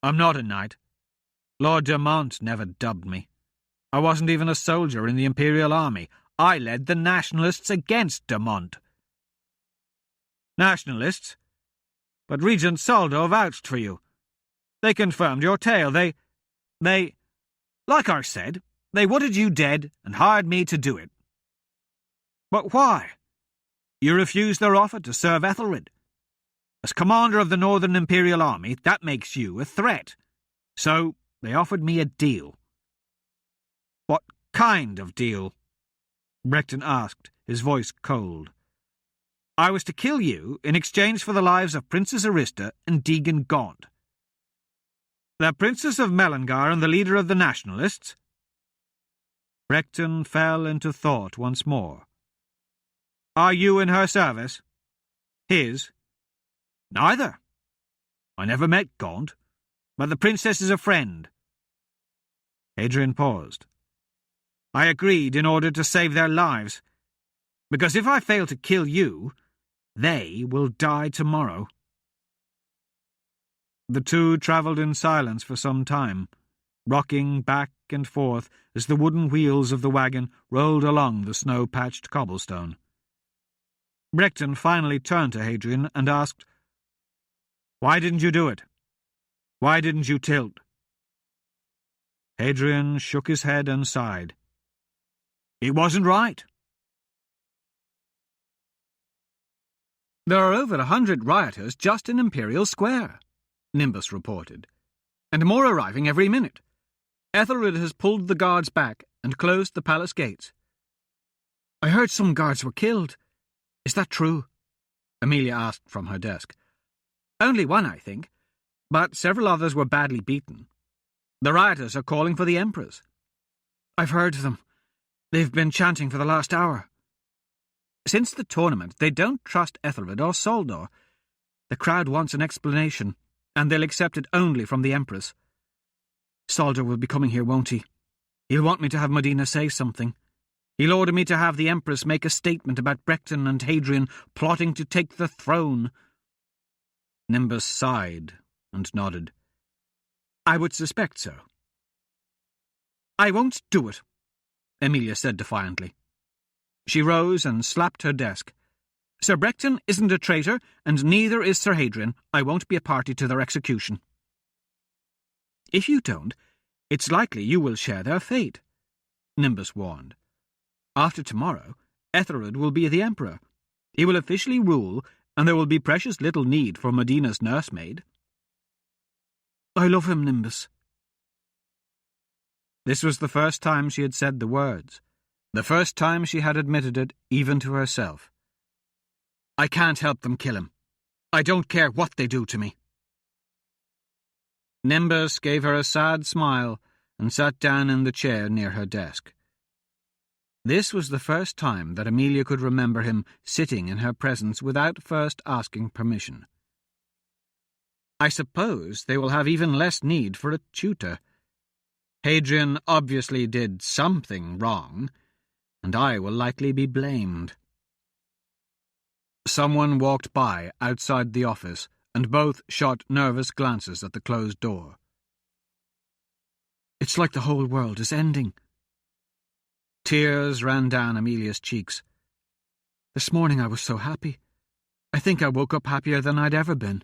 I'm not a knight. Lord Demont never dubbed me. I wasn't even a soldier in the Imperial Army. I led the Nationalists against Demont." "Nationalists? But Regent Soldo vouched for you. They confirmed your tale. They, like I said, they wanted you dead and hired me to do it." "But why? You refused their offer to serve Ethelred. As commander of the Northern Imperial Army, that makes you a threat. So they offered me a deal." "What kind of deal?" Brecton asked, his voice cold. "I was to kill you in exchange for the lives of Princess Arista and Deegan Gaunt." "The Princess of Melangar and the leader of the Nationalists?" Brecton fell into thought once more. "Are you in her service?" "His?" "Neither. I never met Gaunt, but the princess is a friend." Hadrian paused. "I agreed in order to save their lives, because if I fail to kill you, they will die tomorrow." The two travelled in silence for some time, rocking back and forth as the wooden wheels of the wagon rolled along the snow-patched cobblestone. Brecton finally turned to Hadrian and asked, "Why didn't you do it? Why didn't you tilt?" Hadrian shook his head and sighed. "It wasn't right." "There are over 100 rioters just in Imperial Square," Nimbus reported, "and more arriving every minute. Ethelred has pulled the guards back and closed the palace gates." "I heard some guards were killed. Is that true?" Amelia asked from her desk. "Only one, I think, but several others were badly beaten. The rioters are calling for the Emperors." "I've heard them. They've been chanting for the last hour." "Since the tournament, they don't trust Ethelred or Saldor. The crowd wants an explanation, and they'll accept it only from the Empress. Saldor will be coming here, won't he? He'll want me to have Modena say something. He'll order me to have the Empress make a statement about Brecton and Hadrian plotting to take the throne." Nimbus sighed and nodded. "I would suspect so." "I won't do it," Amelia said defiantly. She rose and slapped her desk. "Sir Brecton isn't a traitor, and neither is Sir Hadrian. I won't be a party to their execution." "If you don't, it's likely you will share their fate," Nimbus warned. "After tomorrow, Ethelred will be the Emperor. He will officially rule, and there will be precious little need for Modena's nursemaid." "I love him, Nimbus." This was the first time she had said the words, the first time she had admitted it even to herself. "I can't help them kill him. I don't care what they do to me." Nimbus gave her a sad smile and sat down in the chair near her desk. This was the first time that Amelia could remember him sitting in her presence without first asking permission. "I suppose they will have even less need for a tutor. Hadrian obviously did something wrong, and I will likely be blamed." Someone walked by outside the office, and both shot nervous glances at the closed door. "It's like the whole world is ending." Tears ran down Amelia's cheeks. "This morning I was so happy. I think I woke up happier than I'd ever been."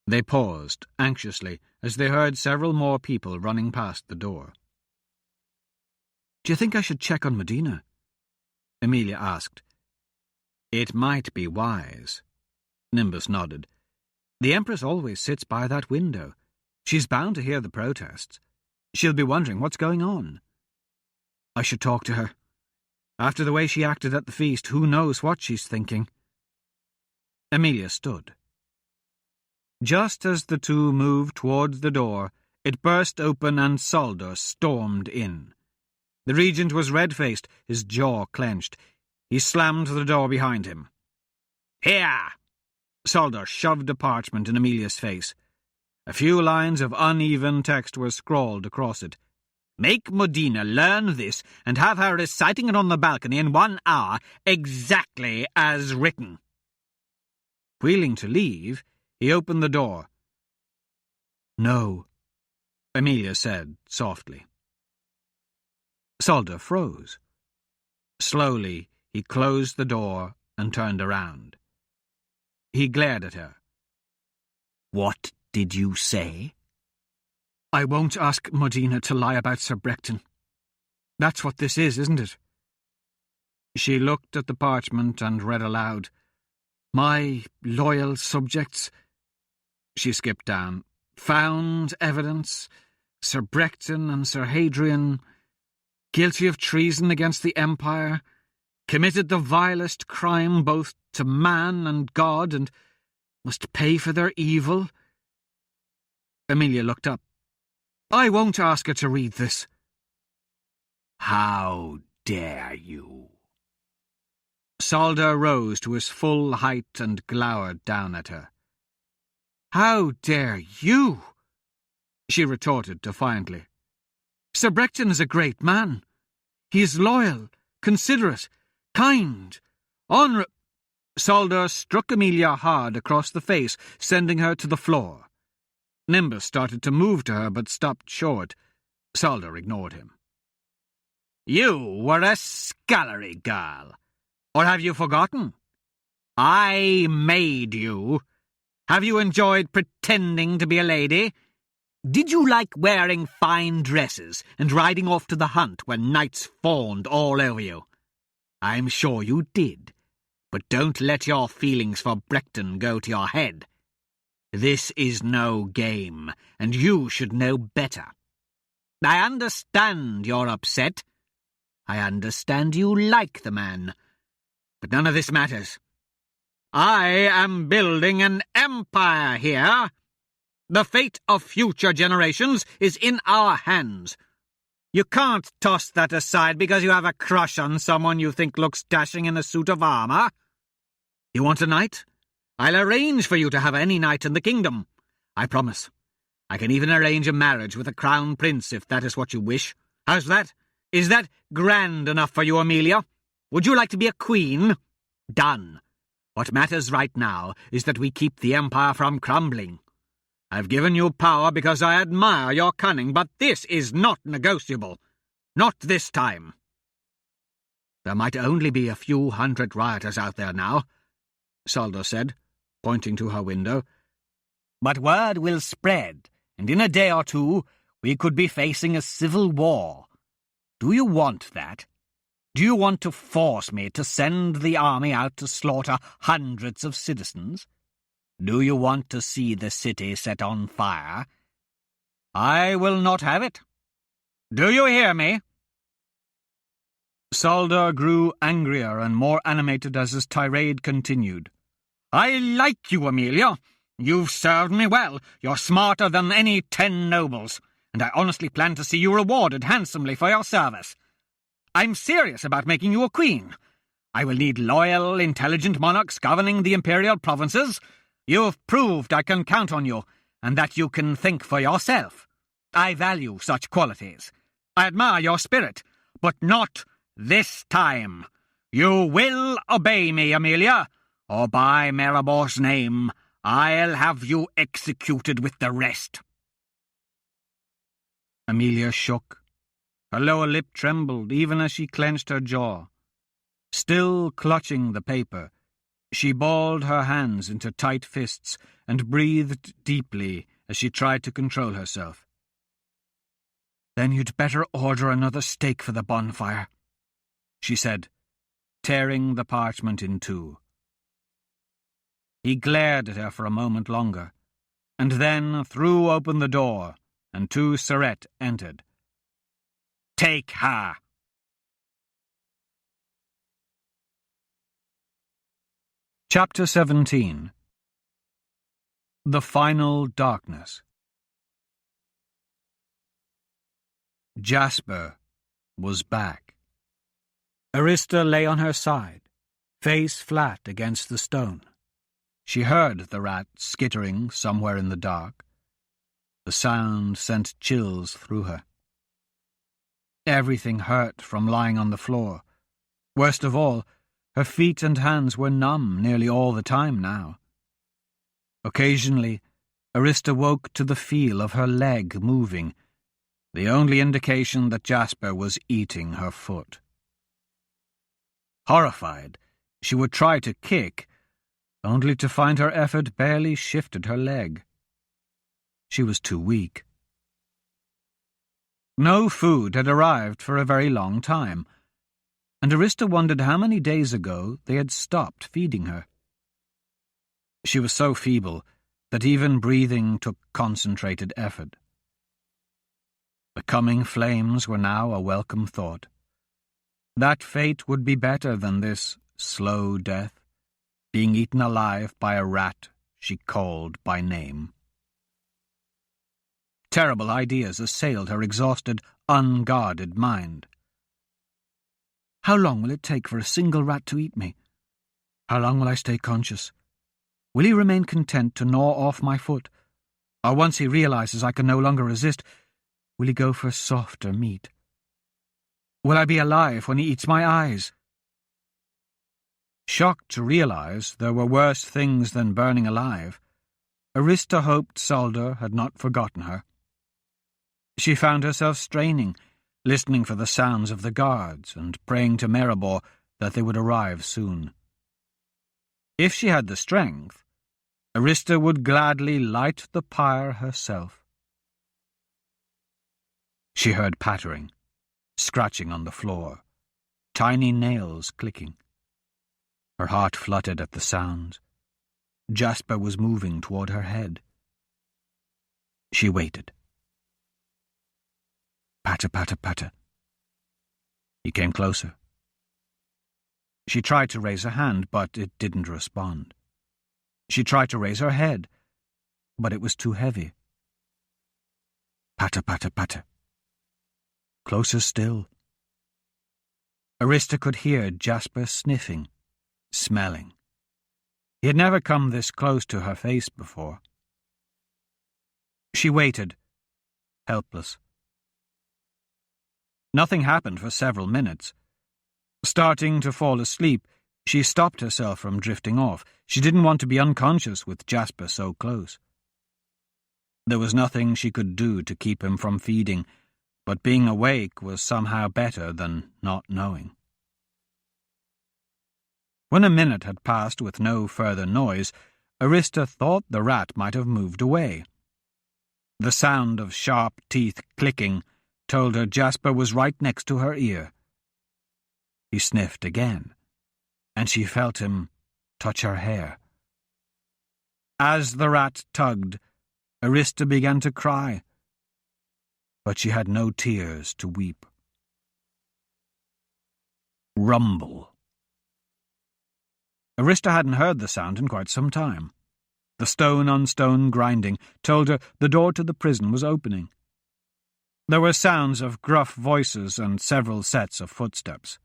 They paused, anxiously, as they heard several more people running past the door. "Do you think I should check on Medina?" Amelia asked. "It might be wise." Nimbus nodded. "The Empress always sits by that window. She's bound to hear the protests. She'll be wondering what's going on." "I should talk to her. After the way she acted at the feast, who knows what she's thinking." Amelia stood. Just as the two moved towards the door, it burst open and Saldor stormed in. The regent was red-faced, his jaw clenched. He slammed the door behind him. "Here!" Saldor shoved a parchment in Amelia's face. A few lines of uneven text were scrawled across it. "Make Medina learn this and have her reciting it on the balcony in 1 hour, exactly as written." Wheeling to leave, he opened the door. "No," Amelia said softly. Saldor froze. Slowly, he closed the door and turned around. He glared at her. "What did you say?" "I won't ask Medina to lie about Sir Brecton. That's what this is, isn't it?" She looked at the parchment and read aloud. "My loyal subjects," she skipped down, "found evidence, Sir Brecton and Sir Hadrian, guilty of treason against the Empire, committed the vilest crime both to man and God, and must pay for their evil." Amelia looked up. "I won't ask her to read this." "How dare you?" Saldor rose to his full height and glowered down at her. "How dare you?" she retorted defiantly. "Sir Brecton is a great man. He is loyal, considerate, kind, honourable." Saldor struck Amelia hard across the face, sending her to the floor. Nimbus started to move to her, but stopped short. Saldor ignored him. "You were a scullery girl. Or have you forgotten? I made you. Have you enjoyed pretending to be a lady? Did you like wearing fine dresses and riding off to the hunt when knights fawned all over you? I'm sure you did, but don't let your feelings for Brecton go to your head. This is no game, and you should know better. I understand you're upset. I understand you like the man. But none of this matters. I am building an empire here. The fate of future generations is in our hands. You can't toss that aside because you have a crush on someone you think looks dashing in a suit of armour. You want a knight? I'll arrange for you to have any knight in the kingdom. I promise. I can even arrange a marriage with a crown prince if that is what you wish. How's that? Is that grand enough for you, Amelia? Would you like to be a queen? Done. What matters right now is that we keep the empire from crumbling. I've given you power because I admire your cunning, but this is not negotiable. Not this time. There might only be a few hundred rioters out there now, Saldor said, pointing to her window. But word will spread, and in a day or two we could be facing a civil war. Do you want that? Do you want to force me to send the army out to slaughter hundreds of citizens? Do you want to see the city set on fire? I will not have it. Do you hear me? Saldor grew angrier and more animated as his tirade continued. I like you, Amelia. You've served me well. You're smarter than any 10 nobles, and I honestly plan to see you rewarded handsomely for your service. I'm serious about making you a queen. I will need loyal, intelligent monarchs governing the imperial provinces. You've proved I can count on you, and that you can think for yourself. I value such qualities. I admire your spirit, but not this time. You will obey me, Amelia, or by Marabor's name, I'll have you executed with the rest." Amelia shook. Her lower lip trembled even as she clenched her jaw. Still clutching the paper, she balled her hands into tight fists and breathed deeply as she tried to control herself. "Then you'd better order another stake for the bonfire," she said, tearing the parchment in two. He glared at her for a moment longer, and then threw open the door, and two Surret entered. "Take her." Chapter 17. The Final Darkness. Jasper was back. Arista lay on her side, face flat against the stone. She heard the rat skittering somewhere in the dark. The sound sent chills through her. Everything hurt from lying on the floor. Worst of all, her feet and hands were numb nearly all the time now. Occasionally, Arista woke to the feel of her leg moving, the only indication that Jasper was eating her foot. Horrified, she would try to kick, only to find her effort barely shifted her leg. She was too weak. No food had arrived for a very long time, and Arista wondered how many days ago they had stopped feeding her. She was so feeble that even breathing took concentrated effort. The coming flames were now a welcome thought. That fate would be better than this slow death, being eaten alive by a rat she called by name. Terrible ideas assailed her exhausted, unguarded mind. How long will it take for a single rat to eat me? How long will I stay conscious? Will he remain content to gnaw off my foot? Or once he realizes I can no longer resist, will he go for softer meat? Will I be alive when he eats my eyes? Shocked to realize there were worse things than burning alive, Arista hoped Salder had not forgotten her. She found herself straining, listening for the sounds of the guards and praying to Maribor that they would arrive soon. If she had the strength, Arista would gladly light the pyre herself. She heard pattering, scratching on the floor, tiny nails clicking. Her heart fluttered at the sounds. Jasper was moving toward her head. She waited. Patter, patter, patter. He came closer. She tried to raise her hand, but it didn't respond. She tried to raise her head, but it was too heavy. Patter, patter, patter. Closer still. Arista could hear Jasper sniffing, smelling. He had never come this close to her face before. She waited, helpless. Nothing happened for several minutes. Starting to fall asleep, she stopped herself from drifting off. She didn't want to be unconscious with Jasper so close. There was nothing she could do to keep him from feeding, but being awake was somehow better than not knowing. When a minute had passed with no further noise, Arista thought the rat might have moved away. The sound of sharp teeth clicking told her Jasper was right next to her ear. He sniffed again, and she felt him touch her hair. As the rat tugged, Arista began to cry, but she had no tears to weep. Rumble. Arista hadn't heard the sound in quite some time. The stone-on-stone grinding told her the door to the prison was opening. There were sounds of gruff voices and several sets of footsteps.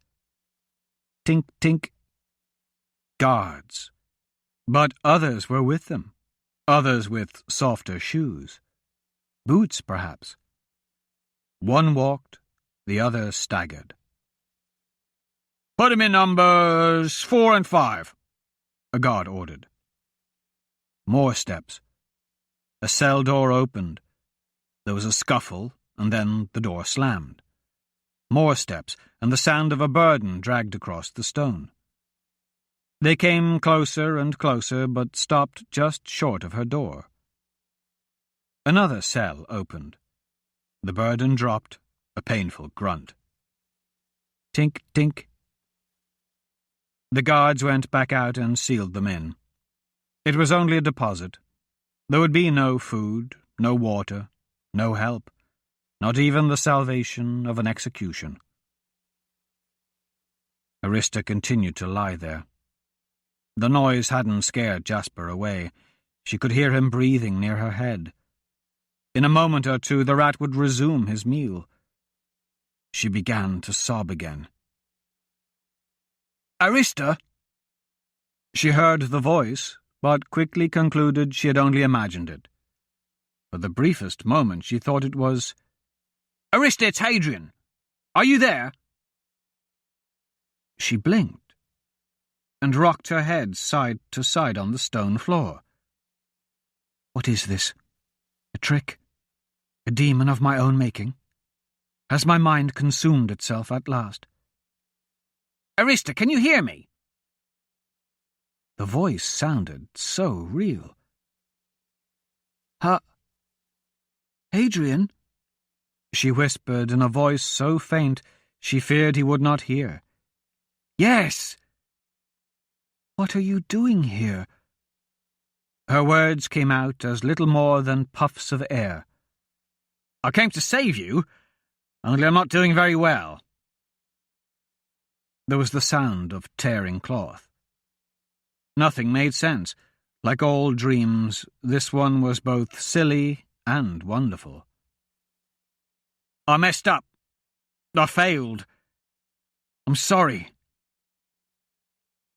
Tink, tink. Guards. But others were with them. Others with softer shoes. Boots, perhaps. One walked, the other staggered. Put him in numbers 4 and 5, a guard ordered. More steps. A cell door opened. There was a scuffle, and then the door slammed. More steps, and the sound of a burden dragged across the stone. They came closer and closer, but stopped just short of her door. Another cell opened. The burden dropped, a painful grunt. Tink, tink. The guards went back out and sealed them in. It was only a deposit. There would be no food, no water, no help, not even the salvation of an execution. Arista continued to lie there. The noise hadn't scared Jasper away. She could hear him breathing near her head. In a moment or two, the rat would resume his meal. She began to sob again. "Arista!" She heard the voice, but quickly concluded she had only imagined it. For the briefest moment she thought it was, "Arista, it's Hadrian! Are you there?" She blinked, and rocked her head side to side on the stone floor. What is this? A trick? A demon of my own making? Has my mind consumed itself at last? "Arista, can you hear me?" The voice sounded so real. Hadrian? She whispered in a voice so faint she feared he would not hear. "Yes." "What are you doing here?" Her words came out as little more than puffs of air. "I came to save you, only I'm not doing very well." There was the sound of tearing cloth. Nothing made sense. Like all dreams, this one was both silly and wonderful. "I messed up. I failed. I'm sorry."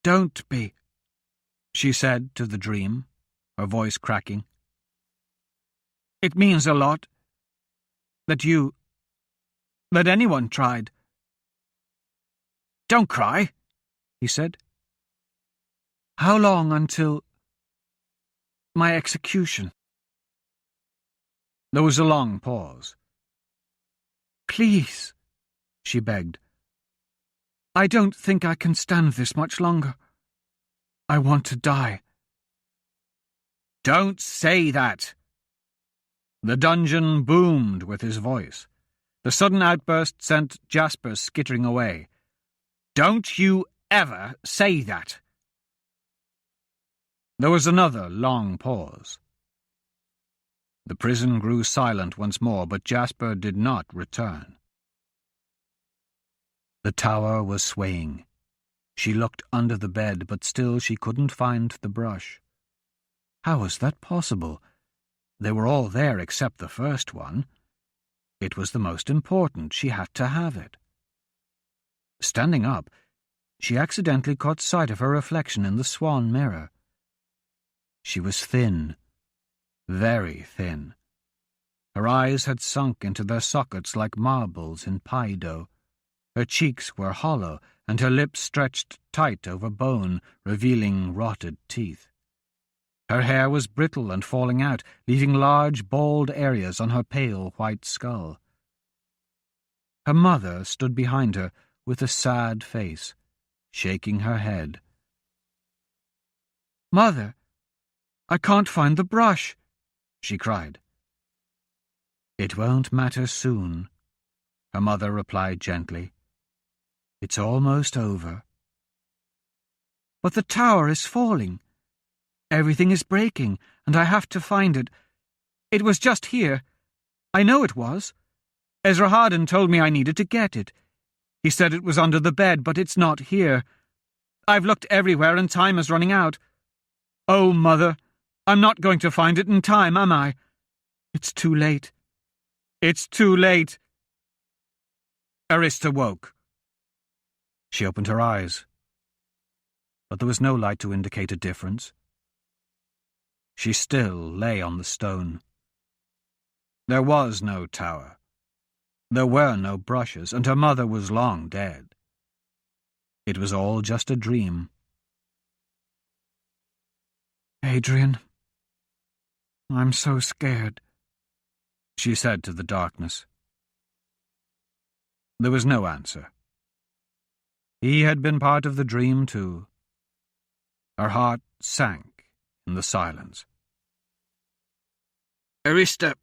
"Don't be," she said to the dream, her voice cracking. "It means a lot. That anyone tried." "Don't cry," he said. "How long until my execution?" There was a long pause. "Please," she begged. "I don't think I can stand this much longer. I want to die." "Don't say that." The dungeon boomed with his voice. The sudden outburst sent Jasper skittering away. "Don't you ever say that." There was another long pause. The prison grew silent once more, but Jasper did not return. The tower was swaying. She looked under the bed, but still she couldn't find the brush. How was that possible? They were all there except the first one. It was the most important. She had to have it. Standing up, she accidentally caught sight of her reflection in the swan mirror. She was thin, very thin. Her eyes had sunk into their sockets like marbles in pie dough. Her cheeks were hollow, and her lips stretched tight over bone, revealing rotted teeth. Her hair was brittle and falling out, leaving large, bald areas on her pale white skull. Her mother stood behind her with a sad face, shaking her head. "Mother, I can't find the brush," she cried. "It won't matter soon," her mother replied gently. "It's almost over." "But the tower is falling. Everything is breaking, and I have to find it. It was just here. I know it was. Ezra Hardin told me I needed to get it. He said it was under the bed, but it's not here. I've looked everywhere, and time is running out. Oh, Mother, I'm not going to find it in time, am I? It's too late. It's too late." Arista woke. She opened her eyes, but there was no light to indicate a difference. She still lay on the stone. There was no tower. There were no brushes, and her mother was long dead. It was all just a dream. Adrian, I'm so scared, she said to the darkness. There was no answer. He had been part of the dream too. Her heart sank in the silence. Arista,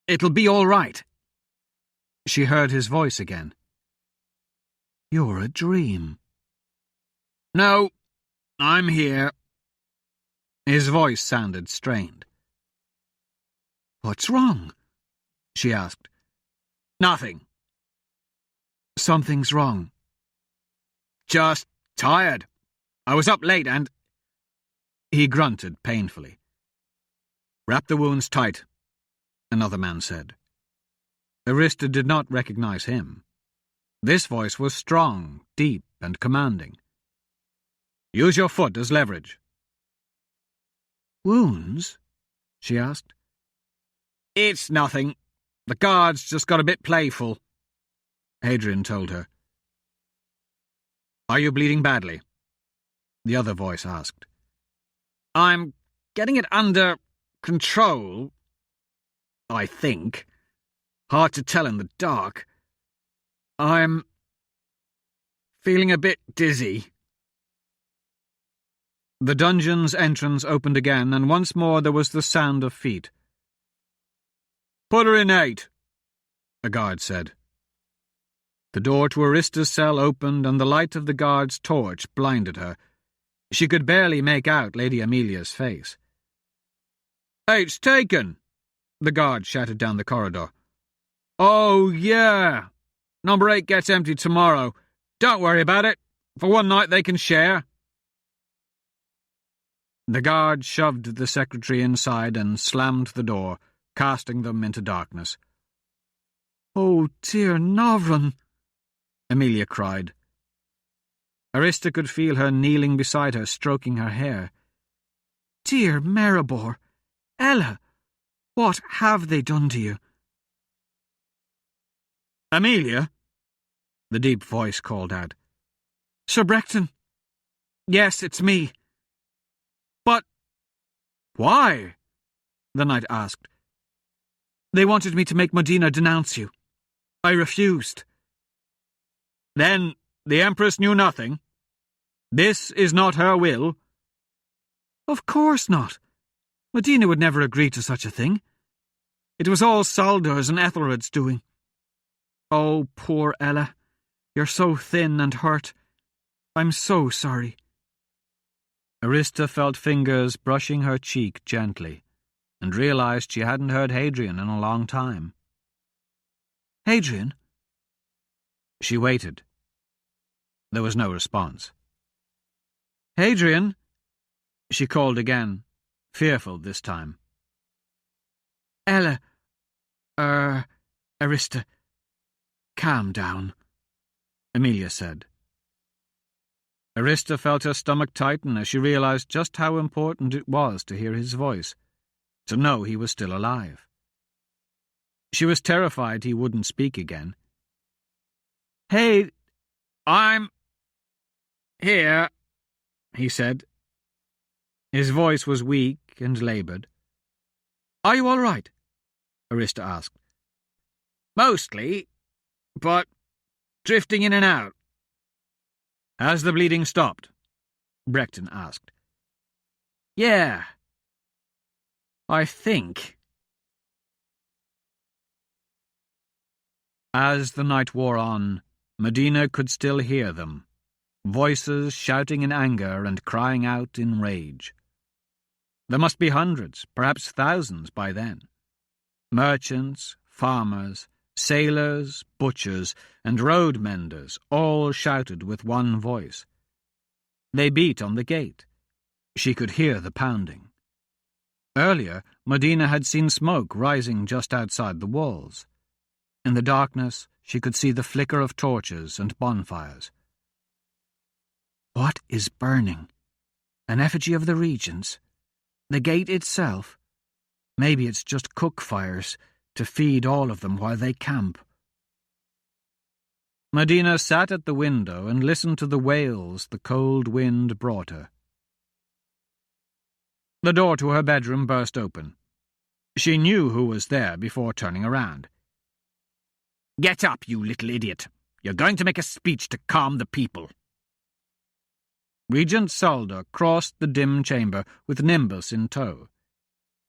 it'll be all right. She heard his voice again. You're a dream. No, I'm here. His voice sounded strained. What's wrong? She asked. Nothing. Something's wrong. Just tired. I was up late and... He grunted painfully. Wrap the wounds tight, another man said. Arista did not recognize him. This voice was strong, deep, and commanding. Use your foot as leverage. Wounds? She asked. It's nothing. The guards just got a bit playful, Hadrian told her. Are you bleeding badly? The other voice asked. I'm getting it under control, I think. Hard to tell in the dark. I'm feeling a bit dizzy. The dungeon's entrance opened again, and once more there was the sound of feet. Put her in 8, a guard said. The door to Arista's cell opened, and the light of the guard's torch blinded her. She could barely make out Lady Amelia's face. 8's taken, the guard shouted down the corridor. Oh, yeah. Number 8 gets empty tomorrow. Don't worry about it. For one night they can share. The guard shoved the secretary inside and slammed the door, casting them into darkness. Oh, dear Novron, Amelia cried. Arista could feel her kneeling beside her, stroking her hair. Dear Maribor, Ella, what have they done to you? Amelia, the deep voice called out. Sir Brecton. Yes, it's me. But why? The knight asked. They wanted me to make Modena denounce you. I refused. Then the Empress knew nothing? This is not her will? Of course not. Modena would never agree to such a thing. It was all Saldor's and Ethelred's doing. Oh, poor Ella. You're so thin and hurt. I'm so sorry. Arista felt fingers brushing her cheek gently, and realized she hadn't heard Hadrian in a long time. Hadrian? She waited. There was no response. Hadrian? She called again, fearful this time. Ella, Arista, calm down, Amelia said. Arista felt her stomach tighten as she realized just how important it was to hear his voice, to know he was still alive. She was terrified he wouldn't speak again. Hey, I'm here, he said. His voice was weak and laboured. Are you all right? Arista asked. Mostly, but drifting in and out. Has the bleeding stopped? Brecton asked. Yeah, I think. As the night wore on, Modena could still hear them, voices shouting in anger and crying out in rage. There must be hundreds, perhaps thousands by then. Merchants, farmers, sailors, butchers, and road menders all shouted with one voice. They beat on the gate. She could hear the pounding. Earlier, Modena had seen smoke rising just outside the walls. In the darkness, she could see the flicker of torches and bonfires. What is burning? An effigy of the regents? The gate itself? Maybe it's just cook fires to feed all of them while they camp. Medina sat at the window and listened to the wails the cold wind brought her. The door to her bedroom burst open. She knew who was there before turning around. "Get up, you little idiot. You're going to make a speech to calm the people." Regent Solder crossed the dim chamber with Nimbus in tow.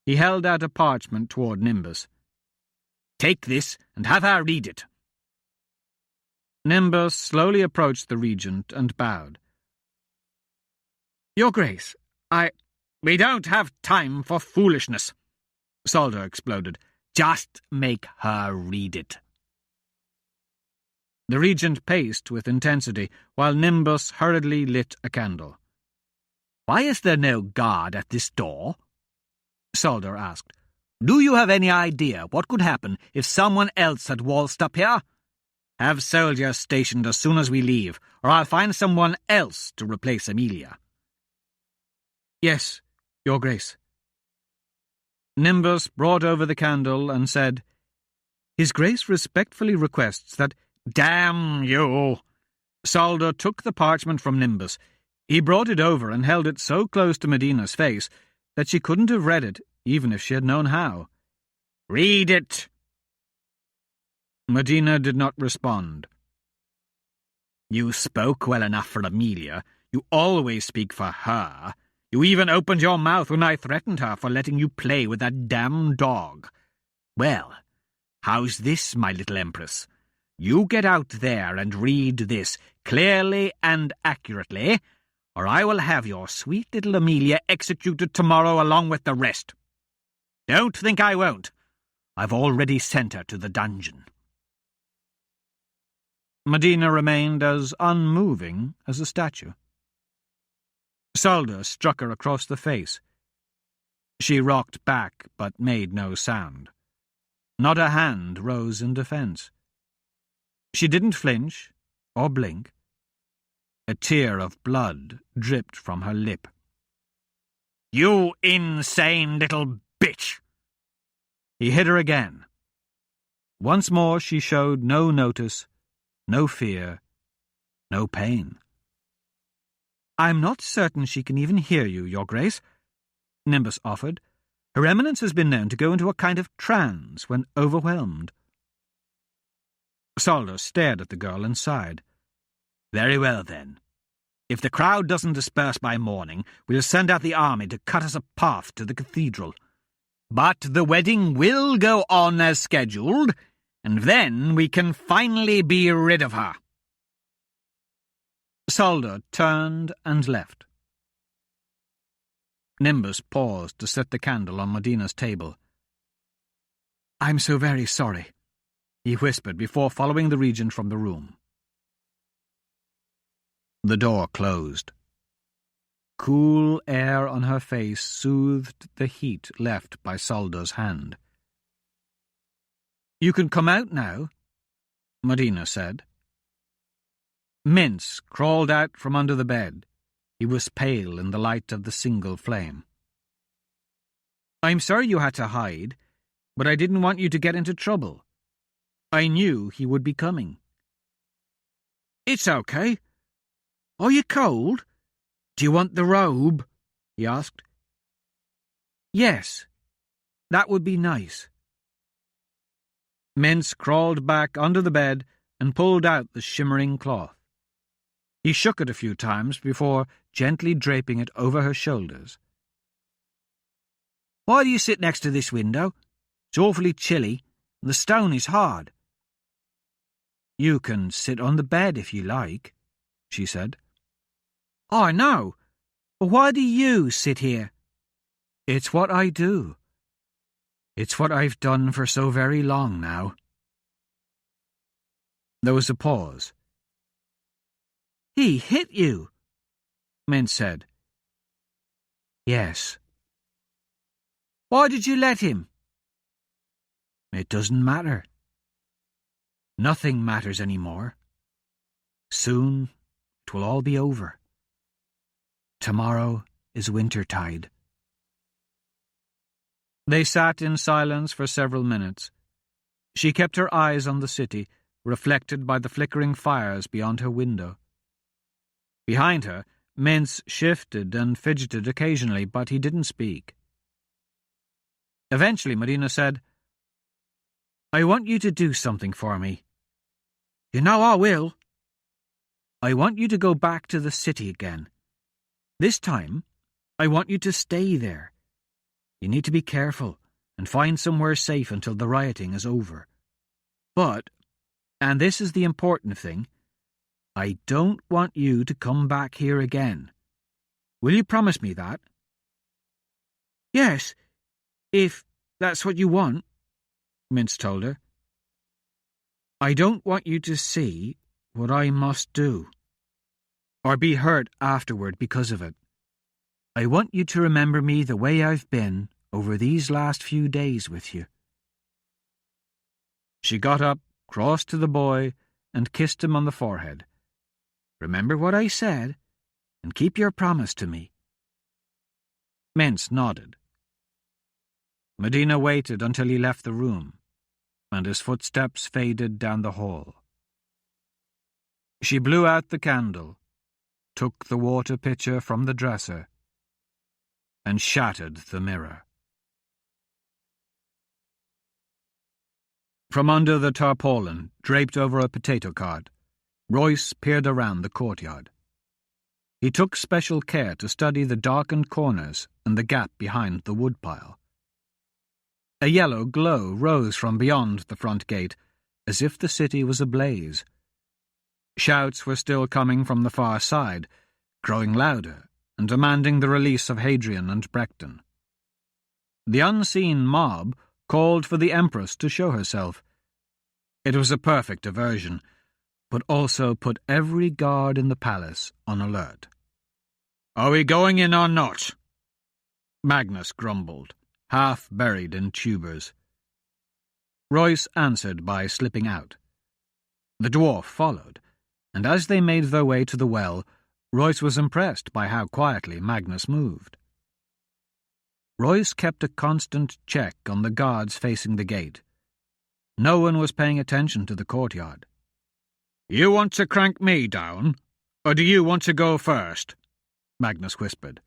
He held out a parchment toward Nimbus. "Take this and have her read it." Nimbus slowly approached the regent and bowed. "Your Grace, We don't have time for foolishness," Solder exploded. "Just make her read it." The regent paced with intensity, while Nimbus hurriedly lit a candle. "Why is there no guard at this door?" Solder asked. "Do you have any idea what could happen if someone else had waltzed up here? Have soldiers stationed as soon as we leave, or I'll find someone else to replace Amelia." "Yes, Your Grace." Nimbus brought over the candle and said, "His Grace respectfully requests that—" "Damn you!" Solder took the parchment from Nimbus. He brought it over and held it so close to Medina's face that she couldn't have read it, even if she had known how. "Read it!" Medina did not respond. "You spoke well enough for Amelia. You always speak for her. You even opened your mouth when I threatened her for letting you play with that damn dog. Well, how's this, my little empress? You get out there and read this, clearly and accurately, or I will have your sweet little Amelia executed tomorrow along with the rest. Don't think I won't. I've already sent her to the dungeon." Medina remained as unmoving as a statue. Solder struck her across the face. She rocked back, but made no sound. Not a hand rose in defense. She didn't flinch or blink. A tear of blood dripped from her lip. "You insane little bitch!" He hit her again. Once more she showed no notice, no fear, no pain. "I'm not certain she can even hear you, Your Grace," Nimbus offered. "Her Eminence has been known to go into a kind of trance when overwhelmed." Solder stared at the girl and sighed. "Very well, then. If the crowd doesn't disperse by morning, we'll send out the army to cut us a path to the cathedral. But the wedding will go on as scheduled, and then we can finally be rid of her." Solder turned and left. Nimbus paused to set the candle on Medina's table. "I'm so very sorry," he whispered before following the regent from the room. The door closed. Cool air on her face soothed the heat left by Solder's hand. "You can come out now," Medina said. Mintz crawled out from under the bed. He was pale in the light of the single flame. "I'm sorry you had to hide, but I didn't want you to get into trouble. I knew he would be coming." "It's okay. Are you cold? Do you want the robe?" he asked. "Yes, that would be nice." Mintz crawled back under the bed and pulled out the shimmering cloth. He shook it a few times before gently draping it over her shoulders. "Why do you sit next to this window? It's awfully chilly, and the stone is hard." "You can sit on the bed if you like," she said. "I know, but why do you sit here?" "It's what I do. It's what I've done for so very long now." There was a pause. "He hit you," Mintz said. "Yes." "Why did you let him?" "It doesn't matter. Nothing matters anymore. Soon it will all be over. Tomorrow is wintertide." They sat in silence for several minutes. She kept her eyes on the city, reflected by the flickering fires beyond her window. Behind her, Mintz shifted and fidgeted occasionally, but he didn't speak. Eventually, Marina said, "I want you to do something for me." "You know I will." "I want you to go back to the city again. This time, I want you to stay there. You need to be careful and find somewhere safe until the rioting is over. But, and this is the important thing, I don't want you to come back here again. Will you promise me that?" "Yes, if that's what you want," Mintz told her. "I don't want you to see what I must do, or be hurt afterward because of it. I want you to remember me the way I've been over these last few days with you." She got up, crossed to the boy, and kissed him on the forehead. "Remember what I said, and keep your promise to me." Mintz nodded. Medina waited until he left the room, and his footsteps faded down the hall. She blew out the candle, took the water pitcher from the dresser, and shattered the mirror. From under the tarpaulin, draped over a potato cart, Royce peered around the courtyard. He took special care to study the darkened corners and the gap behind the woodpile. A yellow glow rose from beyond the front gate, as if the city was ablaze. Shouts were still coming from the far side, growing louder and demanding the release of Hadrian and Brecton. The unseen mob called for the Empress to show herself. It was a perfect diversion, but also put every guard in the palace on alert. "Are we going in or not?" Magnus grumbled, half buried in tubers. Royce answered by slipping out. The dwarf followed, and as they made their way to the well, Royce was impressed by how quietly Magnus moved. Royce kept a constant check on the guards facing the gate. No one was paying attention to the courtyard. "You want to crank me down, or do you want to go first?" Magnus whispered.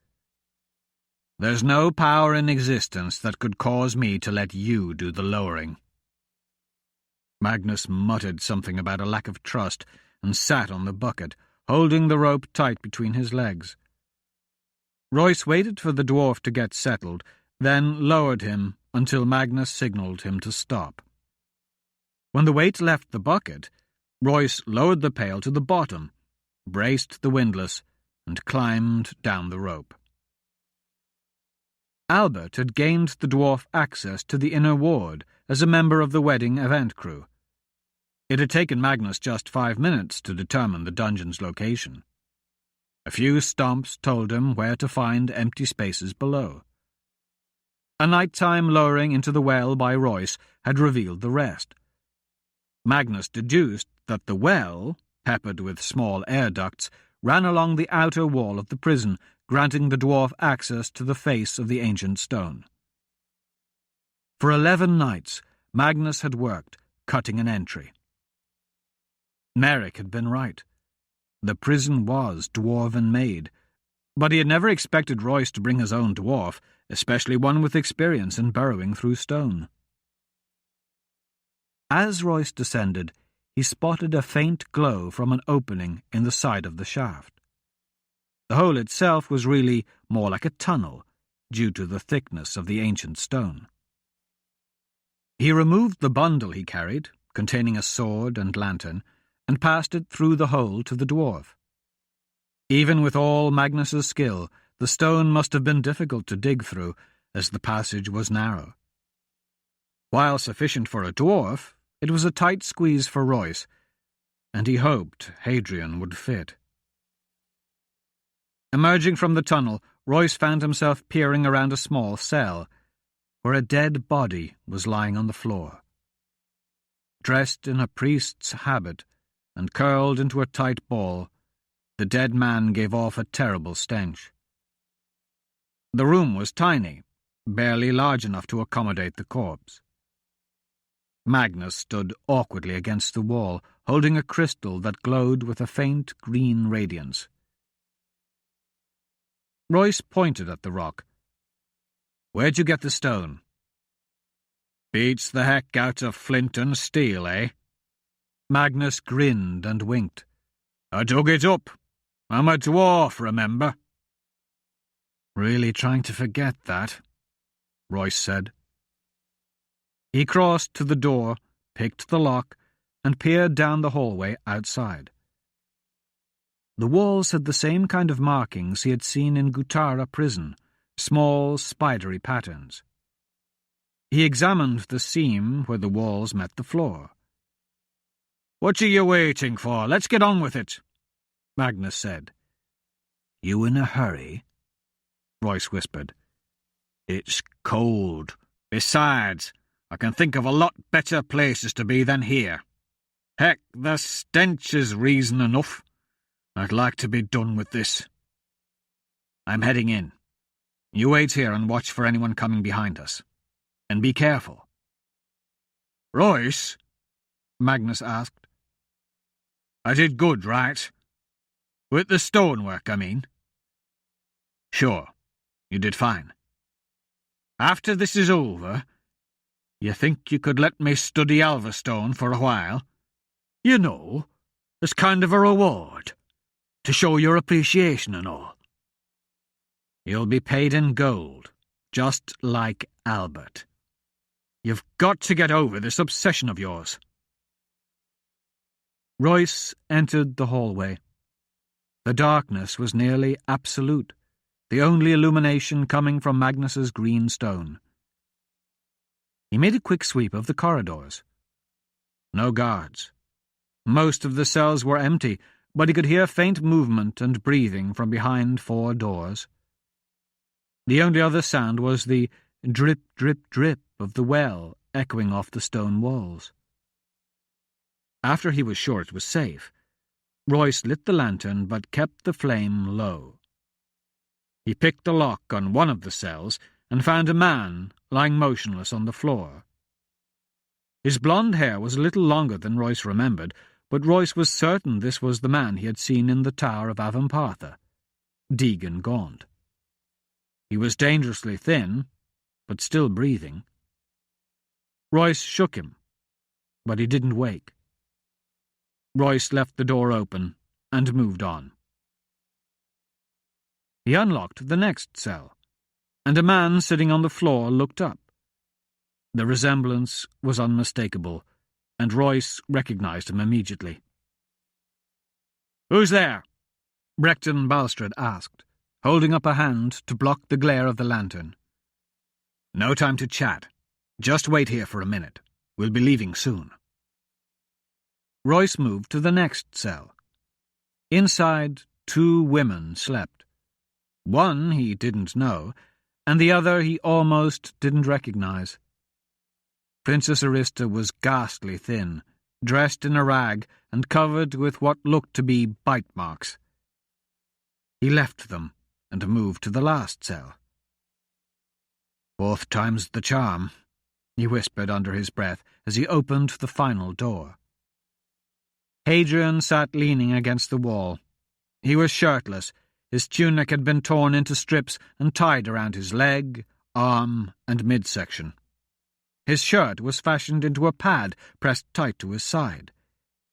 "There's no power in existence that could cause me to let you do the lowering." Magnus muttered something about a lack of trust and sat on the bucket, holding the rope tight between his legs. Royce waited for the dwarf to get settled, then lowered him until Magnus signalled him to stop. When the weight left the bucket, Royce lowered the pail to the bottom, braced the windlass, and climbed down the rope. Albert had gained the dwarf access to the inner ward as a member of the wedding event crew. It had taken Magnus just 5 minutes to determine the dungeon's location. A few stomps told him where to find empty spaces below. A nighttime lowering into the well by Royce had revealed the rest. Magnus deduced that the well, peppered with small air ducts, ran along the outer wall of the prison, granting the dwarf access to the face of the ancient stone. For 11 nights, Magnus had worked, cutting an entry. Merrick had been right. The prison was dwarven-made, but he had never expected Royce to bring his own dwarf, especially one with experience in burrowing through stone. As Royce descended, he spotted a faint glow from an opening in the side of the shaft. The hole itself was really more like a tunnel, due to the thickness of the ancient stone. He removed the bundle he carried, containing a sword and lantern, and passed it through the hole to the dwarf. Even with all Magnus's skill, the stone must have been difficult to dig through, as the passage was narrow. While sufficient for a dwarf, it was a tight squeeze for Royce, and he hoped Hadrian would fit. Emerging from the tunnel, Royce found himself peering around a small cell, where a dead body was lying on the floor. Dressed in a priest's habit and curled into a tight ball, the dead man gave off a terrible stench. The room was tiny, barely large enough to accommodate the corpse. Magnus stood awkwardly against the wall, holding a crystal that glowed with a faint green radiance. Royce pointed at the rock. "Where'd you get the stone?" "Beats the heck out of flint and steel, eh?" Magnus grinned and winked. "I dug it up. I'm a dwarf, remember?" "Really trying to forget that," Royce said. He crossed to the door, picked the lock, and peered down the hallway outside. The walls had the same kind of markings he had seen in Gutara prison, small, spidery patterns. He examined the seam where the walls met the floor. "What are you waiting for? Let's get on with it," Magnus said. "You in a hurry?" Royce whispered. "It's cold. Besides, I can think of a lot better places to be than here. Heck, the stench is reason enough. I'd like to be done with this. I'm heading in. You wait here and watch for anyone coming behind us. And be careful." "Royce?" Magnus asked. "I did good, right? With the stonework, I mean." "Sure, you did fine. After this is over, you think you could let me study Alverstone for a while? You know, as kind of a reward, to show your appreciation and all." "You'll be paid in gold, just like Albert. You've got to get over this obsession of yours." Royce entered the hallway. The darkness was nearly absolute, the only illumination coming from Magnus's green stone. He made a quick sweep of the corridors. No guards. Most of the cells were empty, but he could hear faint movement and breathing from behind 4 doors. The only other sound was the drip, drip, drip of the well echoing off the stone walls. After he was sure it was safe, Royce lit the lantern but kept the flame low. He picked the lock on one of the cells and found a man lying motionless on the floor. His blonde hair was a little longer than Royce remembered, but Royce was certain this was the man he had seen in the Tower of Avampartha, Deegan Gaunt. He was dangerously thin, but still breathing. Royce shook him, but he didn't wake. Royce left the door open and moved on. He unlocked the next cell, and a man sitting on the floor looked up. The resemblance was unmistakable, and Royce recognized him immediately. "Who's there?" Brecton Balstrad asked, holding up a hand to block the glare of the lantern. "No time to chat. Just wait here for a minute. We'll be leaving soon." Royce moved to the next cell. Inside, 2 women slept. One he didn't know, and the other he almost didn't recognize. Princess Arista was ghastly thin, dressed in a rag and covered with what looked to be bite marks. He left them and moved to the last cell. "4th time's the charm," he whispered under his breath as he opened the final door. Hadrian sat leaning against the wall. He was shirtless. His tunic had been torn into strips and tied around his leg, arm, and midsection. His shirt was fashioned into a pad pressed tight to his side.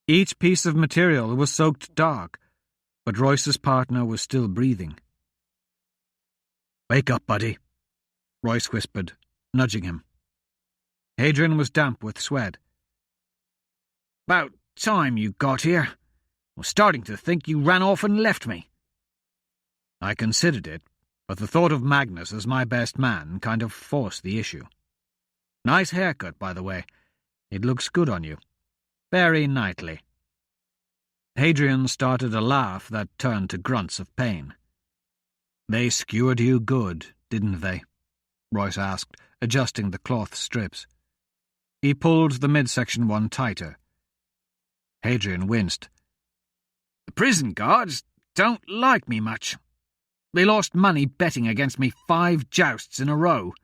Each piece of material was soaked dark, but Royce's partner was still breathing. "Wake up, buddy," Royce whispered, nudging him. Hadrian was damp with sweat. "About time you got here. I was starting to think you ran off and left me." "I considered it, but the thought of Magnus as my best man kind of forced the issue. Nice haircut, by the way. It looks good on you. Very knightly." Hadrian started a laugh that turned to grunts of pain. "They skewered you good, didn't they?" Royce asked, adjusting the cloth strips. He pulled the midsection one tighter. Hadrian winced. "The prison guards don't like me much. They lost money betting against me 5 jousts in a row."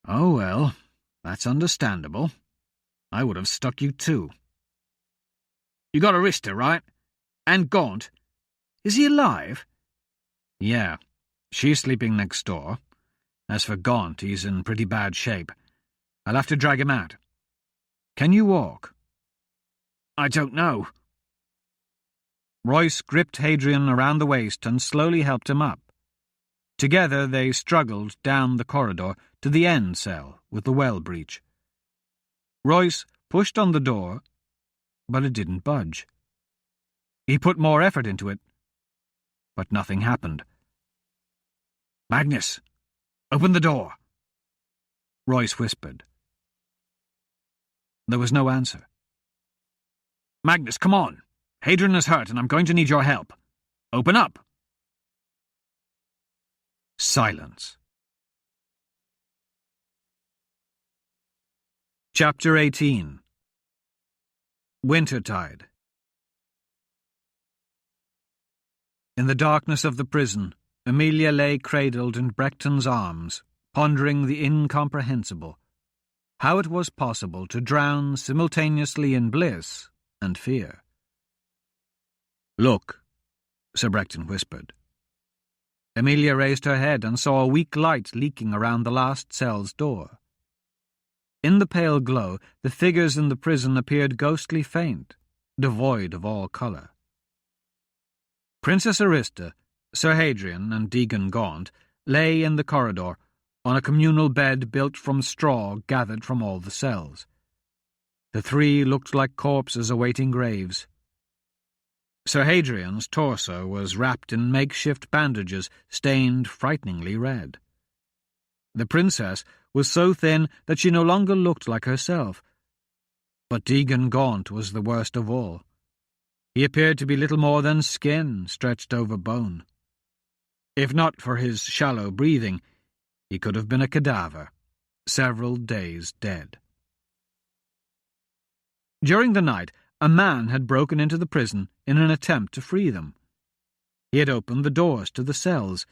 "Oh well, that's understandable," I would have stuck you too. You got Arista, right? And Gaunt. Is he alive? Yeah, she's sleeping next door. As for Gaunt, he's in pretty bad shape. I'll have to drag him out. Can you walk? I don't know. Royce gripped Hadrian around the waist and slowly helped him up. Together they struggled down the corridor to the end cell with the well breach. Royce pushed on the door, but it didn't budge. He put more effort into it, but nothing happened. Magnus, open the door, Royce whispered. There was no answer. Magnus, come on. Hadrian is hurt and I'm going to need your help. Open up. Silence. Chapter 18. Wintertide. In the darkness of the prison, Amelia lay cradled in Brechton's arms, pondering the incomprehensible. How it was possible to drown simultaneously in bliss and fear. Look, Sir Brechton whispered. Amelia raised her head and saw a weak light leaking around the last cell's door. In the pale glow, the figures in the prison appeared ghostly faint, devoid of all colour. Princess Arista, Sir Hadrian, and Deegan Gaunt lay in the corridor, on a communal bed built from straw gathered from all the cells. The three looked like corpses awaiting graves. Sir Hadrian's torso was wrapped in makeshift bandages stained frighteningly red. The princess was so thin that she no longer looked like herself. But Deegan Gaunt was the worst of all. He appeared to be little more than skin stretched over bone. If not for his shallow breathing, he could have been a cadaver, several days dead. During the night, a man had broken into the prison in an attempt to free them. He had opened the doors to the cells,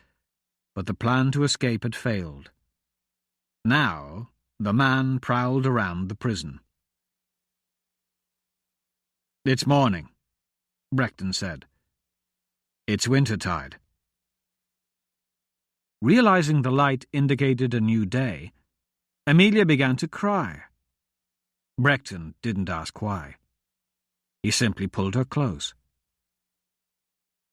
but the plan to escape had failed. Now, the man prowled around the prison. It's morning, Brechton said. It's wintertide. Realizing the light indicated a new day, Amelia began to cry. Brechton didn't ask why. He simply pulled her close.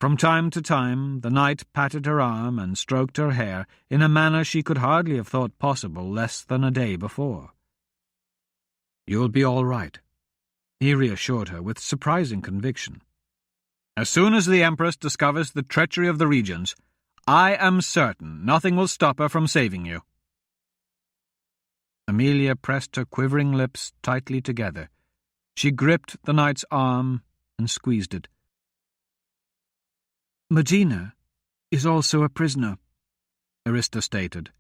From time to time, the knight patted her arm and stroked her hair in a manner she could hardly have thought possible less than a day before. You'll be all right, he reassured her with surprising conviction. As soon as the Empress discovers the treachery of the Regents, I am certain nothing will stop her from saving you. Amelia pressed her quivering lips tightly together. She gripped the knight's arm and squeezed it. Medina is also a prisoner, Arista stated.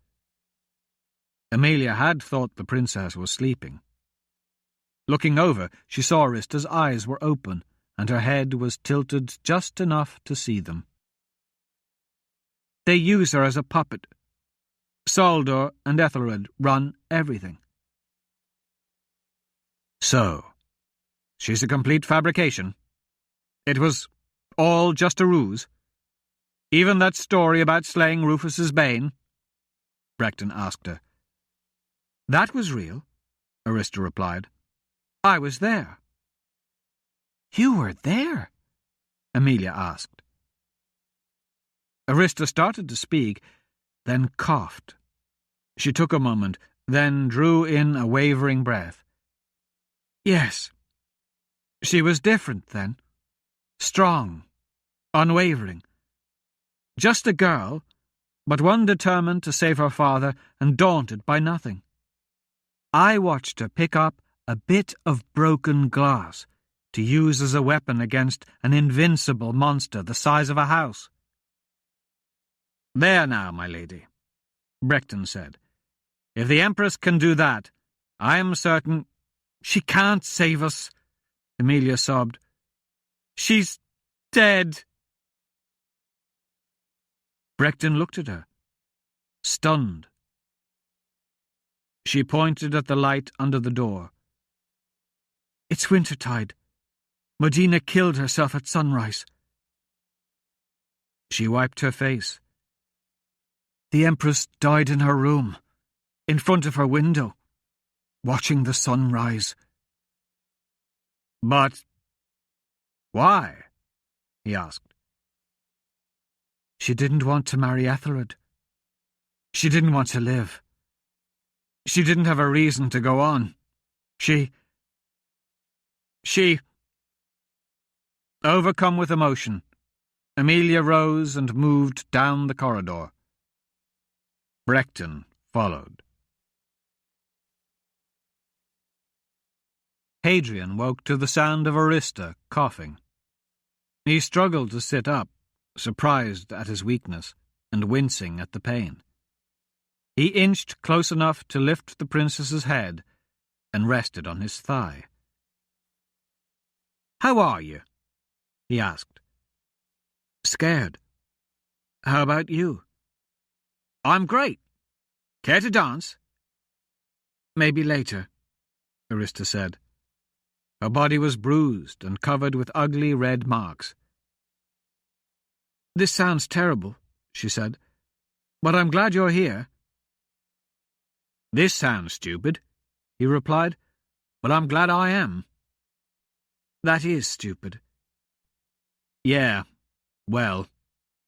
Amelia had thought the princess was sleeping. Looking over, she saw Arista's eyes were open, and her head was tilted just enough to see them. They use her as a puppet. Saldor and Ethelred run everything. So, she's a complete fabrication. It was all just a ruse. Even that story about slaying Rufus's Bane? Brechton asked her. That was real, Arista replied. I was there. You were there? Amelia asked. Arista started to speak, then coughed. She took a moment, then drew in a wavering breath. Yes. She was different then. Strong, unwavering. Just a girl, but one determined to save her father and daunted by nothing. I watched her pick up a bit of broken glass to use as a weapon against an invincible monster the size of a house. There now, my lady, Brechton said. If the Empress can do that, I am certain— She can't save us, Amelia sobbed. She's dead. Brechton looked at her, stunned. She pointed at the light under the door. It's wintertide. Modena killed herself at sunrise. She wiped her face. The Empress died in her room, in front of her window, watching the sun rise. But why? He asked. She didn't want to marry Ethelred. She didn't want to live. She didn't have a reason to go on. She... Overcome with emotion, Amelia rose and moved down the corridor. Brecton followed. Hadrian woke to the sound of Arista coughing. He struggled to sit up, surprised at his weakness and wincing at the pain. He inched close enough to lift the princess's head and rested on his thigh. "How are you?" he asked. Scared. How about you? "I'm great. Care to dance?" Maybe later, Arista said. Her body was bruised and covered with ugly red marks. This sounds terrible, she said, but I'm glad you're here. "This sounds stupid," he replied, "but I'm glad I am." That is stupid. Yeah, well,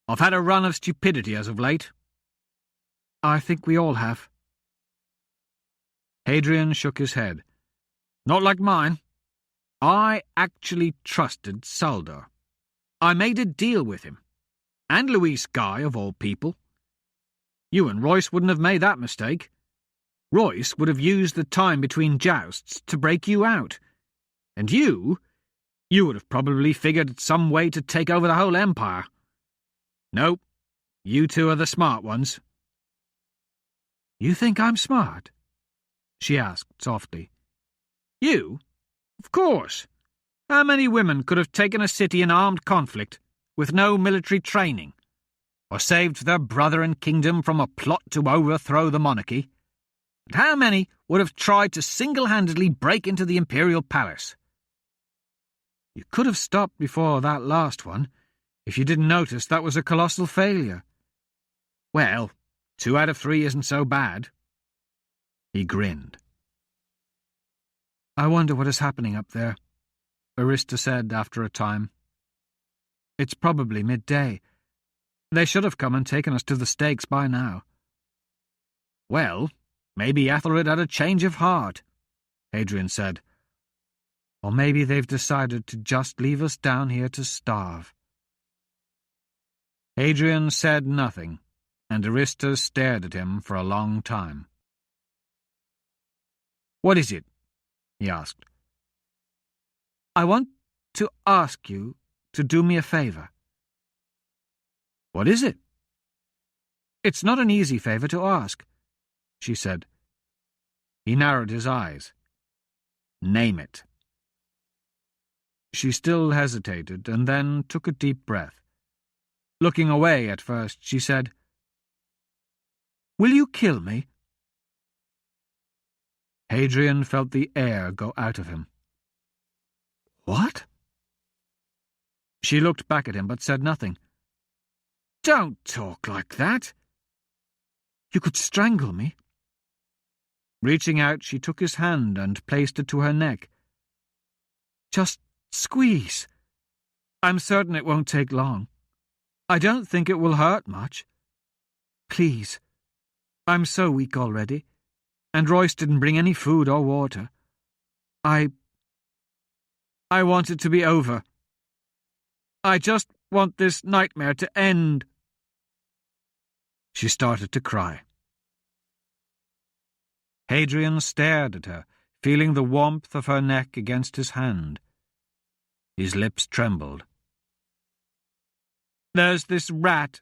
I've had a run of stupidity as of late. I think we all have. Hadrian shook his head. "Not like mine. I actually trusted Saldor. I made a deal with him. And Louis Guy, of all people. You and Royce wouldn't have made that mistake. Royce would have used the time between jousts to break you out. And you would have probably figured some way to take over the whole empire. Nope, you two are the smart ones." You think I'm smart? She asked softly. "You? Of course. How many women could have taken a city in armed conflict with no military training, or saved their brother and kingdom from a plot to overthrow the monarchy? And how many would have tried to single-handedly break into the imperial palace?" You could have stopped before that last one, if you didn't notice that was a colossal failure. Well, 2 out of 3 isn't so bad. He grinned. I wonder what is happening up there, Arista said after a time. It's probably midday. They should have come and taken us to the stakes by now. Well, maybe Ethelred had a change of heart, Hadrian said. Or maybe they've decided to just leave us down here to starve. Hadrian said nothing, and Arista stared at him for a long time. "What is it?" he asked. I want to ask you to do me a favor. "What is it?" It's not an easy favor to ask, she said. He narrowed his eyes. "Name it." She still hesitated, and then took a deep breath. Looking away at first, she said, Will you kill me? Hadrian felt the air go out of him. What? She looked back at him, but said nothing. Don't talk like that. You could strangle me. Reaching out, she took his hand and placed it to her neck. Just squeeze. I'm certain it won't take long. I don't think it will hurt much. Please. I'm so weak already, and Royce didn't bring any food or water. I want it to be over. I just want this nightmare to end. She started to cry. Hadrian stared at her, feeling the warmth of her neck against his hand. His lips trembled. There's this rat,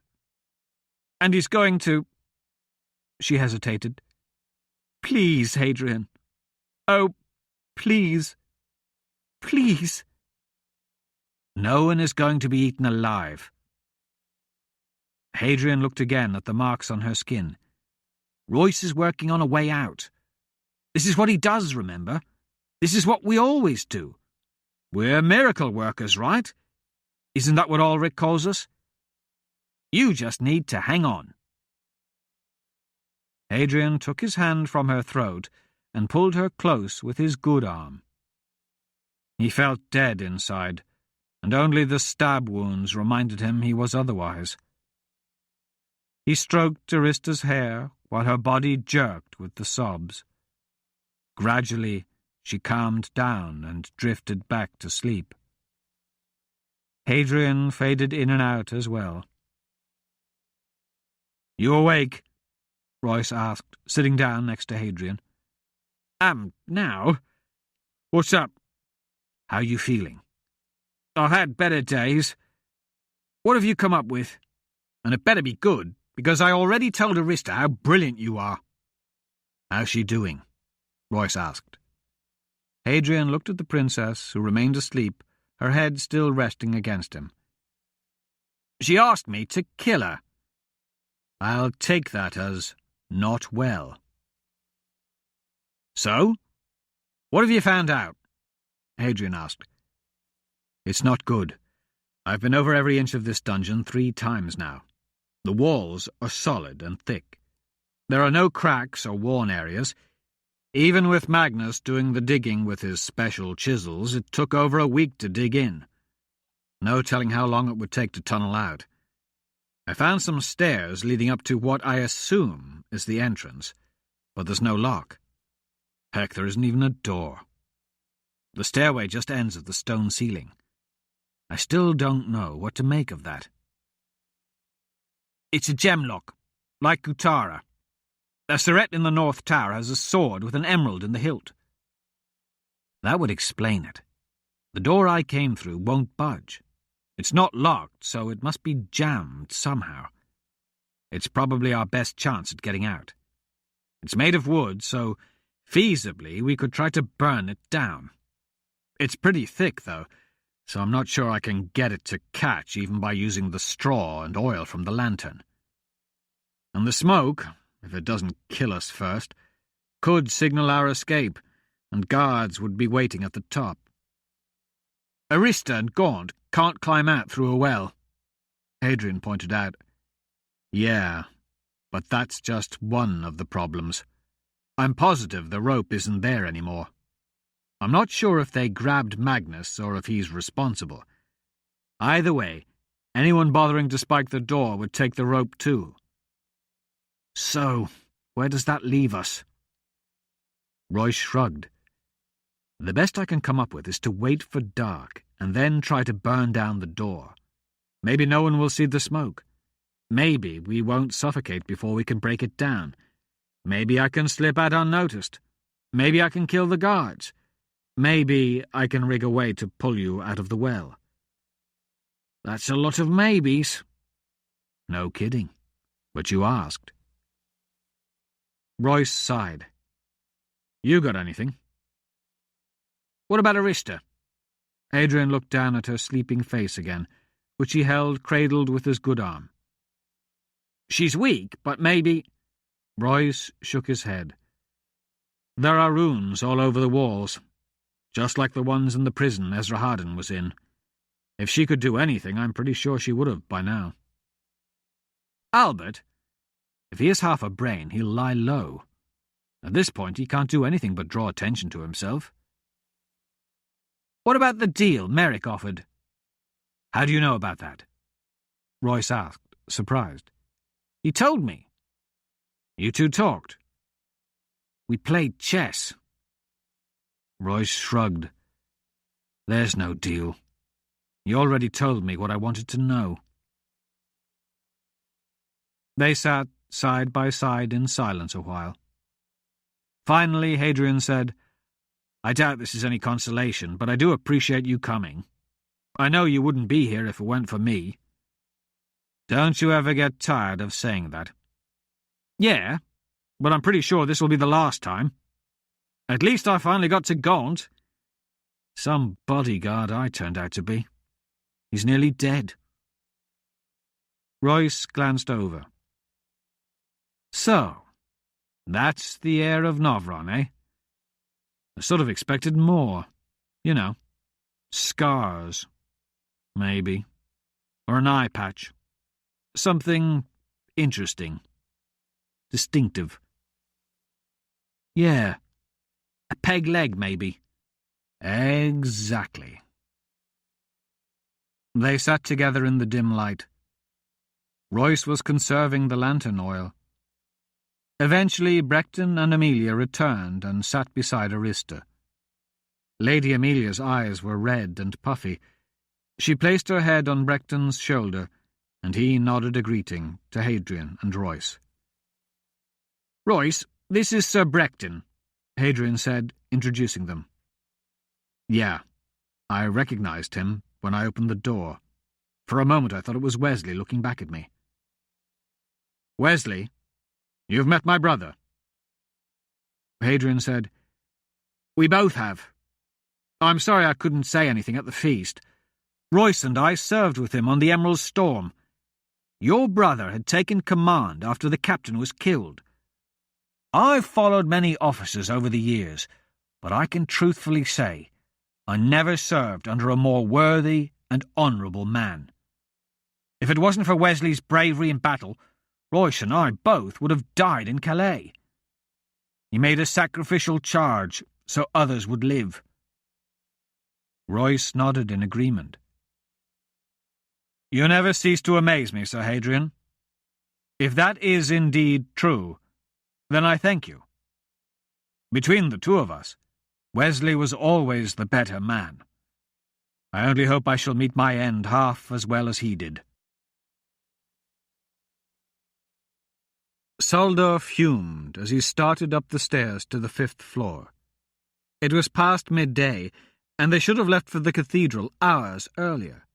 and he's going to... She hesitated. Please, Hadrian. Oh, please. Please. No one is going to be eaten alive. Hadrian looked again at the marks on her skin. Royce is working on a way out. This is what he does, remember? This is what we always do. We're miracle workers, right? Isn't that what Ulrich calls us? You just need to hang on. Hadrian took his hand from her throat and pulled her close with his good arm. He felt dead inside, and only the stab wounds reminded him he was otherwise. He stroked Arista's hair while her body jerked with the sobs. Gradually, she calmed down and drifted back to sleep. Hadrian faded in and out as well. "You awake?" Royce asked, sitting down next to Hadrian. Now? What's up? How you feeling? I've had better days. What have you come up with? And it better be good, because I already told Arista how brilliant you are. How's she doing? Royce asked. Hadrian looked at the princess, who remained asleep, her head still resting against him. She asked me to kill her. I'll take that as not well. So? What have you found out? Hadrian asked. It's not good. I've been over every inch of this dungeon 3 times now. The walls are solid and thick. There are no cracks or worn areas. Even with Magnus doing the digging with his special chisels, it took over a week to dig in. No telling how long it would take to tunnel out. I found some stairs leading up to what I assume is the entrance, but there's no lock. Heck, there isn't even a door. The stairway just ends at the stone ceiling. I still don't know what to make of that. It's a gem lock, like Gutara. A Surret in the North Tower has a sword with an emerald in the hilt. That would explain it. The door I came through won't budge. It's not locked, so it must be jammed somehow. It's probably our best chance at getting out. It's made of wood, so feasibly we could try to burn it down. It's pretty thick, though, so I'm not sure I can get it to catch even by using the straw and oil from the lantern. And the smoke, if it doesn't kill us first, could signal our escape, and guards would be waiting at the top. Arista and Gaunt can't climb out through a well, Hadrian pointed out. Yeah, but that's just one of the problems. I'm positive the rope isn't there anymore. I'm not sure if they grabbed Magnus or if he's responsible. Either way, anyone bothering to spike the door would take the rope too. So, where does that leave us? Royce shrugged. The best I can come up with is to wait for dark and then try to burn down the door. Maybe no one will see the smoke. Maybe we won't suffocate before we can break it down. Maybe I can slip out unnoticed. Maybe I can kill the guards. Maybe I can rig a way to pull you out of the well. That's a lot of maybes. No kidding. But you asked. Royce sighed. You got anything? What about Arista? Hadrian looked down at her sleeping face again, which he held cradled with his good arm. She's weak, but maybe... Royce shook his head. There are runes all over the walls, just like the ones in the prison Ezra Hardin was in. If she could do anything, I'm pretty sure she would have by now. Albert? If he has half a brain, he'll lie low. At this point, he can't do anything but draw attention to himself. What about the deal Merrick offered? How do you know about that? Royce asked, surprised. He told me. You two talked. We played chess. Royce shrugged. There's no deal. You already told me what I wanted to know. They sat side by side in silence a while. Finally, Hadrian said, I doubt this is any consolation, but I do appreciate you coming. I know you wouldn't be here if it weren't for me. Don't you ever get tired of saying that? Yeah, but I'm pretty sure this will be the last time. At least I finally got to Gaunt. Some bodyguard I turned out to be. He's nearly dead. Royce glanced over. So, that's the heir of Novron, eh? I sort of expected more. You know, scars, maybe, or an eye patch. Something interesting, distinctive. Yeah, a peg leg, maybe. Exactly. They sat together in the dim light. Royce was conserving the lantern oil. Eventually, Brecton and Amelia returned and sat beside Arista. Lady Amelia's eyes were red and puffy. She placed her head on Brecton's shoulder, and he nodded a greeting to Hadrian and Royce. "Royce, this is Sir Brecton," Hadrian said, introducing them. "Yeah, I recognized him when I opened the door. For a moment I thought it was Wesley looking back at me." "Wesley, you've met my brother?" Hadrian said, "We both have. I'm sorry I couldn't say anything at the feast. Royce and I served with him on the Emerald Storm. Your brother had taken command after the captain was killed. I've followed many officers over the years, but I can truthfully say I never served under a more worthy and honourable man. If it wasn't for Wesley's bravery in battle, Royce and I both would have died in Calais. He made a sacrificial charge so others would live." Royce nodded in agreement. "You never cease to amaze me, Sir Hadrian. If that is indeed true, then I thank you. Between the two of us, Wesley was always the better man. I only hope I shall meet my end half as well as he did." Sullivan fumed as he started up the stairs to the 5th floor. It was past midday, and they should have left for the cathedral hours earlier.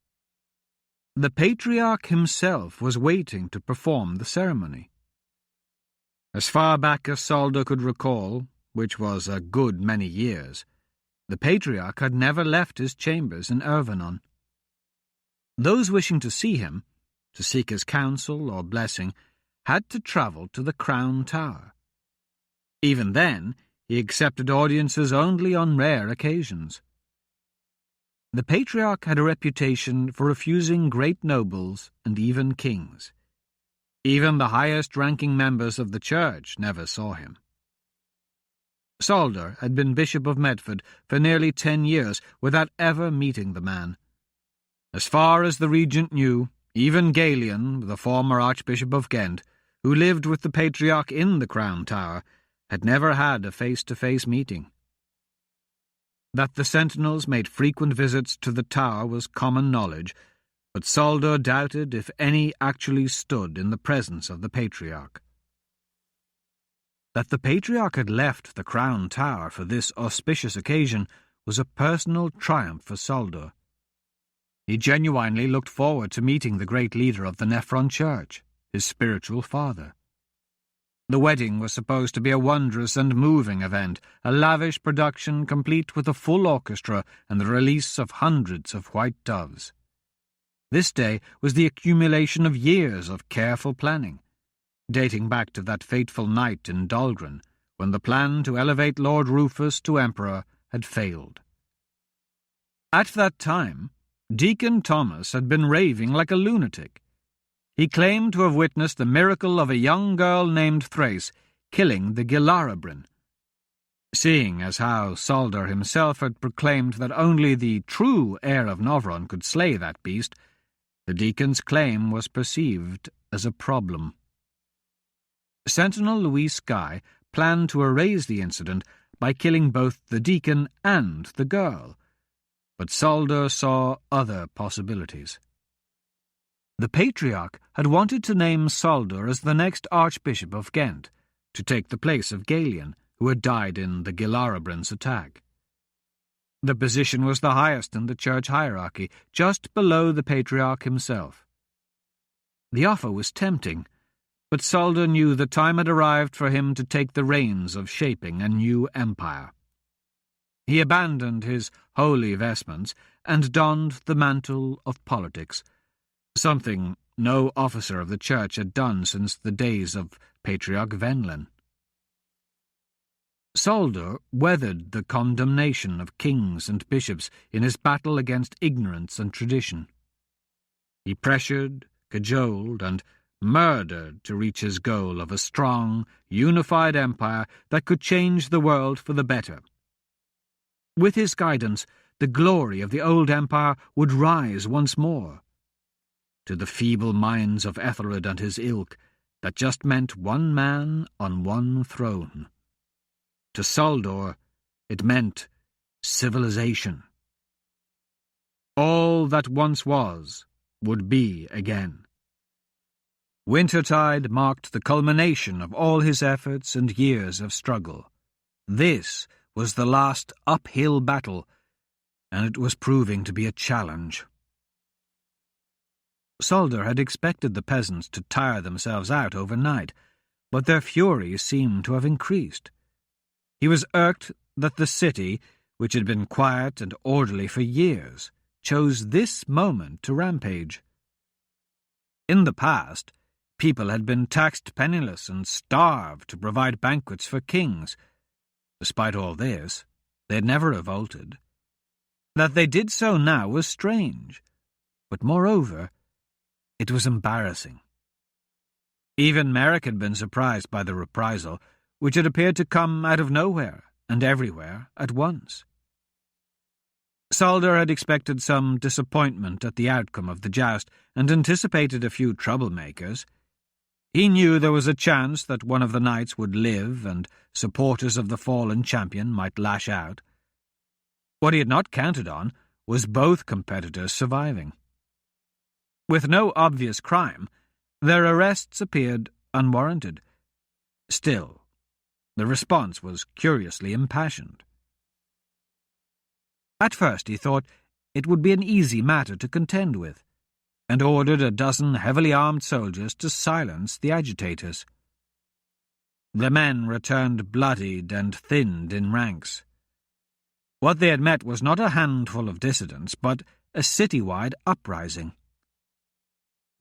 The Patriarch himself was waiting to perform the ceremony. As far back as Sullivan could recall, which was a good many years, the Patriarch had never left his chambers in Ervenon. Those wishing to see him, to seek his counsel or blessing, had to travel to the Crown Tower. Even then, he accepted audiences only on rare occasions. The Patriarch had a reputation for refusing great nobles and even kings. Even the highest-ranking members of the Church never saw him. Sullivan had been Bishop of Medford for nearly 10 years without ever meeting the man. As far as the regent knew, even Galen, the former Archbishop of Ghent, who lived with the Patriarch in the Crown Tower, had never had a face-to-face meeting. That the sentinels made frequent visits to the tower was common knowledge, but Sullivan doubted if any actually stood in the presence of the Patriarch. That the Patriarch had left the Crown Tower for this auspicious occasion was a personal triumph for Sullivan. He genuinely looked forward to meeting the great leader of the Novron Church, his spiritual father. The wedding was supposed to be a wondrous and moving event, a lavish production complete with a full orchestra and the release of hundreds of white doves. This day was the accumulation of years of careful planning, dating back to that fateful night in Dahlgren, when the plan to elevate Lord Rufus to Emperor had failed. At that time, Deacon Thomas had been raving like a lunatic. He claimed to have witnessed the miracle of a young girl named Thrace killing the Gilarabrin. Seeing as how Sullivan himself had proclaimed that only the true heir of Novron could slay that beast, the deacon's claim was perceived as a problem. Sentinel Louis Skye planned to erase the incident by killing both the deacon and the girl, but Sullivan saw other possibilities. The Patriarch had wanted to name Sullivan as the next Archbishop of Ghent, to take the place of Galen, who had died in the Gilarabrin's attack. The position was the highest in the church hierarchy, just below the Patriarch himself. The offer was tempting, but Sullivan knew the time had arrived for him to take the reins of shaping a new empire. He abandoned his holy vestments and donned the mantle of politics, something no officer of the Church had done since the days of Patriarch Venlin. Saldor weathered the condemnation of kings and bishops in his battle against ignorance and tradition. He pressured, cajoled, and murdered to reach his goal of a strong, unified empire that could change the world for the better. With his guidance, the glory of the old empire would rise once more. To the feeble minds of Ethelred and his ilk, that just meant one man on one throne. To Saldor, it meant civilization. All that once was would be again. Wintertide marked the culmination of all his efforts and years of struggle. This was the last uphill battle, and it was proving to be a challenge. Saldor had expected the peasants to tire themselves out overnight, but their fury seemed to have increased. He was irked that the city, which had been quiet and orderly for years, chose this moment to rampage. In the past, people had been taxed penniless and starved to provide banquets for kings. Despite all this, they had never revolted. That they did so now was strange, but moreover, it was embarrassing. Even Merrick had been surprised by the reprisal, which had appeared to come out of nowhere and everywhere at once. Saldor had expected some disappointment at the outcome of the joust and anticipated a few troublemakers. He knew there was a chance that one of the knights would live and supporters of the fallen champion might lash out. What he had not counted on was both competitors surviving. With no obvious crime, their arrests appeared unwarranted. Still, the response was curiously impassioned. At first he thought it would be an easy matter to contend with, and ordered a dozen heavily armed soldiers to silence the agitators. The men returned bloodied and thinned in ranks. What they had met was not a handful of dissidents, but a citywide uprising.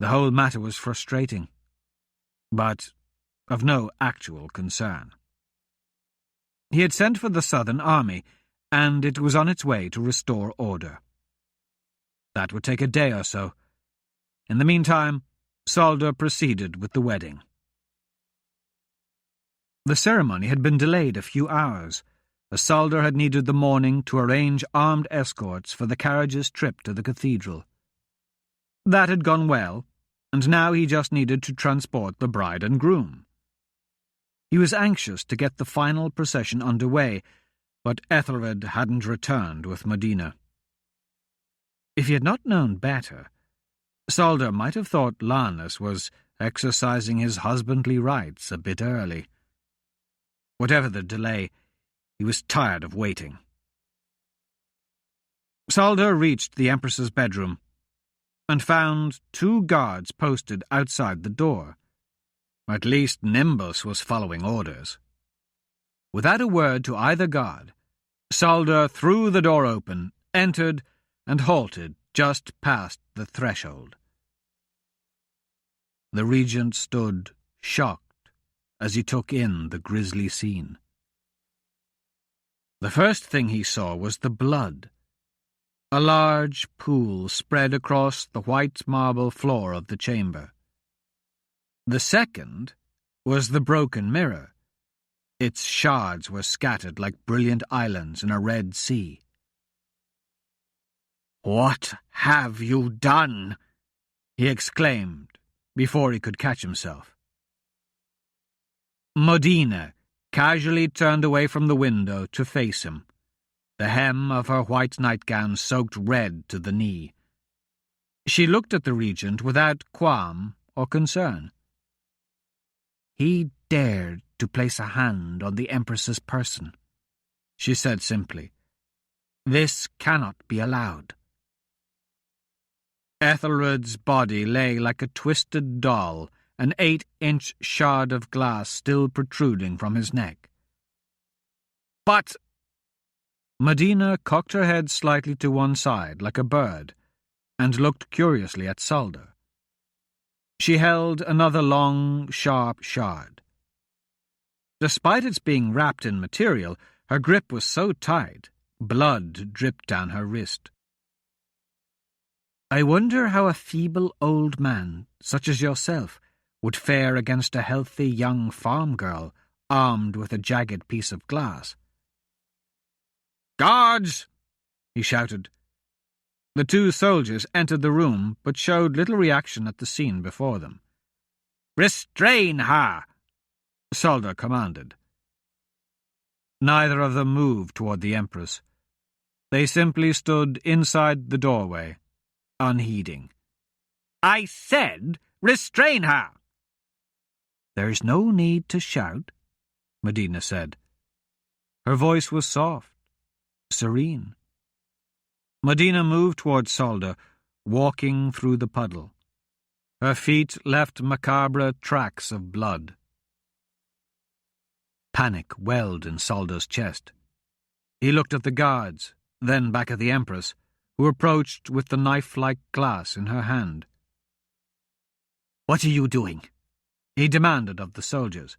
The whole matter was frustrating, but of no actual concern. He had sent for the Southern Army, and it was on its way to restore order. That would take a day or so. In the meantime, Saldor proceeded with the wedding. The ceremony had been delayed a few hours, as Saldor had needed the morning to arrange armed escorts for the carriage's trip to the cathedral. That had gone well, and now he just needed to transport the bride and groom. He was anxious to get the final procession underway, but Ethelred hadn't returned with Modena. If he had not known better, Saldor might have thought Larnus was exercising his husbandly rights a bit early. Whatever the delay, he was tired of waiting. Saldor reached the Empress's bedroom and found 2 guards posted outside the door. At least Nimbus was following orders. Without a word to either guard, Saldor threw the door open, entered, and halted just past the threshold. The regent stood, shocked, as he took in the grisly scene. The first thing he saw was the blood. A large pool spread across the white marble floor of the chamber. The second was the broken mirror. Its shards were scattered like brilliant islands in a red sea. "What have you done?" he exclaimed, before he could catch himself. Modena casually turned away from the window to face him, the hem of her white nightgown soaked red to the knee. She looked at the regent without qualm or concern. "He dared to place a hand on the Empress's person," she said simply. "This cannot be allowed." Ethelred's body lay like a twisted doll, an 8-inch shard of glass still protruding from his neck. "But—" Modena cocked her head slightly to one side, like a bird, and looked curiously at Saldor. She held another long, sharp shard. Despite its being wrapped in material, her grip was so tight, blood dripped down her wrist. I wonder how a feeble old man, such as yourself, would fare against a healthy young farm girl armed with a jagged piece of glass. "Guards!" he shouted. The two soldiers entered the room, but showed little reaction at the scene before them. "Restrain her!" Sullivan commanded. Neither of them moved toward the Empress. They simply stood inside the doorway, unheeding. "I said, restrain her!" "There's no need to shout," Medina said. Her voice was soft, serene. Medina moved toward Solda, walking through the puddle. Her feet left macabre tracks of blood. Panic welled in Solda's chest. He looked at the guards, then back at the Empress, who approached with the knife-like glass in her hand. "What are you doing?" he demanded of the soldiers.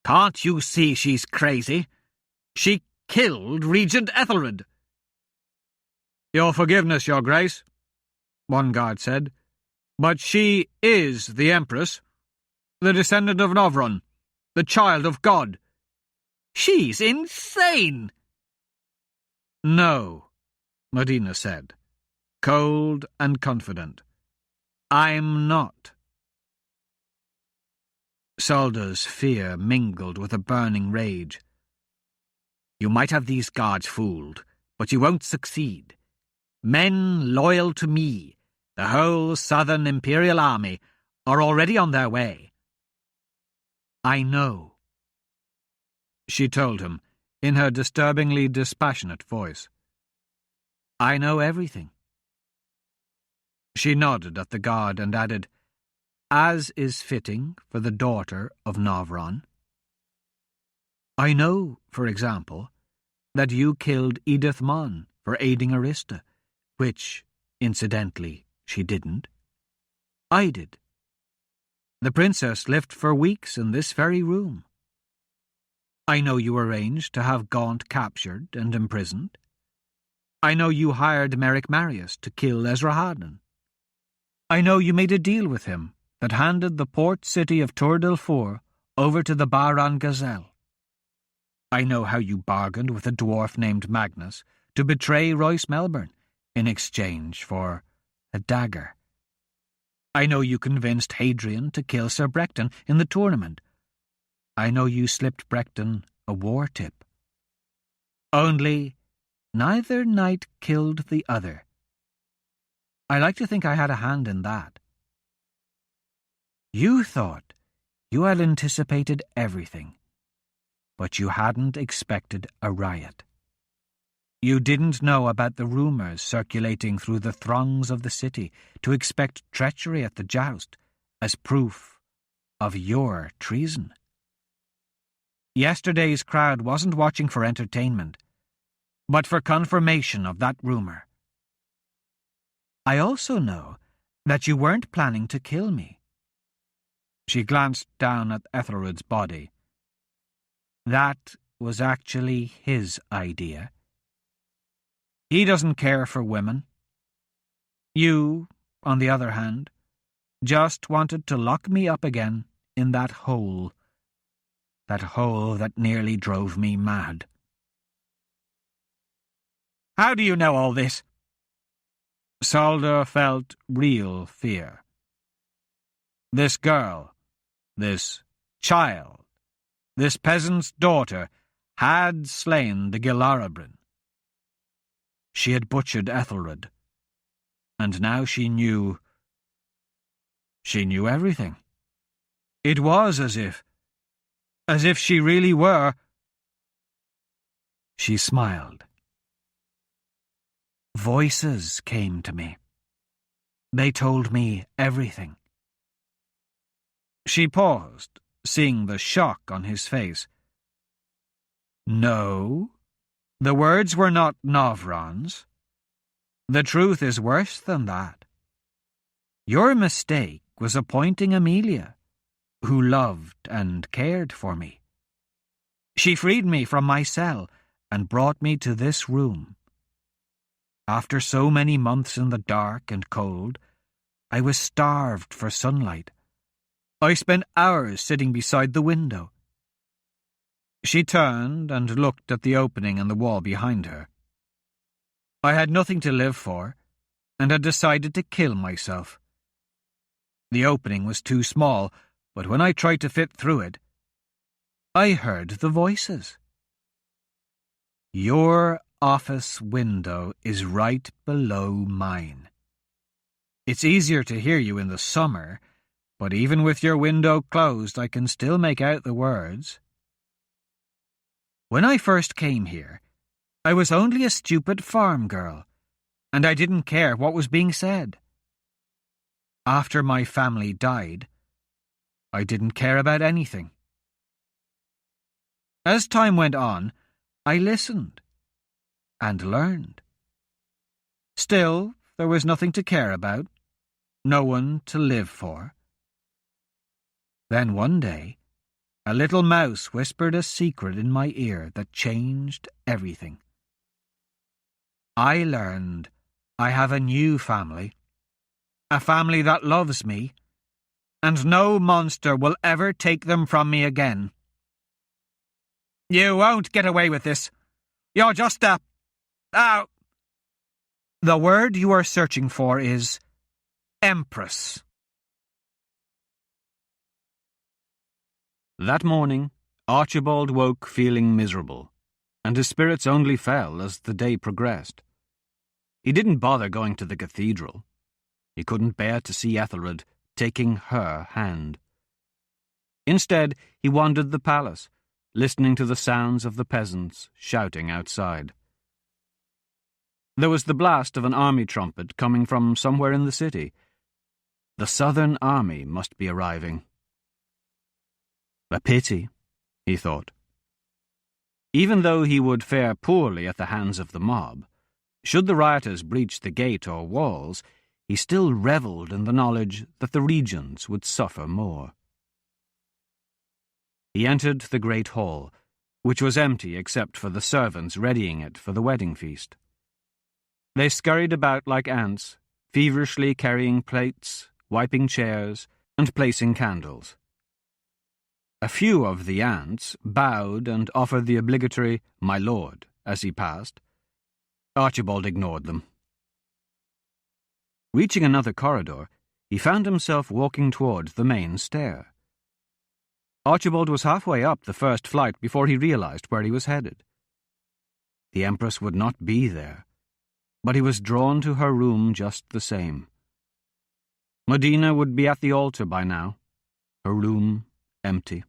"Can't you see she's crazy? She killed Regent Ethelred." "Your forgiveness, Your Grace," one guard said, "but she is the Empress, the descendant of Novron, the child of God." "She's insane!" "No," Medina said, cold and confident. "I'm not." Solda's fear mingled with a burning rage. "You might have these guards fooled, but you won't succeed. Men loyal to me, the whole Southern Imperial Army, are already on their way." "I know," she told him, in her disturbingly dispassionate voice. "I know everything." She nodded at the guard and added, "As is fitting for the daughter of Novron. I know, for example, that you killed Edith Mon for aiding Arista, which, incidentally, she didn't. I did. The princess lived for weeks in this very room. I know you arranged to have Gaunt captured and imprisoned. I know you hired Merrick Marius to kill Esarhaddon. I know you made a deal with him that handed the port city of Tour del-Four over to the Baron Gazelle. I know how you bargained with a dwarf named Magnus to betray Royce Melbourne in exchange for a dagger. I know you convinced Hadrian to kill Sir Brecton in the tournament. I know you slipped Brecton a war tip. Only neither knight killed the other. I like to think I had a hand in that. You thought you had anticipated everything, but you hadn't expected a riot. You didn't know about the rumors circulating through the throngs of the city to expect treachery at the joust as proof of your treason. Yesterday's crowd wasn't watching for entertainment, but for confirmation of that rumor. I also know that you weren't planning to kill me." She glanced down at Ethelred's body. "That was actually his idea. He doesn't care for women. You, on the other hand, just wanted to lock me up again in that hole that nearly drove me mad." "How do you know all this?" Solda felt real fear. This girl, this child, this peasant's daughter, had slain the Gilarabrin. She had butchered Ethelred, and now she knew everything. It was as if she really were. She smiled. Voices came to me. They told me everything. She paused, seeing the shock on his face. No, the words were not Novron's. The truth is worse than that. Your mistake was appointing Amelia, who loved and cared for me. She freed me from my cell and brought me to this room. After so many months in the dark and cold, I was starved for sunlight. I spent hours sitting beside the window. She turned and looked at the opening in the wall behind her. I had nothing to live for, and had decided to kill myself. The opening was too small, but when I tried to fit through it, I heard the voices. Your office window is right below mine. It's easier to hear you in the summer, but even with your window closed, I can still make out the words. When I first came here, I was only a stupid farm girl, and I didn't care what was being said. After my family died, I didn't care about anything. As time went on, I listened and learned. Still, there was nothing to care about, no one to live for. Then one day, a little mouse whispered a secret in my ear that changed everything. I learned I have a new family, a family that loves me, and no monster will ever take them from me again. You won't get away with this. You're just a... Oh. The word you are searching for is Empress. That morning, Archibald woke feeling miserable, and his spirits only fell as the day progressed. He didn't bother going to the cathedral. He couldn't bear to see Ethelred taking her hand. Instead, he wandered the palace, listening to the sounds of the peasants shouting outside. There was the blast of an army trumpet coming from somewhere in the city. The southern army must be arriving. A pity, he thought. Even though he would fare poorly at the hands of the mob, should the rioters breach the gate or walls, he still revelled in the knowledge that the regents would suffer more. He entered the great hall, which was empty except for the servants readying it for the wedding feast. They scurried about like ants, feverishly carrying plates, wiping chairs, and placing candles. A few of the ants bowed and offered the obligatory "my lord" as he passed. Archibald ignored them. Reaching another corridor, he found himself walking toward the main stair. Archibald was halfway up the first flight before he realized where he was headed. The Empress would not be there, but he was drawn to her room just the same. Modena would be at the altar by now, her room empty.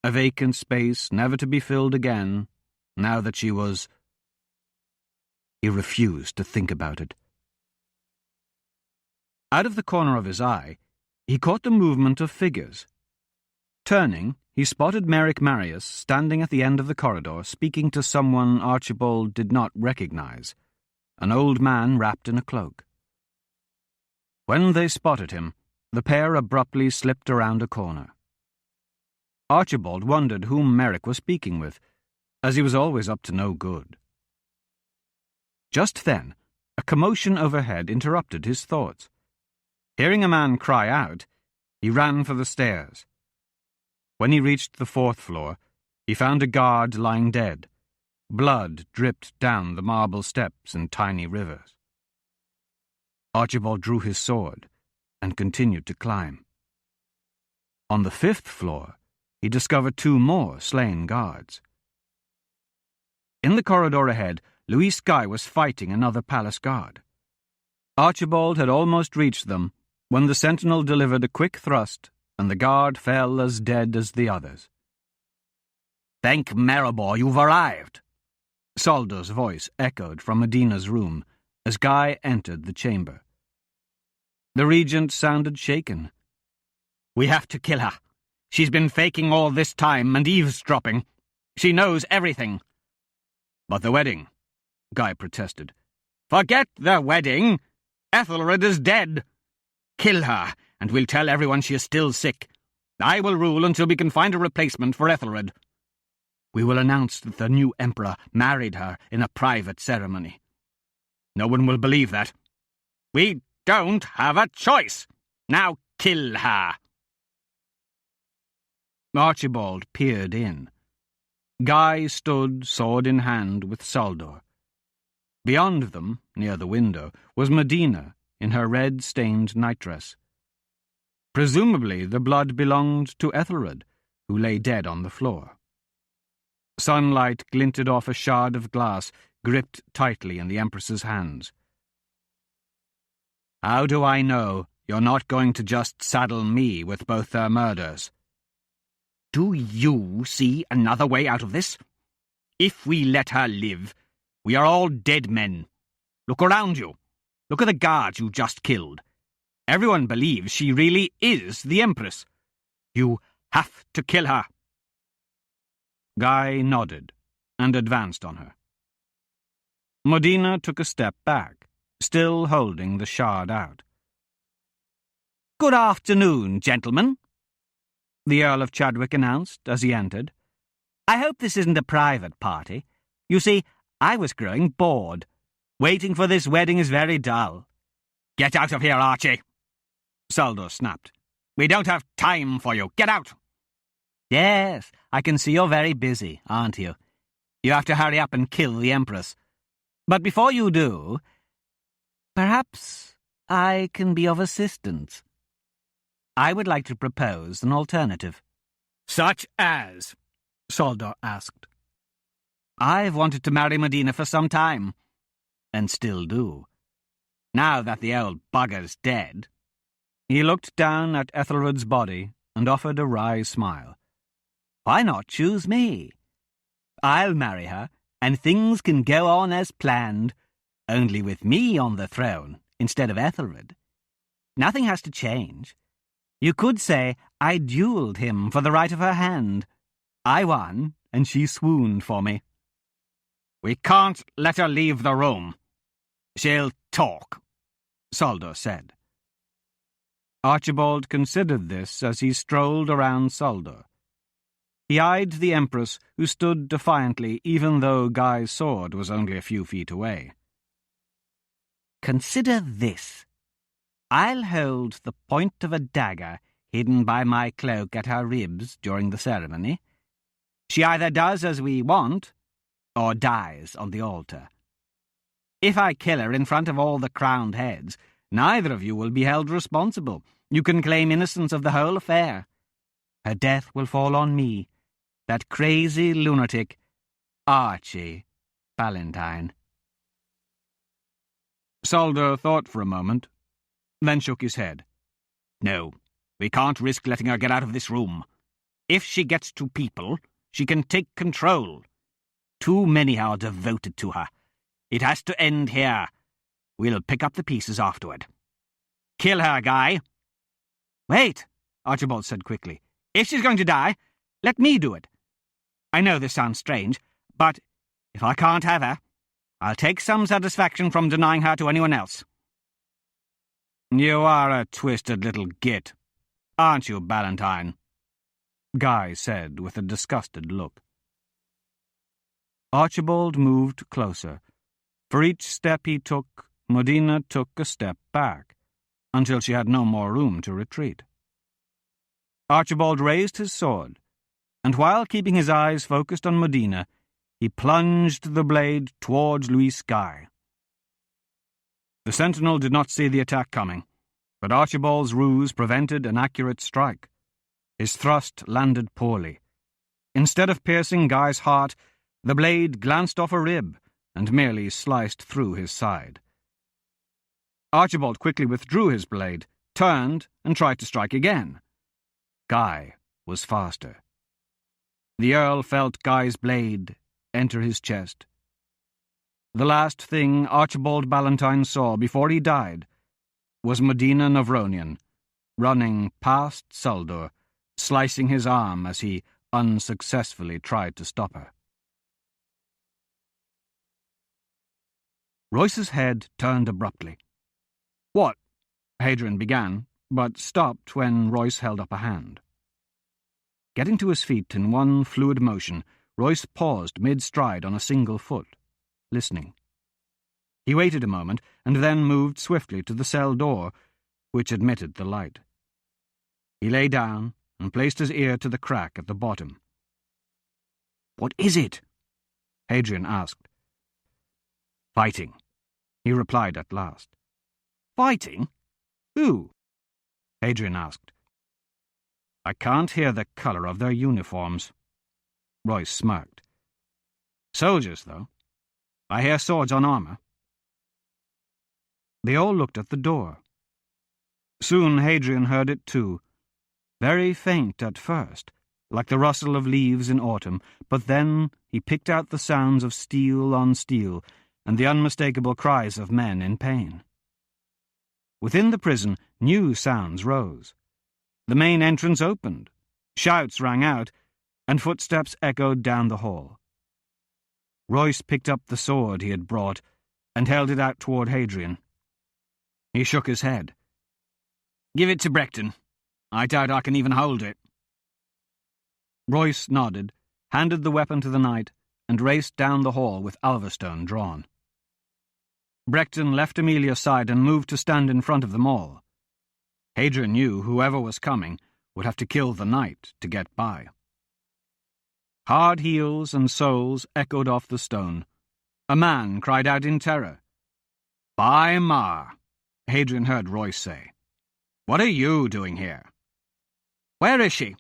A vacant space never to be filled again, now that she was... He refused to think about it. Out of the corner of his eye, he caught the movement of figures. Turning, he spotted Merrick Marius standing at the end of the corridor, speaking to someone Archibald did not recognize, an old man wrapped in a cloak. When they spotted him, the pair abruptly slipped around a corner. Archibald wondered whom Merrick was speaking with, as he was always up to no good. Just then, a commotion overhead interrupted his thoughts. Hearing a man cry out, he ran for the stairs. When he reached the 4th floor, he found a guard lying dead. Blood dripped down the marble steps in tiny rivers. Archibald drew his sword and continued to climb. On the 5th floor, he discovered 2 more slain guards. In the corridor ahead, Louis Skye was fighting another palace guard. Archibald had almost reached them when the sentinel delivered a quick thrust and the guard fell as dead as the others. "Thank Maribor you've arrived," Soldo's voice echoed from Modena's room as Guy entered the chamber. The regent sounded shaken. "We have to kill her. She's been faking all this time and eavesdropping. She knows everything." "But the wedding," Guy protested. "Forget the wedding. Ethelred is dead. Kill her, and we'll tell everyone she is still sick. I will rule until we can find a replacement for Ethelred." We will announce that the new emperor married her in a private ceremony. No one will believe that. We don't have a choice. Now kill her." Archibald peered in. Guy stood sword in hand with Saldor. Beyond them, near the window, was Medina in her red-stained nightdress. Presumably the blood belonged to Ethelred, who lay dead on the floor. Sunlight glinted off a shard of glass gripped tightly in the Empress's hands. "How do I know you're not going to just saddle me with both their murders?" "Do you see another way out of this? If we let her live, we are all dead men. Look around you. Look at the guards you just killed. Everyone believes she really is the Empress. You have to kill her." Guy nodded and advanced on her. Medina took a step back, still holding the shard out. "Good afternoon, gentlemen," the Earl of Chadwick announced as he entered. "I hope this isn't a private party. You see, I was growing bored. Waiting for this wedding is very dull." "Get out of here, Archie," Saldor snapped. "We don't have time for you. Get out." "Yes, I can see you're very busy, aren't you? You have to hurry up and kill the Empress. But before you do, perhaps I can be of assistance. I would like to propose an alternative." "Such as?" Saldor asked. "I've wanted to marry Medina for some time, and still do. Now that the old bugger's dead." He looked down at Ethelred's body and offered a wry smile. "Why not choose me? I'll marry her, and things can go on as planned, only with me on the throne instead of Ethelred. Nothing has to change. You could say I duelled him for the right of her hand. I won, and she swooned for me." "We can't let her leave the room. She'll talk," Saldor said. Archibald considered this as he strolled around Saldor. He eyed the Empress, who stood defiantly even though Guy's sword was only a few feet away. "Consider this. I'll hold the point of a dagger hidden by my cloak at her ribs during the ceremony. She either does as we want, or dies on the altar. If I kill her in front of all the crowned heads, neither of you will be held responsible. You can claim innocence of the whole affair. Her death will fall on me, that crazy lunatic, Archie Ballantyne." Saldor thought for a moment, then shook his head. "No, we can't risk letting her get out of this room. If she gets to people, she can take control. Too many are devoted to her. It has to end here. We'll pick up the pieces afterward. Kill her, Guy." "Wait," Archibald said quickly. "If she's going to die, let me do it. I know this sounds strange, but if I can't have her, I'll take some satisfaction from denying her to anyone else." "You are a twisted little git, aren't you, Ballantyne?" Guy said with a disgusted look. Archibald moved closer. For each step he took, Medina took a step back, until she had no more room to retreat. Archibald raised his sword, and while keeping his eyes focused on Medina, he plunged the blade towards Louis Guy. The sentinel did not see the attack coming, but Archibald's ruse prevented an accurate strike. His thrust landed poorly. Instead of piercing Guy's heart, the blade glanced off a rib and merely sliced through his side. Archibald quickly withdrew his blade, turned, and tried to strike again. Guy was faster. The Earl felt Guy's blade enter his chest. The last thing Archibald Ballantyne saw before he died was Medina Novronian, running past Saldor, slicing his arm as he unsuccessfully tried to stop her. Royce's head turned abruptly. "What?" Hadrian began, but stopped when Royce held up a hand. Getting to his feet in one fluid motion, Royce paused mid-stride on a single foot, listening. He waited a moment and then moved swiftly to the cell door, which admitted the light. He lay down and placed his ear to the crack at the bottom. "What is it?" Hadrian asked. "Fighting," he replied at last. "Fighting? Who?" Hadrian asked. "I can't hear the colour of their uniforms." Royce smirked. "Soldiers, though. I hear swords on armour." They all looked at the door. Soon Hadrian heard it too, very faint at first, like the rustle of leaves in autumn, but then he picked out the sounds of steel on steel and the unmistakable cries of men in pain. Within the prison, new sounds rose. The main entrance opened, shouts rang out, and footsteps echoed down the hall. Royce picked up the sword he had brought and held it out toward Hadrian. He shook his head. "Give it to Brecton. I doubt I can even hold it." Royce nodded, handed the weapon to the knight, and raced down the hall with Alverstone drawn. Brecton left Emilia's side and moved to stand in front of them all. Hadrian knew whoever was coming would have to kill the knight to get by. Hard heels and soles echoed off the stone. A man cried out in terror. "By Mar," Hadrian heard Royce say. "What are you doing here?" "Where is she?"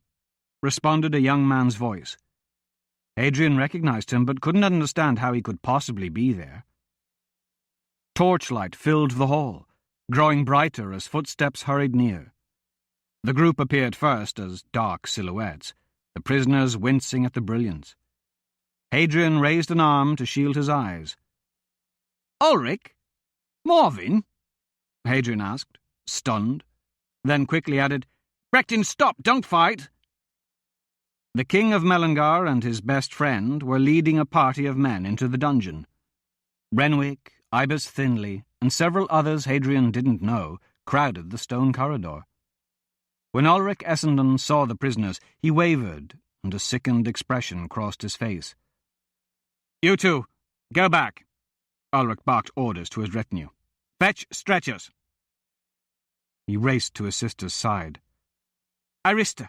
responded a young man's voice. Hadrian recognized him, but couldn't understand how he could possibly be there. Torchlight filled the hall, growing brighter as footsteps hurried near. The group appeared first as dark silhouettes, the prisoners wincing at the brilliance. Hadrian raised an arm to shield his eyes. "Ulrich? Morvin?" Hadrian asked, stunned, then quickly added, "Brecton, stop! Don't fight!" The King of Melangar and his best friend were leading a party of men into the dungeon. Renwick, Ibis Thinley, and several others Hadrian didn't know crowded the stone corridor. When Ulrich Essendon saw the prisoners, he wavered, and a sickened expression crossed his face. "You two, go back," Ulrich barked orders to his retinue. "Fetch stretchers." He raced to his sister's side. "Arista,